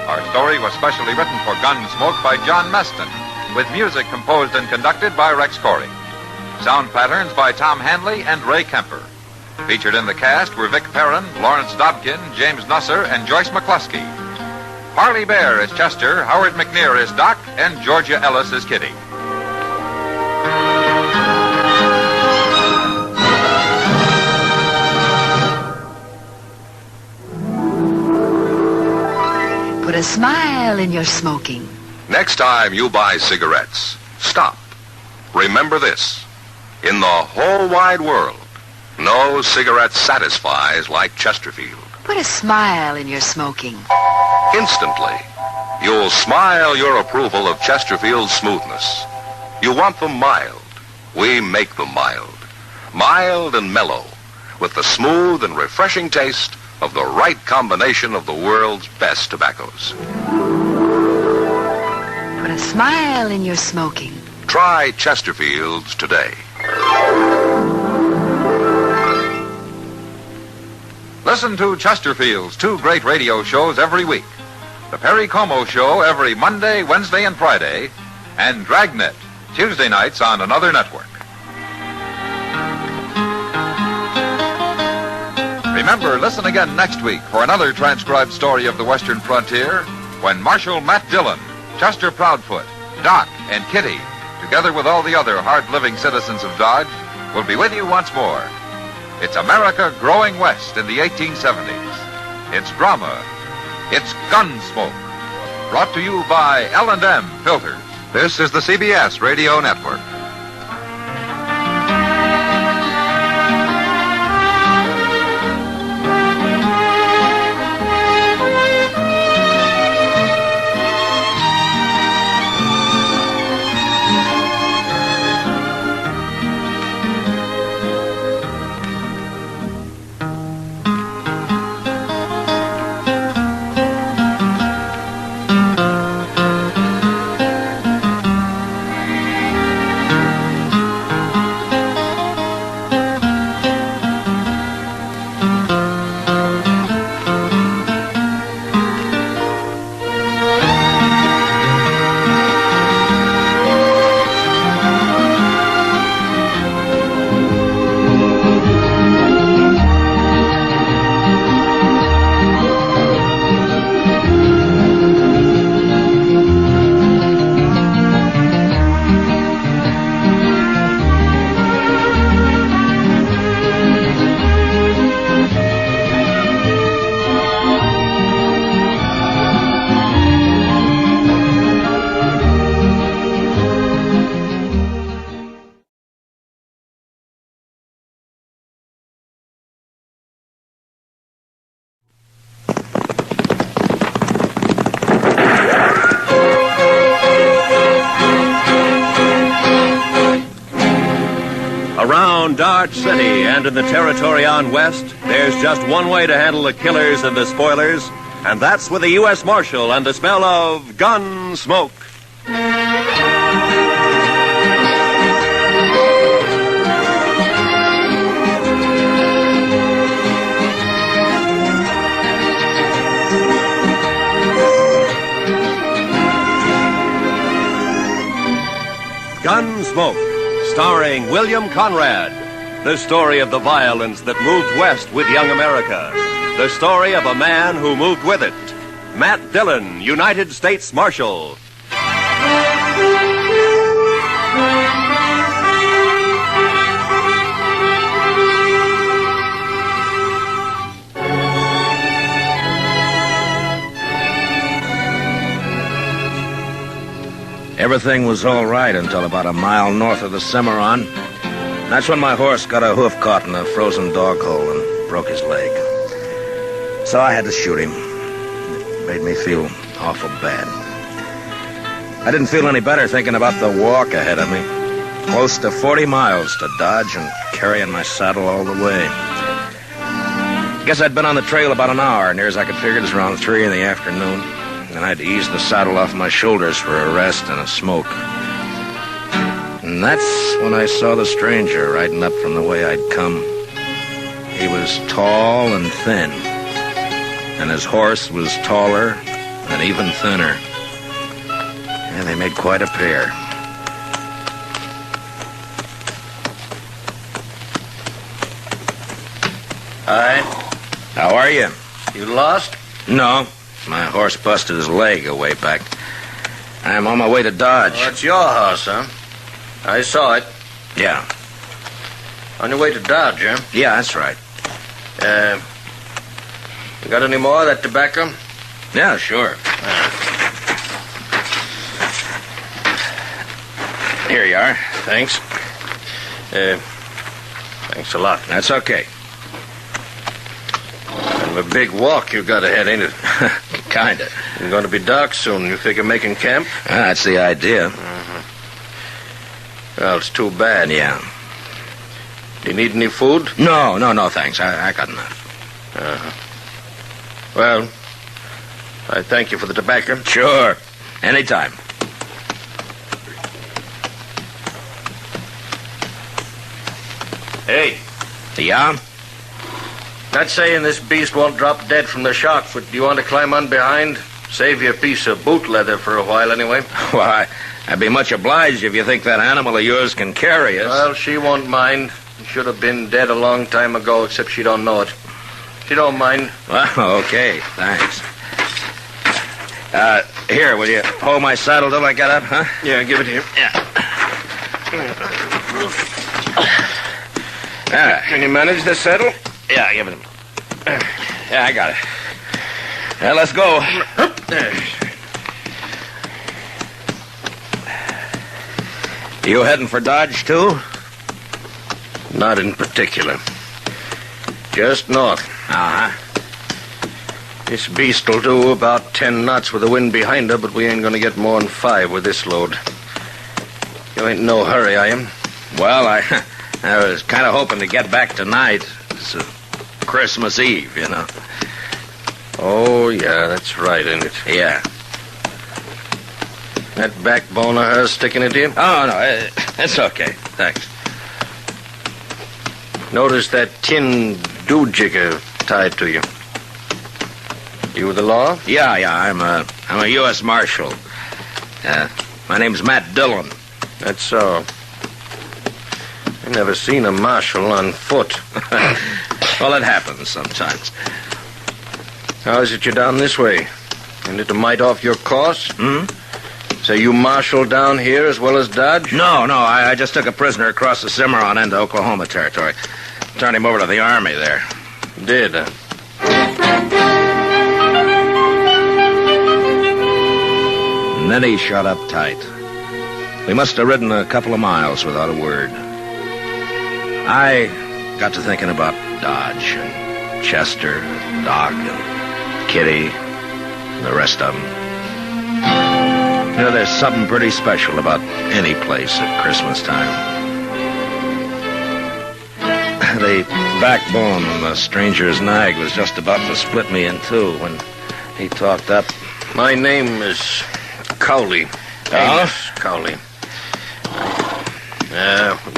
Our story was specially written for Gunsmoke by John Meston, with music composed and conducted by Rex Corey. Sound patterns by Tom Hanley and Ray Kemper. Featured in the cast were Vic Perrin, Lawrence Dobkin, James Nusser, and Joyce McCluskey. Harley Bear is Chester, Howard McNear is Doc, and Georgia Ellis is Kitty. Put a smile in your smoking. Next time you buy cigarettes, stop. Remember this. In the whole wide world, no cigarette satisfies like Chesterfield. Put a smile in your smoking. Instantly, you'll smile your approval of Chesterfield's smoothness. You want them mild. We make them mild. Mild and mellow, with the smooth and refreshing taste of the right combination of the world's best tobaccos. Put a smile in your smoking. Try Chesterfield's today. Listen to Chesterfield's two great radio shows every week. The Perry Como Show every Monday, Wednesday, and Friday, and Dragnet, Tuesday nights on another network. Remember, listen again next week for another transcribed story of the Western frontier when Marshal Matt Dillon, Chester Proudfoot, Doc, and Kitty, together with all the other hard-living citizens of Dodge, will be with you once more. It's America growing west in the 1870s. It's drama. It's Gunsmoke. Brought to you by L&M Filters. This is the CBS Radio Network. Around Dodge City and in the territory on west, there's just one way to handle the killers and the spoilers, and that's with a U.S. Marshal and the smell of Gunsmoke. Gunsmoke, starring William Conrad. The story of the violence that moved west with young America. The story of a man who moved with it. Matt Dillon, United States Marshal. Everything was all right until about a mile north of the Cimarron. That's when my horse got a hoof caught in a frozen dog hole and broke his leg. So I had to shoot him. It made me feel awful bad. I didn't feel any better thinking about the walk ahead of me. Close to 40 miles to Dodge and carrying my saddle all the way. Guess I'd been on the trail about an hour. Near as I could figure, it was around 3 in the afternoon. And I had to ease the saddle off my shoulders for a rest and a smoke. And that's when I saw the stranger riding up from the way I'd come. He was tall and thin, and his horse was taller and even thinner. And they made quite a pair. Hi. How are you? You lost? No. My horse busted his leg a way back. I'm on my way to Dodge. Oh, it's your horse, huh? I saw it. Yeah. On your way to Dodge, huh? Yeah, that's right. You got any more of that tobacco? Yeah, sure. Here you are. Thanks. Thanks a lot. That's okay. Kind of a big walk you got ahead, ain't it? Kinda. It's going to be dark soon. You figure making camp? That's the idea. Well, it's too bad. Yeah. Do you need any food? No, thanks. I got enough. Well, I thank you for the tobacco. Sure. Anytime. Hey. Yeah? Not saying this beast won't drop dead from the shock, but do you want to climb on behind? Save you a piece of boot leather for a while, anyway. Well, I'd be much obliged if you think that animal of yours can carry us. Well, she won't mind. She should have been dead a long time ago, except she don't know it. She don't mind. Well, okay. Thanks. Here, will you hold my saddle till I get up, huh? Yeah, give it here. Yeah. Can you manage the saddle? Yeah, give it. Yeah, I got it. Yeah, let's go. You heading for Dodge, too? Not in particular. Just north. Uh-huh. This beast will do about 10 knots with the wind behind her, but we ain't gonna get more than 5 with this load. You ain't in no hurry, are you? Well, I was kind of hoping to get back tonight. It's Christmas Eve, you know. Oh, yeah, that's right, ain't it? Yeah. That backbone of hers sticking into you? Oh, no, it's okay. Thanks. Notice that tin do-jigger tied to you. You with the law? Yeah, I'm a U.S. Marshal. My name's Matt Dillon. That's so. I never seen a marshal on foot. Well, it happens sometimes. How is it you're down this way? Ain't it a mite off your course? Hmm? So you marshal down here as well as Dodge? No, I just took a prisoner across the Cimarron into Oklahoma territory. Turned him over to the Army there. Did, huh? And then he shut up tight. We must have ridden a couple of miles without a word. I got to thinking about Dodge and Chester, Doc, and Kitty, and the rest of them. You know, there's something pretty special about any place at Christmas time. The backbone on the stranger's nag was just about to split me in two when he talked up. My name is Cowley. Amos Cowley.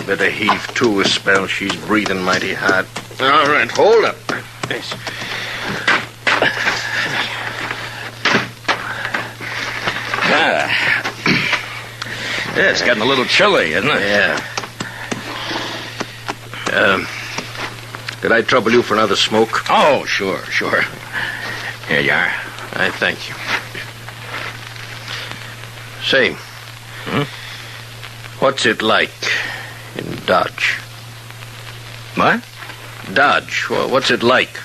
Better heave to a spell. She's breathing mighty hard. All right, hold up. Yes. Yeah, it's getting a little chilly, isn't it? Yeah. Could I trouble you for another smoke? Oh, sure. Here you are. I thank you. Say, what's it like in Dodge? What? Dodge. What's it like?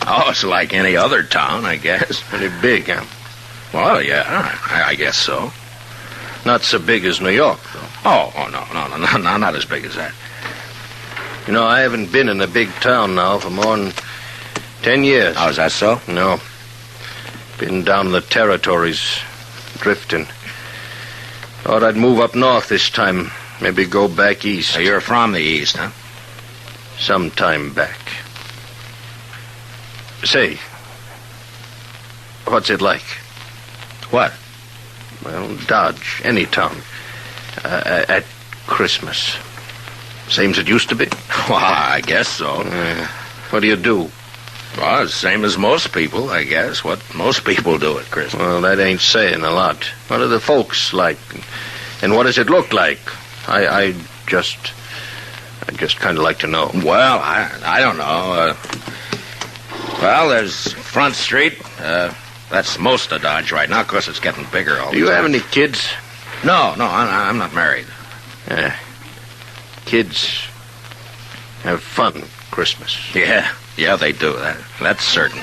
Oh, it's like any other town, I guess. Pretty big, huh? Well, yeah, I guess so. Not so big as New York, though. Oh, no, not as big as that. You know, I haven't been in a big town now for more than 10 years. Oh, is that so? No. Been down in the territories, drifting. Thought I'd move up north this time. Maybe go back east. So you're from the east, huh? Some time back. Say, what's it like? What? Well, Dodge, any town. At Christmas. Same as it used to be? Well, I guess so. What do you do? Well, same as most people, I guess. What most people do at Christmas. Well, that ain't saying a lot. What are the folks like? And what does it look like? I just kind of like to know. Well, I don't know. Well, there's Front Street. That's most of Dodge right now. Of course, it's getting bigger all the time. Do you have any kids? No, I'm not married. Kids have fun Christmas. Yeah, they do. That's certain.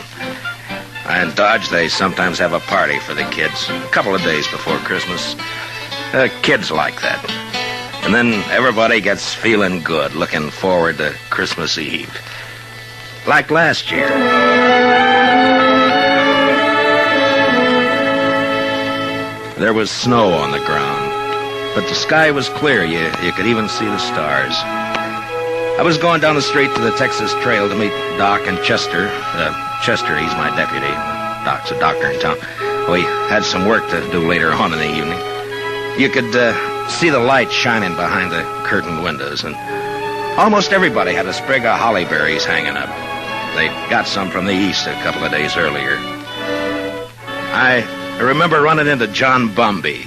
In Dodge, they sometimes have a party for the kids a couple of days before Christmas. Kids like that. And then everybody gets feeling good, looking forward to Christmas Eve. Like last year. There was snow on the ground, but the sky was clear. You could even see the stars. I was going down the street to the Texas Trail to meet Doc and Chester. Chester, he's my deputy. Doc's a doctor in town. We had some work to do later on in the evening. You could see the light shining behind the curtained windows, and almost everybody had a sprig of holly berries hanging up. They got some from the east a couple of days earlier. I remember running into John Bumby.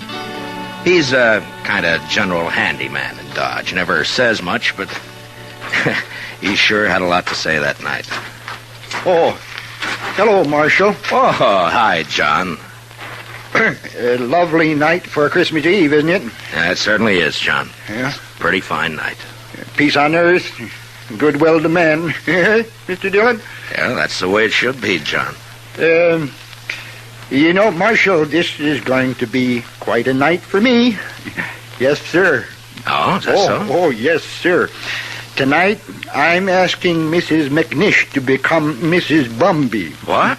He's a kind of general handyman in Dodge. Never says much, but he sure had a lot to say that night. Oh, hello, Marshal. Oh, hi, John. A lovely night for Christmas Eve, isn't it? Yeah, it certainly is, John. Yeah. Pretty fine night. Peace on earth, goodwill to men. Mr. Dillon? Yeah, that's the way it should be, John. You know, Marshal, this is going to be quite a night for me. Yes, sir. Oh, is that so? Oh, yes, sir. Tonight, I'm asking Mrs. McNish to become Mrs. Bumby. What?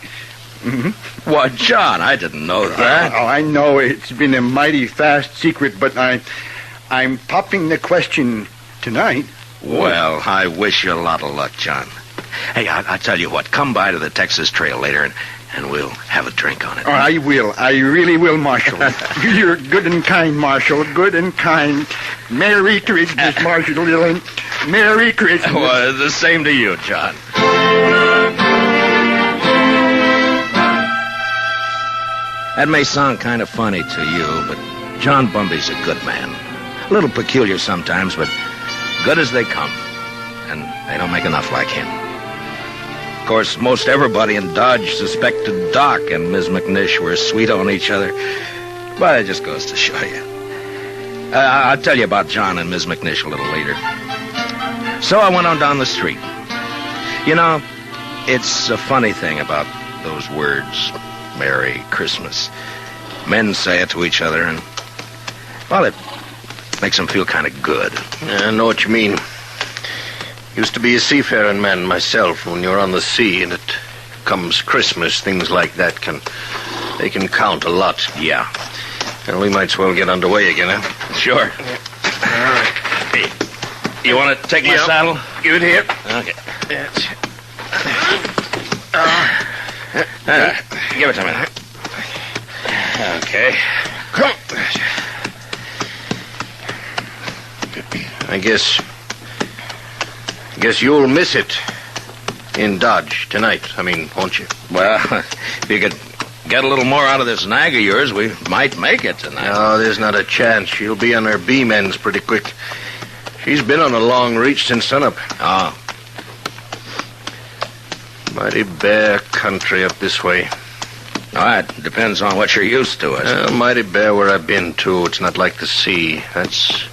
Mm-hmm. Well, John, I didn't know that. Oh, I know it's been a mighty fast secret, but I'm popping the question tonight. Well, I wish you a lot of luck, John. Hey, I'll tell you what. Come by to the Texas Trail later, and we'll have a drink on it. Oh, I will. I really will, Marshal. You're good and kind, Marshal. Good and kind. Merry Christmas, Marshal Dillon. Merry Christmas. Well, the same to you, John. That may sound kind of funny to you, but John Bumby's a good man. A little peculiar sometimes, but good as they come. And they don't make enough like him. Of course, most everybody in Dodge suspected Doc and Ms. McNish were sweet on each other. But it just goes to show you. I'll tell you about John and Ms. McNish a little later. So I went on down the street. You know, it's a funny thing about those words, Merry Christmas. Men say it to each other, and, well, it makes them feel kind of good. I know what you mean. Used to be a seafaring man myself. When you're on the sea and it comes Christmas, things like that can count a lot. Yeah. And we might as well get underway again, huh? Sure. Yeah. All right. You want to take my saddle? Give it here. Okay. Give it to me. Okay. I guess you'll miss it in Dodge tonight. Won't you? Well, if you could get a little more out of this nag of yours, we might make it tonight. No, there's not a chance. She'll be on her beam ends pretty quick. She's been on a long reach since sunup. Oh. Mighty bare country up this way. Oh, it depends on what you're used to, I suppose. Mighty bare where I've been, too. It's not like the sea. That's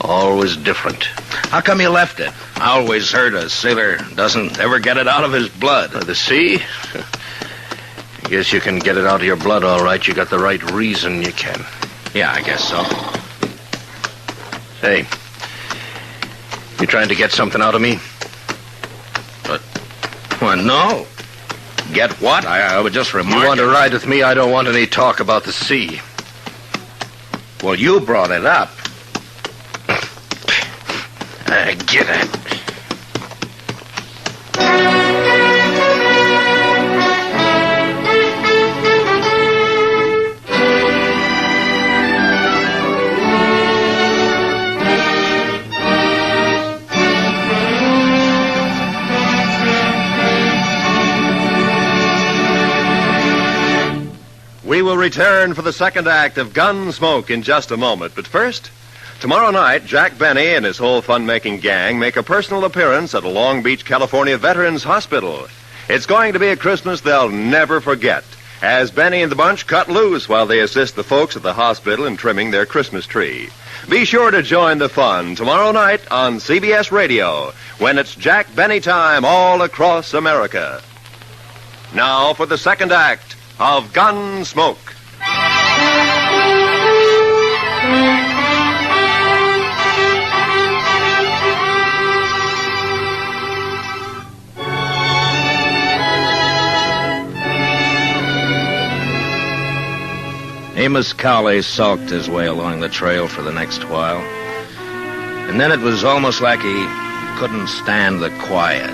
always different. How come you left it? I always heard a sailor doesn't ever get it out of his blood. The sea? I guess you can get it out of your blood, all right. You got the right reason you can. Yeah, I guess so. Hey, you trying to get something out of me? Well, no. Get what? I would just remark. You want to ride with me? I don't want any talk about the sea. Well, you brought it up. Get it. We will return for the second act of Gunsmoke in just a moment. But first, tomorrow night, Jack Benny and his whole fun-making gang make a personal appearance at a Long Beach, California Veterans Hospital. It's going to be a Christmas they'll never forget, as Benny and the bunch cut loose while they assist the folks at the hospital in trimming their Christmas tree. Be sure to join the fun tomorrow night on CBS Radio, when it's Jack Benny time all across America. Now for the second act of Gunsmoke. Amos Cowley sulked his way along the trail for the next while. And then it was almost like he couldn't stand the quiet.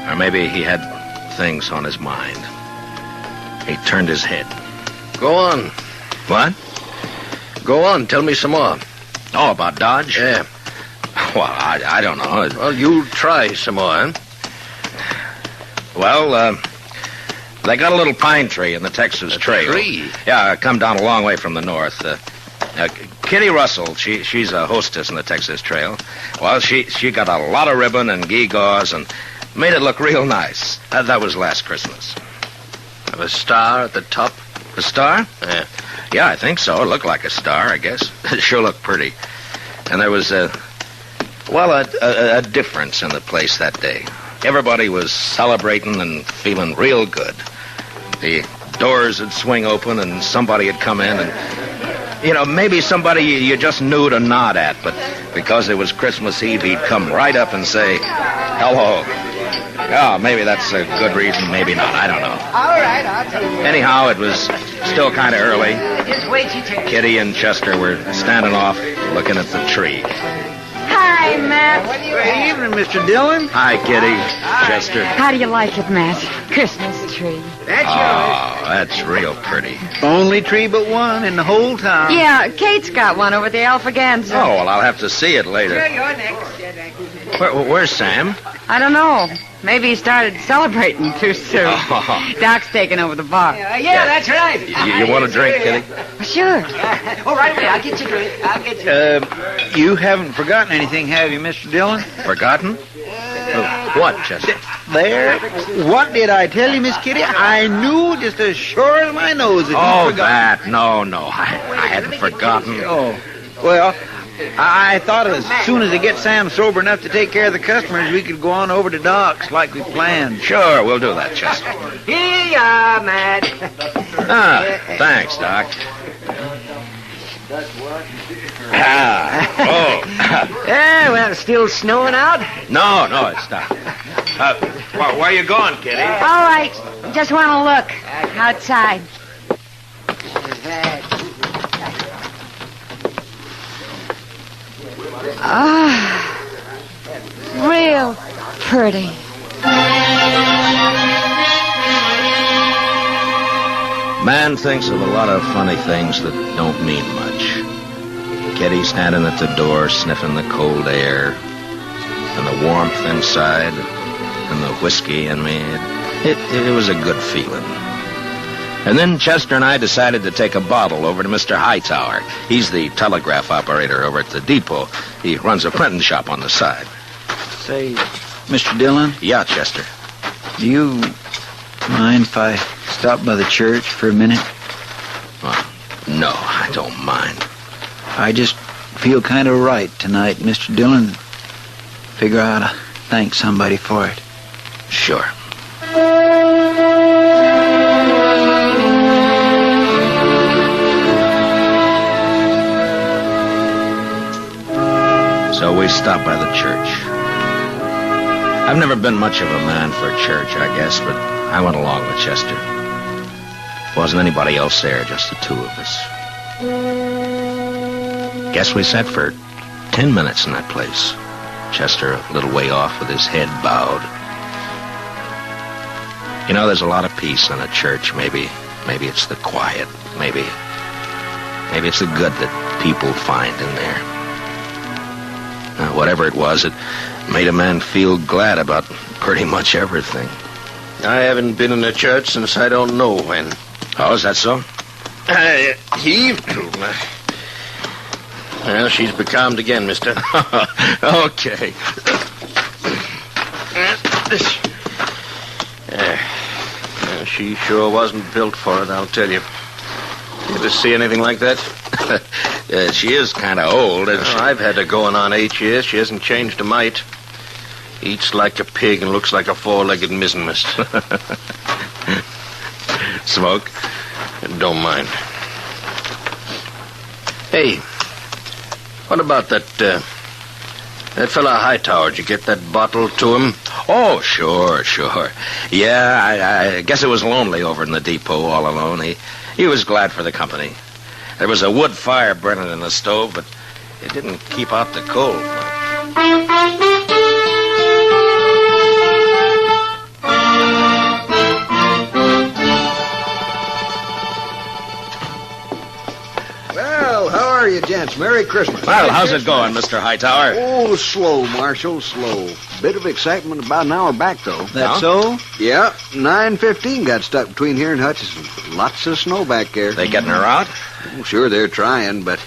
Or maybe he had things on his mind. He turned his head. Go on. What? Go on. Tell me some more. Oh, about Dodge? Yeah. Well, I don't know. Well, you try some more, huh? Well, they got a little pine tree in the Texas Trail. Tree? Yeah, come down a long way from the north. Kitty Russell, she's a hostess in the Texas Trail. Well, she got a lot of ribbon and gewgaws and made it look real nice. That was last Christmas. A star at the top? A star? Yeah. Yeah, I think so. It looked like a star, I guess. It sure looked pretty. And there was a difference in the place that day. Everybody was celebrating and feeling real good. The doors would swing open and somebody would come in and, maybe somebody you just knew to nod at, but because it was Christmas Eve, he'd come right up and say, hello. Oh, maybe that's a good reason, maybe not. I don't know. All right, I'll tell you. Anyhow, it was still kind of early. Just wait till you take Kitty and Chester were standing off, looking at the tree. Hi, Matt. Good evening, Mr. Dillon. Hi, Kitty. Chester. How do you like it, Matt? Christmas tree. Oh, that's real pretty. Only tree but one in the whole town. Yeah, Kate's got one over at the Alphaganza. Oh, well, I'll have to see it later. You're next. Where's Sam? I don't know. Maybe he started celebrating too soon. Oh. Doc's taking over the bar. Yeah, that's right. You want a drink, Kitty? Sure. All right, I'll get you a drink. I'll get you. You haven't forgotten anything, have you, Mr. Dillon? Forgotten? What, Chester? There. What did I tell you, Miss Kitty? I knew just as sure as my nose that you forgot. That. No. I hadn't forgotten. Oh. Well, I thought as soon as they get Sam sober enough to take care of the customers, we could go on over to Doc's like we planned. Sure, we'll do that, Chester. Here you are, Matt. Thanks, Doc. Yeah, well, it's still snowing out? No, it's not. Where are you going, Kitty? All right. Just want to look outside. pretty. Man thinks of a lot of funny things that don't mean much. Kitty standing at the door, sniffing the cold air, and the warmth inside, and the whiskey in me. It was a good feeling. And then Chester and I decided to take a bottle over to Mr. Hightower. He's the telegraph operator over at the depot. He runs a printing shop on the side. Say, Mr. Dillon? Yeah, Chester. Do you mind if I stop by the church for a minute? No, I don't mind. I just feel kind of right tonight, Mr. Dillon. Figure I ought to thank somebody for it. Sure. So we stopped by the church. I've never been much of a man for church, I guess, but I went along with Chester. Wasn't anybody else there, just the two of us. Guess we sat for 10 minutes in that place. Chester a little way off with his head bowed. You know, there's a lot of peace in a church. Maybe it's the quiet. Maybe it's the good that people find in there. Whatever it was, it made a man feel glad about pretty much everything. I haven't been in a church since I don't know when. Oh, is that so? Heaved to. Well, she's becalmed again, mister. Okay. She sure wasn't built for it, I'll tell you. You ever see anything like that? She is kind of old, isn't she? I've had her going on 8 years. She hasn't changed a mite. Eats like a pig and looks like a four-legged mizzenmast. Smoke? Don't mind. Hey, what about that fella Hightower? Did you get that bottle to him? Oh, sure. Yeah, I guess it was lonely over in the depot all alone. He was glad for the company. There was a wood fire burning in the stove, but it didn't keep out the cold. Well, how are you, gents? Merry Christmas. Well, how's it going, Mr. Hightower? Oh, slow, Marshal, slow. Bit of excitement about an hour back, though. That so? Yeah, 9:15 got stuck between here and Hutchison. Lots of snow back there. They getting her out? Oh, sure, they're trying, but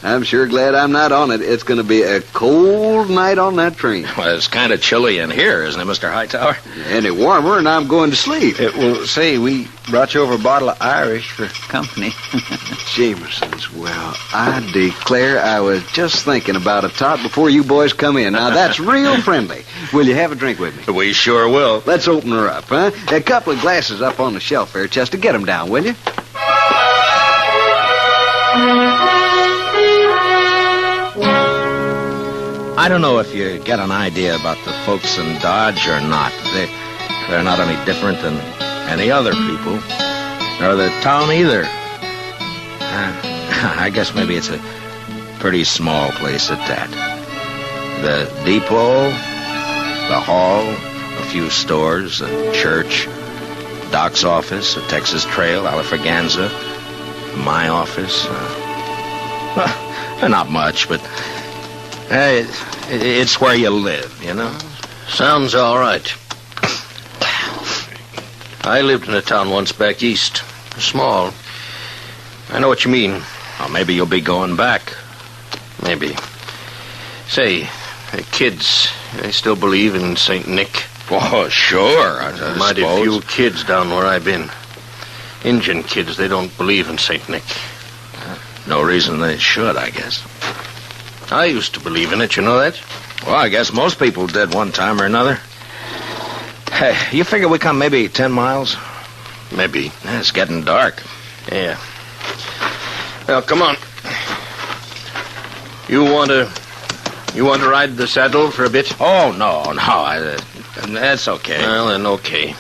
I'm sure glad I'm not on it. It's going to be a cold night on that train. Well, it's kind of chilly in here, isn't it, Mr. Hightower? Any warmer, and I'm going to sleep. Well, say, we brought you over a bottle of Irish for company. Jameson's, well, I declare I was just thinking about a tot before you boys come in. Now, that's real friendly. Will you have a drink with me? We sure will. Let's open her up, huh? A couple of glasses up on the shelf there, Chester. Get them down, will you? I don't know if you get an idea about the folks in Dodge or not. They're not any different than any other people, nor the town either. I guess maybe it's a pretty small place at that. The depot, the hall, a few stores, a church, Doc's office, a Texas Trail, Alafraganza, my office. Not much, but it's where you live, you know? Sounds all right. I lived in a town once back east. Small. I know what you mean. Well, maybe you'll be going back. Maybe. Say, the kids, they still believe in St. Nick? Oh, sure, I Mighty suppose. few kids down where I've been. Injun kids, they don't believe in St. Nick. No reason they should, I guess. I used to believe in it, you know that? Well, I guess most people did one time or another. Hey, you figure we come maybe 10 miles? Maybe. Yeah, it's getting dark. Yeah. Well, come on. You want to ride the saddle for a bit? Oh, no. That's okay. Well, then, okay.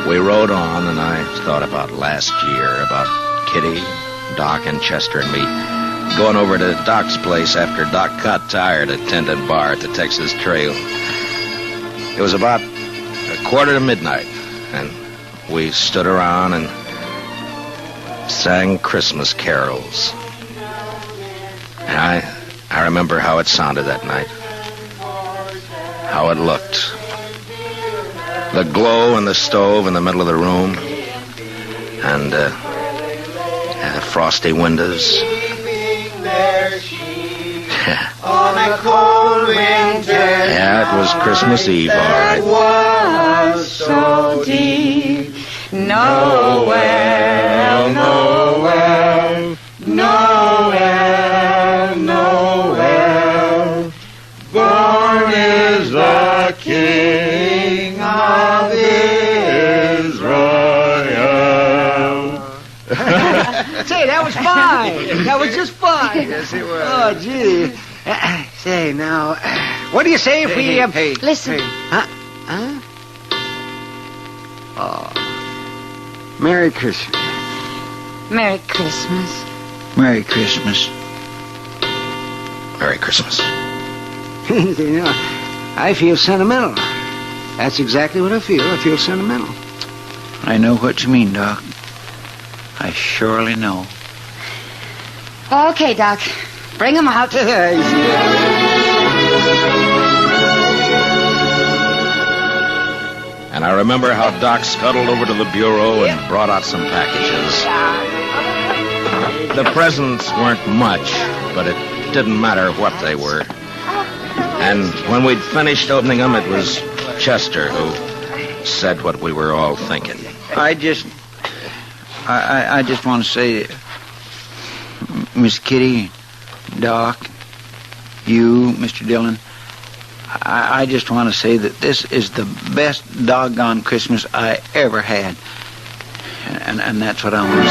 We rode on, and I thought about last year, about Kitty, Doc, and Chester, and me going over to Doc's place after Doc got tired at Tendon Bar at the Texas Trail. It was about 1:45, and we stood around and sang Christmas carols. And I remember how it sounded that night, how it looked. The glow in the stove in the middle of the room, and frosty windows. On a cold winter. Yeah, it was Christmas Eve, all right. Was so deep. Noel, Noel, Noel, Noel. Born is the King of Israel. Say, that was fine. That was just fine. Yes, it was. Oh, gee. Say, now, what do you say if we... Hey, Listen. Huh? Oh. Merry Christmas. Merry Christmas. Merry Christmas. Merry Christmas. You know, I feel sentimental. That's exactly what I feel. I feel sentimental. I know what you mean, Doc. I surely know. Okay, Doc. Bring him out. And I remember how Doc scuttled over to the bureau and brought out some packages. The presents weren't much, but it didn't matter what they were. And when we'd finished opening them, it was Chester who said what we were all thinking. I just want to say, Miss Kitty, Doc, you, Mr. Dillon, I just want to say that this is the best doggone Christmas I ever had. And that's what I want to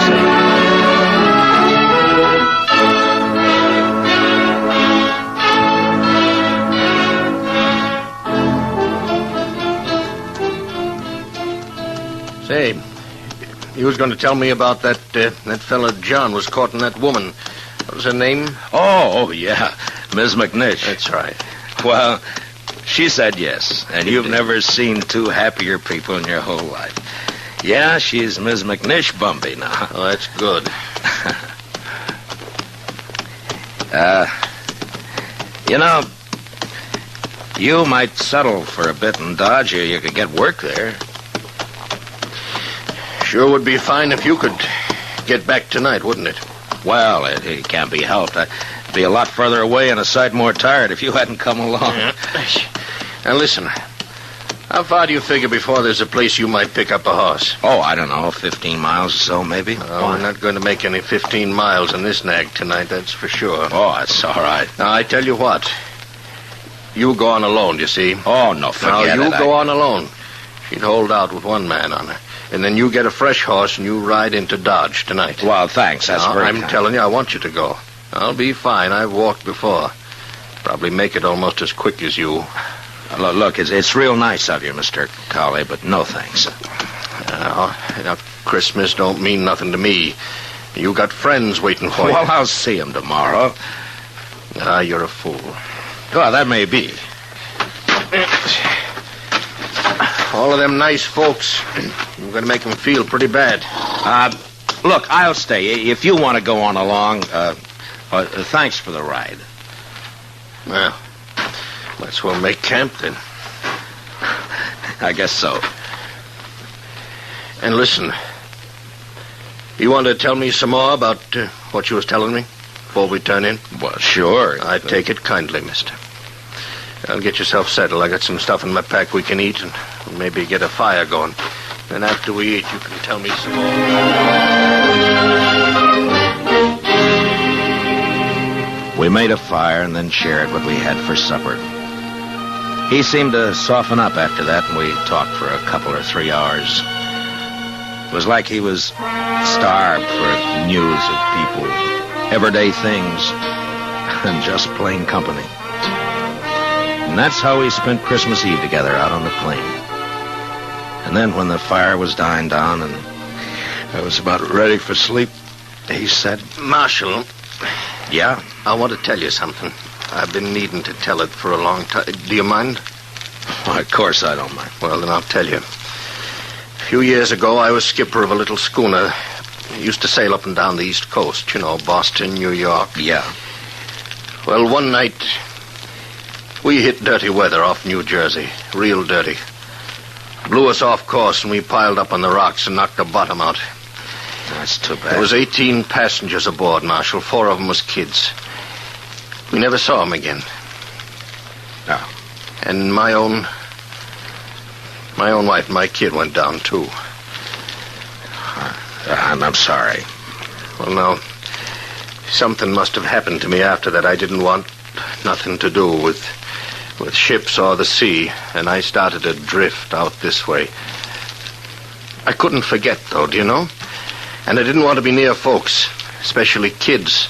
Say, you was going to tell me about that fella John was courting that woman. What was her name? Oh, yeah, Ms. McNish. That's right. Well, she said yes, and you've never seen two happier people in your whole life. Yeah, she's Ms. McNish Bumby now. Oh, that's good. You know, you might settle for a bit in Dodge, or you could get work there. Sure would be fine if you could get back tonight, wouldn't it? Well, it can't be helped. I'd be a lot further away and a sight more tired if you hadn't come along. Yeah. Now, listen. How far do you figure before there's a place you might pick up a horse? Oh, I don't know, 15 miles or so, maybe. Oh, we're not going to make any 15 miles in this nag tonight, that's for sure. Oh, that's all right. Now, I tell you what. You go on alone, you see. Oh, no, forget it. Now, you go on. on alone. She'd hold out with one man on her. And then you get a fresh horse and you ride into Dodge tonight. Well, thanks. That's very I'm kind. telling you, I want you to go. I'll be fine. I've walked before. Probably make it almost as quick as you. Look, it's real nice of you, Mr. Colley, but no thanks. Now, Christmas don't mean nothing to me. You got friends waiting for you. Well, I'll see them tomorrow. You're a fool. Well, that may be. All of them nice folks. You're going to make them feel pretty bad. Look, I'll stay. If you want to go on along, thanks for the ride. Well, might as well make camp then. I guess so. And listen, you want to tell me some more about what you was telling me before we turn in? Well, sure. I take it kindly, mister. I'll get yourself settled. I got some stuff in my pack we can eat and maybe get a fire going. Then after we eat, you can tell me some more. We made a fire and then shared what we had for supper. He seemed to soften up after that, and we talked for a couple or 3 hours. It was like he was starved for news of people, everyday things, and just plain company. And that's how we spent Christmas Eve together out on the plain. And then when the fire was dying down and I was about ready for sleep, he said, Marshal, Yeah? I want to tell you something. I've been needing to tell it for a long time. Do you mind? Why, of course I don't mind. Well, then I'll tell you. A few years ago, I was skipper of a little schooner. I used to sail up and down the East Coast, you know, Boston, New York. Yeah. Well, one night, we hit dirty weather off New Jersey. Real dirty. Blew us off course, and we piled up on the rocks and knocked the bottom out. That's too bad. There was 18 passengers aboard, Marshal. 4 of them was kids. We never saw them again. No. And my own wife and my kid went down, too. I'm sorry. Well, no. Something must have happened to me after that. I didn't want nothing to do with ships or the sea, and I started to drift out this way. I couldn't forget, though, do you know? And I didn't want to be near folks, especially kids,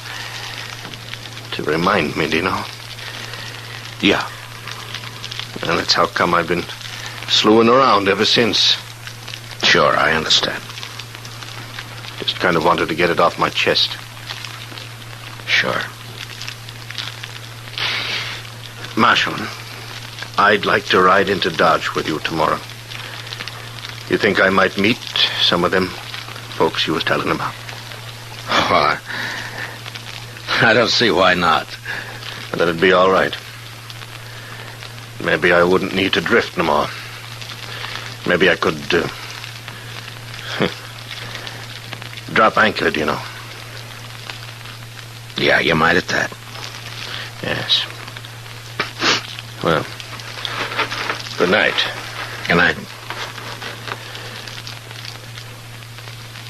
to remind me, do you know? Yeah. And that's how come I've been slewing around ever since. Sure, I understand. Just kind of wanted to get it off my chest. Sure. Marshal, I'd like to ride into Dodge with you tomorrow. You think I might meet some of them folks you was telling about? Oh, I don't see why not. That'd be all right. Maybe I wouldn't need to drift no more. Maybe I could, drop anchor, do you know? Yeah, you might at that. Yes. Well, good night. Good night.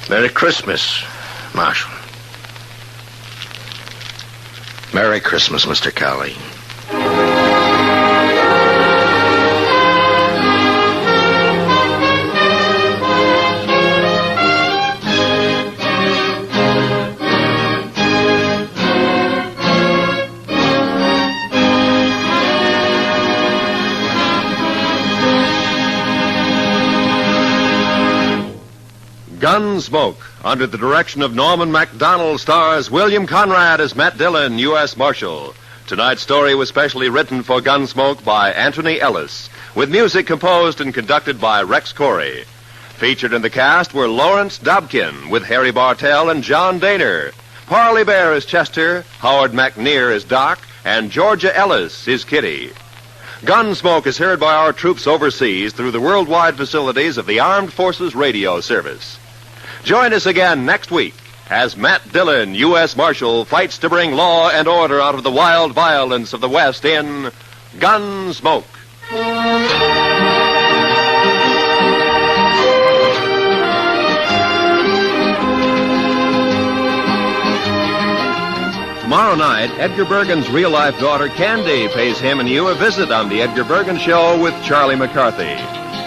Merry Christmas, Marshal. Merry Christmas, Mr. Cowley. Gunsmoke, under the direction of Norman MacDonald, stars William Conrad as Matt Dillon, U.S. Marshal. Tonight's story was specially written for Gunsmoke by Anthony Ellis, with music composed and conducted by Rex Corey. Featured in the cast were Lawrence Dobkin, with Harry Bartell and John Daner. Parley Bear as Chester, Howard McNear as Doc, and Georgia Ellis is Kitty. Gunsmoke is heard by our troops overseas through the worldwide facilities of the Armed Forces Radio Service. Join us again next week as Matt Dillon, U.S. Marshal, fights to bring law and order out of the wild violence of the West in Gunsmoke. Tomorrow night, Edgar Bergen's real-life daughter, Candy, pays him and you a visit on The Edgar Bergen Show with Charlie McCarthy.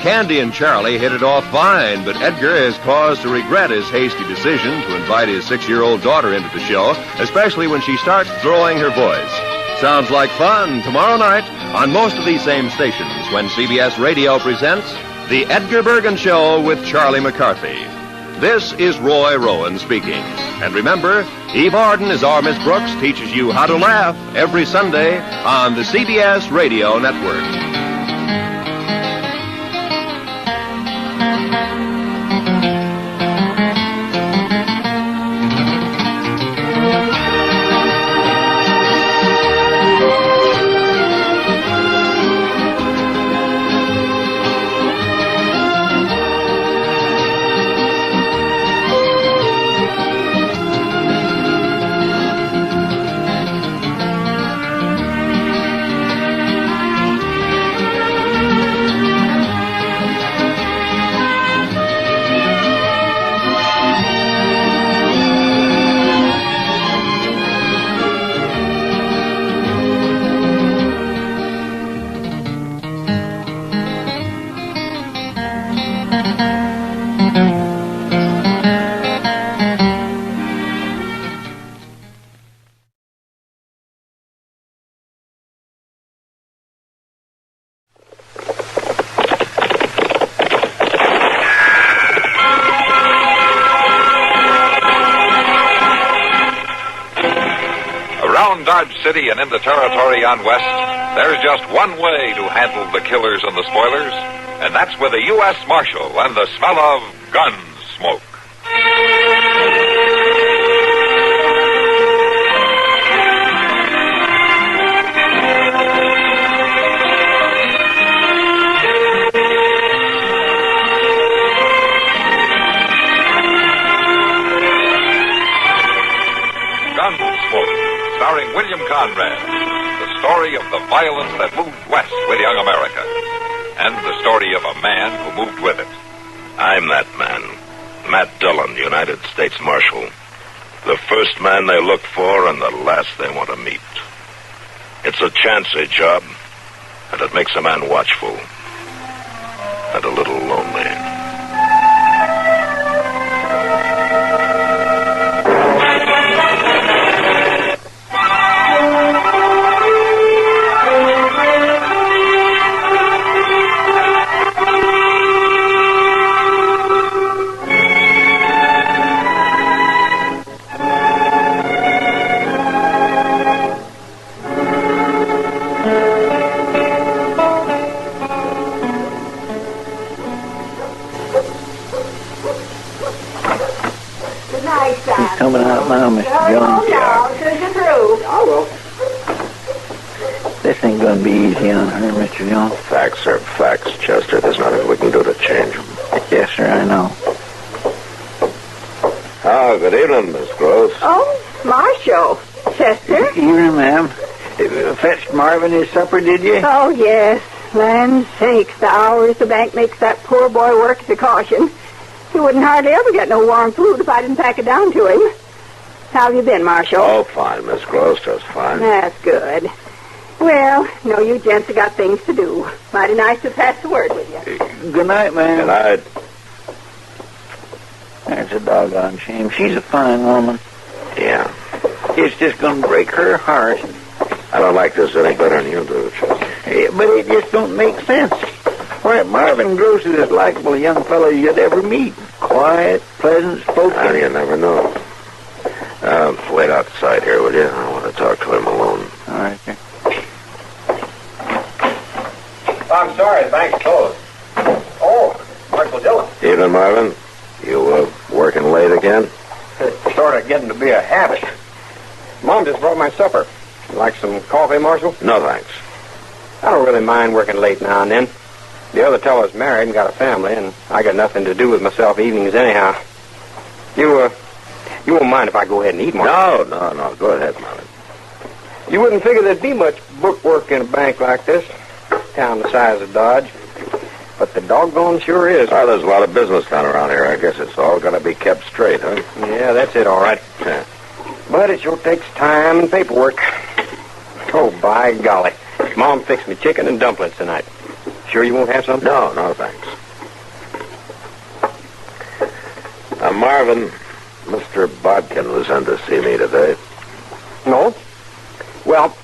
Candy and Charlie hit it off fine, but Edgar has cause to regret his hasty decision to invite his 6-year-old daughter into the show, especially when she starts throwing her voice. Sounds like fun tomorrow night on most of these same stations when CBS Radio presents The Edgar Bergen Show with Charlie McCarthy. This is Roy Rowan speaking. And remember, Eve Arden, as our Miss Brooks, teaches you how to laugh every Sunday on the CBS Radio Network. From Dodge City and into territory on west, there's just one way to handle the killers and the spoilers, and that's with a U.S. Marshal and the smell of Gunsmoke. Gunsmoke, starring William Conrad, the story of the violence that moved west with young America, and the story of a man who moved with it. I'm that man, Matt Dillon, United States Marshal. The first man they look for and the last they want to meet. It's a chancy job, and it makes a man watchful and a little lonely. He's coming out now, Mr. Jones. I will. This ain't gonna be easy on her, Mr. Jones. Facts are facts, Chester. There's nothing we can do to change them. Yes, sir, I know. Oh, good evening, Miss Gross. Oh, Marshal. Chester? Evening, ma'am. Fetched Marvin his supper, did you? Oh, yes. Land's sakes, the hours the bank makes that poor boy work at the caution. He wouldn't hardly ever get no warm food if I didn't pack it down to him. How have you been, Marshal? Oh, fine, Miss Gross, just fine. That's good. Well, no, you gents have got things to do. Mighty nice to pass the word with you. Good night, ma'am. Good night. That's a doggone shame. She's a fine woman. Yeah. It's just gonna break her heart. I don't like this any better than you do, Chester. But it just don't make sense. Why, Marvin Gross is as likable a young fellow you'd ever meet. Quiet, pleasant spoken. And you never know. Wait outside here, will you? I want to talk to him alone. All right, sir. I'm sorry, the bank's closed. Oh, Marshal Dillon. Evening, Marvin. You working late again? It's sort of getting to be a habit. Mom just brought my supper. Like some coffee, Marshal? No, thanks. I don't really mind working late now and then. The other fellow's married and got a family, and I got nothing to do with myself evenings anyhow. You won't mind if I go ahead and eat, Marshal? No. Go ahead, Marvin. You wouldn't figure there'd be much bookwork in a bank like this, town the size of Dodge. But the doggone sure is. Well, there's a lot of business done around here. I guess it's all got to be kept straight, huh? Yeah, that's it, all right. Yeah. But it sure takes time and paperwork. Oh, by golly. Mom fixed me chicken and dumplings tonight. Sure you won't have some? No, thanks. Marvin, Mr. Bodkin was in to see me today. No? Well,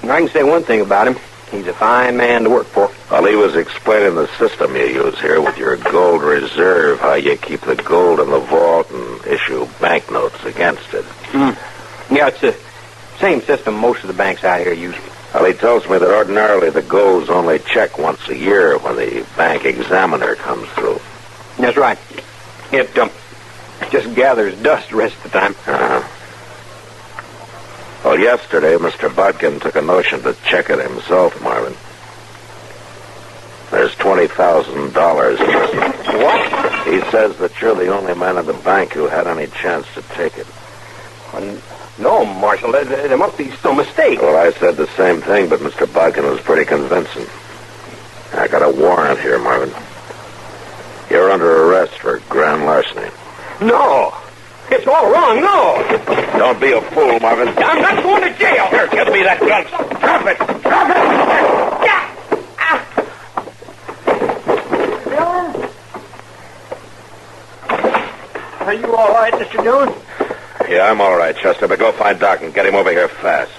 I can say one thing about him. He's a fine man to work for. Well, he was explaining the system you use here with your gold reserve, how you keep the gold in the vault and issue banknotes against it. Yeah, it's the same system most of the banks out here use. Well, he tells me that ordinarily the gold's only checked once a year when the bank examiner comes through. That's right. It just gathers dust the rest of the time. Well, yesterday, Mr. Bodkin took a notion to check it himself, Marvin. There's $20,000 missing. What? He says that you're the only man in the bank who had any chance to take it. No, Marshal, there must be some mistake. Well, I said the same thing, but Mr. Bodkin was pretty convincing. I got a warrant here, Marvin. You're under arrest for grand larceny. No! It's all wrong, no! Don't be a fool, Marvin. I'm not going to jail! Here, give me that gun. Drop it! Drop it! Yeah! Are you all right, Mr. Jones? Yeah, I'm all right, Chester, but go find Doc and get him over here fast.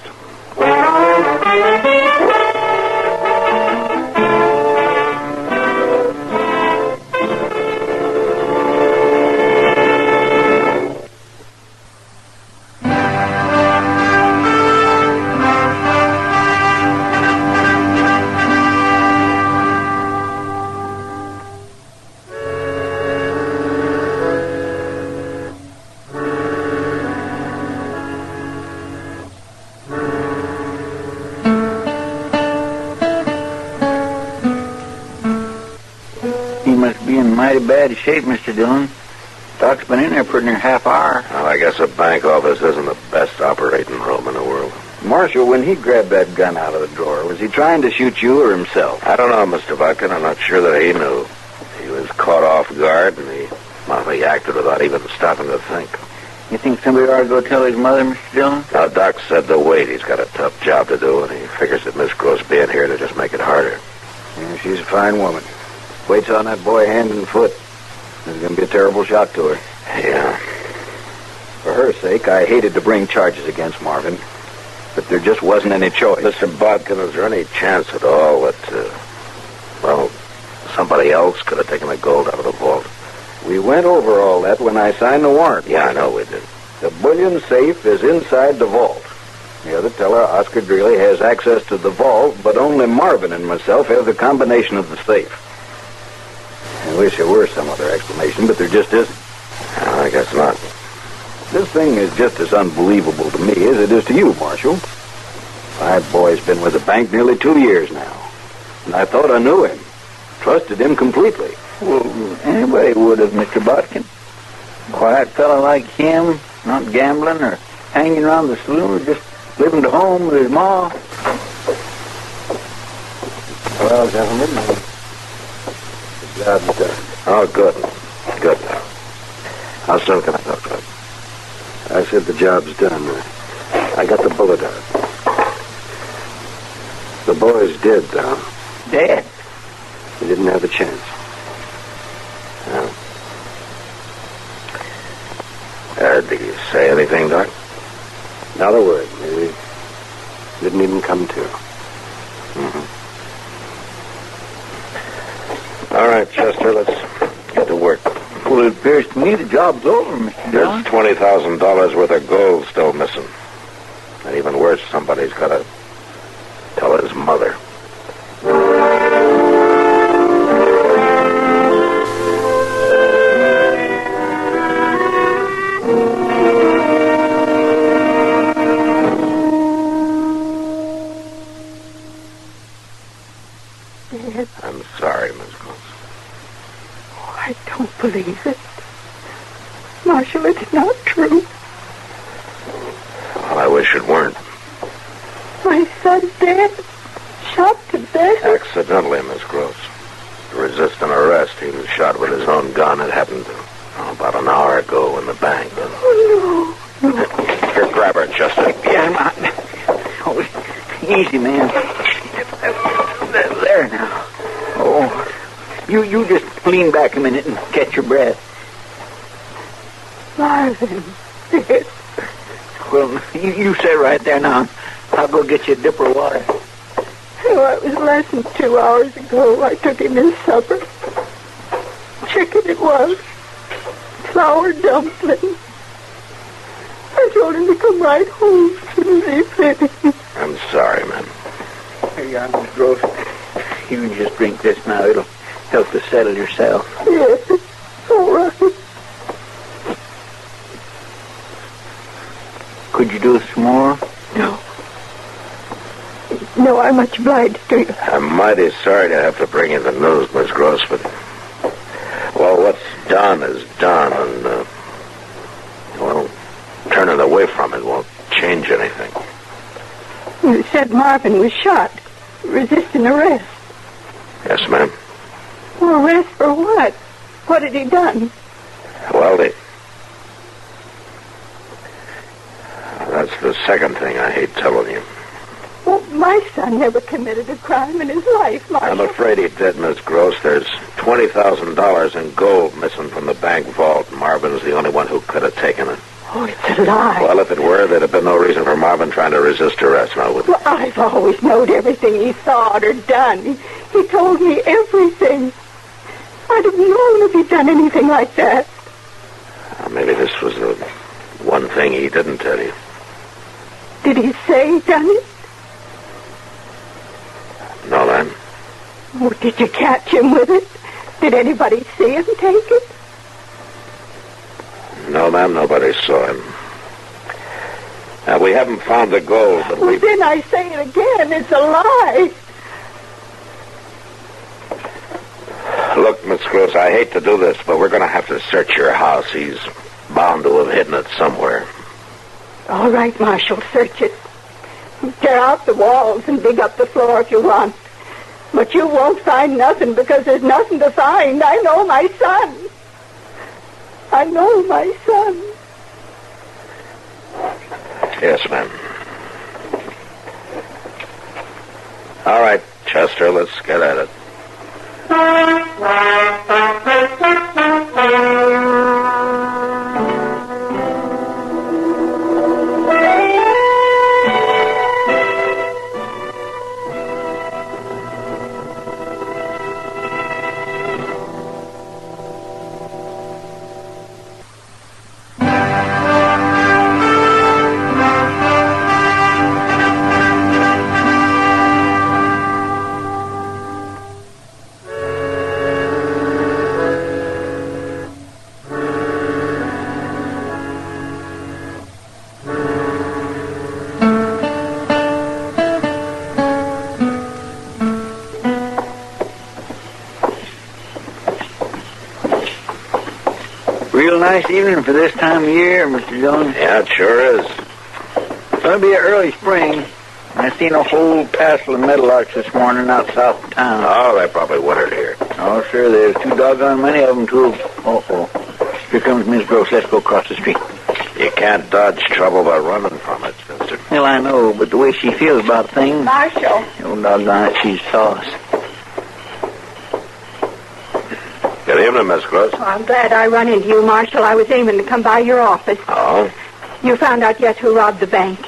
mighty bad shape, Mr. Dillon. Doc's been in there pretty near half hour. Well, I guess a bank office isn't the best operating room in the world. Marshal, when he grabbed that gun out of the drawer, was he trying to shoot you or himself? I don't know, Mr. Wagon. I'm not sure that he knew. He was caught off guard, and he acted without even stopping to think. You think somebody ought to go tell his mother, Mr. Dillon? Now, Doc said to wait. He's got a tough job to do, and he figures that Miss Gross being here to just make it harder. Yeah, she's a fine woman. Waits on that boy hand and foot. There's going to be a terrible shock to her. Yeah. For her sake, I hated to bring charges against Marvin, but there just wasn't any choice. Mr. Bodkin, is there any chance at all that, somebody else could have taken the gold out of the vault? We went over all that when I signed the warrant. Yeah, I know we did. The bullion safe is inside the vault. The other teller, Oscar Greeley, has access to the vault, but only Marvin and myself have the combination of the safe. I wish there were some other explanation, but there just isn't. I guess not. This thing is just as unbelievable to me as it is to you, Marshal. My boy's been with the bank nearly 2 years now, and I thought I knew him. Trusted him completely. Well, anybody would have, Mr. Bodkin. Quiet fellow like him, not gambling or hanging around the saloon, or just living at home with his ma. Well, gentlemen, the job's done. Oh, good. Good. How soon can I talk to him? I said the job's done. I got the bullet out. The boy's dead, though. Dead? He didn't have a chance. No. Did you say anything, Doc? Not a word. He didn't even come to. Mm-hmm. All right, Chester, let's get to work. Well, it appears to me the job's over, Mr. Dillon. There's $20,000 worth of gold still missing. And even worse, somebody's got to tell his mother. Dad. I'm sorry, Miss Gross. Oh, I don't believe it. Marshal, it's not true. Well, I wish it weren't. My son's dead. Shot to death. Accidentally, Miss Gross. Resisting arrest. He was shot with his own gun. It happened about an hour ago in the bank. Oh, no. Here, grab her, Chester. Yeah, I'm not. Oh, easy, man. There now. Oh, you just lean back a minute and catch your breath. Marvin, dead. Well, you stay right there now. I'll go get you a dipper of water. Oh, it was less than 2 hours ago. I took him his supper. Chicken it was. Flour dumpling. I told him to come right home as soon as he finished. I'm sorry, man. Here you are, Miss Gross. You can just drink this now. It'll help to settle yourself. Yes, all right. Could you do some more? No. No, I'm much obliged to you. I'm mighty sorry to have to bring you the news, Miss Gross, but... Well, what's done is done, and, turning away from it won't change anything. You said Marvin was shot. Resisting arrest. Yes, ma'am. Well, arrest for what? What had he done? Well, that's the second thing I hate telling you. Well, my son never committed a crime in his life, Marshal. I'm afraid he did, Miss Gross. There's $20,000 in gold missing from the bank vault. Marvin's the only one who could have taken it. Oh, it's a lie. Well, if it were, there'd have been no reason for Marvin trying to resist arrest, now would there? Well, I've always known everything he thought or done. He told me everything. I'd have known if he'd done anything like that. Maybe this was the one thing he didn't tell you. Did he say he done it? No, ma'am. Oh, did you catch him with it? Did anybody see him take it? No, ma'am, nobody saw him. We haven't found the gold, but Well, then I say it again. It's a lie. Look, Miss Gross, I hate to do this, but we're going to have to search your house. He's bound to have hidden it somewhere. All right, Marshal, search it. Tear out the walls and dig up the floor if you want. But you won't find nothing because there's nothing to find. I know my son. I know my son. Yes, ma'am. All right, Chester, let's get at it. Real nice evening for this time of year, Mr. Dillon. Yeah, it sure is. It's going to be an early spring. I seen a whole passel of meadowlarks this morning out south of town. Oh, they probably wintered here. Oh, sure, there's too doggone many of them, too. Uh-oh. Here comes Miss Gross. Let's go across the street. You can't dodge trouble by running from it, Spencer. Well, I know, but the way she feels about things... Marshal. Oh, doggone it, she's sauce. Good evening, Miss Gross. Oh, I'm glad I run into you, Marshal. I was aiming to come by your office. Oh? You found out yet who robbed the bank?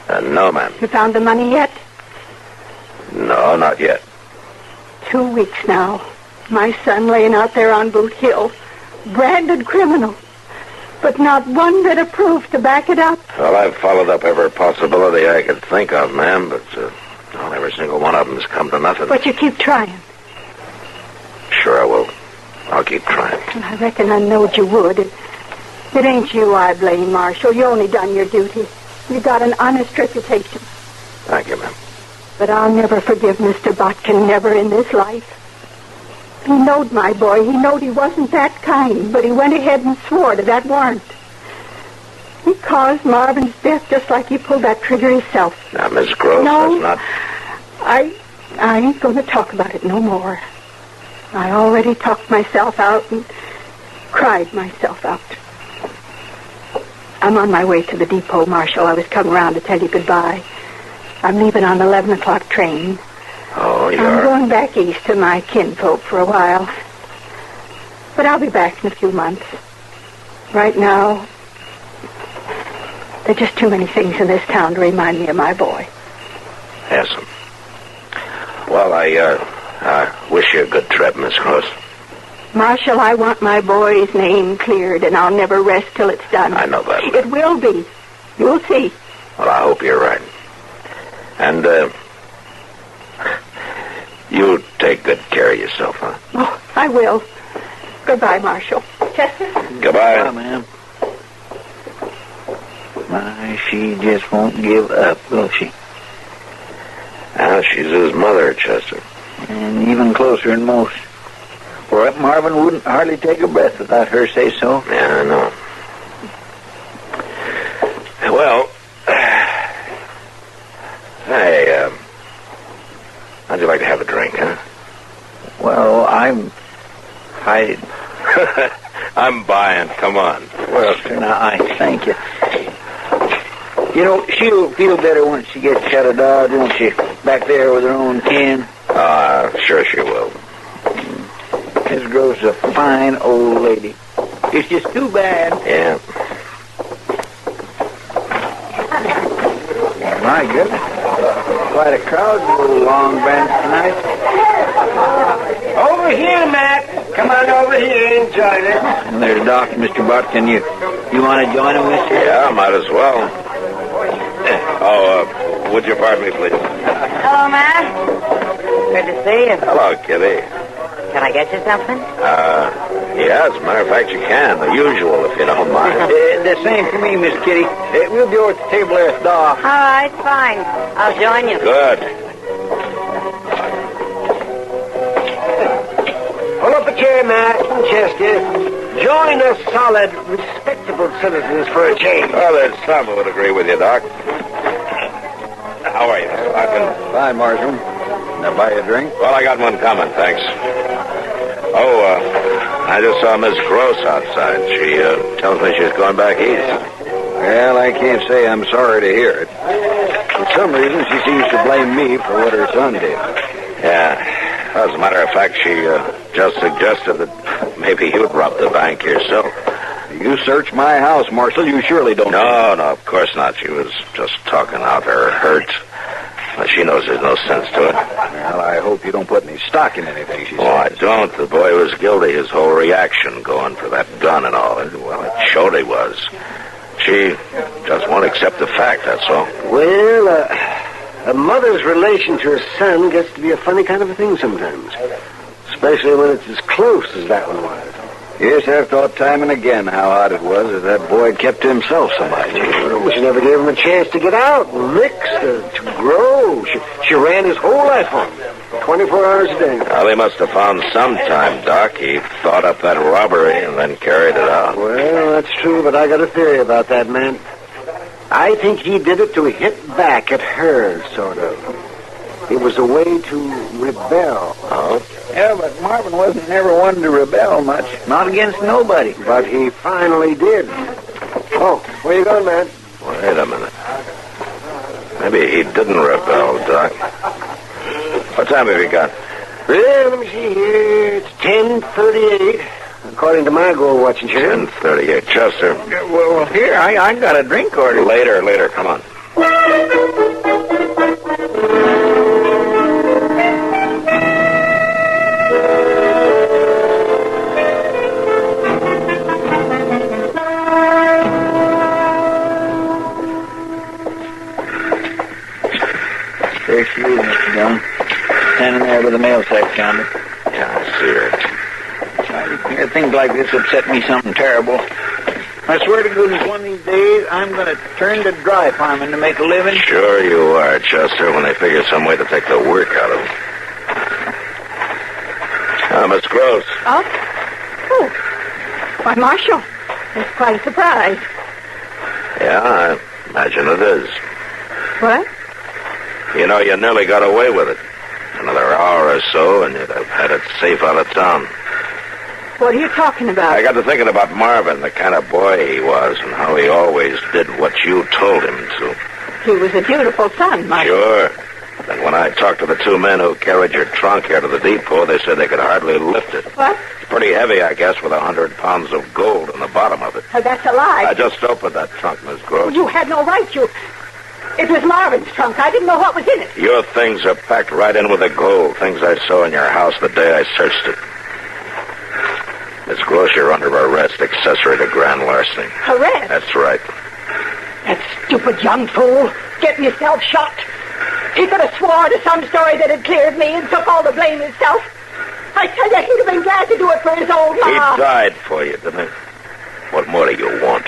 No, ma'am. You found the money yet? No, not yet. 2 weeks now. My son laying out there on Boot Hill. Branded criminal. But not one bit of proof to back it up. Well, I've followed up every possibility I could think of, ma'am, but well, every single one of them's come to nothing. But you keep trying. Sure I will. I'll keep trying. I reckon I knowed you would. It ain't you I blame, Marshal. You only done your duty. You got an honest reputation. Thank you, ma'am. But I'll never forgive Mr. Botkin, never in this life. He knowed my boy. He knowed he wasn't that kind, but he went ahead and swore to that warrant. He caused Marvin's death just like he pulled that trigger himself. Now, Miss Gross, No, that's not... I ain't going to talk about it no more. I already talked myself out and cried myself out. I'm on my way to the depot, Marshal. I was coming around to tell you goodbye. I'm leaving on the 11 o'clock train. Oh, you I'm are? going back east to my kinfolk for a while. But I'll be back in a few months. Right now, there are just too many things in this town to remind me of my boy. Yes. Well, I wish you a good trip, Miss Gross. Marshal, I want my boy's name cleared, and I'll never rest till it's done. I know that. It will be. You'll see. Well, I hope you're right. And, you take good care of yourself, huh? Oh, I will. Goodbye, Marshal. Chester? Goodbye. Bye, ma'am. My, she just won't give up, will she? Now, she's his mother, Chester. And even closer than most. For Marvin wouldn't hardly take a breath without her say so. Yeah, I know. Well, hey, how'd you like to have a drink, huh? Well, I'm buying. Come on. Well, sir, now, I thank you. You know, she'll feel better once she gets shut of Dodge, won't she? Back there with her own kin. Sure she will. Miss Gross is a fine old lady. It's just too bad. Yeah. My goodness. Quite a crowd for the long bench tonight. Over here, Matt. Come on over here. Enjoy it. And there's Doc, Mr. Botkin. You want to join him, mister? Yeah, might as well. Would you pardon me, please? Hello, Matt. Good to see you. Hello, Kitty. Can I get you something? Yeah, as a matter of fact, you can. The usual, if you don't mind. The same for me, Miss Kitty. We'll be over at the table there with Doc. All right, fine. I'll join you. Good. Pull up a chair, Matt and Chester. Join us solid, respectable citizens for a change. Well, there's some who would agree with you, Doc. How are you, Mr. Wagon? Fine, Marshal. Can I buy you a drink? Well, I got one coming, thanks. I just saw Miss Gross outside. She tells me she's going back east. Well, I can't say I'm sorry to hear it. For some reason, she seems to blame me for what her son did. Yeah. Well, as a matter of fact, she just suggested that maybe you'd rob the bank yourself. You search my house, Marshal. You surely don't. No, of course not. She was just talking out her hurt. Well, she knows there's no sense to it. Well, I hope you don't put any stock in anything she said. Oh, I don't. The boy was guilty. His whole reaction going for that gun and all. Well, it showed he was. She just won't accept the fact, that's all. Well, a mother's relation to her son gets to be a funny kind of a thing sometimes. Especially when it's as close as that one was. Yes, I've thought time and again how odd it was that that boy kept to himself so much. Well, she never gave him a chance to get out and mix, to grow. She ran his whole life on him, 24 hours a day. Well, he must have found some time, Doc. He thought up that robbery and then carried it out. Well, that's true, but I got a theory about that man. I think he did it to hit back at her, sort of. It was a way to rebel. Oh? Yeah, but Marvin wasn't never one to rebel much. Not against nobody. But he finally did. Oh, where you going, man? Wait a minute. Maybe he didn't rebel, Doc. What time have you got? Well, let me see here. It's 10:38, according to my gold watching chair. 10:38. Chester. Well, here, I got a drink order. Later. Come on. There she is, Mr. Dillon. Standing there with the mail sack counter. Yeah, I see her. Things like this upset me something terrible. I swear to goodness, one of these days, I'm going to turn to dry farming to make a living. Sure you are, Chester, when they figure some way to take the work out of it. Miss Gross. Oh? Oh. Why, Marshal, that's quite a surprise. Yeah, I imagine it is. What? You know, you nearly got away with it. Another hour or so, and you'd have had it safe out of town. What are you talking about? I got to thinking about Marvin, the kind of boy he was, and how he always did what you told him to. He was a beautiful son, Marshal. Sure. And when I talked to the two men who carried your trunk here to the depot, they said they could hardly lift it. What? It's pretty heavy, I guess, with 100 pounds of gold in the bottom of it. That's a lie. I just opened that trunk, Miss Gross. You had no right to. It was Marvin's trunk. I didn't know what was in it. Your things are packed right in with the gold. Things I saw in your house the day I searched it. Miss Gross, you're under arrest, accessory to grand larceny. Arrest? That's right. That stupid young fool. Getting himself shot. He could have swore to some story that had cleared me and took all the blame himself. I tell you, he'd have been glad to do it for his old ma. He died for you, didn't he? What more do you want?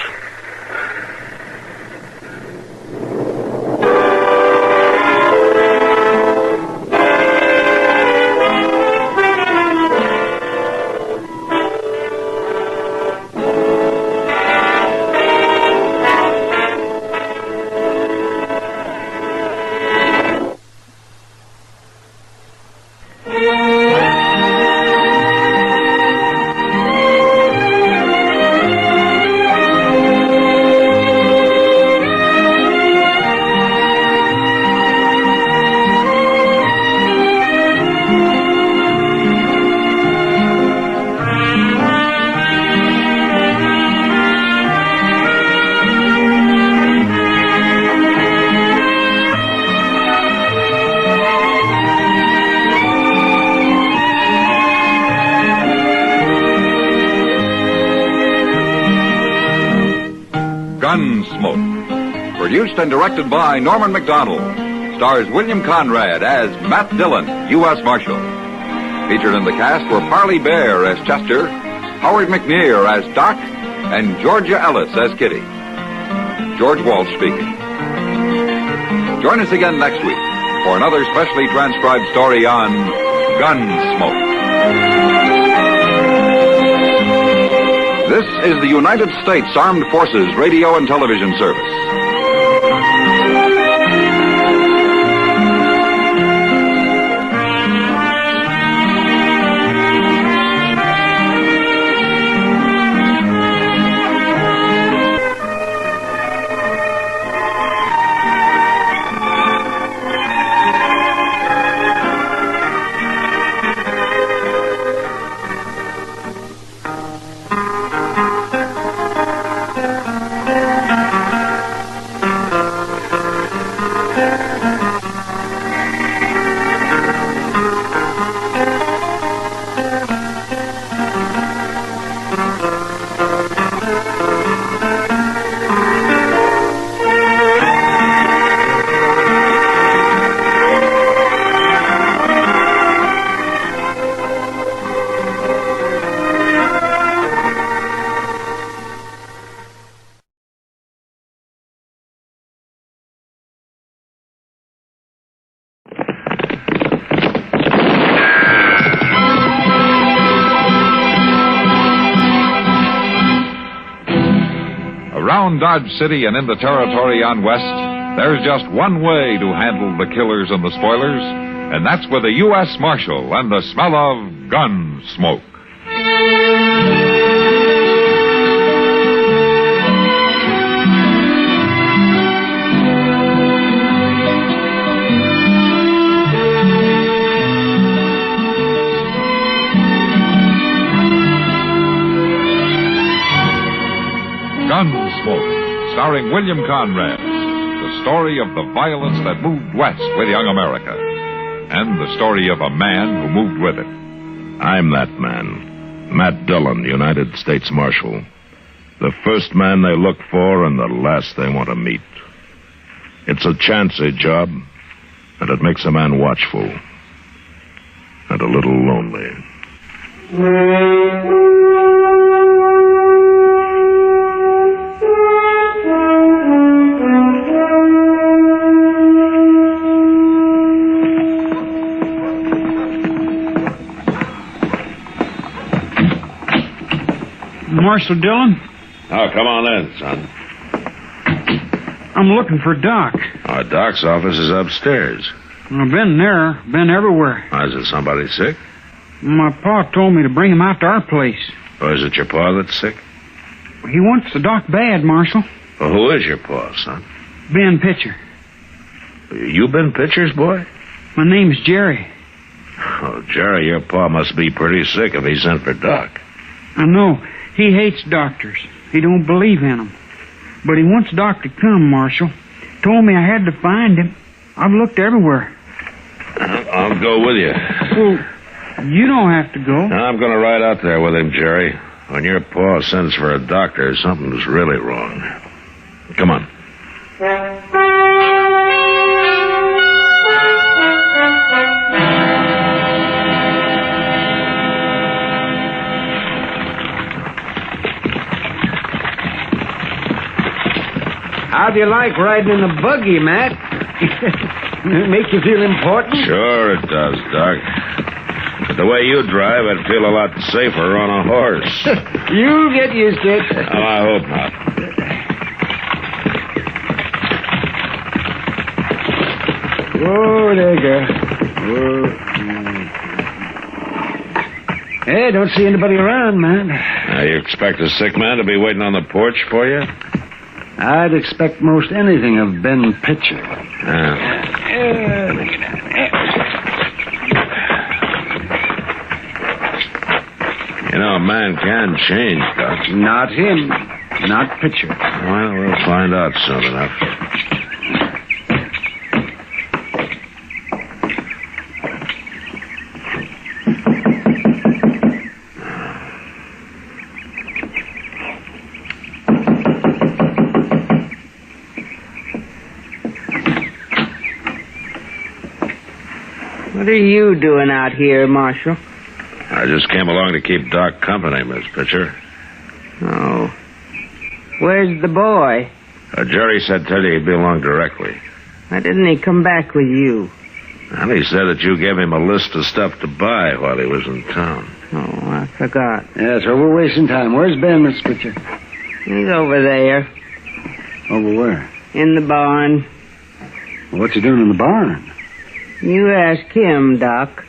Gunsmoke. Produced and directed by Norman McDonald. Stars William Conrad as Matt Dillon, U.S. Marshal. Featured in the cast were Parley Bear as Chester, Howard McNear as Doc, and Georgia Ellis as Kitty. George Walsh speaking. Join us again next week for another specially transcribed story on Gunsmoke. This is the United States Armed Forces Radio and Television Service. Around Dodge City and in the territory on West, there's just one way to handle the killers and the spoilers, and that's with a U.S. Marshal and the smell of gun smoke. Gunsmoke, starring William Conrad, the story of the violence that moved west with young America, and the story of a man who moved with it. I'm that man, Matt Dillon, United States Marshal. The first man they look for and the last they want to meet. It's a chancy job, and it makes a man watchful and a little lonely. Marshal Dillon? Oh, come on in, son. I'm looking for Doc. Doc's office is upstairs. I've been there, been everywhere. Is it somebody sick? My pa told me to bring him out to our place. Or is it your pa that's sick? He wants the Doc bad, Marshal. Well, who is your pa, son? Ben Pitcher. You been Pitcher's boy? My name's Jerry. Oh, Jerry, your pa must be pretty sick if he sent for Doc. I know. He hates doctors. He don't believe in them. But he wants Doc to come, Marshal. Told me I had to find him. I've looked everywhere. I'll go with you. Well, you don't have to go. I'm going to ride out there with him, Jerry. When your pa sends for a doctor, something's really wrong. Come on. How do you like riding in a buggy, Matt? Make you feel important? Sure it does, Doc. But the way you drive, I'd feel a lot safer on a horse. You'll get used to it. Oh, I hope not. Oh, there you go. Hey, don't see anybody around, man. You expect a sick man to be waiting on the porch for you? I'd expect most anything of Ben Pitcher. You know, a man can change, Doc. Not him. Not Pitcher. Well, we'll find out soon enough. What are you doing out here, Marshal? I just came along to keep Doc company, Miss Pitcher. Oh. Where's the boy? Jerry said tell you he'd be along directly. Why didn't he come back with you? And he said that you gave him a list of stuff to buy while he was in town. Oh, I forgot. Yeah, so we're wasting time. Where's Ben, Miss Pitcher? He's over there. Over where? In the barn. Well, what's he doing in the barn? You ask him, Doc.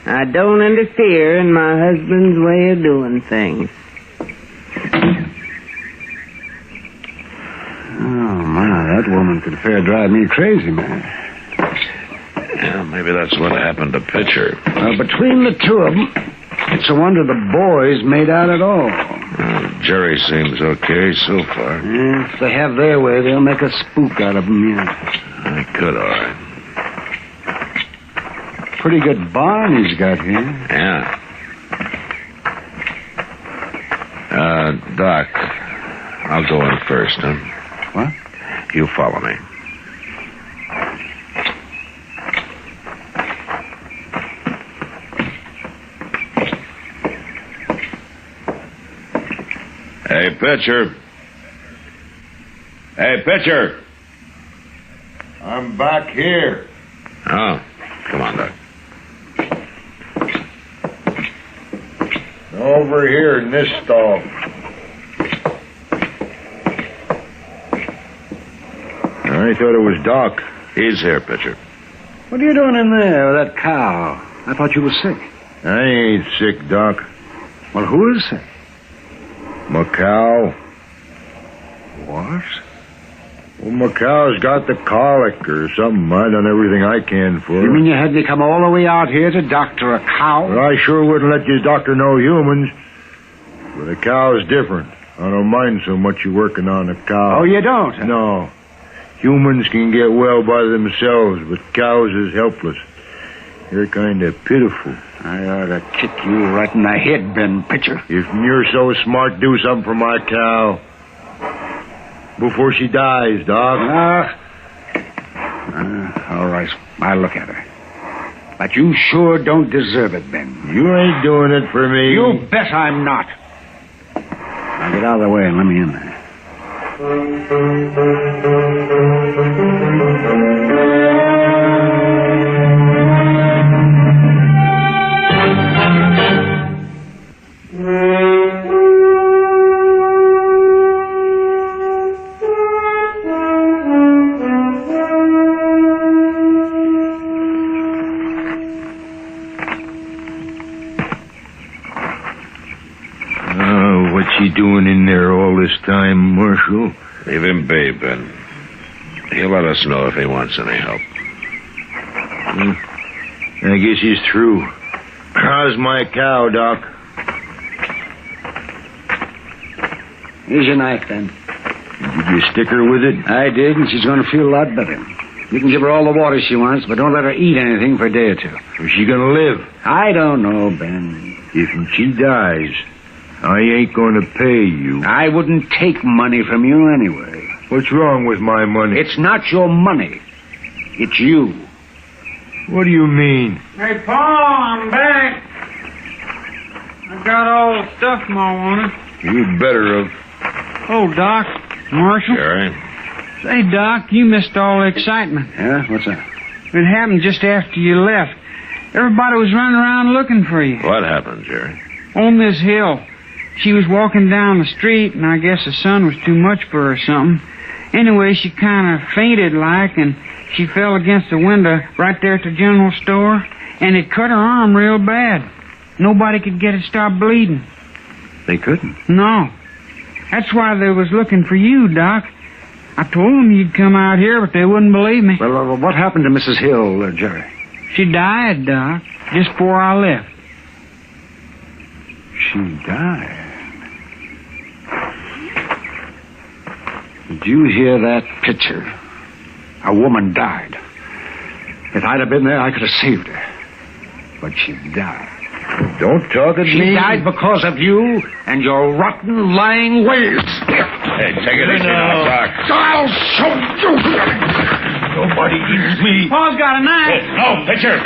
I don't interfere in my husband's way of doing things. Oh, my, that woman could fair drive me crazy, man. Yeah, maybe that's what happened to Pitcher. Between the two of them, it's a wonder the boys made out at all. Jerry seems okay so far. Yeah, if they have their way, they'll make a spook out of them yet. They could, all right. Pretty good barn he's got here. Yeah. Doc, I'll go in first, huh? What? You follow me. Hey, Pitcher. Hey, Pitcher. I'm back here. Oh, come on, Doc. Over here in this stall. I thought it was Doc. He's here, Pitcher. What are you doing in there with that cow? I thought you were sick. I ain't sick, Doc. Well, who is sick? My cow. What? Well, my cow's got the colic or something. I done everything I can for her. You mean you had me come all the way out here to doctor a cow? Well, I sure wouldn't let you doctor no humans. But a cow's different. I don't mind so much you working on a cow. Oh, you don't? Huh? No. Humans can get well by themselves, but cows is helpless. They're kind of pitiful. I ought to kick you right in the head, Ben Pitcher. If you're so smart, do something for my cow. Before she dies, Doc. All right. I'll look at her. But you sure don't deserve it, Ben. You ain't doing it for me. You bet I'm not. Now get out of the way and let me in there. What's he doing in there all this time, Marshal? Leave him be, Ben. He'll let us know if he wants any help. I guess he's through. How's my cow, Doc? Here's your knife, Ben. Did you stick her with it? I did, and she's going to feel a lot better. You can give her all the water she wants, but don't let her eat anything for a day or two. Is she going to live? I don't know, Ben. If she dies, I ain't going to pay you. I wouldn't take money from you anyway. What's wrong with my money? It's not your money. It's you. What do you mean? Hey, Paul, I'm back. I got all the stuff Ma wanted. You better have. Oh, Doc. Marshal. Jerry. Say, Doc, you missed all the excitement. Yeah? What's that? It happened just after you left. Everybody was running around looking for you. What happened, Jerry? On this hill. She was walking down the street, and I guess the sun was too much for her or something. Anyway, she kind of fainted like, and she fell against the window right there at the general store, and it cut her arm real bad. Nobody could get it to stop bleeding. They couldn't? No. That's why they was looking for you, Doc. I told them you'd come out here, but they wouldn't believe me. Well, what happened to Mrs. Hill, Jerry? She died, Doc, just before I left. She died? Did you hear that, Pitcher? A woman died. If I'd have been there, I could have saved her. But she died. Don't talk at me. She died because of you and your rotten, lying ways. Hey, take it easy now, Doc. I'll show you. Nobody eats me. Paul's got a knife. Hey, no, Pitcher.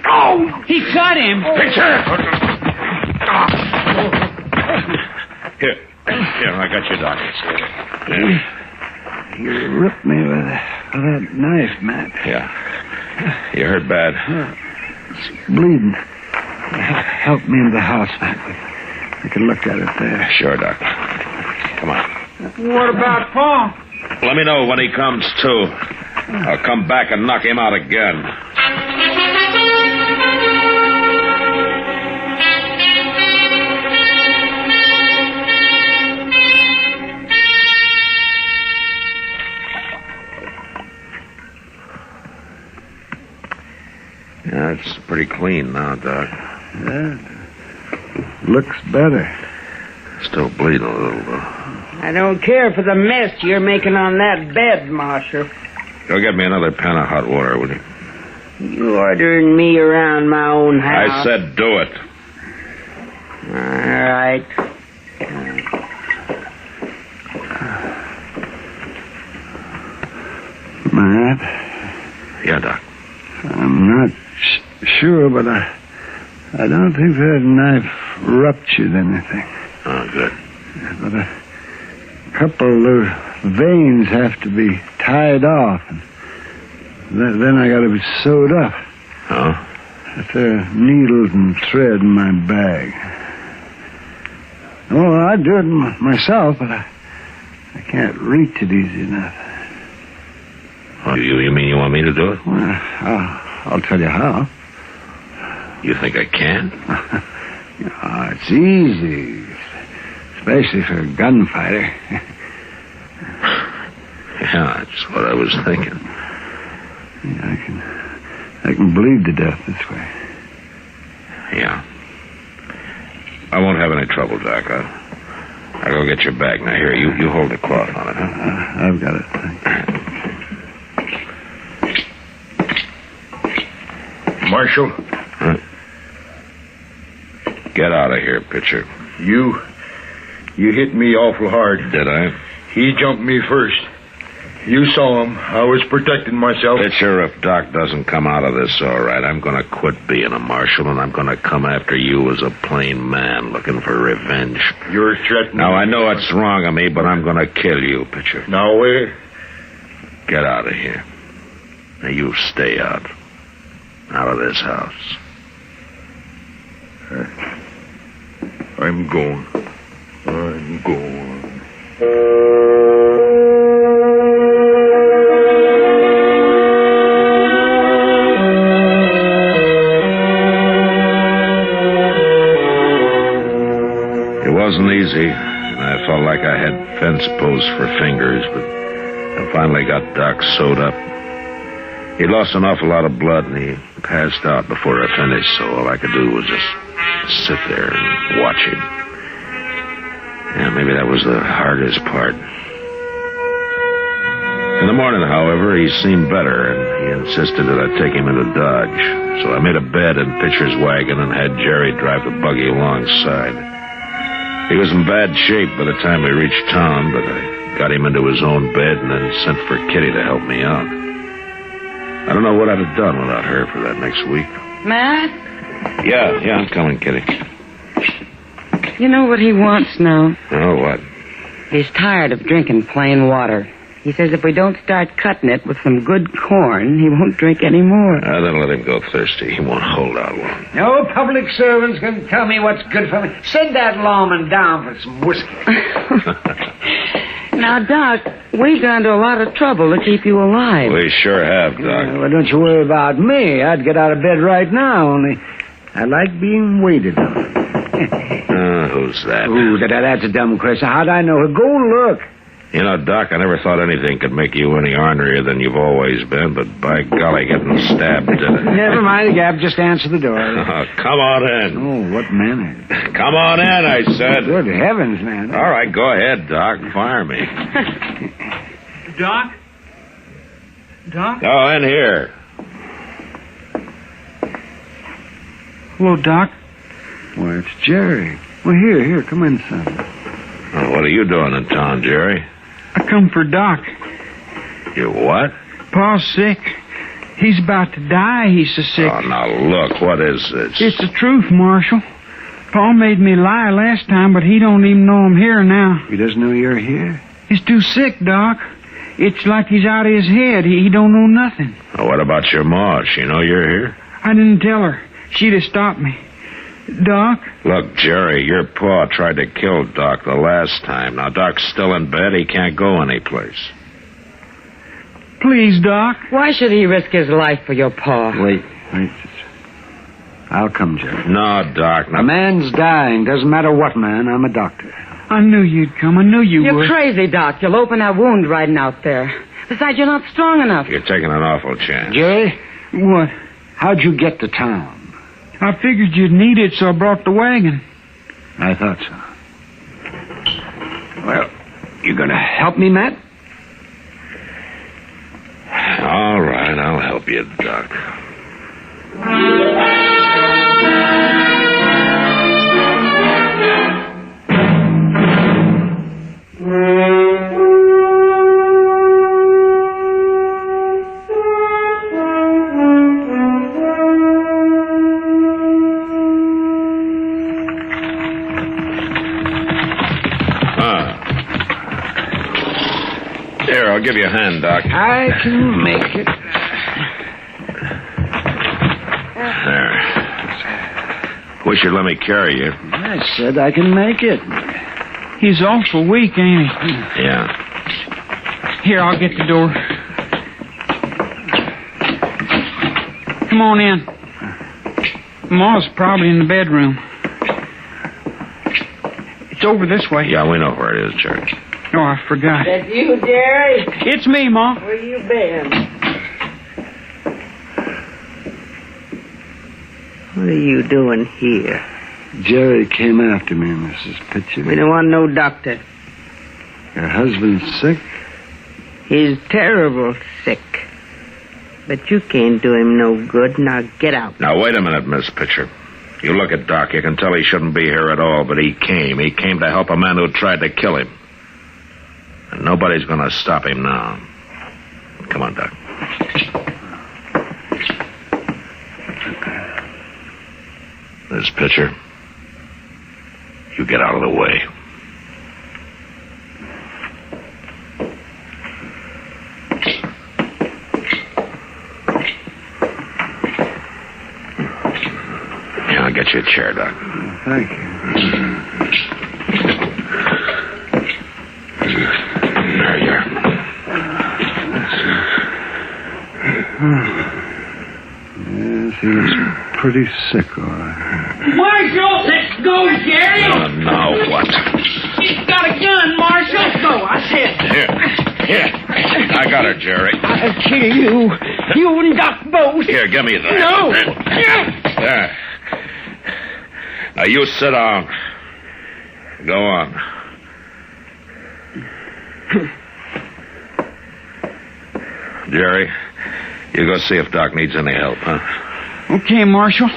Oh, he cut him. Pitcher. Here, I got your Doc. You ripped me with that knife, Matt. Yeah. You hurt bad. It's bleeding. Help me into the house, Mac. I can look at it there. Sure, Doc. Come on. What about Paul? Let me know when he comes to. I'll come back and knock him out again. Yeah, it's pretty clean now, Doc. Yeah. Looks better. Still bleeding a little, though. I don't care for the mess you're making on that bed, Marshal. Go get me another pan of hot water, will you? You ordering me around my own house? I said do it. All right. Matt? Yeah, Doc. I'm not sure, but I don't think that knife ruptured anything. Oh, good. But a couple of those veins have to be tied off. And then I got to be sewed up. Oh? There are needles and thread in my bag. Oh, I'd do it myself, but I can't reach it easy enough. Oh, you mean you want me to do it? Well, I'll tell you how. You think I can? Oh, it's easy. Especially for a gunfighter. Yeah, that's what I was thinking. Yeah, I can bleed to death this way. Yeah. I won't have any trouble, Doc. I'll go get your bag. Now, here, you hold the cloth on it, huh? I've got it. Marshal? Huh? Get out of here, Pitcher. You hit me awful hard. Did I? He jumped me first. You saw him. I was protecting myself. Pitcher, if Doc doesn't come out of this all right, I'm going to quit being a marshal, and I'm going to come after you as a plain man looking for revenge. You're threatening. Now, I know it's wrong of me, but I'm going to kill you, Pitcher. Now, where? Get out of here. Now, you stay out. Out of this house. I'm going. I'm going. It wasn't easy, and I felt like I had fence posts for fingers, but I finally got Doc sewed up. He lost an awful lot of blood, and he passed out before I finished, so all I could do was just sit there and watch him. Yeah, maybe that was the hardest part. In the morning, however, he seemed better, and he insisted that I take him into Dodge. So I made a bed in Pitcher's wagon and had Jerry drive the buggy alongside. He was in bad shape by the time we reached town, but I got him into his own bed and then sent for Kitty to help me out. I don't know what I'd have done without her for that next week. Matt? Yeah, I'm coming, Kitty. You know what he wants now? Oh, what? He's tired of drinking plain water. He says if we don't start cutting it with some good corn, he won't drink any more. Then let him go thirsty. He won't hold out long. No public servants can tell me what's good for me. Send that lawman down for some whiskey. Now, Doc, we've gone to a lot of trouble to keep you alive. We sure have, Doc. Well, don't you worry about me. I'd get out of bed right now, only I like being waited on. Who's that? Ooh, that's a dumb question. How'd I know? Go look. You know, Doc, I never thought anything could make you any ornerier than you've always been, but by golly, getting stabbed did it. Never mind, Gab. Just answer the door. Come on in. Oh, what manner. Come on in, I said. Good heavens, man. All right, go ahead, Doc. Fire me. Doc? Doc? Go in here. Hello, Doc. Why, it's Jerry. Well, here, come in, son. Oh, what are you doing in town, Jerry? I come for Doc. You what? Pa's sick. He's about to die. He's so sick. Oh, now look, what is this? It's the truth, Marshal. Pa made me lie last time, but he don't even know I'm here now. He doesn't know you're here? He's too sick, Doc. It's like he's out of his head. He don't know nothing. Well, what about your ma? She know you're here? I didn't tell her. She'd have stopped me. Doc? Look, Jerry, your pa tried to kill Doc the last time. Now, Doc's still in bed. He can't go anyplace. Please, Doc. Why should he risk his life for your pa? Wait. I'll come, Jerry. No, Doc. No. A man's dying. Doesn't matter what man. I'm a doctor. I knew you'd come. I knew you would. You're crazy, Doc. You'll open that wound riding out there. Besides, you're not strong enough. You're taking an awful chance. Jerry? What? How'd you get to town? I figured you'd need it, so I brought the wagon. I thought so. Well, you gonna help me, Matt? All right, I'll help you, Doc. Here, I'll give you a hand, Doc. I can make it. There. Wish you'd let me carry you. I said I can make it. He's awful weak, ain't he? Yeah. Here, I'll get the door. Come on in. Ma's probably in the bedroom. It's over this way. Yeah, we know where it is, Jerry. Oh, I forgot. That you, Jerry? It's me, Ma. Where you been? What are you doing here? Jerry came after me, Mrs. Pitcher. We don't want no doctor. Your husband's sick? He's terrible sick. But you can't do him no good. Now get out. Now, wait a minute, Miss Pitcher. You look at Doc. You can tell he shouldn't be here at all, but he came. He came to help a man who tried to kill him. And nobody's going to stop him now. Come on, Doc. Miss Pitcher, you get out of the way. Yeah, I'll get you a chair, Doc. Thank you. There you are. Yes, he was pretty sick, all right. Marshal, let's go, Jerry. Now what? He's got a gun, Marshal. Let's go, I said. Here. I got her, Jerry. I'll kill you. You and Doc both. Here, give me that. No. There. Now, you sit down. Go on. Jerry, you go see if Doc needs any help, huh? Okay, Marshal.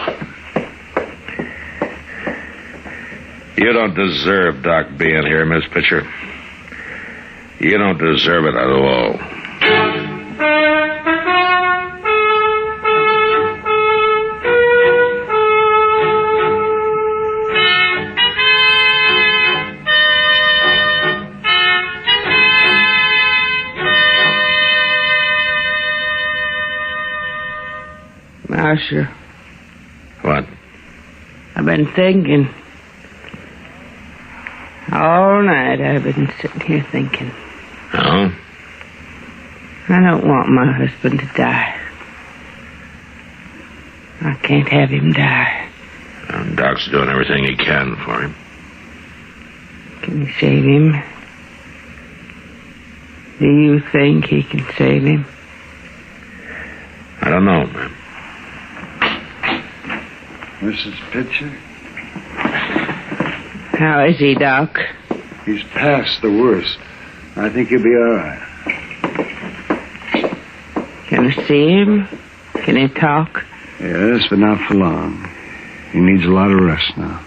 You don't deserve Doc being here, Miss Pitcher. You don't deserve it at all. Marshal. What? I've been thinking. All night I've been sitting here thinking. Oh? I don't want my husband to die. I can't have him die. And Doc's doing everything he can for him. Can he save him? Do you think he can save him? I don't know, ma'am. Mrs. Pitcher? How is he, Doc? He's past the worst. I think he'll be all right. Can I see him? Can he talk? Yes, but not for long. He needs a lot of rest now.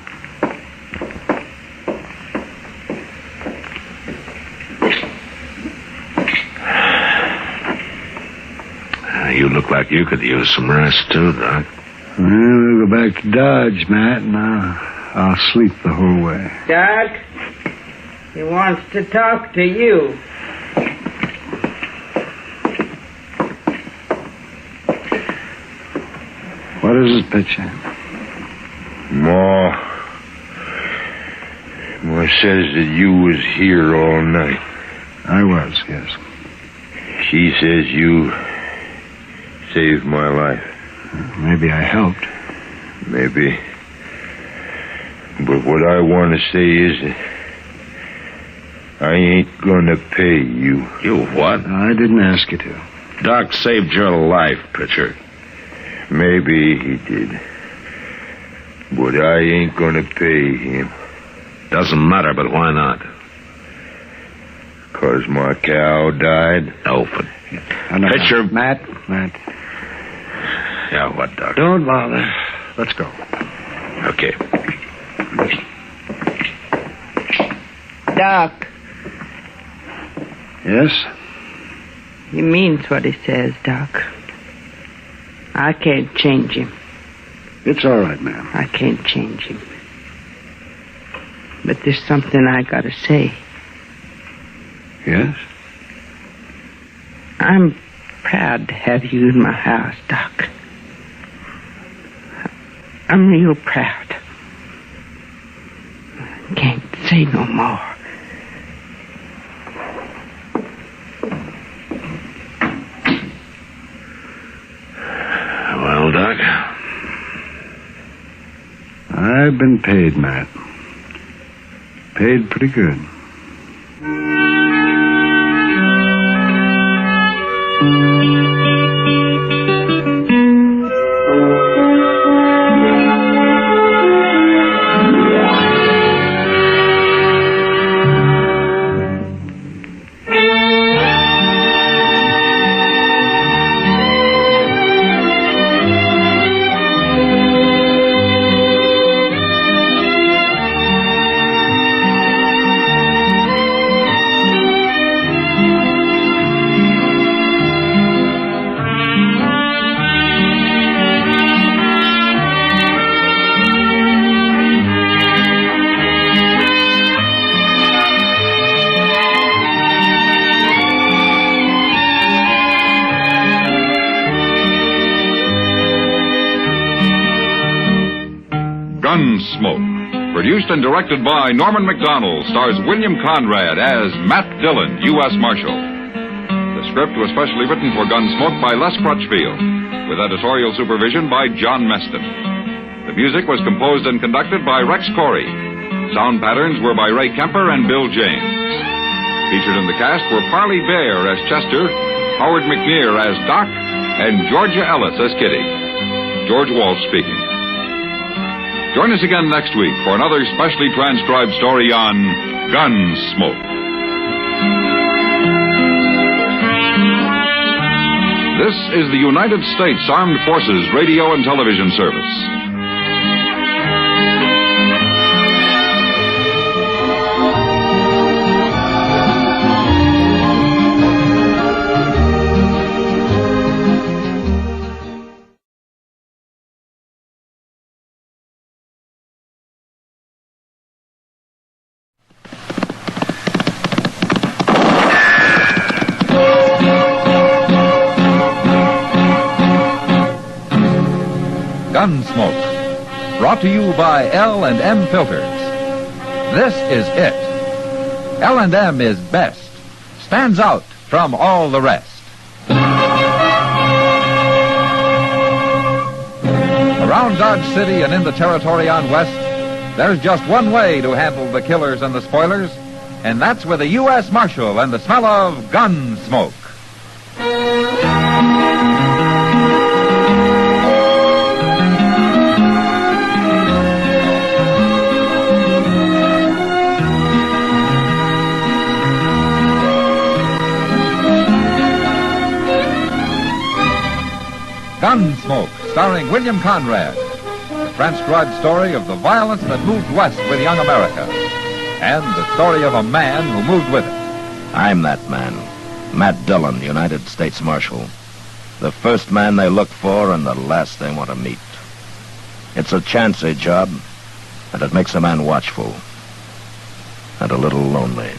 You look like you could use some rest, too, Doc. Well, we'll go back to Dodge, Matt, and I'll sleep the whole way. Doc, he wants to talk to you. What is it, Pitcher? Ma says that you was here all night. I was, yes. She says you saved my life. Maybe I helped. Maybe. But what I want to say is that I ain't gonna pay you. You what? I didn't ask you to. Doc saved your life, Pitcher. Maybe he did. But I ain't gonna pay him. Doesn't matter, but why not? 'Cause my cow died? No, but... Pitcher... Matt. Yeah, what, Doc? Don't bother. Let's go. Okay. Doc. Yes? He means what he says, Doc. I can't change him. It's all right, ma'am. I can't change him. But there's something I gotta say. Yes? I'm proud to have you in my house, Doc. I'm real proud. I can't say no more. Well, Doc? I've been paid, Matt. Paid pretty good. Gunsmoke, produced and directed by Norman Macdonald, stars William Conrad as Matt Dillon, U.S. Marshal. The script was specially written for Gunsmoke by Les Crutchfield, with editorial supervision by John Meston. The music was composed and conducted by Rex Corey. Sound patterns were by Ray Kemper and Bill James. Featured in the cast were Parley Bear as Chester, Howard McNear as Doc, and Georgia Ellis as Kitty. George Walsh speaking. Join us again next week for another specially transcribed story on Gunsmoke. This is the United States Armed Forces Radio and Television Service. Gunsmoke, brought to you by L&M Filters. This is it. L&M is best, stands out from all the rest. Around Dodge City and in the territory on West, there's just one way to handle the killers and the spoilers, and that's with a U.S. Marshal and the smell of Gunsmoke. Gunsmoke, starring William Conrad, the transcribed story of the violence that moved west with young America, and the story of a man who moved with it. I'm that man, Matt Dillon, United States Marshal. The first man they look for and the last they want to meet. It's a chancy job, and it makes a man watchful and a little lonely.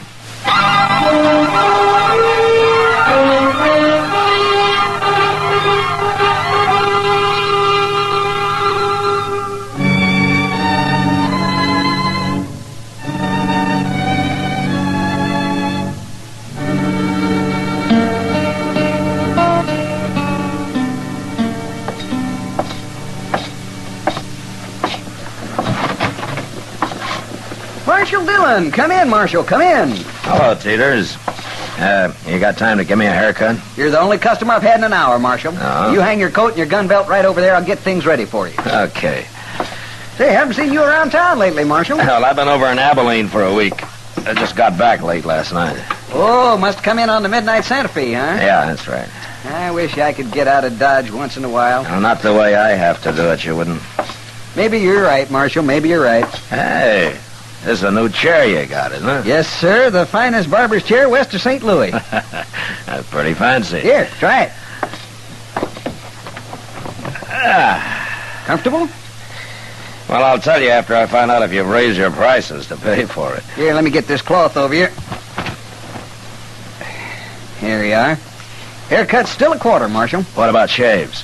Well, Dillon, come in, Marshal, come in. Hello, Teeters. You got time to give me a haircut? You're the only customer I've had in an hour, Marshal. Oh. You hang your coat and your gun belt right over there. I'll get things ready for you. Okay. Say, haven't seen you around town lately, Marshal. Well, I've been over in Abilene for a week. I just got back late last night. Oh, must have come in on the midnight Santa Fe, huh? Yeah, that's right. I wish I could get out of Dodge once in a while. Well, not the way I have to do it, you wouldn't. Maybe you're right, Marshal. Maybe you're right. Hey, this is a new chair you got, isn't it? Yes, sir. The finest barber's chair west of St. Louis. That's pretty fancy. Here, try it. Ah. Comfortable? Well, I'll tell you after I find out if you've raised your prices to pay for it. Here, let me get this cloth over you. Here you are. Haircut's still a quarter, Marshal. What about shaves?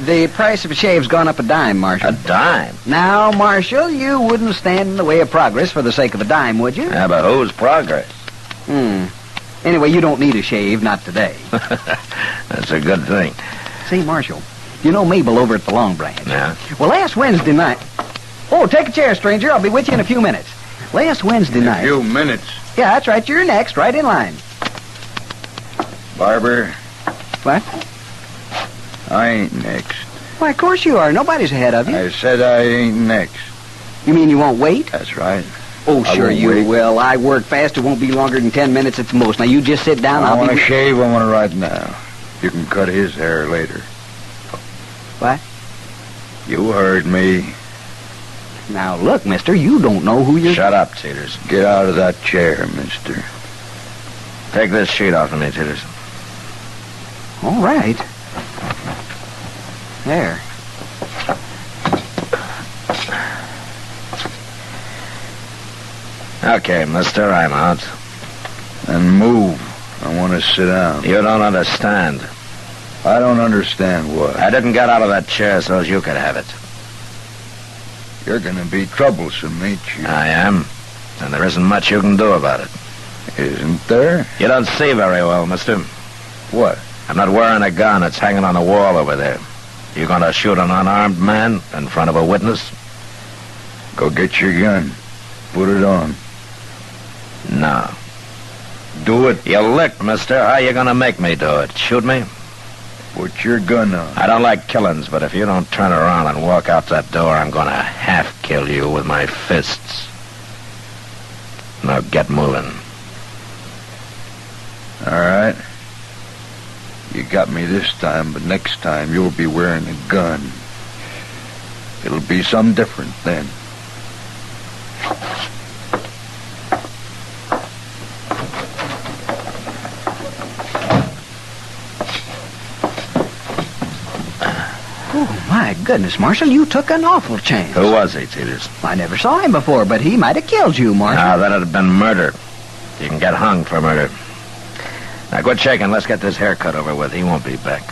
The price of a shave's gone up a dime, Marshal. A dime? Now, Marshal, you wouldn't stand in the way of progress for the sake of a dime, would you? Yeah, but whose progress? Anyway, you don't need a shave, not today. That's a good thing. Say, Marshal, you know Mabel over at the Long Branch? Yeah? Well, last Wednesday night... Oh, take a chair, stranger. I'll be with you in a few minutes. Last Wednesday night... A few minutes. Yeah, that's right. You're next, right in line. Barber, What? I ain't next. Why, of course you are. Nobody's ahead of you. I said I ain't next. You mean you won't wait? That's right. Oh, I sure won't you wait. will. I work fast. It won't be longer than 10 minutes at the most. Now, you just sit down. I I'll want be... to shave. I want to right now. You can cut his hair later. What? You heard me. Now, look, mister, you don't know who you're... Shut up, Teeters. Get out of that chair, mister. Take this sheet off of me, Teeters. All right. There. Okay, mister, I'm out. And move. I want to sit down. You don't understand. I don't understand what. I didn't get out of that chair so as you could have it. You're going to be troublesome, ain't you? I am. And there isn't much you can do about it. Isn't there? You don't see very well, mister. What? I'm not wearing a gun. It's hanging on the wall over there. You going to shoot an unarmed man in front of a witness? Go get your gun. Put it on. No. Do it. You licked, mister. How you going to make me do it? Shoot me? Put your gun on. I don't like killings, but if you don't turn around and walk out that door, I'm going to half-kill you with my fists. Now get moving. All right. You got me this time, but next time you'll be wearing a gun. It'll be some different then. Oh, my goodness, Marshal, you took an awful chance. Who was he, Teeters? I never saw him before, but he might have killed you, Marshal. Ah, that'd have been murder. You can get hung for murder. Now, quit shaking. Let's get this haircut over with. He won't be back.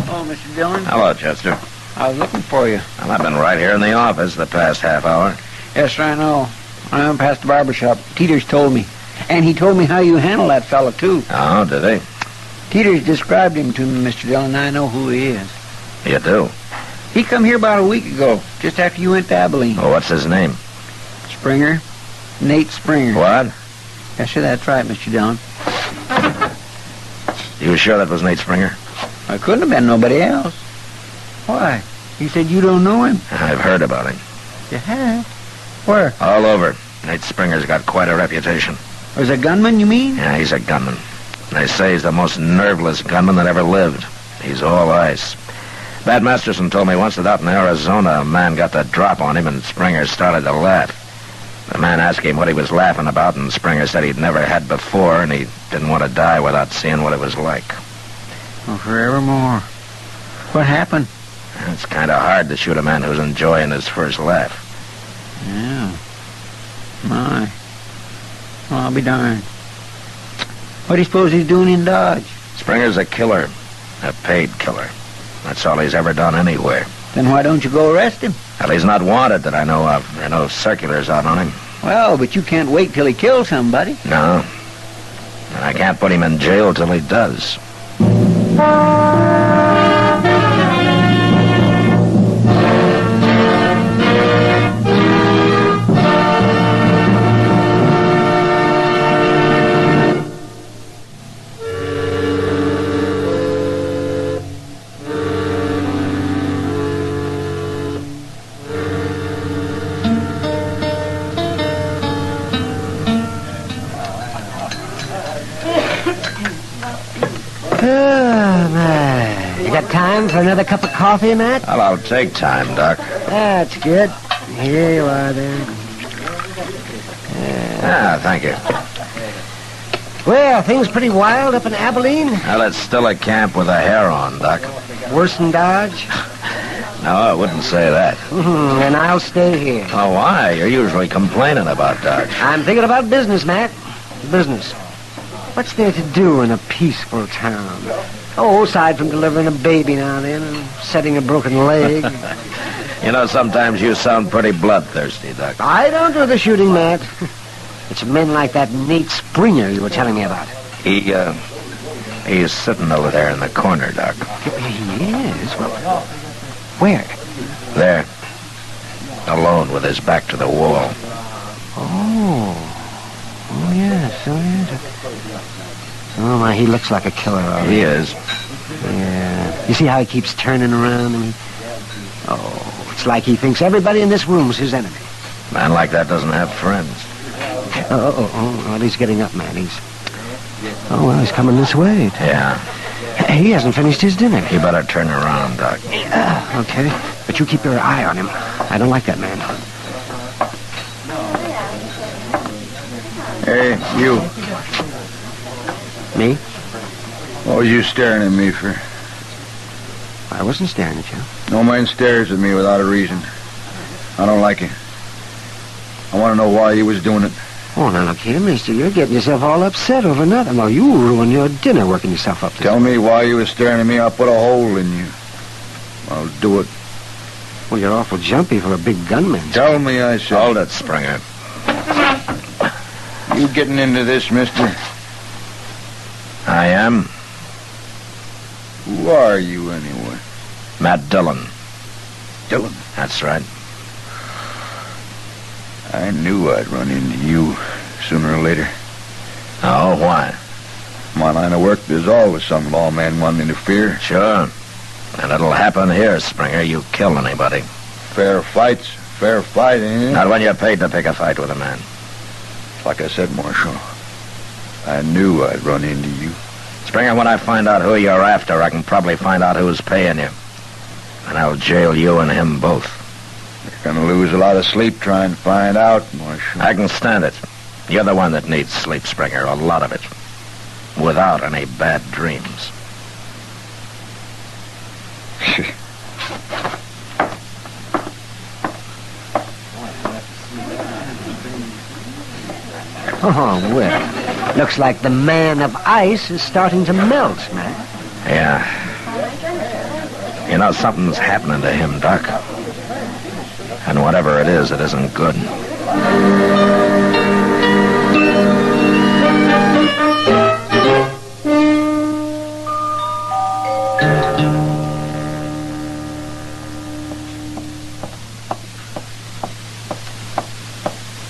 Oh, Mr. Dillon. Hello, Chester. I was looking for you. Well, I've been right here in the office the past half hour. Yes, sir, I know. I went past the barber shop. Teeters told me. And he told me how you handle that fella, too. Oh, did he? Teeters described him to me, Mr. Dillon, and I know who he is. You do? He come here about a week ago, just after you went to Abilene. Oh, what's his name? Springer. Nate Springer. What? Yes, sir, that's right, Mr. Dillon. You sure that was Nate Springer? I couldn't have been nobody else. Why? You said you don't know him? I've heard about him. You have? Where? All over. Nate Springer's got quite a reputation. Was a gunman, you mean? Yeah, he's a gunman. They say he's the most nerveless gunman that ever lived. He's all ice. Bat Masterson told me once that out in Arizona, a man got the drop on him and Springer started to laugh. The man asked him what he was laughing about, and Springer said he'd never had before, and he didn't want to die without seeing what it was like. Oh, forevermore. What happened? It's kind of hard to shoot a man who's enjoying his first laugh. Yeah. My. Well, I'll be darned. What do you suppose he's doing in Dodge? Springer's a killer. A paid killer. That's all he's ever done anywhere. Then why don't you go arrest him? Well, he's not wanted that I know of. There are no circulars out on him. Well, but you can't wait till he kills somebody. No. And I can't put him in jail till he does. You got time for another cup of coffee, Matt? Well, I'll take time, Doc. That's good. Here you are, then. Thank you. Well, things pretty wild up in Abilene? Well, it's still a camp with a hair on, Doc. Worse than Dodge? No, I wouldn't say that. And I'll stay here. Oh, why? You're usually complaining about Dodge. I'm thinking about business, Matt. Business. What's there to do in a peaceful town? Oh, aside from delivering a baby now and then and setting a broken leg. You know, sometimes you sound pretty bloodthirsty, Doc. I don't do the shooting, Matt. It's men like that Nate Springer you were telling me about. He's sitting over there in the corner, Doc. He is? Well, where? There. Alone with his back to the wall. Oh, yes. Oh, my, he looks like a killer already. He is. Yeah. You see how he keeps turning around? It's like he thinks everybody in this room's his enemy. Man like that doesn't have friends. Well, he's getting up, man. He's coming this way. Yeah. He hasn't finished his dinner. You better turn around, Doc. Okay. But you keep your eye on him. I don't like that man. Hey, you. Me? What was you staring at me for? I wasn't staring at you. No man stares at me without a reason. I don't like it. I want to know why you was doing it. Oh, now look here, mister. You're getting yourself all upset over nothing. Well, you ruined your dinner working yourself up. Tell me why you was staring at me. I'll put a hole in you. I'll do it. Well, you're awful jumpy for a big gunman. Tell me, I said. Hold it, Springer. You getting into this, mister? I am. Who are you, anyway? Matt Dillon. Dillon? That's right. I knew I'd run into you sooner or later. Oh, why? My line of work, there's always some lawman wanting to interfere. Sure. And it'll happen here, Springer. You kill anybody. Fair fight, ain't it? Not when you're paid to pick a fight with a man. Like I said, Marshal, I knew I'd run into you. Springer, when I find out who you're after, I can probably find out who's paying you. And I'll jail you and him both. You're gonna lose a lot of sleep trying to find out, Marshal. I can stand it. You're the one that needs sleep, Springer, a lot of it. Without any bad dreams. Oh, well. Looks like the man of ice is starting to melt, man. Yeah. You know, something's happening to him, Doc. And whatever it isn't good.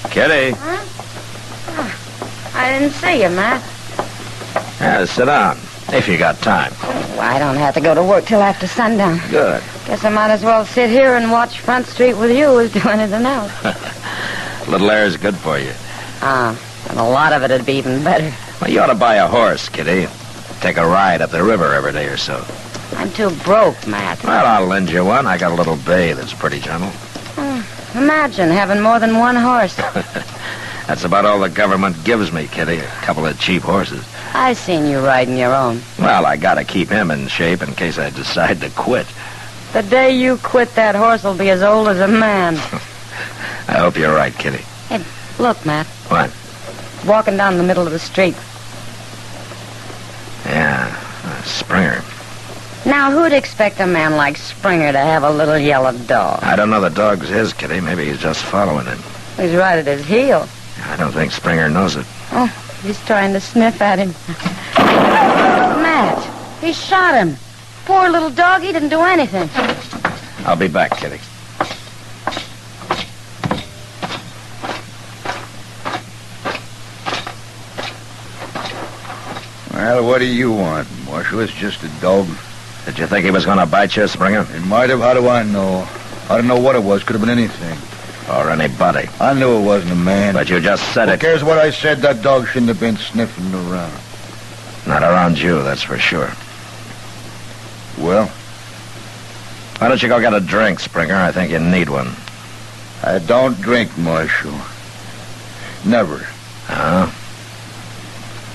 Kitty. Huh? I didn't see you, Matt. Yeah, sit down, if you got time. Well, I don't have to go to work till after sundown. Good. Guess I might as well sit here and watch Front Street with you as do anything else. A little air is good for you. And a lot of it'd be even better. Well, you ought to buy a horse, Kitty. Take a ride up the river every day or so. I'm too broke, Matt. Well, I'll lend you one. I got a little bay that's pretty gentle. Imagine having more than one horse. That's about all the government gives me, Kitty. A couple of cheap horses. I seen you riding your own. Well, I gotta keep him in shape in case I decide to quit. The day you quit, that horse will be as old as a man. I hope you're right, Kitty. Hey, look, Matt. What? Walking down the middle of the street. Yeah, Springer. Now, who'd expect a man like Springer to have a little yellow dog? I don't know the dog's his, Kitty. Maybe he's just following him. He's right at his heel. I don't think Springer knows it. Oh, he's trying to sniff at him. Matt, he shot him. Poor little dog, he didn't do anything. I'll be back, Kitty. Well, what do you want, Marshal? It's just a dog. Did you think he was going to bite you, Springer? It might have. How do I know? I don't know what it was. Could have been anything. Or anybody. I knew it wasn't a man. But you just said Who it. cares what I said? That dog shouldn't have been sniffing around. Not around you, that's for sure. Well? Why don't you go get a drink, Springer? I think you need one. I don't drink, Marshal. Never. Huh?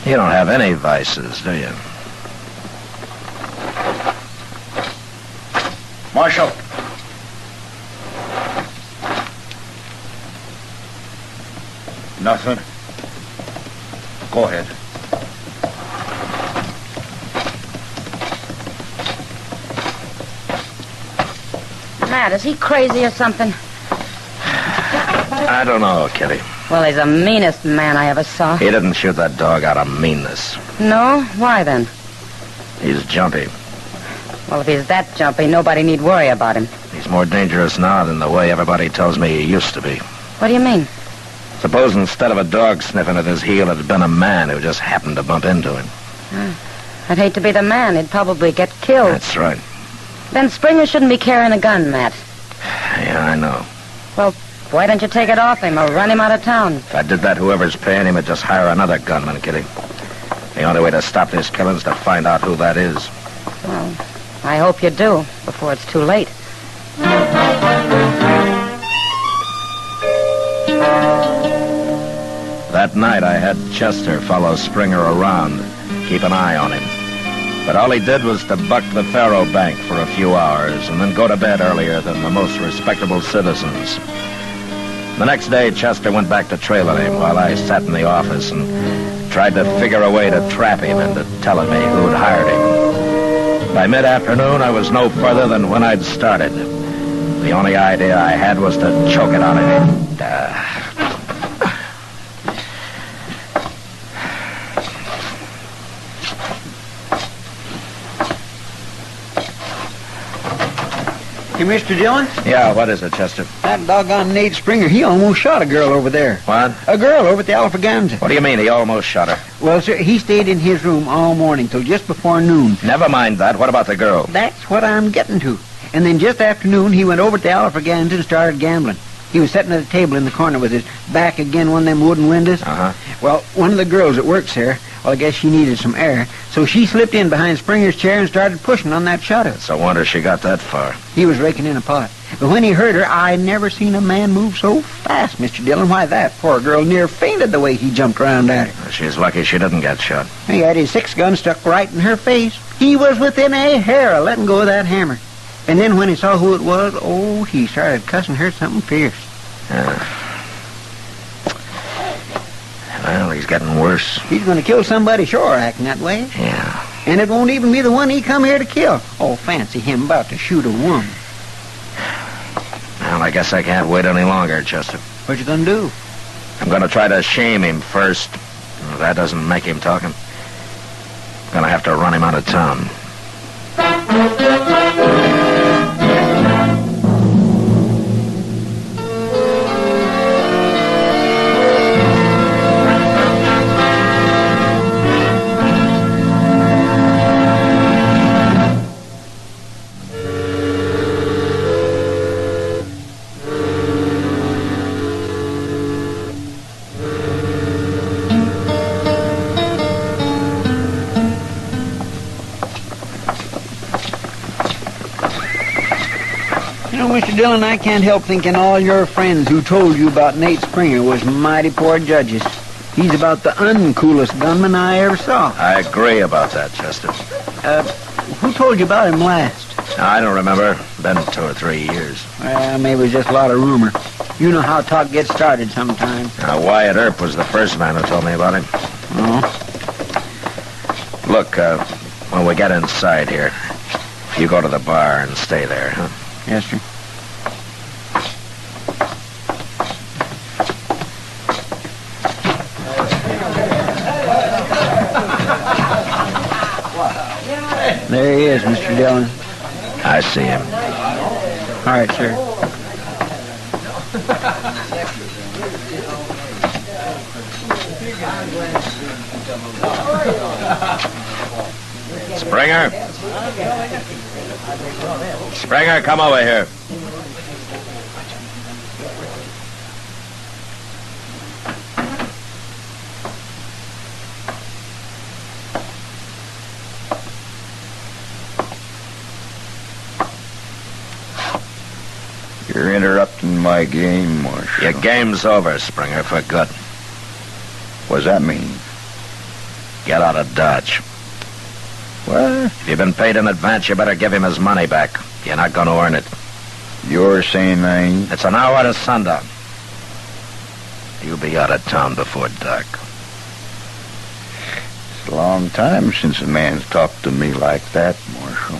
You don't have any vices, do you? Marshal. Nothing. Go ahead. Matt, is he crazy or something? I don't know, Kitty. Well, he's the meanest man I ever saw. He didn't shoot that dog out of meanness. No? Why then? He's jumpy. Well, if he's that jumpy, nobody need worry about him. He's more dangerous now than the way everybody tells me he used to be. What do you mean? Suppose instead of a dog sniffing at his heel, it had been a man who just happened to bump into him. I'd hate to be the man. He'd probably get killed. That's right. Then Springer shouldn't be carrying a gun, Matt. Yeah, I know. Well, why don't you take it off him or run him out of town? If I did that, whoever's paying him would just hire another gunman, Kitty. The only way to stop this killing is to find out who that is. Well, I hope you do, before it's too late. That night, I had Chester follow Springer around, keep an eye on him. But all he did was to buck the faro bank for a few hours and then go to bed earlier than the most respectable citizens. The next day, Chester went back to trailing him while I sat in the office and tried to figure a way to trap him into telling me who'd hired him. By mid-afternoon, I was no further than when I'd started. The only idea I had was to choke it out of him. Hey, Mr. Dillon? Yeah, what is it, Chester? That doggone Nate Springer, he almost shot a girl over there. What? A girl over at the Alphaganza. What do you mean he almost shot her? Well, sir, he stayed in his room all morning till just before noon. Never mind that. What about the girl? That's what I'm getting to. And then just after noon, he went over to the Alphaganza and started gambling. He was sitting at a table in the corner with his back against one of them wooden windows. Uh-huh. Well, one of the girls that works there, well, I guess she needed some air, so she slipped in behind Springer's chair and started pushing on that shutter. It's a wonder she got that far. He was raking in a pot. But when he heard her, I never seen a man move so fast, Mr. Dillon. Why, that poor girl near fainted the way he jumped around at her. She's lucky she didn't get shot. He had his 6-gun stuck right in her face. He was within a hair of letting go of that hammer. And then when he saw who it was, oh, he started cussing her something fierce. Well, he's getting worse. He's going to kill somebody, sure, acting that way. Yeah. And it won't even be the one he come here to kill. Oh, fancy him about to shoot a woman. Well, I guess I can't wait any longer, Chester. What you going to do? I'm going to try to shame him first. If that doesn't make him talk, I'm going to have to run him out of town. Mr. Dillon, I can't help thinking all your friends who told you about Nate Springer was mighty poor judges. He's about the uncoolest gunman I ever saw. I agree about that, Chester. Who told you about him last? I don't remember. Been 2 or 3 years. Well, maybe it was just a lot of rumor. You know how talk gets started sometimes. Wyatt Earp was the first man who told me about him. Oh? Look, when we get inside here, you go to the bar and stay there, huh? Yes, sir. There he is, Mr. Dillon. I see him. All right, sir. Springer? Springer, come over here. You're interrupting my game, Marshal. Your game's over, Springer, for good. What does that mean? Get out of Dodge. What? If you've been paid in advance, you better give him his money back. You're not going to earn it. You're saying I ain't? It's an hour to sundown. You'll be out of town before dark. It's a long time since a man's talked to me like that, Marshal.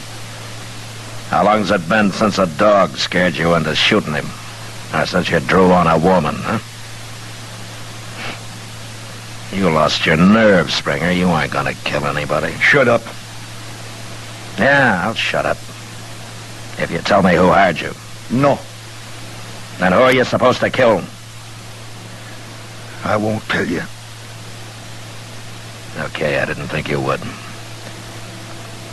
How long's it been since a dog scared you into shooting him? Or since you drew on a woman, huh? You lost your nerve, Springer. You ain't gonna kill anybody. Shut up. Yeah, I'll shut up. If you tell me who hired you. No. Then who are you supposed to kill? I won't tell you. Okay, I didn't think you would.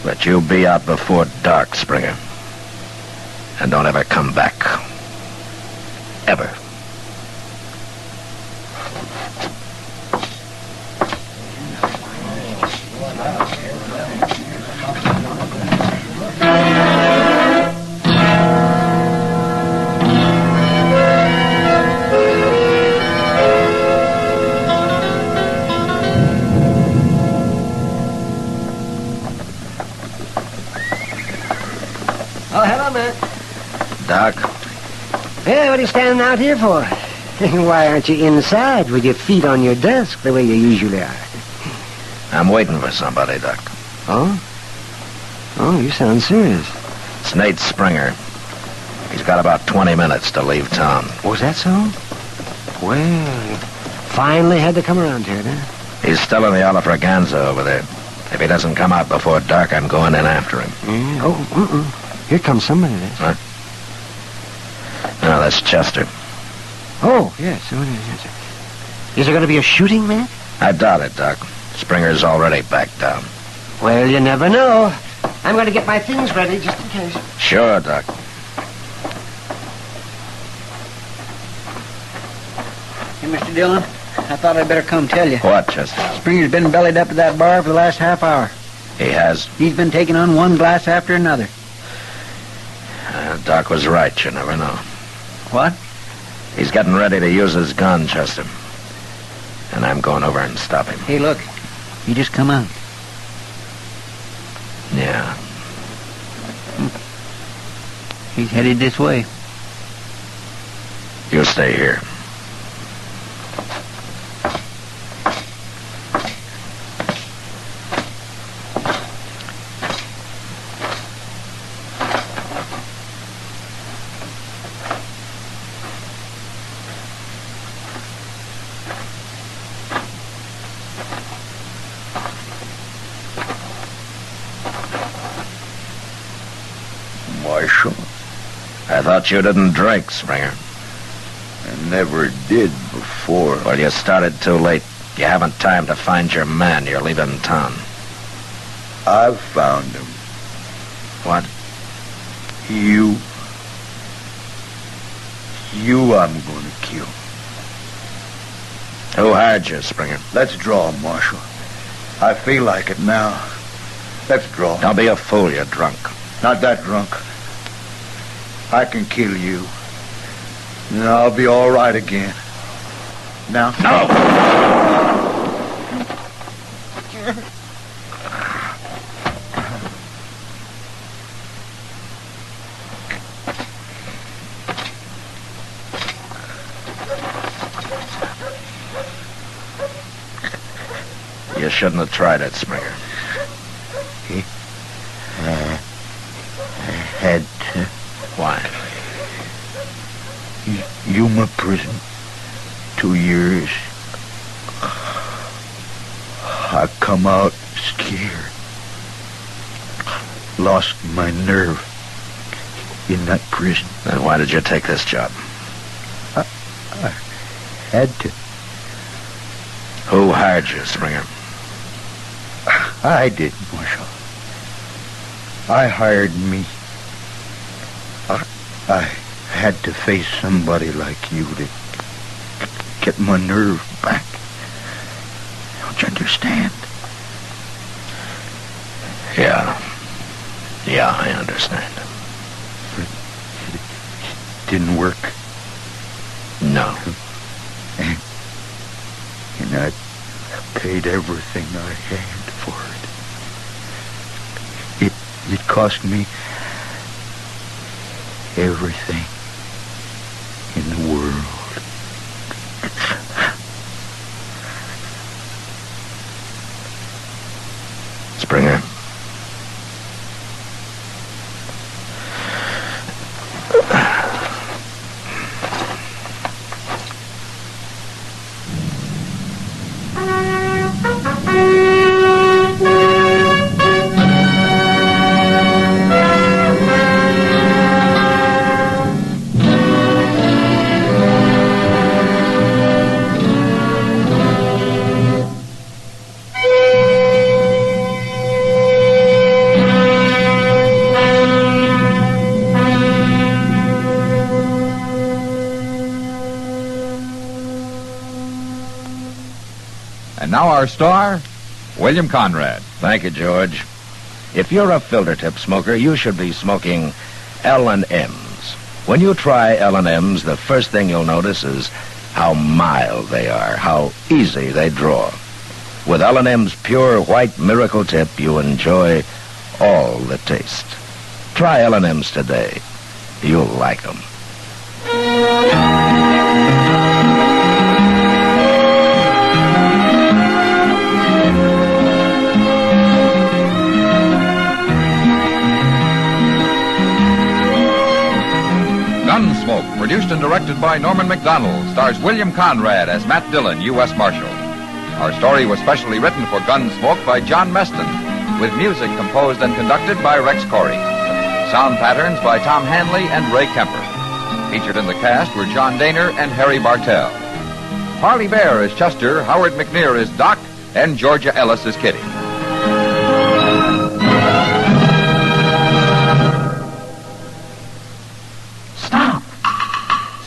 But you'll be out before dark, Springer. And don't ever come back. Ever. Oh, hello, man. Doc? Hey, what are you standing out here for? Why aren't you inside with your feet on your desk the way you usually are? I'm waiting for somebody, Doc. Oh? Oh, you sound serious. It's Nate Springer. He's got about 20 minutes to leave town. Was that so? Well, you finally had to come around here, then. He's still in the Alafraganza over there. If he doesn't come out before dark, I'm going in after him. Here comes somebody, then. Huh? No, that's Chester. Oh, yes. Is there going to be a shooting, man? I doubt it, Doc. Springer's already backed down. Well, you never know. I'm going to get my things ready just in case. Sure, Doc. Hey, Mr. Dillon, I thought I'd better come tell you. What, Chester? Springer's been bellied up at that bar for the last half hour. He has? He's been taking on one glass after another. Doc was right. You never know. What? He's getting ready to use his gun, Chester. And I'm going over and stop him. Hey, look. He just come out. Yeah. He's headed this way. You stay here. Marshal? I thought you didn't drink, Springer. I never did before. Well, you started too late. You haven't time to find your man. You're leaving town. I've found him. What? You I'm going to kill. Who hired you, Springer? Let's draw, Marshal. I feel like it now. Let's draw. Don't be a fool. You're drunk. Not that drunk. I can kill you. And I'll be all right again. Now? No! You shouldn't have tried it, Springer. I had to. Why? Yuma prison. 2 years. I come out scared. lost my nerve in that prison. Then why did you take this job? I had to. Who hired you, Springer? I did, Marshal. I hired me. I had to face somebody like you to get my nerve back. Don't you understand? Yeah. Yeah, I understand. It didn't work. No. And I paid everything I had for it. It cost me everything in the world. Springer. And now our star, William Conrad. Thank you, George. If you're a filter tip smoker, you should be smoking L&M's. When you try L&M's, the first thing you'll notice is how mild they are, how easy they draw. With L&M's pure white miracle tip, you enjoy all the taste. Try L&M's today. You'll like them. Gunsmoke, produced and directed by Norman Macdonald, stars William Conrad as Matt Dillon, U.S. Marshal. Our story was specially written for Gunsmoke by John Meston, with music composed and conducted by Rex Corey. Sound patterns by Tom Hanley and Ray Kemper. Featured in the cast were John Daner and Harry Bartell. Harley Bear is Chester, Howard McNear is Doc, and Georgia Ellis is Kitty.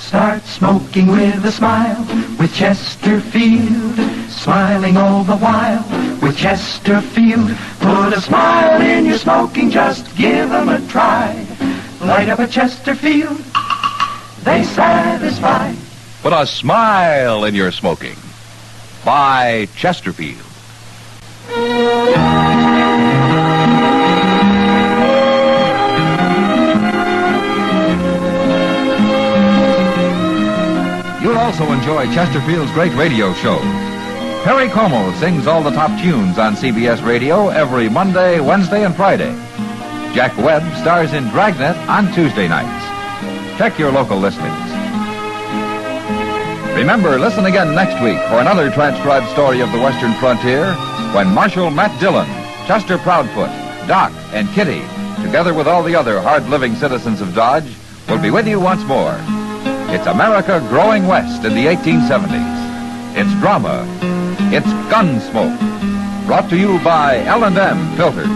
Start smoking with a smile, with Chesterfield, smiling all the while, with Chesterfield. Put a smile in your smoking, just give 'em a try. Light up a Chesterfield, they satisfy. Put a smile in your smoking. By Chesterfield. You'll also enjoy Chesterfield's great radio shows. Perry Como sings all the top tunes on CBS Radio every Monday, Wednesday, and Friday. Jack Webb stars in Dragnet on Tuesday nights. Check your local listings. Remember, listen again next week for another transcribed story of the Western frontier when Marshal Matt Dillon, Chester Proudfoot, Doc, and Kitty, together with all the other hard-living citizens of Dodge, will be with you once more. It's America growing west in the 1870s. It's drama. It's Gunsmoke. Brought to you by L&M Filters.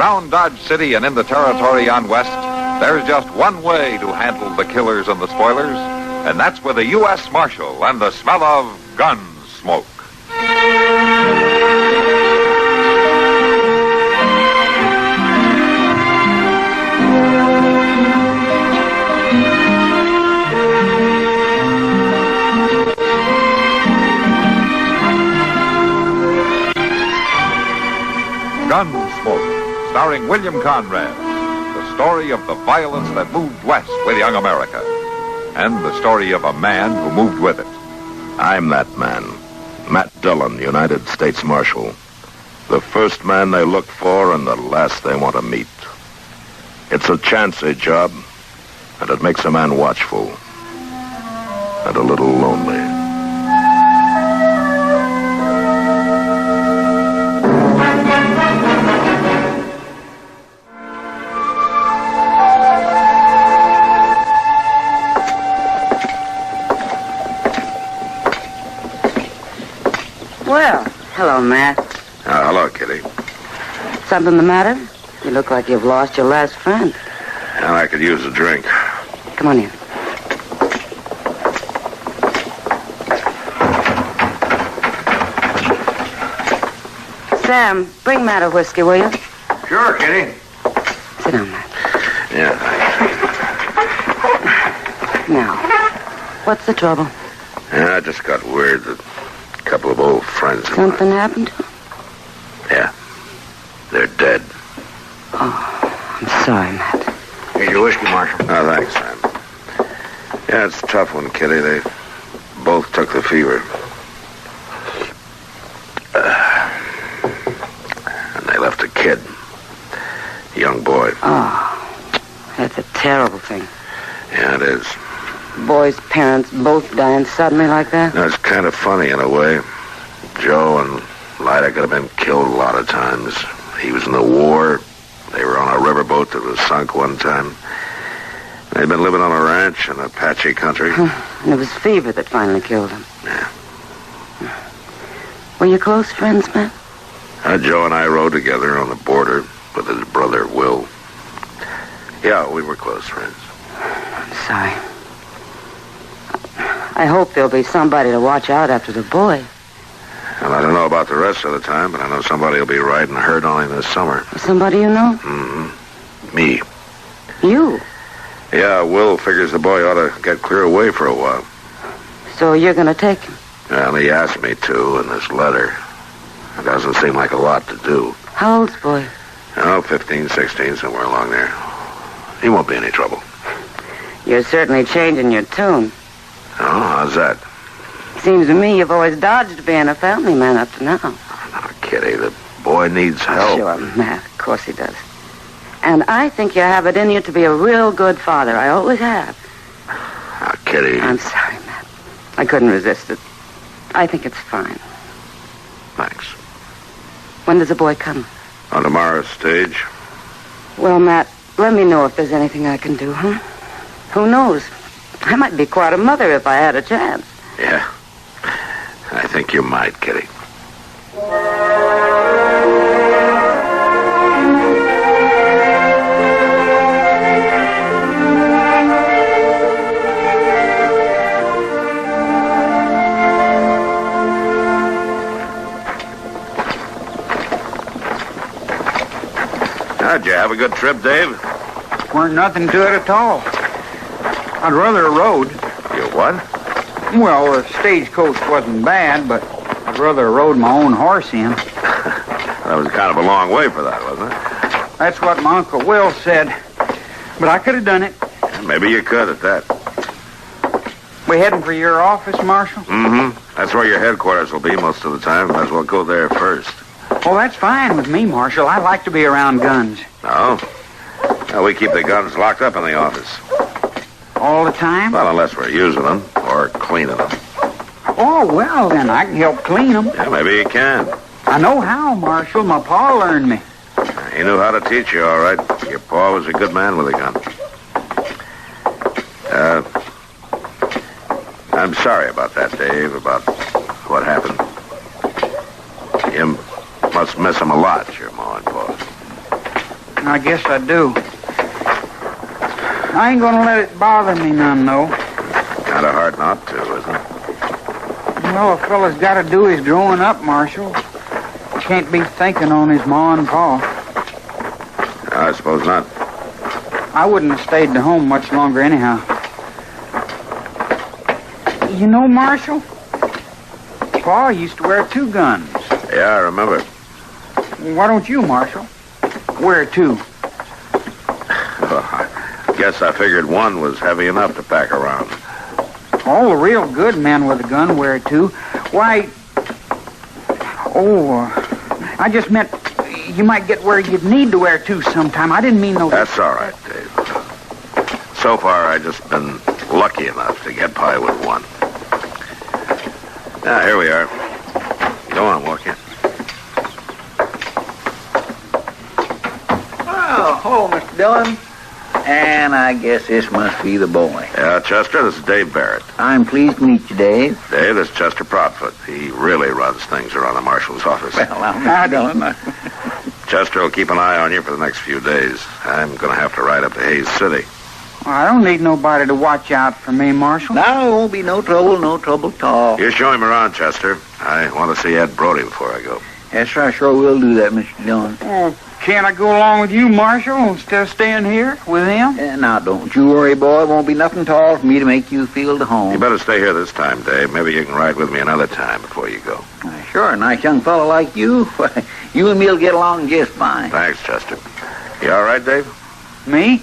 Around Dodge City and in the territory on west, there's just one way to handle the killers and the spoilers, and that's with a U.S. Marshal and the smell of Gunsmoke. Gunsmoke, starring William Conrad, the story of the violence that moved west with young America, and the story of a man who moved with it. I'm that man, Matt Dillon, United States Marshal. The first man they look for and the last they want to meet. It's a chancy job, and it makes a man watchful and a little lonely. Well, hello, Matt. Hello, Kitty. Something the matter? You look like you've lost your last friend. And I could use a drink. Come on in. Sam, bring Matt a whiskey, will you? Sure, Kitty. Sit down, Matt. Yeah, thanks. Now, what's the trouble? Yeah, I just got word that a couple of old friends of Something happened to him? Yeah. They're dead. Oh, I'm sorry, Matt. Here's your whiskey, Marshal. Oh, thanks, Sam. Yeah, it's a tough one, Kitty. They both took the fever. And they left a kid. A young boy. Oh, that's a terrible thing. Yeah, it is. Boy's parents both dying suddenly like that? That's kind of funny in a way. Joe and Lyda could have been killed a lot of times. He was in the war. They were on a riverboat that was sunk one time. They'd been living on a ranch in Apache country. And it was fever that finally killed him. Yeah. Were you close friends, Matt? Joe and I rode together on the border with his brother, Will. Yeah, we were close friends. I'm sorry. I hope there'll be somebody to watch out after the boy. And I don't know about the rest of the time, but I know somebody will be riding herd on him this summer. Somebody you know? Mm-hmm. Me. You? Yeah, Will figures the boy ought to get clear away for a while. So you're going to take him? Well, he asked me to in this letter. It doesn't seem like a lot to do. How old's the boy? Oh, 15, 16, somewhere along there. He won't be any trouble. You're certainly changing your tune. Oh, how's that? Seems to me you've always dodged being a family man up to now. Oh, Kitty, the boy needs help. Sure, Matt. Of course he does. And I think you have it in you to be a real good father. I always have. Oh, Kitty. I'm sorry, Matt. I couldn't resist it. I think it's fine. Thanks. When does the boy come? On tomorrow's stage. Well, Matt, let me know if there's anything I can do, huh? Who knows? I might be quite a mother if I had a chance. Yeah. I think you might, Kitty. How'd you have a good trip, Dave? Weren't nothing to it at all. I'd rather rode. You what? Well, the stagecoach wasn't bad, but I'd rather rode my own horse in. That was kind of a long way for that, wasn't it? That's what my Uncle Will said. But I could have done it. Maybe you could at that. We heading for your office, Marshal? Mm-hmm. That's where your headquarters will be most of the time. Might as well go there first. Well, that's fine with me, Marshal. I like to be around guns. No? Well, we keep the guns locked up in the office. All the time? Well, unless we're using them or cleaning them. Oh, well, then I can help clean them. Yeah, maybe you can. I know how, Marshal. My pa learned me. He knew how to teach you, all right. Your pa was a good man with a gun. I'm sorry about that, Dave, about what happened. You must miss him a lot, your ma and pa. I guess I do. I ain't gonna let it bother me none, though. Kind of hard not to, isn't it? Well, a fella's got to do his growing up, Marshal. Can't be thinking on his ma and pa. I suppose not. I wouldn't have stayed at home much longer anyhow. You know, Marshal, Pa used to wear 2 guns. Yeah, I remember. Why don't you, Marshal? Wear 2. Guess I figured one was heavy enough to pack around. All the real good men with a gun wear 2. Why... I just meant you might get where you'd need to wear 2 sometime. I didn't mean no... That's all right, Dave. So far, I just been lucky enough to get by with 1. Now, here we are. Go on, walk in. Well, hello, Mr. Dillon. And I guess this must be the boy. Yeah, Chester, this is Dave Barrett. I'm pleased to meet you, Dave. Dave, this is Chester Proudfoot. He really runs things around the Marshal's office. Well, I'm Dillon. Chester will keep an eye on you for the next few days. I'm going to have to ride up to Hayes City. Well, I don't need nobody to watch out for me, Marshal. No, it won't be no trouble at all. You show him around, Chester. I want to see Ed Brody before I go. Yes, sir, I sure will do that, Mr. Dillon. Oh, can't I go along with you, Marshal, instead of staying here with him? Now, don't you worry, boy. It won't be nothing at all for me to make you feel at home. You better stay here this time, Dave. Maybe you can ride with me another time before you go. Sure, a nice young fellow like you. You and me'll get along just fine. Thanks, Chester. You all right, Dave? Me?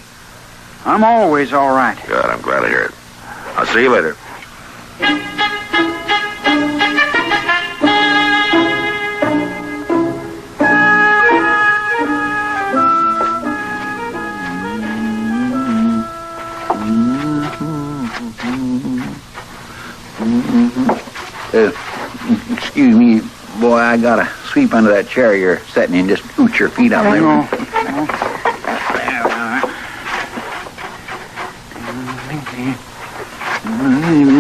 I'm always all right. Good, I'm glad to hear it. I'll see you later. Excuse me, boy, I gotta sweep under that chair you're sitting in. Just scoot your feet out there.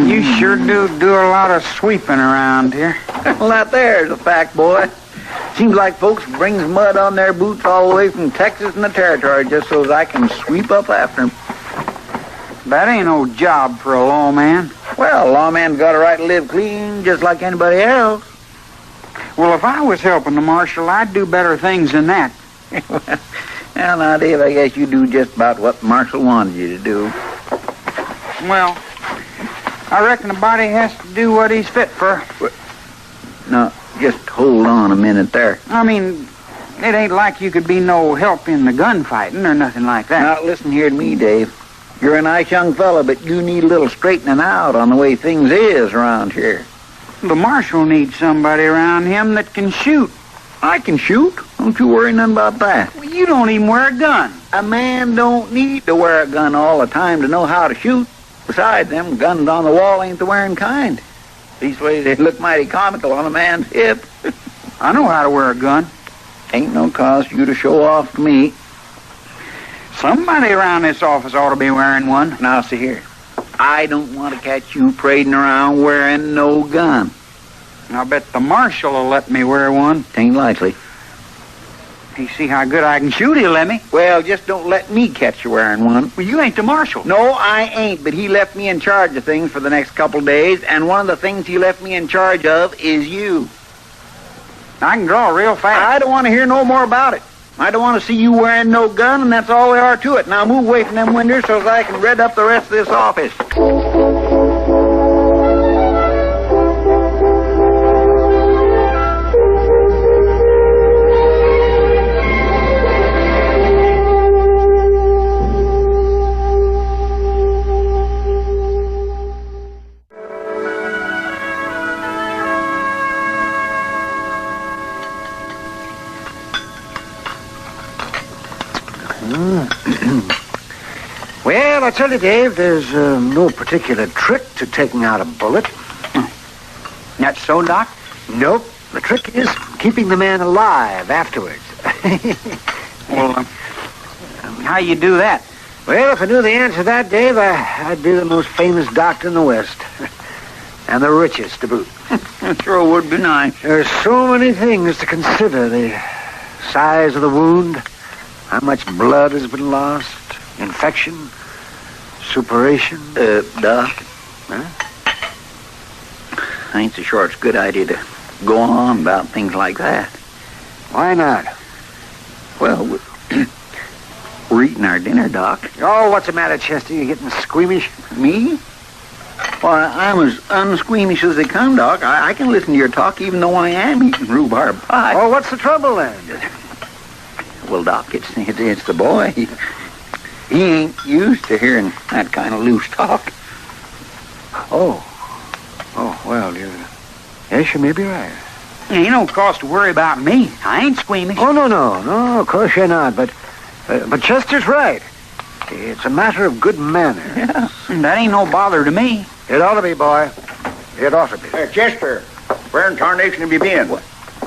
You sure do a lot of sweeping around here. Well, that there's a fact, boy. Seems like folks brings mud on their boots all the way from Texas and the Territory just so as I can sweep up after them. That ain't no job for a lawman. Well, a lawman's got a right to live clean just like anybody else. Well, if I was helping the Marshal, I'd do better things than that. Well, now, Dave, I guess you do just about what the Marshal wanted you to do. Well, I reckon a body has to do what he's fit for. No, just hold on a minute there. I mean, it ain't like you could be no help in the gunfighting or nothing like that. Now, listen here to me, Dave. You're a nice young fella, but you need a little straightening out on the way things is around here. The Marshal needs somebody around him that can shoot. I can shoot. Don't you worry none about that. Well, you don't even wear a gun. A man don't need to wear a gun all the time to know how to shoot. Besides, them guns on the wall ain't the wearing kind. These ways they look mighty comical on a man's hip. I know how to wear a gun. Ain't no cause for you to show off to me. Somebody around this office ought to be wearing one. Now, see here. I don't want to catch you parading around wearing no gun. I bet the Marshal will let me wear one. Ain't likely. He see how good I can shoot, he'll let me. Well, just don't let me catch you wearing one. Well, you ain't the Marshal. No, I ain't, but he left me in charge of things for the next couple days, and one of the things he left me in charge of is you. I can draw real fast. I don't want to hear no more about it. I don't want to see you wearing no gun, and that's all there are to it. Now move away from them windows so that I can red up the rest of this office. Well, I tell you, Dave, there's no particular trick to taking out a bullet. That's so, Doc? Nope. The trick is keeping the man alive afterwards. Well, how you do that? Well, if I knew the answer to that, Dave, I'd be the most famous doctor in the West. And the richest to boot. Sure would be nice. There's so many things to consider. The size of the wound, How much blood has been lost? Infection? Suppuration? Doc? Huh? I ain't so sure it's a good idea to go on about things like that. Why not? Well, we're eating our dinner, Doc. Oh, what's the matter, Chester? You getting squeamish? Me? Why, I'm as unsqueamish as they come, Doc. I can listen to your talk even though I am eating rhubarb pie. Oh, what's the trouble then? Well, Doc, it's the boy. He ain't used to hearing that kind of loose talk. Oh, well, yes, you may be right. You don't cause to worry about me. I ain't squeamish. Oh, no, of course you're not, but Chester's right. It's a matter of good manners. Yeah, that ain't no bother to me. It ought to be, boy. It ought to be. Chester, where in tarnation have you been? Well,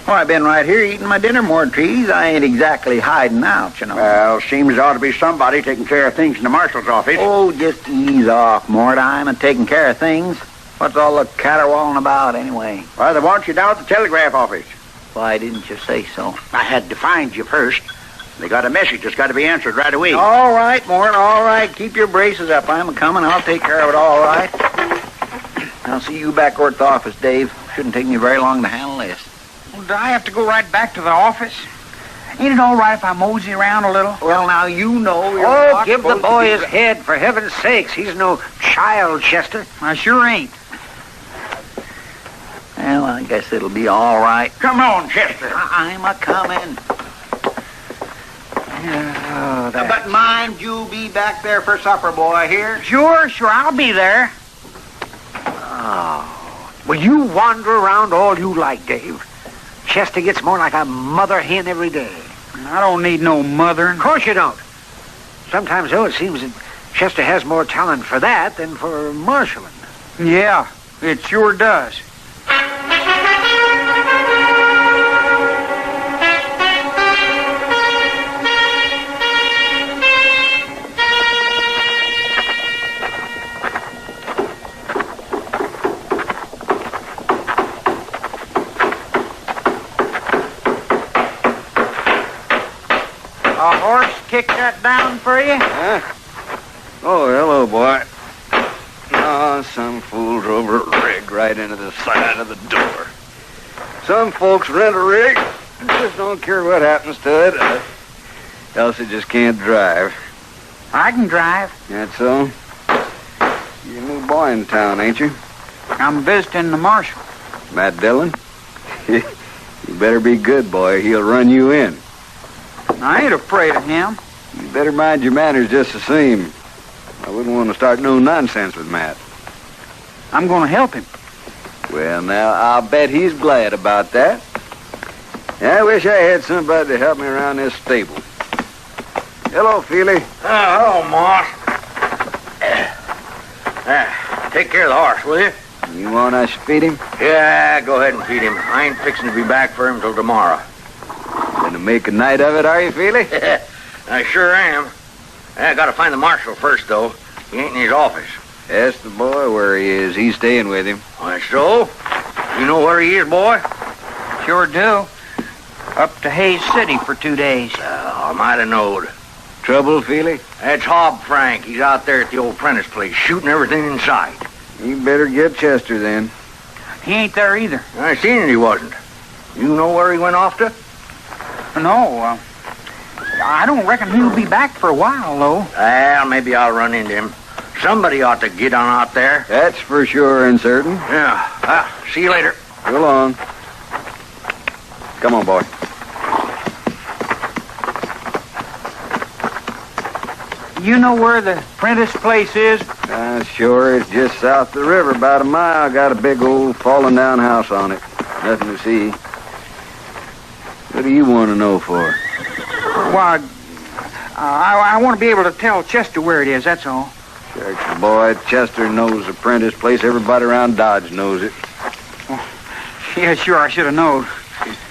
I've been right here eating my dinner, Mortrees. I ain't exactly hiding out, you know. Well, seems there ought to be somebody taking care of things in the marshal's office. Oh, just ease off, Mort. I'm taking care of things. What's all the caterwauling about, anyway? Well, they want you down at the telegraph office. Why didn't you say so? I had to find you first. They got a message that's got to be answered right away. All right, Mort, all right. Keep your braces up. I'm coming. I'll take care of it all right. I'll see you back over at the office, Dave. Shouldn't take me very long to handle this. Well, do I have to go right back to the office? Ain't it all right if I mosey around a little? Well, now, you know you're Oh, not give the supposed to boy be his head, for heaven's sakes. He's no child, Chester. I sure ain't. Well, I guess it'll be all right. Come on, Chester. I'm a-coming. Oh, But mind you be back there for supper, boy, here? Sure, I'll be there. Oh. Well, you wander around all you like, Dave. Chester gets more like a mother hen every day. I don't need no mothering. Of course you don't. Sometimes, though, it seems that Chester has more talent for that than for marshaling. Yeah, it sure does. A horse kick that down for you? Huh? Oh, hello, boy. Oh, some fool drove a rig right into the side of the door. Some folks rent a rig and just don't care what happens to it. Else it just can't drive. I can drive. That's so? You're a new boy in town, ain't you? I'm visiting the marshal. Matt Dillon? You better be good, boy. He'll run you in. I ain't afraid of him. You better mind your manners just the same. I wouldn't want to start no nonsense with Matt. I'm going to help him. Well, now, I'll bet he's glad about that. I wish I had somebody to help me around this stable. Hello, Feely. Hello, Moss. Take care of the horse, will you? You want I should feed him? Yeah, go ahead and feed him. I ain't fixing to be back for him till tomorrow. Gonna make a night of it, are you, Feely? I sure am. I got to find the marshal first, though. He ain't in his office. Ask the boy where he is. He's staying with him. Why, so? You know where he is, boy? Sure do. Up to Hayes City for 2 days. I might have knowed. Trouble, Feely? That's Hob Frank. He's out there at the old Prentice place, shooting everything in sight. You better get Chester, then. He ain't there either. I seen it, he wasn't. You know where he went off to? No, I don't reckon he'll be back for a while, though. Well, maybe I'll run into him. Somebody ought to get on out there. That's for sure and certain. Yeah. See you later. So long. Come on, boy. You know where the Prentice place is? Sure. It's just south of the river, about a mile. Got a big old fallen down house on it. Nothing to see. What do you want to know for? Why, I want to be able to tell Chester where it is, that's all. Church boy, Chester knows the Prentice place. Everybody around Dodge knows it. Oh, yeah, sure, I should have known.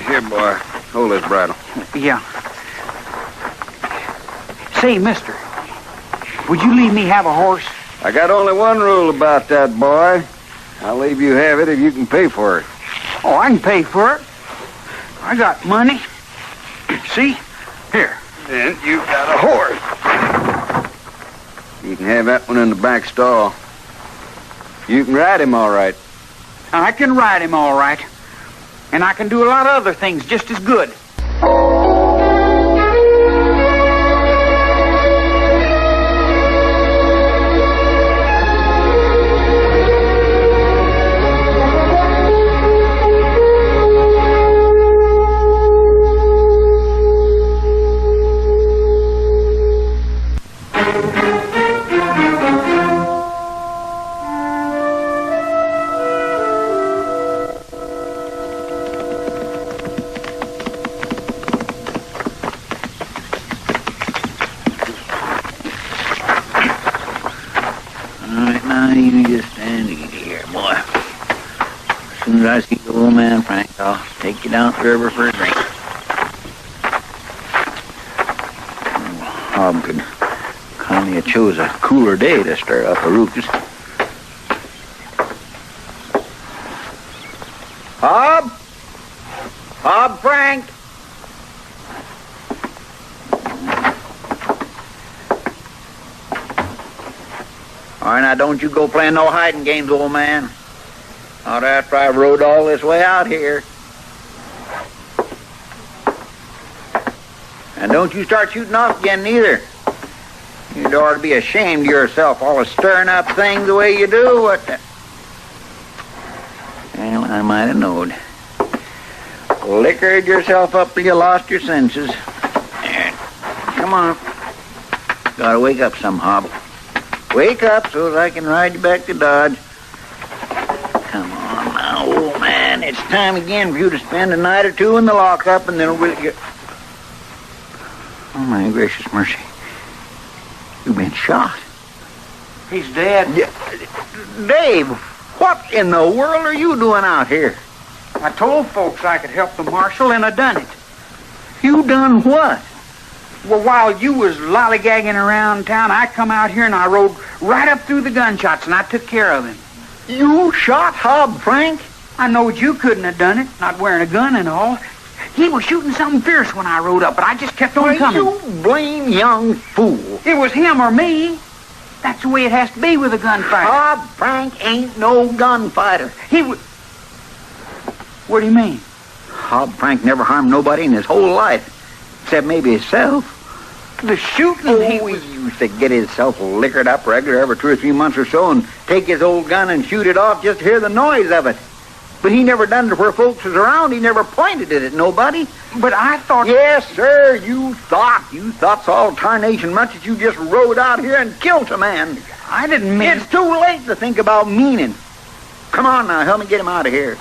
Here, boy. Hold this bridle. Yeah. Say, mister, would you leave me have a horse? I got only one rule about that, boy. I'll leave you have it if you can pay for it. Oh, I can pay for it. I got money. See? Here. Then you got a horse. You can have that one in the back stall. You can ride him all right. I can ride him all right. And I can do a lot of other things just as good. I see the old man, Frank, I'll take you down to the river for a drink. Hob could kindly have chose a cooler day to stir up a ruckus. Hob? Hob, Frank? All right, now don't you go playing no hiding games, old man. Not after I rode all this way out here. And don't you start shooting off again, neither. You'd ought to be ashamed of yourself, all the stirring up things the way you do. What the... Well, I might have knowed. Liquored yourself up till you lost your senses. There. Come on. Gotta wake up some, Hob. Wake up so that I can ride you back to Dodge. Come on now, old man. It's time again for you to spend a night or two in the lockup, and then we'll get... Oh, my gracious mercy. You've been shot. He's dead. Dave, what in the world are you doing out here? I told folks I could help the marshal, and I done it. You done what? Well, while you was lollygagging around town, I come out here and I rode right up through the gunshots, and I took care of him. You shot Hob, Frank? I knowed you couldn't have done it, not wearing a gun and all. He was shooting something fierce when I rode up, but I just kept on coming. You blame young fool. It was him or me. That's the way it has to be with a gunfighter. Hob Frank ain't no gunfighter. He was... What do you mean? Hob Frank never harmed nobody in his whole life, except maybe himself. The shooting he used to get himself liquored up regular every 2 or 3 months or so and take his old gun and shoot it off just to hear the noise of it. But he never done it where folks was around. He never pointed it at nobody. But I thought... Yes, sir, you thought. You thought's all tarnation much as you just rode out here and killed a man. I didn't mean... It's too late to think about meaning. Come on now, help me get him out of here.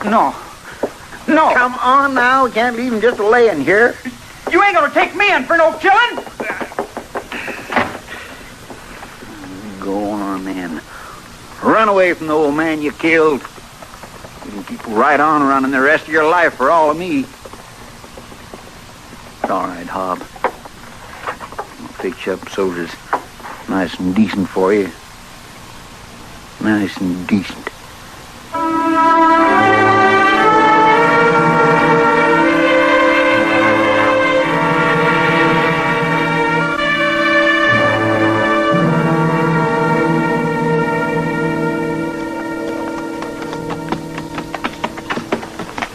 No. No. Come on now, we can't leave him just laying here. You ain't gonna take me in for no killing. Go on, then. Run away from the old man you killed. You can keep right on running the rest of your life for all of me. It's all right, Hob. I'll fix you up so it's nice and decent for you. Nice and decent.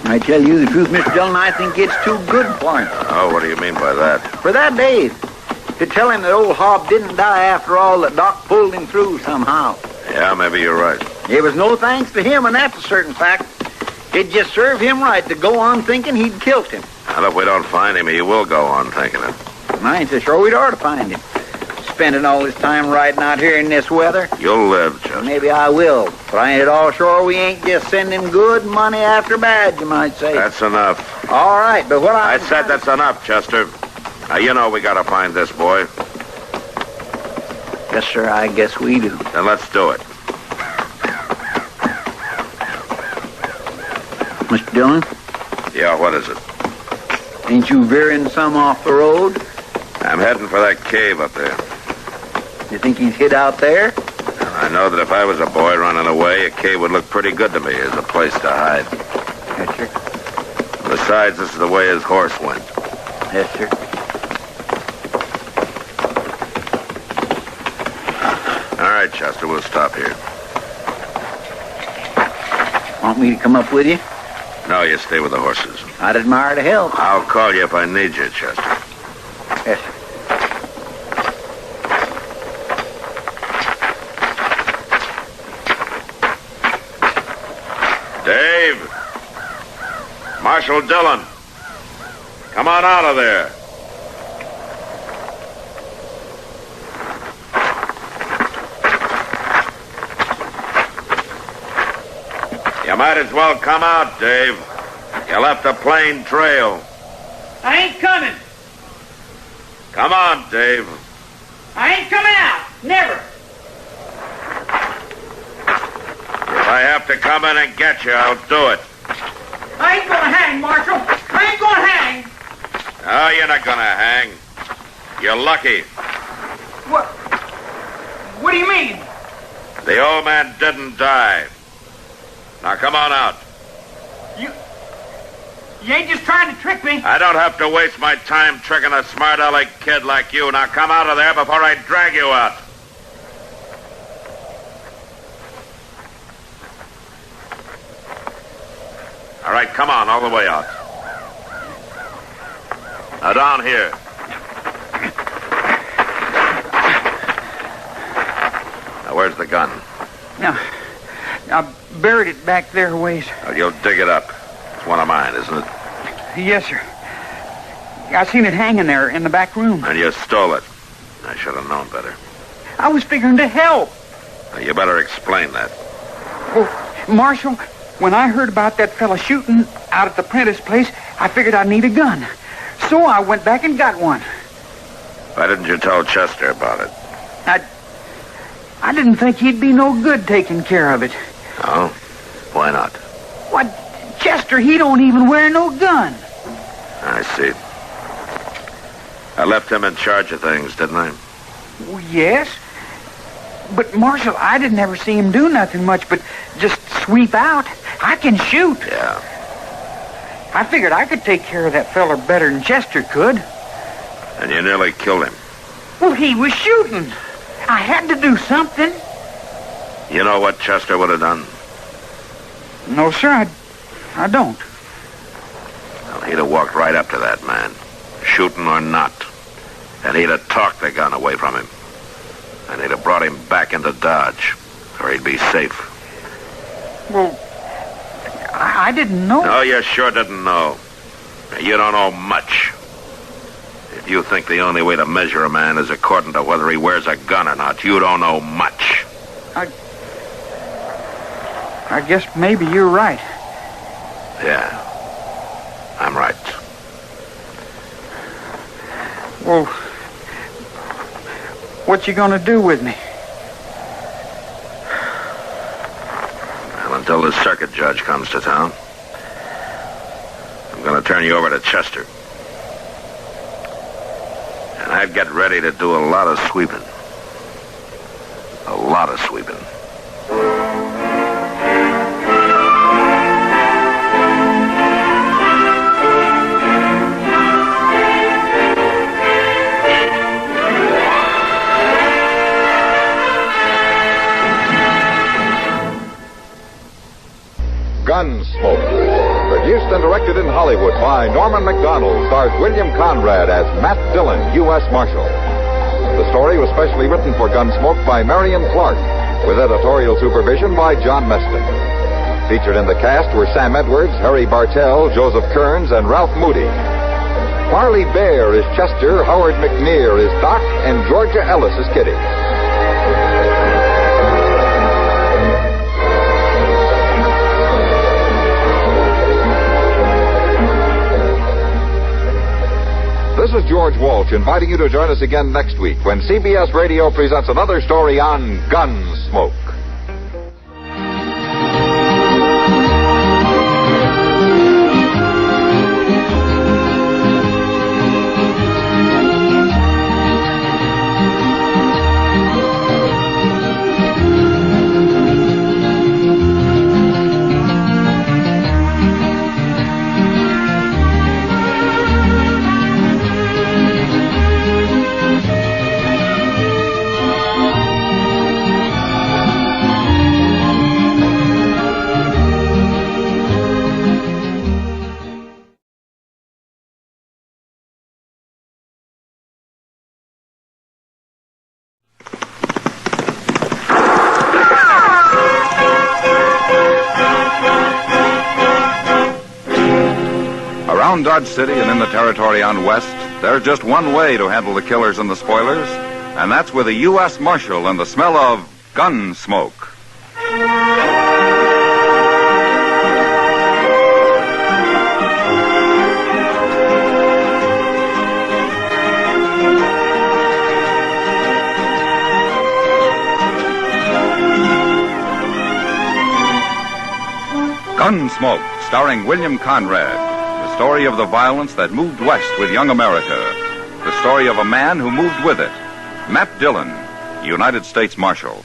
I tell you the truth, Mr. Dillon, I think it's too good for him. Oh, what do you mean by that? For that, Dave. To tell him that old Hob didn't die after all, that Doc pulled him through somehow. Yeah, maybe you're right. It was no thanks to him, and that's a certain fact. It'd just serve him right to go on thinking he'd killed him. And if we don't find him, he will go on thinking it. And I ain't so sure we'd ought to find him. Spending all this time riding out here in this weather. You'll live, Chester. Maybe I will, but I ain't at all sure we ain't just sending good money after bad, you might say. That's enough. All right, but what I said that's enough, Chester. Now, you know we gotta find this boy. Yes, sir, I guess we do. Then let's do it. Mr. Dillon? Yeah, what is it? Ain't you veering some off the road? I'm heading for that cave up there. You think he's hid out there? I know that if I was a boy running away, a cave would look pretty good to me as a place to hide. Yes, sir. Besides, this is the way his horse went. Yes, sir. right, Chester, we'll stop here. Want me to come up with you? No, you stay with the horses. I'd admire to help. I'll call you if I need you, Chester. Yes, sir. Dave! Marshal Dillon! Come on out of there. You might as well come out, Dave. You left a plain trail. I ain't coming. Come on, Dave. I ain't coming out. Never. If I have to come in and get you, I'll do it. I ain't gonna hang, Marshal. I ain't gonna hang. No, you're not gonna hang. You're lucky. What do you mean? The old man didn't die. Now come on out. You ain't just trying to trick me. I don't have to waste my time tricking a smart-aleck kid like you. Now come out of there before I drag you out. All right, come on, all the way out. Now down here. Now where's the gun? Now, I buried it back there a ways. Well, you'll dig it up. It's one of mine, isn't it? Yes, sir. I seen it hanging there in the back room. And you stole it. I should have known better. I was figuring to help. Now, you better explain that. Well, Marshal, when I heard about that fella shooting out at the Prentice place, I figured I'd need a gun. So I went back and got one. Why didn't you tell Chester about it? I didn't think he'd be no good taking care of it. Oh? Why not? What? Chester, he don't even wear no gun. I see. I left him in charge of things, didn't I? Well, yes. But, Marshal, I didn't ever see him do nothing much but just sweep out. I can shoot. Yeah. I figured I could take care of that fella better than Chester could. And you nearly killed him. Well, he was shooting. I had to do something. You know what Chester would have done? No, sir, I don't. Well, he'd have walked right up to that man, shooting or not. And he'd have talked the gun away from him. And he'd have brought him back into Dodge, where he'd be safe. Well, I didn't know. No, you sure didn't know. You don't know much. If you think the only way to measure a man is according to whether he wears a gun or not, you don't know much. I guess maybe you're right. Yeah, I'm right. Well, what you gonna do with me? Well, until the circuit judge comes to town, I'm gonna turn you over to Chester. And I'd get ready to do a lot of sweeping. A lot of sweeping. Gunsmoke. Produced and directed in Hollywood by Norman McDonald, stars William Conrad as Matt Dillon, U.S. Marshal. The story was specially written for Gunsmoke by Marion Clark, with editorial supervision by John Meston. Featured in the cast were Sam Edwards, Harry Bartell, Joseph Kearns, and Ralph Moody. Parley Bear is Chester, Howard McNear is Doc, and Georgia Ellis is Kitty. This is George Walsh inviting you to join us again next week when CBS Radio presents another story on Gunsmoke. Around Dodge City and in the territory on west, there's just one way to handle the killers and the spoilers, and that's with a U.S. Marshal and the smell of gun smoke. Gunsmoke, starring William Conrad. The story of the violence that moved west with young America. The story of a man who moved with it. Matt Dillon, United States Marshal.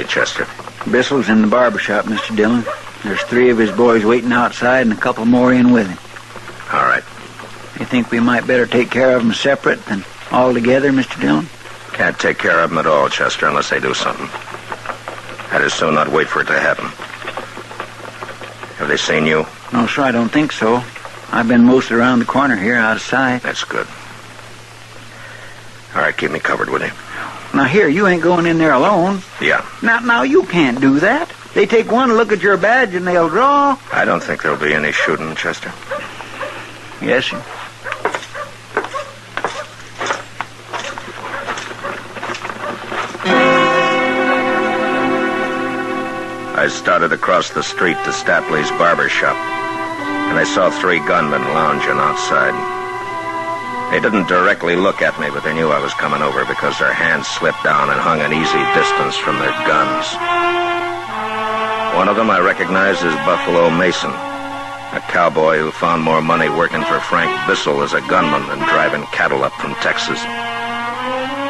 Chester? Bissell's in the barber shop, Mr. Dillon. There's 3 of his boys waiting outside and a couple more in with him. All right. You think we might better take care of them separate than all together, Mr. Dillon? Can't take care of them at all, Chester, unless they do something. I'd as soon not wait for it to happen. Have they seen you? No, sir, I don't think so. I've been most around the corner here, out of sight. That's good. All right, keep me covered, will you? Now, here, you ain't going in there alone. Yeah. Now, you can't do that. They take one look at your badge and they'll draw. I don't think there'll be any shooting, Chester. Yes, sir. I started across the street to Stapley's barber shop, and I saw 3 gunmen lounging outside. They didn't directly look at me, but they knew I was coming over because their hands slipped down and hung an easy distance from their guns. One of them I recognized as Buffalo Mason, a cowboy who found more money working for Frank Bissell as a gunman than driving cattle up from Texas.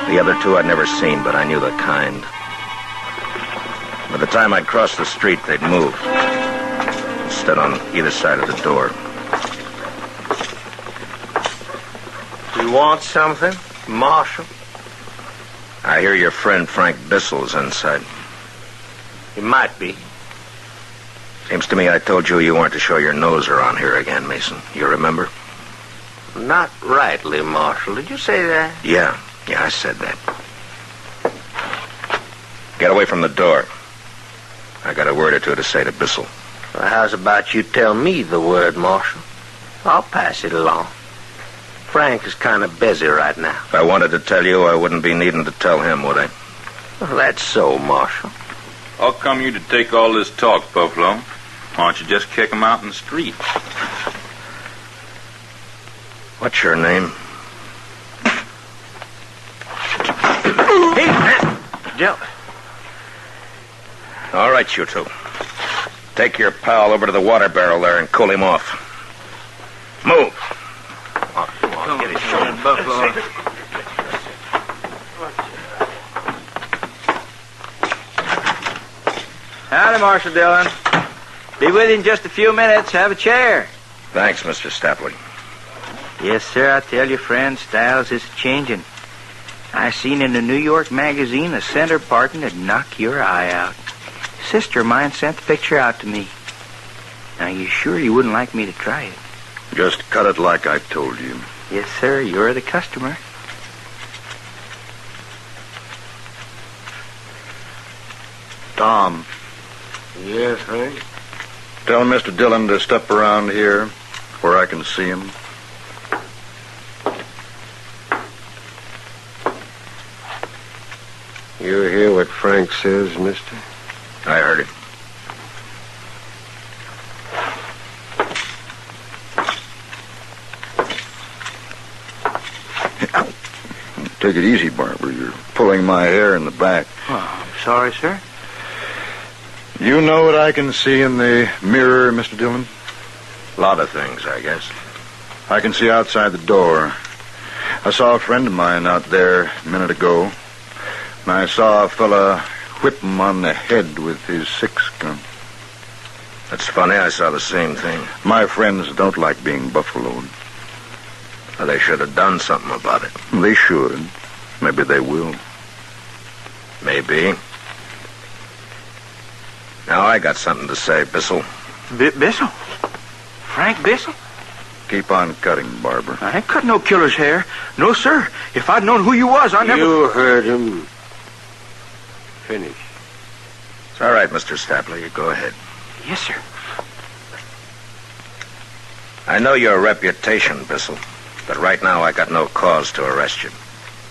The other 2 I'd never seen, but I knew the kind. By the time I'd crossed the street, they'd moved, stood on either side of the door. You want something, Marshal? I hear your friend Frank Bissell's inside. He might be. Seems to me I told you you weren't to show your nose around here again, Mason. You remember? Not rightly, Marshal. Did you say that? Yeah, I said that. Get away from the door. I got a word or 2 to say to Bissell. Well, how's about you tell me the word, Marshal? I'll pass it along. Frank is kind of busy right now. If I wanted to tell you, I wouldn't be needing to tell him, would I? Well, that's so, Marshal. How come you to take all this talk, Buffalo? Why don't you just kick him out in the street? What's your name? Hey, man! Joe. All right, you 2. Take your pal over to the water barrel there and cool him off. Move. Come on, get his shoulder, Buffalo. Howdy, Marshal Dillon. Be with you in just a few minutes. Have a chair. Thanks, Mr. Stapley. Yes, sir, I tell you, friend, styles is changing. I seen in a New York magazine a center parting that'd knock your eye out. Sister of mine sent the picture out to me. Now, you sure you wouldn't like me to try it? Just cut it like I told you. Yes, sir, you're the customer. Tom. Yes, Hank? Tell Mr. Dillon to step around here where I can see him. You hear what Frank says, mister? I heard it. Take it easy, Barber. You're pulling my hair in the back. Oh, I'm sorry, sir. You know what I can see in the mirror, Mr. Dillon? A lot of things, I guess. I can see outside the door. I saw a friend of mine out there a minute ago, and I saw a fella whip him on the head with his 6-gun. That's funny. I saw the same thing. My friends don't like being buffaloed. Well, they should have done something about it. They should. Maybe they will. Maybe. Now I got something to say, Bissell. Bissell? Frank Bissell? Keep on cutting, Barber. I ain't cut no killer's hair. No, sir. If I'd known who you was, I never... You heard him. Finish. It's all right, Mr. Stapler. You go ahead. Yes, sir. I know your reputation, Bissell, but right now I got no cause to arrest you.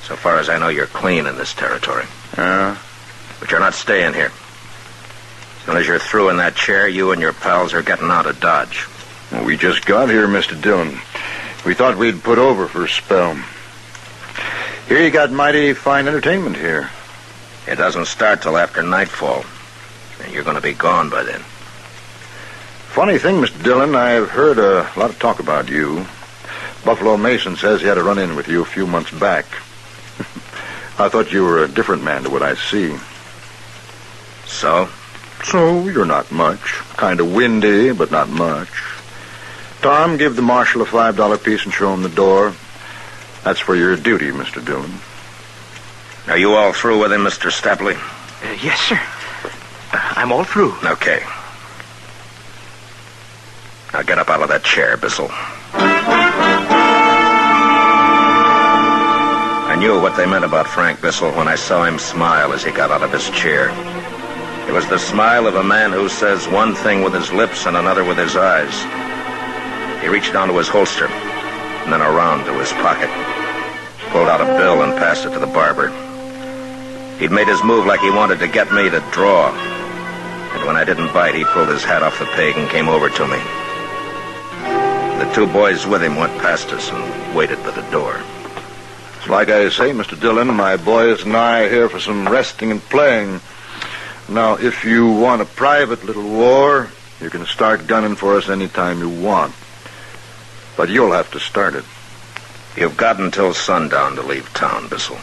So far as I know, you're clean in this territory. But you're not staying here. As soon as you're through in that chair, you and your pals are getting out of Dodge. Well, we just got here, Mr. Dillon. We thought we'd put over for a spell. Here you got mighty fine entertainment here. It doesn't start till after nightfall. And you're going to be gone by then. Funny thing, Mr. Dillon, I've heard a lot of talk about you. Buffalo Mason says he had a run-in with you a few months back. I thought you were a different man to what I see. So? So, you're not much. Kind of windy, but not much. Tom, give the marshal a $5 piece and show him the door. That's for your duty, Mr. Dillon. Are you all through with him, Mr. Stapley? Yes, sir. I'm all through. Okay. Now get up out of that chair, Bissell. I knew what they meant about Frank Bissell when I saw him smile as he got out of his chair. It was the smile of a man who says one thing with his lips and another with his eyes. He reached down to his holster, and then around to his pocket, pulled out a bill and passed it to the barber. He'd made his move like he wanted to get me to draw. And when I didn't bite, he pulled his hat off the peg and came over to me. The two boys with him went past us and waited by the door. Like I say, Mr. Dillon, my boys and I are here for some resting and playing. Now, if you want a private little war, you can start gunning for us any time you want. But you'll have to start it. You've got until sundown to leave town, Bissell.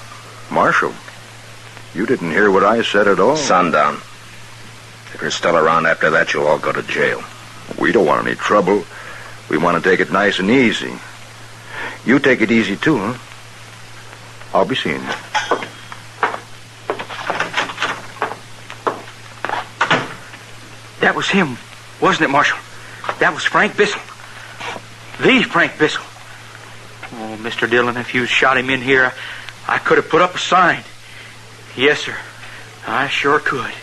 Marshal, you didn't hear what I said at all. Sundown. If you're still around after that, you'll all go to jail. We don't want any trouble. We want to take it nice and easy. You take it easy, too, huh? I'll be seeing you. That was him, wasn't it, Marshal? That was Frank Bissell. The Frank Bissell. Oh, Mr. Dillon, if you shot him in here, I could have put up a sign. Yes, sir. I sure could.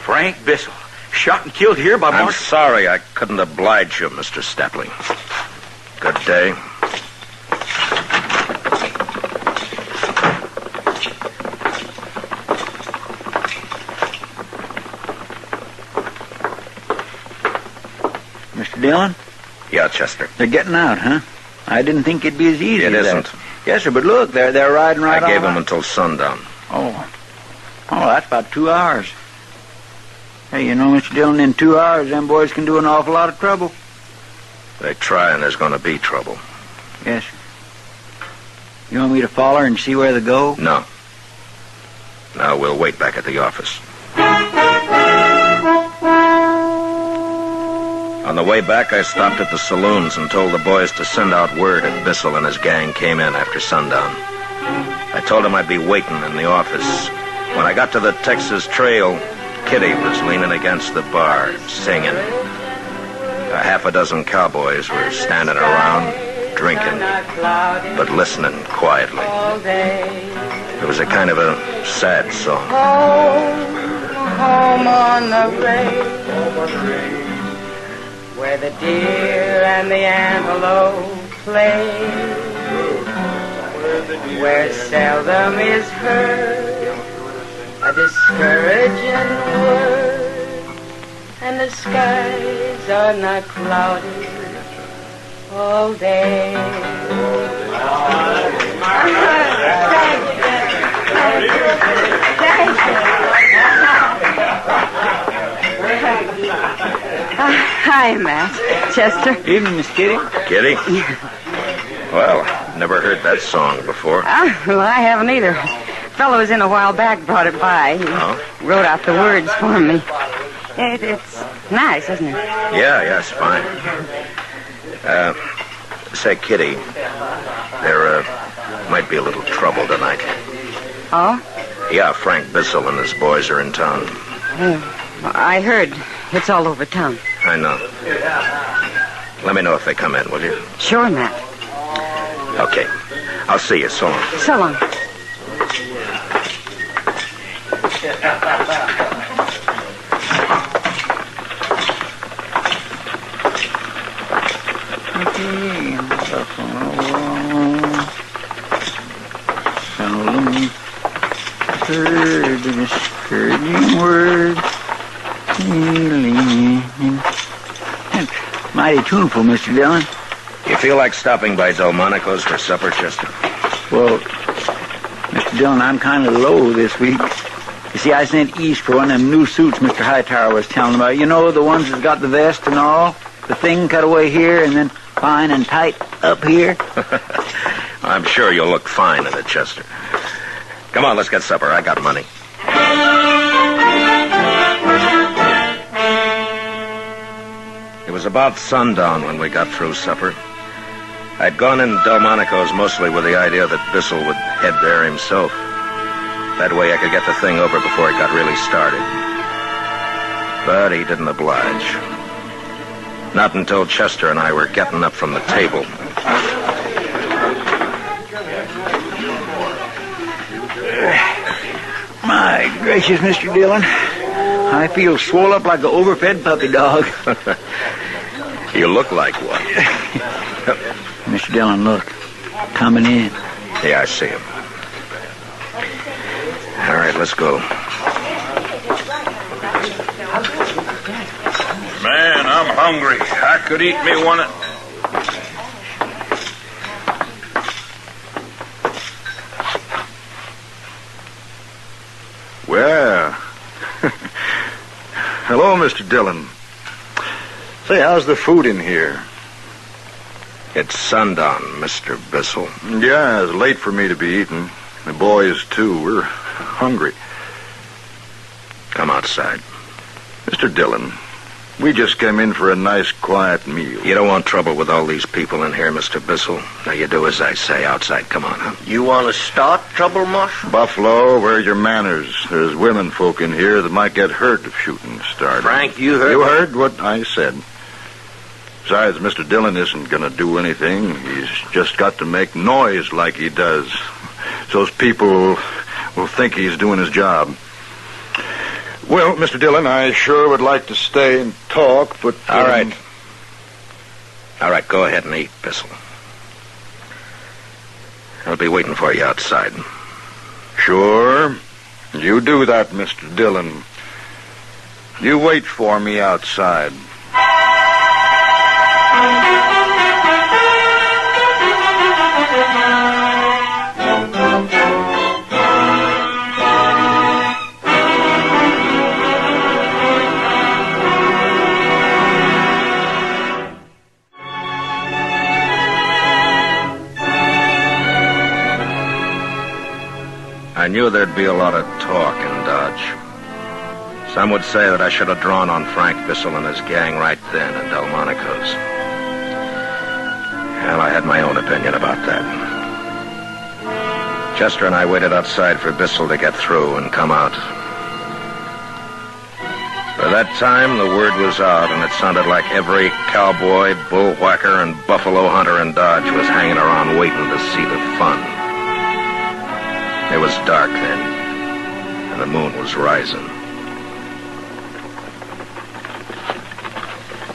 Frank Bissell, shot and killed here by Marshal. I'm sorry I couldn't oblige you, Mr. Stapley. Good day. Mr. Dillon? Yeah, Chester. They're getting out, huh? I didn't think it'd be as easy It as isn't. that. Yes, sir, but look, they're riding right I gave on. them until sundown. Oh, that's about 2 hours. Hey, you know, Mr. Dillon, in 2 hours, them boys can do an awful lot of trouble. They try and there's going to be trouble. Yes, sir. You want me to follow her and see where they go? No. Now we'll wait back at the office. On the way back, I stopped at the saloons and told the boys to send out word if Bissell and his gang came in after sundown. I told them I'd be waiting in the office. When I got to the Texas Trail, Kitty was leaning against the bar, singing. A half a dozen cowboys were standing around, drinking, but listening quietly. It was a kind of a sad song. Home on the range, where the deer and the antelope play, where seldom is heard a discouraging word, and the skies are not cloudy all day. Hi, Matt. Chester. Evening, Miss Kitty. Kitty? Well, never heard that song before. Well, I haven't either. Fellow was in a while back, brought it by. He wrote out the words for me. It's nice, isn't it? Yeah, it's fine. Say, Kitty, There might be a little trouble tonight. Oh? Yeah, Frank Bissell and his boys are in town. I heard. It's all over town. I know. Let me know if they come in, will you? Sure, Matt. Okay. I'll see you. So long. So long. Heard the discouraging word. Mighty tuneful, Mr. Dillon. You feel like stopping by Delmonico's for supper, Chester? Well, Mr. Dillon, I'm kind of low this week. You see, I sent east for one of them new suits Mr. Hightower was telling about. You know, the ones that's got the vest and all? The thing cut away here and then fine and tight up here. I'm sure you'll look fine in it, Chester. Come on, let's get supper. I got money. It was about sundown when we got through supper. I'd gone in Delmonico's mostly with the idea that Bissell would head there himself. That way I could get the thing over before it got really started. But he didn't oblige. Not until Chester and I were getting up from the table. My gracious, Mr. Dillon. I feel swole up like an overfed puppy dog. You look like one. Mr. Dillon, look. Coming in. Yeah, I see him. All right, let's go. Man, I'm hungry. I could eat me one of... Well, hello, Mr. Dillon. Say, how's the food in here? It's sundown, Mr. Bissell. Yeah, it's late for me to be eating. The boys, too. We're hungry. Come outside. Mr. Dillon, we just came in for a nice, quiet meal. You don't want trouble with all these people in here, Mr. Bissell. Now, you do as I say outside. Come on, huh? You want to start trouble, Marshal? Buffalo, where's your manners? There's women folk in here that might get hurt if shooting started. Frank, you heard... You heard what I said. Besides, Mr. Dillon isn't going to do anything. He's just got to make noise like he does. So people will think he's doing his job. Well, Mr. Dillon, I sure would like to stay and talk, but... All right. All right, go ahead and eat, Bissell. I'll be waiting for you outside. Sure. You do that, Mr. Dillon. You wait for me outside. I knew there'd be a lot of talk in Dodge. Some would say that I should have drawn on Frank Bissell and his gang right then in Delmonico's. Well, I had my own opinion about that. Chester and I waited outside for Bissell to get through and come out. By that time, the word was out, and it sounded like every cowboy, bullwhacker, and buffalo hunter in Dodge was hanging around waiting to see the fun. It was dark then, and the moon was rising.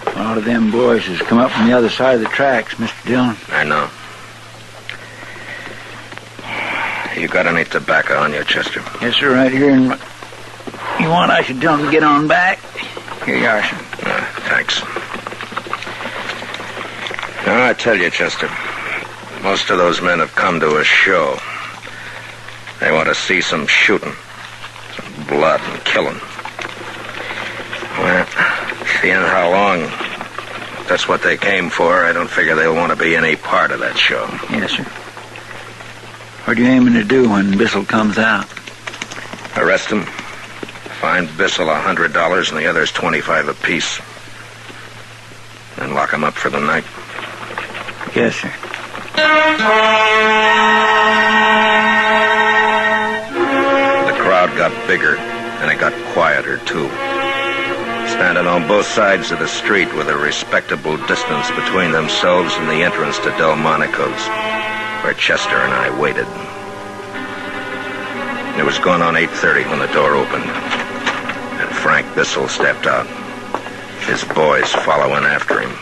A lot of them boys has come up from the other side of the tracks, Mr. Dillon. I know. You got any tobacco on you, Chester? Yes, sir, right here. You want I should tell them to get on back? Here you are, sir. Thanks. Now, I tell you, Chester, most of those men have come to a show. They want to see some shooting, some blood and killing. Well, seeing how long that's what they came for, I don't figure they'll want to be any part of that show. Yes, sir. What are you aiming to do when Bissell comes out? Arrest him, fine Bissell $100 and the others $25 apiece. Then lock him up for the night. Yes, sir. The crowd got bigger, and it got quieter, too. Standing on both sides of the street with a respectable distance between themselves and the entrance to Delmonico's, where Chester and I waited. It was going on 8:30 when the door opened, and Frank Bissell stepped out, his boys following after him.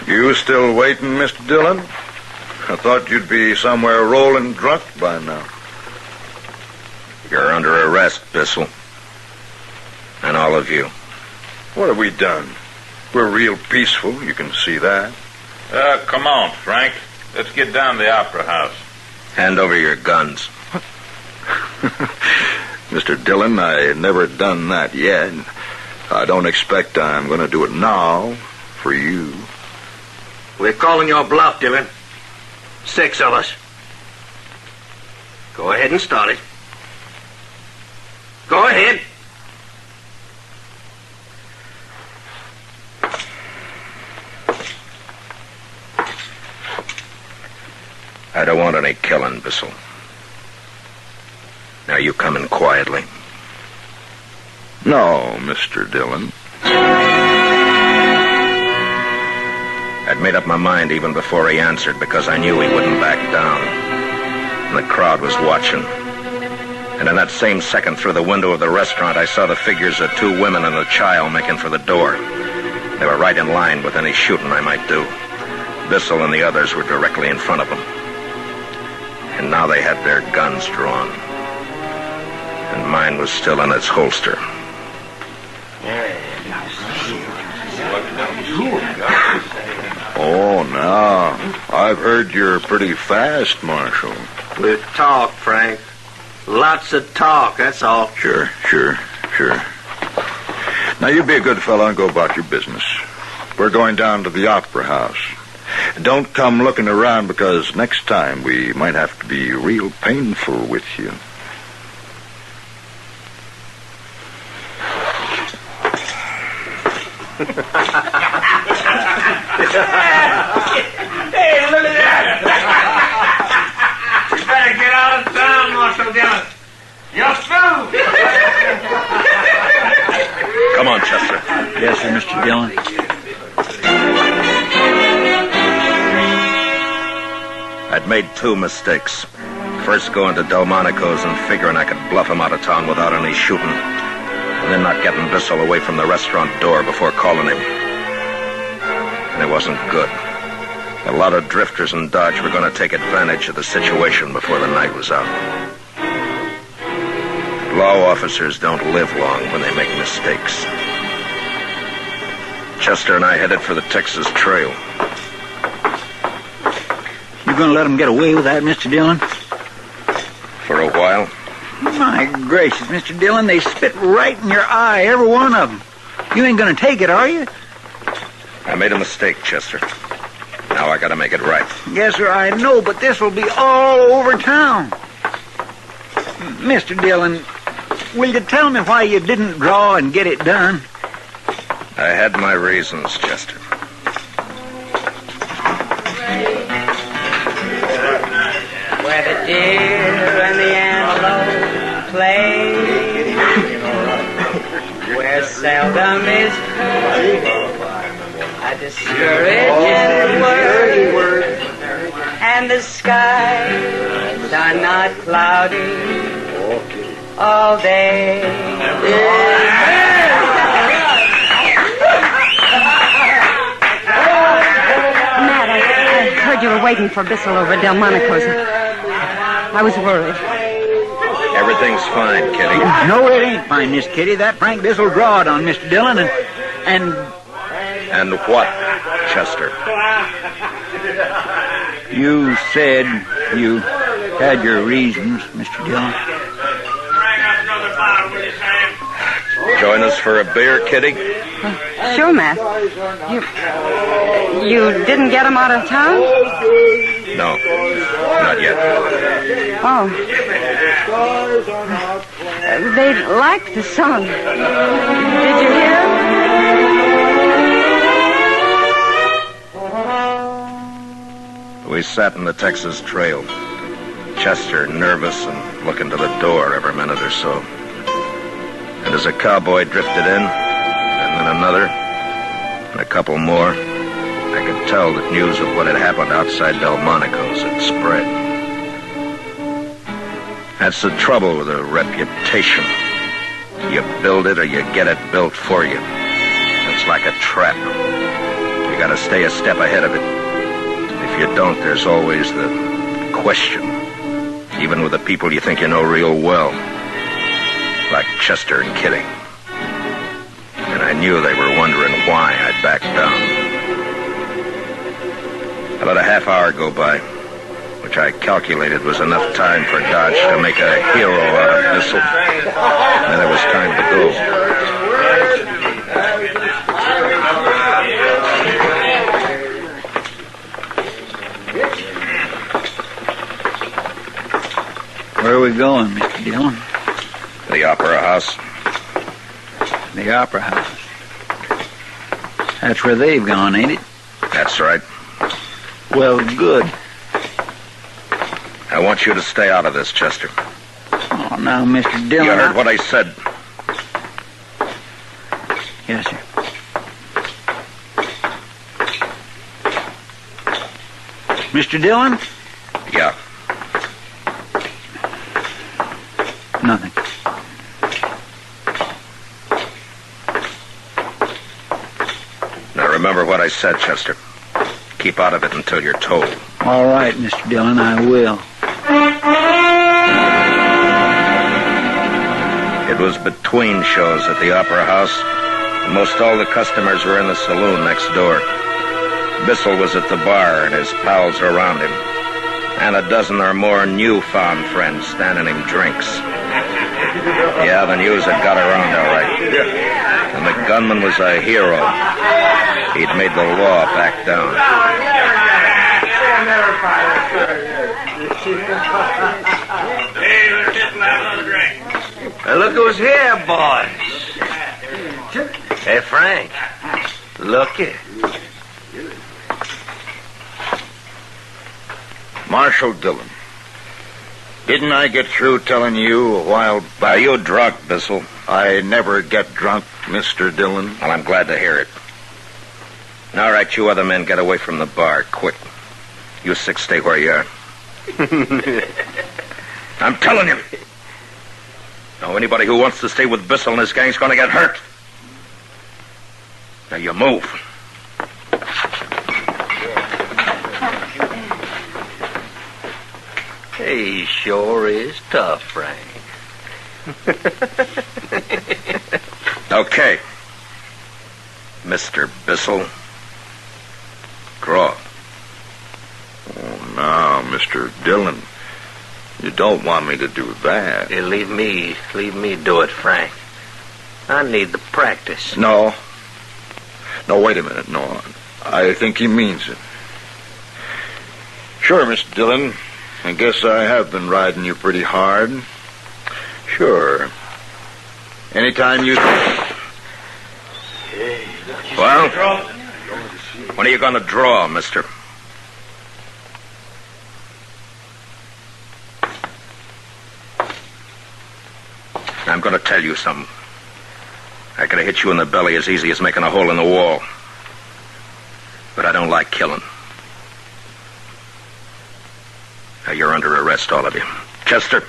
You still waiting, Mr. Dillon? I thought you'd be somewhere rolling drunk by now. You're under arrest, Bissell. And all of you. What have we done? We're real peaceful, you can see that. Come on, Frank. Let's get down to the Opera House. Hand over your guns. Mr. Dillon, I never done that yet. I don't expect I'm going to do it now for you. We're calling your bluff, Dillon. 6 of us. Go ahead and start it. Go ahead. I don't want any killing, Bissell. Now you come in quietly. No, Mr. Dillon. I'd made up my mind even before he answered because I knew he wouldn't back down. And the crowd was watching. And in that same second, through the window of the restaurant, I saw the figures of 2 women and a child making for the door. They were right in line with any shooting I might do. Bissell and the others were directly in front of them. And now they had their guns drawn. And mine was still in its holster. Oh, now, I've heard you're pretty fast, Marshal. We'll talk, Frank. Lots of talk, that's all. Sure. Now, you be a good fellow and go about your business. We're going down to the Opera House. Don't come looking around because next time we might have to be real painful with you. Hey, look at that! You better get out of town, Marshal Dillon. You're through! Come on, Chester. Yes, sir, Mr. Dillon. I'd made 2 mistakes. First going to Delmonico's and figuring I could bluff him out of town without any shooting. And then not getting Bissell away from the restaurant door before calling him. And it wasn't good. A lot of drifters in Dodge were going to take advantage of the situation before the night was out. Law officers don't live long when they make mistakes. Chester and I headed for the Texas Trail. You gonna let them get away with that, Mr. Dillon? For a while. My gracious, Mr. Dillon, they spit right in your eye, every one of them. You ain't gonna take it, are you? I made a mistake, Chester. Now I gotta make it right. Yes, sir, I know, but this will be all over town. Mr. Dillon, will you tell me why you didn't draw and get it done? I had my reasons, Chester. Where the deer and the antelope play, where seldom is heard a discouraging word, and the skies are not cloudy all day. Matt, I heard you were waiting for Bissell over at Delmonico's. I was worried. Everything's fine, Kitty. No, it ain't fine, Miss Kitty. That Frank Bissell drawed on Mr. Dillon and... And what, Chester? You said you had your reasons, Mr. Dillon. Join us for a beer, Kitty? Sure, Matt. You didn't get him out of town? No, not yet. Oh. They liked the song. Did you hear? We sat in the Texas Trail. Chester nervous and looking to the door every minute or so. And as a cowboy drifted in, and then another, and a couple more, I could tell that news of what had happened outside Delmonico's had spread. That's the trouble with a reputation. You build it or you get it built for you. It's like a trap. You gotta stay a step ahead of it. If you don't, there's always the question. Even with the people you think you know real well. Like Chester and Kitty. And I knew they were wondering why I'd backed down. I let a half hour go by, which I calculated was enough time for Dodge to make a hero out of Bissell. And then it was time to go. Where are we going, Mr. Dillon? The Opera House. The Opera House. That's where they've gone, ain't it? That's right. Well, good. I want you to stay out of this, Chester. Oh, now, Mr. Dillon... You heard what I said. Yes, sir. Mr. Dillon? Yeah. Nothing. Now remember what I said, Chester. Keep out of it until you're told. All right, Mr. Dillon, I will. It was between shows at the Opera House, and most all the customers were in the saloon next door. Bissell was at the bar, and his pals around him, and a dozen or more newfound friends standing him drinks. Yeah, the news had got around all right. And the gunman was a hero. He'd made the law back down. Look who's here, boys. Hey, Frank. Looky. Marshal Dillon. Didn't I get through telling you a while back? Are you drunk, Bissell? I never get drunk, Mr. Dillon. Well, I'm glad to hear it. All right, you other men, get away from the bar, quick. You six, stay where you are. I'm telling you. Now, anybody who wants to stay with Bissell and his gang's gonna get hurt. Now, you move. He sure is tough, Frank. Okay. Mr. Bissell. Draw. Oh, now, Mr. Dillon. You don't want me to do that. Yeah, leave me do it, Frank. I need the practice. No. No, wait a minute. No, I think he means it. Sure, Mr. Dillon. I guess I have been riding you pretty hard. Sure. Anytime you... Well, when are you going to draw, mister? I'm going to tell you something. I could have hit you in the belly as easy as making a hole in the wall. But I don't like killing. Now, you're under arrest, all of you. Chester?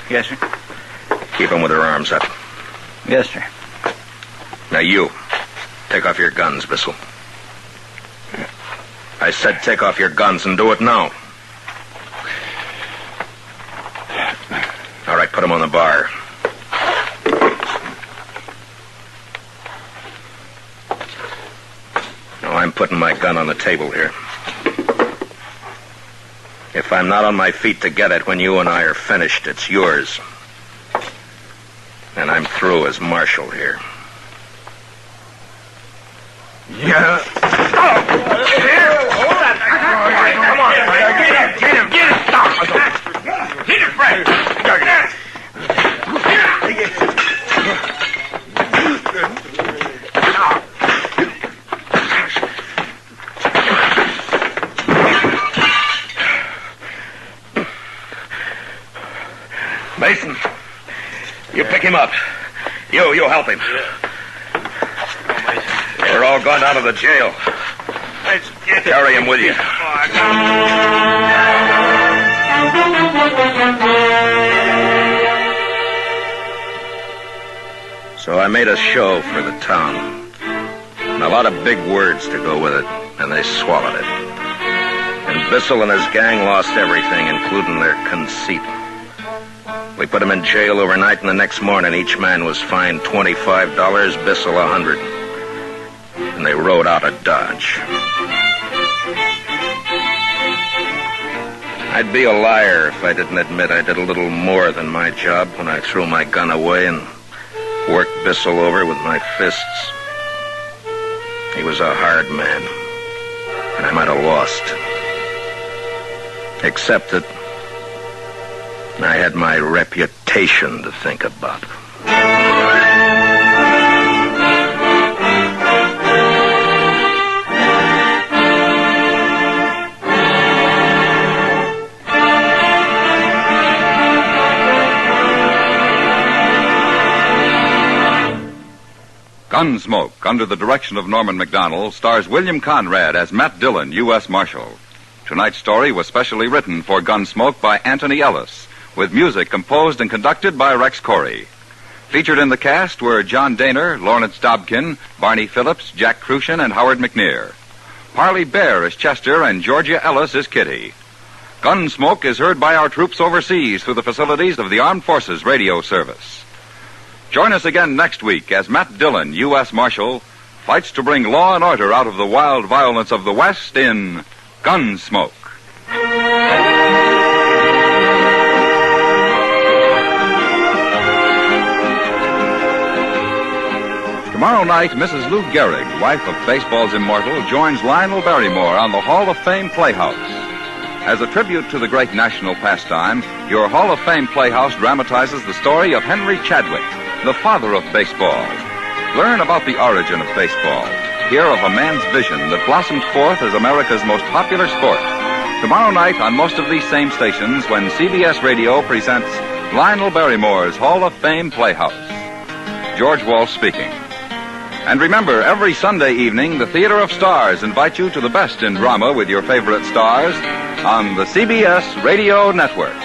Yes, sir. Keep them with their arms up. Yes, sir. Now, you. Take off your guns, Bissell. I said take off your guns and do it now. All right, put them on the bar. Now, I'm putting my gun on the table here. If I'm not on my feet to get it when you and I are finished, it's yours. And I'm through as Marshal here. Yeah. Come on, Frank. Get him. Stop. Hit him, Frank. Mason, you pick him up. You help him. We're all going down to the jail. Carry him with you. So I made a show for the town. And a lot of big words to go with it, and they swallowed it. And Bissell and his gang lost everything, including their conceit. We put them in jail overnight, and the next morning each man was fined $25, Bissell $100. And they rode out of Dodge. I'd be a liar if I didn't admit I did a little more than my job when I threw my gun away and worked Bissell over with my fists. He was a hard man, and I might have lost. Except that I had my reputation to think about. Gunsmoke, under the direction of Norman Macdonald, stars William Conrad as Matt Dillon, U.S. Marshal. Tonight's story was specially written for Gunsmoke by Anthony Ellis, with music composed and conducted by Rex Corey. Featured in the cast were John Daner, Lawrence Dobkin, Barney Phillips, Jack Crucian, and Howard McNear. Parley Bear is Chester, and Georgia Ellis is Kitty. Gunsmoke is heard by our troops overseas through the facilities of the Armed Forces Radio Service. Join us again next week as Matt Dillon, U.S. Marshal, fights to bring law and order out of the wild violence of the West in Gunsmoke. Tomorrow night, Mrs. Lou Gehrig, wife of baseball's immortal, joins Lionel Barrymore on the Hall of Fame Playhouse. As a tribute to the great national pastime, your Hall of Fame Playhouse dramatizes the story of Henry Chadwick, the father of baseball. Learn about the origin of baseball. Hear of a man's vision that blossomed forth as America's most popular sport. Tomorrow night on most of these same stations when CBS Radio presents Lionel Barrymore's Hall of Fame Playhouse. George Walsh speaking. And remember, every Sunday evening, the Theater of Stars invite you to the best in drama with your favorite stars on the CBS Radio Network.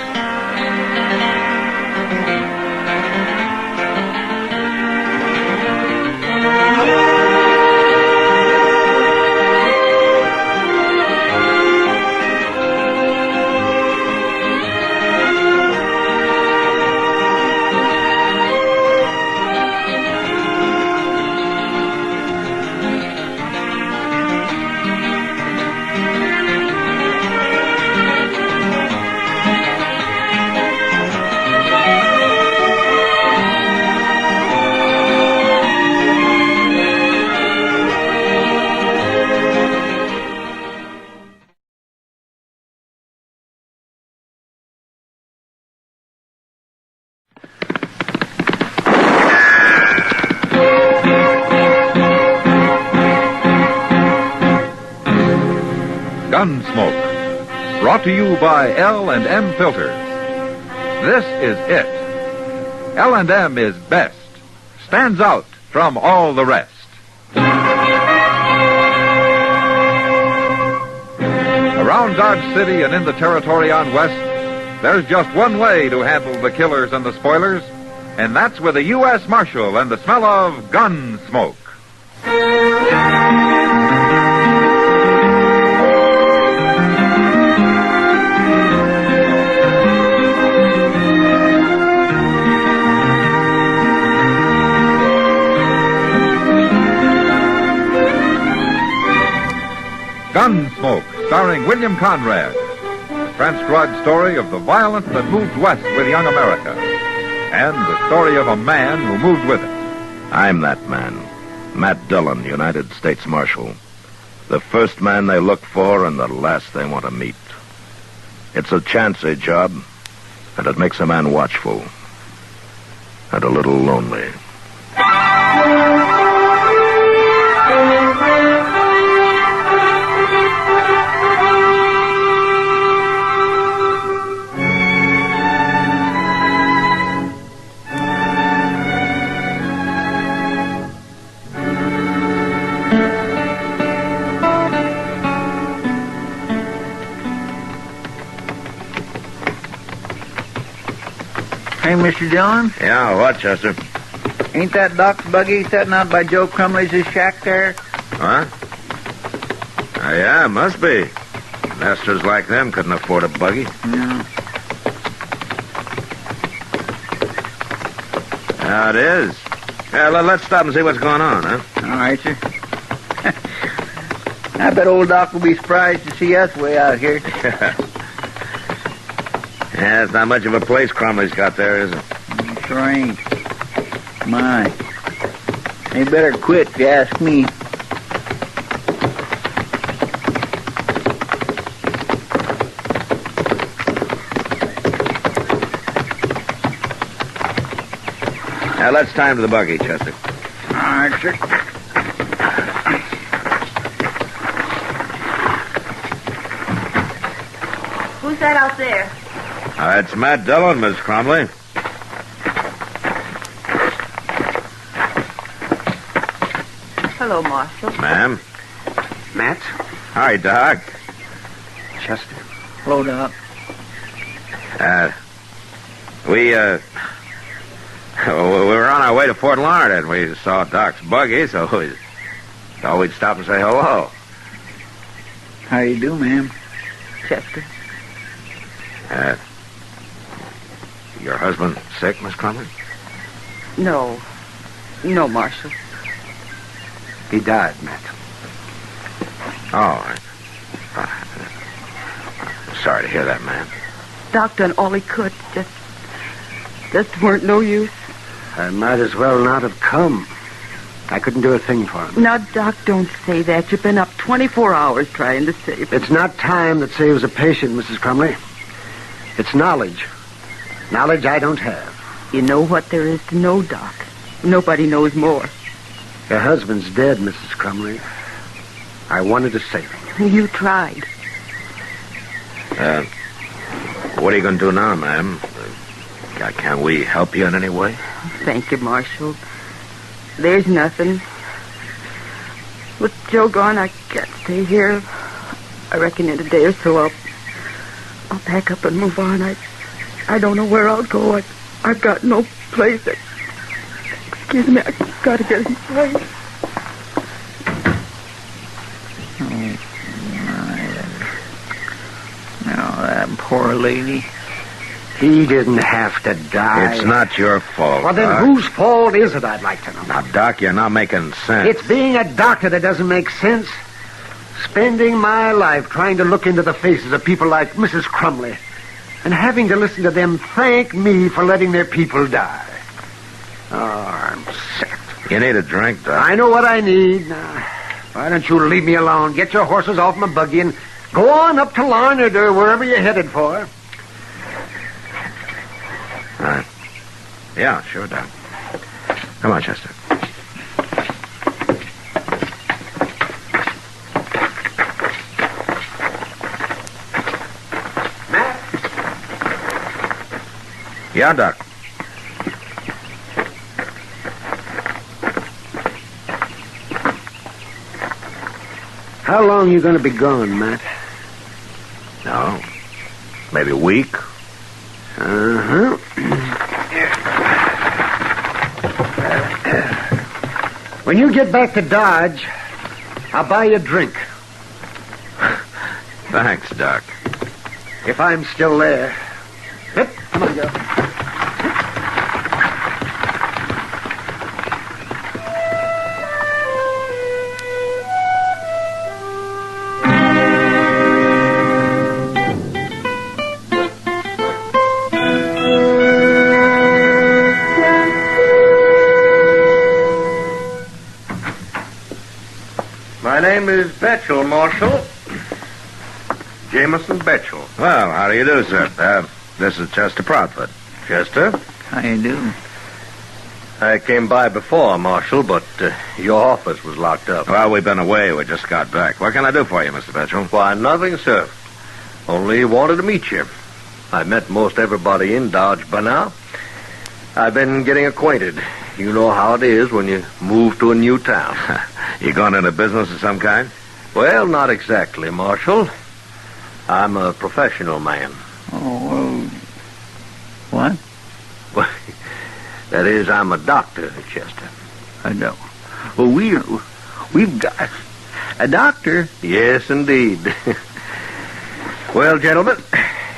Gunsmoke, brought to you by L&M Filters. This is it. L&M is best, stands out from all the rest. Around Dodge City and in the territory on West, there's just one way to handle the killers and the spoilers, and that's with a U.S. Marshal and the smell of Gunsmoke. Gunsmoke, starring William Conrad. The transcribed story of the violence that moved west with young America. And the story of a man who moved with it. I'm that man, Matt Dillon, United States Marshal. The first man they look for and the last they want to meet. It's a chancy job, and it makes a man watchful. And a little lonely. Hey, Mr. Dillon? Yeah, what, Chester? Ain't that Doc's buggy sitting out by Joe Crumley's shack there? Huh? Yeah, must be. Masters like them couldn't afford a buggy. No. Yeah, it is. Yeah, let's stop and see what's going on, huh? All right, sir. I bet old Doc will be surprised to see us way out here. Yeah, it's not much of a place Crumley's got there, is it? Sure ain't. My. They better quit if you ask me. Now, let's tie him to the buggy, Chester. All right, sir. Who's that out there? It's Matt Dillon, Miss Crumley. Hello, Marshal. Ma'am. Matt? Hi, Doc. Chester. Hello, Doc. We were on our way to Fort Larned, and we saw Doc's buggy, so we thought we'd stop and say hello. How you do, ma'am? Chester. Your husband sick, Miss Crumley? No. No, Marshal. He died, Matt. Oh, sorry to hear that, ma'am. Doc done all he could. Just weren't no use. I might as well not have come. I couldn't do a thing for him. Now, Doc, don't say that. You've been up 24 hours trying to save him. It's not time that saves a patient, Mrs. Crumley. It's knowledge. Knowledge I don't have. You know what there is to know, Doc. Nobody knows more. Your husband's dead, Mrs. Crumley. I wanted to save him. You tried. What are you going to do now, ma'am? Can we help you in any way? Thank you, Marshal. There's nothing. With Joe gone, I can't stay here. I reckon in a day or so I'll pack up and move on. I don't know where I'll go. I've got no place. Excuse me, I've got to get inside. Now, that poor lady. He didn't have to die. It's not your fault. Well, then Doc. whose fault is it, I'd like to know? Now, Doc, you're not making sense. It's being a doctor that doesn't make sense. Spending my life trying to look into the faces of people like Mrs. Crumley and having to listen to them thank me for letting their people die. Oh, I'm sick. You need a drink, Doc. I know what I need. Now, why don't you leave me alone? Get your horses off my buggy and go on up to Larned or wherever you're headed for. Yeah, sure, Doc. Come on, Chester. Matt? Yeah, Doc. How long you going to be gone, Matt? No. Maybe a week. Uh-huh. When you get back to Dodge, I'll buy you a drink. Thanks, Doc. If I'm still there. Yep, come on, girl. My name is Betchel, Marshal. Jameson Betchel. Well, how do you do, sir? This is Chester Proudfoot. Chester? How you do? I came by before, Marshal, but your office was locked up. Well, we've been away. We just got back. What can I do for you, Mr. Betchel? Why, nothing, sir. Only wanted to meet you. I've met most everybody in Dodge by now. I've been getting acquainted. You know how it is when you move to a new town. You going into business of some kind? Well, not exactly, Marshal. I'm a professional man. Oh, what? That is, I'm a doctor, Chester. I know. Well, we've got a doctor. Yes, indeed. Well, gentlemen,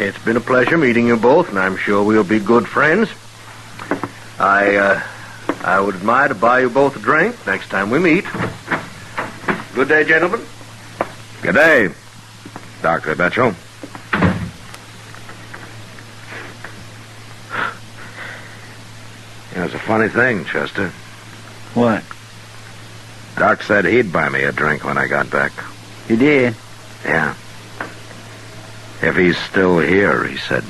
it's been a pleasure meeting you both, and I'm sure we'll be good friends. I would admire to buy you both a drink next time we meet. Good day, gentlemen. Good day, Dr. Betchel. It's a funny thing, Chester. What? Doc said he'd buy me a drink when I got back. He did? Yeah. If he's still here, he said.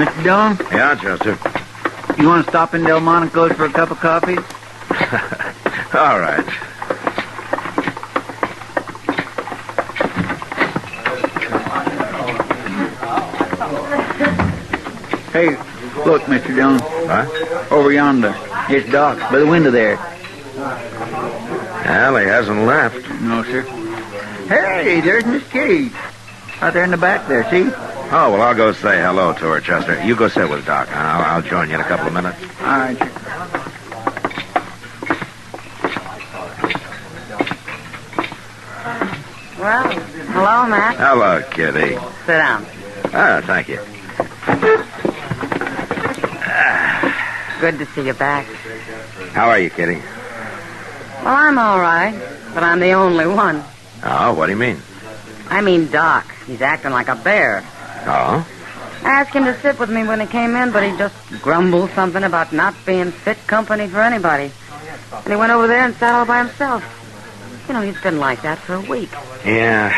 Mr. Dillon? Yeah, Chester. You want to stop in Delmonico's for a cup of coffee? All right. Hey, look, Mr. Dillon. What? Over yonder. It's Doc, by the window there. Well, he hasn't left. No, sir. Hey, there's Miss Kitty. Out there in the back there, see? Oh, well, I'll go say hello to her, Chester. You go sit with Doc. I'll join you in a couple of minutes. All right, sir. Well, hello, Matt. Hello, Kitty. Sit down. Oh, thank you. Good to see you back. How are you, Kitty? Well, I'm all right, but I'm the only one. Oh, what do you mean? I mean Doc. He's acting like a bear. Oh? I asked him to sit with me when he came in, but he just grumbled something about not being fit company for anybody. And he went over there and sat all by himself. You know, he's been like that for a week. Yeah.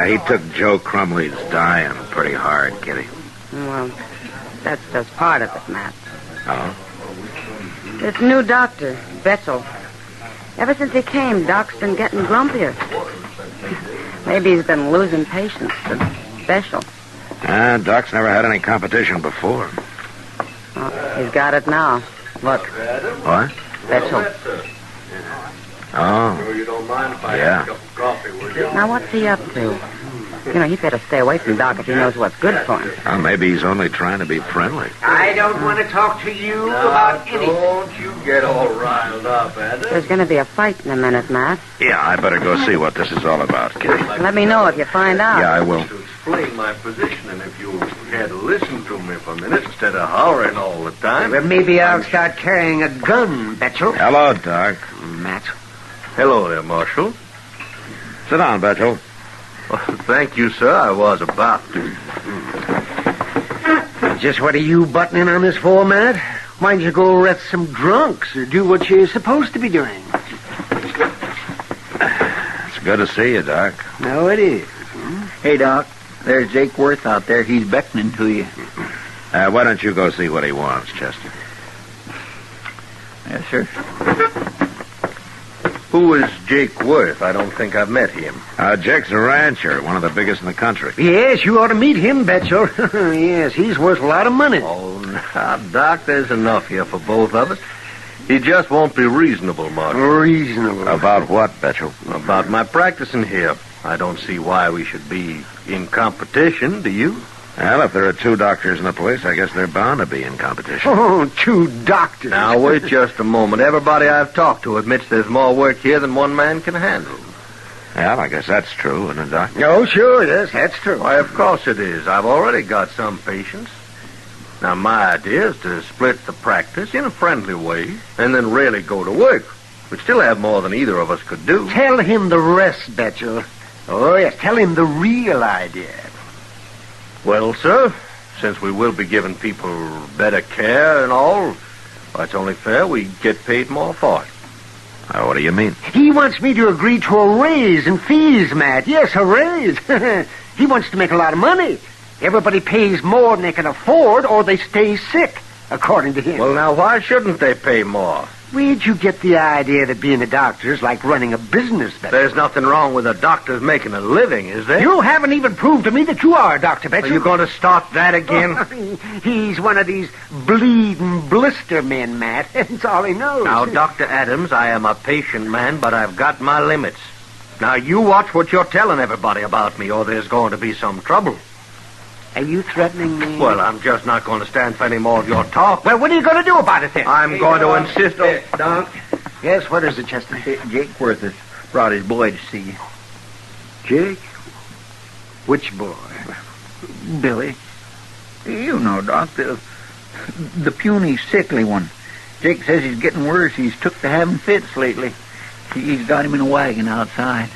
He took Joe Crumley's dying pretty hard, Kitty. Well, that's just part of it, Matt. Oh? This new doctor, Betchel. Ever since he came, Doc's been getting grumpier. Maybe he's been losing patience with Betchel. Doc's never had any competition before. Oh, he's got it now. Look. What? Betchel. Oh. You don't mind if I have a cup of coffee, will you? Now, what's he up to? You know, he'd better stay away from Doc if he knows what's good for him. Well, maybe he's only trying to be friendly. I don't want to talk to you about anything. Don't you get all riled up, Ed. There's going to be a fight in a minute, Matt. Yeah, I better go see what this is all about, Kitty. Let me know if you find out. Yeah, I will. To explain my position, and if you had to listen to me for a minute instead of hollering all the time. Well, maybe I'll start carrying a gun, Betchel. Hello, Doc. Matt. Hello there, Marshal. Sit down, Betchel. Well, thank you, sir. I was about to. Just what are you buttoning on this for, Matt? Why don't you go arrest some drunks or do what you're supposed to be doing? It's good to see you, Doc. No, it is. Hey, Doc. There's Jake Worth out there. He's beckoning to you. Why don't you go see what he wants, Chester? Yes, sir. Who is Jake Worth? I don't think I've met him. Jake's a rancher, one of the biggest in the country. Yes, you ought to meet him, Betchel. Yes, he's worth a lot of money. Oh, now, Doc, there's enough here for both of us. He just won't be reasonable, Marshal. Reasonable. About what, Betchel? About my practicing here. I don't see why we should be in competition, do you? Well, if there are two doctors in the place, I guess they're bound to be in competition. Oh, two doctors. Now, wait just a moment. Everybody I've talked to admits there's more work here than one man can handle. Well, I guess that's true, isn't it, Doc? Oh, sure, yes, that's true. Why, of course it is. I've already got some patients. Now, my idea is to split the practice in a friendly way and then really go to work. We'd still have more than either of us could do. Tell him the rest, Betchel. Oh, yes, tell him the real idea. Well, sir, since we will be giving people better care and all, Well, it's only fair we get paid more for it. What do you mean? He wants me to agree to a raise in fees, Matt. Yes, a raise. He wants to make a lot of money. Everybody pays more than they can afford, or they stay sick, according to him. Well, now, why shouldn't they pay more? Where'd you get the idea that being a doctor is like running a business, Betchel? There's nothing wrong with a doctor's making a living, is there? You haven't even proved to me that you are a doctor, Betchel. Are you going to start that again? He's one of these bleeding blister men, Matt. That's all he knows. Now, Dr. Adams, I am a patient man, but I've got my limits. Now, you watch what you're telling everybody about me, or there's going to be some trouble. Are you threatening me? Well, I'm just not going to stand for any more of your talk. Well, what are you going to do about it, then? I'm going to insist on... Doc? Yes, what is it, Chester? Jake Worth has brought his boy to see you. Jake? Which boy? Billy. You know, Doc, the puny, sickly one. Jake says he's getting worse. He's took to having fits lately. He's got him in a wagon outside.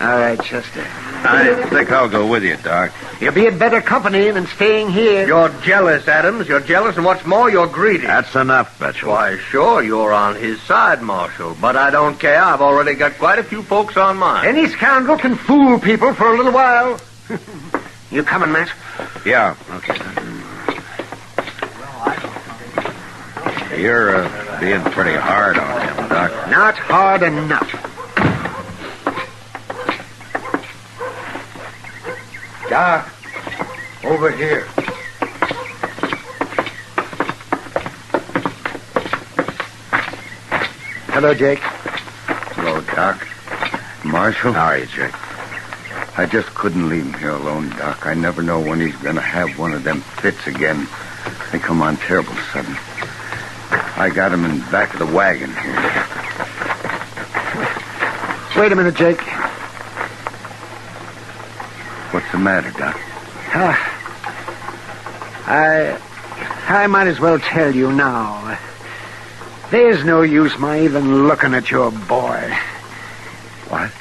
All right, Chester. I think I'll go with you, Doc. You'll be in better company than staying here. You're jealous, Adams. You're jealous, and what's more, you're greedy. That's enough, Betchel. Why, sure, you're on his side, Marshal. But I don't care. I've already got quite a few folks on mine. Any scoundrel can fool people for a little while. You coming, Matt? Yeah. Okay. You're being pretty hard on him, Doc. Not hard enough. Doc, over here. Hello, Jake. Hello, Doc. Marshal? How are you, Jake? I just couldn't leave him here alone, Doc. I never know when he's going to have one of them fits again. They come on terrible sudden. I got him in the back of the wagon here. Wait a minute, Jake. What's the matter, Doc? I might as well tell you now. There's no use my even looking at your boy. What?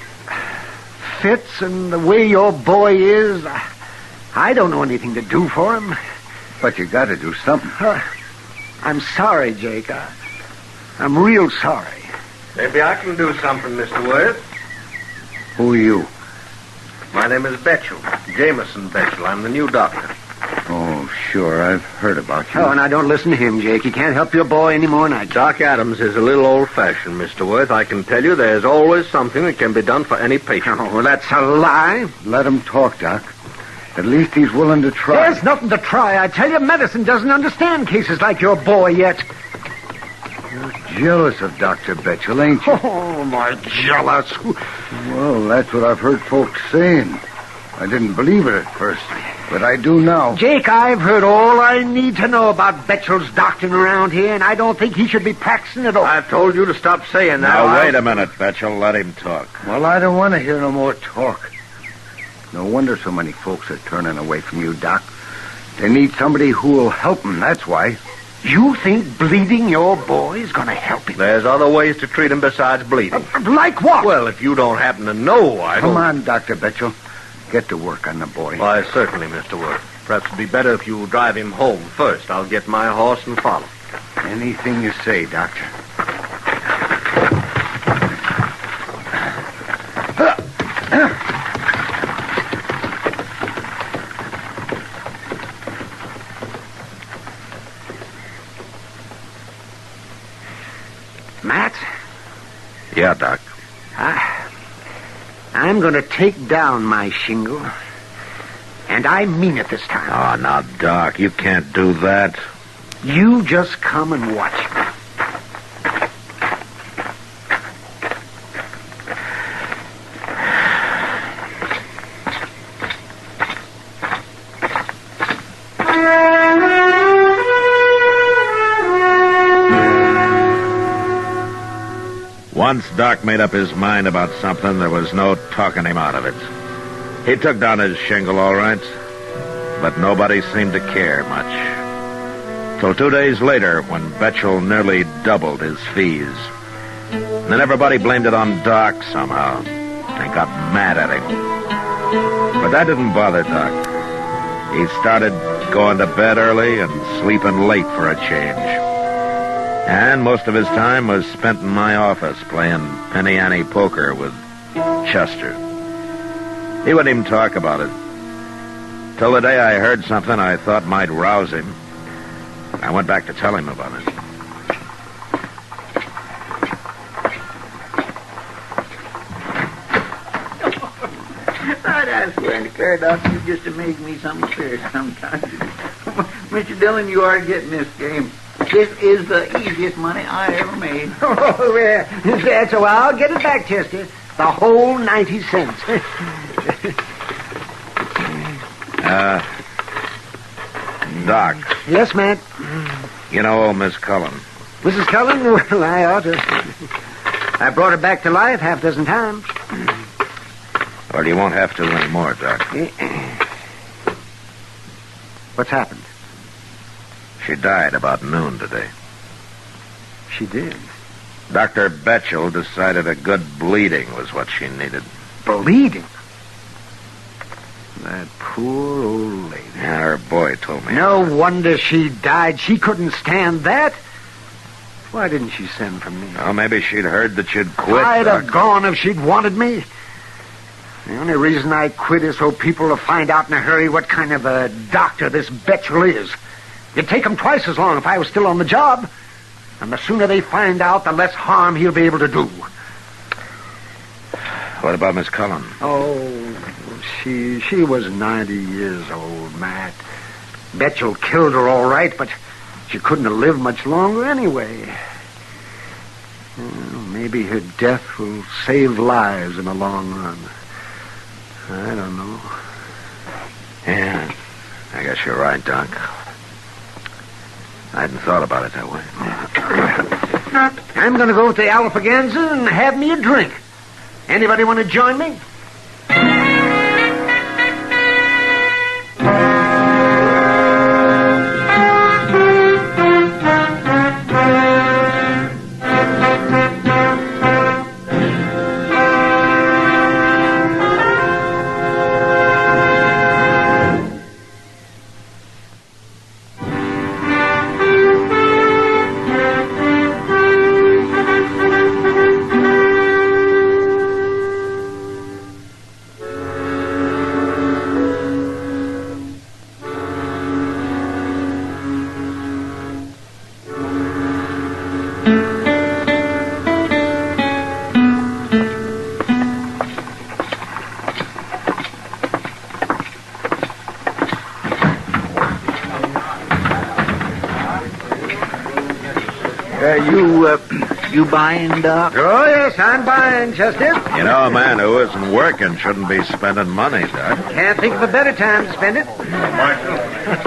Fits and the way your boy is, I don't know anything to do for him. But you got to do something. I'm sorry, Jake. I'm real sorry. Maybe I can do something, Mr. Worth. Who are you? My name is Betchel. Jameson Betchel. I'm the new doctor. Oh, sure. I've heard about you. Oh, now don't listen to him, Jake. He can't help your boy any more than I can. Doc Adams is a little old-fashioned, Mr. Worth. I can tell you there's always something that can be done for any patient. Oh, that's a lie. Let him talk, Doc. At least he's willing to try. There's nothing to try. I tell you, medicine doesn't understand cases like your boy yet. You're jealous of Dr. Betchel, ain't you? Oh, my jealous. Well, that's what I've heard folks saying. I didn't believe it at first, but I do now. Jake, I've heard all I need to know about Betchel's doctoring around here, and I don't think he should be practicing at all. I've told you to stop saying that. Now, wait a minute, Betchel. Let him talk. Well, I don't want to hear no more talk. No wonder so many folks are turning away from you, Doc. They need somebody who will help them, that's why. You think bleeding your boy is going to help him? There's other ways to treat him besides bleeding. Like what? Well, if you don't happen to know, I Come don't... on, Dr. Betchel. Get to work on the boy. Why, certainly, Mr. Worth. Perhaps it'd be better if you drive him home first. I'll get my horse and follow. Anything you say, Doctor. Matt? Yeah, Doc. I'm going to take down my shingle, and I mean it this time. Oh, now, Doc, you can't do that. You just come and watch me. Once Doc made up his mind about something, there was no talking him out of it. He took down his shingle, all right, but nobody seemed to care much. Till 2 days later, when Betchel nearly doubled his fees. And then everybody blamed it on Doc somehow. They got mad at him. But that didn't bother Doc. He started going to bed early and sleeping late for a change. And most of his time was spent in my office playing penny-ante poker with Chester. He wouldn't even talk about it. Till the day I heard something I thought might rouse him. I went back to tell him about it. I swear and declare, Doc, you just amaze me some serious sometimes. Mr. Dillon, you are getting this game. This is the easiest money I ever made. Oh, yeah. That's so I'll get it back, Chester. The whole 90 cents. Doc. Yes, Matt? You know old Miss Cullen? Mrs. Cullen? Well, I ought to. I brought her back to life half a dozen times. Or you won't have to anymore, Doc. What's happened? She died about noon today. She did? Dr. Betchel decided a good bleeding was what she needed. Bleeding? That poor old lady. Yeah, her boy told me. No wonder she died. She couldn't stand that. Why didn't she send for me? Well, maybe she'd heard that you'd quit. I'd Doc. have gone if she'd wanted me. The only reason I quit is so people will find out in a hurry what kind of a doctor this Betchel is. It'd take him twice as long if I was still on the job. And the sooner they find out, the less harm he'll be able to do. What about Miss Cullen? Oh, she was 90 years old, Matt. Betchel killed her all right, but she couldn't have lived much longer anyway. Well, maybe her death will save lives in the long run. I don't know. Yeah, I guess you're right, Doc. I hadn't thought about it that way. I'm going to go to the Alpaganza and have me a drink. Anybody want to join me? You buying, Doc? Oh, yes, I'm buying, Chester. You know, a man who isn't working shouldn't be spending money, Doc. Can't think of a better time to spend it.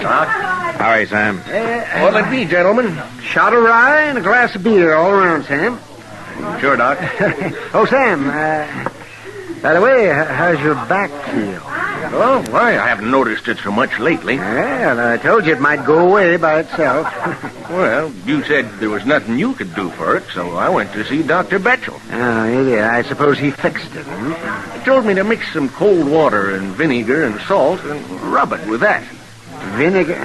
Doc? How are you, Sam? What'll it be, gentlemen? Shot of rye and a glass of beer all around, Sam. Sure, Doc. Oh, Sam, by the way, how's your back feel? Oh, why, I haven't noticed it so much lately. Well, I told you it might go away by itself. Well, you said there was nothing you could do for it, so I went to see Dr. Betchel. Oh, yeah, I suppose he fixed it, He told me to mix some cold water and vinegar and salt and rub it with that. Vinegar?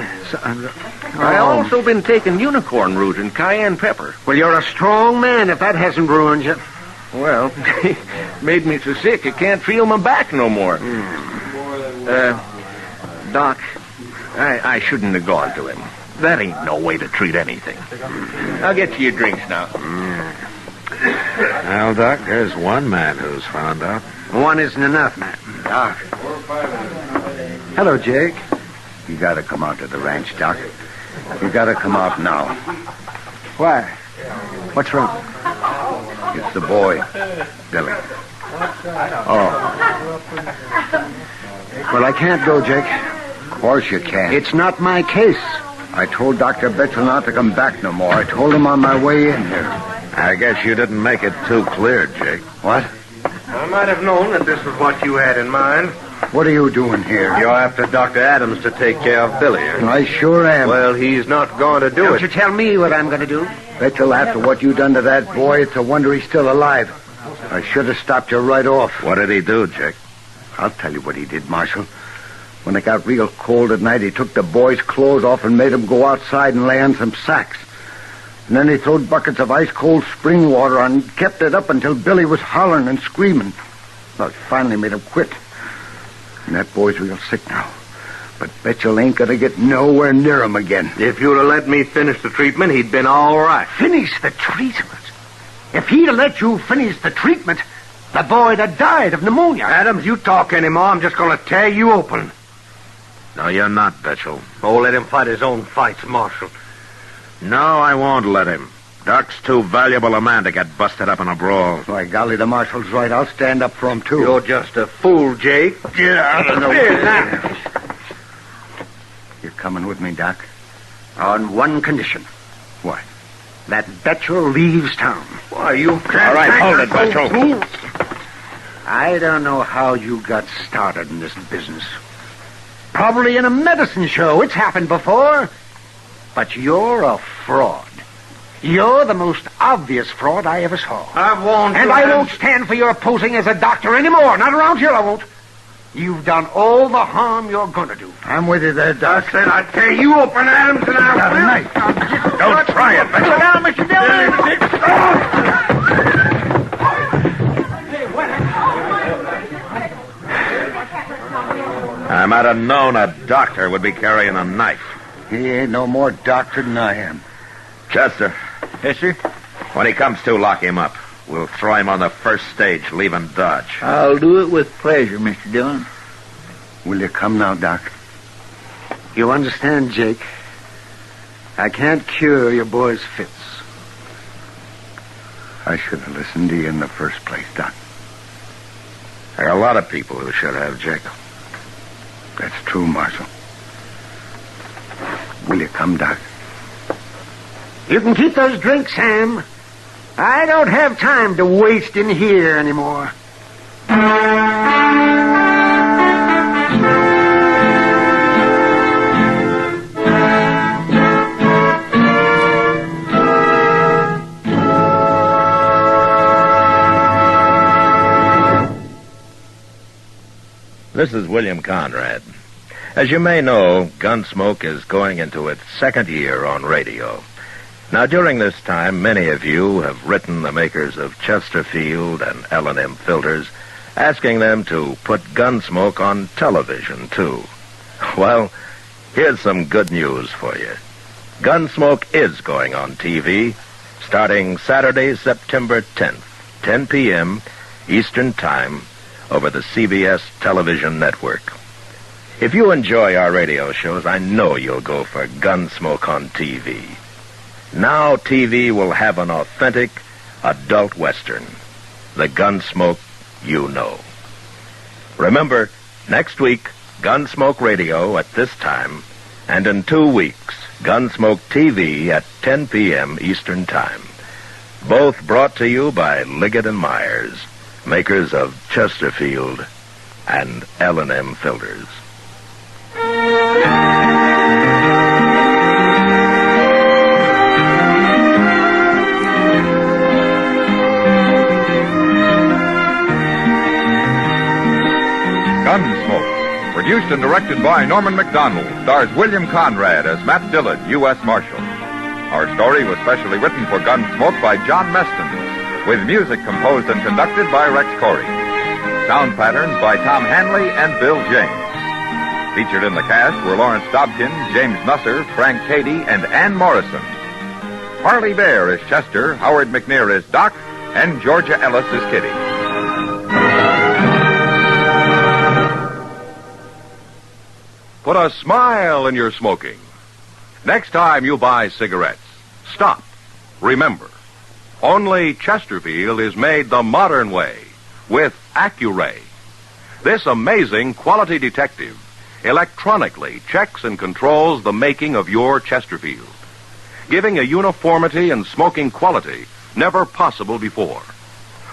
I also been taking unicorn root and cayenne pepper. Well, you're a strong man if that hasn't ruined you. Well, made me so sick I can't feel my back no more. Doc, I shouldn't have gone to him. That ain't no way to treat anything. I'll get you your drinks now. Well, Doc, there's one man who's found out. One isn't enough, Matt. Doc. Hello, Jake. You gotta come out to the ranch, Doc. You gotta come out now. Why? What's wrong? It's the boy, Billy. Oh. Well, I can't go, Jake. Of course you can. It's not my case. I told Dr. Betchel not to come back no more. I told him on my way in here. I guess you didn't make it too clear, Jake. What? I might have known that this was what you had in mind. What are you doing here? You're after Dr. Adams to take care of Billy. I sure am. Well, he's not going to do Don't it. you tell me what I'm going to do. Betchel, after what you done to that boy, it's a wonder he's still alive. I should have stopped you right off. What did he do, Jake? I'll tell you what he did, Marshal. When it got real cold at night, he took the boys' clothes off and made them go outside and lay on some sacks. And then he throwed buckets of ice-cold spring water on and kept it up until Billy was hollering and screaming. Well, it finally made him quit. And that boy's real sick now. But Betchel ain't gonna get nowhere near him again. If you'd have let me finish the treatment, he'd been all right. Finish the treatment? If he'd have let you finish the treatment, the boy'd have died of pneumonia. Adams, you talk anymore, I'm just gonna tear you open. No, you're not, Betchel. Oh, let him fight his own fights, Marshal. No, I won't let him. Doc's too valuable a man to get busted up in a brawl. By golly, the marshal's right. I'll stand up for him, too. You're just a fool, Jake. Get out of the way. Now. You're coming with me, Doc? On one condition. What? That Betchel leaves town. Why, you All right, hold it, Betchel. I don't know how you got started in this business. Probably in a medicine show. It's happened before. But you're a fraud. You're the most obvious fraud I ever saw. I've warned you. And I won't stand for your posing as a doctor anymore. Not around here, I won't. You've done all the harm you're going to do. I'm with you there, Doc. I said I'd tear you open, Adams, and Got a knife. Don't try it, Betchel. Sit down, Mr. I might have known a doctor would be carrying a knife. He ain't no more doctor than I am. Chester, Yes, sir? when he comes to, lock him up. We'll throw him on the first stage, leaving Dodge. I'll do it with pleasure, Mr. Dillon. Will you come now, Doc? You understand, Jake? I can't cure your boy's fits. I should have listened to you in the first place, Doc. There are a lot of people who should have, Jake. That's true, Marshal. Will you come, Doc? You can keep those drinks, Sam. I don't have time to waste in here anymore. This is William Conrad. As you may know, Gunsmoke is going into its second year on radio. Now, during this time, many of you have written the makers of Chesterfield and L&M filters, asking them to put Gunsmoke on television, too. Well, here's some good news for you. Gunsmoke is going on TV, starting Saturday, September 10th, 10 p.m. Eastern Time, over the CBS television network. If you enjoy our radio shows, I know you'll go for Gunsmoke on TV. Now TV will have an authentic adult western, the Gunsmoke you know. Remember, next week, Gunsmoke Radio at this time, and in 2 weeks, Gunsmoke TV at 10 p.m. Eastern Time. Both brought to you by Liggett & Myers, makers of Chesterfield and L&M filters. Gunsmoke, produced and directed by Norman McDonald, stars William Conrad as Matt Dillon, U.S. Marshal. Our story was specially written for Gunsmoke by John Meston, with music composed and conducted by Rex Corey. Sound patterns by Tom Hanley and Bill James. Featured in the cast were Lawrence Dobkin, James Nusser, Frank Cady, and Ann Morrison. Harley Bear is Chester, Howard McNear is Doc, and Georgia Ellis is Kitty. Put a smile in your smoking. Next time you buy cigarettes, stop. Remember, only Chesterfield is made the modern way, with Accuray. This amazing quality detective electronically checks and controls the making of your Chesterfield, giving a uniformity and smoking quality never possible before.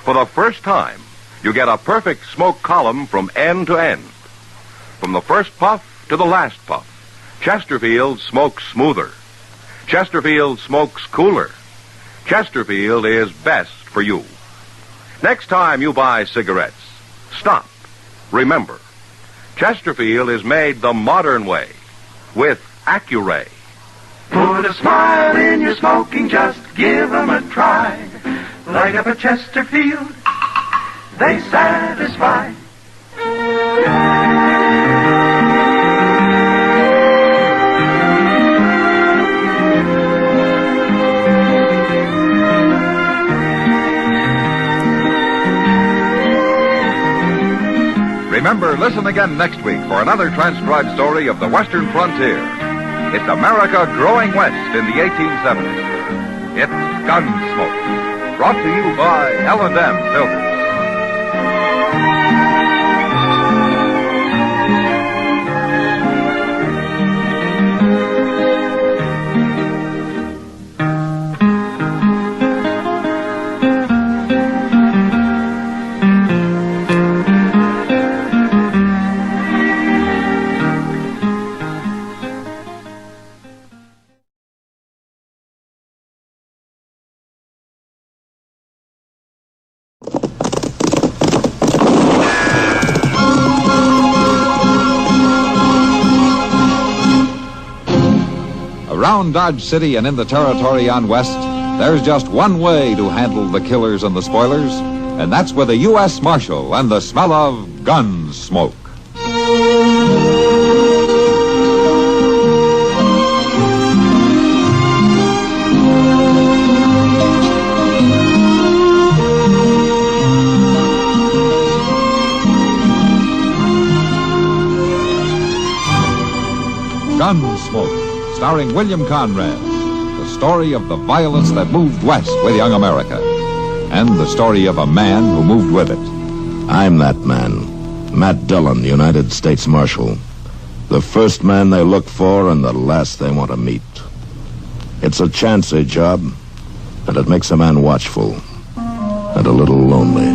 For the first time, you get a perfect smoke column from end to end. From the first puff to the last puff, Chesterfield smokes smoother. Chesterfield smokes cooler. Chesterfield is best for you. Next time you buy cigarettes, stop. Remember, Chesterfield is made the modern way with Accuray. Put a smile in your smoking, just give 'em a try. Light up a Chesterfield, they satisfy. Remember, listen again next week for another transcribed story of the Western frontier. It's America growing west in the 1870s. It's Gunsmoke, brought to you by L&M Filters. Around Dodge City and in the territory on west, there's just one way to handle the killers and the spoilers, and that's with a U.S. Marshal and the smell of Gunsmoke. Gunsmoke, starring William Conrad, the story of the violence that moved west with young America, and the story of a man who moved with it. I'm that man, Matt Dillon, United States Marshal. The first man they look for and the last they want to meet. It's a chancy job, and it makes a man watchful and a little lonely.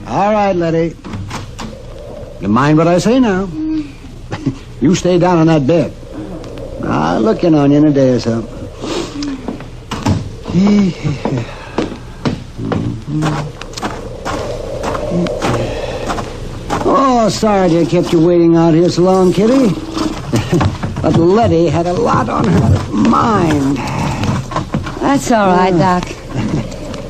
All right, Letty. You mind what I say now? You stay down on that bed. I'll look in on you in a day or so. Oh, sorry to have kept you waiting out here so long, Kitty. But Letty had a lot on her mind. That's all right, Doc.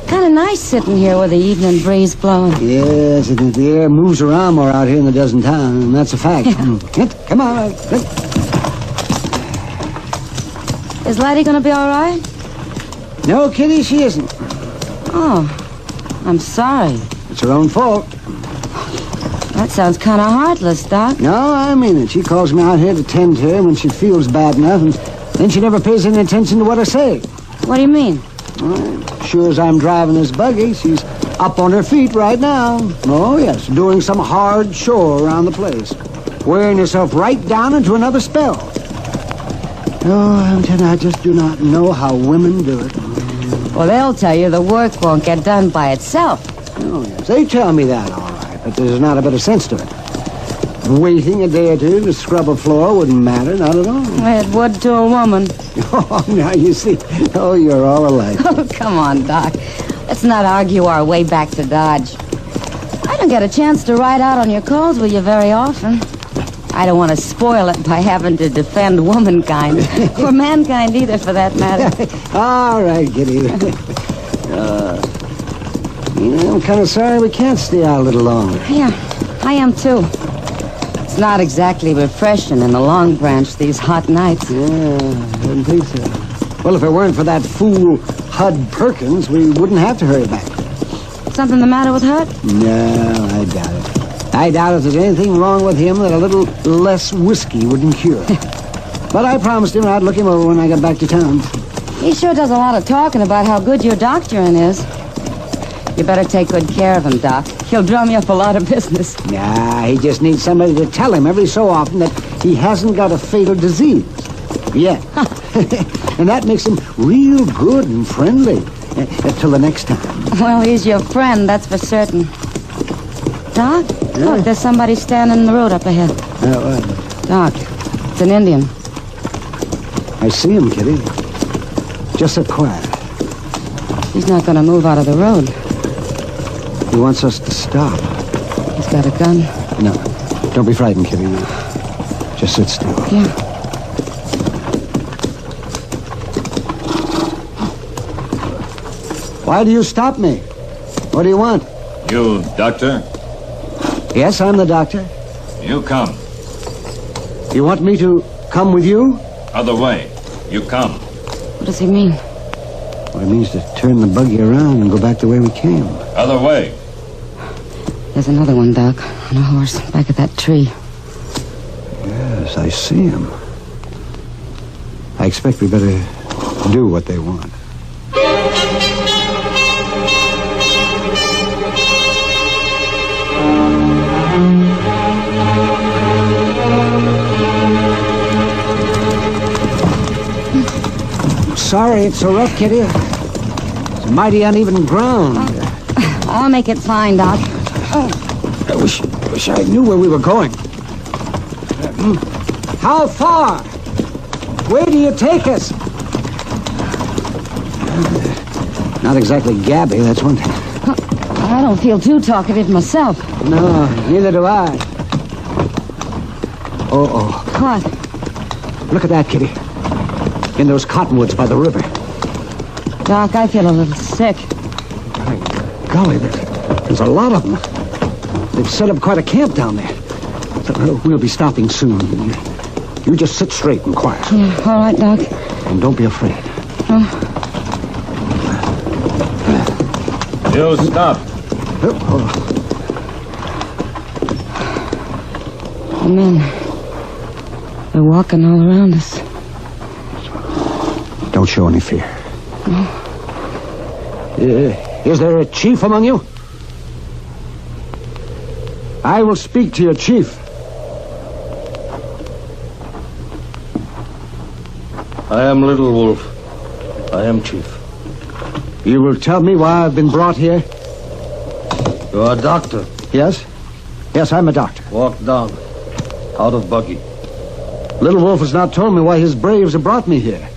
Kind of nice sitting here with the evening breeze blowing. Yes, the air moves around more out here than it does in town, and that's a fact. Come on. Is Letty going to be all right? No, Kitty, she isn't. Oh, I'm sorry. It's her own fault. That sounds kind of heartless, Doc. No, I mean it. She calls me out here to tend to her when she feels bad enough, and then she never pays any attention to what I say. What do you mean? Sure as I'm driving this buggy, she's up on her feet right now. Oh, yes, doing some hard chore around the place. Wearing herself right down into another spell. Oh, I'm telling you, I just do not know how women do it. Well, they'll tell you the work won't get done by itself. Oh, yes, they tell me that, all right, but there's not a bit of sense to it. Waiting a day or two to scrub a floor wouldn't matter, not at all. It would to a woman. Oh, now you see. Oh, you're all alike. Oh, come on, Doc. Let's not argue our way back to Dodge. I don't get a chance to ride out on your calls with you very often. I don't want to spoil it by having to defend womankind, or mankind either, for that matter. All right, Kitty. I'm kind of sorry we can't stay out a little longer. Yeah, I am too. It's not exactly refreshing in the Long Branch these hot nights. Yeah, I didn't think so. Well, if it weren't for that fool Hud Perkins, we wouldn't have to hurry back. Something the matter with Hud? No, I doubt it. I doubt if there's anything wrong with him that a little less whiskey wouldn't cure. But I promised him I'd look him over when I got back to town. He sure does a lot of talking about how good your doctoring is. You better take good care of him, Doc. He'll drum you up a lot of business. Nah, he just needs somebody to tell him every so often that he hasn't got a fatal disease. Yet. And that makes him real good and friendly. Till the next time. Well, he's your friend, that's for certain. Doc, look, there's somebody standing in the road up ahead. Doc, it's an Indian. I see him, Kitty. Just so quiet. He's not going to move out of the road. He wants us to stop. He's got a gun. No. Don't be frightened, Kitty. Just sit still. Yeah. Why do you stop me? What do you want? You, doctor? Yes, I'm the doctor. You come. You want me to come with you? Other way. You come. What does he mean? Well, it means to turn the buggy around and go back the way we came. Other way. There's another one, Doc, on a horse, back at that tree. Yes, I see him. I expect we better do what they want. Sorry, it's so rough, Kitty. It's mighty uneven ground. I'll make it fine, Doc. I wish I knew where we were going. How far? Where do you take us? Not exactly gabby, that's one thing. I don't feel too talkative myself. No, neither do I. Oh. What? Look at that, Kitty. In those cottonwoods by the river. Doc, I feel a little sick. Golly, there's a lot of them. They've set up quite a camp down there. So, we'll be stopping soon. You just sit straight and quiet. Yeah, all right, Doc. And don't be afraid. You stop. The men, they're walking all around us. Don't show any fear. No. Is there a chief among you? I will speak to your chief. I am Little Wolf. I am chief. You will tell me why I've been brought here? You are a doctor. Yes? Yes, I'm a doctor. Walk down. Out of buggy. Little Wolf has not told me why his braves have brought me here.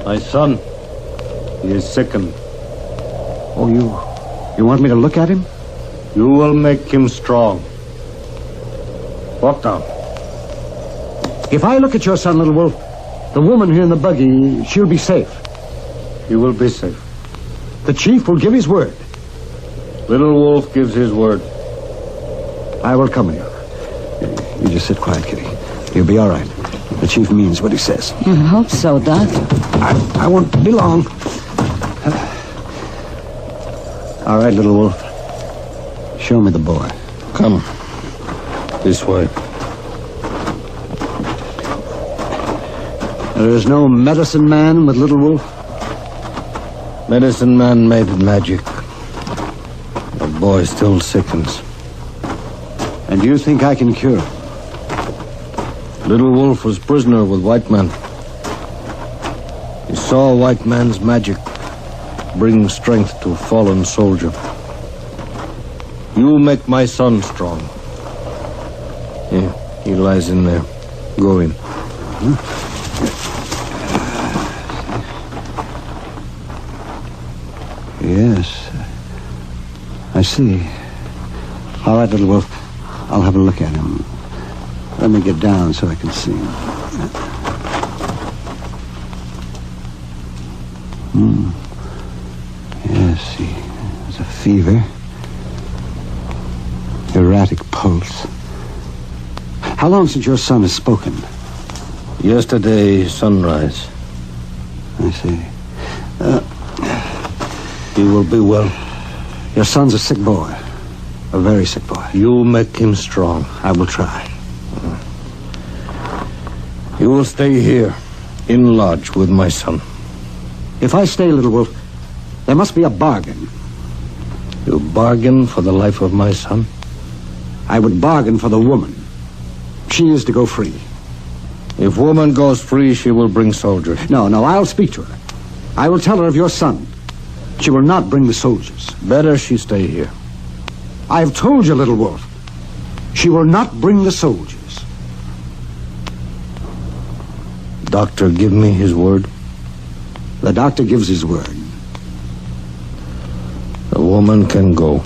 My son. He is sickened. Oh, you want me to look at him? You will make him strong. Walk down. If I look at your son, Little Wolf, the woman here in the buggy, she'll be safe. You will be safe. The chief will give his word. Little Wolf gives his word. I will come with you. You just sit quiet, Kitty. You'll be all right. The chief means what he says. I hope so, Doc. I won't be long. All right, Little Wolf. Show me the boy. Come. This way. There is no medicine man with Little Wolf? Medicine man made magic. The boy still sickens. And you think I can cure him? Little Wolf was prisoner with white man. He saw white man's magic bring strength to fallen soldier. You make my son strong. Yeah, he lies in there. Go in. Yes. I see. All right, Little Wolf. I'll have a look at him. Let me get down so I can see him. Yes, he has a fever. Erratic pulse. How long since your son has spoken? Yesterday, sunrise. I see. He will be well. Your son's a sick boy. A very sick boy. You make him strong. I will try. You will stay here, in lodge with my son. If I stay, Little Wolf, there must be a bargain. You bargain for the life of my son? I would bargain for the woman. She is to go free. If woman goes free, she will bring soldiers. No, I'll speak to her. I will tell her of your son. She will not bring the soldiers. Better she stay here. I have told you, Little Wolf. She will not bring the soldiers. Doctor give me his word? The doctor gives his word. The woman can go.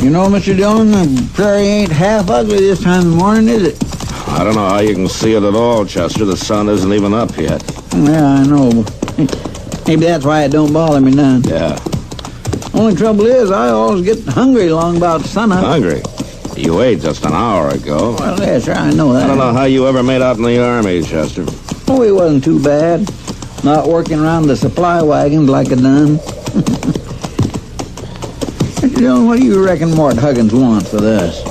You know, Mr. Dillon, the prairie ain't half ugly this time of the morning, is it? I don't know how you can see it at all, Chester. The sun isn't even up yet. Yeah, I know. Maybe that's why it don't bother me none. Yeah. Only trouble is, I always get hungry along about sunup. Hungry? You ate just an hour ago. Well, yes, sir, I know that. I don't know how you ever made out in the Army, Chester. Oh, it wasn't too bad. Not working around the supply wagons like I done. Mr. Dillon, what do you reckon Mort Huggins wants with us?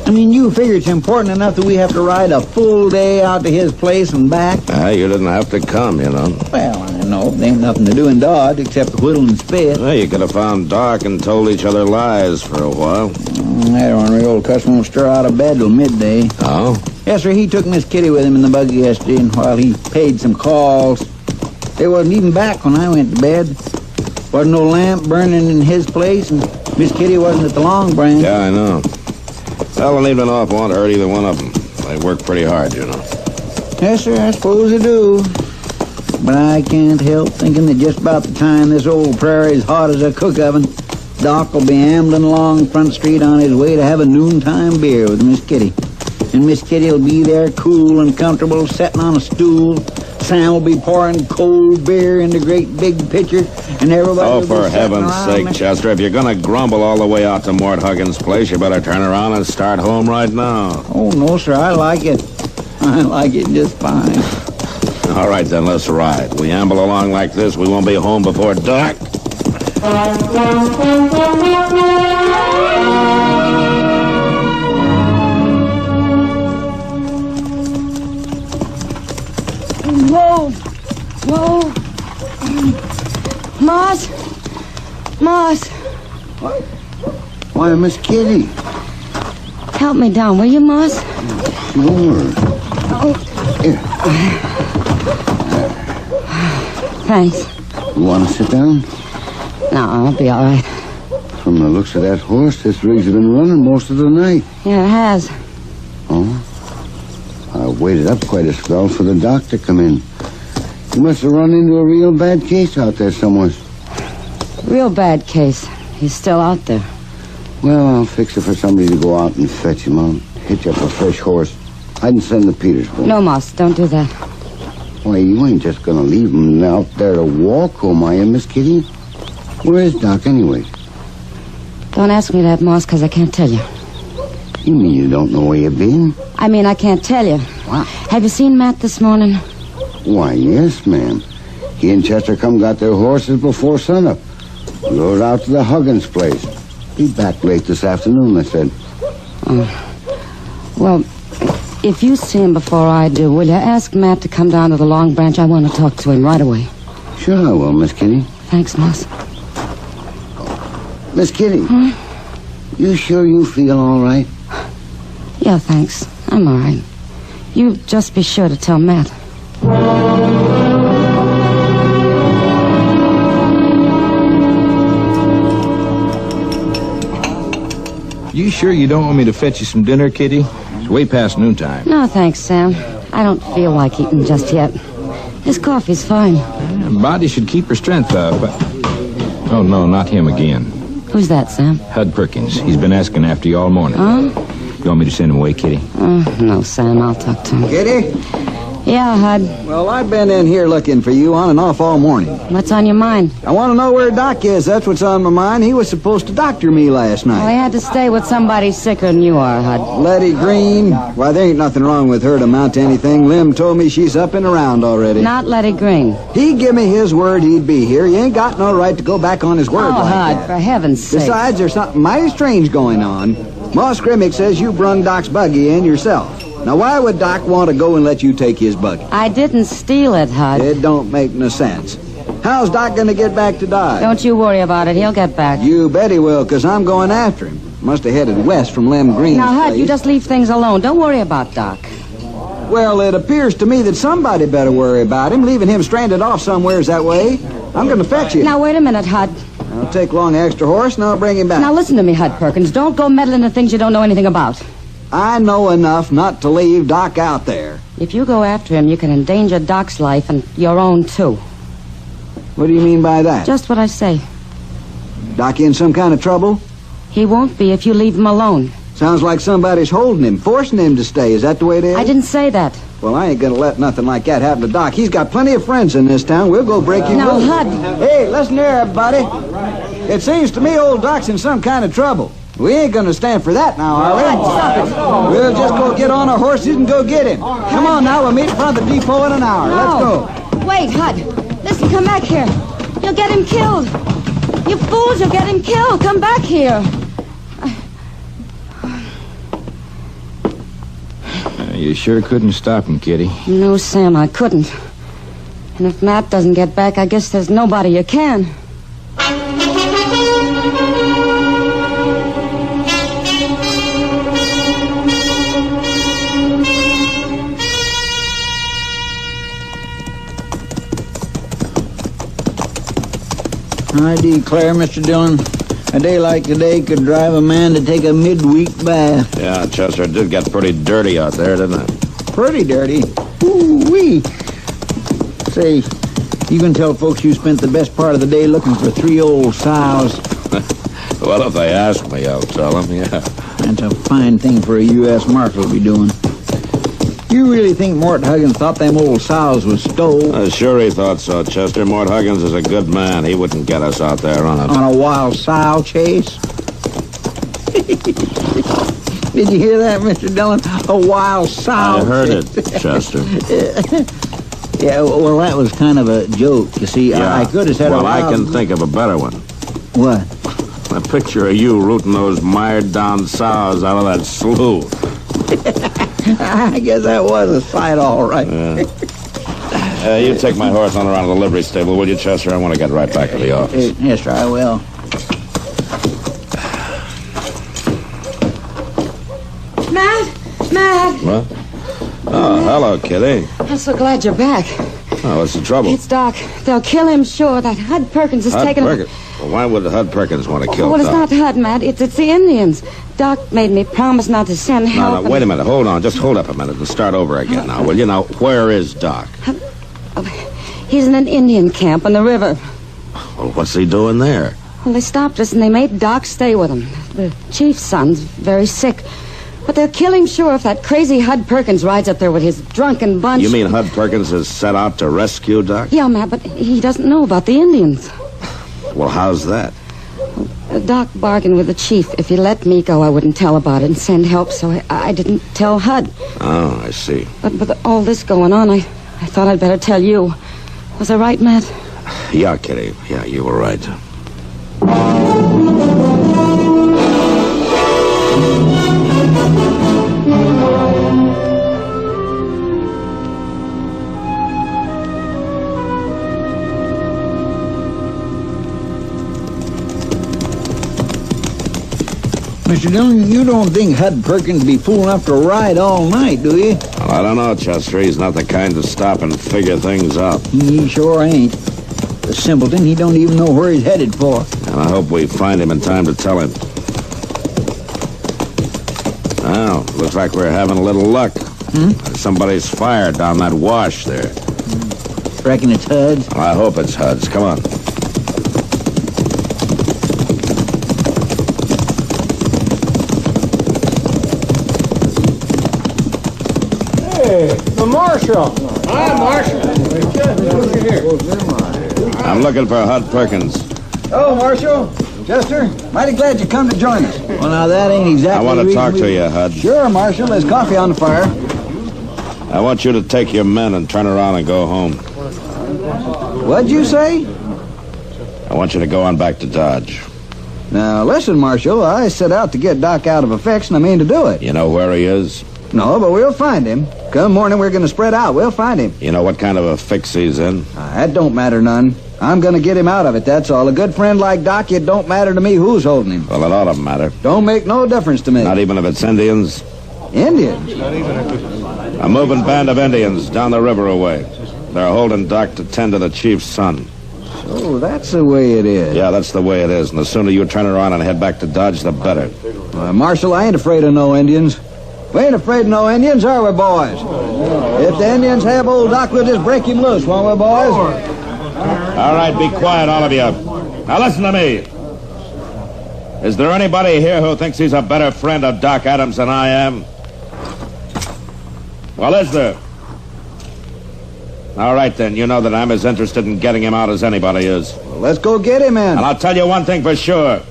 I mean, you figure it's important enough that we have to ride a full day out to his place and back? You didn't have to come, you know. Well, I know. There ain't nothing to do in Dodge except whittle and spit. Well, you could have found Doc and told each other lies for a while. That ornery old cuss won't stir out of bed till midday. Oh? Yes, sir. He took Miss Kitty with him in the buggy yesterday, and while he paid some calls, they wasn't even back when I went to bed. Wasn't no lamp burning in his place, and Miss Kitty wasn't at the Long Branch. Yeah, I know. Well, an evening off won't hurt either one of them. They work pretty hard, you know. Yes, sir, I suppose they do. But I can't help thinking that just about the time this old prairie's hot as a cook oven, Doc will be ambling along Front Street on his way to have a noontime beer with Miss Kitty. And Miss Kitty will be there cool and comfortable, sitting on a stool. Sam will be pouring cold beer into great big pitcher, and everybody will be for heaven's sake, there. Chester, if you're going to grumble all the way out to Mort Huggins' place, you better turn around and start home right now. Oh, no, sir, I like it. I like it just fine. All right, then, let's ride. We amble along like this, we won't be home before dark. Whoa! Whoa! Moss? Moss! What? Why, Miss Kitty? Help me down, will you, Moss? Sure. Oh. Here. Thanks. You want to sit down? No, I'll be all right. From the looks of that horse, this rig's been running most of the night. Yeah, it has. Oh? I waited up quite a spell for the doc to come in. You must have run into a real bad case out there somewhere. Real bad case. He's still out there. Well, I'll fix it for somebody to go out and fetch him. I'll hitch up a fresh horse. I can send to Petersburg. No, Moss, don't do that. Why, you ain't just gonna leave him out there to walk home, are you, Miss Kitty? Where is Doc, anyway? Don't ask me that, Moss, because I can't tell you. You mean you don't know where you've been? I mean, I can't tell you. What? Have you seen Matt this morning? Why, yes, ma'am. He and Chester come got their horses before sunup. Rode out to the Huggins place. Be back late this afternoon, I said. Well, if you see him before I do, will you ask Matt to come down to the Long Branch? I want to talk to him right away. Sure I will, Miss Kitty. Thanks, Moss. Miss Kitty, you sure you feel all right? Yeah, thanks. I'm all right. You just be sure to tell Matt. You sure you don't want me to fetch you some dinner, Kitty? It's way past noontime. No, thanks, Sam. I don't feel like eating just yet. This coffee's fine. Body should keep her strength up. Oh, no, not him again. Who's that, Sam? Hud Perkins. He's been asking after you all morning. Huh? You want me to send him away, Kitty? No, Sam, I'll talk to him. Kitty? Yeah, Hud. Well, I've been in here looking for you on and off all morning. What's on your mind? I want to know where Doc is. That's what's on my mind. He was supposed to doctor me last night. Well, he had to stay with somebody sicker than you are, Hud. Letty Green? Why, there ain't nothing wrong with her to amount to anything. Lim told me she's up and around already. Not Letty Green. He give me his word he'd be here. He ain't got no right to go back on his word like Hud, that. for heaven's sake. Besides, there's something mighty strange going on. Moss Grimmick says you brung Doc's buggy in yourself. Now, why would Doc want to go and let you take his buggy? I didn't steal it, Hud. It don't make no sense. How's Doc going to get back to Dodge? Don't you worry about it. He'll get back. You bet he will, because I'm going after him. Must have headed west from Lem Green's Now, Hud, place. you just leave things alone. Don't worry about Doc. Well, it appears to me that somebody better worry about him, leaving him stranded off somewheres that way. I'm going to fetch you. Now, wait a minute, Hud. I'll take along an extra horse, and I'll bring him back. Now, listen to me, Hud Perkins. Don't go meddling in things you don't know anything about. I know enough not to leave Doc out there. If you go after him, you can endanger Doc's life and your own, too. What do you mean by that? Just what I say. Doc in some kind of trouble? He won't be if you leave him alone. Sounds like somebody's holding him, forcing him to stay. Is that the way it is? I didn't say that. Well, I ain't gonna let nothing like that happen to Doc. He's got plenty of friends in this town. We'll go break him Now, loose. Hud. Hey, listen here, everybody. It seems to me old Doc's in some kind of trouble. We ain't gonna stand for that now, are we? Stop it. We'll just go get on our horses and go get him. Come on now, we'll meet in front of the depot in an hour. No. Let's go. Wait, Hud. Listen, come back here. You'll get him killed. You fools, you'll get him killed. Come back here. You sure couldn't stop him, Kitty. No, Sam, I couldn't. And if Matt doesn't get back, I guess there's nobody you can. I declare, Mr. Dillon, a day like today could drive a man to take a midweek bath. Yeah, Chester, it did get pretty dirty out there, didn't it? Pretty dirty. Ooh-wee. Say, you can tell folks you spent the best part of the day looking for 3 old sows. Well, if they ask me, I'll tell them, yeah. That's a fine thing for a U.S. Marshal to be doing. You really think Mort Huggins thought them old sows was stole? Sure he thought so, Chester. Mort Huggins is a good man. He wouldn't get us out there on a wild sow chase? Did you hear that, Mr. Dillon? A wild sow I heard it, Chester. Yeah, well, that was kind of a joke. You see, Yeah. I could have said Well, I can think of a better one. What? A picture of you rooting those mired-down sows out of that slough. I guess that was a sight, all right. You take my horse on around to the livery stable, will you, Chester? I want to get right back to the office. Yes, sir, I will. Matt! What? Oh, hello, Kitty. I'm so glad you're back. Oh, what's the trouble? It's Doc. They'll kill him, sure. That Hud Perkins is taking him. Well, why would Hud Perkins want to kill Well, it's Doc? not Hud, Matt. It's the Indians. Doc made me promise not to send help. No, wait a minute. Hold on. Just hold up a minute and start over again now, will you? Now, where is Doc? He's in an Indian camp on the river. Well, what's he doing there? Well, they stopped us and they made Doc stay with them. The chief's son's very sick. But they'll kill him sure if that crazy Hud Perkins rides up there with his drunken bunch. You mean Hud Perkins is set out to rescue Doc? Yeah, Matt, but he doesn't know about the Indians. Well, how's that? Doc bargained with the chief. If he let me go, I wouldn't tell about it and send help, so I didn't tell Hud. Oh, I see. But with all this going on, I thought I'd better tell you. Was I right, Matt? Yeah, Kitty. Yeah, you were right. Mr. Dillon, you don't think Hud Perkins be fool enough to ride all night, do you? Well, I don't know, Chester. He's not the kind to stop and figure things out. He sure ain't. The simpleton, he don't even know where he's headed for. And I hope we find him in time to tell him. Well, looks like we're having a little luck. Somebody's fired down that wash there. Reckon it's Hud's? Well, I hope it's Hud's. Come on. Hey, the Marshal. Hi, Marshal. I'm looking for Hud Perkins. Oh, Marshal. Chester, mighty glad you come to join us. Well, now, that ain't exactly I want the to reason talk we- to you, Hud. Sure, Marshal. There's coffee on the fire. I want you to take your men and turn around and go home. What'd you say? I want you to go on back to Dodge. Now, listen, Marshal. I set out to get Doc out of effects, and I mean to do it. You know where he is? No, but we'll find him. Come morning, we're going to spread out. We'll find him. You know what kind of a fix he's in? That don't matter none. I'm going to get him out of it, that's all. A good friend like Doc, it don't matter to me who's holding him. Well, it ought to matter. Don't make no difference to me. Not even if it's Indians? Indians? A moving band of Indians down the river away. They're holding Doc to tend to the chief's son. So that's the way it is. Yeah, that's the way it is. And the sooner you turn around and head back to Dodge, the better. Marshal, I ain't afraid of no Indians. We ain't afraid of no Indians, are we, boys? If the Indians have old Doc, we'll just break him loose, won't we, boys? All right, be quiet, all of you. Now listen to me. Is there anybody here who thinks he's a better friend of Doc Adams than I am? Well, is there? All right, then. You know that I'm as interested in getting him out as anybody is. Well, let's go get him, then. And I'll tell you one thing for sure.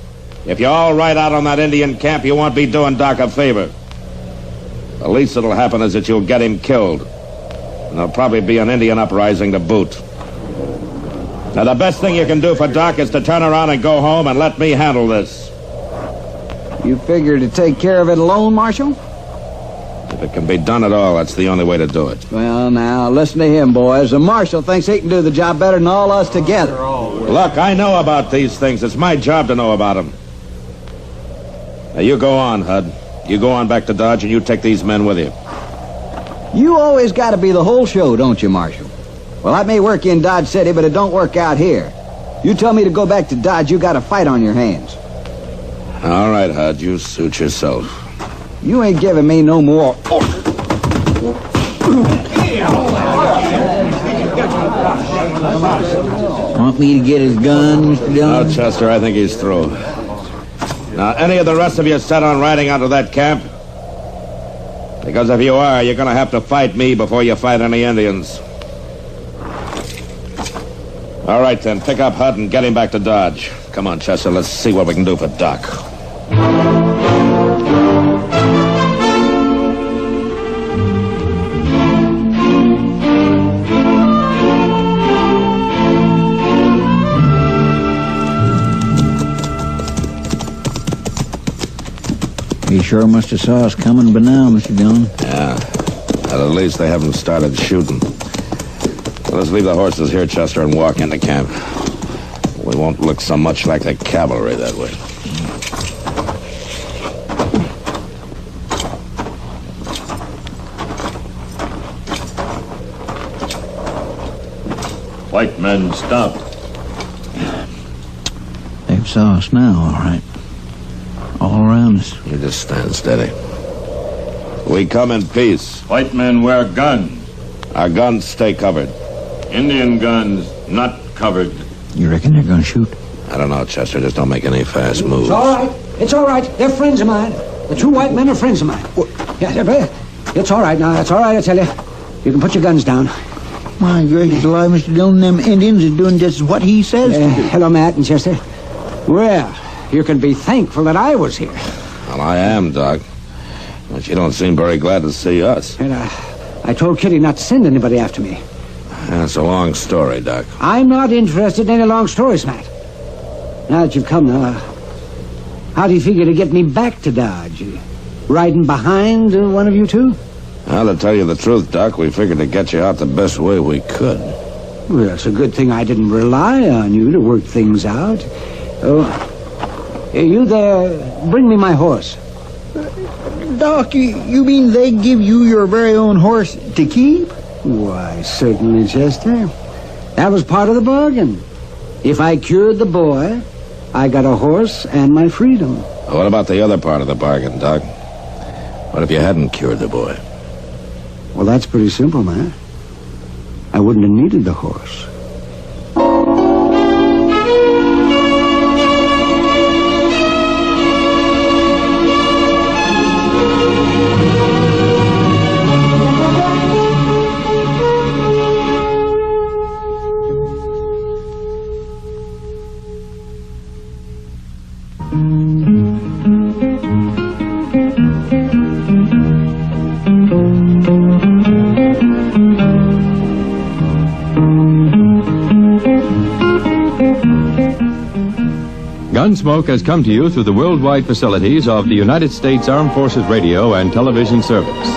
If you all ride out on that Indian camp, you won't be doing Doc a favor. The least that'll happen is that you'll get him killed. And there'll probably be an Indian uprising to boot. Now, the best thing you can do for Doc is to turn around and go home and let me handle this. You figure to take care of it alone, Marshal? If it can be done at all, that's the only way to do it. Well, now, listen to him, boys. The Marshal thinks he can do the job better than all us together. Look, I know about these things. It's my job to know about them. Now, you go on, Hud. You go on back to Dodge, and you take these men with you. You always got to be the whole show, don't you, Marshal? Well, that may work in Dodge City, but it don't work out here. You tell me to go back to Dodge, you got a fight on your hands. All right, Hud. You suit yourself. You ain't giving me no more orders. Want me to get his gun, Mr. Dillon? No, Chester, I think he's through. Now, any of the rest of you set on riding out of that camp? Because if you are, you're going to have to fight me before you fight any Indians. All right, then. Pick up Hud and get him back to Dodge. Come on, Chester. Let's see what we can do for Doc. He sure must have saw us coming by now, Mr. Dillon. Yeah. But at least they haven't started shooting. So let's leave the horses here, Chester, and walk into camp. We won't look so much like the cavalry that way. White men stopped. They've saw us now, all right. All around us. You just stand steady. We come in peace. White men wear guns. Our guns stay covered. Indian guns not covered. You reckon they're going to shoot? I don't know, Chester. Just don't make any fast moves. It's all right. It's all right. They're friends of mine. The two white men are friends of mine. Yeah, it's all right now. It's all right, I tell you. You can put your guns down. My gracious alive, Mr. Dillon, them Indians are doing just what he says to do. Hello, Matt and Chester. Well, you can be thankful that I was here. Well, I am, Doc. But you don't seem very glad to see us. And I told Kitty not to send anybody after me. That's a long story, Doc. I'm not interested in any long stories, Matt. Now that you've come, how do you figure to get me back to Dodge? Riding behind one of you two? Well, to tell you the truth, Doc, we figured to get you out the best way we could. Well, it's a good thing I didn't rely on you to work things out. Oh, you there, bring me my horse. Doc, you mean they give you your very own horse to keep? Why, certainly, Chester. That was part of the bargain. If I cured the boy, I got a horse and my freedom. What about the other part of the bargain, Doc? What if you hadn't cured the boy? Well, that's pretty simple, man. I wouldn't have needed the horse. Gunsmoke has come to you through the worldwide facilities of the United States Armed Forces Radio and Television Service.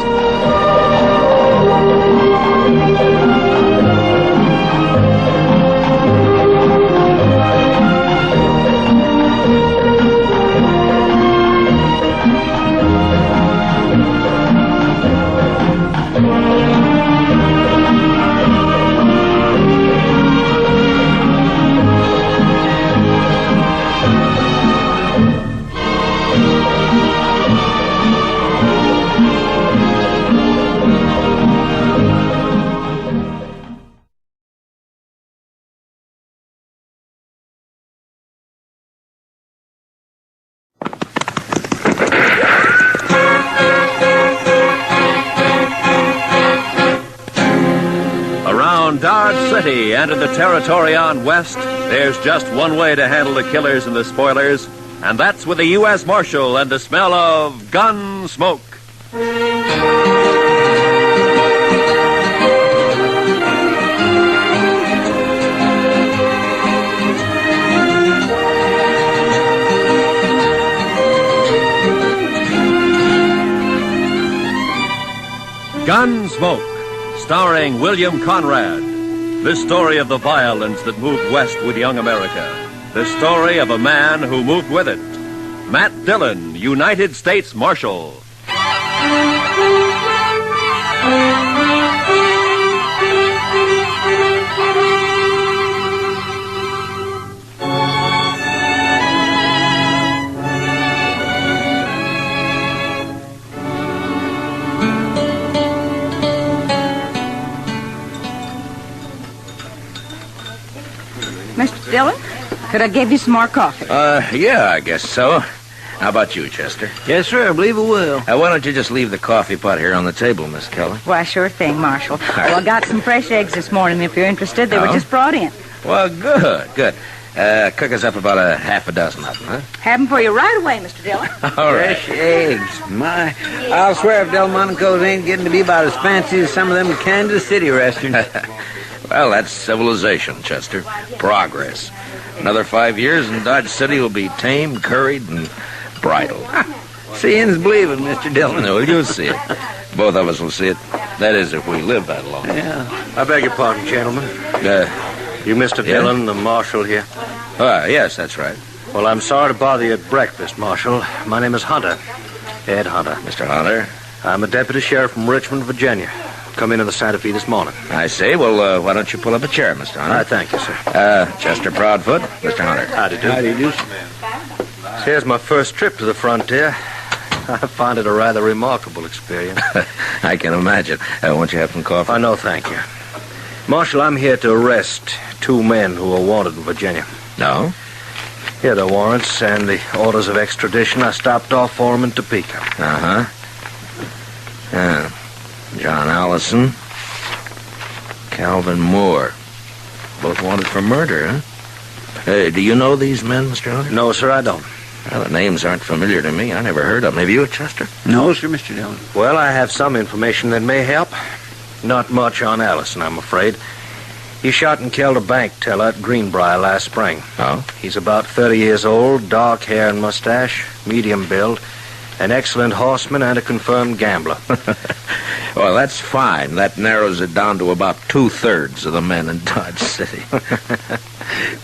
City entered the territory on west, there's just one way to handle the killers and the spoilers, and that's with the U.S. Marshal and the smell of Gunsmoke. Gunsmoke, starring William Conrad. The story of the violence that moved west with young America. The story of a man who moved with it. Matt Dillon, United States Marshal. Mr. Dillon, could I give you some more coffee? Yeah, I guess so. How about you, Chester? Yes, sir, I believe it will. Why don't you just leave the coffee pot here on the table, Miss Kelly? Why, sure thing, Marshal. Well, I got some fresh eggs this morning, if you're interested. They were just brought in. Well, good. Cook us up about a half a dozen of them, huh? Have them for you right away, Mr. Dillon. All right. Fresh eggs. My, I'll swear if Delmonico's ain't getting to be about as fancy as some of them Kansas City restaurants. Well, that's civilization, Chester. Progress. Another 5 years and Dodge City will be tamed, curried, and bridled. Seeing's believing, Mr. Dillon. No, you'll see it. Both of us will see it. That is, if we live that long. Yeah. I beg your pardon, gentlemen. You Mr. Dillon, the marshal here? Yes, that's right. Well, I'm sorry to bother you at breakfast, Marshal. My name is Hunter. Ed Hunter. Mr. Hunter? I'm a deputy sheriff from Richmond, Virginia. Come in the Santa Fe this morning. I see. Well, why don't you pull up a chair, Mr. Hunter? Thank you, sir. Chester Proudfoot, Mr. Hunter. Howdy do. Howdy do. Here's my first trip to the frontier. I find it a rather remarkable experience. I can imagine. Won't you have some coffee? No, thank you. Marshal, I'm here to arrest 2 men who are wanted in Virginia. No? Here are the warrants and the orders of extradition. I stopped off for them in Topeka. John Allison, Calvin Moore. Both wanted for murder, huh? Hey, do you know these men, Mr. Hunter? No, sir, I don't. Well, the names aren't familiar to me. I never heard of them. Have you, Chester? No, sir, Mr. Dillon. Well, I have some information that may help. Not much on Allison, I'm afraid. He shot and killed a bank teller at Greenbrier last spring. Oh? He's about 30 years old, dark hair and mustache, medium build, an excellent horseman and a confirmed gambler. Well, that's fine. That narrows it down to about 2/3 of the men in Dodge City.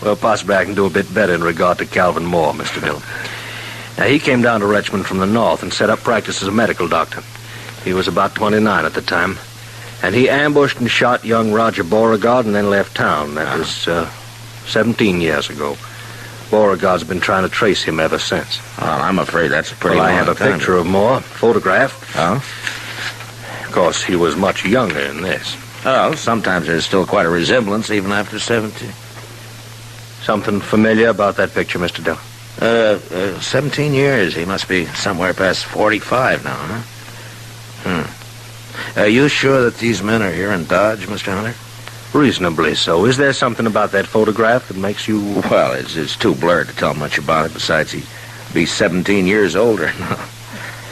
Well, possibly I can do a bit better in regard to Calvin Moore, Mr. Dillon. Now, he came down to Richmond from the north and set up practice as a medical doctor. He was about 29 at the time. And he ambushed and shot young Roger Beauregard and then left town. That was 17 years ago. Beauregard's been trying to trace him ever since. Well, I'm afraid that's a pretty I long have a time. picture of Moore, photographed. Oh? Of course, he was much younger than this. Oh, sometimes there's still quite a resemblance, even after 17. Something familiar about that picture, Mr. Dillon? 17 years. He must be somewhere past 45 now, huh? Are you sure that these men are here in Dodge, Mr. Hunter? Reasonably so. Is there something about that photograph that makes you... Well, it's too blurred to tell much about it. Besides, he'd be 17 years older now.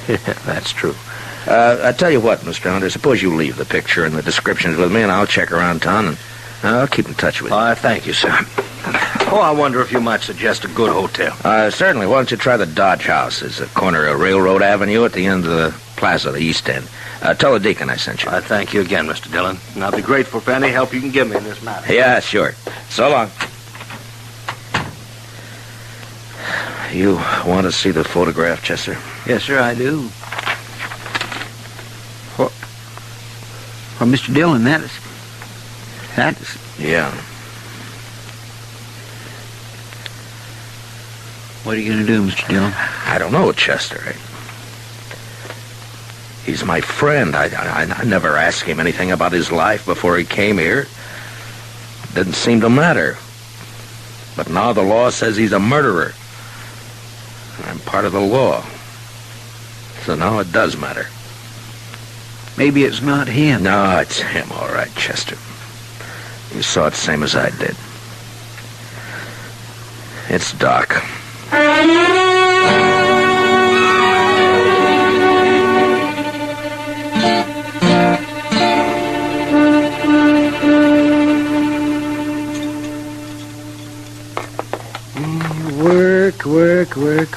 Yeah, that's true. I tell you what, Mr. Hunter, suppose you leave the picture and the descriptions with me, and I'll check around town, and I'll keep in touch with you. Thank you, sir. Oh, I wonder if you might suggest a good hotel. Certainly. Why don't you try the Dodge House? It's a corner of Railroad Avenue at the end of the plaza, the East End. Tell the deacon I sent you. I thank you again, Mr. Dillon. And I'll be grateful for any help you can give me in this matter. Yeah, sure. So long. You want to see the photograph, Chester? Yes, sir, I do. Well, Mr. Dillon, that is... Yeah. What are you going to do, Mr. Dillon? I don't know, Chester. He's my friend. I never asked him anything about his life before he came here. Didn't seem to matter. But now the law says he's a murderer. I'm part of the law. So now it does matter. Maybe it's not him. No, it's him, all right, Chester. You saw it same as I did. It's Doc. Work.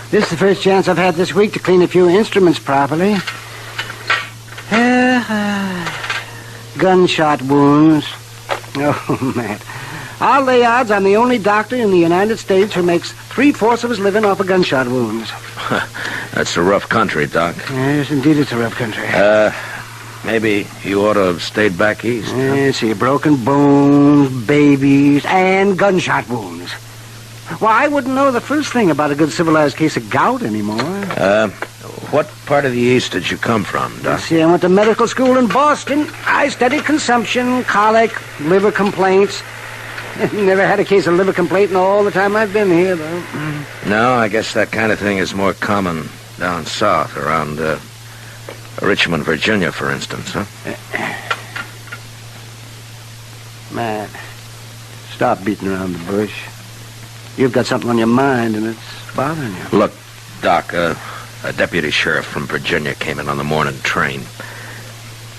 This is the first chance I've had this week to clean a few instruments properly. Gunshot wounds. Oh, Matt. I'll lay odds I'm the only doctor in the United States who makes 3/4 of his living off of gunshot wounds. That's a rough country, Doc. Yes, indeed, it's a rough country. Maybe you ought to have stayed back east. See, broken bones, babies, and gunshot wounds. Well, I wouldn't know the first thing about a good civilized case of gout anymore. What part of the East did you come from, Doc? See, I went to medical school in Boston. I studied consumption, colic, liver complaints. Never had a case of liver complaint in all the time I've been here, though. No, I guess that kind of thing is more common down south, around Richmond, Virginia, for instance, huh? Matt, stop beating around the bush. You've got something on your mind, and it's bothering you. Look, Doc, a deputy sheriff from Virginia came in on the morning train.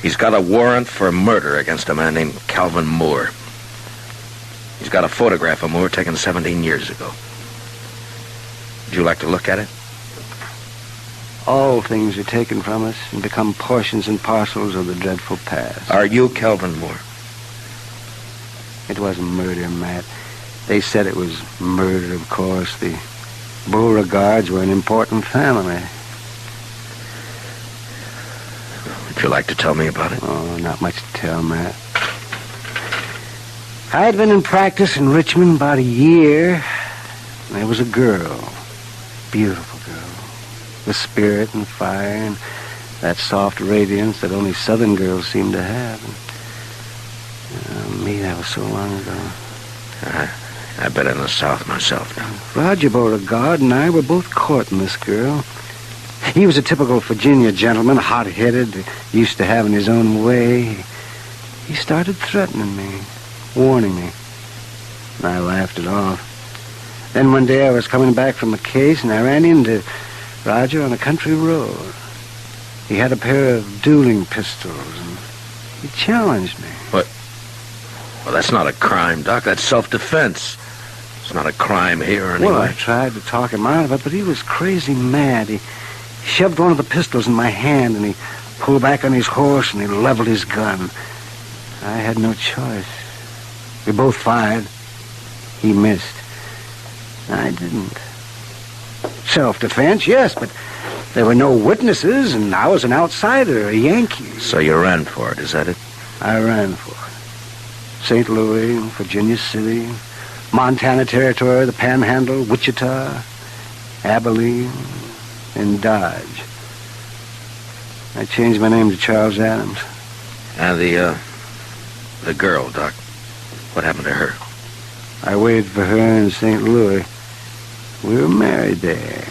He's got a warrant for murder against a man named Calvin Moore. He's got a photograph of Moore taken 17 years ago. Would you like to look at it? All things are taken from us and become portions and parcels of the dreadful past. Are you Calvin Moore? It wasn't murder, Matt. They said it was murder, of course. The Beauregards were an important family. Would you like to tell me about it? Oh, not much to tell, Matt. I'd been in practice in Richmond about a year. There was a girl. Beautiful girl. With spirit and fire and that soft radiance that only Southern girls seem to have. And, me, that was so long ago. I've been in the South myself now. Roger Beauregard and I were both courting this girl. He was a typical Virginia gentleman, hot-headed, used to having his own way. He started threatening me, warning me. And I laughed it off. Then one day I was coming back from a case, and I ran into Roger on a country road. He had a pair of dueling pistols, and he challenged me. What? Well, that's not a crime, Doc. That's self-defense. It's not a crime here anyway. Well, I tried to talk him out of it, but he was crazy mad. He shoved one of the pistols in my hand, and he pulled back on his horse, and he leveled his gun. I had no choice. We both fired. He missed. I didn't. Self-defense, yes, but there were no witnesses, and I was an outsider, a Yankee. So you ran for it, is that it? I ran for it. St. Louis, Virginia City, Montana Territory, the Panhandle, Wichita, Abilene, and Dodge. I changed my name to Charles Adams. And the girl, Doc, what happened to her? I waited for her in St. Louis. We were married there.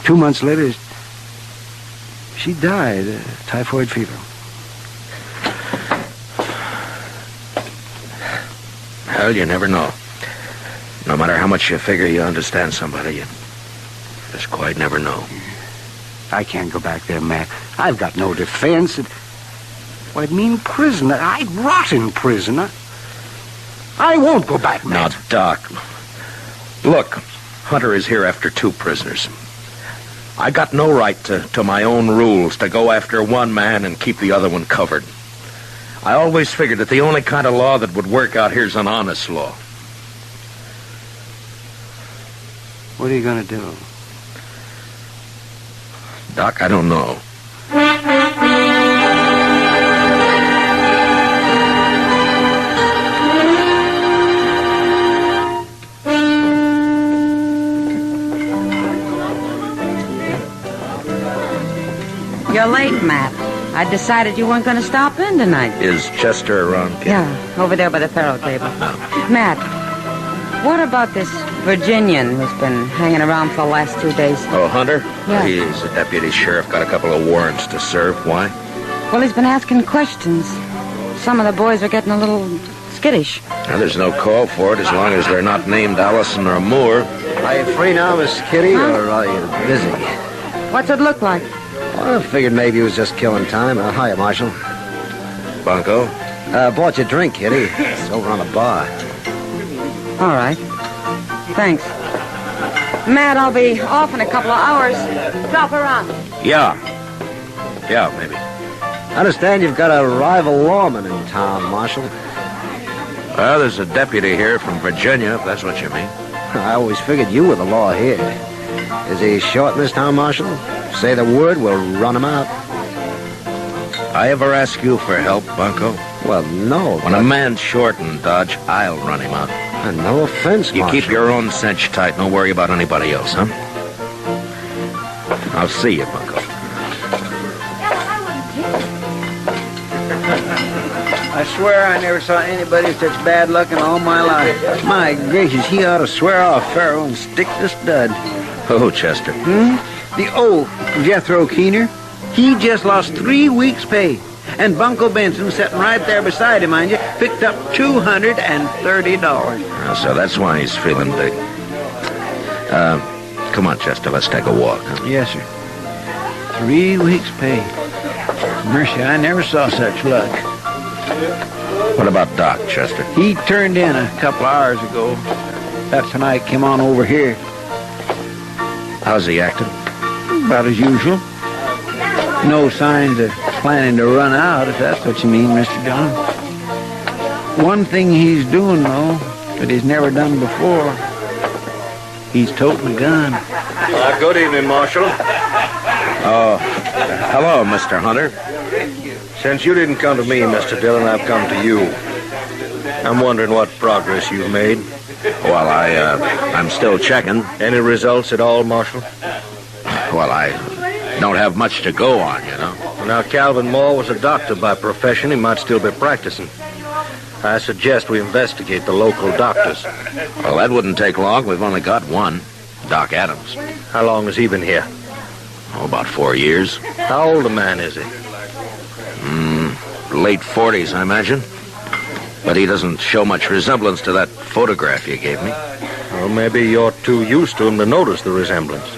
2 months later, she died of typhoid fever. Well, you never know. No matter how much you figure you understand somebody, you just quite never know. I can't go back there, Matt. I've got no defense. Well, I'd mean prison. I'd rot in prison. I won't go back, Matt. Now, Doc, look, Hunter is here after 2 prisoners. I got no right to my own rules, to go after one man and keep the other one covered. I always figured that the only kind of law that would work out here is an honest law. What are you going to do? Doc, I don't know. You're late, Matt. I decided you weren't going to stop in tonight. Is Chester around, kid? Yeah, over there by the faro table. Matt, what about this Virginian who's been hanging around for the last 2 days? Oh, Hunter? Yeah. He's a deputy sheriff, got a couple of warrants to serve. Why? Well, he's been asking questions. Some of the boys are getting a little skittish. Now, there's no call for it as long as they're not named Allison or Moore. Are you free now, Miss Kitty, or are you busy? What's it look like? Well, I figured maybe he was just killing time. Hiya, Marshal. Bunko? Bought you a drink, Kitty. It's over on the bar. All right. Thanks. Matt, I'll be off in a couple of hours. Drop around. Yeah, maybe. I understand you've got a rival lawman in town, Marshal. Well, there's a deputy here from Virginia, if that's what you mean. I always figured you were the law here. Is he short in this town, Marshal? Say the word, we'll run him out. I ever ask you for help, Bunko? Well, no. When a man's short in Dodge, I'll run him out. No offense, You Marshal. keep your own cinch tight. Don't worry about anybody else, huh? I'll see you, Bunko. I swear I never saw anybody with such bad luck in all my life. My gracious, he ought to swear off Pharaoh and stick to stud. Oh, Chester. The old Jethro Keener. He just lost 3 weeks' pay. And Bunko Benson, sitting right there beside him, mind you, picked up $230. So that's why he's feeling big. Come on, Chester, let's take a walk. Huh? Yes, sir. 3 weeks' pay. Mercy, I never saw such luck. What about Doc, Chester? He turned in a couple hours ago. That's when I came on over here. How's he acting? About as usual. No signs of planning to run out, if that's what you mean, Mr. Dillon. One thing he's doing, though, that he's never done before, he's toting a gun. Good evening, Marshal. Oh, hello, Mr. Hunter. Since you didn't come to me, Mr. Dillon, I've come to you. I'm wondering what progress you've made. Well, I'm still checking. Any results at all, Marshal? Well, I don't have much to go on, you know. Now, Calvin Moore was a doctor by profession. He might still be practicing. I suggest we investigate the local doctors. Well, that wouldn't take long. We've only got one, Doc Adams. How long has he been here? Oh, about 4 years. How old a man is he? Late 40s, I imagine. But he doesn't show much resemblance to that photograph you gave me. Well, maybe you're too used to him to notice the resemblance.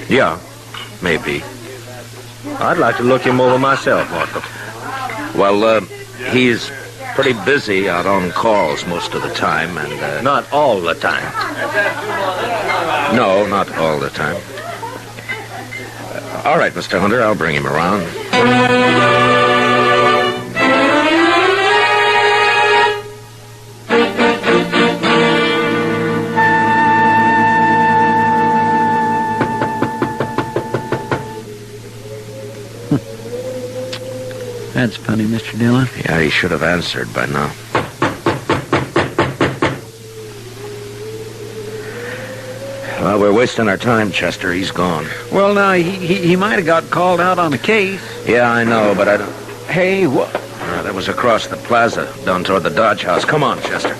Yeah, maybe. I'd like to look him over myself, Marshal. Well, he's pretty busy out on calls most of the time, and... Not all the time. No, not all the time. All right, Mr. Hunter, I'll bring him around. That's funny, Mr. Dillon. Yeah, he should have answered by now. Well, we're wasting our time, Chester. He's gone. Well, now, he might have got called out on a case. Yeah, I know, but I don't... Hey, what? That was across the plaza, down toward the Dodge House. Come on, Chester.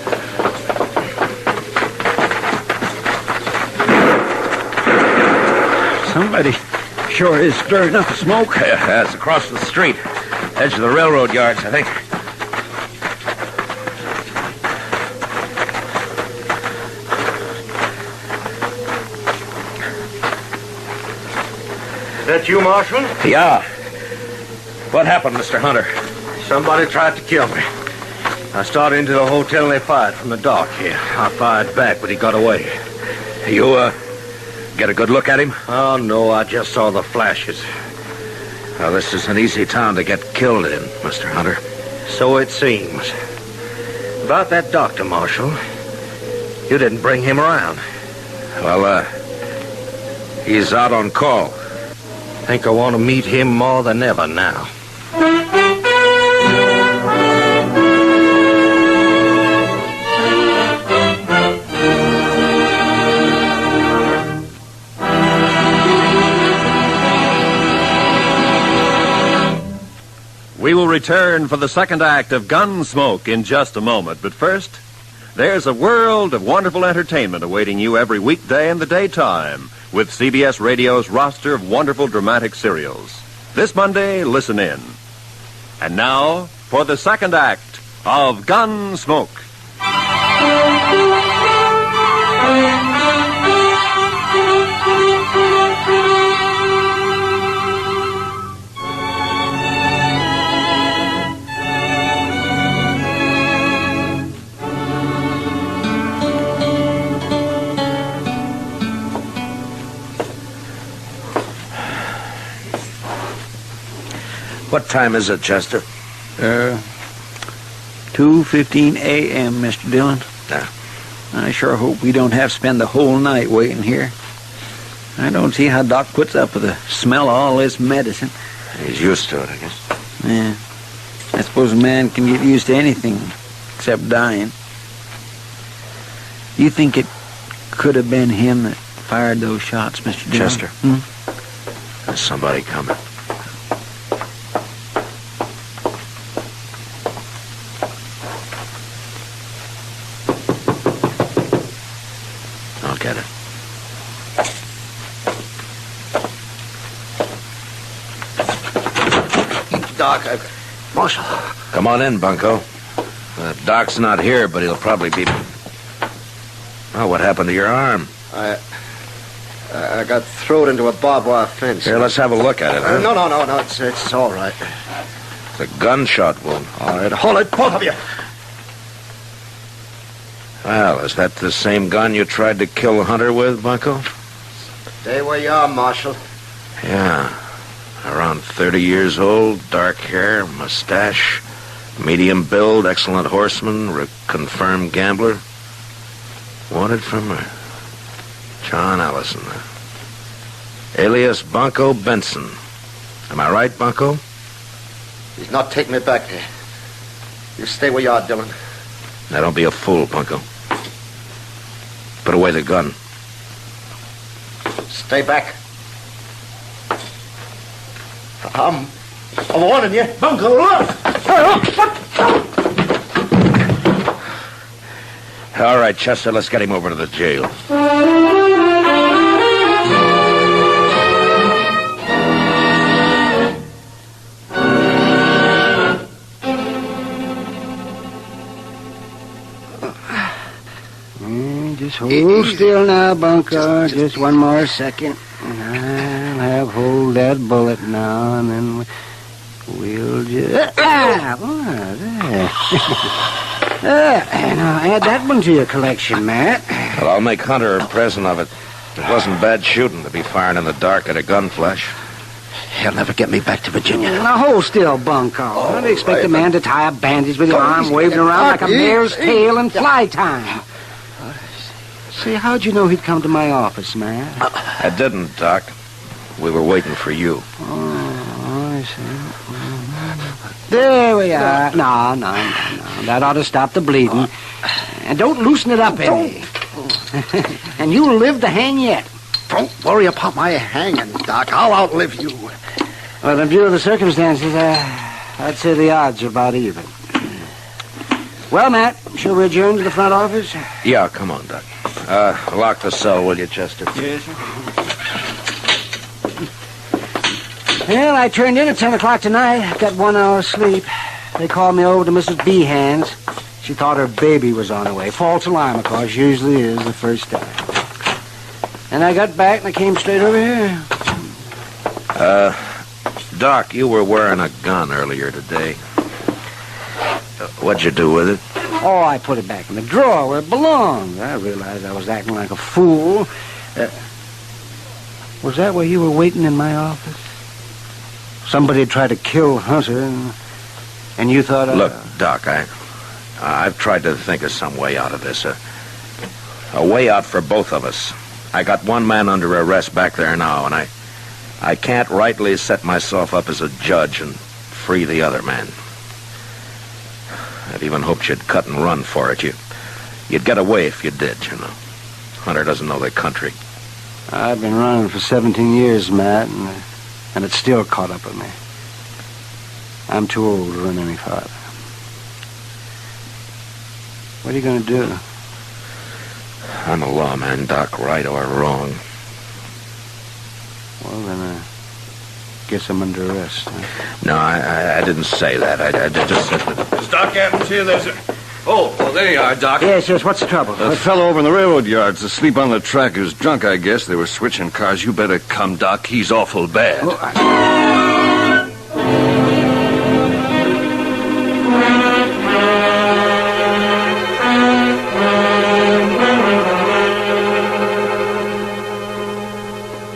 Somebody sure is stirring up the smoke. Yeah, it's across the street. Edge of the railroad yards, I think. That you, Marshal? Yeah. What happened, Mr. Hunter? Somebody tried to kill me. I started into the hotel and they fired from the dark here. I fired back, but he got away. You, get a good look at him? Oh, no, I just saw the flashes. Well, this is an easy town to get killed in, Mr. Hunter. So it seems. About that doctor, Marshal. You didn't bring him around. Well, he's out on call. Think I want to meet him more than ever now. We will return for the second act of Gunsmoke in just a moment. But first, there's a world of wonderful entertainment awaiting you every weekday in the daytime with CBS Radio's roster of wonderful dramatic serials. This Monday, listen in. And now, for the second act of Gunsmoke. What time is it, Chester? 2:15 a.m., Mr. Dillon. Yeah. I sure hope we don't have to spend the whole night waiting here. I don't see how Doc puts up with the smell of all this medicine. He's used to it, I guess. Yeah. I suppose a man can get used to anything except dying. You think it could have been him that fired those shots, Mr. Dillon? Chester? There's somebody coming. I'll get it. Doc, Marshal. Come on in, Bunko. Doc's not here, but he'll probably be... Oh, what happened to your arm? I got thrown into a barbed wire fence. Here, let's have a look at it, huh? No, it's all right. It's a gunshot wound. All right, hold it, both of you. Well, is that the same gun you tried to kill Hunter with, Bunko? Stay where you are, Marshal. Yeah. Around 30 years old, dark hair, mustache, medium build, excellent horseman, confirmed gambler. Wanted for murder. John Allison. Alias Bunko Benson. Am I right, Bunko? He's not taking me back there. You stay where you are, Dillon. Now, don't be a fool, Bunko. Put away the gun. Stay back. I'm warning you. Bunko, look! All right, Chester, let's get him over to the jail. Just hold still now, Bunko. Just one more second. And I'll have hold that bullet now, and then we'll just... there. Now add that one to your collection, Matt. Well, I'll make Hunter a present of it. It wasn't bad shooting to be firing in the dark at a gun flash. He'll never get me back to Virginia. Now hold still, Bunko. Don't expect a man to tie a bandage with your arm waving around like a mare's tail in fly time. Say, how'd you know he'd come to my office, man? I didn't, Doc. We were waiting for you. Oh, I see. There we are. No. That ought to stop the bleeding. And don't loosen it up any. And you'll live to hang yet. Don't worry about my hanging, Doc. I'll outlive you. Well, in view of the circumstances, I'd say the odds are about even. Well, Matt, shall we adjourn to the front office? Yeah, come on, Doc. Lock the cell, will you, Chester? Yes, sir. Well, I turned in at 10 o'clock tonight. Got 1 hour's sleep. They called me over to Mrs. Behan's. She thought her baby was on her way. False alarm, of course. Usually is the first time. And I got back and I came straight over here. Doc, you were wearing a gun earlier today. What'd you do with it? Oh, I put it back in the drawer where it belonged. I realized I was acting like a fool. Was that where you were waiting in my office? Somebody tried to kill Hunter, and you thought... Look, Doc, I've tried to think of some way out of this. A way out for both of us. I got one man under arrest back there now, and I can't rightly set myself up as a judge and free the other man. I'd even hoped you'd cut and run for it. You'd get away if you did, you know. Hunter doesn't know the country. I've been running for 17 years, Matt, and it's still caught up with me. I'm too old to run any farther. What are you going to do? I'm a lawman, Doc, right or wrong. Well, then, Guess I'm under arrest. No, I didn't say that. I just said that. Is Doc Adams here? There's a... Oh, well, there you are, Doc. Yes, what's the trouble? A fellow over in the railroad yard's asleep on the track. He was drunk, I guess. They were switching cars. You better come, Doc. He's awful bad.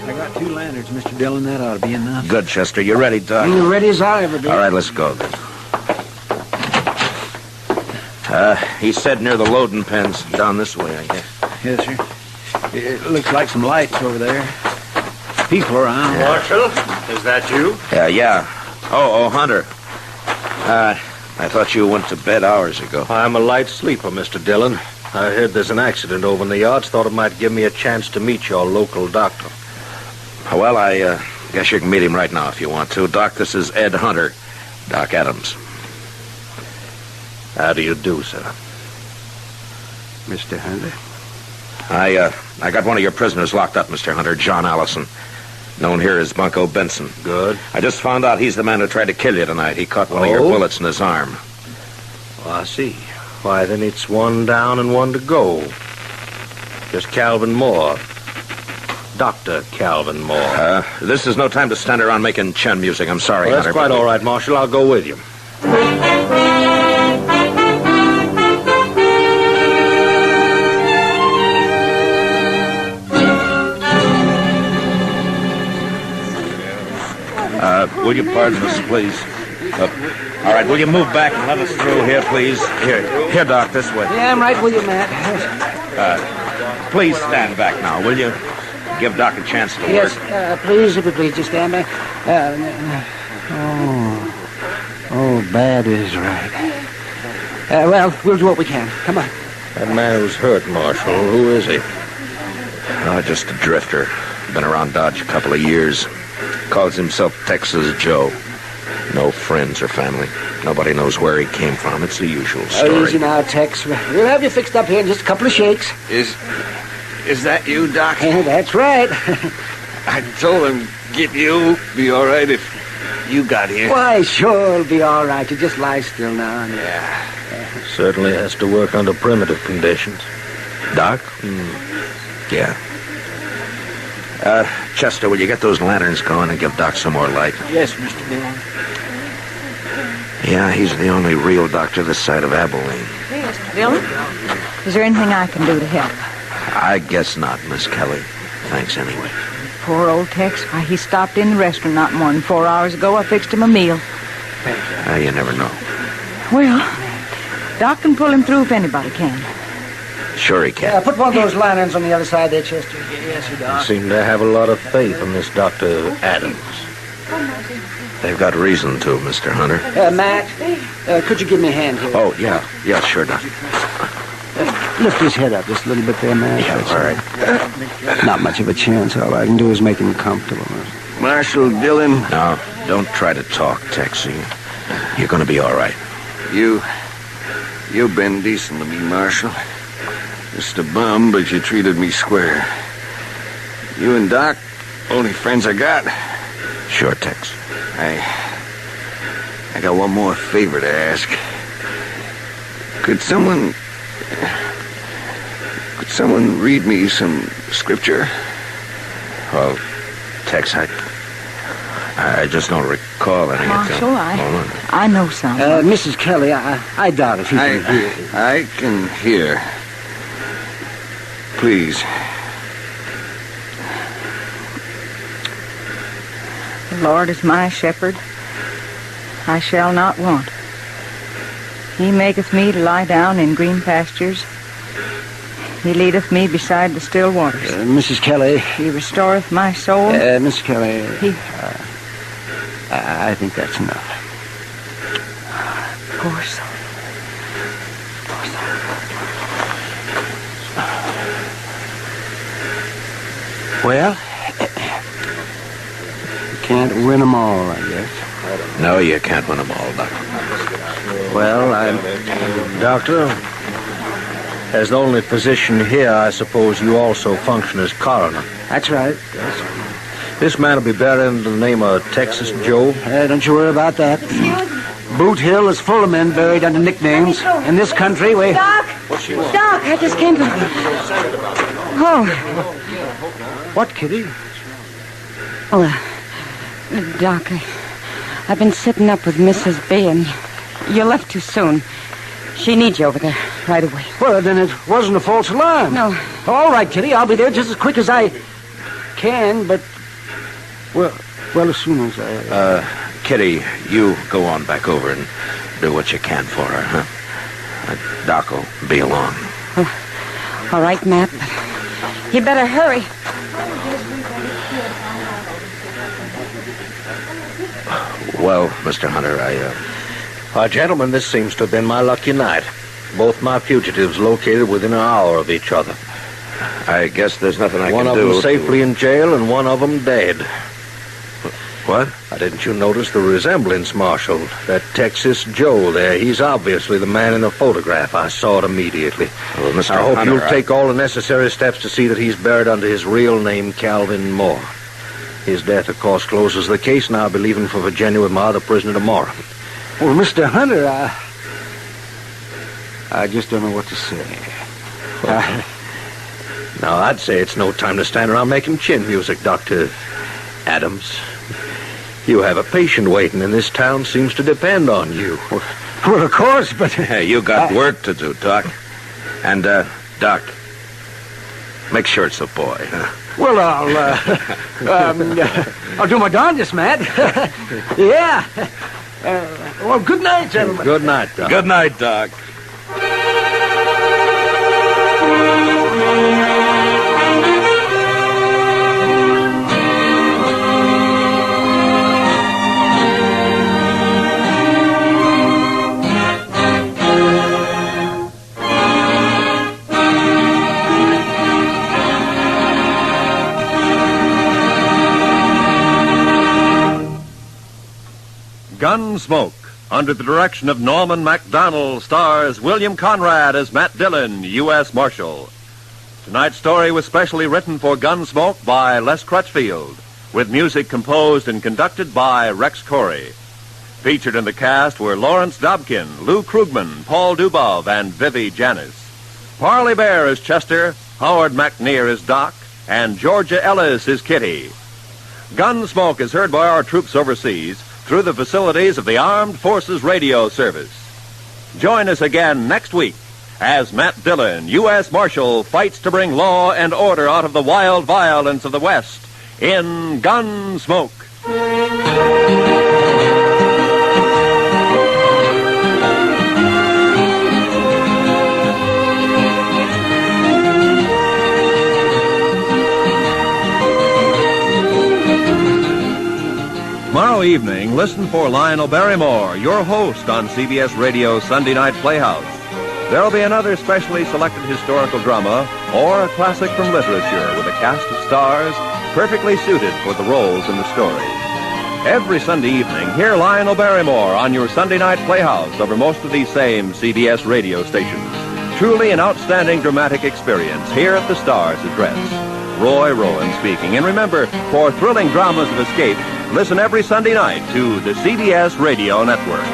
I got 2 lanterns, Mr. Dillon. That ought to be enough. Good, Chester. You ready, Doc? You ready as I'll ever be. All right, let's go then. He said near the loading pens. Down this way, I guess. Yes, sir. It looks like some lights over there. People around. Marshal, is that you? Yeah. Oh, Hunter. I thought you went to bed hours ago. I'm a light sleeper, Mr. Dillon. I heard there's an accident over in the yards. Thought it might give me a chance to meet your local doctor. Well, I guess you can meet him right now if you want to. Doc, this is Ed Hunter. Doc Adams. How do you do, sir? Mr. Hunter? I got one of your prisoners locked up, Mr. Hunter, John Allison. Known here as Bunko Benson. Good. I just found out he's the man who tried to kill you tonight. He caught one of your bullets in his arm. Oh, I see. Why, then it's one down and one to go. Just Calvin Moore. Dr. Calvin Moore. This is no time to stand around making chin music. I'm sorry, Well, that's Hunter. quite all right, Marshal. I'll go with you. Will you pardon us, please? All right, will you move back and let us through here, please? Here, Doc, this way. Yeah, I'm right with you, Matt. Please stand back now, will you? Give Doc a chance to Yes, work. please, if you please, just stand back. Bad is right. Well, we'll do what we can. Come on. That man who's hurt, Marshal, who is he? Oh, just a drifter. Been around Dodge a couple of years. Calls himself Texas Joe. No friends or family. Nobody knows where he came from. It's the usual story. Easy now, Tex. We'll have you fixed up here in just a couple of shakes. Is that you, Doc? That's right. I told him, get you. Be all right if you got here. Why, sure, it'll be all right. You just lie still now. Yeah. Certainly has to work under primitive conditions. Doc? Yeah. Chester, will you get those lanterns going and give Doc some more light? Yes, Mr. Dillon. Yeah, he's the only real doctor this side of Abilene. Hey, Mr. Dillon, is there anything I can do to help? I guess not, Miss Kelly. Thanks anyway. Poor old Tex. Why, he stopped in the restaurant not more than 4 hours ago. I fixed him a meal. You never know. Well, Doc can pull him through if anybody can. Sure he can. Put one of those lanterns on the other side there, Chester. Yes, sir, Doc. You seem to have a lot of faith in this Dr. Adams. They've got reason to, Mr. Hunter. Matt, could you give me a hand here? Oh, yeah. Yeah, sure, Doc. Lift his head up just a little bit there, Matt. Yeah, all right. Not much of a chance. All I can do is make him comfortable. Marshal Dillon. No, don't try to talk, Texie. You're going to be all right. You've been decent to me, Marshal. Just a bum, but you treated me square. You and Doc, only friends I got. Sure, Tex. I got one more favor to ask. Could someone read me some scripture? Well, Tex, I just don't recall any of Marshal, I know some. Mrs. Kelly, I doubt if he can... I can hear. Please. The Lord is my shepherd. I shall not want. He maketh me to lie down in green pastures. He leadeth me beside the still waters. Mrs. Kelly. He restoreth my soul. Mrs. Kelly, I think that's enough. Of course. Well, you can't win them all, I guess. No, you can't win them all, Doctor. Well, Doctor, as the only physician here, I suppose you also function as coroner. That's right. Yes. This man will be buried under the name of Texas Joe. Don't you worry about that. Boot Hill is full of men buried under nicknames. In this country, we... Doc! Doc, I just came from... Oh. What, Kitty? Oh, Doc, I've been sitting up with Mrs. B, and you left too soon. She needs you over there right away. Well, then it wasn't a false alarm. No. All right, Kitty, I'll be there just as quick as I can, but... Well, as soon as I... Kitty, you go on back over and do what you can for her, huh? Doc will be along. All right, Matt, but you better hurry. Well, Mr. Hunter, Gentlemen, this seems to have been my lucky night. Both my fugitives located within an hour of each other. I guess there's nothing I one can do. do. One of them safely in jail and one of them dead. What? Didn't you notice the resemblance, Marshal? That Texas Joe there, he's obviously the man in the photograph. I saw it immediately. Well, Mr. I hope Hunter, you'll take all the necessary steps to see that he's buried under his real name, Calvin Moore. His death, of course, closes the case, and I'll be leaving for Virginia with my other prisoner tomorrow. Well, Mr. Hunter, I just don't know what to say. Now, I'd say it's no time to stand around making chin music, Dr. Adams. You have a patient waiting, and this town seems to depend on you. Well, of course, but... Hey, you got work to do, Doc. And, Doc, make sure it's a boy. Well, I'll do my darndest, Matt. Yeah. Well, good night, gentlemen. Good night, Doc. Good night, Doc. Gunsmoke, under the direction of Norman MacDonald, stars William Conrad as Matt Dillon, U.S. Marshal. Tonight's story was specially written for Gunsmoke by Les Crutchfield, with music composed and conducted by Rex Corey. Featured in the cast were Lawrence Dobkin, Lou Krugman, Paul Dubov, and Vivi Janis. Parley Bear is Chester, Howard McNear is Doc, and Georgia Ellis is Kitty. Gunsmoke is heard by our troops overseas through the facilities of the Armed Forces Radio Service. Join us again next week as Matt Dillon, U.S. Marshal, fights to bring law and order out of the wild violence of the West in Gunsmoke. Tomorrow evening, listen for Lionel Barrymore, your host on CBS Radio's Sunday Night Playhouse. There'll be another specially selected historical drama or a classic from literature with a cast of stars perfectly suited for the roles in the story. Every Sunday evening, hear Lionel Barrymore on your Sunday Night Playhouse over most of these same CBS radio stations. Truly an outstanding dramatic experience here at the Star's address. Roy Rowan speaking. And remember, for thrilling dramas of escape, listen every Sunday night to the CBS Radio Network.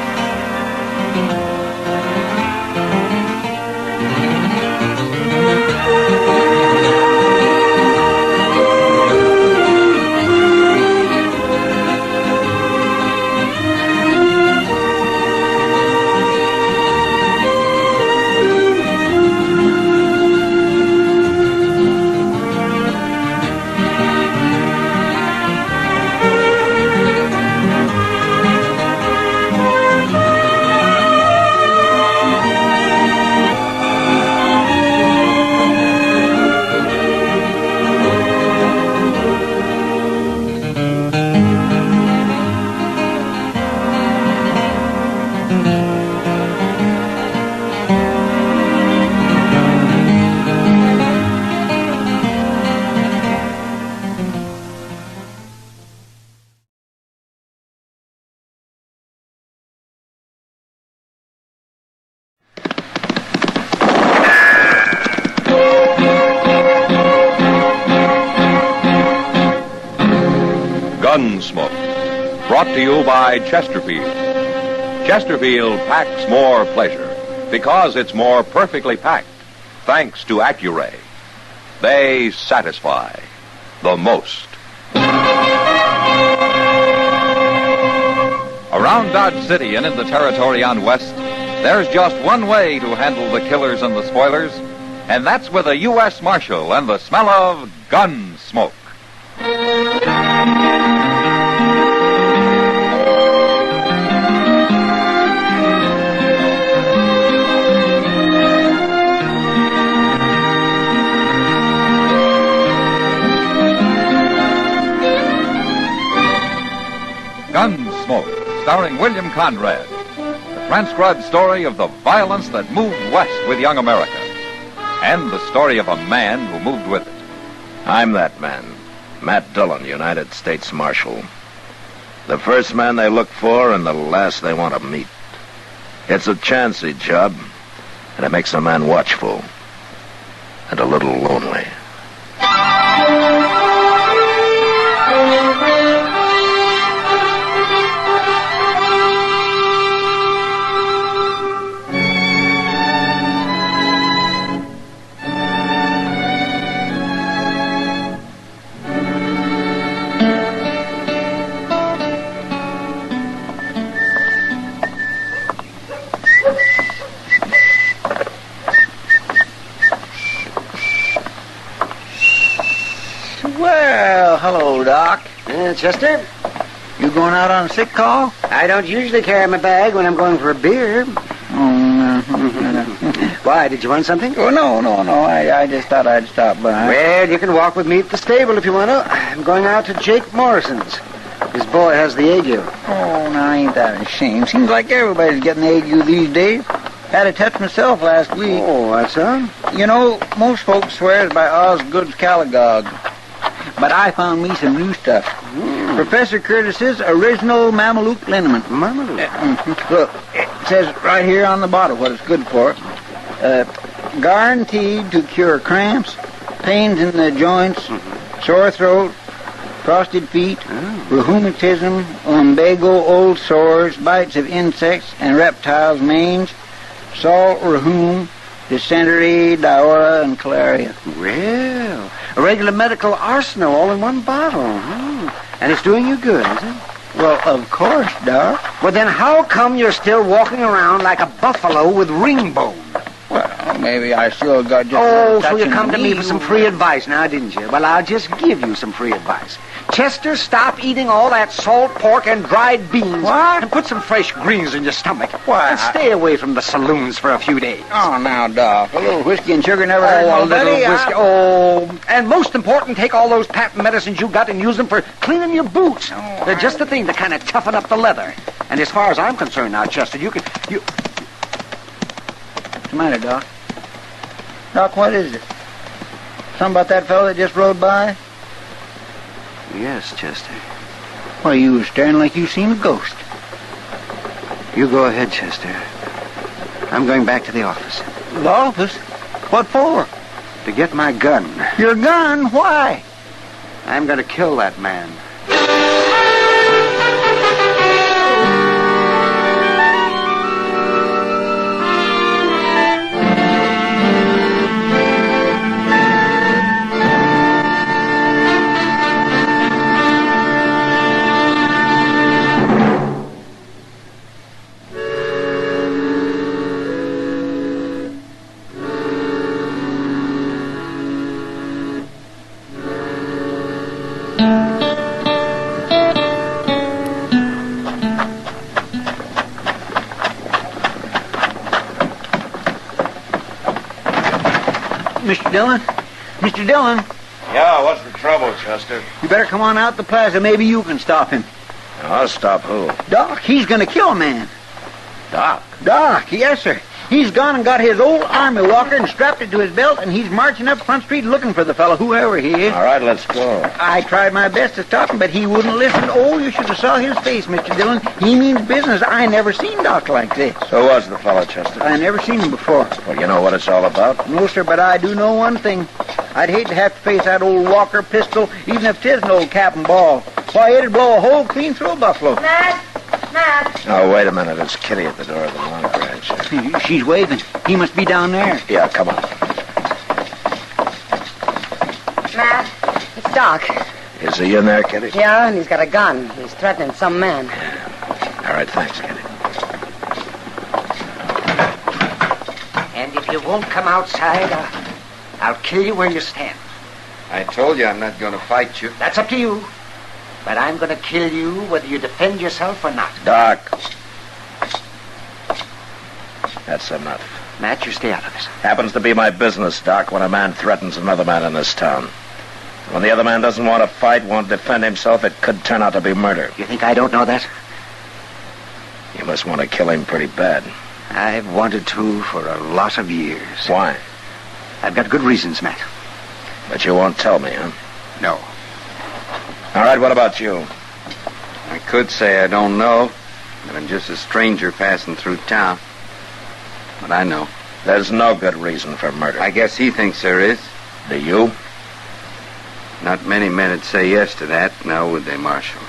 Gunsmoke. Brought to you by Chesterfield. Chesterfield packs more pleasure because it's more perfectly packed, thanks to Accuray. They satisfy the most. Around Dodge City and in the territory on West, there's just one way to handle the killers and the spoilers, and that's with a U.S. Marshal and the smell of Gunsmoke. Gunsmoke, starring William Conrad. The transcribed story of the violence that moved west with young America. And the story of a man who moved with it. I'm that man, Matt Dillon, United States Marshal. The first man they look for and the last they want to meet. It's a chancy job, and it makes a man watchful and a little lonely. Well, hello, Doc. Chester? You going out on a sick call? I don't usually carry my bag when I'm going for a beer. Why, did you want something? Oh, no. I just thought I'd stop by. Well, you can walk with me at the stable if you want to. I'm going out to Jake Morrison's. His boy has the ague. Oh, now, ain't that a shame? Seems like everybody's getting the ague these days. Had a touch myself last week. Oh, that's so? You know, most folks swears by Osgood's Caligog. But I found me some new stuff. Professor Curtis's original Mameluke liniment. Mameluke? Look, it says right here on the bottle what it's good for. Guaranteed to cure cramps, pains in the joints, sore throat, frosted feet, rheumatism, lumbago, old sores, bites of insects and reptiles, mange, salt rheum, dysentery, diarrhea, and cholera. Well, a regular medical arsenal all in one bottle. And it's doing you good, is it? Well, of course, Doc. Well, then how come you're still walking around like a buffalo with ring bone? Well, maybe I still got just... Oh, so you come to me for some free advice now, didn't you? Well, I'll just give you some free advice. Chester, stop eating all that salt pork and dried beans. What? And put some fresh greens in your stomach. Why? And stay away from the saloons for a few days. Oh, now, Doc, a little whiskey and sugar never hurt a nobody. little whiskey. Oh, and most important, take all those patent medicines you got and use them for cleaning your boots. They're just the thing to kind of toughen up the leather. And as far as I'm concerned now, Chester, you can... What's the matter, Doc? Doc, what is it? Something about that fellow that just rode by? Yes, Chester. Why, you was staring like you seen a ghost. You go ahead, Chester. I'm going back to the office. The office? What for? To get my gun. Your gun? Why? I'm going to kill that man. Mr. Dillon? Mr. Dillon? Yeah, what's the trouble, Chester? You better come on out the plaza. Maybe you can stop him. I'll stop who? Doc, he's going to kill a man. Doc? Doc, yes, sir. He's gone and got his old army walker and strapped it to his belt, and he's marching up Front Street looking for the fellow, whoever he is. All right, let's go. I tried my best to stop him, but he wouldn't listen. Oh, you should have saw his face, Mr. Dillon. He means business. I never seen Doc like this. Who was the fellow, Chester? I never seen him before. Well, you know what it's all about? No, sir, but I do know one thing. I'd hate to have to face that old Walker pistol, even if 'tis an old cap and ball. Why, it'd blow a hole clean through a buffalo. Matt! Oh, wait a minute. It's Kitty at the door of the Monk Ranch. She's waving. He must be down there. Yeah, come on. Matt, it's Doc. Is he in there, Kitty? Yeah, and he's got a gun. He's threatening some man. All right, thanks, Kitty. And if you won't come outside, I'll kill you where you stand. I told you I'm not going to fight you. That's up to you. But I'm going to kill you whether you defend yourself or not. Doc. That's enough. Matt, you stay out of this. Happens to be my business, Doc, when a man threatens another man in this town. When the other man doesn't want to fight, won't defend himself, it could turn out to be murder. You think I don't know that? You must want to kill him pretty bad. I've wanted to for a lot of years. Why? I've got good reasons, Matt. But you won't tell me, huh? No. All right, what about you? I could say I don't know, but I'm just a stranger passing through town. But I know. There's no good reason for murder. I guess he thinks there is. Do you? Not many men would say yes to that, now would they, Marshal?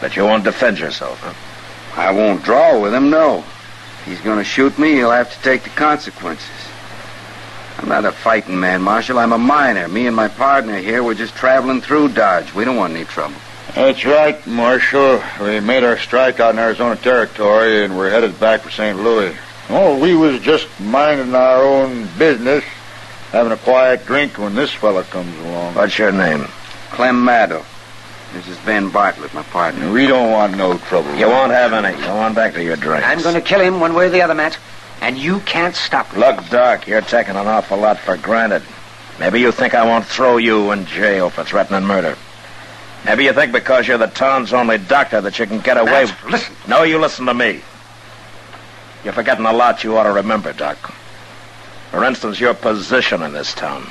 But you won't defend yourself, huh? I won't draw with him, no. If he's going to shoot me, he'll have to take the consequences. I'm not a fighting man, Marshal. I'm a miner. Me and my partner here, we're just traveling through Dodge. We don't want any trouble. That's right, Marshal. We made our strike out in Arizona Territory, and we're headed back for St. Louis. Oh, we was just minding our own business, having a quiet drink when this fella comes along. What's your name? Clem Maddow. This is Ben Bartlett, my partner. We don't want no trouble. You won't have any. Go on back to your drinks. I'm going to kill him one way or the other, Matt. And you can't stop me. Look, Doc, you're taking an awful lot for granted. Maybe you think I won't throw you in jail for threatening murder. Maybe you think because you're the town's only doctor that you can get away... Matt, listen. No, you listen to me. You're forgetting a lot you ought to remember, Doc. For instance, your position in this town.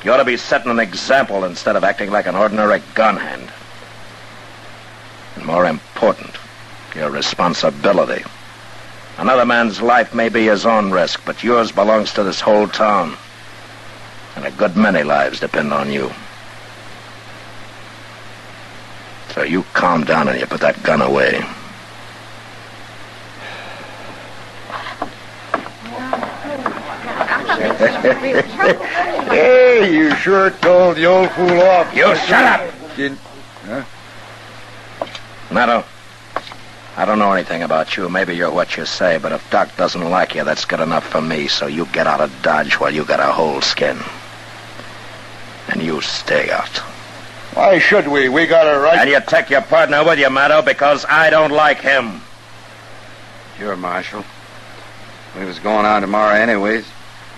You ought to be setting an example instead of acting like an ordinary gun hand. And more important, your responsibility. Another man's life may be his own risk, but yours belongs to this whole town. And a good many lives depend on you. So you calm down and you put that gun away. Hey, you sure told the old fool off. You shut up! Huh? Maddow, I don't know anything about you. Maybe you're what you say, but if Doc doesn't like you, that's good enough for me. So you get out of Dodge while you got a whole skin. And you stay out. Why should we? We got a right... And you take your partner with you, Maddow, because I don't like him. Sure, Marshal. We was going on tomorrow anyways.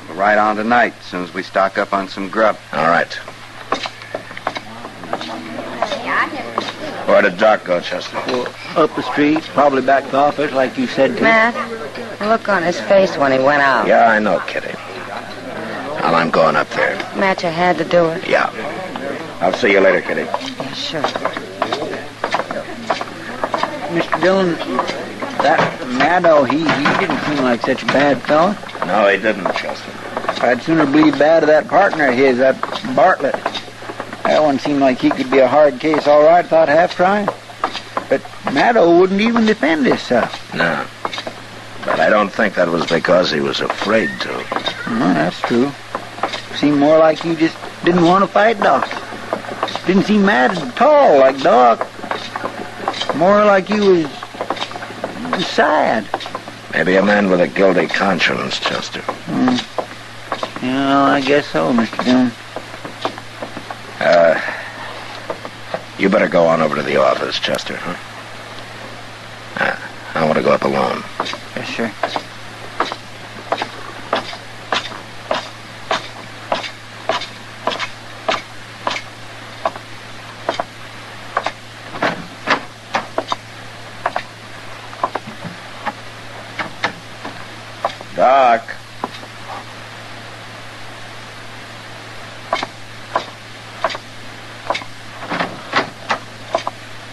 We'll ride on tonight, as soon as we stock up on some grub. All right. Where did Doc go, Chester? Well, up the street, probably back to the office, like you said to. Matt, the look on his face when he went out. Yeah, I know, Kitty. Well, I'm going up there. Matt, you had to do it. Yeah. I'll see you later, Kitty. Yeah, sure. Mr. Dillon, that Maddow, he didn't seem like such a bad fella. No, he didn't, Chester. I'd sooner believe bad of that partner of his, that Bartlett. That one seemed like he could be a hard case, all right, without half trying. But Maddow wouldn't even defend himself. No. But I don't think that was because he was afraid to. No, that's true. Seemed more like he just didn't want to fight Doc. Didn't seem mad at all like Doc. More like he was sad. Maybe a man with a guilty conscience, Chester. Yeah, I guess so, Mr. Dillon. You better go on over to the office, Chester, huh? I want to go up alone. Yes, sir. Doc.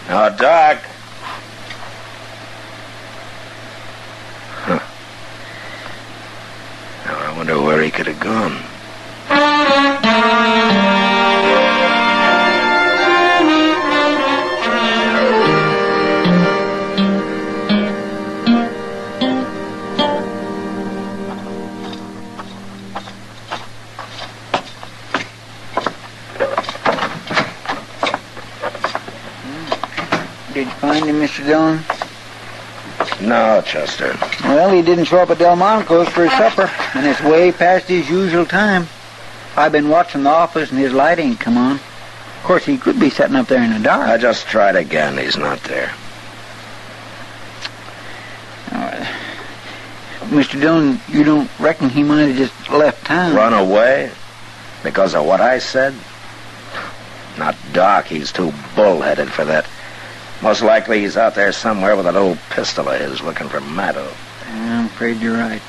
Now, Doc. Huh. Now, I wonder where he could have gone. Did you find him, Mr. Dillon? No, Chester. Well, he didn't show up at Delmonico's for his supper, and it's way past his usual time. I've been watching the office, and his light ain't come on. Of course, he could be sitting up there in the dark. I just tried again. He's not there. Mr. Dillon, you don't reckon he might have just left town? Run away? Because of what I said? Not Doc. He's too bullheaded for that. Most likely he's out there somewhere with that old pistol of his looking for Maddo. Yeah, I'm afraid you're right.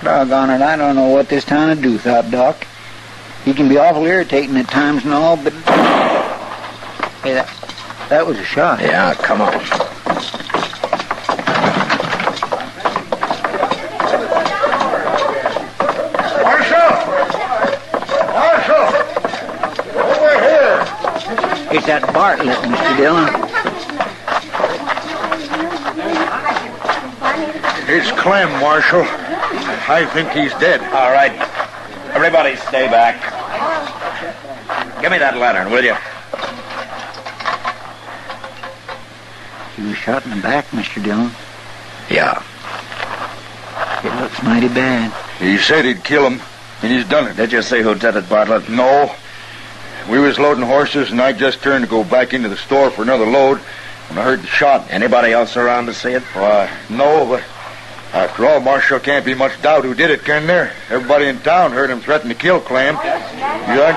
Doggone it, I don't know what this town would do, thought Doc. He can be awful irritating at times and all, but... Hey, that was a shot. Yeah, come on. It's that Bartlett, Mr. Dillon. It's Clem, Marshal. I think he's dead. All right. Everybody stay back. Give me that lantern, will you? He was shot in the back, Mr. Dillon. Yeah. It looks mighty bad. He said he'd kill him, and he's done it. Did you see who did it, Bartlett? No. We was loading horses, and I just turned to go back into the store for another load when I heard the shot. Anybody else around to see it? Why, no, but after all, Marshal, can't be much doubt who did it, can there? Everybody in town heard him threaten to kill Clem.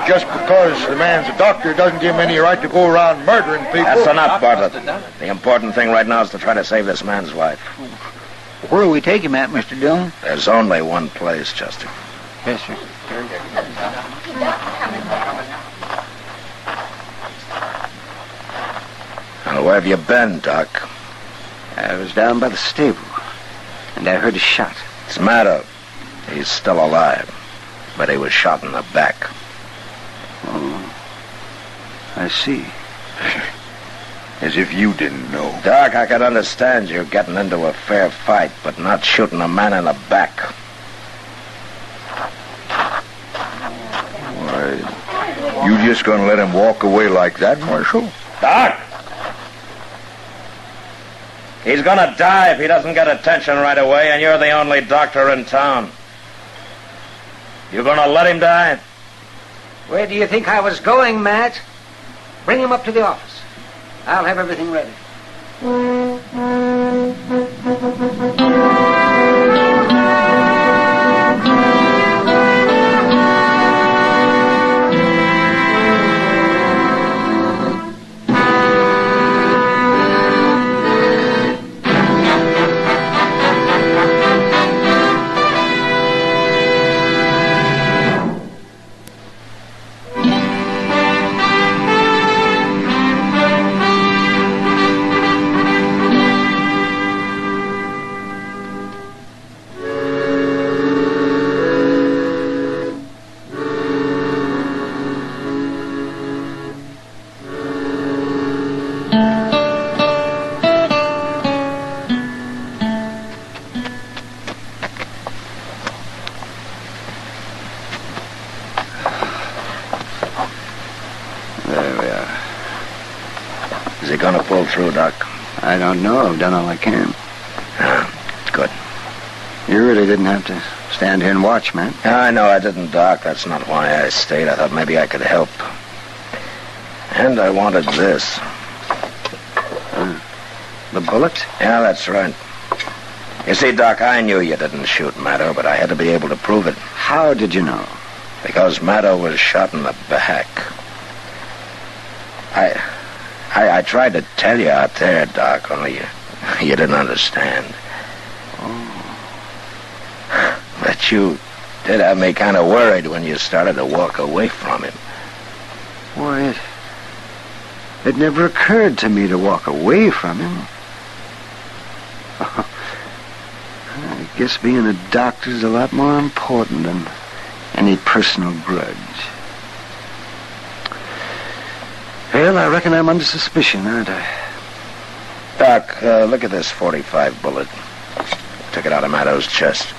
Just because the man's a doctor doesn't give him any right to go around murdering people. That's enough, Bartlett. The important thing right now is to try to save this man's life. Where will we take him at, Mr. Dillon? There's only one place, Chester. Yes, sir. Now, where have you been, Doc? I was down by the stable, and I heard a shot. It's Maddo. He's still alive, but he was shot in the back. Oh, I see. As if you didn't know. Doc, I can understand you getting into a fair fight, but not shooting a man in the back. Why, you just gonna let him walk away like that, Marshal? Doc! He's gonna die if he doesn't get attention right away, and you're the only doctor in town. You gonna let him die? Where do you think I was going, Matt? Bring him up to the office. I'll have everything ready. Gonna pull through, Doc? I don't know. I've done all I can. Good. You really didn't have to stand here and watch, man. I know I didn't, Doc. That's not why I stayed. I thought maybe I could help. And I wanted this. The bullet? Yeah, that's right. You see, Doc, I knew you didn't shoot Maddo, but I had to be able to prove it. How did you know? Because Maddo was shot in the back. I tried to tell you out there, Doc, only you didn't understand. Oh. But you did have me kind of worried when you started to walk away from him. Why, it never occurred to me to walk away from him. I guess being a doctor's a lot more important than any personal grudge. Well, I reckon I'm under suspicion, aren't I? Doc, look at this .45 bullet. Took it out of Maddo's chest.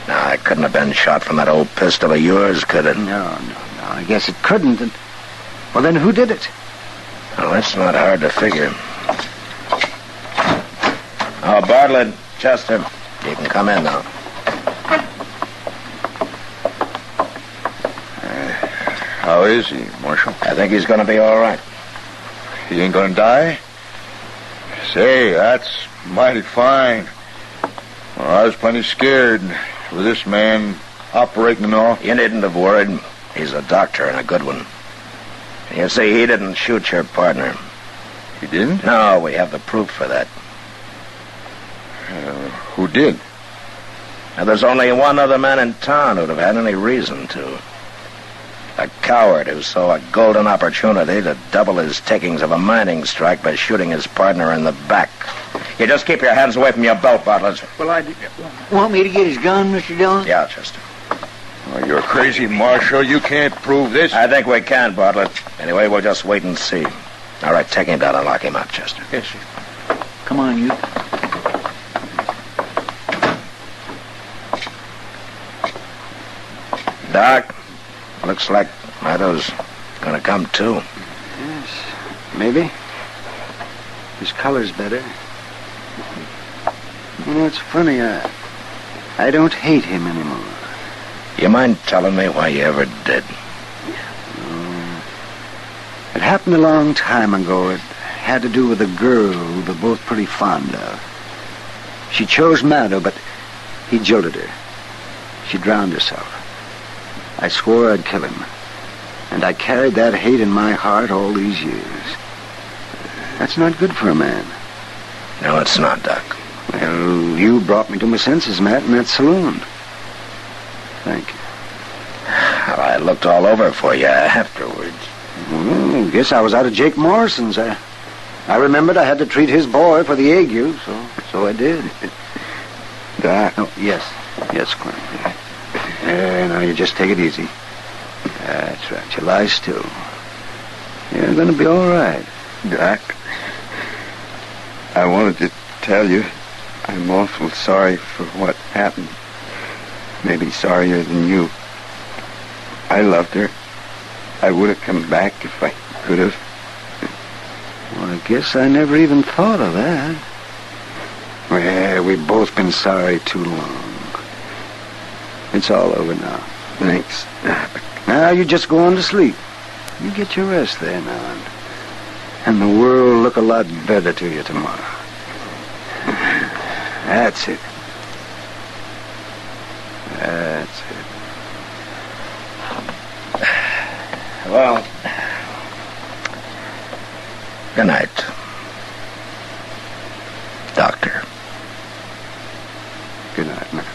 Now, it couldn't have been shot from that old pistol of yours, could it? No. I guess it couldn't. Well, then who did it? Well, that's not hard to figure. Oh, Bartlett, Chester, you can come in now. How is he, Marshal? I think he's going to be all right. He ain't gonna die? Say, that's mighty fine. Well, I was plenty scared with this man operating and all. You needn't have worried. He's a doctor and a good one. You see, he didn't shoot your partner. He didn't? No, we have the proof for that. Who did? Now, there's only one other man in town who'd have had any reason to. A coward who saw a golden opportunity to double his takings of a mining strike by shooting his partner in the back. You just keep your hands away from your belt, Bartlett. Well, want me to get his gun, Mr. Dillon? Yeah, Chester. Oh, you're crazy, Marshal. You can't prove this. I think we can, Bartlett. Anyway, we'll just wait and see. All right, take him down and lock him up, Chester. Yes, sir. Come on, you. Doc, looks like Meadows gonna come too. Yes, maybe. His color's better. You know, it's funny, I don't hate him anymore. You mind telling me why you ever did? It happened a long time ago. It had to do with a girl we were both pretty fond of. She chose Maddo, but he jilted her. She drowned herself. I swore I'd kill him. And I carried that hate in my heart all these years. That's not good for a man. No, it's not, Doc. Well, you brought me to my senses, Matt, in that saloon. Thank you. Well, I looked all over for you afterwards. Well, I guess I was out of Jake Morrison's. I remembered I had to treat his boy for the ague, so I did. Doc? Oh, yes, Clem. Now you just take it easy. That's right. You lie still. You're going to be all right. Doc, I wanted to tell you I'm awful sorry for what happened. Maybe sorrier than you. I loved her. I would have come back if I could have. Well, I guess I never even thought of that. Well, we've both been sorry too long. It's all over now. Thanks. Now you just go on to sleep. You get your rest there now. And the world will look a lot better to you tomorrow. That's it. That's it. Well, good night, Doctor. Good night, man.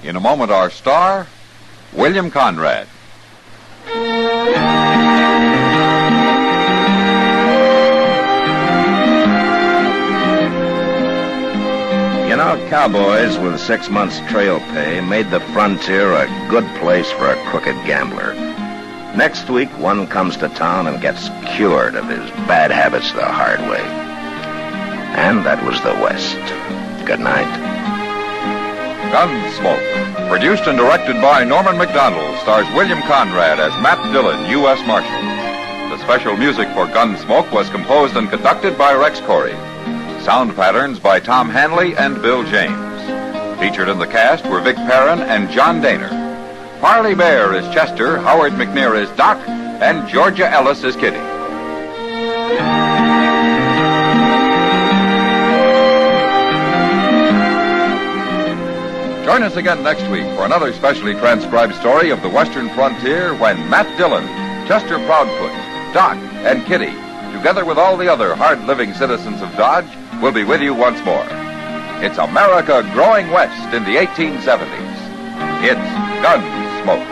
In a moment, our star, William Conrad. You know, cowboys with 6 months trail pay made the frontier a good place for a crooked gambler. Next week, one comes to town and gets cured of his bad habits the hard way. And that was the West. Good night. Gunsmoke, produced and directed by Norman McDonald, stars William Conrad as Matt Dillon, U.S. Marshal. The special music for Gunsmoke was composed and conducted by Rex Corey. Sound patterns by Tom Hanley and Bill James. Featured in the cast were Vic Perrin and John Daner. Parley Bear is Chester, Howard McNear is Doc, and Georgia Ellis is Kitty. Join us again next week for another specially transcribed story of the Western frontier when Matt Dillon, Chester Proudfoot, Doc, and Kitty, together with all the other hard-living citizens of Dodge, will be with you once more. It's America growing west in the 1870s. It's Gunsmoke.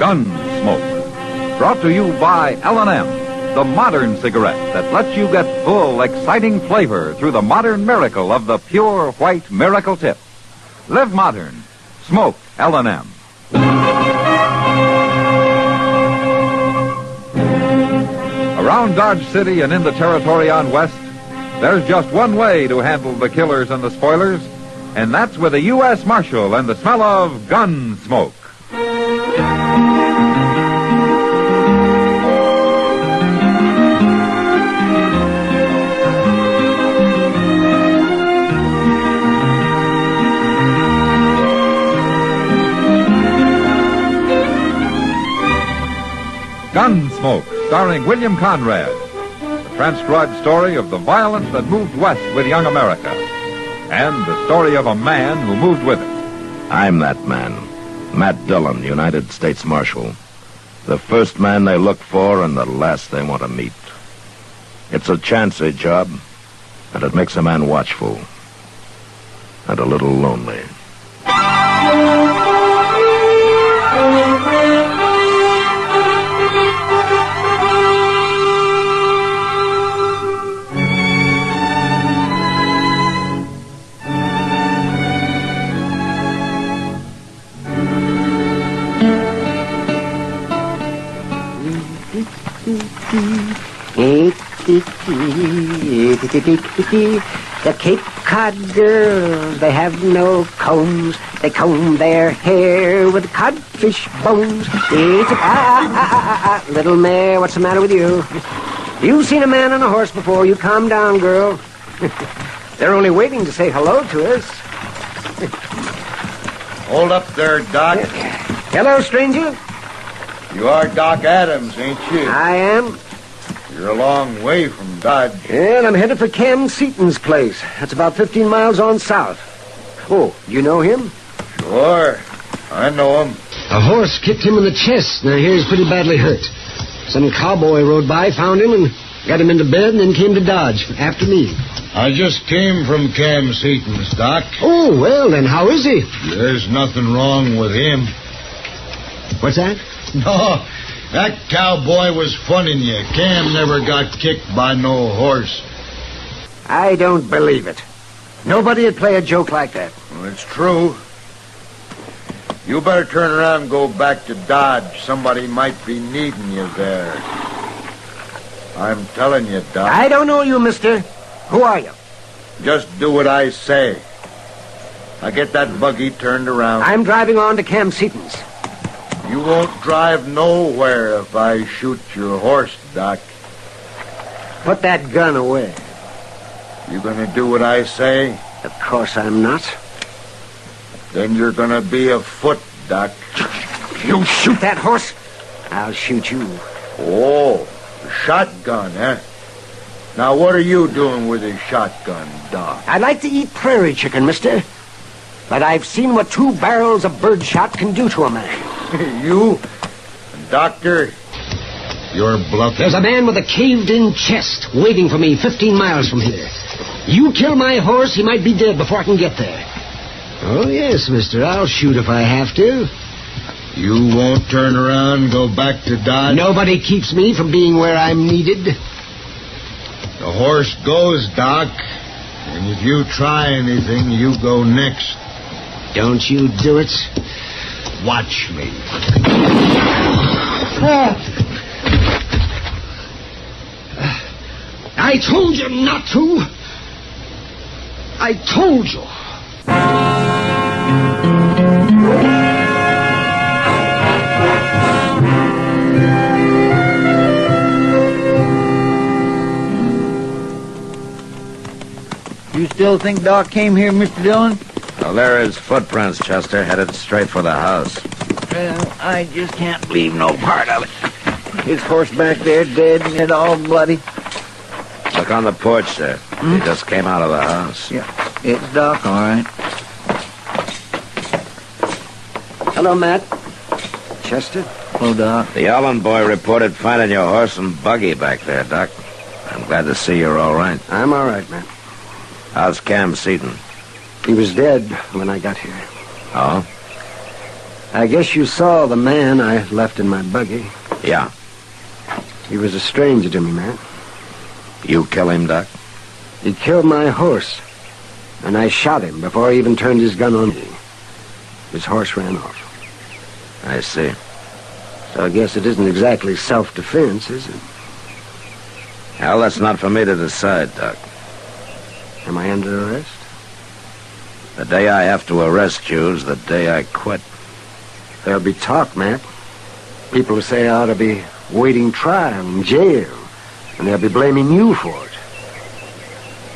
Gunsmoke. Brought to you by L&M, the modern cigarette that lets you get full, exciting flavor through the modern miracle of the pure white miracle tip. Live modern. Smoke L&M. Around Dodge City and in the territory on West, there's just one way to handle the killers and the spoilers, and that's with a U.S. Marshal and the smell of Gunsmoke. Gunsmoke, starring William Conrad. The transcribed story of the violence that moved west with young America. And the story of a man who moved with it. I'm that man. Matt Dillon, United States Marshal. The first man they look for and the last they want to meet. It's a chancy job, and it makes a man watchful. And a little lonely. The Cape Cod girls, they have no combs. They comb their hair with codfish bones. Little mare, what's the matter with you? You've seen a man on a horse before. You calm down, girl. They're only waiting to say hello to us. Hold up there, Doc. Hello, stranger. You are Doc Adams, ain't you? I am. You're a long way from Dodge. And I'm headed for Cam Seaton's place. That's about 15 miles on south. Oh, you know him? Sure. I know him. A horse kicked him in the chest. Now, he's pretty badly hurt. Some cowboy rode by, found him, and got him into bed, and then came to Dodge after me. I just came from Cam Seaton's, Doc. Oh, well, then how is he? There's nothing wrong with him. What's that? No, that cowboy was funning you. Cam never got kicked by no horse. I don't believe it. Nobody would play a joke like that. Well, it's true. You better turn around and go back to Dodge. Somebody might be needing you there. I'm telling you, Doc. I don't know you, mister. Who are you? Just do what I say. Now get that buggy turned around. I'm driving on to Cam Seaton's. You won't drive nowhere if I shoot your horse, Doc. Put that gun away. You gonna do what I say? Of course I'm not. Then you're gonna be afoot, Doc. You shoot that horse, I'll shoot you. Oh, a shotgun, eh? Now what are you doing with a shotgun, Doc? I like to eat prairie chicken, mister. But I've seen what 2 barrels of birdshot can do to a man. You? Doctor, you're bluffing. There's a man with a caved-in chest waiting for me 15 miles from here. You kill my horse, he might be dead before I can get there. Oh, yes, mister. I'll shoot if I have to. You won't turn around and go back to Dodge? Nobody keeps me from being where I'm needed. The horse goes, Doc. And if you try anything, you go next. Don't you do it. Watch me. I told you not to. I told you. You still think Doc came here, Mr. Dillon? Well, there are his footprints, Chester, headed straight for the house. Well, I just can't believe no part of it. His horse back there dead and all bloody. Look on the porch there. He just came out of the house. Yeah, it's Doc, all right. Hello, Matt. Chester? Hello, Doc. The Allen boy reported finding your horse and buggy back there, Doc. I'm glad to see you're all right. I'm all right, man. How's Cam Seaton? He was dead when I got here. Oh? I guess you saw the man I left in my buggy. Yeah. He was a stranger to me, Matt. You kill him, Doc? He killed my horse, and I shot him before he even turned his gun on me. His horse ran off. I see. So I guess it isn't exactly self-defense, is it? Well, that's not for me to decide, Doc. Am I under arrest? The day I have to arrest you is the day I quit. There'll be talk, Matt. People will say I ought to be waiting trial in jail, and they'll be blaming you for it.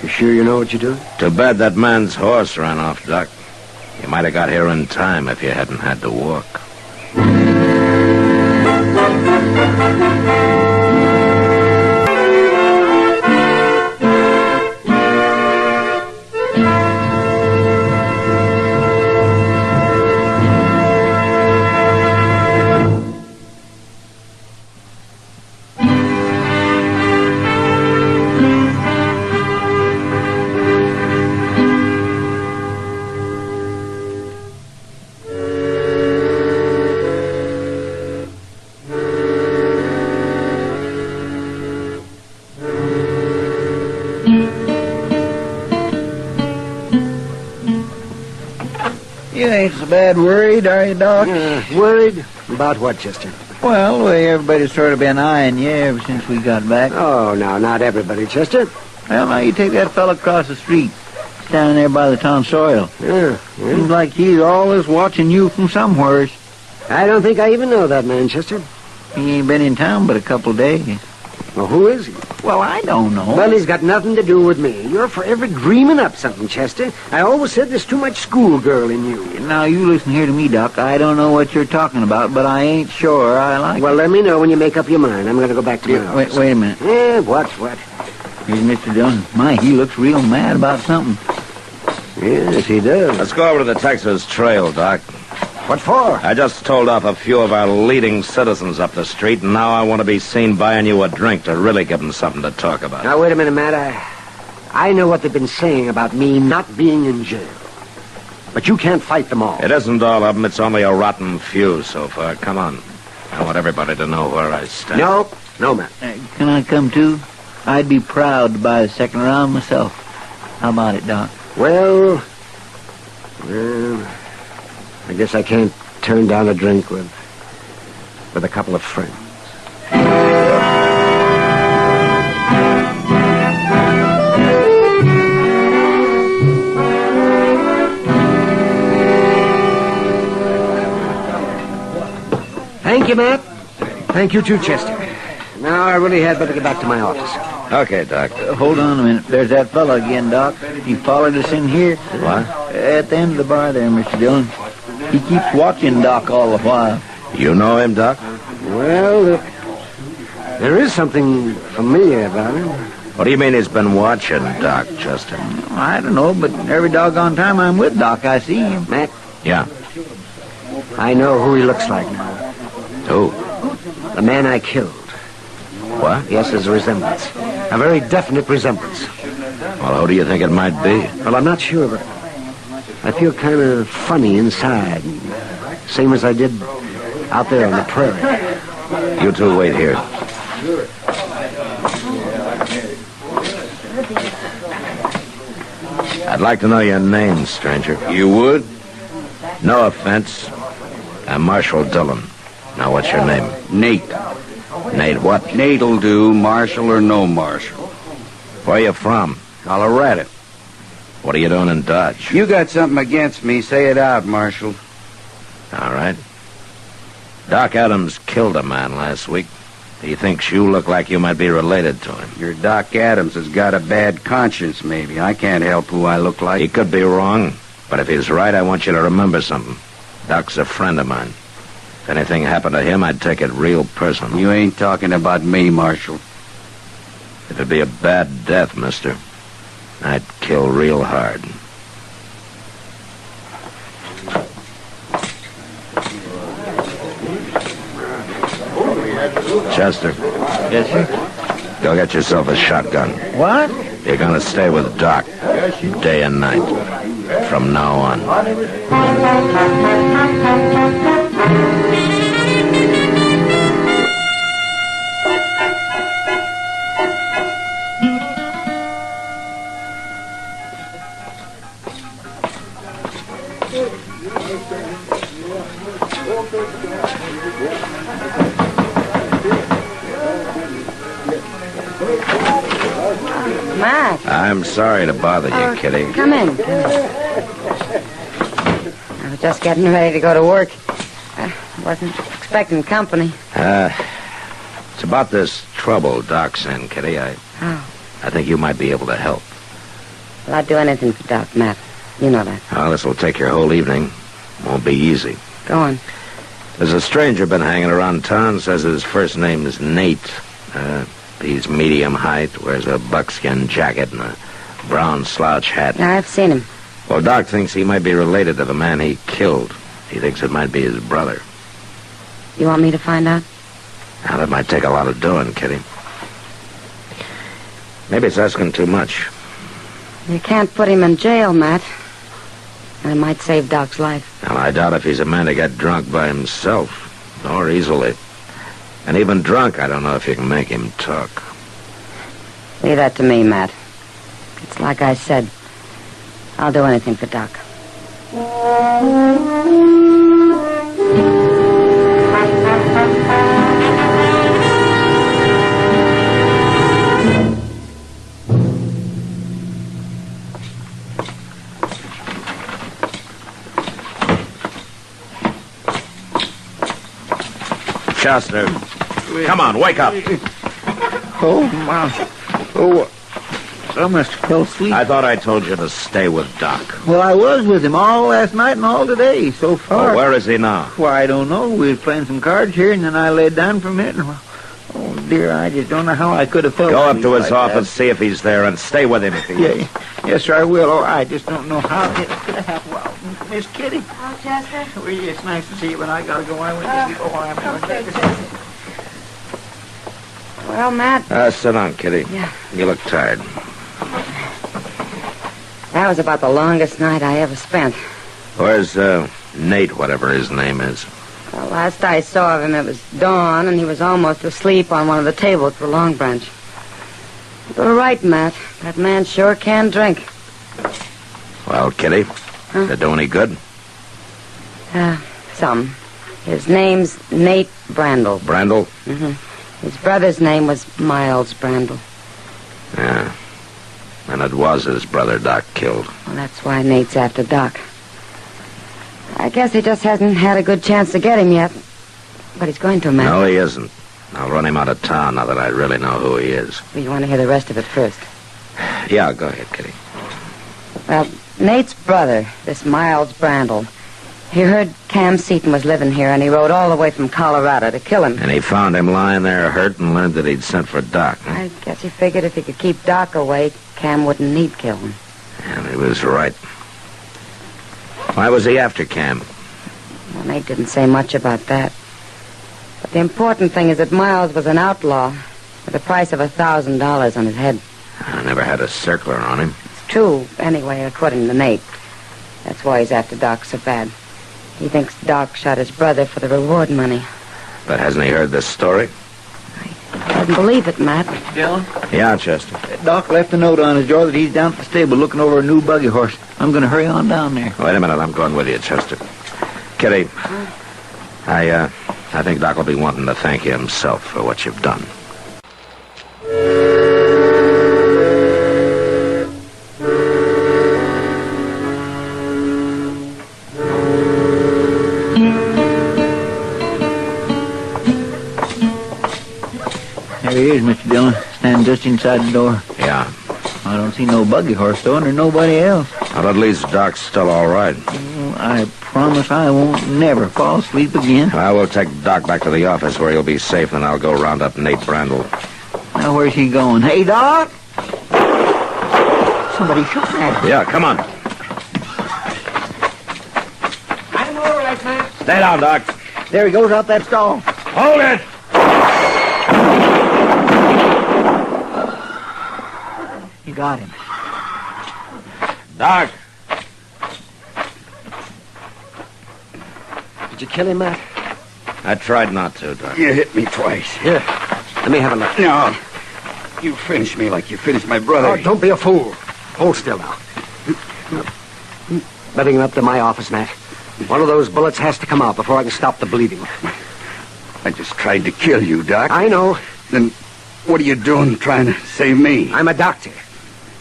You sure you know what you're doing? Too bad that man's horse ran off, Doc. You might have got here in time if you hadn't had to walk. You ain't so bad worried, are you, Doc? Worried? About what, Chester? Well, the way everybody's sort of been eyeing you ever since we got back. Oh, now, not everybody, Chester. Well, now you take that fella across the street, standing there by the town soil. Yeah. Seems like he's always watching you from somewheres. I don't think I even know that man, Chester. He ain't been in town but a couple days. Well, who is he? Well, I don't know. Well, he's got nothing to do with me. You're forever dreaming up something, Chester. I always said there's too much schoolgirl in you. Now, you listen here to me, Doc. I don't know what you're talking about, but I ain't sure I like Well, let me know when you make up your mind. I'm going to go back to my office. Wait a minute. What? Here's Mr. Dillon. My, he looks real mad about something. Yes, he does. Let's go over to the Texas Trail, Doc. What for? I just told off a few of our leading citizens up the street, and now I want to be seen buying you a drink to really give them something to talk about. Now, wait a minute, Matt. I know what they've been saying about me not being in jail. But you can't fight them all. It isn't all of them. It's only a rotten few so far. Come on. I want everybody to know where I stand. No, Matt. Can I come too? I'd be proud to buy the second round myself. How about it, Doc? Well, I guess I can't turn down a drink with a couple of friends. Thank you, Matt. Thank you too, Chester. Now I really had better get back to my office. Okay, Doc. Hold on a minute. There's that fella again, Doc. He followed us in here. What? At the end of the bar there, Mr. Dillon. He keeps watching Doc all the while. You know him, Doc? Well, there is something familiar about him. What do you mean he's been watching Doc, Chester? I don't know, but every doggone time I'm with Doc, I see him. Matt? Yeah. I know who he looks like now. Who? The man I killed. What? Yes, there's a resemblance. A very definite resemblance. Well, who do you think it might be? Well, I'm not sure, but I feel kind of funny inside. Same as I did out there on the prairie. You two wait here. I'd like to know your name, stranger. You would? No offense. I'm Marshal Dillon. Now, what's your name? Nate. Nate what? Nate'll do, Marshal or no Marshal. Where you from? Colorado. What are you doing in Dodge? You got something against me, say it out, Marshal. All right. Doc Adams killed a man last week. He thinks you look like you might be related to him. Your Doc Adams has got a bad conscience, maybe. I can't help who I look like. He could be wrong, but if he's right, I want you to remember something. Doc's a friend of mine. If anything happened to him, I'd take it real personal. You ain't talking about me, Marshal. It'd be a bad death, mister. I'd kill real hard. Chester. Yes, sir? Go get yourself a shotgun. What? You're gonna stay with Doc day and night. from now on. Matt. I'm sorry to bother you, Kitty. Come in. I was just getting ready to go to work. I wasn't expecting company. It's about this trouble Doc's in, Kitty. I think you might be able to help. Well, I'd do anything for Doc, Matt. You know that. Well, this will take your whole evening. Won't be easy. Go on. There's a stranger been hanging around town, says his first name is Nate. He's medium height, wears a buckskin jacket and a brown slouch hat. Yeah, I've seen him. Well, Doc thinks he might be related to the man he killed. He thinks it might be his brother. You want me to find out? Now, that might take a lot of doing, Kitty. Maybe it's asking too much. You can't put him in jail, Matt. And it might save Doc's life. Now, I doubt if he's a man to get drunk by himself, or easily. And even drunk, I don't know if you can make him talk. Leave that to me, Matt. It's like I said. I'll do anything for Doc. Chester, come on, wake up. Oh, my. Oh, I must have fell asleep. I thought I told you to stay with Doc. Well, I was with him all last night and all today, so far. Oh, where is he now? Why, I don't know. We was playing some cards here, and then I laid down for a minute. And, oh, dear, I just don't know how I could have felt. Go up to his like office, see if he's there, and stay with him if he is. Yes, sir, I will. Oh, I just don't know how it could have happened. Well, Miss Kitty. Oh, Chester? Well, it's nice to see you, but I gotta go. I went to sleep. Oh, I'm okay, Chester. Well, Matt. Sit down, Kitty. Yeah. You look tired. That was about the longest night I ever spent. Where's Nate, whatever his name is? Well, last I saw of him, it was dawn, and he was almost asleep on one of the tables for Long Branch. You're right, Matt. That man sure can drink. Well, Kitty, did it do any good? Some. His name's Nate Brandel. Brandel? Mm-hmm. His brother's name was Miles Brandel. Yeah. And it was his brother Doc killed. Well, that's why Nate's after Doc. I guess he just hasn't had a good chance to get him yet. But he's going to, Matt. No, he isn't. I'll run him out of town now that I really know who he is. Well, you want to hear the rest of it first? Yeah, go ahead, Kitty. Well, Nate's brother, this Miles Brandel, he heard Cam Seaton was living here, and he rode all the way from Colorado to kill him. And he found him lying there hurt and learned that he'd sent for Doc. Huh? I guess he figured if he could keep Doc away, Cam wouldn't need kill him. And he was right. Why was he after Cam? Well, Nate didn't say much about that. But the important thing is that Miles was an outlaw with a price of $1,000 on his head. I never had a circler on him. It's true, anyway, according to Nate. That's why he's after Doc so bad. He thinks Doc shot his brother for the reward money. But hasn't he heard this story? I couldn't believe it, Matt. Dillon? Yeah, Chester. Doc left a note on his door that he's down at the stable looking over a new buggy horse. I'm going to hurry on down there. Wait a minute, I'm going with you, Chester. Kitty, I think Doc will be wanting to thank you himself for what you've done. There he is, Mr. Dillon, standing just inside the door. Yeah. I don't see no buggy horse, though, and there's nobody else. Well, at least Doc's still all right. I promise I won't never fall asleep again. I will take Doc back to the office where he'll be safe, and I'll go round up Nate Brandel. Now, where's he going? Hey, Doc! Somebody shooting at him. Yeah, come on. I'm all right, man. Stay down, Doc. There he goes out that stall. Hold it! You got him. Doc. Did you kill him, Matt? I tried not to, Doc. You hit me twice. Here, let me have a look. No. You finished me like you finished my brother. Oh, don't be a fool. Hold still now. Bedding him up to my office, Matt. One of those bullets has to come out before I can stop the bleeding. I just tried to kill you, Doc. I know. Then what are you doing trying to save me? I'm a doctor.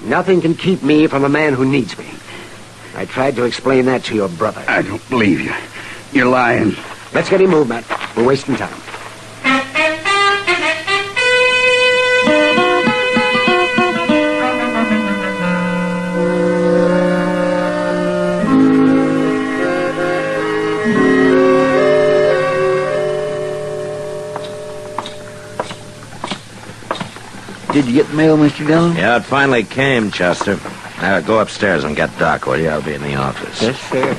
Nothing can keep me from a man who needs me. I tried to explain that to your brother. I don't believe you. You're lying. Let's get him moved, Matt. We're wasting time. Did you get the mail, Mr. Dillon? Yeah, it finally came, Chester. Now, go upstairs and get Doc, will you? I'll be in the office. Yes, sir.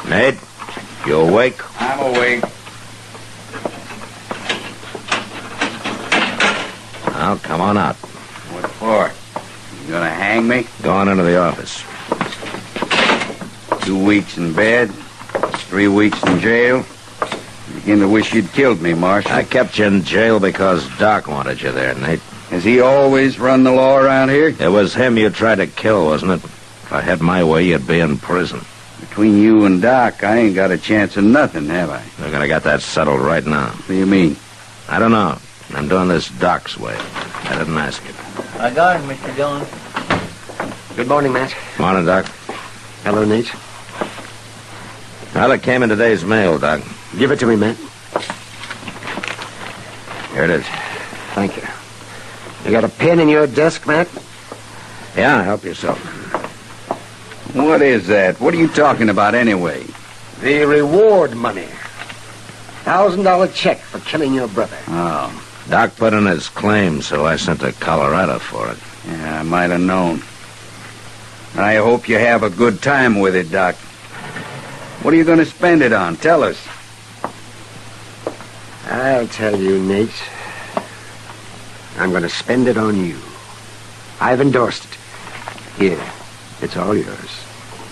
Nate, you awake? I'm awake. Well, come on out. What for? You gonna hang me? Go on into the office. 2 weeks in bed, 3 weeks in jail. I begin to wish you'd killed me, Marshal. I kept you in jail because Doc wanted you there, Nate. Has he always run the law around here? It was him you tried to kill, wasn't it? If I had my way, you'd be in prison. Between you and Doc, I ain't got a chance of nothing, have I? They're gonna get that settled right now. What do you mean? I don't know. I'm doing this Doc's way. I didn't ask you. I got him, Mr. Dillon. Good morning, Matt. Morning, Doc. Hello, Nate. Well, it came in today's mail, Doc. Give it to me, Matt. Here it is. Thank you. You got a pen in your desk, Matt? Yeah, help yourself. What is that? What are you talking about anyway? The reward money. $1,000 check for killing your brother. Oh. Doc put in his claim, so I sent to Colorado for it. Yeah, I might have known. I hope you have a good time with it, Doc. What are you going to spend it on? Tell us. I'll tell you, Nate. I'm going to spend it on you. I've endorsed it. Here, it's all yours.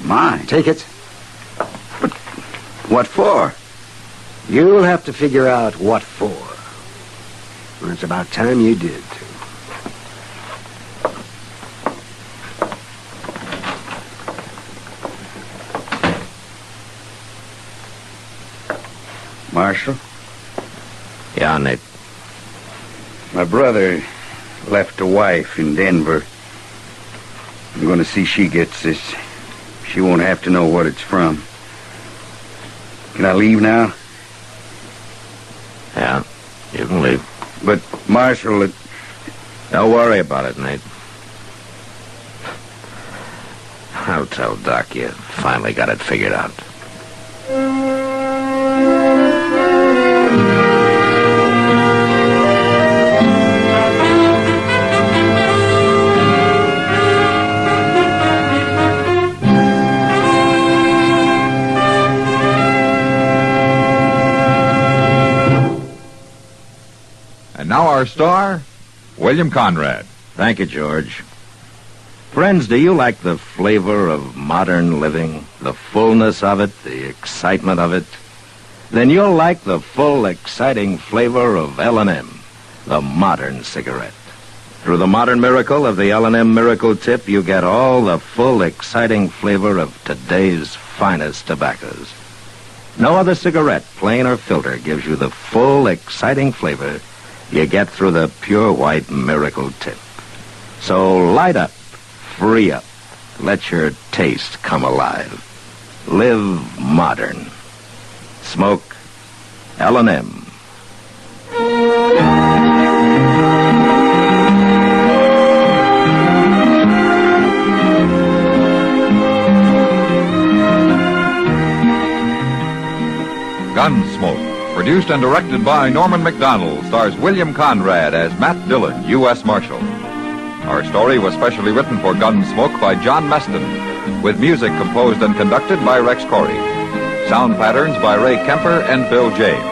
Mine? Take it. But what for? You'll have to figure out what for. Well, it's about time you did. Marshal? Yeah, Nate. My brother left a wife in Denver. I'm going to see she gets this. She won't have to know what it's from. Can I leave now? Yeah, you can leave. But, Marshal, don't worry about it, Nate. I'll tell Doc you finally got it figured out. And now our star, William Conrad. Thank you, George. Friends, do you like the flavor of modern living? The fullness of it, the excitement of it? Then you'll like the full, exciting flavor of L&M, the modern cigarette. Through the modern miracle of the L&M Miracle Tip, you get all the full, exciting flavor of today's finest tobaccos. No other cigarette, plain or filter, gives you the full, exciting flavor you get through the pure white Miracle Tip. So light up, free up, let your taste come alive. Live modern. Smoke L&M. Gunsmoke, produced and directed by Norman McDonald, stars William Conrad as Matt Dillon, U.S. Marshal. Our story was specially written for Gunsmoke by John Meston, with music composed and conducted by Rex Corey. Sound patterns by Ray Kemper and Bill James.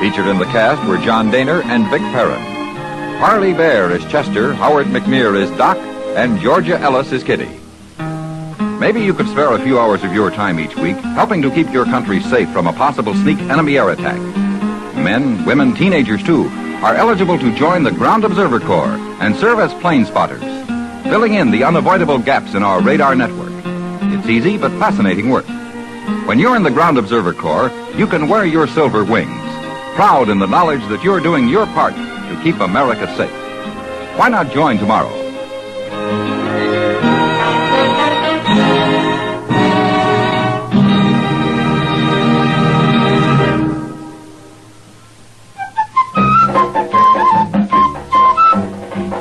Featured in the cast were John Daner and Vic Perrin. Harley Bear is Chester, Howard McNear is Doc, and Georgia Ellis is Kitty. Maybe you could spare a few hours of your time each week helping to keep your country safe from a possible sneak enemy air attack. Men, women, teenagers too, are eligible to join the Ground Observer Corps and serve as plane spotters, filling in the unavoidable gaps in our radar network. It's easy but fascinating work. When you're in the Ground Observer Corps, you can wear your silver wings, proud in the knowledge that you're doing your part to keep America safe. Why not join tomorrow?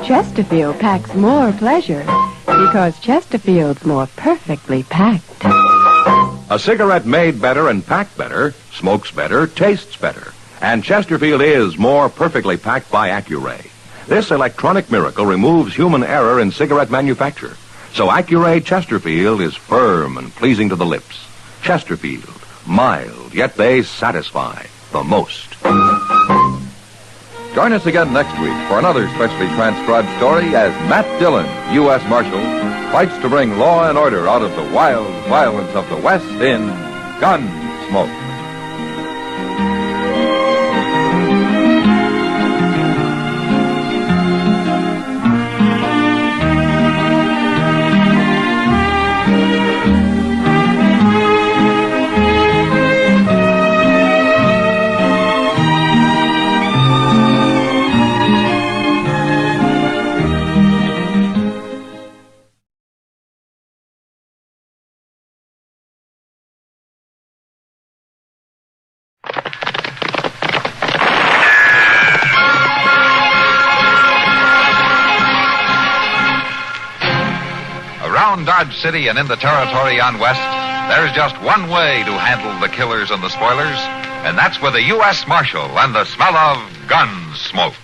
Chesterfield packs more pleasure because Chesterfield's more perfectly packed. A cigarette made better and packed better, smokes better, tastes better. And Chesterfield is more perfectly packed by Accuray. This electronic miracle removes human error in cigarette manufacture. So Accuray Chesterfield is firm and pleasing to the lips. Chesterfield, mild, yet they satisfy the most. Join us again next week for another specially transcribed story as Matt Dillon, U.S. Marshal, fights to bring law and order out of the wild violence of the West in Gunsmoke. Around Dodge City and in the territory on West, there's just one way to handle the killers and the spoilers, and that's with a U.S. Marshal and the smell of Gunsmoke.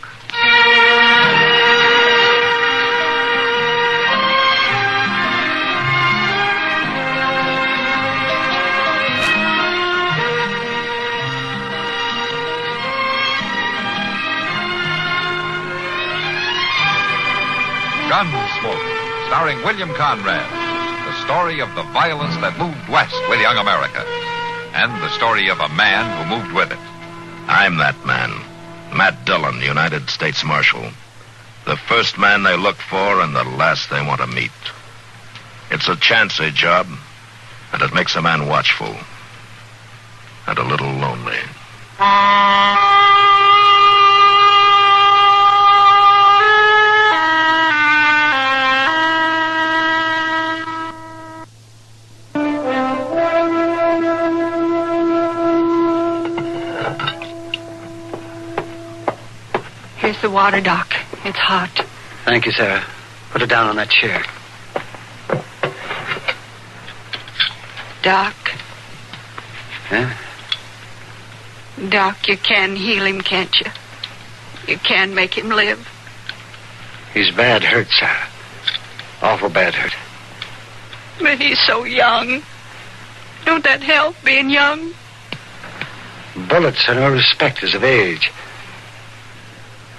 Gunsmoke, starring William Conrad, the story of the violence that moved west with young America, and the story of a man who moved with it. I'm that man, Matt Dillon, United States Marshal. The first man they look for and the last they want to meet. It's a chancy job, and it makes a man watchful and a little lonely. Here's the water, Doc. It's hot. Thank you, Sarah. Put it down on that chair. Doc. Huh? Doc, you can heal him, can't you? You can make him live. He's bad hurt, Sarah. Awful bad hurt. But he's so young. Don't that help, being young? Bullets are no respecters of age.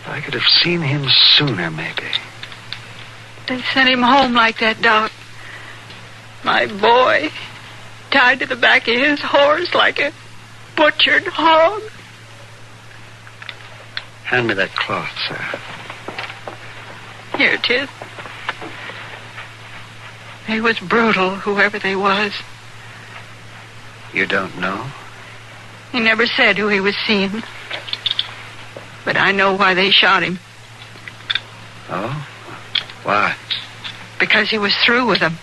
If I could have seen him sooner, maybe. They sent him home like that, Doc. My boy, tied to the back of his horse like a butchered hog. Hand me that cloth, Sarah. Here it is. They was brutal, whoever they was. You don't know? He never said who he was seeing. But I know why they shot him. Oh? Why? Because he was through with them.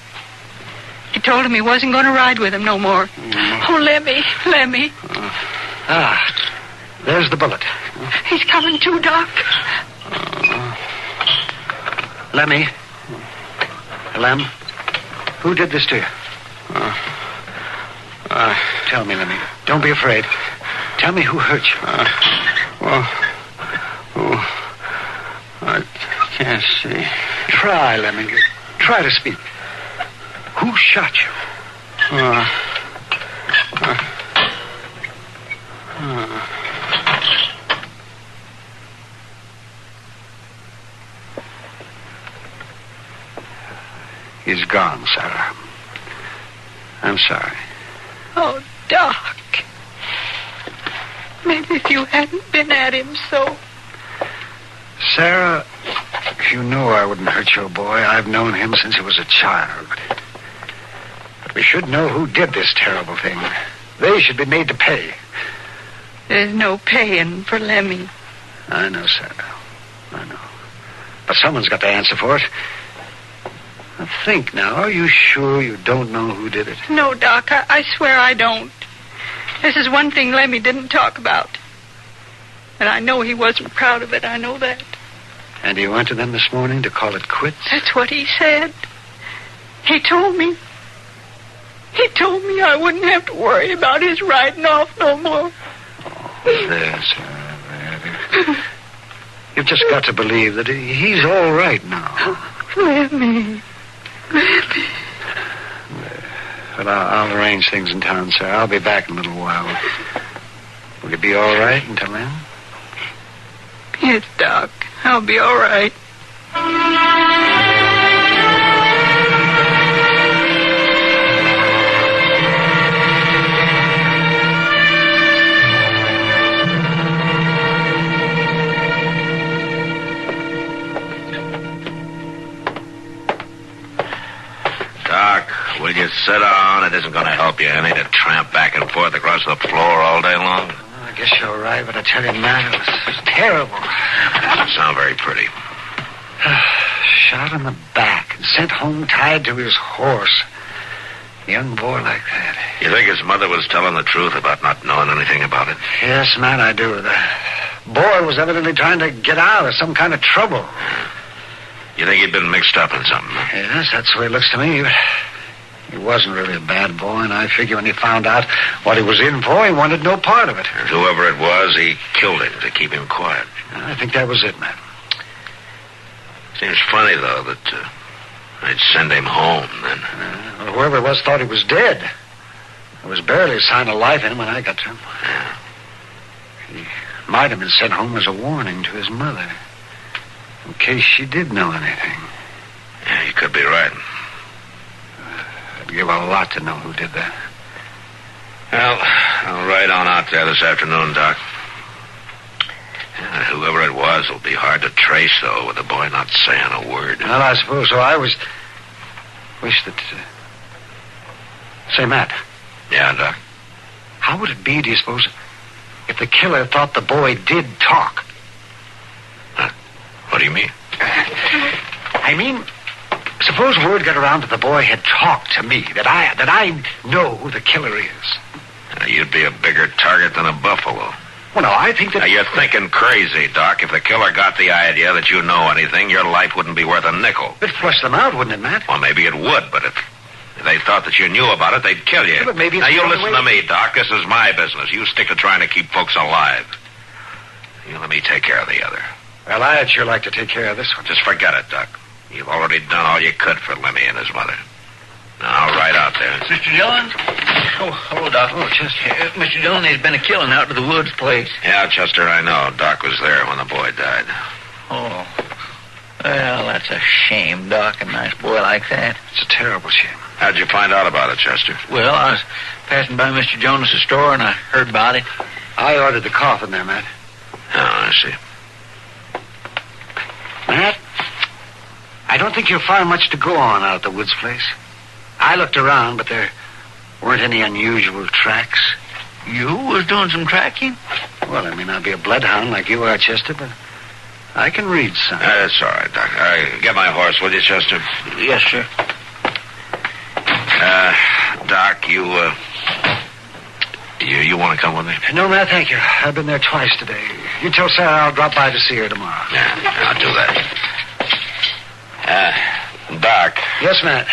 He told him he wasn't going to ride with him no more. Oh, let me. There's the bullet. He's coming too, Doc. Lemmy. Lem, who did this to you? Tell me, Lemmy. Don't be afraid. Tell me who hurt you. I can't see. Try, Lemmy. Try to speak. Who shot you? He's gone, Sarah. I'm sorry. Oh, Doc. Maybe if you hadn't been at him so. Sarah, you know I wouldn't hurt your boy. I've known him since he was a child. But we should know who did this terrible thing. They should be made to pay. There's no paying for Lemmy. I know, Sarah. I know. But someone's got to answer for it. Now think now. Are you sure you don't know who did it? No, Doc, I swear I don't. This is one thing Lemmy didn't talk about. And I know he wasn't proud of it. I know that. And he went to them this morning to call it quits? That's what he said. He told me. He told me I wouldn't have to worry about his riding off no more. There, Sarah, there. You've just got to believe that he's all right now. Lemmy. Lemmy. But I'll arrange things in town, sir. I'll be back in a little while. Will you be all right until then? Yes, Doc. I'll be all right. Doc, will you sit down? It isn't going to help you any to tramp back and forth across the floor all day long. I guess you're right, but I tell you, man, it was terrible. Doesn't sound very pretty. Shot in the back and sent home tied to his horse. A young boy like that. You think his mother was telling the truth about not knowing anything about it? Yes, man, I do. The boy was evidently trying to get out of some kind of trouble. You think he'd been mixed up in something? Yes, that's the way it looks to me. He wasn't really a bad boy, and I figure when he found out what he was in for, he wanted no part of it. And whoever it was, he killed him to keep him quiet. I think that was it, man. Seems funny, though, that they'd send him home then. Well, whoever it was thought he was dead. There was barely a sign of life in him when I got to him. Yeah. He might have been sent home as a warning to his mother, in case she did know anything. Yeah, you could be right. I'd give a lot to know who did that. Well, I'll ride on out there this afternoon, Doc. Whoever it was will be hard to trace, though, with the boy not saying a word. Well, I suppose so. I wish that... Say, Matt. Yeah, Doc? How would it be, do you suppose, if the killer thought the boy did talk? Huh? What do you mean? I mean, suppose word got around that the boy had talked to me, that I know who the killer is. You'd be a bigger target than a buffalo. Well, no, I think that... Now, you're thinking crazy, Doc. If the killer got the idea that you know anything, your life wouldn't be worth a nickel. It'd flush them out, wouldn't it, Matt? Well, maybe it would, but if they thought that you knew about it, they'd kill you. Yeah, but maybe it's now, you the listen way... to me, Doc. This is my business. You stick to trying to keep folks alive. You let me take care of the other. Well, I'd sure like to take care of this one. Just forget it, Doc. You've already done all you could for Lemmy and his mother. Now, I'll ride out there. Mr. Dillon? Oh, hello, Doc. Oh, Chester. Mr. Dillon, there's been a killing out to the woods place. Yeah, Chester, I know. Doc was there when the boy died. Oh. Well, that's a shame, Doc. A nice boy like that. It's a terrible shame. How'd you find out about it, Chester? Well, I was passing by Mr. Jonas's store, and I heard about it. I ordered the coffin there, Matt. Oh, I see. Matt, I don't think you'll find much to go on out at the woods place. I looked around, but there weren't any unusual tracks. You was doing some tracking? Well, I may not be a bloodhound like you are, Chester, but I can read some. That's all right, Doc. Get my horse, will you, Chester? Yes, sir. Doc, you want to come with me? No, Matt, thank you. I've been there twice today. You tell Sarah I'll drop by to see her tomorrow. Yeah, I'll do that. Doc. Yes, Matt.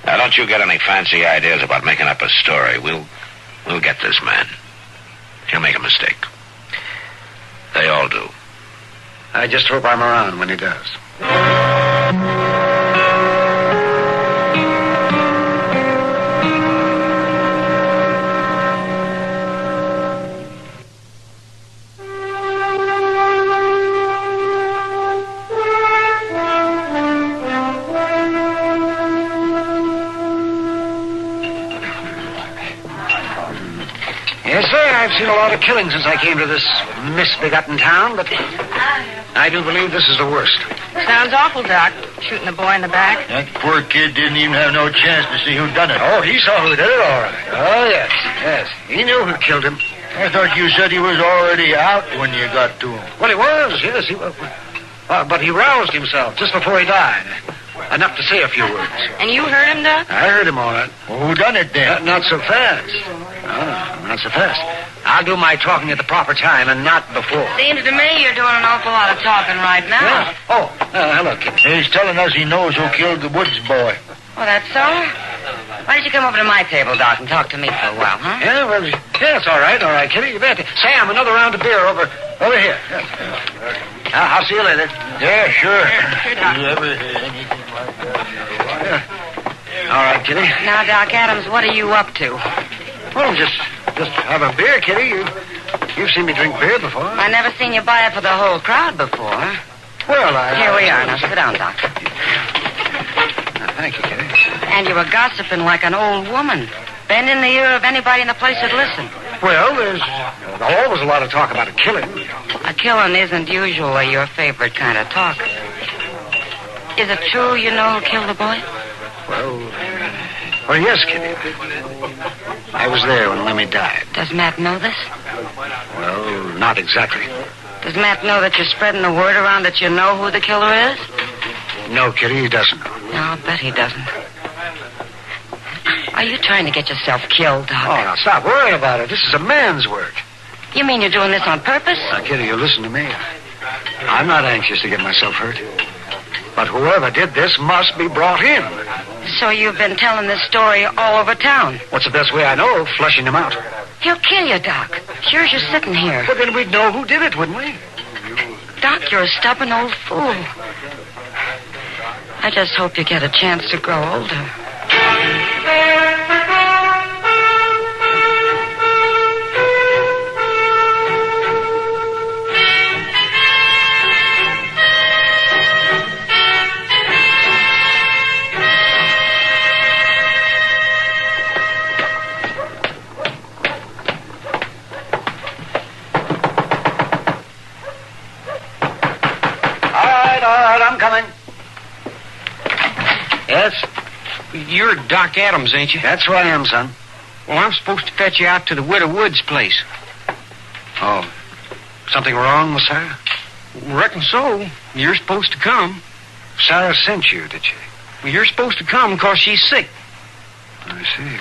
Now, don't you get any fancy ideas about making up a story. We'll get this man. He'll make a mistake. They all do. I just hope I'm around when he does. Yes, sir. I've seen a lot of killings since I came to this misbegotten town, but I do believe this is the worst. Sounds awful, Doc. Shooting the boy in the back. That poor kid didn't even have no chance to see who done it. Oh, he saw who did it, all right. Oh, yes, yes. He knew who killed him. I thought you said he was already out when you got to him. Well, he was, yes. He was. But he roused himself just before he died. Enough to say a few words. And you heard him, Doc? I heard him all right. Well, who done it then? Not so fast. Oh, not so fast. I'll do my talking at the proper time and not before. Seems to me you're doing an awful lot of talking right now. Yeah. Oh, hello, kid. He's telling us he knows who killed the Woods boy. Oh, that's so? Why don't you come over to my table, Doc, and talk to me for a while, huh? Yeah, well, yeah, it's all right, Kitty. You bet. Sam, another round of beer over here. I'll see you later. Yeah, sure. Sure, Doc. You ever hear anything like that? All right, Kitty. Now, Doc Adams, what are you up to? Well, just have a beer, Kitty. You've seen me drink beer before. I never seen you buy it for the whole crowd before. Well, Here we are. Now, sit down, Doc. Thank you, Kitty. And you were gossiping like an old woman, bending the ear of anybody in the place that listened. Well, there's always a lot of talk about a killing. A killing isn't usually your favorite kind of talk. Is it true you know who killed the boy? Well, yes, Kitty. I was there when Lemmy died. Does Matt know this? Well, not exactly. Does Matt know that you're spreading the word around that you know who the killer is? No, Kitty, he doesn't. No, I'll bet he doesn't. Are you trying to get yourself killed, Doc? Oh, now, stop worrying about it. This is a man's work. You mean you're doing this on purpose? Now, Kitty, you listen to me. I'm not anxious to get myself hurt. But whoever did this must be brought in. So you've been telling this story all over town? What's the best way I know of flushing him out? He'll kill you, Doc. Sure as you're sitting here. But then we'd know who did it, wouldn't we? Doc, you're a stubborn old fool. I just hope you get a chance to grow older. All right, I'm coming. Yes? You're Doc Adams, ain't you? That's who I am, son. Well, I'm supposed to fetch you out to the Widow Woods place. Oh. Something wrong with Sarah? Reckon so. You're supposed to come. Sarah sent you, did she? Well, you're supposed to come because she's sick. I see.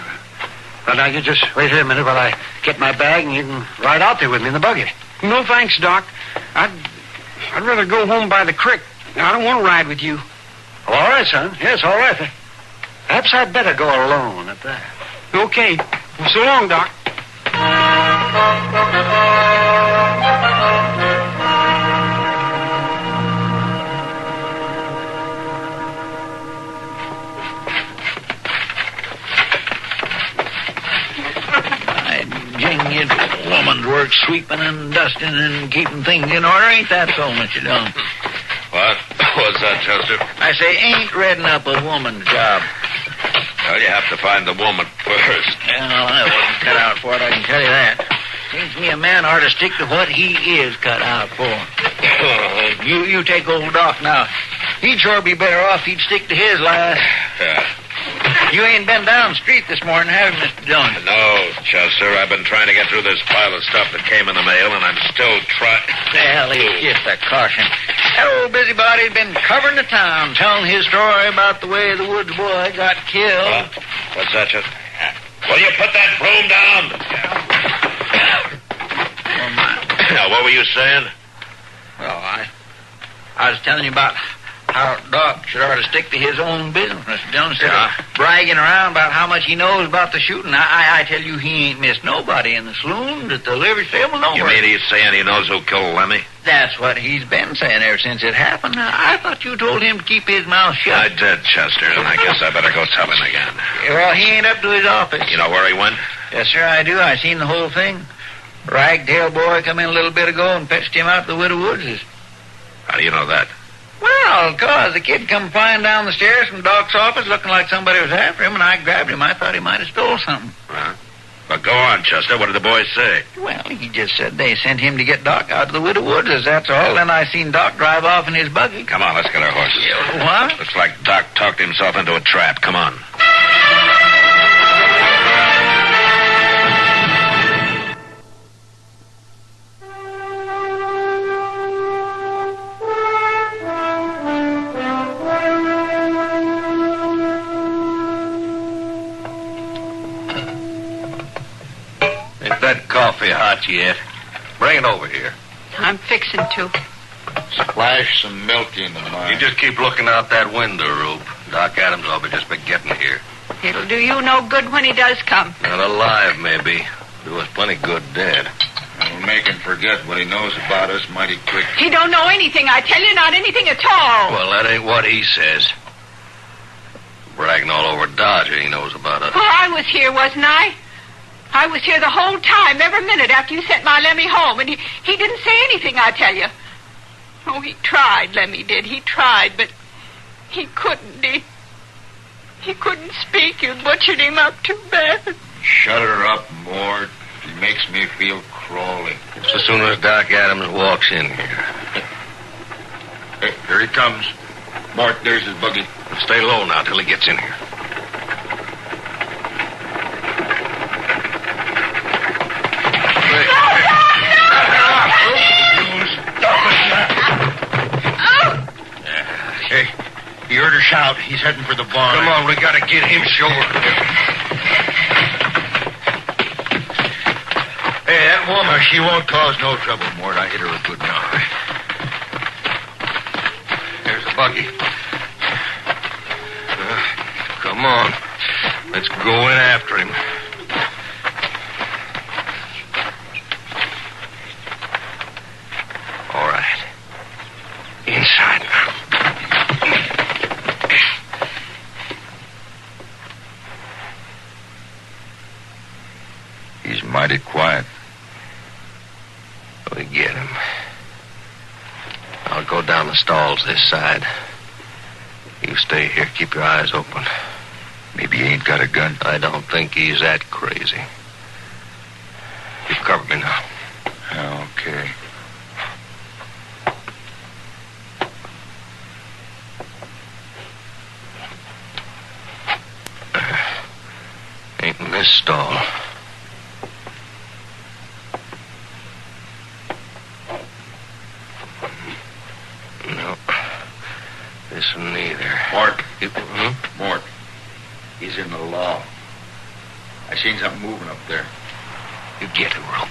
Well, now, you just wait here a minute while I get my bag and you can ride out there with me in the buggy. No, thanks, Doc. I'd rather go home by the creek. I don't want to ride with you. Oh, all right, son. Yes, all right. Perhaps I'd better go alone at that. Okay. Well, so long, Doc. It's woman's work, sweeping and dusting and keeping things in order. Ain't that so, Mr. Dillon? What? What's that, Chester? I say, ain't redding up a woman's job. Well, you have to find the woman first. Well, I wasn't cut out for it, I can tell you that. Seems to me a man ought to stick to what he is cut out for. You take old Doc now. He'd sure be better off if he'd stick to his line. Yeah. You ain't been down the street this morning, have you, Mr. Dillon? No, Chester. I've been trying to get through this pile of stuff that came in the mail, and I'm still trying. Well, it's just a caution. That old busybody's been covering the town, telling his story about the way the Woods boy got killed. What's that, Chester? Will you put that broom down? Oh, my. Now, what were you saying? Well, I was telling you about how Doc should ought to stick to his own business, Mr. Dillon, instead of bragging around about how much he knows about the shooting. I tell you, he ain't missed nobody in the saloon, at the livery stable, nowhere. You mean he's saying he knows who killed Lemmy? That's what he's been saying ever since it happened. I thought you told him to keep his mouth shut. I did, Chester, and I guess I better go tell him again. Well, he ain't up to his office. You know where he went? Yes, sir, I do. I seen the whole thing. Ragtail boy come in a little bit ago and fetched him out to the Widow Woods'. How do you know that? Well, 'cause the kid come flying down the stairs from Doc's office looking like somebody was after him, and I grabbed him. I thought he might have stole something. Huh? Well, go on, Chester. What did the boys say? Well, he just said they sent him to get Doc out of the Widow Woods, that's all. Then I seen Doc drive off in his buggy. Come on, let's get our horses. What? Looks like Doc talked himself into a trap. Come on. Ain't that coffee hot yet? Bring it over here. I'm fixing to. Splash some milk in the mine. You just keep looking out that window, Rube. Doc Adams will be just be getting here. It'll do you no good when he does come. Not alive, maybe. Do us plenty good dead. It'll make him forget what he knows about us mighty quick. He don't know anything, I tell you, not anything at all. Well, that ain't what he says. Bragging all over Dodge he knows about us. Oh, I was here, wasn't I? I was here the whole time, every minute after you sent my Lemmy home, and he didn't say anything, I tell you. Oh, he tried, Lemmy did. He tried, but he couldn't. He couldn't speak. You butchered him up too bad. Shut her up, Mort. He makes me feel crawly. Just as soon as Doc Adams walks in here. Hey, here he comes. Mort, there's his buggy. Stay low now till he gets in here. Hey, you heard her shout. He's heading for the barn. Come on, we gotta get him sure. Hey, that woman, she won't cause no trouble, Mort. I hit her a good knock. There's the buggy. Come on. Let's go in after him. All right. Inside now. He's mighty quiet. We get him. I'll go down the stalls this side. You stay here. Keep your eyes open. Maybe he ain't got a gun. I don't think he's that crazy. You cover me now. Okay. Ain't in this stall. No. This one neither. Mort. Hmm? Mort. He's in the loft. I seen something moving up there. You get him, Rope.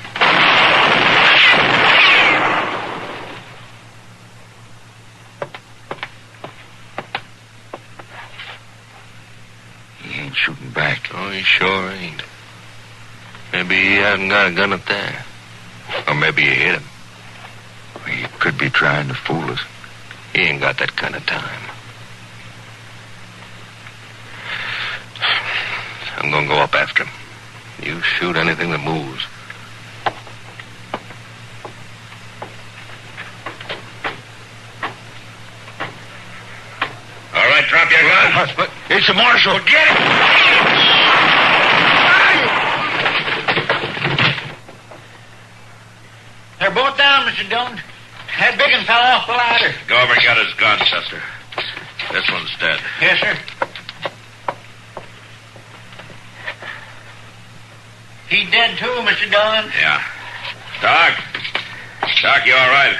He ain't shooting back. Oh, he sure ain't. Maybe he hasn't got a gun up there. Or maybe you hit him. He could be trying to fool us. He ain't got that kind of time. I'm gonna go up after him. You shoot anything that moves. All right, drop your gun. It's a marshal. Get him! They're both down, Mr. Dillon. That big one fell off the ladder. Go over and get his gun, Chester. This one's dead. Yes, sir. He dead too, Mr. Dillon. Yeah. Doc? Doc, you all right?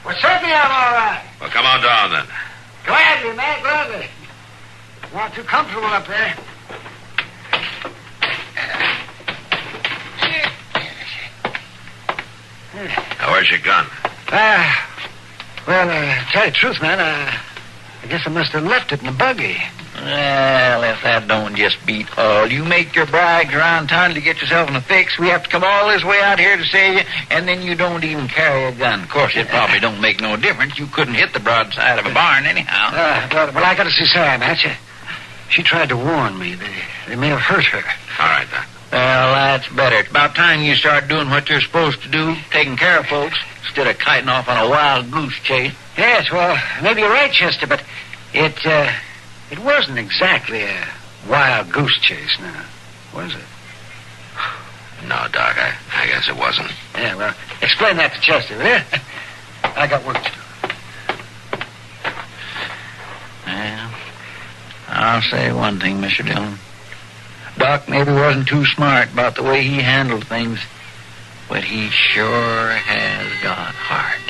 Well, certainly I'm all right. Well, come on down then. Gladly, man, gladly. Not too comfortable up there. Now, where's your gun? Tell you the truth, man, I guess I must have left it in the buggy. Well, if that don't just beat all. You make your brags around town to get yourself in a fix. We have to come all this way out here to save you, and then you don't even carry a gun. Of course, it probably don't make no difference. You couldn't hit the broadside of a barn anyhow. Well, I got to see Sarah, man. She tried to warn me. They may have hurt her. All right, then. Well, that's better. It's about time you start doing what you're supposed to do, taking care of folks, instead of kiting off on a wild goose chase. Yes, well, maybe you're right, Chester, but it wasn't exactly a wild goose chase now, was it? No, Doc, I guess it wasn't. Yeah, well, explain that to Chester, will you? I got work to do. Well, I'll say one thing, Mr. Dillon. Doc maybe wasn't too smart about the way he handled things, but he sure has got heart.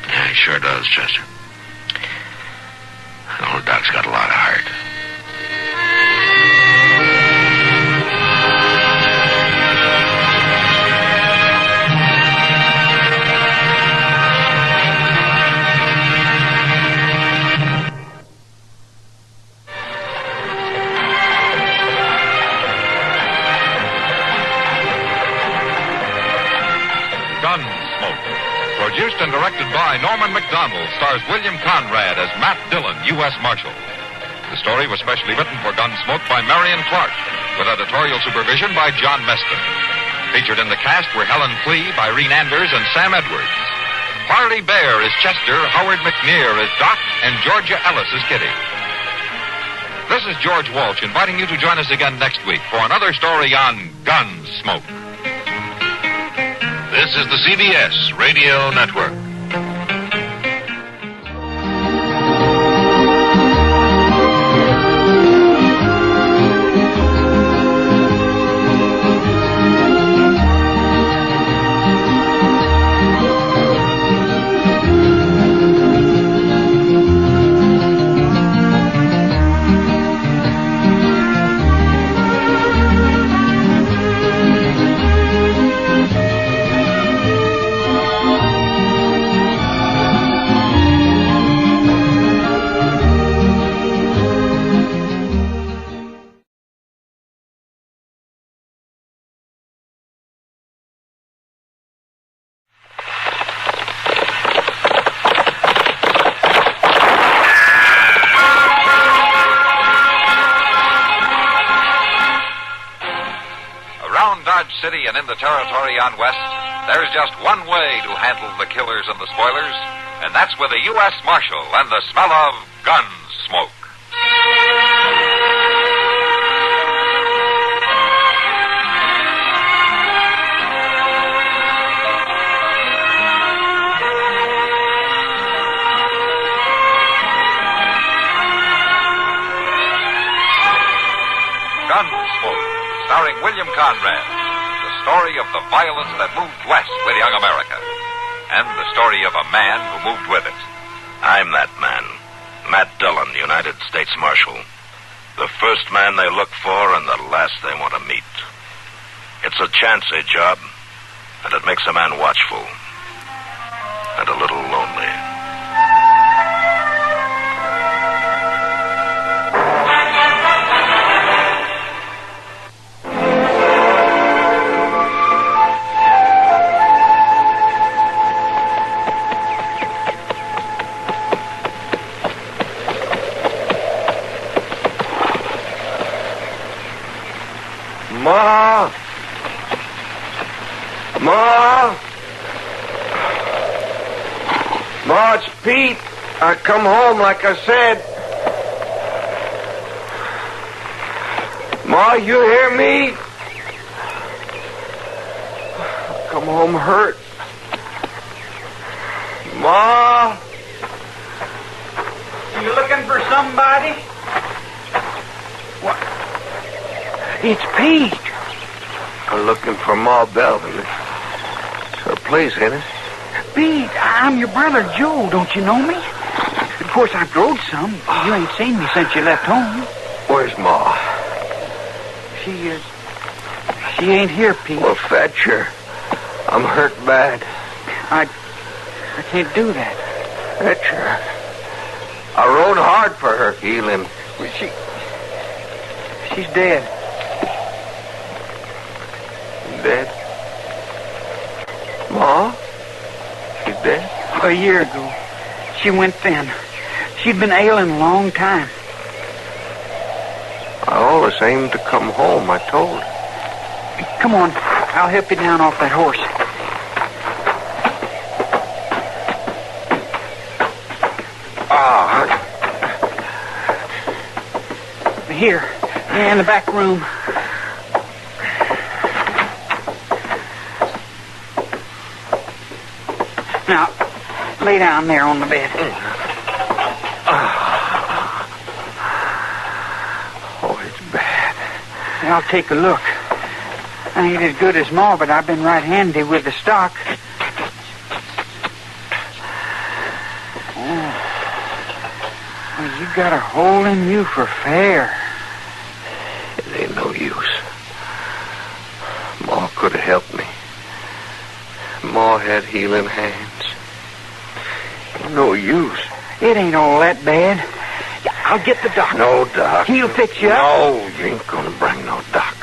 Yeah, he sure does, Chester. Old Doc's got a lot of heart. Gunsmoke. Produced and directed by Norman McDonald, stars William Conrad as Matt Dillon, U.S. Marshal. The story was specially written for Gunsmoke by Marion Clark, with editorial supervision by John Meston. Featured in the cast were Helen Flee, Irene Anders, and Sam Edwards. Harley Bear is Chester, Howard McNear is Doc, and Georgia Ellis is Kitty. This is George Walsh inviting you to join us again next week for another story on Gunsmoke. This is the CBS Radio Network. City and in the territory on West, there's just one way to handle the killers and the spoilers, and that's with a U.S. Marshal and the smell of Gunsmoke. Gunsmoke, starring William Conrad. Story of the violence that moved west with young America, and the story of a man who moved with it. I'm that man, Matt Dillon, United States Marshal. The first man they look for and the last they want to meet. It's a chancy job, and it makes a man watchful and a little lonely. Ma! Ma! Ma, it's Pete. I come home like I said. Ma, you hear me? I come home hurt. Ma! You looking for somebody? What? It's Pete. I'm looking for Ma Belvin. It's her place, ain't it? Pete, I'm your brother Joe. Don't you know me? Of course, I've growed some. You ain't seen me since you left home. Where's Ma? She ain't here, Pete. Well, fetch her. I'm hurt bad. I can't do that. Fetch her. I rode hard for her healing. She's dead. Dead? Ma? She's dead? A year ago. She went thin. She'd been ailing a long time. I always aimed to come home, I told her. Come on. I'll help you down off that horse. Here, in the back room. Now, lay down there on the bed. Oh, it's bad. I'll take a look. I ain't as good as Ma, but I've been right handy with the stock. Oh. Well, you got a hole in you for fair. It ain't no use. Ma could have helped me. Ma had healing hands. No use. It ain't all that bad. I'll get the doctor. No doc. He'll fix you up. No, you ain't gonna bring no doc.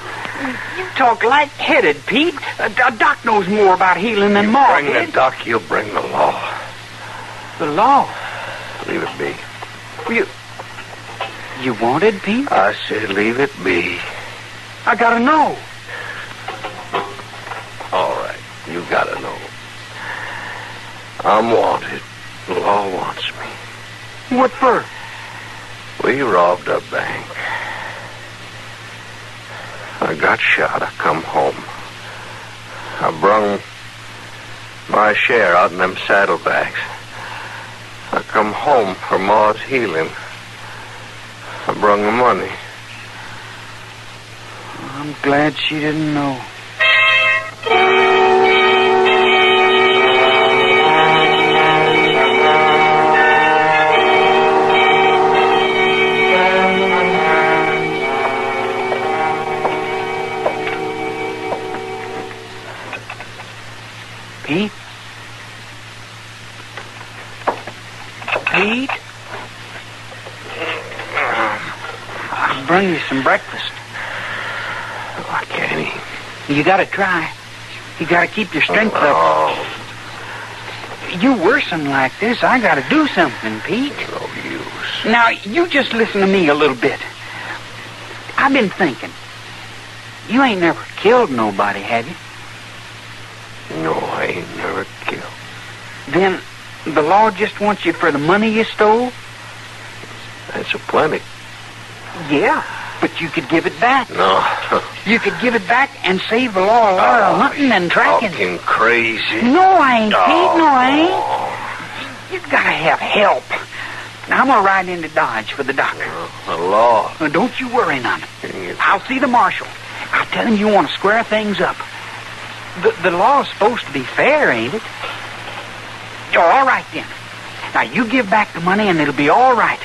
You talk light-headed, Pete. A doc knows more about healing than Ma Bring did. the doc, you'll bring the law. The law? Leave it be. You wanted, Pete? I said leave it be. I gotta know. All right, you gotta know. I'm wanted. The law wants me. What for? We robbed a bank. I got shot. I come home. I brung my share out in them saddlebags. I come home for Ma's healing. I brung the money. I'm glad she didn't know. Pete? Pete? I'll bring you some breakfast. I can't eat. You gotta try. You gotta keep your strength up. You worsen like this, I gotta do something, Pete. No use. Now, you just listen to me a little bit. I've been thinking. You ain't never killed nobody, have you? No, I ain't never killed. Then the law just wants you for the money you stole? That's a plenty. Yeah, but you could give it back. No. You could give it back and save the law a lot of hunting and tracking. Fucking crazy. No, I ain't, Pete. No, I ain't. You gotta have help. Now, I'm gonna ride into Dodge for the doctor. The law. Now, don't you worry none. I'll see the marshal. I'll tell him you want to square things up. The law's supposed to be fair, ain't it? Oh, all right, then. Now, you give back the money and it'll be all right.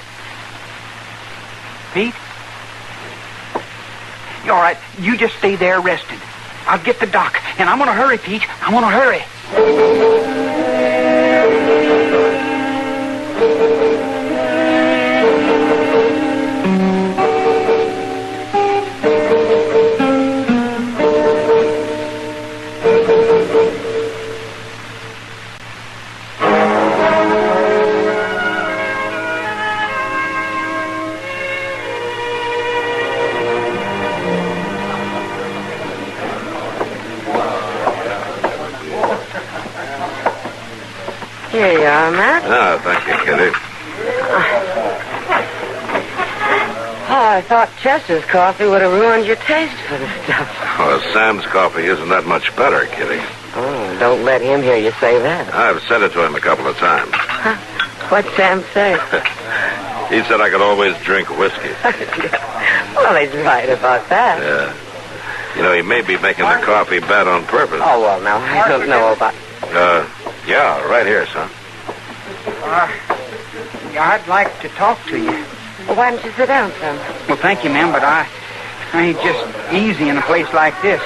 Pete? All right, you just stay there resting. I'll get the doc, and I'm going to hurry, Pete. I'm going to hurry. Here you are, Matt. Oh, thank you, Kitty. Oh, I thought Chester's coffee would have ruined your taste for the stuff. Well, Sam's coffee isn't that much better, Kitty. Oh, don't let him hear you say that. I've said it to him a couple of times. Huh? What'd Sam say? He said I could always drink whiskey. Well, he's right about that. Yeah. You know, he may be making the coffee bad on purpose. Oh, well, now, I don't know about... Yeah, right here, son. I'd like to talk to you. Well, why don't you sit down, son? Well, thank you, ma'am, but I ain't just easy in a place like this.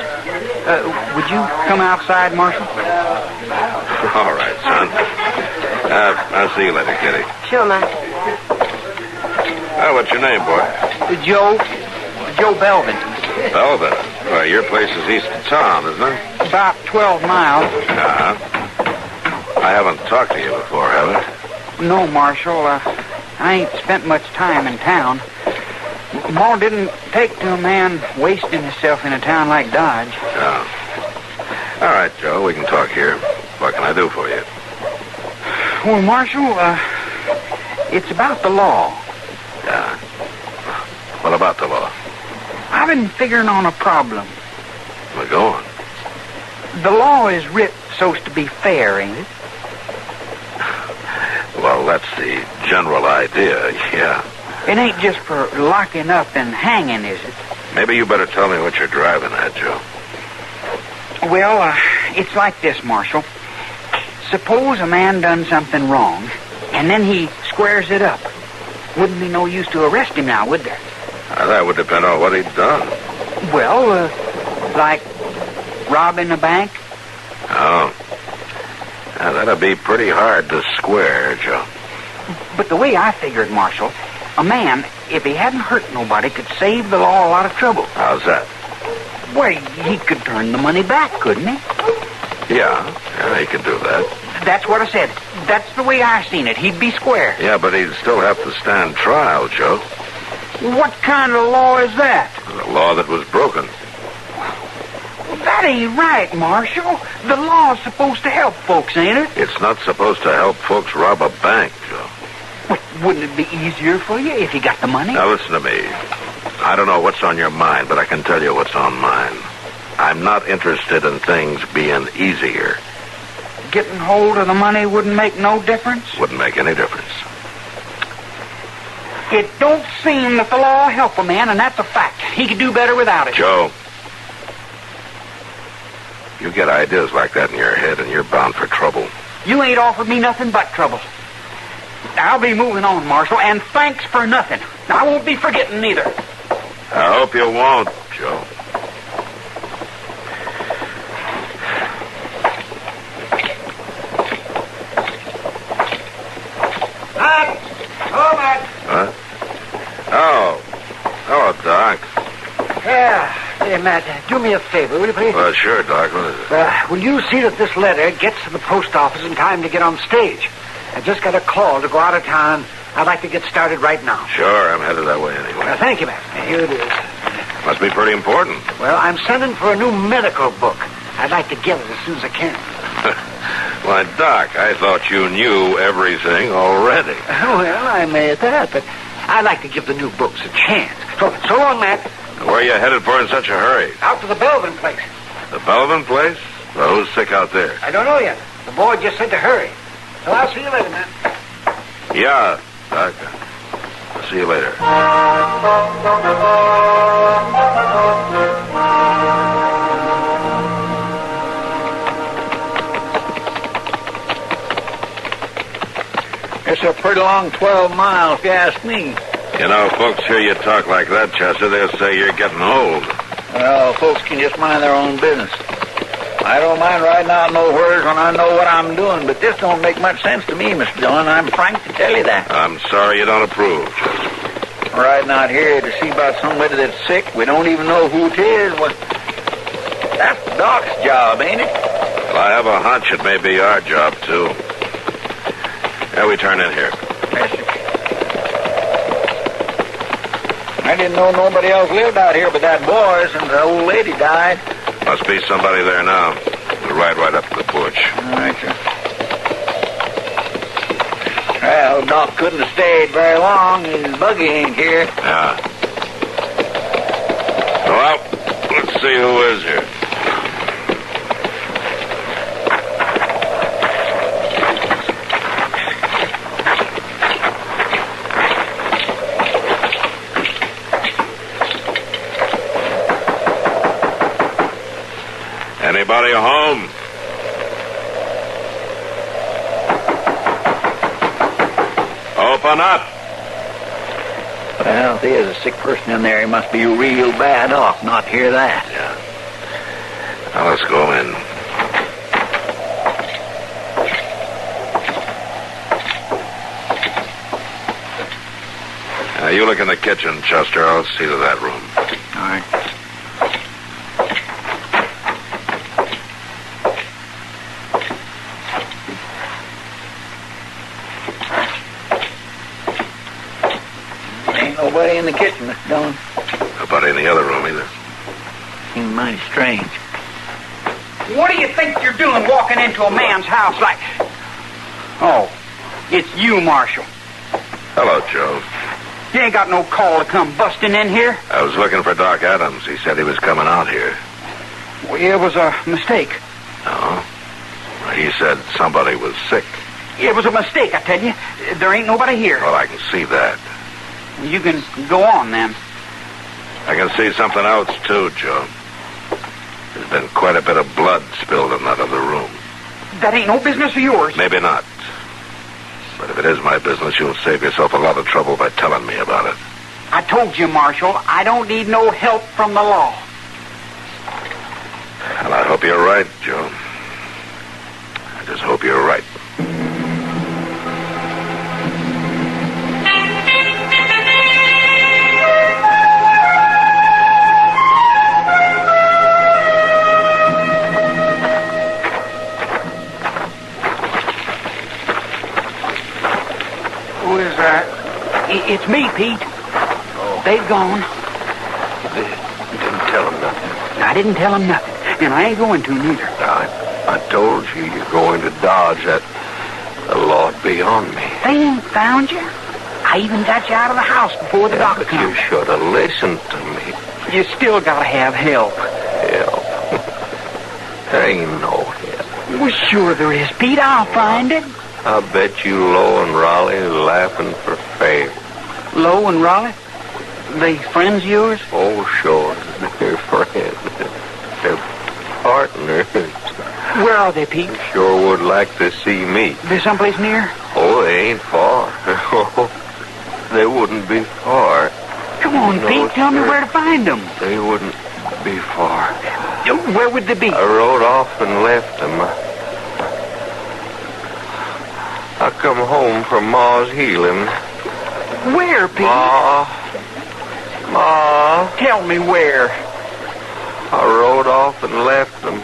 Would you come outside, Marshal? All right, son. I'll see you later, Kitty. Sure, Matt. What's your name, boy? Joe Belvin. Belvin? Well, your place is east of town, isn't it? About 12 miles. I haven't talked to you before, have I? No, Marshal. I ain't spent much time in town. Ma didn't take to a man wasting himself in a town like Dodge. Oh. All right, Joe, we can talk here. What can I do for you? Well, Marshal, it's about the law. Yeah. What about the law? I've been figuring on a problem. Well, go on. The law is writ so's to be fair, ain't it? that's the general idea, yeah. It ain't just for locking up and hanging, is it? Maybe you better tell me what you're driving at, Joe. Well, it's like this, Marshal. Suppose a man done something wrong, and then he squares it up. Wouldn't be no use to arrest him now, would there? That would depend on what he'd done. Well, like robbing a bank? Oh. Now, that'd be pretty hard to square, Joe. But the way I figured, Marshal, a man, if he hadn't hurt nobody, could save the law a lot of trouble. How's that? Well, he could turn the money back, couldn't he? Yeah, he could do that. That's what I said. That's the way I seen it. He'd be square. Yeah, but he'd still have to stand trial, Joe. What kind of law is that? The law that was broken. That ain't right, Marshal. The law's supposed to help folks, ain't it? It's not supposed to help folks rob a bank, Joe. But wouldn't it be easier for you if you got the money? Now, listen to me. I don't know what's on your mind, but I can tell you what's on mine. I'm not interested in things being easier. Getting hold of the money wouldn't make no difference? Wouldn't make any difference. It don't seem that the law will help a man, and that's a fact. He could do better without it. Joe, you get ideas like that in your head, and you're bound for trouble. You ain't offered me nothing but trouble. I'll be moving on, Marshal, and thanks for nothing. I won't be forgetting neither. I hope you won't, Joe. Matt! Oh, Matt! What? Oh. Hello, Doc. Yeah. Hey, Matt, do me a favor, will you please? Well, sure, Doc. What is it? Will you see that this letter gets to the post office in time to get on stage? I just got a call to go out of town. I'd like to get started right now. Sure, I'm headed that way anyway. Thank you, Matt. Here it is. Must be pretty important. Well, I'm sending for a new medical book. I'd like to get it as soon as I can. Why, Doc, I thought you knew everything already. Well, I may at that, but I'd like to give the new books a chance. So long, Matt. Where are you headed for in such a hurry? Out to the Belvin place. The Belvin place? Well, who's sick out there? I don't know yet. The boy just said to hurry. So I'll see you later, Matt. Yeah, Doc. I'll see you later. It's a pretty long 12 miles, if you ask me. You know, folks hear you talk like that, Chester, they'll say you're getting old. Well, folks can just mind their own business. I don't mind riding out nowheres when I know what I'm doing, but this don't make much sense to me, Mr. Dillon. I'm frank to tell you that. I'm sorry you don't approve, Chester. Riding out here to see about somebody that's sick, we don't even know who it is. Well, that's the doc's job, ain't it? Well, I have a hunch it may be our job, too. Yeah, we turn in here. Yes, sir. I didn't know nobody else lived out here but that boy since the old lady died. Must be somebody there now. We'll ride right up to the porch. All right, sir. Well, Doc couldn't have stayed very long. His buggy ain't here. Yeah. Well, let's see who is here. Anybody home? Open up. Well, if there's a sick person in there, he must be real bad off not to hear that. Yeah. Now let's go in. Now you look in the kitchen, Chester. I'll see to that room. All right. Nobody in the kitchen, Mr. Dillon. Nobody in the other room either. Seems mighty strange. What do you think you're doing walking into a man's house like... Oh, it's you, Marshal. Hello, Joe. You ain't got no call to come busting in here. I was looking for Doc Adams. He said he was coming out here. Well, it was a mistake. No? He said somebody was sick. It was a mistake, I tell you. There ain't nobody here. Well, I can see that. You can go on, then. I can see something else, too, Joe. There's been quite a bit of blood spilled in that other room. That ain't no business of yours. Maybe not. But if it is my business, you'll save yourself a lot of trouble by telling me about it. I told you, Marshal, I don't need no help from the law. And I hope you're right, Joe. I just hope you're right. Who is that? It's me, Pete. Oh. They've gone. You didn't tell them nothing. I didn't tell them nothing, and I ain't going to neither. I told you you're going to dodge that. The Lord be on me. They ain't found you. I even got you out of the house before the doctor But come. you should have listened to me. You still gotta have help. Help? There ain't no help. Well, sure there is, Pete. I'll find it. I bet you Lo and Raleigh are laughing for fair. Lo and Raleigh? They friends of yours? Oh, sure. They're friends. They're partners. Where are they, Pete? Sure would like to see me. They're someplace near? Oh, they ain't far. They wouldn't be far. Come on, Pete. Tell me where to find them. They wouldn't be far. Where would they be? I rode off and left them. I come home from Ma's healing. Where, Pete? Ma. Tell me where. I rode off and left them.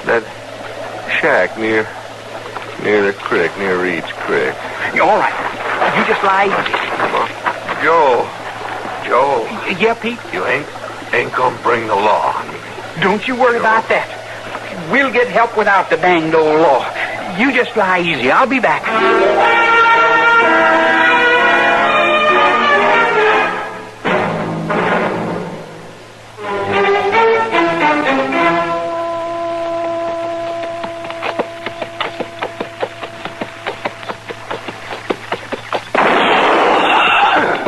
That shack near the creek, near Reed's Creek. All right. You just lie easy. Joe. Yeah, Pete? You ain't gonna bring the law on me. Don't you worry about that. We'll get help without the danged old law. You just lie easy. I'll be back.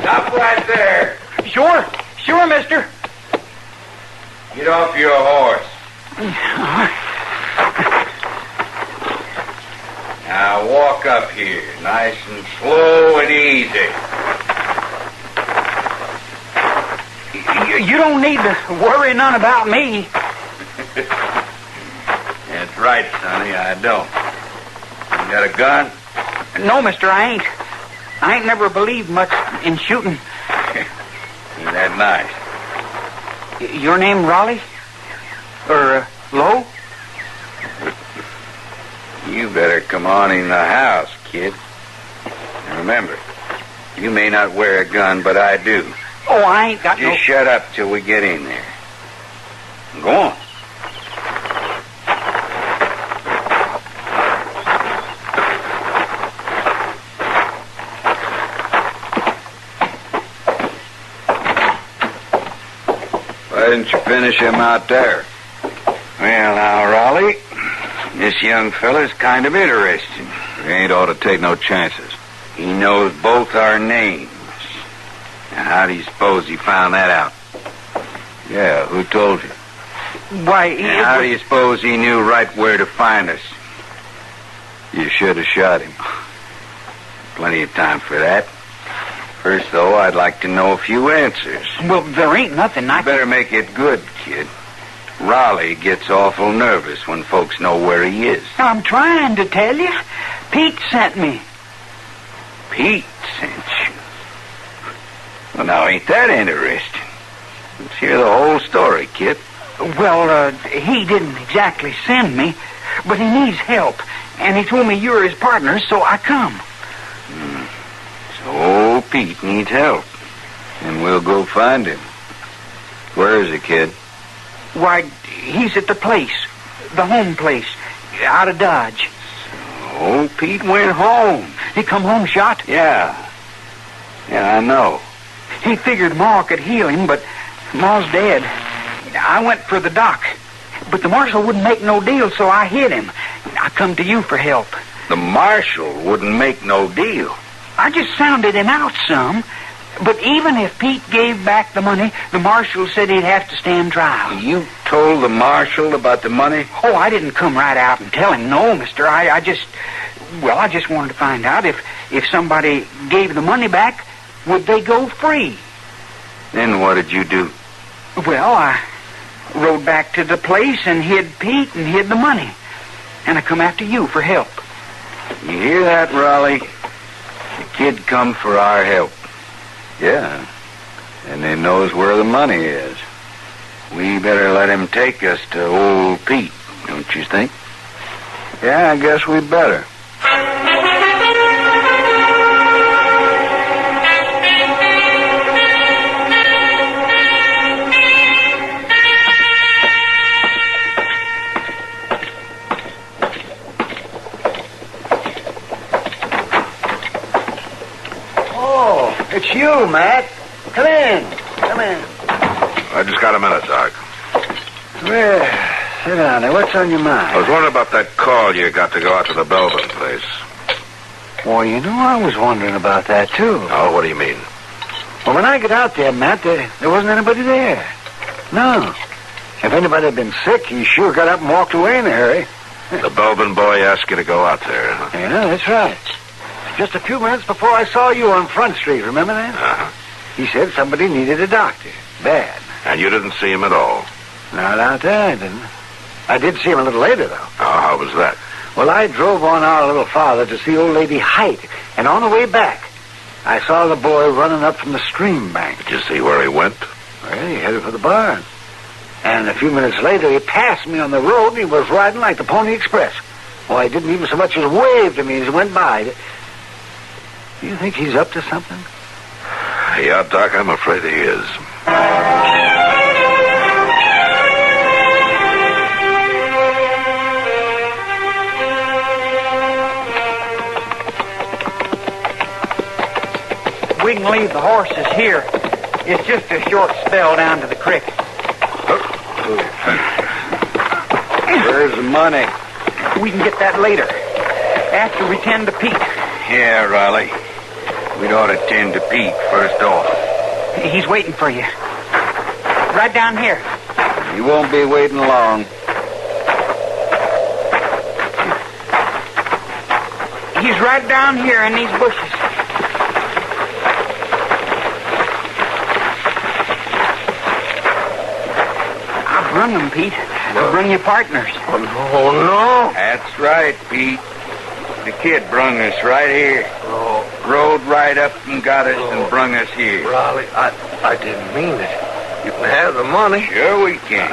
Stop right there. Sure, mister. Get off your horse. Now walk up here, nice and slow and easy. You don't need to worry none about me. That's right, Sonny, I don't. You got a gun? No, mister, I ain't. I ain't never believed much in shooting. Ain't that nice? Your name Raleigh? Or, Lo? You better come on in the house, kid. And remember, you may not wear a gun, but I do. Oh, I ain't got Just shut up till we get in there. Go on. Why didn't you finish him out there? Well, now, Raleigh, this young fella's kind of interesting. We ain't ought to take no chances. He knows both our names. Now, how do you suppose he found that out? Yeah, who told you? Why, And how do you suppose he knew right where to find us? You should have shot him. Plenty of time for that. First, though, I'd like to know a few answers. Well, there ain't nothing I You better make it good, kid. Raleigh gets awful nervous when folks know where he is. I'm trying to tell you. Pete sent me. Pete sent you? Well, now, ain't that interesting? Let's hear the whole story, kid. Well, he didn't exactly send me, but he needs help. And he told me you were his partner, so I come. So Pete needs help. And we'll go find him. Where is he, kid? Why, he's at the place. The home place. Out of Dodge. Oh, Pete went home. He come home shot? Yeah, I know. He figured Ma could heal him, but Ma's dead. I went for the doc, but the marshal wouldn't make no deal, so I hit him. I come to you for help. The marshal wouldn't make no deal. I just sounded him out some. But even if Pete gave back the money, the marshal said he'd have to stand trial. You told the marshal about the money? Oh, I didn't come right out and tell him, no, mister. I just wanted to find out if somebody gave the money back, would they go free? Then what did you do? Well, I rode back to the place and hid Pete and hid the money. And I come after you for help. You hear that, Raleigh? The kid come for our help. Yeah, and he knows where the money is. We better let him take us to old Pete, don't you think? Yeah, I guess we better. It's you, Matt. Come in. Come in. I just got a minute, Doc. Well, sit down there. What's on your mind? I was wondering about that call you got to go out to the Belvin place. Well, you know, I was wondering about that, too. Oh, what do you mean? Well, when I got out there, Matt, there wasn't anybody there. No. If anybody had been sick, he sure got up and walked away in a hurry. The Belvin boy asked you to go out there, huh? Yeah, that's right. Just a few minutes before I saw you on Front Street, remember that? Uh-huh. He said somebody needed a doctor. Bad. And you didn't see him at all? Not out there, I didn't. I did see him a little later, though. Oh, how was that? Well, I drove on our little father to see old lady Height, and on the way back, I saw the boy running up from the stream bank. Did you see where he went? Well, he headed for the barn. And a few minutes later, he passed me on the road, and he was riding like the Pony Express. Well, he didn't even so much as wave to me as he went by. Do you think he's up to something? Yeah, Doc, I'm afraid he is. We can leave the horses here. It's just a short spell down to the creek. Where's the money? We can get that later, after we tend to Pete. Yeah, Raleigh. We'd ought to tend to Pete first off. He's waiting for you. Right down here. He won't be waiting long. He's right down here in these bushes. I brung them, Pete. I brung you partners. Oh, no. That's right, Pete. The kid brung us right here. Rode right up and got us and brung us here. Raleigh, I didn't mean it. You can have the money. Sure we can.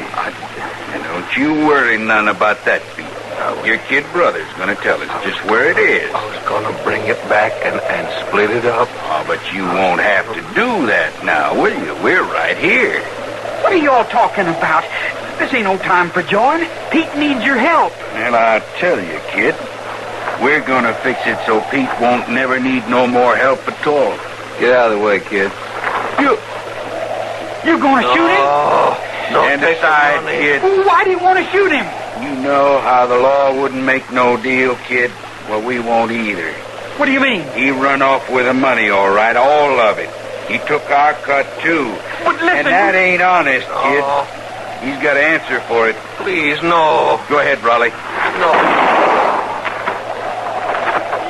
And don't you worry none about that, Pete. Your kid brother's gonna tell us just where it is. I was gonna bring it back and split it up. Oh, but you won't have to do that now, will you? We're right here. What are you all talking about? This ain't no time for jawing. Pete needs your help. Well, I'll tell you, kid. We're gonna fix it so Pete won't never need no more help at all. Get out of the way, kid. You're gonna shoot him? Stand aside, kid. Why do you want to shoot him? You know how the law wouldn't make no deal, kid. Well, we won't either. What do you mean? He run off with the money, all right, all of it. He took our cut, too. But listen... And that ain't honest, kid. He's got to answer for it. Please, no. Go ahead, Raleigh. No.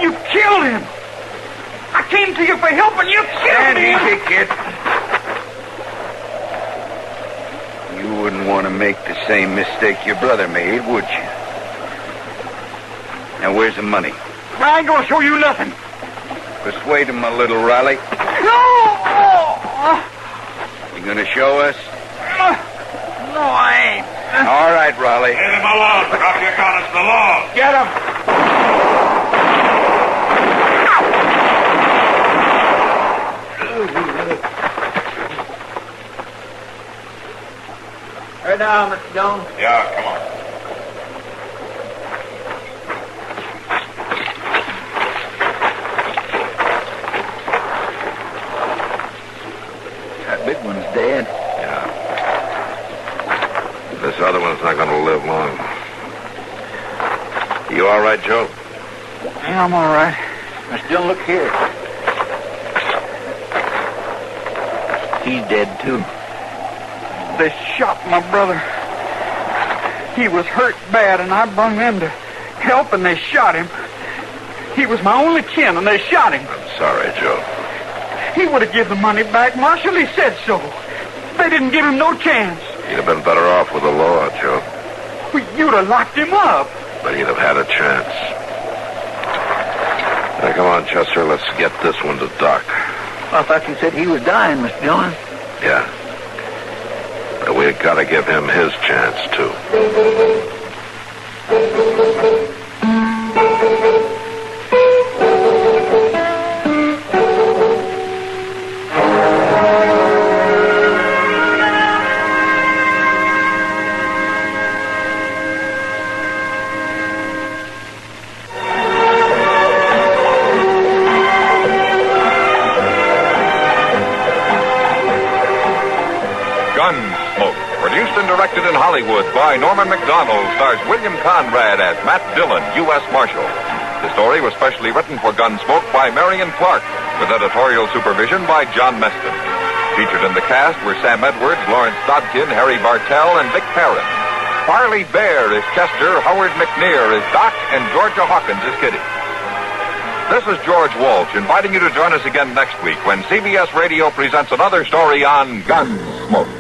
You killed him. I came to you for help and you killed him. Stand easy, kid. You wouldn't want to make the same mistake your brother made, would you? Now, where's the money? I ain't gonna show you nothing. Persuade him a little, Raleigh. No! You gonna show us? No, I ain't. All right, Raleigh. Get him alone. Drop your gun. It's the law. Get him. Right now, Mr. Jones. Yeah, come on. That big one's dead. Yeah. This other one's not going to live long. The You all right, Joe? Yeah, I'm all right. Now, still look here. He's dead, too. They shot my brother. He was hurt bad, and I brung them to help, and they shot him. He was my only kin, and they shot him. I'm sorry, Joe. He would have given the money back, Marshal. He said so. They didn't give him no chance. He'd have been better off with the law, Joe. Well, you'd have locked him up. But he'd have had a chance. Now, come on, Chester. Let's get this one to Doc. I thought you said he was dying, Mr. Dillon. Yeah. But we've got to give him his chance, too. Gunsmoke, produced and directed in Hollywood by Norman Macdonald, stars William Conrad as Matt Dillon, U.S. Marshal. The story was specially written for Gunsmoke by Marion Clark, with editorial supervision by John Meston. Featured in the cast were Sam Edwards, Lawrence Dodkin, Harry Bartell, and Vic Perrin. Farley Bear is Chester, Howard McNear is Doc, and Georgia Hawkins is Kitty. This is George Walsh inviting you to join us again next week when CBS Radio presents another story on Gunsmoke.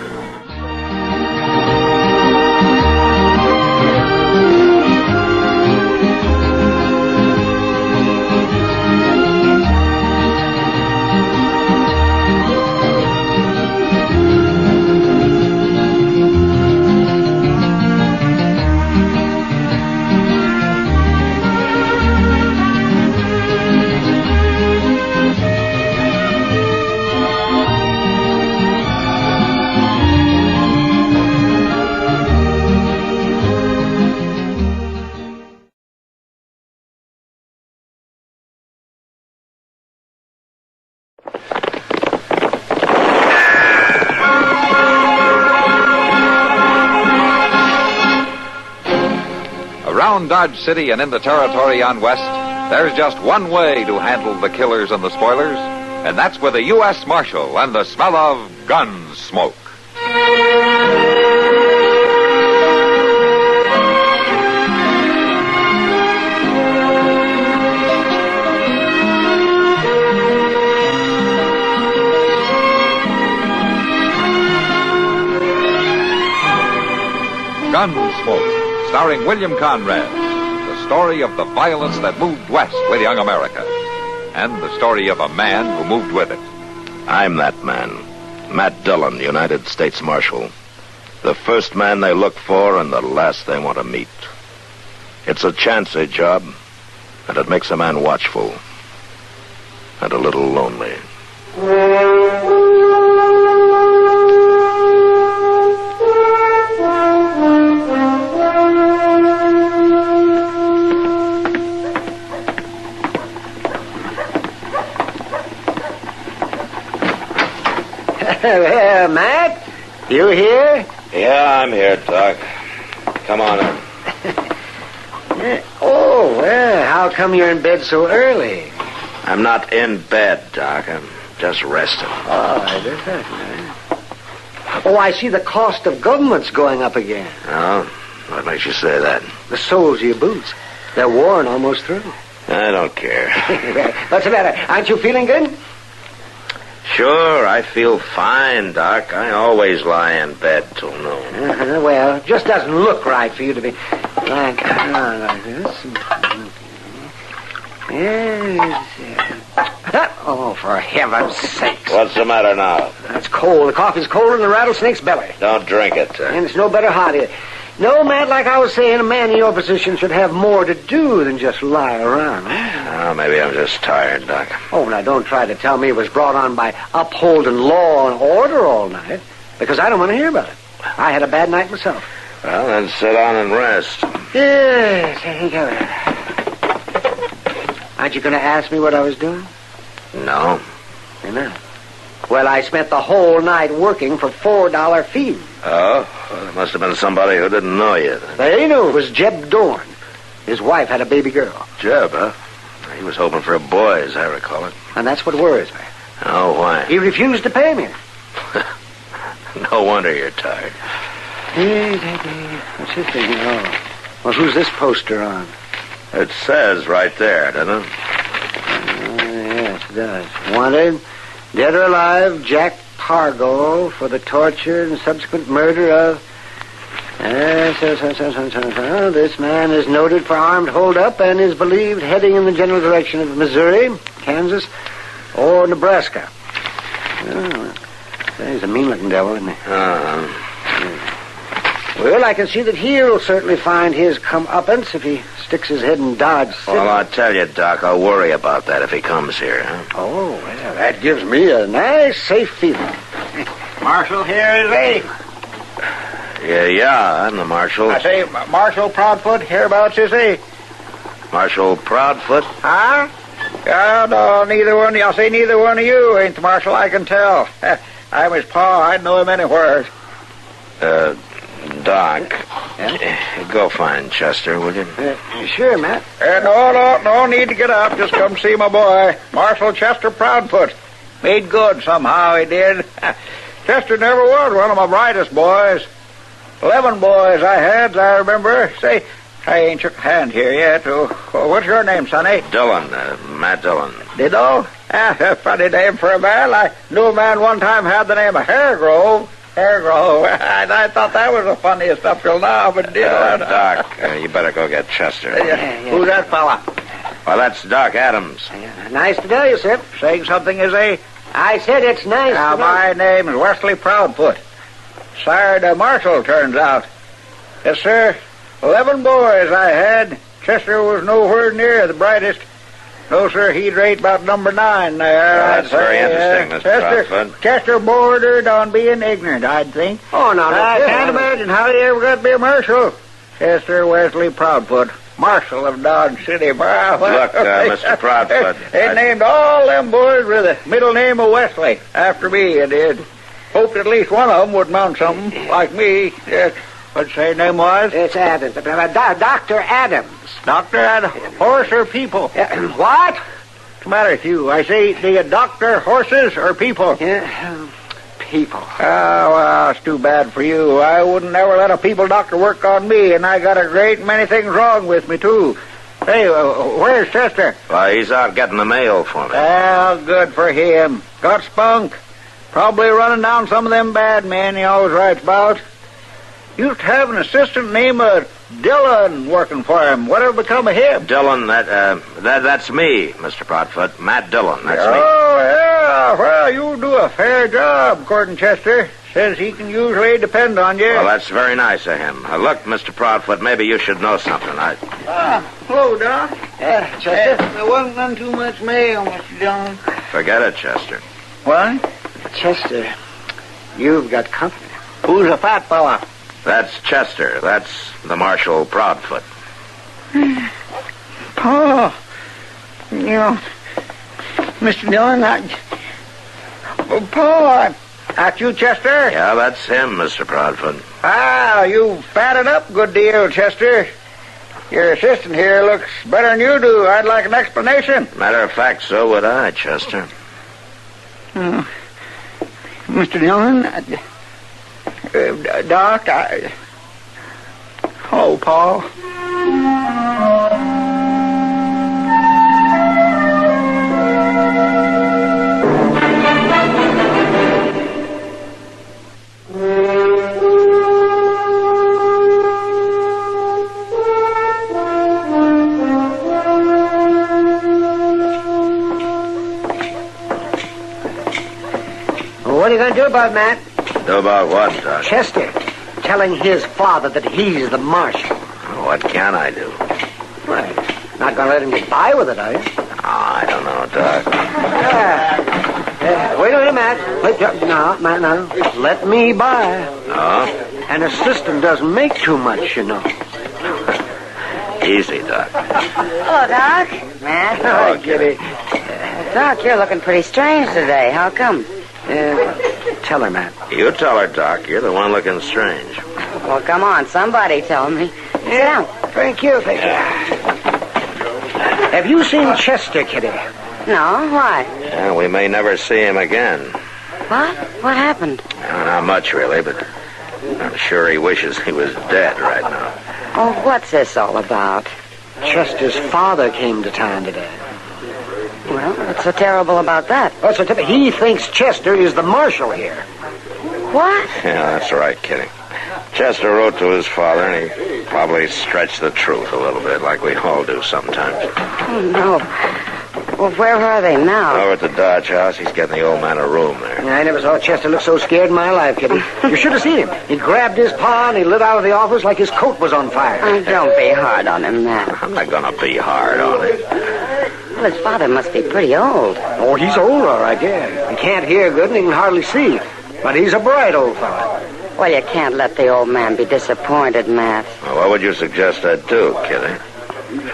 Around Dodge City and in the territory on West, there's just one way to handle the killers and the spoilers, and that's with a U.S. Marshal and the smell of Gunsmoke. Gunsmoke, starring William Conrad, the story of the violence that moved west with young America, and the story of a man who moved with it. I'm that man, Matt Dillon, United States Marshal. The first man they look for and the last they want to meet. It's a chancy job, and it makes a man watchful and a little lonely. Well, Matt, you here? Yeah, I'm here, Doc. Come on in. Oh, well, how come you're in bed so early? I'm not in bed, Doc. I'm just resting. Oh, I did that. Oh, I see the cost of government's going up again. Oh? What makes you say that? The soles of your boots. They're worn almost through. I don't care. What's the matter? Aren't you feeling good? Sure, I feel fine, Doc. I always lie in bed till noon. Well, it just doesn't look right for you to be lying like this. Yes. Oh, for heaven's sakes. What's the matter now? It's cold. The coffee's colder than the rattlesnake's belly. Don't drink it. And it's no better hot here. No, Matt, like I was saying, a man in your position should have more to do than just lie around. Oh, maybe I'm just tired, Doc. Oh, now, don't try to tell me it was brought on by upholding law and order all night, because I don't want to hear about it. I had a bad night myself. Well, then sit down and rest. Yes, I think I will. Aren't you going to ask me what I was doing? No. You're not. Well, I spent the whole night working for $4 fee. Oh? Well, it must have been somebody who didn't know you. They knew it was Jeb Dorn. His wife had a baby girl. Jeb, huh? He was hoping for a boy, as I recall it. And that's what worries me. Oh, why? He refused to pay me. No wonder you're tired. What's his thing? Oh. Well, who's this poster on? It says right there, doesn't it? Yes, it does. Wanted, dead or alive, Jack Pargo for the torture and subsequent murder of... This man is noted for armed holdup and is believed heading in the general direction of Missouri, Kansas, or Nebraska. Oh, he's a mean-looking devil, isn't he? Well, I can see that he'll certainly find his comeuppance if he sticks his head in Dodge City. Well, I'll tell you, Doc, I'll worry about that if he comes here, huh? Oh, well, that gives me a nice, safe feeling. Marshal, here is A. Yeah, I'm the Marshal. I say, Marshal Proudfoot, hereabouts is he? Marshal Proudfoot? Huh? No, neither one. I'll say neither one of you ain't the Marshal, I can tell. I'm his pa. I'd know him anywhere. Doc, go find Chester, will you? Sure, Matt. No need to get up. Just come see my boy, Marshal Chester Proudfoot. Made good somehow, he did. Chester never was one of my brightest boys. 11 boys I had, I remember. Say, I ain't shook a hand here yet. What's your name, sonny? Dillon, Matt Dillon. Ditto? Funny name for a man. I knew a man one time had the name of Hairgrove. Hairgrove. I thought that was the funniest up till now, but ditto. Doc, you better go get Chester. Who's that fella? Well, that's Doc Adams. Nice to know you, sir. Saying something, is he? I said it's nice to know. My name is Wesley Proudfoot. Sired a Marshal, turns out. Yes, sir. 11 boys I had. Chester was nowhere near the brightest. No, sir, he'd rate about number 9 there. That's very interesting, Mr. Proudfoot. Chester bordered on being ignorant, I'd think. Oh, no. I can't imagine how he ever got to be a Marshal. Chester Wesley Proudfoot, Marshal of Dodge City. Look, Mr. Proudfoot. They named all them boys with the middle name of Wesley after me, they did. Hoped at least one of them would mount something like me. Yes. What'd you say name was? It's Adams. Dr. Adams. Dr. Adams. Horse or people? What? What's the matter with you? I say, do you doctor horses or people? People. Oh, well, it's too bad for you. I wouldn't ever let a people doctor work on me, and I got a great many things wrong with me, too. Hey, where's Chester? Well, he's out getting the mail for me. Well, good for him. Got spunk. Probably running down some of them bad men he always writes about. Used to have an assistant named Dillon working for him. Whatever become of him? Dillon, that's me, Mr. Proudfoot. Matt Dillon, that's me. Oh, yeah. Well, you do a fair job, according to Chester. Says he can usually depend on you. Well, that's very nice of him. Look, Mr. Proudfoot, maybe you should know something. Hello, Doc. Chester. There wasn't none too much mail, Mr. Dillon. Forget it, Chester. What? Chester, you've got company. Who's a fat fella? That's Chester. That's the Marshal Proudfoot. Pa, Mr. Dillon, Pa, that's you, Chester? Yeah, that's him, Mr. Proudfoot. Ah, you fatted up a good deal, Chester. Your assistant here looks better than you do. I'd like an explanation. Matter of fact, so would I, Chester. Mr. Dillon, Doc, Oh, Paul. What are you going to do about it, Matt? Do about what, Doc? Chester. Telling his father that he's the Marshal. What can I do? Well, not going to let him get by with it, are you? I don't know, Doc. Wait a minute, Matt. No, Matt, no. Let me by. No? An assistant doesn't make too much, you know. Easy, Doc. Hello, Doc. Matt. Oh, Kitty. Doc, you're looking pretty strange today. How come? Tell her, Matt. You tell her, Doc. You're the one looking strange. Well, come on. Somebody tell me. Sit down. Thank you. Have you seen Chester, Kitty? No, why? Yeah, we may never see him again. What? What happened? Not much, really, but I'm sure he wishes he was dead right now. Oh, what's this all about? Chester's father came to town today. Well, what's so terrible about that? He thinks Chester is the marshal here. What? Yeah, that's right, Kitty. Chester wrote to his father, and he probably stretched the truth a little bit, like we all do sometimes. Oh, no. Well, where are they now? Over at the Dodge house. He's getting the old man a room there. I never saw Chester look so scared in my life, Kitty. You should have seen him. He grabbed his paw and he lit out of the office like his coat was on fire. Oh, don't be hard on him, Matt. I'm not going to be hard on him. Well, his father must be pretty old. Oh, he's old, all right, yeah. He can't hear good and he can hardly see. But he's a bright old fellow. Well, you can't let the old man be disappointed, Matt. Well, what would you suggest I do, Kitty?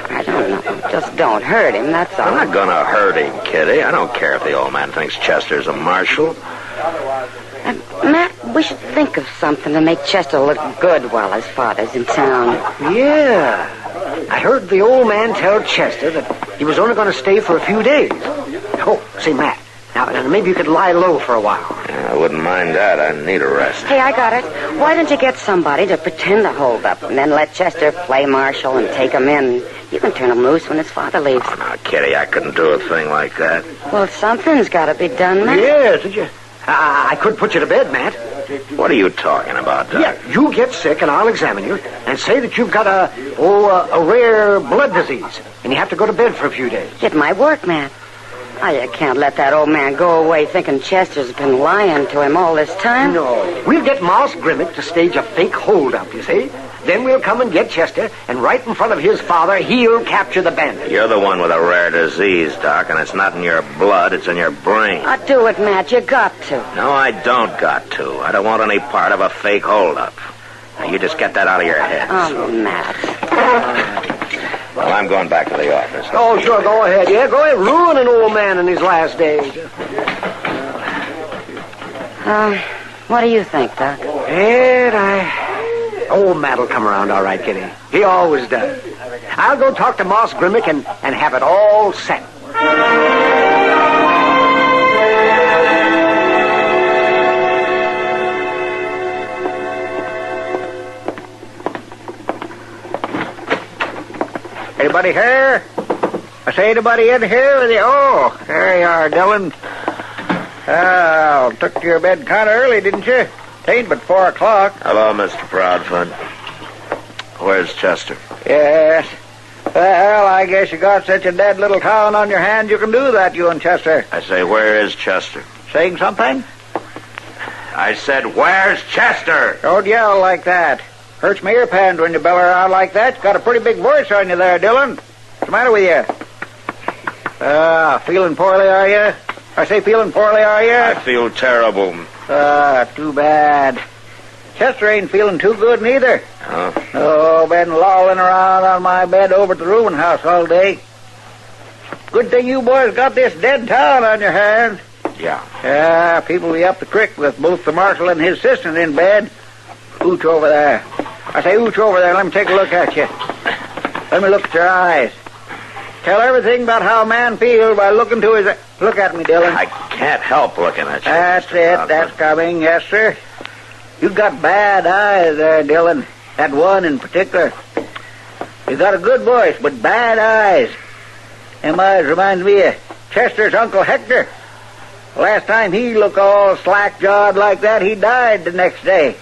I don't know. Just don't hurt him, that's all. I'm not going to hurt him, Kitty. I don't care if the old man thinks Chester's a marshal. Matt, we should think of something to make Chester look good while his father's in town. Yeah. I heard the old man tell Chester that he was only going to stay for a few days. Oh, say, Matt, now maybe you could lie low for a while. Yeah, I wouldn't mind that. I need a rest. Hey, I got it. Why don't you get somebody to pretend to hold up and then let Chester play marshal and take him in? You can turn him loose when his father leaves. Oh, now, Kitty, I couldn't do a thing like that. Well, something's got to be done, Matt. Yes, did you? I could put you to bed, Matt. What are you talking about, Doc? Yeah, you get sick and I'll examine you and say that you've got a rare blood disease and you have to go to bed for a few days. It might work, Matt. Oh, you can't let that old man go away thinking Chester's been lying to him all this time. No. We'll get Moss Grimmick to stage a fake holdup, you see? Then we'll come and get Chester, and right in front of his father, he'll capture the bandit. You're the one with a rare disease, Doc, and it's not in your blood, it's in your brain. Do it, Matt. You got to. No, I don't got to. I don't want any part of a fake holdup. Now, you just get that out of your head. Oh, Matt. Well, I'm going back to the office. Oh, sure, go ahead. Yeah, go ahead. Ruin an old man in his last days. What do you think, Doc? Old Matt'll come around all right, Kitty. He always does. I'll go talk to Moss Grimmick and have it all set. Anybody here? I say, anybody in here with you? Oh, there you are, Dillon. Took to your bed kind of early, didn't you? It ain't but 4 o'clock. Hello, Mr. Proudfoot. Where's Chester? Yes. Well, I guess you got such a dead little town on your hands you can do that, you and Chester. I say, where is Chester? Saying something? I said, where's Chester? Don't yell like that. Hurts my ear pans when you bellow around like that. You got a pretty big voice on you there, Dillon. What's the matter with you? Feeling poorly, are you? I say feeling poorly, are you? I feel terrible. Too bad. Chester ain't feeling too good neither. Oh? Oh, been lolling around on my bed over at the rooming house all day. Good thing you boys got this dead town on your hands. Yeah. People be up the creek with both the marshal and his assistant in bed. Ooch over there. I say ooch over there. Let me take a look at you. Let me look at your eyes. Tell everything about how a man feels by looking to his... Look at me, Dillon. I can't help looking at you. That's it. That's coming. Yes, sir. You've got bad eyes there, Dillon. That one in particular. You got a good voice, but bad eyes. Them eyes remind me of Chester's Uncle Hector. Last time he looked all slack-jawed like that, he died the next day.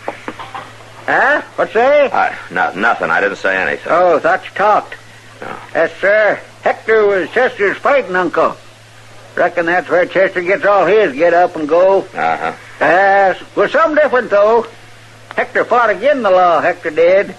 Huh? What's say? Nothing. I didn't say anything. Oh, thought you talked. No. Yes, sir. Hector was Chester's fighting uncle. Reckon that's where Chester gets all his get up and go. Uh-huh. Yes. Well, something different, though. Hector fought again the law, Hector did.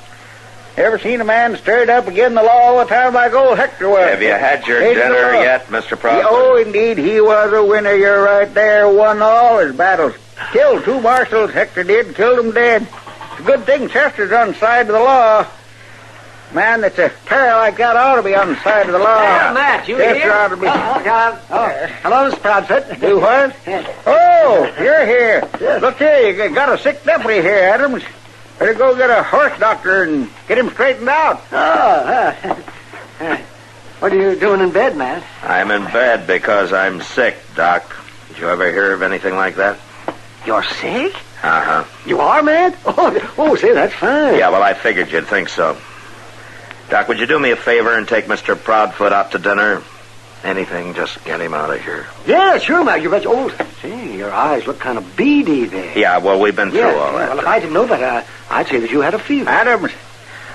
Ever seen a man stirred up again the law all the time like old Hector was? Have you had your dinner yet, Mr. Proudfoot? Oh, indeed, he was a winner. You're right there. Won all his battles. Killed 2 marshals, Hector did. Killed them dead. It's a good thing Chester's on the side of the law. Man that's a terror like that ought to be on the side of the law. Hey, Matt, you Chester here? ought to be. Hello, Mr. Proudfoot. Do what? Oh, you're here. Look here, you got a sick deputy here, Adams. Better go get a horse doctor and get him straightened out. What are you doing in bed, Matt? I'm in bed because I'm sick, Doc. Did you ever hear of anything like that? You're sick? Uh-huh. You are, Matt? Oh, say, that's fine. Yeah, well, I figured you'd think so. Doc, would you do me a favor and take Mr. Proudfoot out to dinner? Anything, just get him out of here. Yeah, sure, Matt. You bet. Oh, see, your eyes look kind of beady there. Yeah, well, we've been through all that. Well, if I didn't know better, I'd say that you had a fever. Adams,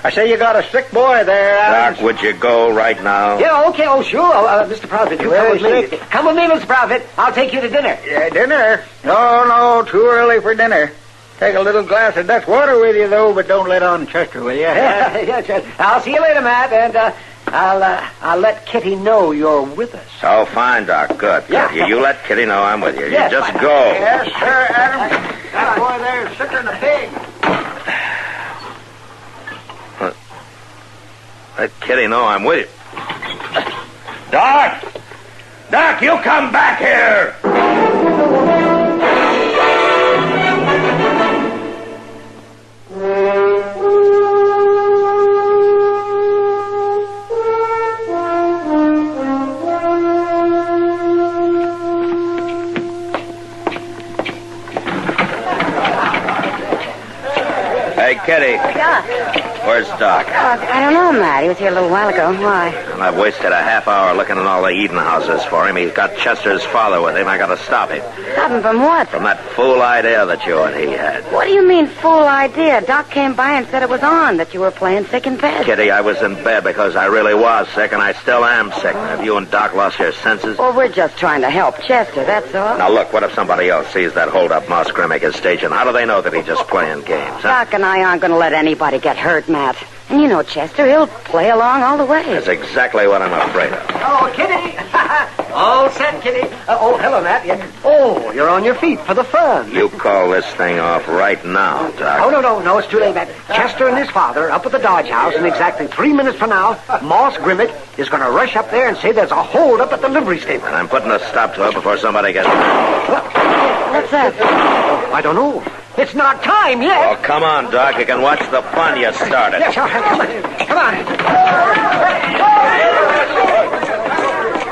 I say you got a sick boy there, Adams. Doc, would you go right now? Yeah, okay. Oh, sure. Mr. Proudfoot, you come with me. Come with me, Mr. Proudfoot. I'll take you to dinner. Yeah, dinner? No, too early for dinner. Take a little glass of Dutch water with you, though, but don't let on Chester, will you? Yeah, Chester. I'll see you later, Matt, and I'll let Kitty know you're with us. Oh, fine, Doc. Good. Yeah. You let Kitty know I'm with you. Yes, You just fine. go. Yes, sir, Adams. That boy there is sicker than a pig. Let Kitty know I'm with you. Doc! Doc, you come back here! Hey, Kitty. Doc. Where's Doc? I don't know, Matt. He was here a little while ago. Why? Well, I've wasted a half hour looking at all the eating houses for him. He's got Chester's father with him. I got to stop him. Stop him from what? From that fool idea that you and he had. What do you mean, fool idea? Doc came by and said it was on, that you were playing sick in bed. Kitty, I was in bed because I really was sick, and I still am sick. Have you and Doc lost your senses? Well, we're just trying to help Chester, that's all. Now, look, what if somebody else sees that hold-up Moss Grimmick is staging? How do they know that he's just playing games, huh? Doc and I aren't going to let anybody get hurt, Matt. And you know Chester, he'll play along all the way. That's exactly what I'm afraid of. Oh, Kitty! All set, Kitty. Hello, Matt. Oh, you're on your feet for the fun. You call this thing off right now, Doc. Oh, no, it's too late, Matt. Chester and his father up at the Dodge House, and exactly 3 minutes from now, Moss Grimmick is going to rush up there and say there's a hold-up at the livery stable. And I'm putting a stop to it before somebody gets... What's that? I don't know. It's not time yet. Well, come on, Doc. You can watch the fun you started. Yes, come on.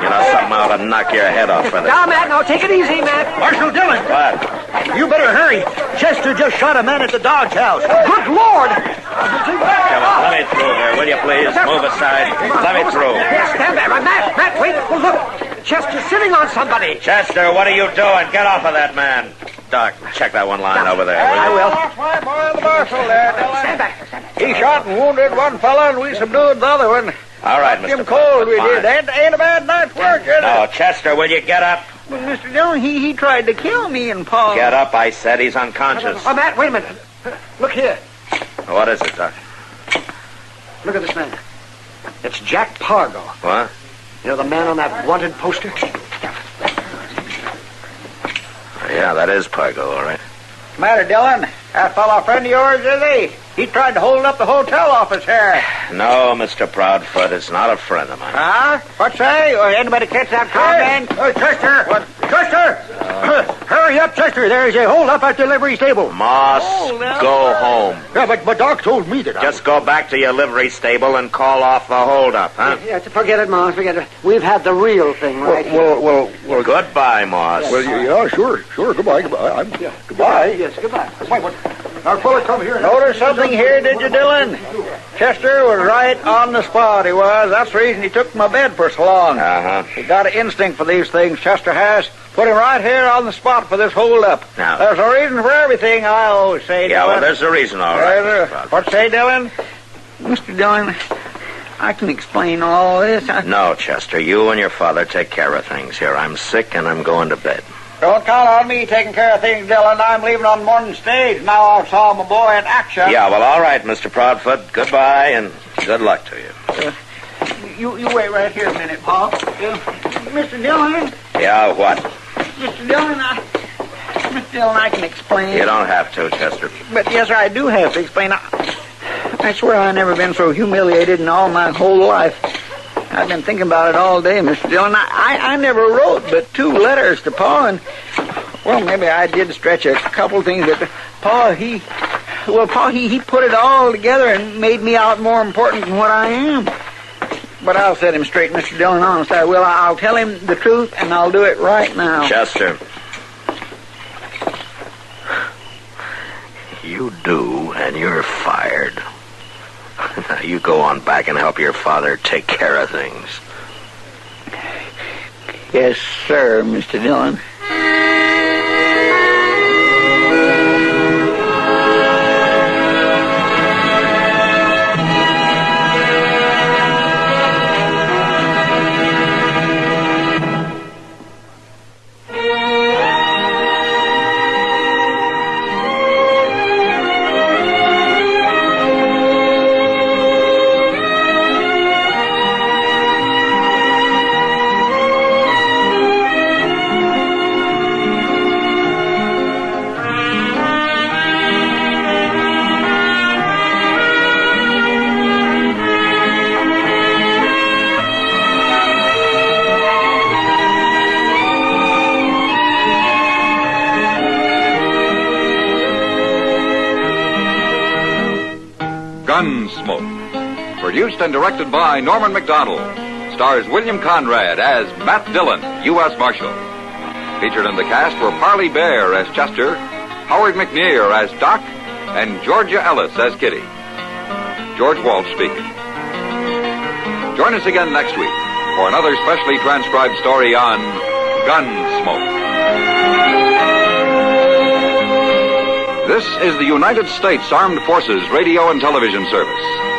You know, something ought to knock your head off for this. Now, Matt, take it easy, Matt. Marshal Dillon. What? You better hurry. Chester just shot a man at the Dodge House. Good Lord! Come on, let me through here, will you please? Move aside. Let me through. Stand there. Matt, wait. Well, look. Chester's sitting on somebody. Chester, what are you doing? Get off of that man. Doc, check that one line over there, will you? I will. That's my boy, the marshal there, Dillon. Stand back. He shot and wounded one fella, and we subdued the other one. All right, Him Mr. cold, we Fine. did. Ain't a bad night's work, is it? No, Chester, will you get up? Well, Mr. Dillon, he tried to kill me and Paul. Get up, I said. He's unconscious. Oh, Matt, wait a minute. Look here. What is it, Doc? Look at this man. It's Jack Pargo. What? You know the man on that wanted poster? Yeah, that is Pargo, all right. What's the matter, Dillon? That fellow a friend of yours, is he? He tried to hold up the hotel office here. No, Mr. Proudfoot, it's not a friend of mine. Huh? What's say? Or anybody catch that comment? Hey, Chester! What? Chester! Hurry up, Chester. There's a hold up at the livery stable. Moss, go home. Yeah, but Doc told me that Just go back to your livery stable and call off the holdup, huh? Yeah, forget it, Moss. Forget it. We've had the real thing right here. Well, goodbye, Moss. Well, yeah, sure. Goodbye. Goodbye. Yes, goodbye. Wait, what? Our fella come here. Notice something here, did you, Dillon? Chester was right on the spot, he was. That's the reason he took my bed for so long. Uh-huh. He got an instinct for these things, Chester has. Put him right here on the spot for this hold-up. Now, there's a reason for everything, I always say, yeah, Dillon. well, there's a reason, all right. What say, Dillon? Mr. Dillon, I can explain all this. No, Chester, you and your father take care of things here. I'm sick and I'm going to bed. Don't count on me taking care of things, Dillon. I'm leaving on the morning stage. Now I've saw my boy in action. Yeah, well, all right, Mr. Proudfoot. Goodbye and good luck to you. You wait right here a minute, Paul. Mr. Dillon? Yeah, what? Mr. Dillon, I can explain. You don't have to, Chester. But yes, sir, I do have to explain. I swear I've never been so humiliated in all my whole life. I've been thinking about it all day, Mr. Dillon. I never wrote but 2 letters to Pa, and, well, maybe I did stretch a couple things, but Pa, he Well, Pa, he put it all together and made me out more important than what I am. But I'll set him straight, Mr. Dillon, honest. I will. I'll tell him the truth, and I'll do it right now. Chester. You do, and you're fired. Now you go on back and help your father take care of things. Yes, sir, Mr. Dillon. Gunsmoke, produced and directed by Norman McDonald, stars William Conrad as Matt Dillon, U.S. Marshal. Featured in the cast were Parley Bear as Chester, Howard McNear as Doc, and Georgia Ellis as Kitty. George Walsh speaking. Join us again next week for another specially transcribed story on Gunsmoke. This is the United States Armed Forces Radio and Television Service.